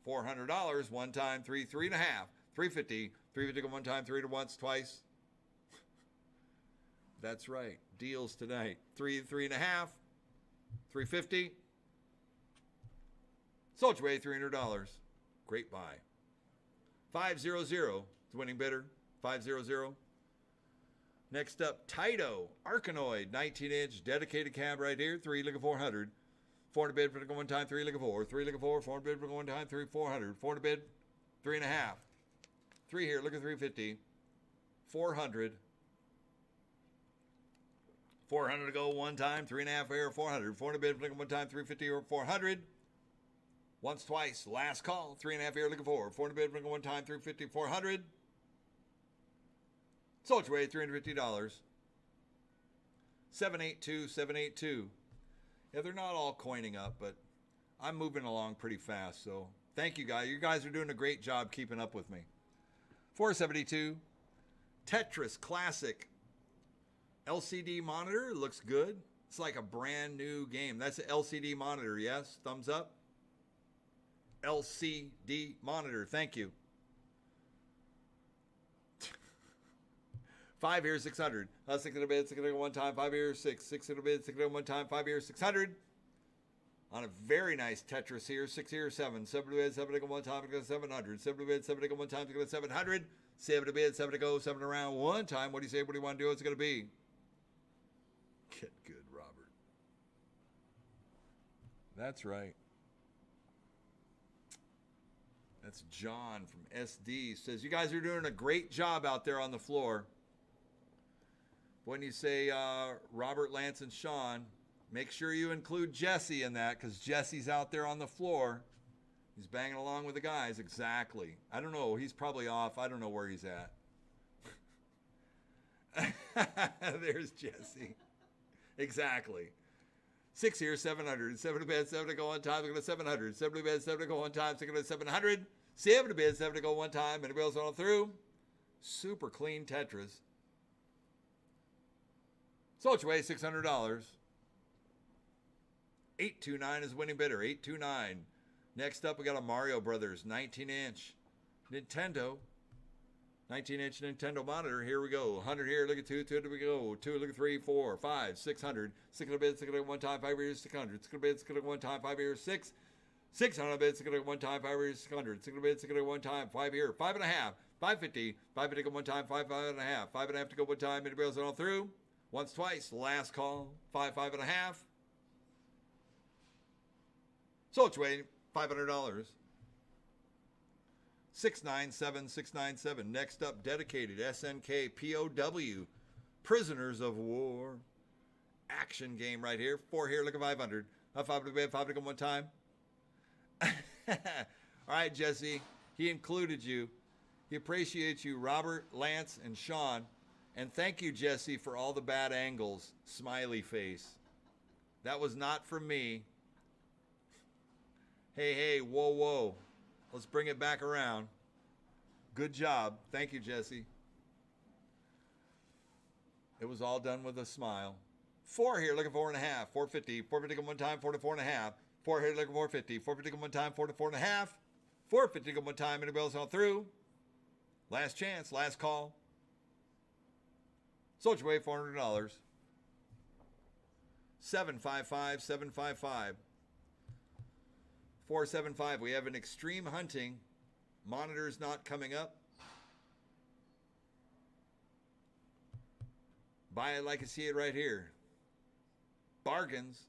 [SPEAKER 1] $400 one time. 3 3.5. 350. 350 one time. 3 to once, twice. That's right. Deals tonight. 3 3.5. 350. Sold your way, $300. Great buy. 500 is the winning bidder. 500. Next up, Taito Arkanoid 19-inch dedicated cab right here. 3 looking for 400. 4 to bid for the one time. 3 looking for 3 looking for 4 to bid for the one time. 3 400. 4 to bid 3.5. 3 here looking 350. 400. 400 to go one time. 3.5 here 400. 4 to bid for the one time. 350 or 400. Once, twice. Last call. 3.5 here looking for 4 to bid for the one time. 350 400. Sold your way, $350. 782, 782. Yeah, they're not all coining up, but I'm moving along pretty fast. So thank you guys. You guys are doing a great job keeping up with me. 472. Tetris Classic. LCD monitor. Looks good. It's like a brand new game. That's an LCD monitor, yes? Thumbs up. LCD monitor. Thank you. 5 here, 600. 6 in a bid, 6 in a one time. 5 here, 6. 6 in a bid, 6 in a one time. 5 here, 600. On a very nice Tetris here. 6 here, 7. 7 to bid, 7 to go one time. 700. 7 to bid, 7 to go one time. 700. 7 to bid, 7 to go. 7 around one time. What do you say? What do you want to do? What's it going to be? Get good, Robert. That's right. That's John from SD. Says, you guys are doing a great job out there on the floor. When you say Robert, Lance, and Sean, make sure you include Jesse in that because Jesse's out there on the floor. He's banging along with the guys. Exactly. I don't know. He's probably off. I don't know where he's at. There's Jesse. Exactly. 6 here, 700. 7 to bid, 7 to go one time. Look at 700. 7 to bid, 7 to go one time. 6 to 700. 7 to bid, 7 to go one time. Anybody else on through? Super clean Tetris. Sold your way, $600. 829 is winning bidder. 829. Next up, we got a Mario Brothers 19-inch Nintendo. 19-inch Nintendo monitor. Here we go. 100 here. Look at 2. 2 to we go. 2. Look at 3, 4, 5, 600. 600 bid. 600 one time. 5 years. 600. 600 bid. 600 one time. 5 years. 6. 600 bid. 600 one time. 5 years. 600. 600 bid. 600 one time. 5 here. 5 and a half. 550. 550 to go one time. 5 and a half. 5 and a half to go one time. Anybody else on through? Once, twice. Last call. 5 and a half. Sold your way. $500. 697, 697. Next up, dedicated SNK POW, Prisoners of War. Action game right here. 4 here, look at 500. 5 to bid, 5 to go one time. All right, Jesse. He included you. He appreciates you, Robert, Lance, and Sean. And thank you, Jesse, for all the bad angles. Smiley face. That was not from me. Hey, whoa, whoa. Let's bring it back around. Good job. Thank you, Jesse. It was all done with a smile. 4 here, looking 4 and a half. 450. 450 go one time, 4 to 4 and a half. 4 here, looking 450. 450 go one time, 4 to 4 and a half. 450 go one time, anybody else on through? Last chance, last call. Sold your way, $400. 755, 755. 475. We have an extreme hunting. Monitors not coming up. Buy it like I see it right here. Bargains.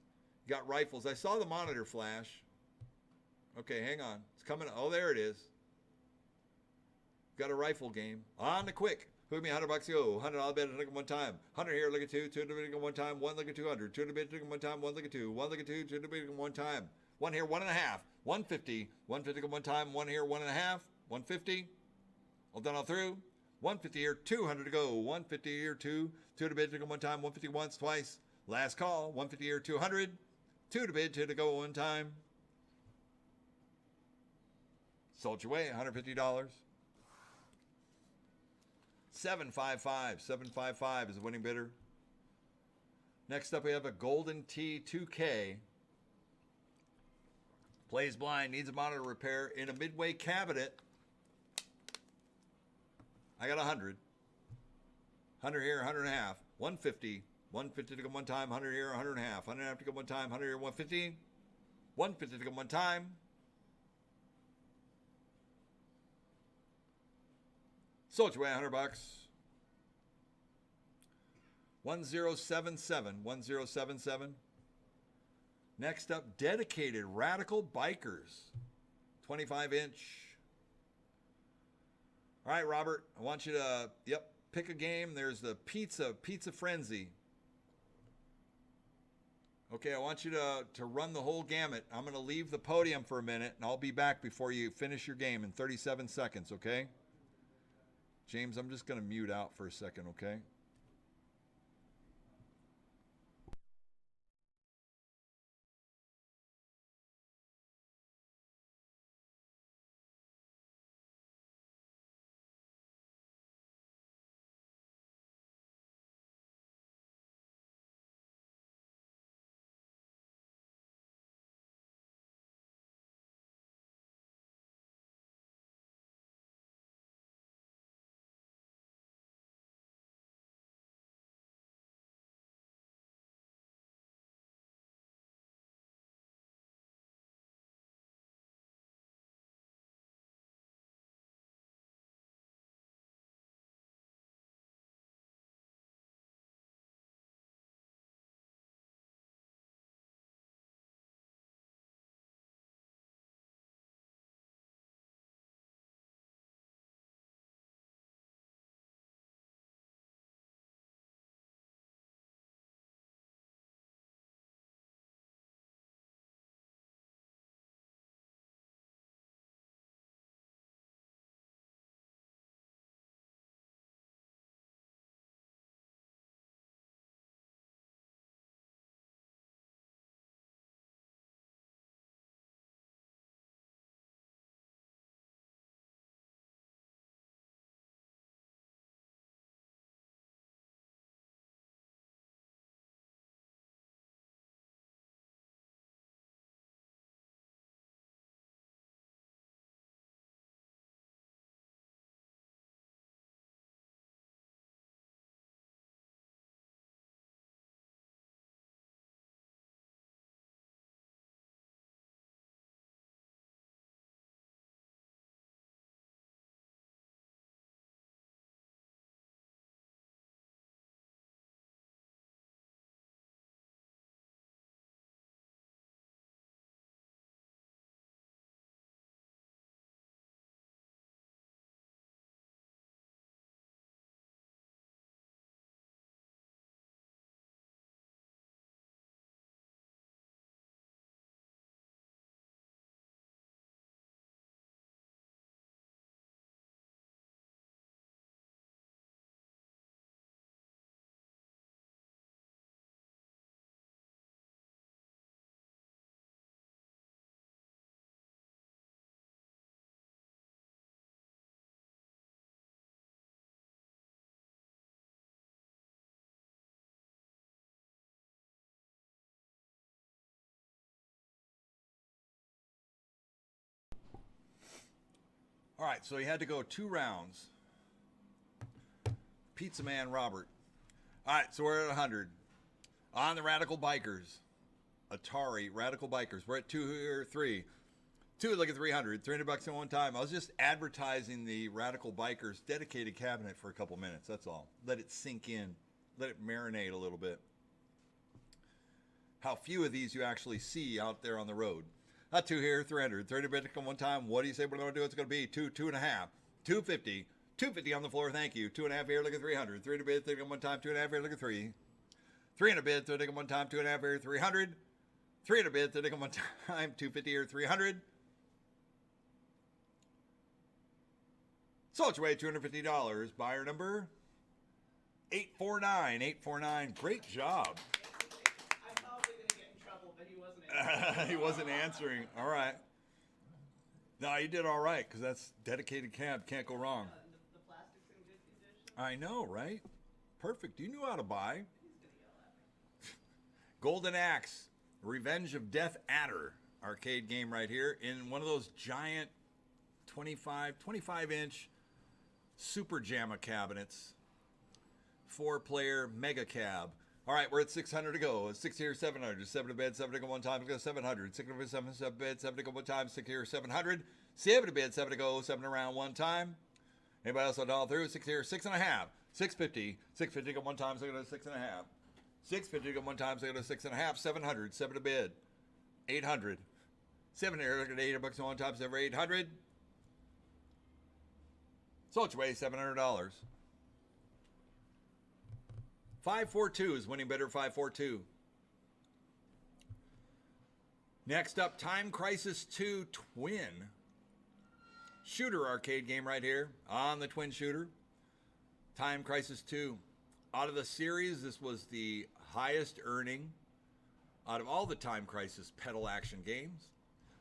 [SPEAKER 1] Got rifles. I saw the monitor flash. Okay, hang on. It's coming. Oh, there it is. Got a rifle game. On the quick. Who me $100 go. $100 bid. Look at one time. 100 here. Look at 2. 2 to bid. Look at one time. 1 look at 200. 2 to bid. Look at one time. 1 look at 2. 1 look at 2. 2 to bid. One time. 1 here. 1 and a half. 150. 150 go one time. 1 here. 1 and a half. 150. All done all through. 150 here. 200 to go. 150 here. 2. 2 to bid. Look at one time. 150 once. Twice. Last call. 150 here. 200. 2 to bid. 2 to go one time. Sold your way. $150. 755. 755 is the winning bidder. Next up, we have a Golden Tee 2K. Plays blind, needs a monitor repair in a midway cabinet. I got 100. 100 here, 100 and a half. 150. 150 to go one time. 100 here, 100 and a half. 100 and a half to go one time. 100 here, 150. 150 to go one time. Sold your way, $100. 1077. 1077. Next up, dedicated Radical Bikers. 25-inch. All right, Robert, I want you to, pick a game. There's the Pizza Frenzy. Okay, I want you to run the whole gamut. I'm going to leave the podium for a minute, and I'll be back before you finish your game in 37 seconds, okay? James, I'm just going to mute out for a second, okay? All right, so he had to go 2 rounds. Pizza Man Robert. All right, so we're at 100. On the Radical Bikers. Atari Radical Bikers. We're at 2 or 3. 2, look at 300. $300 in one time. I was just advertising the Radical Bikers dedicated cabinet for a couple minutes. That's all. Let it sink in. Let it marinate a little bit. How few of these you actually see out there on the road. 2 here, 300. 30 bit one time. What do you say we're going to do? It's going to be 2, 2.5. 250. 250 on the floor. Thank you. 2.5 here. Look at 300. 3 bid. 30 one time. 2.5 here. Look at 3. 300 bid. 30 one time. 2.5 here. 300. 300 bid. 30 one time. 250 here. 300. Sold your way, $250. Buyer number 849. 849. Great job.
[SPEAKER 5] I'm probably going to get in trouble, but he wasn't answering.
[SPEAKER 1] He wasn't answering. All right. No, you did all right because that's dedicated cab. Can't go wrong.
[SPEAKER 5] The plastic's in good condition.
[SPEAKER 1] I know, right? Perfect. You knew how to buy.
[SPEAKER 5] He's going to yell at me.
[SPEAKER 1] Golden Axe, Revenge of Death Adder arcade game right here in one of those giant 25-inch Super JAMA cabinets. 4-player mega cab. All right, we're at 600 to go. 6 here, 700. 7 to bed, 7 to go one time. Go 700. 6 to bed, 7 to bed, 7 to go one time. 6 here, 700. 7 to bed, 7 to go. 7 around one time. Anybody else on all through? 6 here, 6.5. 650. 650 to go one time. So go to 6.5. 650 to go one time. So go to 6.5. 700. 7 to bed. 800. 7 here. Look at $8 one time. 7 800. Sold your way, $700. 542 is winning bidder, 542. Next up, Time Crisis 2 Twin. Shooter arcade game right here on the Twin Shooter. Time Crisis 2. Out of the series, this was the highest earning out of all the Time Crisis pedal action games.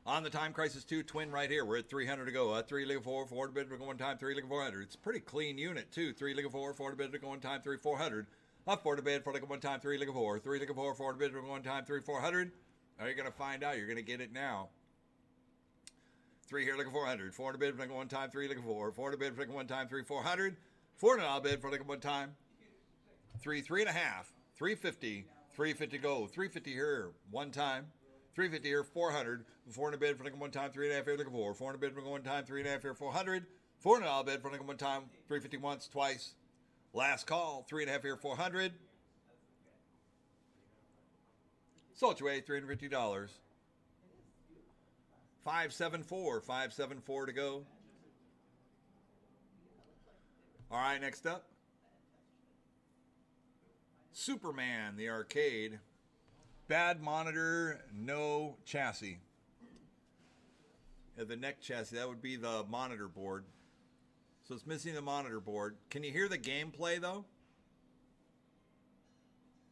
[SPEAKER 1] On the Time Crisis 2 Twin right here, we're at 300 to go. 3 leg 4, 4 to bid to go one time, 3 leg 400. It's a pretty clean unit too. 3 leg 4, 4 to bid to go one time, 3 400. Up 4 to bid, 4 leg one time, 3 leg 4, 3 leg 4, 4 to bid to go one time, 3 400. Are you going to find out? You're going to get it now. 3 here, leg 400. 4 to bid, 4 to go one time, 3 leg 4, 4 to bid, 4 to go one time, 3 400. 4 to now bid, 4 to go one time. 3 3.5, 350, 350 go, 350 here one time. 350 here, 400. 4 in a bid for one time, 3.5 here, looking for 4 in a bid for one time, 3.5 here, 400. 4 in a bid for one time, 350 once, twice. Last call, 3.5 here, 400. Sold your way, $350. 574, 574 to go. All right, next up. Superman, the arcade. Bad monitor, no chassis. Yeah, the neck chassis, that would be the monitor board. So it's missing the monitor board. Can you hear the gameplay though?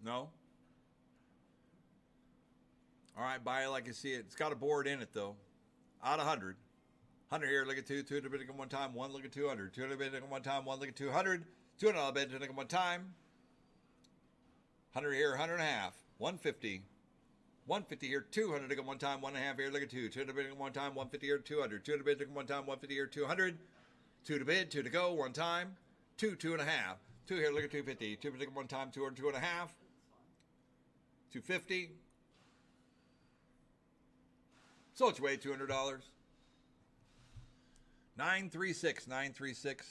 [SPEAKER 1] No? All right, buy it like you see it. It's got a board in it though. Out of 100. 100 here, look at 2, 2 to bid at one time, 1 look at 200. 2 to bid at one time, 1 look at 200. 200 bid at one time. 100 here, 100 and a half. 150. 150 here, 200 to go one time, 1.5 here, look at 2. 2 to bid one time, 150 here, 200. 2 to bid one time, 150 here, 200. 2 to bid, 2 to go, one time. 2, 2.5. 2 here, look at 250. 2 to one time, 200, 2.5. 250. Sold your way, $200. 936, 936.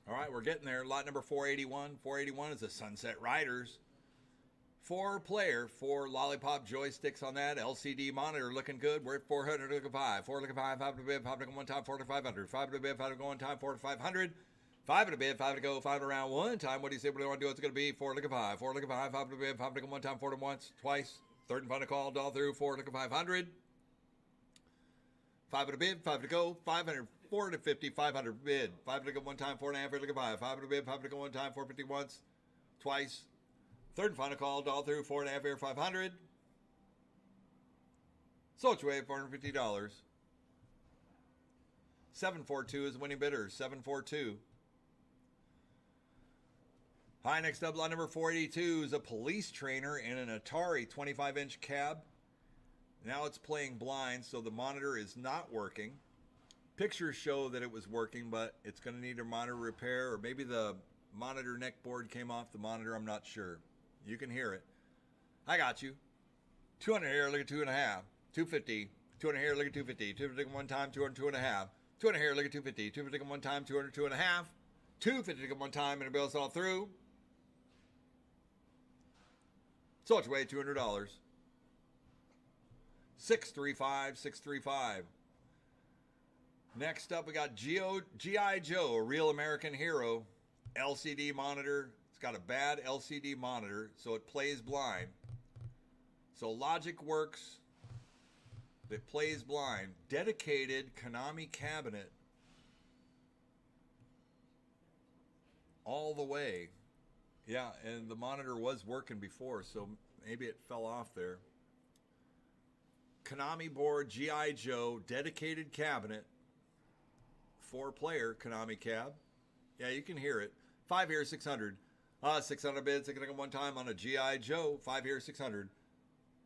[SPEAKER 1] All right, we're getting there. Lot number 481. 481 is the Sunset Riders. 4-player, 4 lollipop joysticks on that. LCD monitor looking good. We're at 400 to 5. 4 to 5, 5 to bid, 5 to go one time, 4 to 500. 5 to bid, 5 to go one time, 4 to 500. 5 to bid, 5 to go, 5 around one time. What do you say? What do you want to do? It's going to be 4 to 5. 4 to 5, 5 to bid, 5 to go one time, 4 to once, twice. Third and final call, all through, 4 to 500. 5 to bid, 5 to go, 500. 4 to 50, 500 bid. 5 to go one time, 4.5 here, look at 5. 5 to bid, 5 to go one time, 450 once, twice. Third and final call, all through, 4.5 here, 500. Sold your way, $450. 742 is the winning bidder, 742. Hi, next up, lot number 482 is a police trainer in an Atari 25-inch cab. Now it's playing blind, so the monitor is not working. Pictures show that it was working, but it's going to need a monitor repair, or maybe the monitor neck board came off the monitor. I'm not sure. You can hear it. I got you. 200 here, look at 2.5. 250. 200 here, look at 250. 250 one time, 200, 2.5. 200 here, look at 250. 250 one time, 200, 2.5. 250 one time, and it bills all through. So it's way $200. 635, 635. Next up, we got G.I. Joe, a real American hero. LCD monitor. It's got a bad LCD monitor, so it plays blind. So logic works. It plays blind. Dedicated Konami cabinet. All the way. Yeah, and the monitor was working before, so maybe it fell off there. Konami board, G.I. Joe, dedicated cabinet. 4-player Konami cab. Yeah, you can hear it. 5 here, 600. 600 bids, it's going to go one time on a G.I. Joe. 5 here, 600.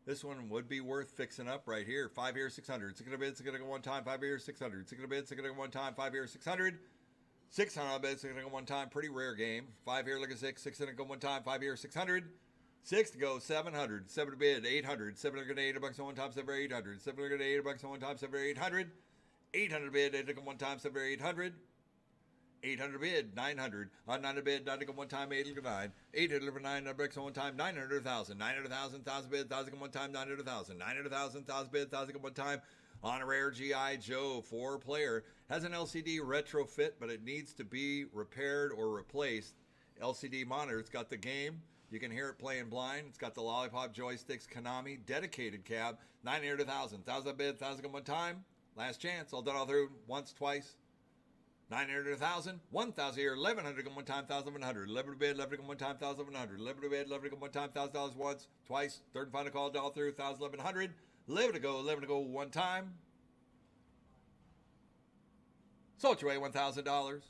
[SPEAKER 1] This one would be worth fixing up right here. 5 here, 600. 600 bids, it's going to go one time. 5 here, 600. 600 bids, it's going to go one time. 5 here, 600. 600 bids, it's going to go one time. Pretty rare game. 5 here, look at 6. 6 going to go one time. 5 here, 600. 6 to go, 700. 7 to bid, 800. 700 to $8 on one time, 7 800. 700 to $8 on one time, 7 800. 800 bid, 8 to go one time, 7 800. 800 bid, 900. 900 bid, 9 to go one time, 8 to 9. 800 for 900 bricks on one time, 900,000. 900,000, 1,000 bid, 1,000 go one time, 900,000. 900,000, 1,000 bid, 1,000 go one time. On a rare G.I. Joe 4-player. Has an LCD retrofit, but it needs to be repaired or replaced. LCD monitor. It's got the game. You can hear it playing blind. It's got the lollipop joysticks. Konami. Dedicated cab. 900 to 1,000. 1,000 bid, 1,000 go one time. Last chance. All done all through. Once, twice. 900 to 1,000. 1,000 here. 1,100 go one time. 1,100. 11 to bid. 11 go one time. 1,100. 11 to bid. 11 go one time. $1,000 once, twice. Third and final call. All through. 1,000. 1,100. 11 to go. 11 to go one time. Sold your way $1,000.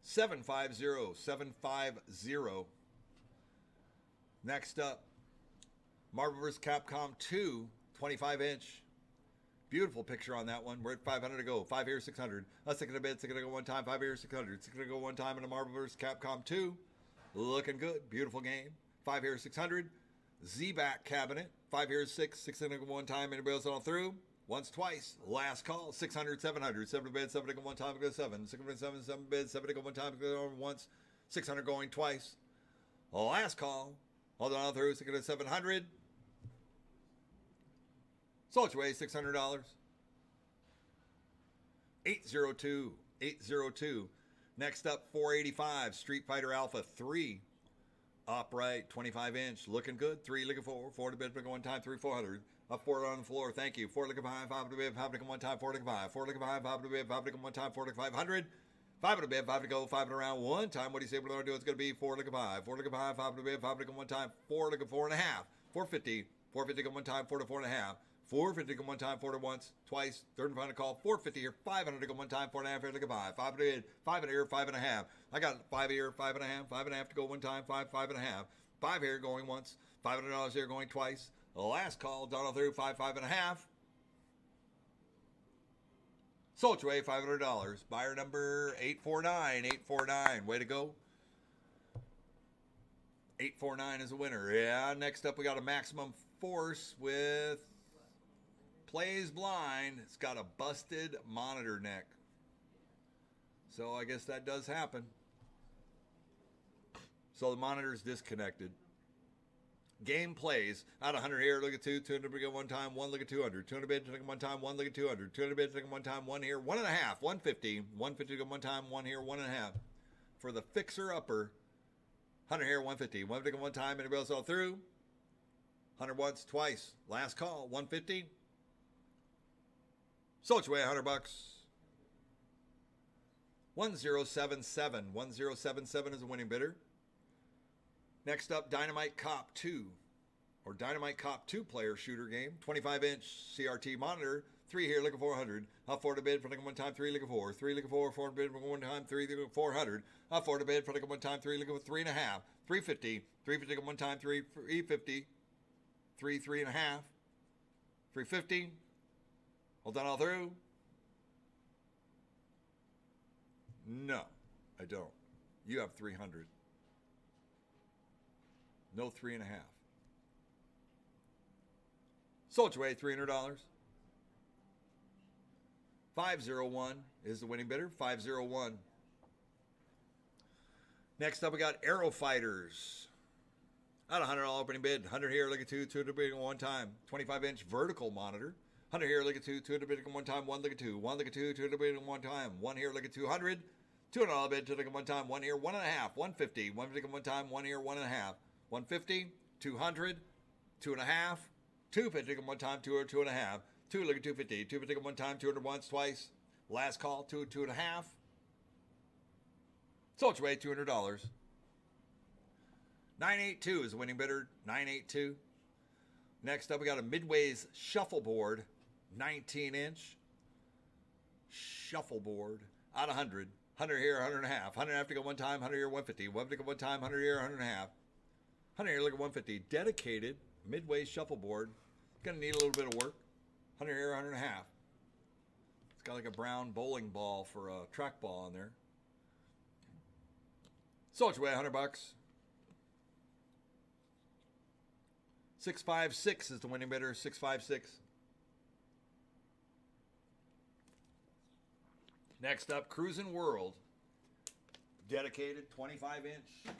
[SPEAKER 1] 750. 750. Next up, Marvel vs. Capcom 2, 25-inch. Beautiful picture on that one. We're at 500 to go. 5 here, 600. 6 to bid. 6 to go one time. 5 here, 600. 6 to go one time in a Marvel vs. Capcom 2. Looking good. Beautiful game. 5 here, 600. Z-back cabinet. 5 here, 6. 6 to go one time. Anybody else all through? Once, twice. Last call. 600, 700. 7 to bid. 7 to go one time. Go 7. 6 to 7. 7 bid. 7 to go one time. Go once. 600 going twice. Last call. Hold on through. 6 to 700. Sold your way $600. 802. 802. Next up, 485. Street Fighter Alpha 3. Upright, 25-inch. Looking good. 3 looking 4. 4 to bid. Go one time. 3 400. Up 4 on the floor. Thank you. 4 looking 5. 5 to bid. 5 to go one time. 4 looking 5. 4 looking 5. 5 to bid. 5 to go one time. 4 looking 500. 5 to bid. 5 to go. 5 to round one time. What do you say we're going to do? It's going to be 4 looking 5. 4 looking 5. 5 to bid. 5 to go one time. 4 looking 4.5. 450. 450 go one time. 4 to 4.5. 450 go one time. 4 to once. Twice. Third and final call. 450 here. 500 to go one time. 4.5 here. Look at 5. 5 to bid. 5 here. 5.5. I got 5 here. 5.5. 5.5 to go one time. 5. 5.5. 5 here going once. $500 here going twice. The last call, Donald through 5, 5.5. Sold your way $500. Buyer number 849. 849. Way to go. 849 is a winner. Yeah. Next up, we got a Maximum Force with plays blind. It's got a busted monitor neck. So I guess that does happen. So the monitor is disconnected. Game plays out of 100 here. Look at 2. 200 bid one time. 1 look at 200. 200 bid take one time. 1 look at 200. 200 bid take one time. 1 here. 1.5. 150. 150 to one time. 1 here. 1.5. For the fixer upper. 100 here. 150. 150 one time. Anybody else all through? 100 once, twice. Last call. 150. Sold your way $100. 1077. 1077 is a winning bidder. Next up, Dynamite Cop 2, or Dynamite Cop 2-player shooter game. 25-inch CRT monitor. 3 here, looking 400. Up 4 to bid for looking one time. 3 looking 4. 3 looking 4. 4 to bid for one time. 3 looking 400. Up 4 to bid for looking one time. 3 looking 3.5. 350. 350 one time. 350. 3, 3.5, 350. Hold on all through. No, I don't. You have 300. No 3.5. Sold your way, $300. 501 is the winning bidder. 501. Next up, we got Aero Fighters. At $100 opening bid. 100 here, look at two, 200 bid at one time. 25-inch vertical monitor. 100 here, look at two, 200 bid at one time. One look at two, one look at two, 200 bid at one time. One here, look at 200. $200 bid to look at one time. One here, 1.5. 150. 150 at one time. One here, 1.5. 150. 200. 2.5. 250 at one time. 2 or 2.5. 2 look at 250. 250 at one time. 200 once, twice. Last call. 2, 2.5. Sold your way, $200. 982 is the winning bidder. 982. Next up, we got a Midway's shuffleboard, 19-inch shuffleboard out of 100. 100 here, 100.5. 100 have to go one time. 100 here, 150. 150 go one time. 100 here, 100.5. 100 here, look at 150. Dedicated Midway shuffleboard. Gonna need a little bit of work. 100 here, 100.5. It's got like a brown bowling ball for a trackball on there. Sold your way, $100. 656 is the winning bidder. 656. Next up, Cruisin' World. Dedicated 25-inch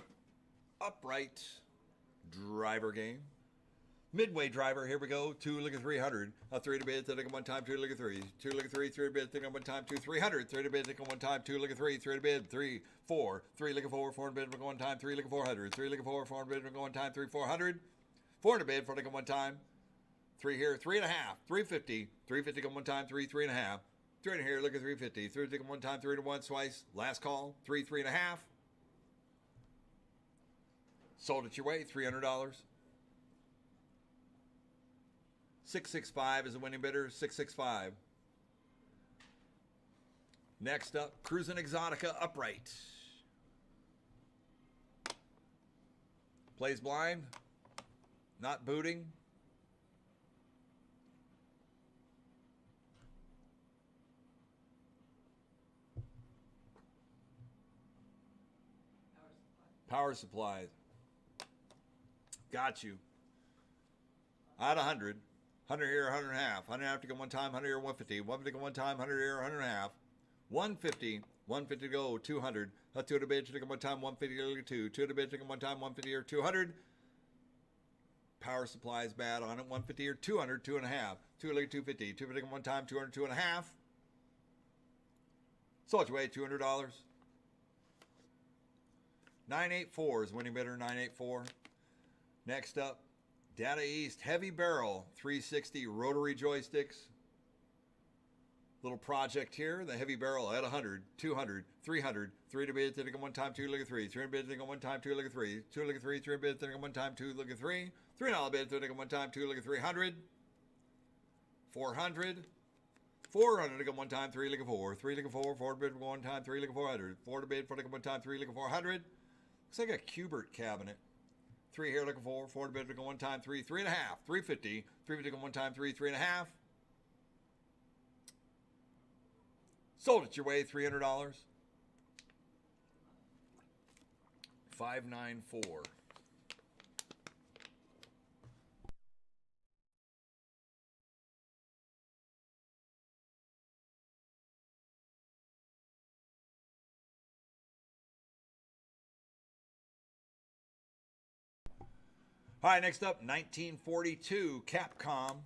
[SPEAKER 1] upright driver game. Midway driver, here we go. 2 look at 300. 3 to bid, think at one time, 2 look at 3. 2 look at 3, 3 to bid, think at one time, 2, 300. 3 to bid, think at one time, 2 look at 3, 3 to bid, 3, 4. 3 look at 4, 4 to bid, think at one time, 3 look at 400. 3 look at 4, 4 to bid, think at one time, 3, 400. 4 to bid, 4 look at one time. 3 here, 3.5. 350. 350 at one time, 3, 3.5. 3 here, look at 350. 3 to one time, 3 to once, twice. Last call, 3, 3.5. Sold it your way, $300. 665 is the winning bidder. 665. Next up, Cruisin' Exotica upright. Plays blind. Not booting. Power supply. Got you. Out of 100. 100 here, 100 and a half. 100 have to go one time, 100 here, 150. 150 go one time, 100 here, 100 and a half. 150. 150 to go, 200. 2 to bid, to go one time, 150 to 2. 2 to bid, to go one time, 150 here, 200. Power supply is bad on it. 150 here, 200, 2.5. 2 look at 250. 250 go one time, 200, 2.5. Sold your way, $200. 984 is winning bidder, 984. Next up, Data East Heavy Barrel 360 rotary joysticks. Little project here. The Heavy Barrel at 100, 200, 300. 3 to bid, to go one time, 2 look at 3. 3 to bid, to go one time, 2 look at 3. 2 look at 3, 3 bid, to go one time, 2 look at 3. $3 bid, to go one time, 2 look at 300. 400. 400 to go one time, 3 look at 4. 3 look at 4. 4 to bid, one time, 3 look at 400. 4 to bid, 4 to go one time, 3 look at 400. Looks like a Cubert cabinet. 3 here, looking 4. 4 to bid, to go one time, 3, 3.5. 350. 350 to go one time, 3, 3.5. Sold it your way, $300. 594. All right, next up, 1942 Capcom.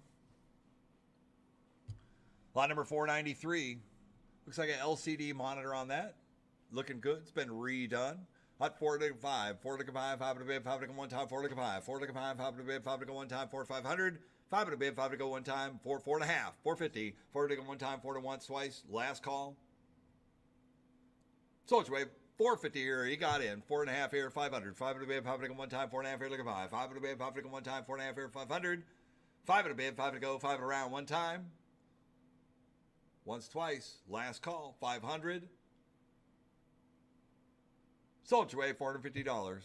[SPEAKER 1] Lot number 493. Looks like an LCD monitor on that. Looking good. It's been redone. Hot 4 to 5. 4 to 5. 5 to bid. 5 to go one time. 4 to 5. 4 to 5. 5 to bid. 5 to go one time. 4 to 500. 5 to bid. 5 to go one time. 4 4.5. 450. 4 to go one time. 4 to once, twice. Last call. Sold your way. 450 here. He got in. 4.5 here. 500. 5 to bid. 5 to go one time. 4.5 here. Look at 5. 5 to bid. 5 to go one time. 4.5 here. 500. 5 to bid. 5 to go. 5 around one time. Once, twice. Last call. 500. Sold your way, $450.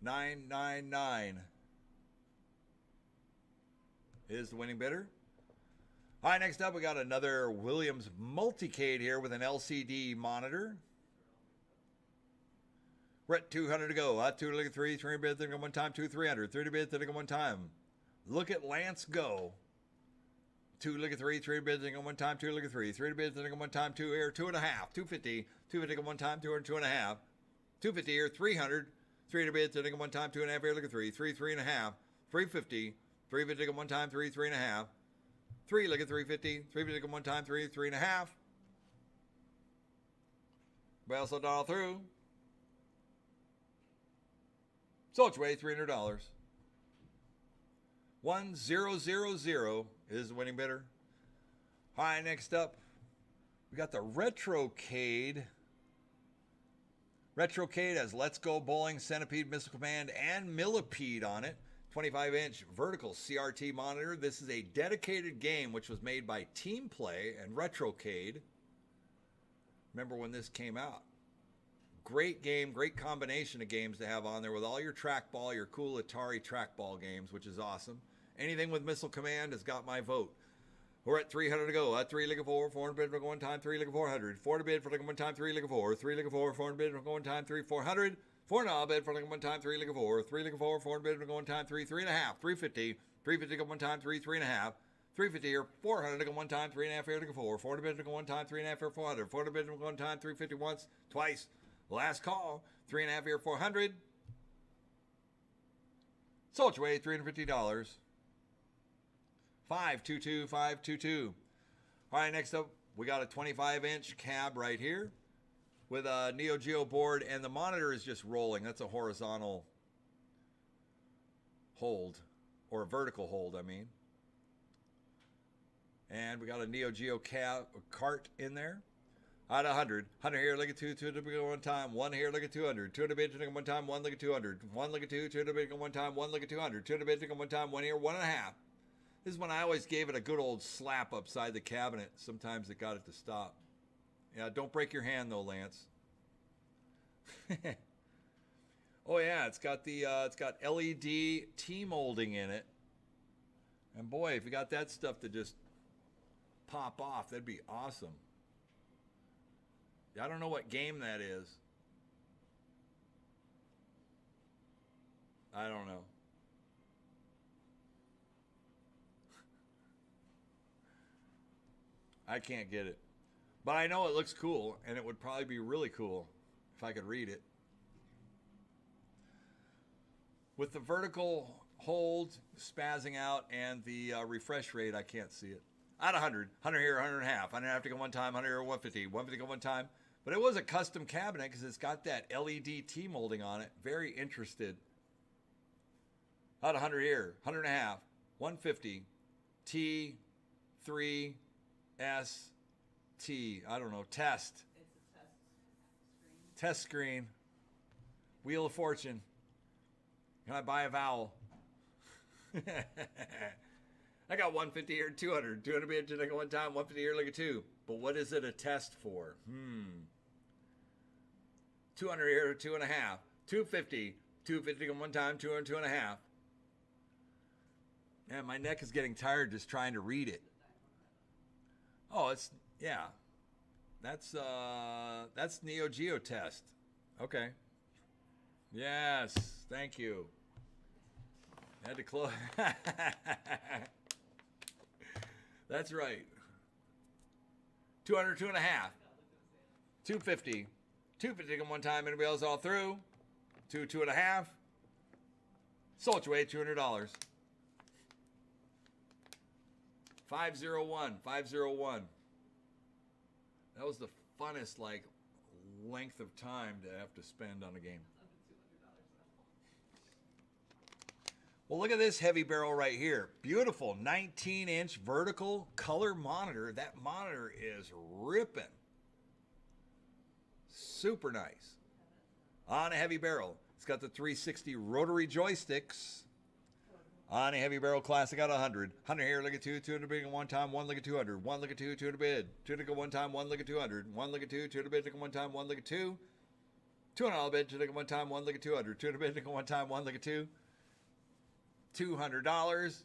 [SPEAKER 1] 999 is the winning bidder. All right, next up we got another Williams Multicade here with an LCD monitor. We're at 200 to go. 2 look at 3 bids, then go one time, 2 300, 30 bids, then go one time. Look at Lance go. 2 look at 3 bids, then go one time, 2 look at 3 bids, then go one time, 2 here, 2.5, 250, 250 go one time, 200, 2.5, 250 here, 300, 300 bids, then go one time, 2.5 here, look at 3, 3.5, 350, 350 go one time, 3, 3.5, 3 look at 350, 350 go one time, 3, 3.5. We also done all through. So it's way $300. 1000 is the winning bidder. All right, next up, we got the Retrocade. Retrocade has Let's Go Bowling, Centipede, Missile Command, and Millipede on it. 25-inch vertical CRT monitor. This is a dedicated game which was made by Team Play and Retrocade. Remember when this came out? Great game, great combination of games to have on there with all your trackball, your cool Atari trackball games, which is awesome. Anything with Missile Command has got my vote. We're at 300 to go. 3 look at 4, 400 bid for one time, 3 look at 400. 4 to bid for one time, 3 look at 4, 3 look at 4, 400 bid for one time, 3 400. 4 now bid for one time, 3 look at 4, 3 look at 4, 400 bid for one time, 3 3.5, 350, 350 to one time, 3 3.5. 350 here, 400 to go one time, 3.5 here to go 4, 400 bid to go one time, 3.5 here, 400, 400 bid to go one time, 350 once, twice. Last call, 3.5 here, 400. Sold your way, $350. 522, 522. All right, next up, we got a 25-inch cab right here with a Neo Geo board, and the monitor is just rolling. That's a horizontal hold, or a vertical hold, I mean. And we got a Neo Geo cart in there. At 100. 100 here, look at 2, 2 to go one time. 1 here, look at 200. 2 to bid to go one time, 1 look at 200. 1 look at 2, 2 to bid to go one time, 1 look at 200. 2 to bid to go one time, 1 here, 1.5. This is when I always gave it a good old slap upside the cabinet. Sometimes it got it to stop. Yeah, don't break your hand though, Lance. Oh yeah, it's got LED T molding in it. And boy, if you got that stuff to just pop off, that'd be awesome. I don't know what game that is. I don't know. I can't get it. But I know it looks cool, and it would probably be really cool if I could read it. With the vertical hold spazzing out and the refresh rate, I can't see it. At 100. 100 here, 100.5. 100 to go one time, 100 here, 150. 150 go one time. But it was a custom cabinet because it's got that LED T molding on it. Very interested. At 100 here, 100.5, 150, T, 3, S, T. I don't know. Test.
[SPEAKER 5] It's a test screen.
[SPEAKER 1] Test screen. Wheel of Fortune. Can I buy a vowel? I got 150 here, 200. 200 bid to go one time, 150 here, look at 2. But what is it a test for? 200 here, 2.5. 250. 250 go one time, 200, 2.5. Yeah, my neck is getting tired just trying to read it. Oh, it's, yeah. That's Neo Geo test. Okay. Yes, thank you. I had to close. That's right. 200, 2.5. 250. 250 come one time. Anybody else all through? 2, 2.5. Sold your way, $200. 501. 501. That was the funnest, like, length of time to have to spend on a game. Well, look at this heavy barrel right here. Beautiful 19-inch vertical color monitor. That monitor is ripping. Super nice. On a heavy barrel. It's got the 360 rotary joysticks. On a heavy barrel classic at 100. 100 here, look at 2, 2 to bid one time, 1 look at 200. 1 look at 2, 2 to bid. 2 to go one time, 1 look at 200. 1 look at 2, 2 to bid, one time, 1 look at 2. $200 bid, to ticket one time, one look at 200. $200 bid, ticket one time, one look at two. $200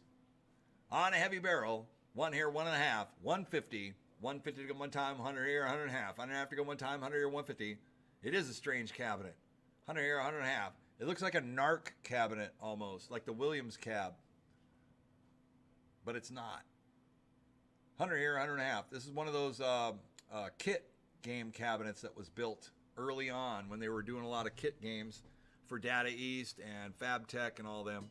[SPEAKER 1] on a heavy barrel. One here, one and a half. 150. 150 to go one time, 100 here, 100 and a half. 100 and a half to go one time, 100 here, 150. It is a strange cabinet. 100 here, 100 and a half. It looks like a NARC cabinet almost, like the Williams cab. But it's not. 100 here, 100 and a half. This is one of those kit game cabinets that was built early on when they were doing a lot of kit games for Data East and FabTech and all them.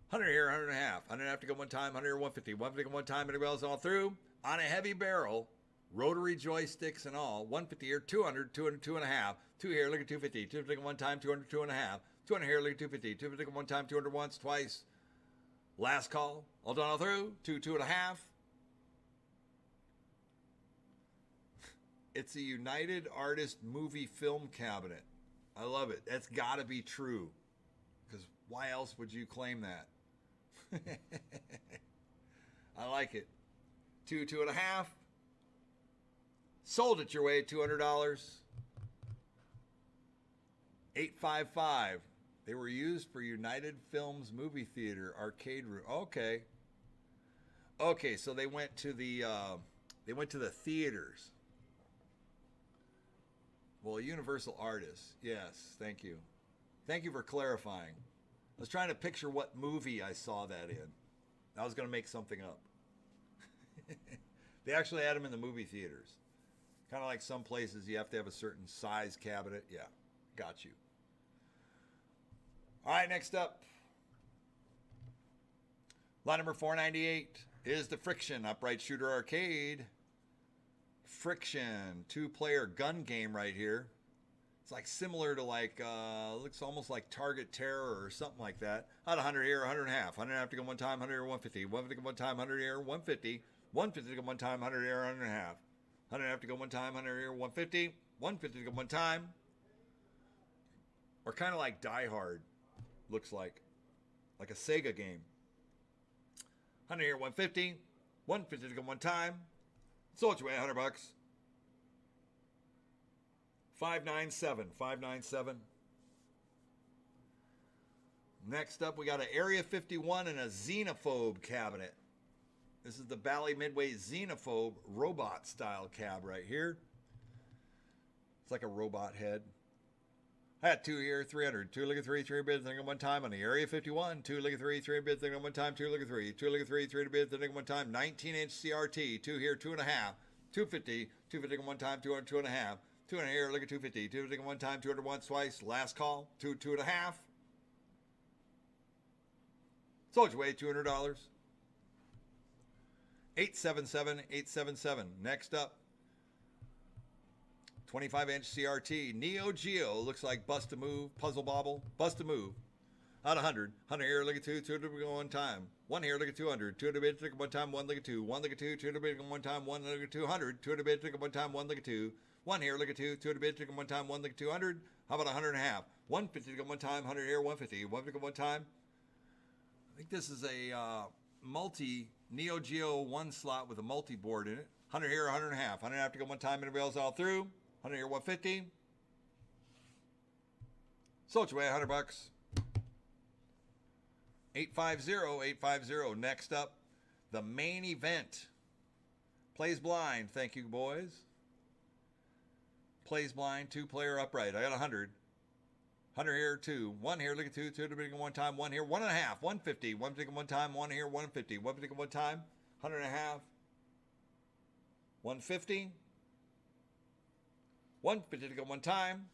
[SPEAKER 1] 100 here, 100 and a half. 100 and a half to go one time, 100 here, 150. 150 go one time, and it goes all through. On a heavy barrel, rotary joysticks and all. 150 here, 200, 200, 2 and a half. 2 here, look at 250. 250 go one time, 200, 2 and a half. 200 here, look at 250. 250 go one time, 200 once, twice. Last call. All done all through. 2, 2 and a half. It's a United Artists movie film cabinet. I love it. That's got to be true. Because why else would you claim that? I like it. 2, 2 and a half. Sold it your way at $200. 855. They were used for United Films movie theater arcade room. Okay. Okay, so they went to the theaters. Well, Universal Artists. Yes, thank you. Thank you for clarifying. I was trying to picture what movie I saw that in. I was going to make something up. They actually had them in the movie theaters. Kind of like some places you have to have a certain size cabinet. Yeah, got you. All right, next up. Lot number 498 is the Friction Upright Shooter Arcade. Friction, 2-player gun game right here. It's like similar to like, looks almost like Target Terror or something like that. Out 100 here, 100 and a half. 100 and a half to go one time, 100 here, 150. 150 to go one time, 100 here, 150. 150 to go one time, 100 here, 100 and a half. 100 and a half to go one time, 100 here, 150. 150 to go one time. Or kind of like Die Hard, looks like a Sega game. 100 here, 150. 150 to go one time. Sold you away, $100. 597. 597. Next up, we got an Area 51 and a Xenophobe cabinet. This is the Bally Midway Xenophobe robot style cab right here. It's like a robot head. I had 2 here, 300. 2 look at 3, 3 bids, thing at one time on the Area 51. 2 look at 3, 3 bids, thing at one time. 2 look at 3, 2 look at 3, 3 bids, thing at one time. 19-inch CRT. 2 here, 2 and a half. 250. 250 at one time. 200, 2 and a half. 200 here, look at 250. 250 at one time. 200 once, twice. Last call. 2, 2 and a half. Sold you away, $200. 877, 877. Next up. 25-inch CRT, Neo Geo, looks like Bust a Move, Puzzle Bobble, Bust a Move. Out 100, 100 here, look at 2, 200 go one time. 1 here, look at 200, 200 bid, look at one time, 1 look at 2, 1 look at 2, 200 bid, look at one time, 1 look at 200, 200 bid, look at one time, 1 look at 2. 1 here, look at 2, 200 bid, look at one time, 1 look at 200. How about 100 and a half? 150 to go one time, 100 here, 150, 150 to go one time. I think this is a multi Neo Geo 1 slot with a multi-board in it. 100 here, 100 and a half. 100 and a half to go one time, and it rails all through. 100 here, 150. Sold you away, $100. 850, 850. Next up, the main event. Plays blind. Thank you, boys. Plays blind, 2-player upright. I got 100. 100 here, 2. 1 here, look at 2. 2 to big one time. 1 here, 1 and a half. 150. 150 one time. 1 here, 150. 150 one time. 100 and a half. 150. 150 to go one time.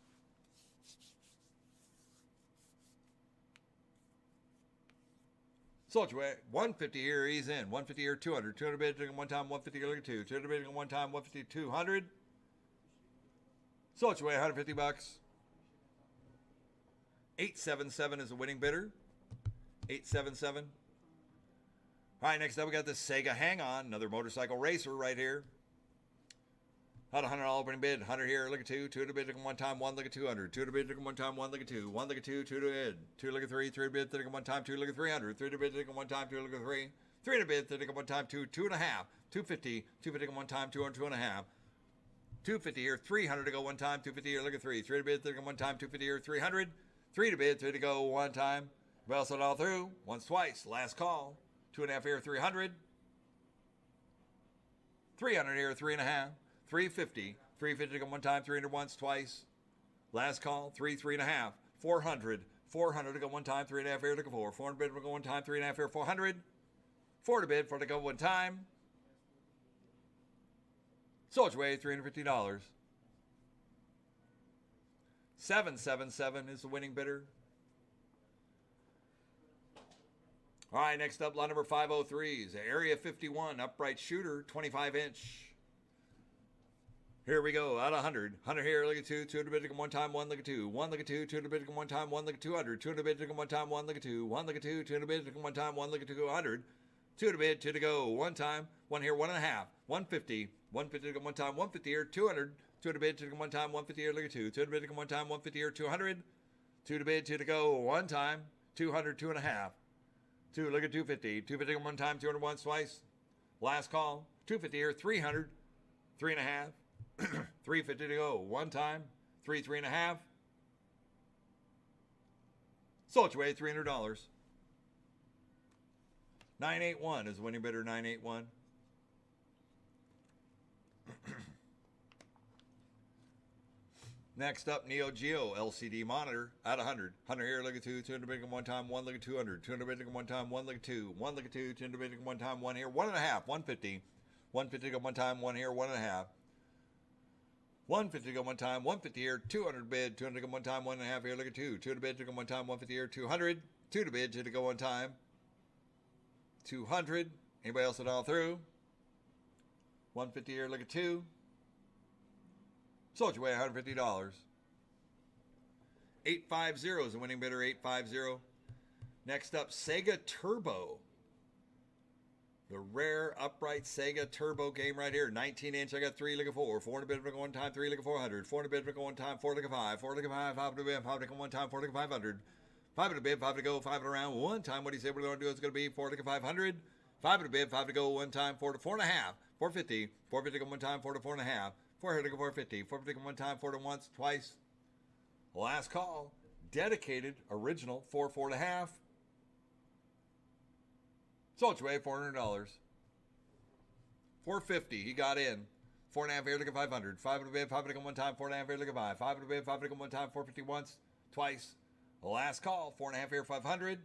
[SPEAKER 1] Sold you away. 150 here, ease in. 150 here, 200. 200 bid to go one time. 150 here, look at 2. 200 bid to go one time. 150, 200. Sold you away, $150. 877 is the winning bidder. 877. All right, next up we got the Sega Hang On, another motorcycle racer right here. Had $100 opening bid. 100 here, look at 2. 2 to bid, look at one time. 1 look at 200. 2 to bid, look at one time. 1 look at 2. 1 look at 2. 2 to bid. 2 look at 3. 3 to bid, look at one time. 2 look at 300. 3 to bid, look at one time. 2 look at 3. 3 to bid, look at one time. 2. 2 and a half. 250. 250 at one time. 200. 2 and a half. 250 here, 300 to go one time, 250 here, look at 3. 3 to bid, 3 to go one time, 250 here, 300. 3 to bid, 3 to go one time. Well, set all through, once, twice, last call. 2.5 here, 300. 300 here, 3.5. 350. 350 to go one time, 300 once, twice. Last call, 3.5. 400. 400 to go one time, 3.5 here to go 4. 400 bid to go one time, 3.5 here, 400. 4 to bid, 4 to go one time. Sold your way, $350. 777 is the winning bidder. All right, next up, lot number 503 is Area 51 upright shooter, 25-inch. Here we go, out of 100. 100 here, look at 2. 2 to bid to go one time, 1 look at 2. 1 look at 2, 2 to bid to go one time, 1 look at 200. 2 to bid to go one time, 1 look at 2. 1 look at 2, 2 to bid to go one time, 1 look at 200. 2 to bid, 2 to go one time, 1 here, 1.5. 150. 150 to go one time, 150 here, 200. 2 to bid, 2 to go one time, 150 here, look at 2. 2 to bid to go one time, 150 here, 200. 2 to bid, 2 to go one time, 200, 2.5. 2, look at 250. 250 to go one time, 200 once, twice. Last call, 250 here, 300. 3.5. 350 to go one time, 3.5. Sold your way, $300. 981 is the winning bidder, 981. Next up, Neo Geo LCD monitor at 100. 100 here, look at 2. 200 bid one time, 1 look at 200. 200 bid one time, 1 look at 2. 1 look at 2. 200 bid one time, 1 here, 1.5. 150. 150 go one time, 1 here, 1.5. 150 go one time, 150 here, 200 bid, 200 go one time, 1.5 here, look at 2. 2 to bid to go one time, 150 here, 200. 2 to bid, 2 to go one time, 200. Anybody else at all through? 150 here, look at 2. Sold your way, $150. 850 is the winning bidder, 850. Next up, Sega Turbo. The rare upright Sega Turbo game right here. 19-inch, I got 3, look at 4. 4 to bid for one time, 3 look at 400. 4 to bid for one time, 4 look at 5. 4 look at 5, 5 to bid, 5 to go one time, 4 look at 500. 5 to bid, 5 to go, 5 to round one time. What do you say we're going to do? It's going to be 4 look at 500. 5 to bid, 5 to go one time, 4 to 4.5. 450. 450 to go one time, 4 to 4.5. 4 to go 450. 450 to go one time, 4 to once, twice. Last call. Dedicated, original, 4, 4.5. Sold your way, $400. 450, he got in. 4.5 here, look at 500. 5 to bid, 5 to go one time, 4.5 here, look at 5. 5 to bid, 5 to go one time, 450 once, twice. Last call, 4.5 here, 500.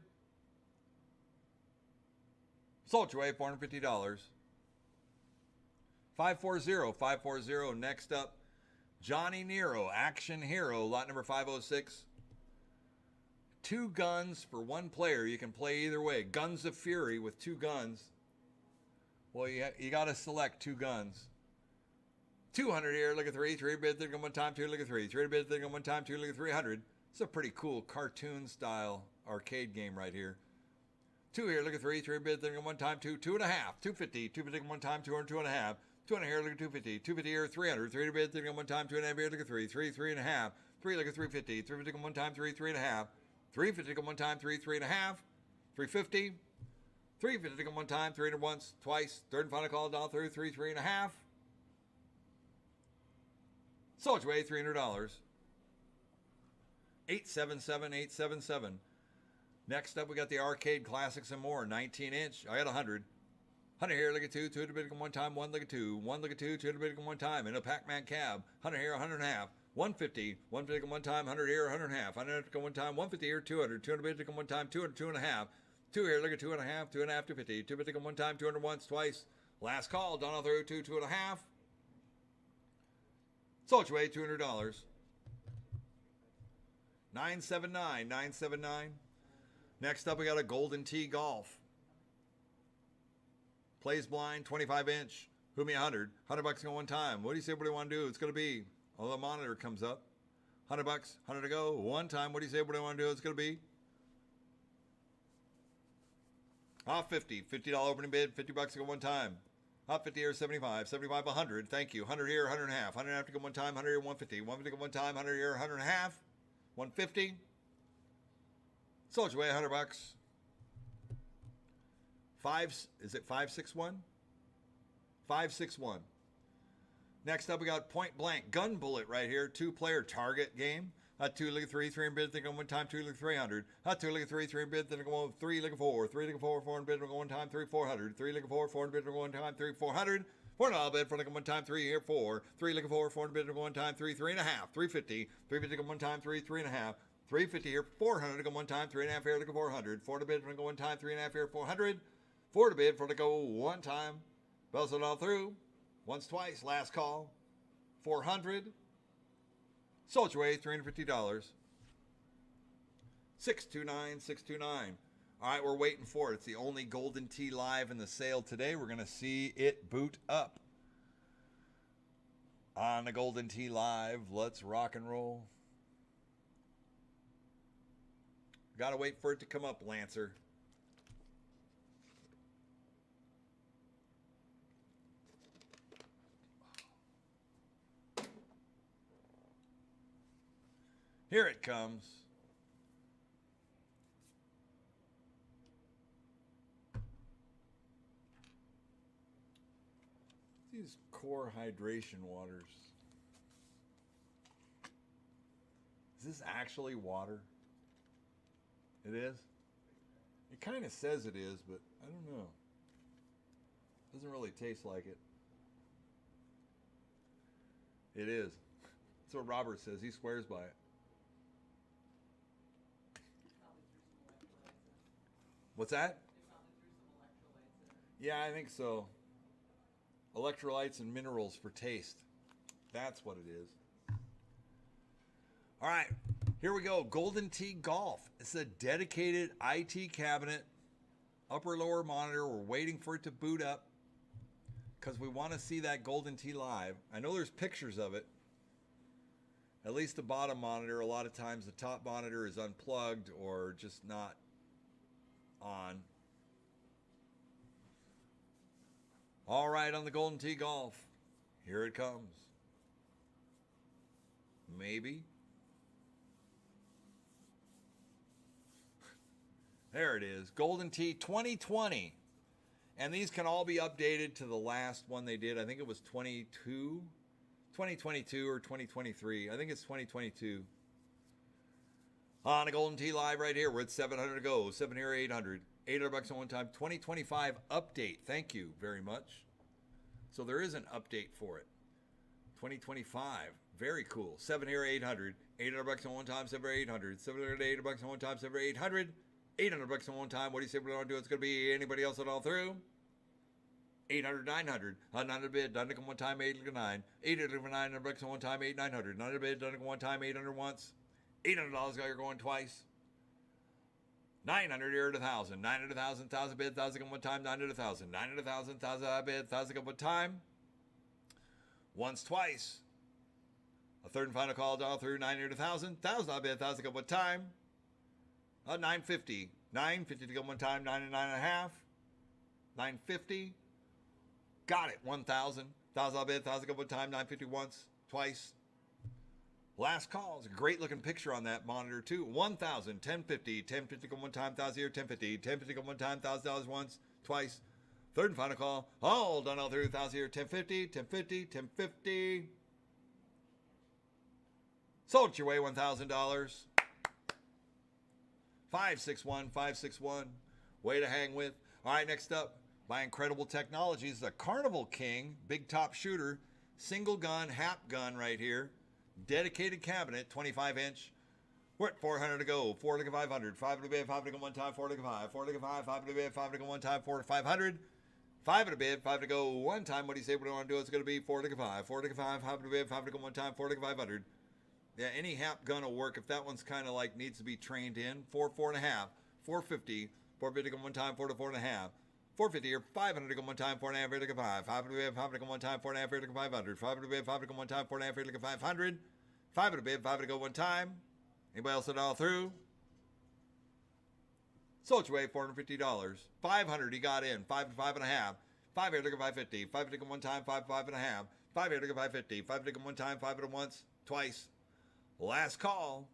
[SPEAKER 1] Sold your way, $450. 540. Next up, Johnny Nero, Action Hero, lot number 506. 2 guns for 1 player. You can play either way. Guns of Fury with 2 guns. Well, you got to select 2 guns. 200 here, look at 3. 3 bid, 3 one time, 2 look at 3. 3 bid, 3 one time, 2 look at 300. It's a pretty cool cartoon style arcade game right here. 2 here, look at 3. 3 bid, 3 one time, 2. 2.5. 250. 2 bid, one time, 200, 2.5. 200 here, look at 250. 250 here, 300. 3 to bid, 3 one time, 2.5 here, look at 3. 3, 3.5. 3 look at 350. 350 one time, 3, 3.5. 350 one time, 3, 3.5. 350. 350 one time, 300 once, twice. Third and final call down through, 3, 3.5. Sold your way, $300. 877. Next up, we got the Arcade Classics and More, 19-inch. I got 100. 100 here, look at 2. 2 to bid one time, 1 look at 2. 1 look at 2, 2 to bid one time. In a Pac-Man cab. 100 here, 100.5. 150. 150 one time, 100 here, 100.5. 100 to one time, 150 here, 200. 200 bid to one time, 200, 2.5. 2 here, look at 2.5. 2.5, 250. 2 bid to one time, 200 once, twice. Last call, done all through, 2, 2.5. Sold your way, $200. 979. Next up, we got a Golden Tee Golf. Plays blind, 25-inch. Who me 100. $100 go one time. What do you say? What do you want to do? It's going to be. Oh, the monitor comes up. $100, 100 to go. One time. What do you say? What do you want to do? It's going to be. 50. $50 opening bid. $50 to go one time. 50 here, 75. 75, 100. Thank you. 100 here, 100.5. 100 to go one time. 100 here, 150. 150 to go one time. 100 here, 100.5. 150. Sold your way, $100. 5, is it 561? 561. Next up, we got Point Blank Gun Bullet right here. 2-player target game. 2 look at 3, 3 and bid, think on one time, 2 look at 300. 2 look at 3, 3 and bid, think on 3 look at 4, 3 look at 4, 4 and bid, one time, 3, 400. 3 look at 4, 4 and bid, one time, 3, 400. 4 and all bid, 4 look at one time, 3 here, 4. 3 look at 4, 4 and bid, one time, 3, 3 and a half, 350. 350 go one time, 3, 3 and a half. 350 here, 400 to go one time, 3 and a half here, look at 400. 4 to bid, go one time, 3 and a half here, 400. 4 to bid, 4 to go one time. Bells it all through. Once, twice, last call. 400. Sold your way, $350. 629, 629. All right, we're waiting for it. It's the only Golden Tee live in the sale today. We're going to see it boot up on the Golden Tee live. Let's rock and roll. Got to wait for it to come up, Lancer. Here it comes. These core hydration waters. Is this actually water? It is? It kind of says it is, but I don't know. Doesn't really taste like it. It is. That's what Robert says. He swears by it. What's that? Yeah, I think so. Electrolytes and minerals for taste. That's what it is. All right, here we go. Golden Tee Golf. It's a dedicated IT cabinet, upper lower monitor. We're waiting for it to boot up because we want to see that Golden Tee live. I know there's pictures of it. At least the bottom monitor. A lot of times the top monitor is unplugged or just not on. All right, on the Golden Tee Golf. Here it comes. Maybe. There it is. Golden Tee 2020. And these can all be updated to the last one they did. I think it was 2022 or 2023. I think it's 2022. On a Golden Tee live right here. We're at 700 to go. 7 here, 800. $800 on one time. 2025 update. Thank you very much. So there is an update for it. 2025. Very cool. 7 here, 800. $800 on one time. 7 here, 800. 700 $800 on one time. 7 here, 800. $800 on one time. What do you say we want to do? It's going to be anybody else at all through? 800, 900. 900 bid. Done it one time. 8 9. 800 for $900 on one time. 8 900. 900 bid. Done it one time. 800 once. $800 you're going twice. 900 here to 1,000. 900 1,000. 1,000 bid. 1,000 on one time. 900 1,000. 900 1,000. 1,000 bid. 1,000 on one time. Once, twice. A third and final call down through 900 1,000. 1,000 bid. 1,000 on one time. 950. 950 to go one time. 9 and 9.5. 950. Got it. 1,000. 1,000 bid. 1,000 go one time. 950 once. Twice. Last call. It's a great looking picture on that monitor too. 1,000. 1050. 1050 go one time. 1,000 here. 1050. 1050 go one time. $1,000 once. Twice. Third and final call. All done all through. 1,000 here. 1050. 1050. 1050. Sold your way. $1,000. 561. 561. Way to hang with. All right, next up. By Incredible Technologies, the Carnival King, big top shooter, single gun, hap gun right here, dedicated cabinet, 25-inch. We're at 400 to go. 4 to 500. 5 to bid, 5 to go one time. 4 to 5. 4 to 5. 5 to bid, 5 to go one time. 4 to 500. 5 to bid, 5 to go one time. What do you say we want to do? It's going to be 4 to 5. 4 to 5. 5 to bid, 5 to go one time. 4 to 500. Yeah, any hap gun will work if that one's kind of like needs to be trained in. 4, 4.5. 450. 450 to go one time. 4 to 4.5. 450 here, 500 to go one time, 4.5 here to go 5. 5 to bid, 5 to go one time, 4.5 here to go 500. 5 to bid, 5 to go one time, 4.5 here to go 500. 5 to bid, 5 to go one time. Anybody else at all through? Sold your way, $450. 500 he got in, 5 to 5.5. 5 here to go 550. 5 to go one time, 5 to 5.5. 5 here to go 550. 5 to go one time, 5 to once, twice. Last call.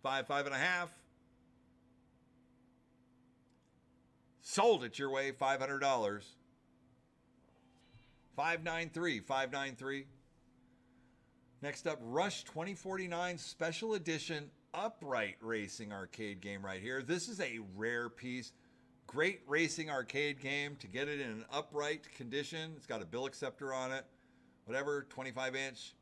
[SPEAKER 1] 5, 5.5. Sold it your way, $500. 593, 593. Next up, Rush 2049 Special Edition Upright Racing arcade game right here. This is a rare piece. Great racing arcade game to get it in an upright condition. It's got a bill acceptor on it. Whatever, 25-inch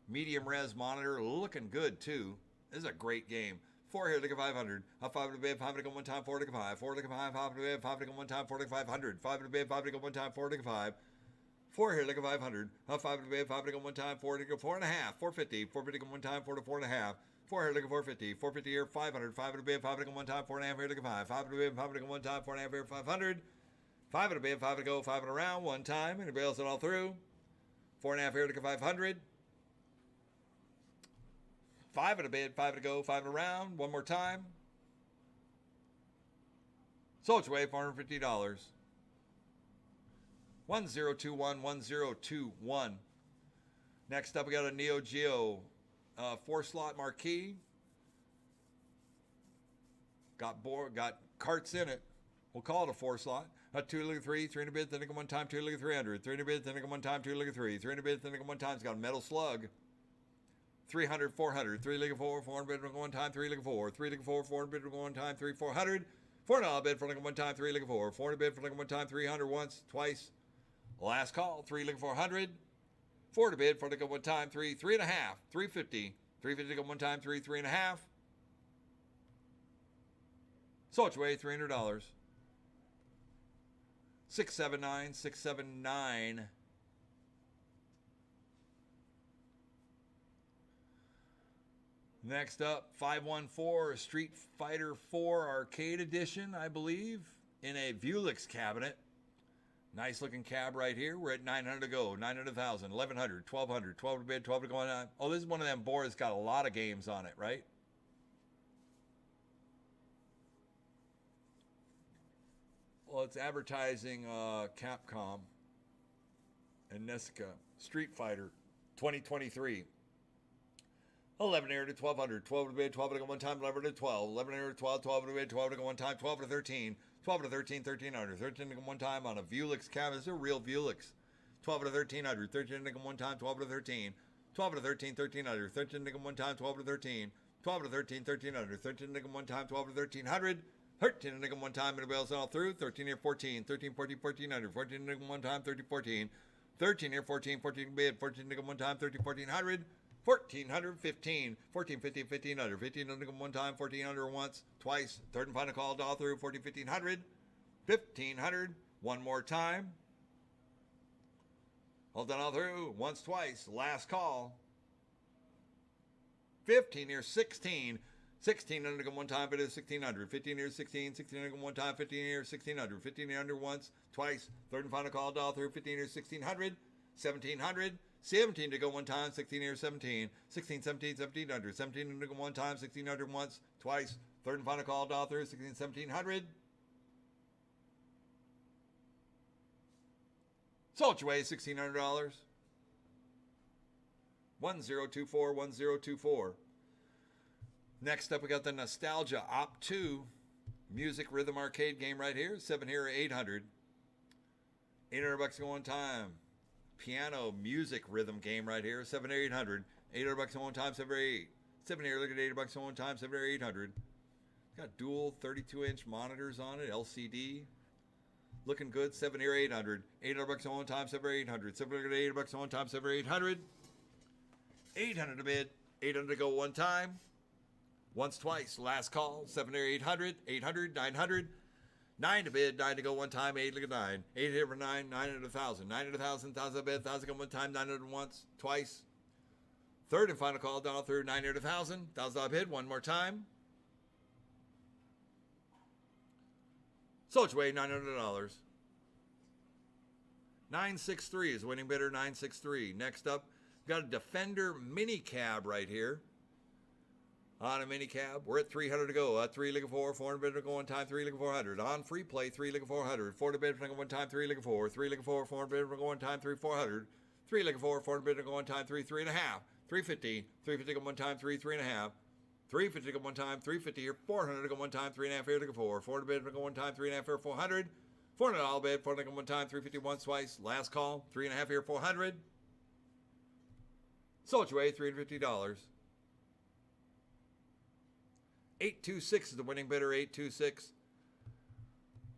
[SPEAKER 1] medium res monitor. Looking good, too. This is a great game. 4 here, look at 500. 5 to bid, 5 to go one time, 4 to go 5. 4 to go 5, 5 to bid, 5 to go one time, 4 to go 500. 5 to bid, 5 to go one time, 4 to go 5. 4 here, look at 500. 5 to bid, 5 to go one time, 4 to go 4.5. 450. 450 go one time, 4 to 4.5. 4 here, look at 450. 450 here, 500. 5 to bid, 5 to go one time, 4.5 here, look at 5. 5 to bid, 5 to go one time, 4.5 here, 500. 5 to bid, 5 to go, 5 and around one time, and it bails it all through. 4.5 here, look at 500. 5 at a bid, 5 to go, 5 around, one more time. Sold away, $450. 1021, 1021. Next up, we got a Neo Geo 4-slot marquee. Got carts in it. We'll call it a 4-slot. 2 look at 3, 3 in a bid, then go one time, 2 look at 300. 3 in a bid, then go one time, 2 look at 3. 3 in a bid, then go one time. It's got a metal slug. 300, 400, 3 leg of 4, 400 bid for one time, 3 leg of 4, 3 leg of 4, 400 bid for one time, 3, 400, 4 bid for like one time, 3 leg of 4, 400 bid for like one time, 300 once, twice. Last call, 3 leg of 400, 4 to bid for like one time, 3, 3.5, 350, 350 to go one time, 3, 3.5. Sold away, $300. 679, 679. Next up, 514 Street Fighter 4 Arcade Edition, I believe, in a Vuelix cabinet. Nice looking cab right here. We're at 900 to go, 900,000, 1,100, 1,200, 12 to bid, 12 to go on. Oh, this is one of them boards that's got a lot of games on it, right? Well, it's advertising Capcom and Nessica Street Fighter 2023. 11 here to 1,200, 12 to bid, 12 to go one time, 11 to 12, 11 here to 12, 12 to bid, 12 to go one time, 12 to 13, 12 to 13, 1,300, 13 to go one time on a Vuelix cabinet. This is a real Vuelix. 12 to 1,300, 13 to go one time, 12 to 13, 12 to 13, 1,300, 13 to go one time, 12 to 13, 12 to 13, 1,300, 13 to go one time, 12 to 1,300, 13 to go one time, and it bails all through, 13 here, 14, 13, 14, 1,400, 14 to go one time, 30, 14, 13 here, 14, 14 bid, 14 to go one time, 30, 1,400, 1,415, 1,450, 1,500, 1,500 one time, 1,400 once, twice, third and final call, all through, 14, 1,500, 1,500, one more time. All done all through, once, twice, last call. 15 here, 16, 1,600 one time, but it's 1,600, 15 here, 16, 1,600 one time, 15 here, 1,600, 1,500 once, twice, third and final call, all through, 15 here, 1,600, 1,700, 17 to go one time, 16 here, 17, 16, 17, 1,700, 17 to go one time, 1,600 once, twice, third and final call, all through, 16, 1,700. Sold your way, $1,600. 1024, 1024. Next up, we got the Nostalgia Op 2 music rhythm arcade game right here. 7 here, 800. $800 to go one time. Piano music rhythm game right here. 7 here, 800. $800 to one time, 7 here, 8. 7 here, look at $800 to one time, 7 here, 800. It's got dual 32-inch monitors on it, LCD. Looking good, 7 here, 800. $800 to one time, 7 here, 800. 7 here, $800 to one time, 7 here, 800. 800 to bid, 800 to go one time. Once, twice, last call, 7 here, 800, 800, 900, 9 to bid, 9 to go one time, 8 look at 9, 8 here for 9, 900, 1,000, 900, 1,000, 1,000 to bid, 1,000 go one time, 900 once, twice, third and final call, down through, 900, 1,000, $1,000 bid, one more time. Sold your way, $900. 963 is winning bidder, 963. Next up, we've got a Defender mini cab right here. On a mini cab, we're at 300 to go. 3 leg of 4, 400 bid to go one time, 3 leg of 400. On free play, 3 leg of 400. 4 to bid to go one time, 3 leg of 4. 3 leg of 4, 400 bid to go one time, 3 400. 3 leg of 4, 400 bid to go one time, 3 3.5. 350, 350 to go one time, 3 3.5. 350 to go one time, 350 here, 400 to go one time, 3.5 here to go 4. 4 to bid to go one time, 3.5 here, 400. $400 bid, 400 one time, 350 once, twice. Last call, 3.5 here, 400. Sold your way, $350. 826 is the winning bidder, 826.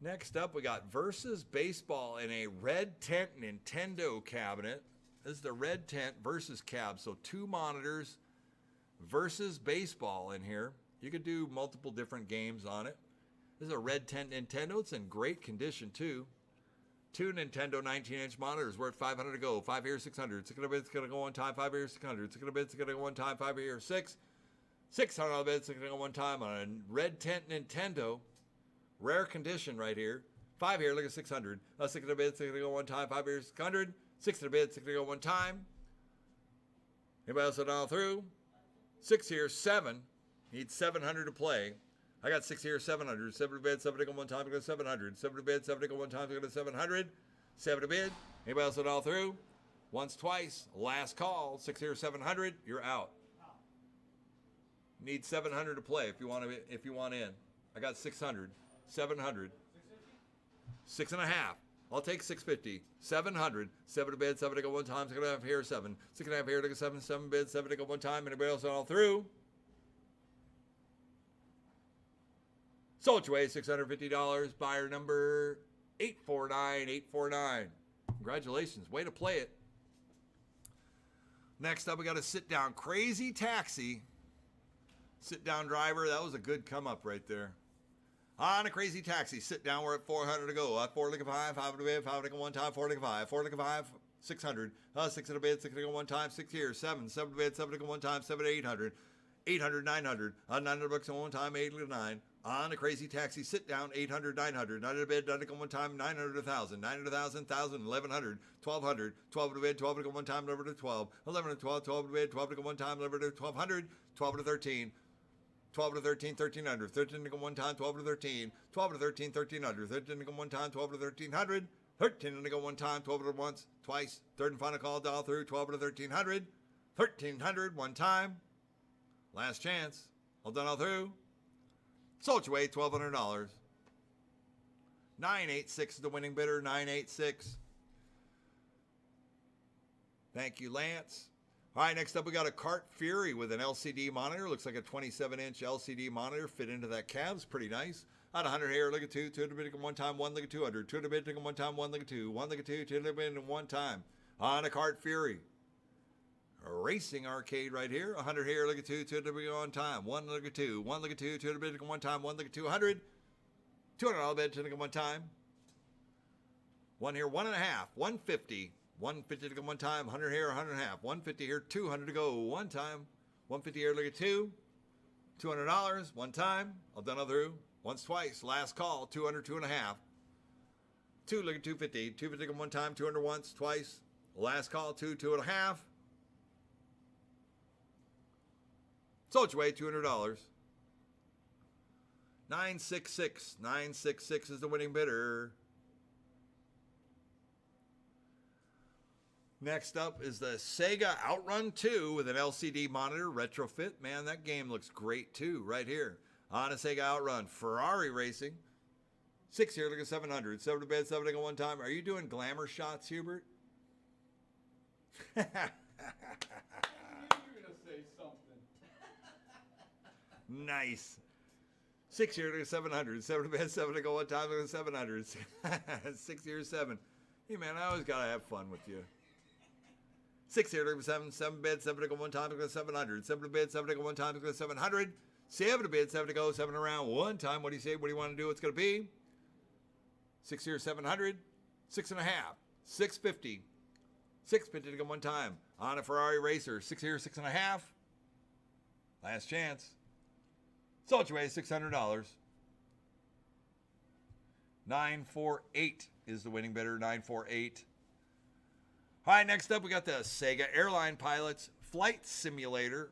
[SPEAKER 1] Next up, we got Versus Baseball in a red tent Nintendo cabinet. This is the red tent Versus cab, so 2 monitors, Versus Baseball in here. You could do multiple different games on it. This is a red tent Nintendo. It's in great condition, too. 2 Nintendo 19-inch monitors. We're at 500 to go. 5 here, 600. 600 bids, it's going to go one time. 5 here, 600. 600 bids, it's going to go one time. 5 here, 6. $600 bids, it's going to go one time on a red tent Nintendo. Rare condition right here. 5 here, look at 600. 600 bids, it's going to go one time. 5 here, 600. 600 bids, it's going to go one time. Anybody else all through? 6 here, 7. Need 700 to play. I got 6 here, 700. 70 bid, 70 go one time, go 700. 70 bid, 70 go one time, go 700. 70 bid. Anybody else all through? Once, twice. Last call. 6 here, 700. You're out. Need 700 to play if you want in. I got 600. 700. 6.5. I'll take 650. 700. 7 to bid, 7 to go one time. 6.5 here, 7. 6.5 here to go 7. 7 bid, 7 to go one time. Anybody else all through? Sold your way, $650. Buyer number 849. Congratulations. Way to play it. Next up, we got a sit-down Crazy Taxi. Sit-down driver. That was a good come-up right there. On a Crazy Taxi. Sit down. We're at 400 to go. 4 to 5. 5 to bid. 5 to go one time. 4 to 5. 4 to 5. 600. 6 to bid. 6 to go one time. 6 here. 7. 7 to bid. 7 to go one time. 7 to 800. 800, 900. 900 bucks on one time. 8 to 9. On a Crazy Taxi. Sit down. 800, 900. 900 to bid. 9 to go one time. 900 to 1,000. 900 to 1,000. 1,000. 1,100. 1,200. 12 to bid. 12 to go one time. 11 to 12. 11 to 12. 12 to bid. 12 to go one time. 11 to 1,200. 12 to 13. 12 to 13, 1,300. 13 to go one time, 12 to 13. 12 to 13, 1,300. 13 to go one time, 12 to 1,300. 13 to go one time, 12 to once, twice. Third and final call, dial through, 12 to 1,300. 1,300, one time. Last chance. All done, all through. Sold your way, $1,200. 986 is the winning bidder, 986. Thank you, Lance. All right, next up we got a Kart Fury with an LCD monitor. Looks like a 27-inch LCD monitor fit into that cab. It's pretty nice. At 100 here, look at 2, 2 to bid, one time, 1 look at 200, 2 to bid, one time, 1 look at 2, 1 look at 2, 2 to bid, and one time. On a Kart Fury. A racing arcade right here. 100 here, look at 2, 2 to bid, one time, 1 look at 2, 1 look at 2, 2 to bid, one time, 1 look at 200, $200 bid, 2 to one time. 1 here, 1.5, 150. 150 to go one time, 100 here, 100 and a half. 150 here, 200 to go one time. 150 here, look at 2. $200, one time. All done, all through. Once, twice. Last call, 200, 2.5. 2, look at 250. 250 to go one time, 200 once, twice. Last call, 2, 2.5. Sold your way, $200. 966. 966 is the winning bidder. Next up is the Sega Outrun 2 with an LCD monitor retrofit. Man, that game looks great too, right here. On a Sega Outrun. Ferrari Racing. 6 here, look at 700. 7 to bed, 7 to go one time. Are you doing glamour shots, Hubert?
[SPEAKER 6] You're gonna say something.
[SPEAKER 1] Nice. 6 here, look at 700. 7 to bed, 7 to go one time, look at 700. 6 here, 7. Hey man, I always gotta have fun with you. 6 here, look at 7. 7 bid, 7 to go one time, look at 700. 7 to bid, 7 to go one time, look at 700. 7 to bid, 7 to go, 7 around, one time. What do you say? What do you want to do? What's going to be? 6 here, 700. 6.5. 650. 650 to go one time. On a Ferrari Racer. 6 here, 6.5. Last chance. Sold your way, $600. 948 is the winning bidder. 948. All right, next up we got the Sega Airline Pilots Flight Simulator.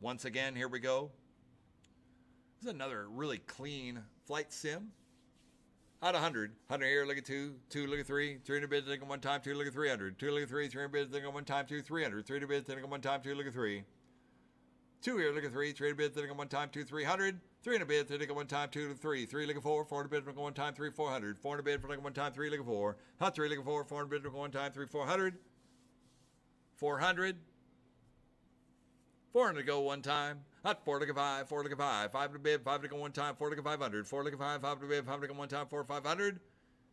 [SPEAKER 1] Once again, here we go. This is another really clean flight sim. At 100. 100 here, look at 2. 2, look at 3. 300 bids, think of one time. 2, look at 300. 2, look at 3. 300 bids, think of one time. 2, 300. 300 bids, think of one time. 2, look at 3. 2 here, look at 3, 3 in a bid, 3 one time, 2, 300. 3 in a bid, 3 one time, 2 to 3. 3 look at 4, 4 in a bid, look at one time, 3, 400. 4 in a bid, look at one time, 3 look at 4. Hot 3 look at 4, 4 in a bid, look at one time, 3, 400. 400. 4 in a go one time. Hot 4 look at 5, 4 look at 5. 5 in a bid, 5 to go one time, 4 look at 500. 4 look at 5, 5 in a bid, 5 to go one time, 4 500.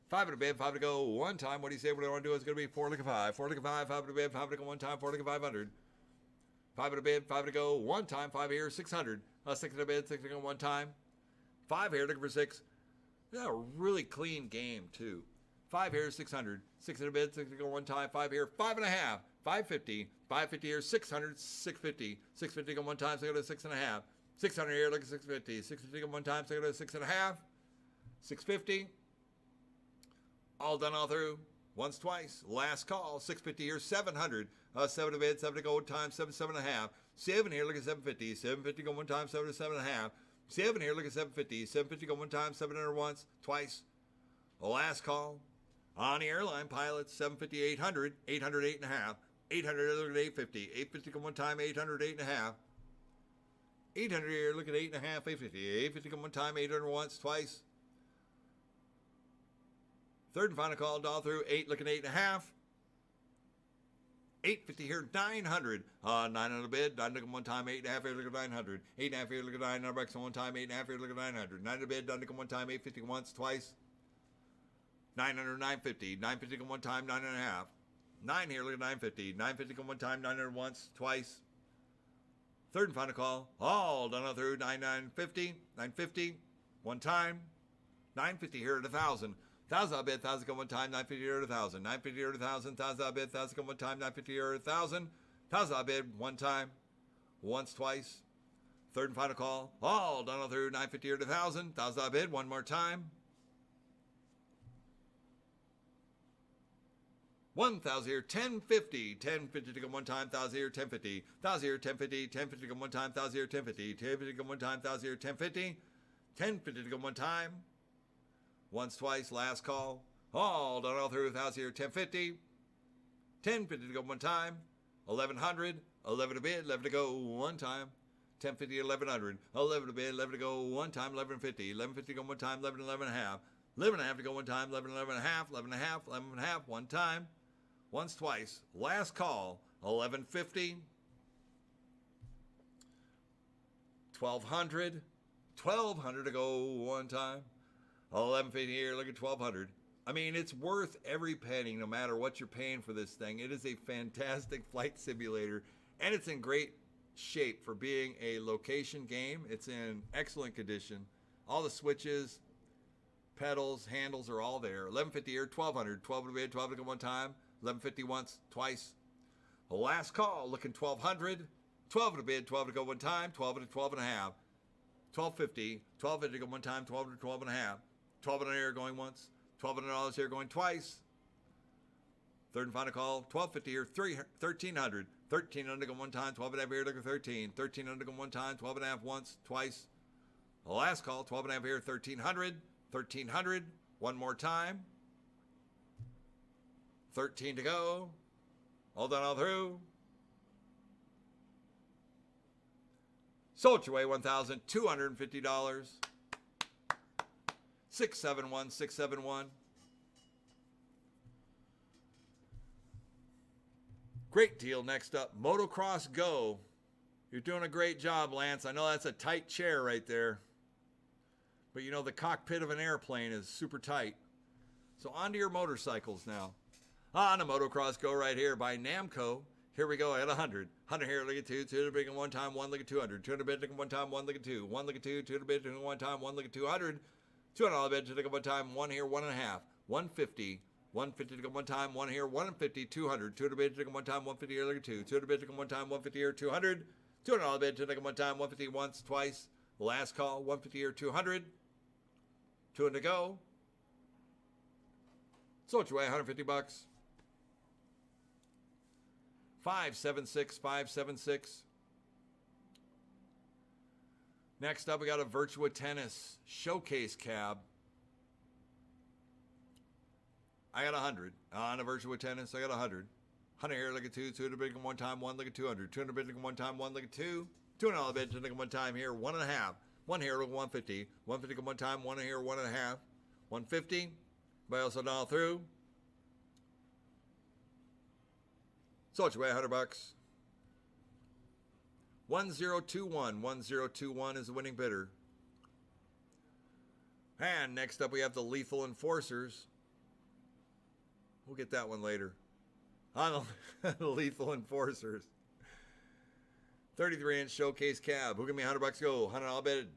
[SPEAKER 1] 5 in a bid, 5 to go one time. What do you say? What I want to do is going to be 4 look at 5. 4 look at 5, 5 in a bid, 5 to go one time, 4 look at 500. 5 in a bid, 5 to go one time, 5 here, 600. 6 in a bid, 6 to go one time. 5 here, looking for 6. Yeah, a really clean game, too. 5 here, 600. 6 in a bid, 6 to go one time. 5 here, 5 and a half. 550. 550 here, 600. 650. 650 go one time, so I go to 6 and a half. 600 here, look at 650. 650 go one time, so I go to 6 and a half. 650. All done all through. Once, twice. Last call. 650 here, 700. 7 to bid, 7 to go one time, 7, 7 and a half. 7 here, look at 750. 750 go one time, 7 to 7 and a half. 7 here, look at 750. 750 go one time, 700 once, twice. The last call. On the airline pilots, 750, 800. 800, 8 and a half. 800, look at 850. 850 go one time, 800, 8 and a half. 800 here, look at 8 and a half, 850. 850 go one time, 800 once, twice. Third and final call, all through 8, looking 8 and a half. 850 here, 900. 900 bid, 9 look at one time, 8 and a half here, look at 900. 8 and a half here, look at 900 bucks on one time, 8 and a half here, look at 900. 900 bid, 9 look at one time, 850 once, twice. 900, 950. 950 go one time, 9 and a half. 9 here, look at 950. 950 go one time, 900 once, twice. Third and final call, all done all through 9950. 950, one time. 950 here at 1,000. 1,000 bid, 1,000 go one time, 950 here at 1,000. 950 here at 1,000. 1,000 bid, 1,000 go one time, 950 here at 1,000. 1,000 bid, one time. Once, twice. Third and final call, all done all through 950 here at 1,000. 1,000 bid, one more time. 1,000 here, 1050. 1050 to go one time, 1,000 here, 1050. 1,000 here, 1050. 1050 to go one time, 1,000 here, 1050. 1050 to go one time, 1,000 here, 1050. 1050 to go one time. Once, twice, last call. All done all through 1,000 here, 1050. 1050 to go one time. 1,100. 11 to bid, 11 to go one time. 1050 to 1,100. 11 to bid, 11 to go one time, 1150. 1150 to go one time, 11, 11 and a half. 11 and a half to go one time, 11, 11 and a half, 11 and a half, 11 and a half, one time. Once, twice. Last call, 1150. 1,200. 1,200 to go one time. 1150 here, look at 1,200. I mean, it's worth every penny no matter what you're paying for this thing. It is a fantastic flight simulator, and it's in great shape for being a location game. It's in excellent condition. All the switches, pedals, handles are all there. 1150 here, 1,200. 12 to bid, 12 to go one time. 1150 once, twice. The last call, looking 1,200. 12 to bid, 12 to go one time. 12 to 12 and a half. 1,250. 1,250 to go one time. 12 to 12 and a half. 1,200 here going once. $1,200 here going twice. Third and final call, 1,250 here, 1,300. 1,300 to go one time, 12 and a half here, look at 13. 1,300 to go one time, 12 and a half once, twice. The last call, 12 and a half here, 1,300. 1,300, one more time. 13 to go. All done, all through. Sold your way, $1,250. 671, 671. Great deal. Next up, Motocross Go. You're doing a great job, Lance. I know that's a tight chair right there. But you know, the cockpit of an airplane is super tight. So onto your motorcycles now. On a Motocross Go right here by Namco. Here we go at 100. 100 here, look at 2. 2 to big and one time, 1 look at 200. 200 bid, look at one time, 1 look at 2. 1 look at 2. 2 to bid, look at one time, 1 look at 200. $200 bid to look at one time, 1 here, 1 and a half. 150. 150 to go one time, 1 here, 150, 200. 200 bid to go one time, 150 here, look at 2. 200 bid to go one time, 150 here, 200. $200 bid to look at one time, 150 once, twice. Last call, 150 here, 200. 200 to go. Sold your way, $150. 576, 576. Next up, we got a Virtua Tennis Showcase Cab. I got 100. On a Virtua Tennis, I got 100. 100 here, look at 2. 2 to bid one time, 1 look at 200. 200 bid one time, 1 look at 2. $2 bid to nickel one time here, 1.5. One here, look 150. 150 come one time, one here, 1.5. 150. Everybody else $1 through. Sold you away, $100. 1021. 1021 is the winning bidder. And next up we have the Lethal Enforcers. We'll get that one later. On the Lethal Enforcers. 33-inch showcase cab. Who give me $100 go? $100 bid.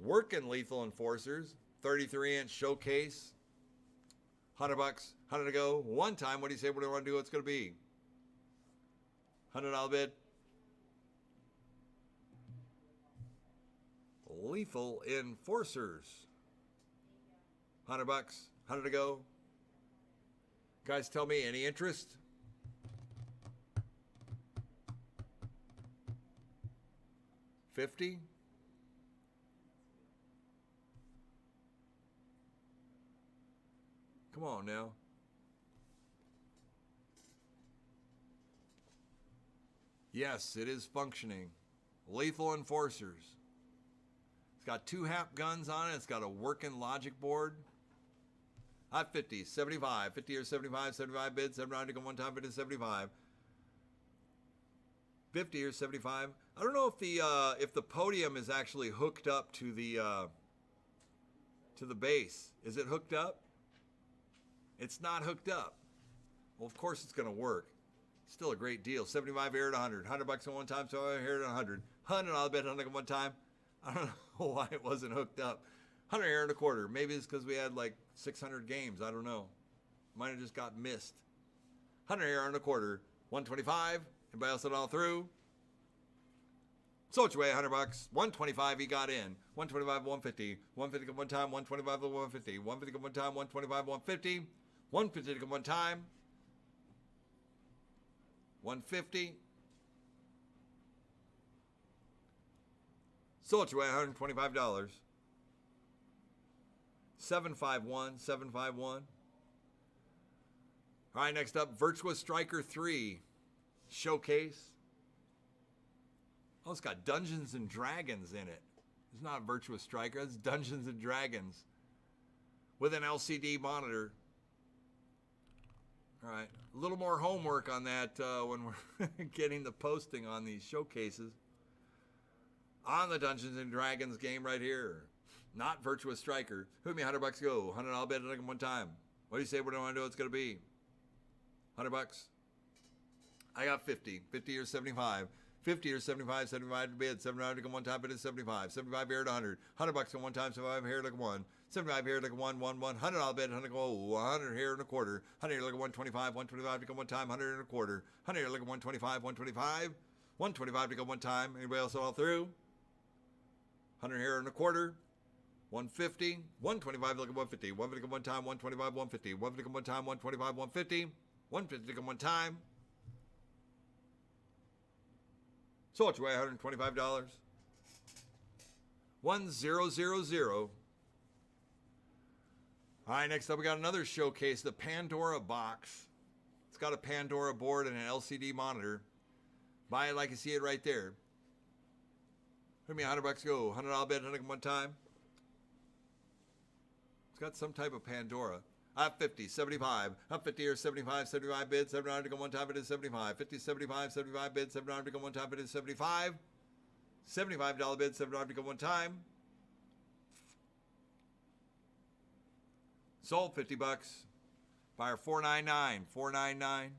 [SPEAKER 1] Working Lethal Enforcers. 33-inch showcase. $100. 100 to go. One time. What do you say? What do you want to do? What's going to be? $100 bid. Lethal Enforcers. $100. 100 to go. Guys, tell me, any interest? $50. Come on now. Yes, it is functioning. Lethal Enforcers. It's got 2 HAP guns on it. It's got a working logic board. Hot 50, 75, 50 or 75, 75 bids, 7 round to go one time, bid is 75. 50 or 75. I don't know if the podium is actually hooked up to the base. Is it hooked up? It's not hooked up. Well, of course it's going to work. Still a great deal. 75 here at 100. $100 at one time, so here at 100. $100 bid, 100 at one time. I don't know why it wasn't hooked up. 100 here and a quarter. Maybe it's because we had like 600 games. I don't know. Might have just got missed. 100 here and a quarter. 125. Anybody else all through? Sold your way, $100. 125 he got in. 125, 150. 150 come one time. 125 to 150. 150 come one time. 125, 150. 150 come one time. 150. Sold your way, $125. 751, 751. All right, next up, Virtua Striker 3 Showcase. Oh, it's got Dungeons and Dragons in it. It's not Virtua Striker, it's Dungeons and Dragons with an LCD monitor. All right, a little more homework on that when we're getting the posting on these showcases. On the Dungeons and Dragons game right here. Not Virtua Striker. Who me $100 go? $100 bid at one time. What do you say? What do I want to do? It's going to be $100. I got 50. 50 or 75. 50 or 75. 75 to bid. 700 to go one time. Bid is 75. 75 here at 100. $100 at one time. 75 here like one. 75 here like one. $100 bid. 100 go. 100 here and a quarter. 100 here like 125. 125 to go one time. 100 and a quarter. 100 here like 125. 125. 125 to go one time. Anybody else all through? 100 here and a quarter. 150, 125, look at 150, 150 come one time, 125, 150, 150 come one time, 125, 150, 150 come one time. Sold your way, $125. 1000. All right, next up we got another showcase, the Pandora box. It's got a Pandora board and an LCD monitor. Buy it like you see it right there. Give me $100 go, $100 bid, 100 come one time. It's got some type of Pandora. Up 50, 75. Up 50 or 75, 75 bids, 700 to go one time, it is 75. 50, 75, 75 bids, 700 to go one time, it is 75. $75 bid, 700 to go one time. Sold $50. Buyer 499, 499.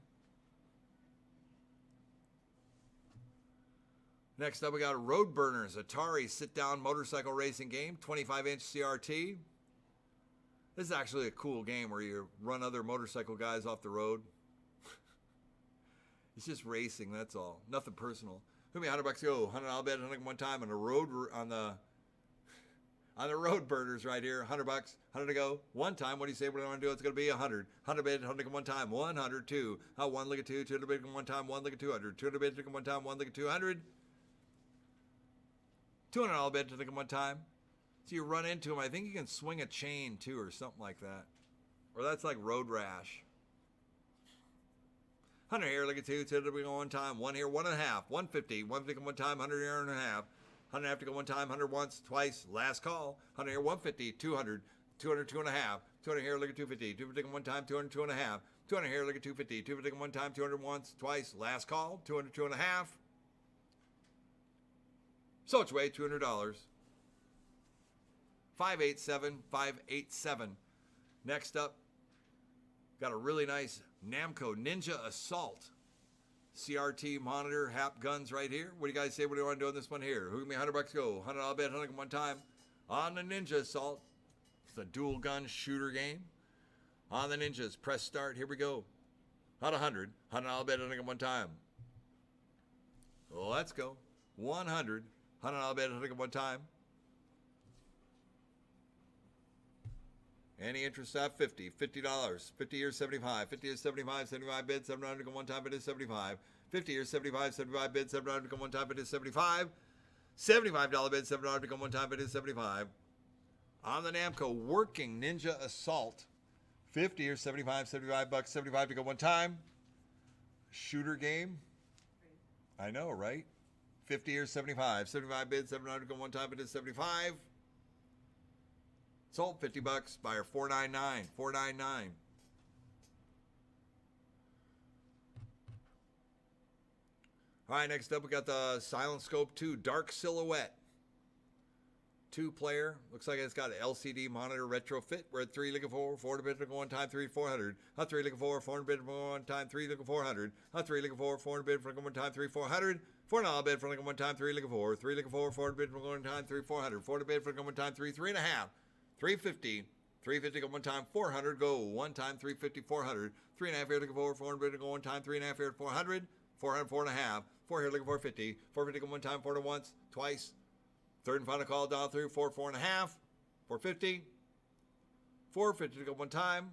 [SPEAKER 1] Next up we got Road Burners, Atari sit-down motorcycle racing game, 25-inch CRT. This is actually a cool game where you run other motorcycle guys off the road. It's just racing, that's all. Nothing personal. Who me $100 go? $100 bid, 100 one time on the road on the Road Burners right here. $100, 100 to go. One time. What do you say? What do I want to do? It's going to be 100. 100 bid, 100 one time. 100 two. One look at two. 200 bid one time. One look at 200. 200 bid one time. One look at 200. $200 bid to one time. So you run into him. I think you can swing a chain too or something like that. Or that's like Road Rash. 100 here, look at 2, 2 to go one time, 1 here, 1 and a half, 150, 150 go one time, 100 here and a half, 100 have to go one time, 100 once, twice, last call, 100 here, 150, 200, 200, 2 and a half, 200 here, look at 250, 250 go one time, 200, 2 and a half, 200 here, look at 250, 250 go one time, 200 once, twice, last call, 200, 2 and a half. So it's way $200. 587, 587. Next up, got a really nice Namco Ninja Assault CRT monitor, hap guns right here. What do you guys say? What do you want to do on this one here? Who give me $100 go? 100 I'll bet 100 one time on the Ninja Assault. It's a dual gun shooter game. On the Ninjas, press start. Here we go. On 100 I'll bet 100 one time. Let's go. 100 I'll bet 100 one time. Any interest at 50, $50, 50 years 75, 50 years 75, 75 bids, 700 go one time, it is 75, 50 years 75, 75 bids, 700 go one time, it is 75, $75 bid, 700 go one time, it is 75. On the Namco Working Ninja Assault, 50 years 75, 75 bucks, 75 to go one time. Shooter game. I know, right? 50 years 75, 75 bids, 700 go one time, it is 75. Sold $50, buyer 499, 499. All right, next up we got the Silent Scope 2 Dark Silhouette. 2-player. Looks like it's got an LCD monitor retrofit. We're at 3 looking for 4 to bid for one time 3 400. Not 3 looking for 4 to bid for one time 3 looking 400. Not 3 looking for 4 to bid for one time 3 400. 4 now bid for one time 3 looking for 3 looking for 4 to bid for one time 3 400. 4 to bid for one time 3 3 and a half. 350, 350 go one time, 400 go one time, 350, 400, 3 and a half here looking for 400 go one time, 3 and a half here 400, 400, 4 and a half, 4 here looking for 50, 450 go one time, 4 to once, twice, third and final call down through 4, 4 and a half, 450, 450 to go one time.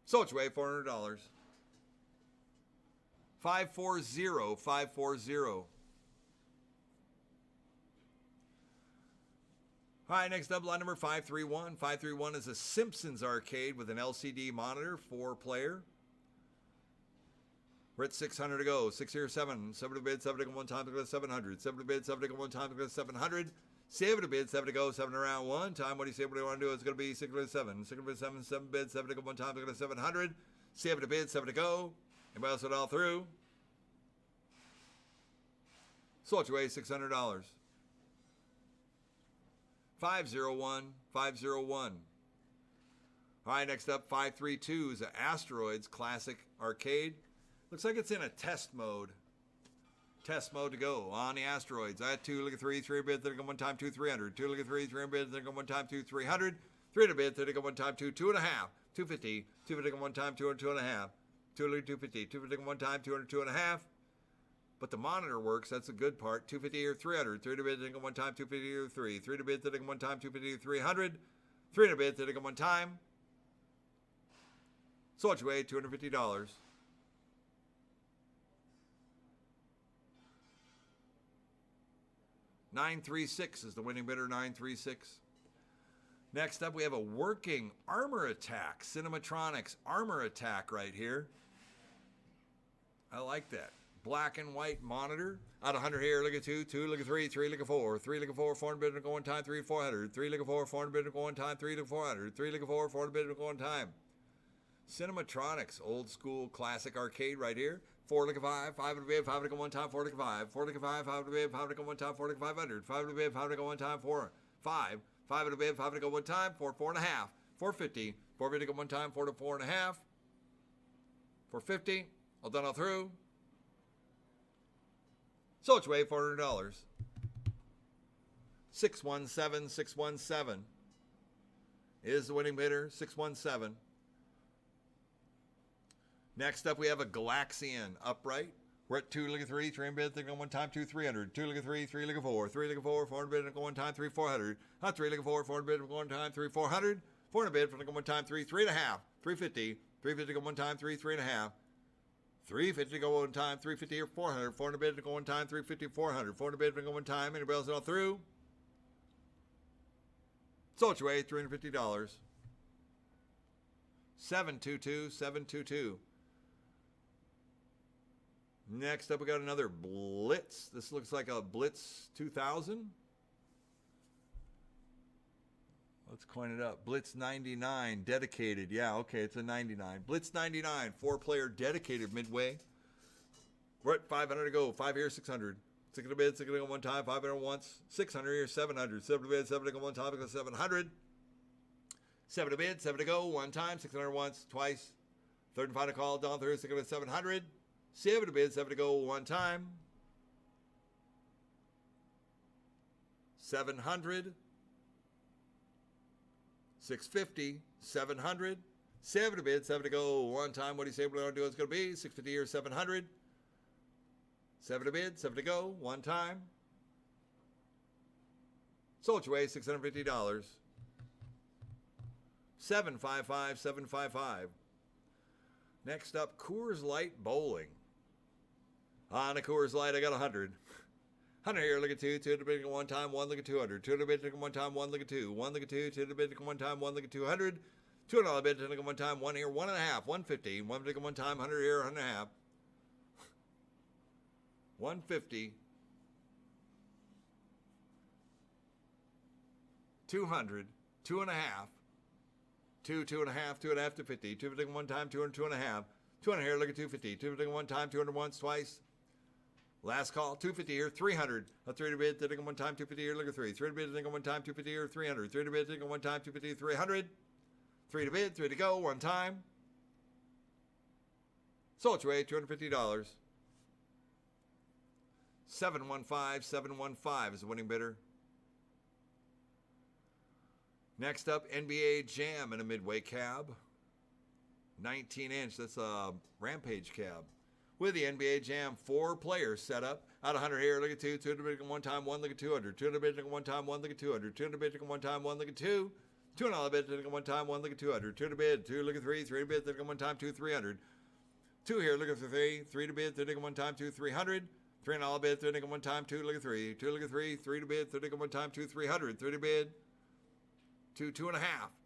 [SPEAKER 1] So it's way $400. 540, 540. All right, next up, line number 531. 531 is a Simpsons arcade with an LCD monitor, 4-player. We're at 600 to go. 6 here, 7. 7 to bid, 7 to go one time, to go 700. 7 to bid, 7 to go one time, to go 700. 7 to bid, 7 to go, 7 around one time. What do you say? What do you want to do? It's going to be 6 to 7. 6 to bid, 7, 7 bid, 7 to go one time, to go 700. 7 to bid, 7 to go. Anybody else it all through? So it's away $600. 501, 501. All right, next up, 532 is an Asteroids Classic Arcade. Looks like it's in a test mode. Test mode to go on the Asteroids. I had 2, look at 3, 3 bids, then go one time, 2, 300. 2, look at 3, 3 bids, then go one time, 2, 300. 3 to bid, then go one time, 2, 2 and a half. 250, 250 go one time, 200, 2 and a half. 2, look at 250, 250 go one time, 200, 2 and a half. But the monitor works. That's the good part. 250 or 300. 3 to bid, then go one time, 250 or 3. 3 to bid, then go one time, 250 or 300. 3 to bid, then go one time. So much away, $250. 936 is the winning bidder, 936. Next up, we have a working Armor Attack, Cinematronics Armor Attack right here. I like that. Black and white monitor. Out of 100 here, look at 2, 2, look at 3, 3, look at 4, 3, look at 4, 400 bid, go one time, 3, 400, 3, look at 4, 400 bid, go one time, 3, look at 400, 3, look at 4, 400 bid, go one time. Cinematronics, old school classic arcade right here. 4 look at 5, 5 to bid, 5 to go one time, 4 look at 5, 4 look at 5, 5 to bid, 5 to go one time, 4 look at 500, 5 to bid, 5 to go one time, 4, 5, 5 to bid, 5 to go one time, 4, 4 and a half, 450, 450 to go one time, 4 to 4 and a half, 450, all done all through. So it's way $400. 617, 617 is the winning bidder, 617. Next up, we have a Galaxian upright. We're at 2 look at 3, 3 and bid, then go one time, 2, 300. 2 look at 3, 3 look at 4, 3 look at 4, 400 bid, and go one time, 3, 400. Not 3 look at 4, 400 bid, and go one time, 3, 400. 400 bid, for go one time, 3, 3 and a half. 350, 350 go one time, 3, 3 and a half. 350 to go one time, 350 or 400. 400 bid to go one time, 350, 400. 400 bid to go one time. Anybody else all through? So it's away, $350. 722, 722. Next up, we got another Blitz. This looks like a Blitz 2000. Let's coin it up. Blitz 99, dedicated. Yeah, okay, it's a 99. Blitz 99, 4-player dedicated midway. We're at 500 to go. 5 here, 600. 6 to bid, 6 to go one time. 500 once. 600 here, 700. 7 to bid, 7 to go one time. 700. 7 to bid, 7 to go one time. 600 once, twice. Third and final call. Down through 700. 7 to bid, 7 to go one time. 700. 650, 700, 7 to bid, 7 to go one time. What do you say we're going to do? It's going to be 650 or 700. 7 to bid, 7 to go one time. Sold your way, $650. 755, 755. Next up, Coors Light Bowling. On a Coors Light, I got 100. 100 here, look at 2, 2 to bid one time, 1 look at 200, 2 to bid one time, 1 look at 2, 1 look at 2, 2 to bid one time, 1 look at 200, $2 bid to one time, 1 here, 1.5, 150, 1 bid one time, 100 here, 100 and a half, 150, 200, 2.5, 2, 2.5, 2.5 to 50, 2 bid one time, 200, 2.5, 200 here, look at 250, 2 bid one time, 200 once, twice. Last call, 250 here, 300. A 3 to bid, to one time, 250 here, look at 3. 3 to bid, to one time, 250 here, 300. 3 to bid, to one time, 250, 300. 3 to bid, 3 to go, one time. Sold your way, $250. 715, 715 is the winning bidder. Next up, NBA Jam in a midway cab. 19-inch, that's a Rampage cab. With the NBA Jam 4 players set up. Out of 100 here, look at 2, 2 to bid one time, 1 look at 200, 2 to bid one time, 1 look at 200, 2 to bid one time, 1 look at 2, $2 bid to one time, 1 look at 200, 2 to bid, 2 look at 3, 3 to bid to one time, 2 300, 2 here, look at 3, 3 to bid to one time, 2 300, $3 bid to one time, 2 look at 3, 2 look at 3, 3 to bid to one time, 2 300, 3 to bid, 2 2.5,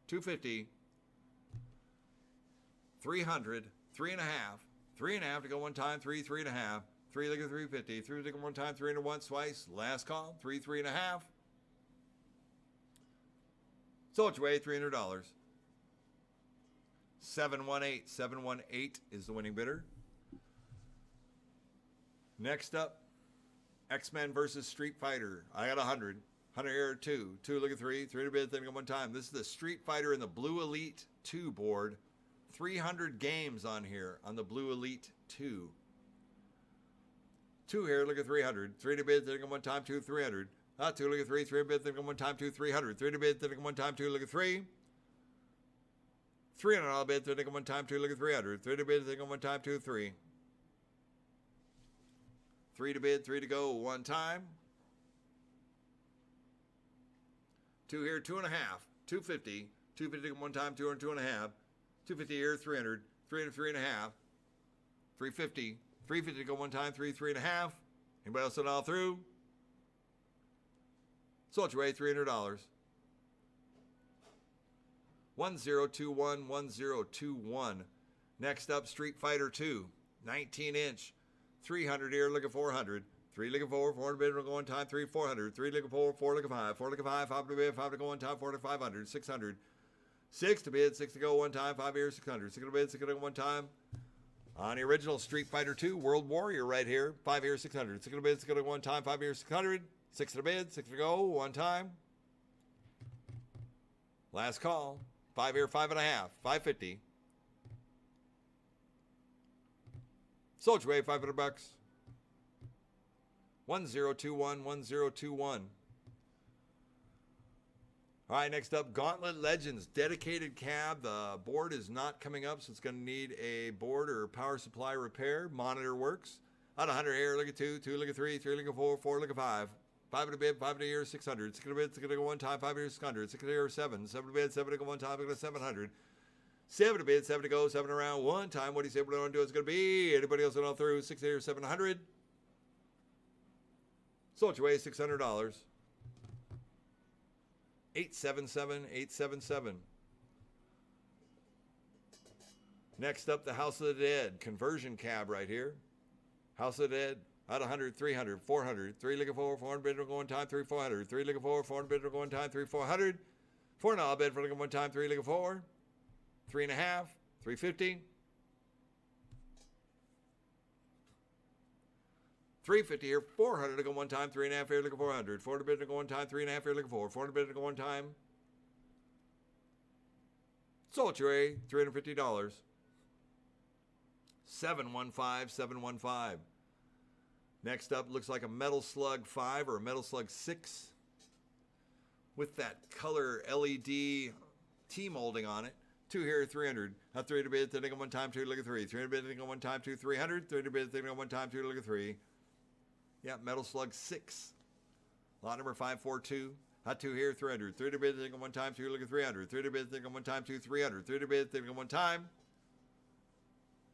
[SPEAKER 1] 250, 300, 3.5. 3.5 to go one time, 3 3.5, 3 look at 350, 3 to go one time, 300 once, twice. Last call, 3 3.5. Sold your way, $300. 718, 718 is the winning bidder. Next up, X-Men versus Street Fighter. I got 100. 100 here, 2. 2 look at 3, 3 to bid, then go one time. This is the Street Fighter in the Blue Elite 2 board. 300 games on here on the Blue Elite 2. 2 here, look at 300. 3 to bid, then go one time, 2 300. 2 look at 3, 3 to bid, then go one time, 2 300. 3 to bid, then go one time, 2 look at 3. $300 bid, then go one time, 2 look at 300. 3 to bid, then go one time, 2 3. 3 to bid, 3 to go one time. 2 here, 2.5, 250. 250 one time, 200, 2.5. 250 here, 300, 300, 3.5, 350, 350 to go one time, 3 3.5. Anybody else on all through? Sold your way, $300. 1021, 1021. Next up, Street Fighter 2, 19-inch, 300 here, look at 400. 3 look at 4, 400 bid to go one time, 3 400. 3 look at 4, 4 look at 5, 4 look at 5, 5 to bid, 5 to go one time, 4 to 500, 600. 6 to bid, 6 to go one time, 5 here, 600. 6 to bid, 6 to go one time. On the original Street Fighter 2 World Warrior right here, 5 here, 600. 6 to bid, 6 to go one time, 5 here, 600. 6 to bid, 6 to go one time. Last call, 5 here, 5.5, 550. Sold your way, $500. 1021, 1021. All right, next up, Gauntlet Legends, dedicated cab. The board is not coming up, so it's going to need a board or power supply repair. Monitor works. Out of 100 here, look at 2, 2 look at 3, 3 look at 4, 4 look at 5. 5 to bid, 5 to here, 600. 6 to bid, 6 to go one time, 5 here, 600. 6 to here, 7. 7 to bid, 7 to go one time, 700. 7 to bid, 7 to go, 7 around one time. What do you say we're going to do? It's going to be anybody else all through? 6 here, 700. Sold your way, $600. 877, 877. Next up, the House of the Dead conversion cab right here. House of the Dead. Out 100, 300, 400, 3 liquor 4, 400 bid for going time, 3 400, 3 liquor 4, 400 bid for going time, 3 400, 4 $4 bid for liquor one time, 3 liquor 4, 3.5, 350, 350 here, 400 to go one time, 3.5 here, liquor 400, 400 bid to go one time, 3.5 here, liquor 4, 400 bid to go one time. Sultry, $350. 715, 715. Next up, looks like a Metal Slug 5 or a Metal Slug 6 with that color LED T-molding on it. 2 here, 300. Not 3 to bid, think on one time, 2 look at 3. 300 bid, think on one time, 2, 300. 3 to bid, think on one time, 2 look at 3. Yeah, Metal Slug 6. Lot number 542. Not 2 here, 300. 3 to bid, think on one time, 2 look at 300. 3 to bid, think on one time, 2, 300. 3 to bid, think on one time.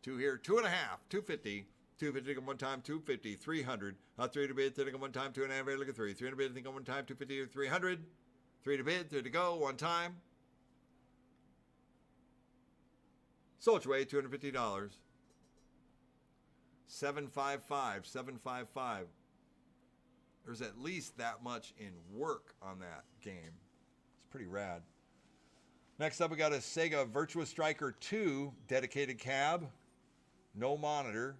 [SPEAKER 1] 2 here, 2.5, 250. 250 on one time, 250, 300. 3 to bid, 30 on one time, 2.5 here, look at 3. 300 bid, think on one time, 250 or 300. 3 to bid, 3 to go, one time. Sold your way, $250. 755, 755. There's at least that much in work on that game. It's pretty rad. Next up, we got a Sega Virtua Striker 2 dedicated cab. No monitor.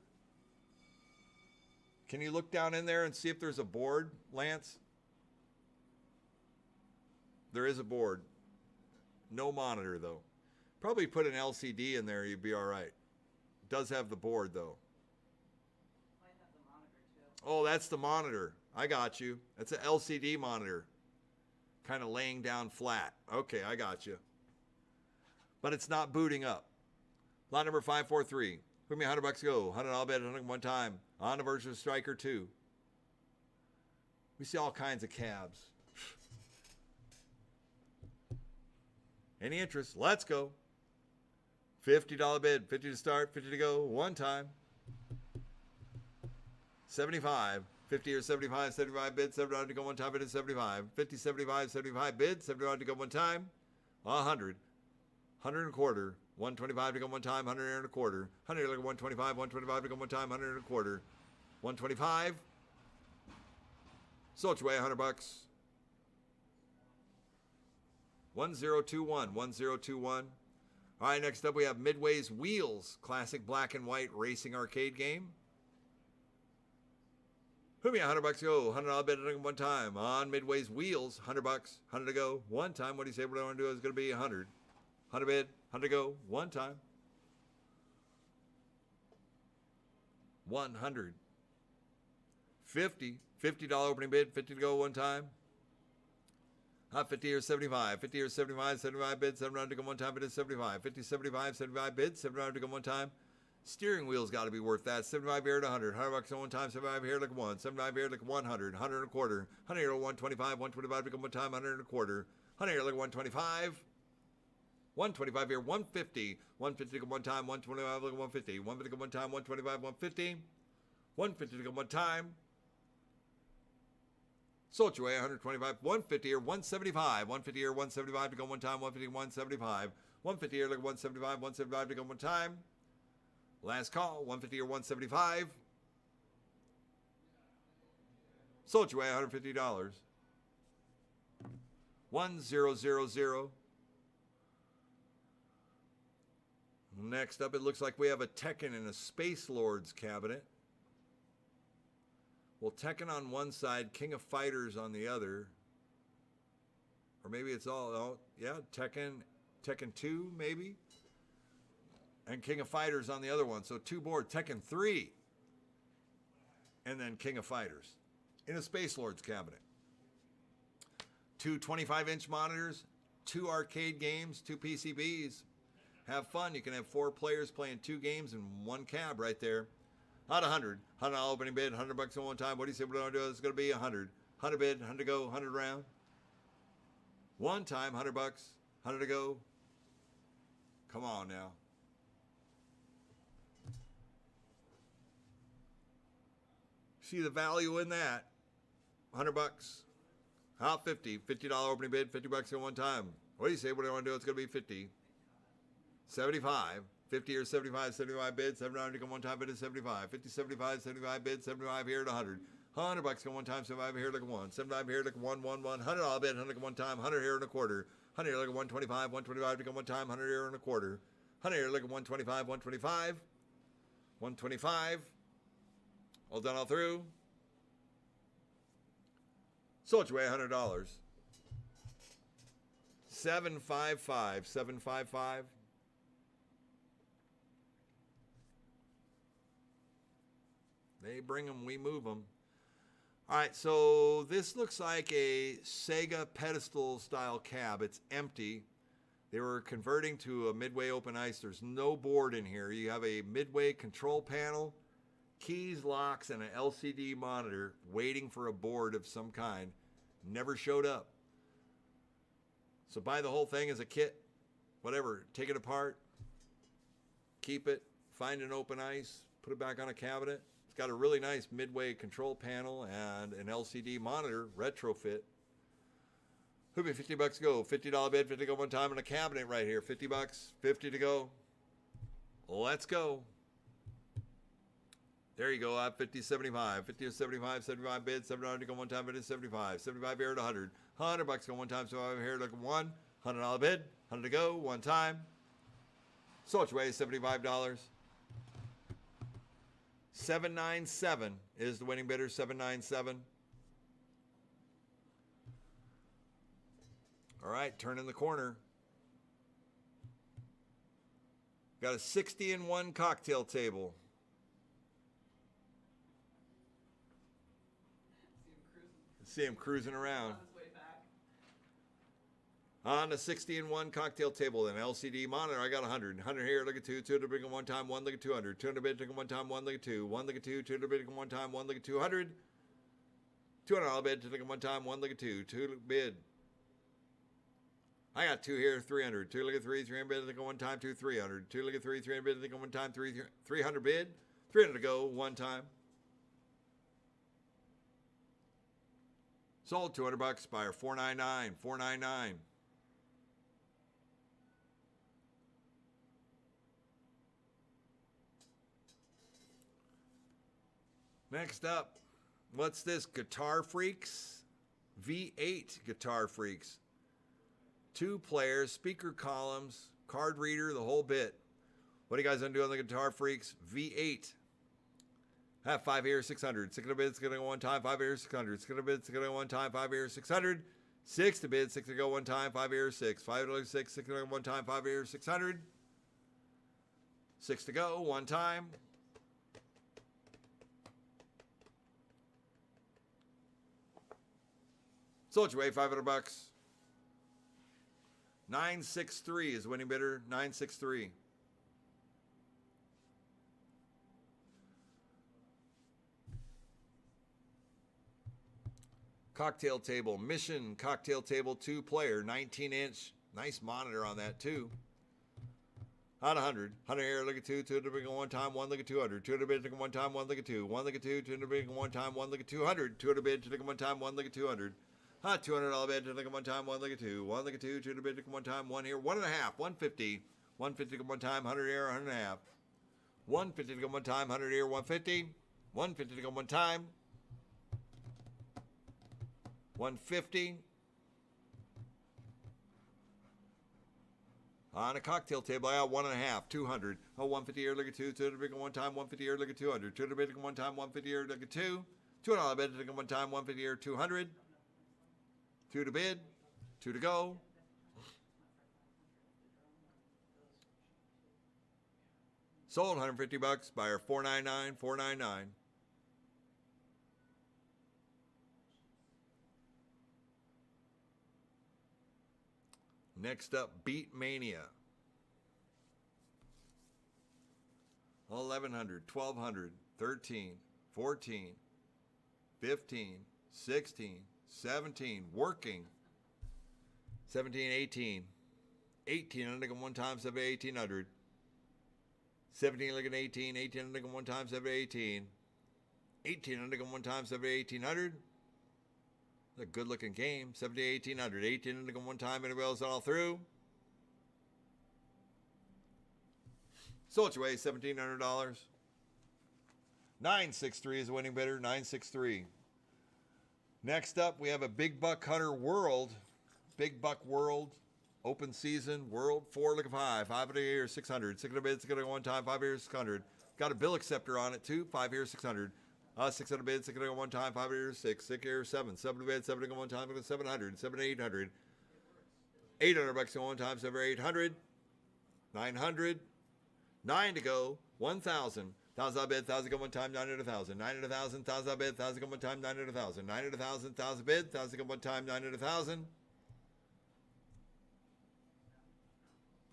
[SPEAKER 1] Can you look down in there and see if there's a board, Lance? There is a board. No monitor, though. Probably put an LCD in there, you'd be all right. It does have the board, though.
[SPEAKER 5] Might have the monitor too.
[SPEAKER 1] Oh, that's the monitor. I got you. That's an LCD monitor. Kind of laying down flat. Okay, I got you. But it's not booting up. Lot number 543. Put me $100 to go. $100 bet 100 one time. On the Virtua Striker 2. We see all kinds of cabs. Any interest? Let's go. $50 bid. 50 to start. 50 to go. One time. 75. 50 or 75. 75 bid. $7 to go one time. Bid is 75. 50, 75, 75 bid. $7 to go one time. 100. 100 and a quarter. 125 to go one time, 100 and a quarter. 100 to go 125, 125 to go one time, 100 and a quarter. 125. Sold your way, $100. 1021, 1021. All right, next up we have Midway's Wheels, classic black and white racing arcade game. Put me $100 to go, $100 bid at one time. On Midway's Wheels, $100, 100 to go, one time. What do you say? What I want to do is going to be 100. 100 bid, 100 to go, one time. 100. 50. $50 opening bid, 50 to go, one time. 50 or 75. 50 or 75, 75 bid, $7 to go one time, bid is 75. 50, 75, 75 bid, $7 to go one time. Steering wheel's got to be worth that. 75 here to 100. $100 on one time, 75 here like one. 75 here like 100. 100 and a quarter. 100 here to 125. 125 to go one time, 100 and a quarter. 100 here like 125. 125 here, 150. 150 to go one time, 125 look at 150. 150 to go one time, 125, 150. 150 to go one time. Sold your way, 125. 150 here, 175. 150 here, 175 to go one time, 150, 175. 150 here, look at 175, 175 to go one time. Last call, 150 or 175. Sold your way, $150. 1000. Next up, it looks like we have a Tekken and a Space Lords cabinet. Well, Tekken on one side, King of Fighters on the other. Or maybe it's all, oh, yeah, Tekken 2 maybe. And King of Fighters on the other one. So two boards, Tekken 3. And then King of Fighters in a Space Lords cabinet. Two 25-inch monitors, two arcade games, two PCBs. Have fun. You can have 4 players playing 2 games in one cab right there. Not 100. $100 opening bid, $100 on one time. What do you say we're going to do? It's going to be 100. 100 bid, 100 to go, 100 round. One time, $100, 100 to go. Come on now. See the value in that. $100. Out 50. $50 opening bid, $50 on one time. What do you say? What do I want to do? It's going to be 50. 75. 50 or 75, 75 bid, 700 to go one time, bid is 75. 50, 75, 75 bid, 75 here to 100. $100 go one time, 75 here like a 1. 75 here like a 1, 1, 1. $100 bid, 100 go one time, 100 here and a quarter. 100 here like a 125, 125 to go one time, 100 here and a quarter. 100 here like a 125, 125. 125. All done, all through. Sold your way $100. 755, 755. They bring them, we move them. All right, so this looks like a Sega pedestal style cab. It's empty. They were converting to a midway open ice. There's no board in here. You have a midway control panel, keys, locks, and an LCD monitor waiting for a board of some kind. Never showed up. So buy the whole thing as a kit, whatever. Take it apart, keep it, find an open ice, put it back on a cabinet. It's got a really nice midway control panel and an LCD monitor, retrofit. Who'd be $50 to go? $50 bid, 50 to go one time in a cabinet right here. $50, 50 to go. Let's go. There you go, 50, 75. 50 to 75, 75 bid, $7 to go one time, bid is 75. 75 here at 100. $100 go one time, so I'm here like one. $100 bid, 100 to go, one time. Sold your way, $75. 797 is the winning bidder, 797. All right, turn in the corner. Got a 60-in-1 cocktail table. See him cruising around.
[SPEAKER 5] On his way back.
[SPEAKER 1] On a 60-in-1 cocktail table, an LCD monitor. I got 100. 100 here, look at 2. 2 to bring one time, 1 look at 200. 200 bid, take one time, 1 look at 2. 1 look at 2. 2 to bid, one time, 1 look at 200. $200 bid, take one time, 1 look at 2. 2 bid. I got 2 here, 300. 2 look at 3. 300 bid, take one time, 2 300. 2 look at 3. 300 bid, take one time, 300 bid. 300 to go, one time. Sold $200, buyer $499, $499. Next up, what's this? Guitar Freaks? V8 Guitar Freaks. 2 players, speaker columns, card reader, the whole bit. What are you guys gonna do on the Guitar Freaks? V8. Have 5 here, 600. 6 to bid, 6 to go one time, 5 here, 600. 6 to bid, 6 to go one time, 5 here, 600. 6 to bid, 6 to go one time, 5 here, 6. 5 to 6, 6 to go one time, 5 here, 600. 6 to go, one time. Sold your way, $500. 963 is winning bidder, 963. Cocktail table, Mission cocktail table, 2 player, 19-inch. Nice monitor on that too. Out 100. 100 here, look at 2. 2 to bring one time, 1 look at 200. 2 to bid, take one time, 1 look at 2. 1 look at 2. 2 to bid, one time, 1 look at 200. 2 to bid, take one time, 1 look at 200. $200 bid, take one time, 1 look at 2. 1 look at 2. 2 to bid, take one time, 1 here. 1.5. 150. 150 to go one time, 100 here, 100 and a half. 150 to go one time, 100 here, 150. 150 to go one time. 150. On a cocktail table, I got 1.5, 200. Oh, 150 here, look at 2. 2 to bid, one time, 150 here, look at 200. 2 to bid, one time, 150 here, look at 2. $200 bid, take one time, 150 here, 200. 2 to bid, 2 to go. Sold $150, buyer $499, $499. Next up, Beat Mania. 1100, 1200, 13, 14, 15, 16, 17, working. 17, 18. 18, I'm looking one time, 7, 1800. 17, looking 18, 18, I'm looking one time, 7, 18. 18, I'm looking one time, 7, 1800. A good looking game. 70, 1800. 18 into one time. Anybody else all through? Sold your way, $1,700. 963 is the winning bidder, 963. Next up, we have a Big Buck Hunter World. Big Buck World, open season, World, 4, look at 5. 5 of the year, 600. 600 bids, 600 one time, 5 years, 600. Got a bill acceptor on it too, 5 years, 600. 600 bids, 600 one time, 5 years, 6. 6 years, 7. 7 bids, 7 one time, 700. 7 800. 800 bucks one time, 7 800. 900. 9 to go, 1,000. 1,000 bid, 1,000 go one time, 900,000. 900,000, 1,000 bid, 1,000 go one time, 900,000. 900,000, 1,000 bid, 1,000 go one time, 900,000.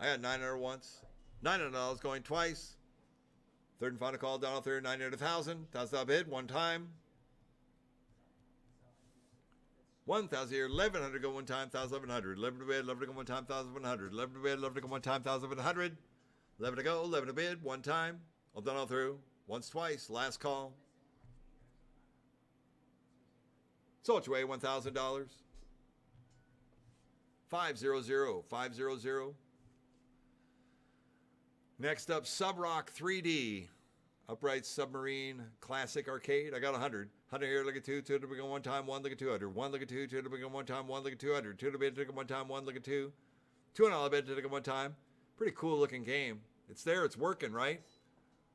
[SPEAKER 1] I got 900 once. $900 going twice. Third and final call, down on third, 900,000. 1,000 bid, one time. 1,000 here, 1,100 go one time, 1,100. 11 to bid, 11 to go one time, 1,100. 11 to bid, 11 to go one time, 1,100. 11 to go, 11 to bid, one time. All done all through. Once, twice. Last call. Sold your way, $1,000. 500, 500. Next up, Sub-Rock 3D. Upright Submarine Classic Arcade. I got 100. 100 here, look at 2. 2 to begin one time, 1, look at 200. 1, look at 2. 2 to begin one time, 1, look at 200. 2 to bid, to one time, 1, look at 2. 2 and all bid to one time. Pretty cool looking game. It's there, it's working, right?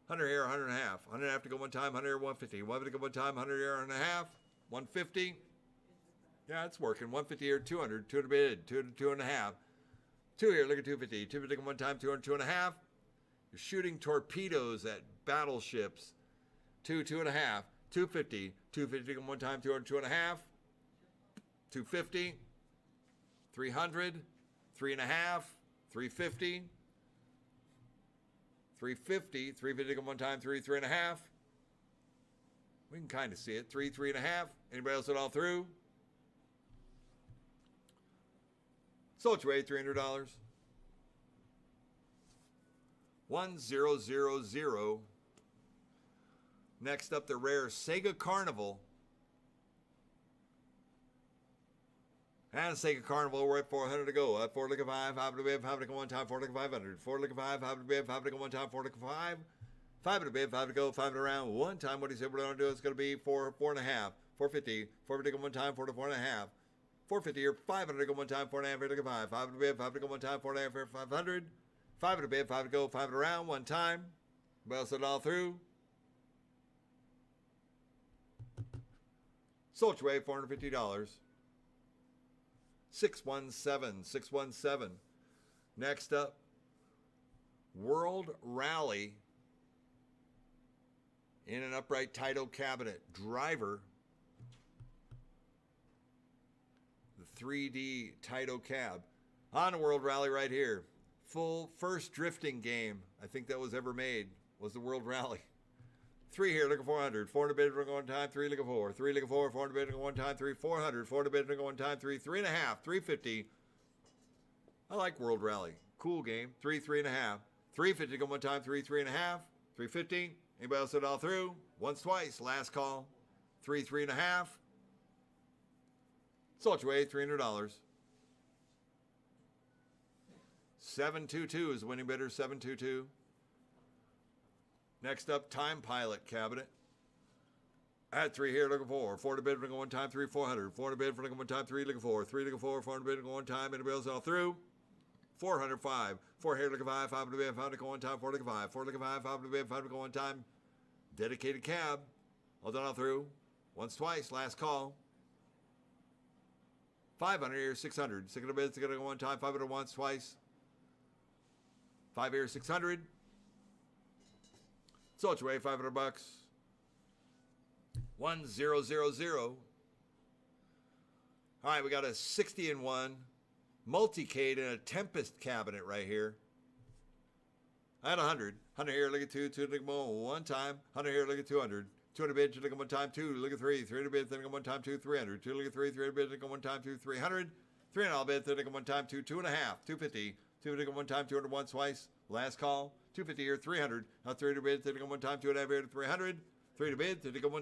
[SPEAKER 1] 100 here, 100 and a half. 100 and a half to go one time, 100 here, 150. 150 to go one time, 100 here and a half. 150. Yeah, it's working. 150 here, 200. 2 to bid, 2 to 2 and a half. 2 here, look at 250. 250 to go one time, 200, 2 and a half. You're shooting torpedoes at battleships. 2, 2 and a half. 250. 250 to go one time, 200, 2 and a half. 250. 300. 3 and a half. 350. 350, 350 one time, 3, 3 and a half. We can kind of see it. 3, 3 and a half. Anybody else at all through? Sold your way, $300. 1000. Next up, the rare Sega Carnival. And Sega Carnival, we're at 400 to go. At 4 look at 5, 5 to bid, 5 to go one time, 4 look at 500. 4 look at 5, 5 to bid, 5 to go one time, 4 look at 5. 5 to bid, 5 to go, 5 to round. One time, what he said we're going to do is going to be 4, 4 and a half. 450, 450 to go one time, 4 to 4 and a half. 450 or 500 to go one time, 4 and a half, 4 to go 5. 5 to bid, 5 to go one time, 4 and a half, 500. 5 to bid, 5 to go, 5 to round, one time. Everybody else it all through. Sold your way, $450. 617, 617. Next up, World Rally in an upright title cabinet. Driver. The 3D title cab. On a World Rally right here. Full first drifting game I think that was ever made was the World Rally. 3 here, look at 400. 400 bid, look at one time. 3, look at 4. 3, look at 4. 400 bid, look at one time. 3, 400. 400 bid, look at one time. 3, 3 and a half. 350. I like World Rally. Cool game. 3, 3 and a half. 350 to go one time. 3, 3 and a half. 350. Anybody else it all through? Once, twice. Last call. 3, 3 and a half. Sold your way, $300. 722 is the winning bidder. 722. Next up, Time Pilot cabinet. At 3 here, looking 4. 4 to bid, looking one time, 3, 400. 4 to bid, looking one time, 3, looking 4. 3, looking 4, 400 bid, looking one time, anybody else all through? 405. 4 here, looking 5, 5 to bid, 5 to go one time, 4 looking 5. 4 looking 5, 5 to bid, 5 to go one time. Dedicated cab. All done all through. Once, twice, last call. 500 here, 600. 600 bid, 600 go one time, 500 once, twice. 5 here, 600. Sold your way, $500. 1000. All right, we got a 60 in 1 multicade in a Tempest cabinet right here. I had 100. 100 here, look at 2. 2 look at one time. 100 here, look at 200. 200 bid, 2 look at one time. 2 look at 3. 3 bid, 3 look at one time. 2 300. 2 look at 3. 3 bid, look at one time. 2 300. 3 and all bid, 3 look at one time. 2 2 and a half. 250. 2 look at one time. 200 once, twice. Last call. 250 here, 300. Now 3 to bid, 3 to go one time. 2 and a half here to 300. 3 to bid, 3 to go one time.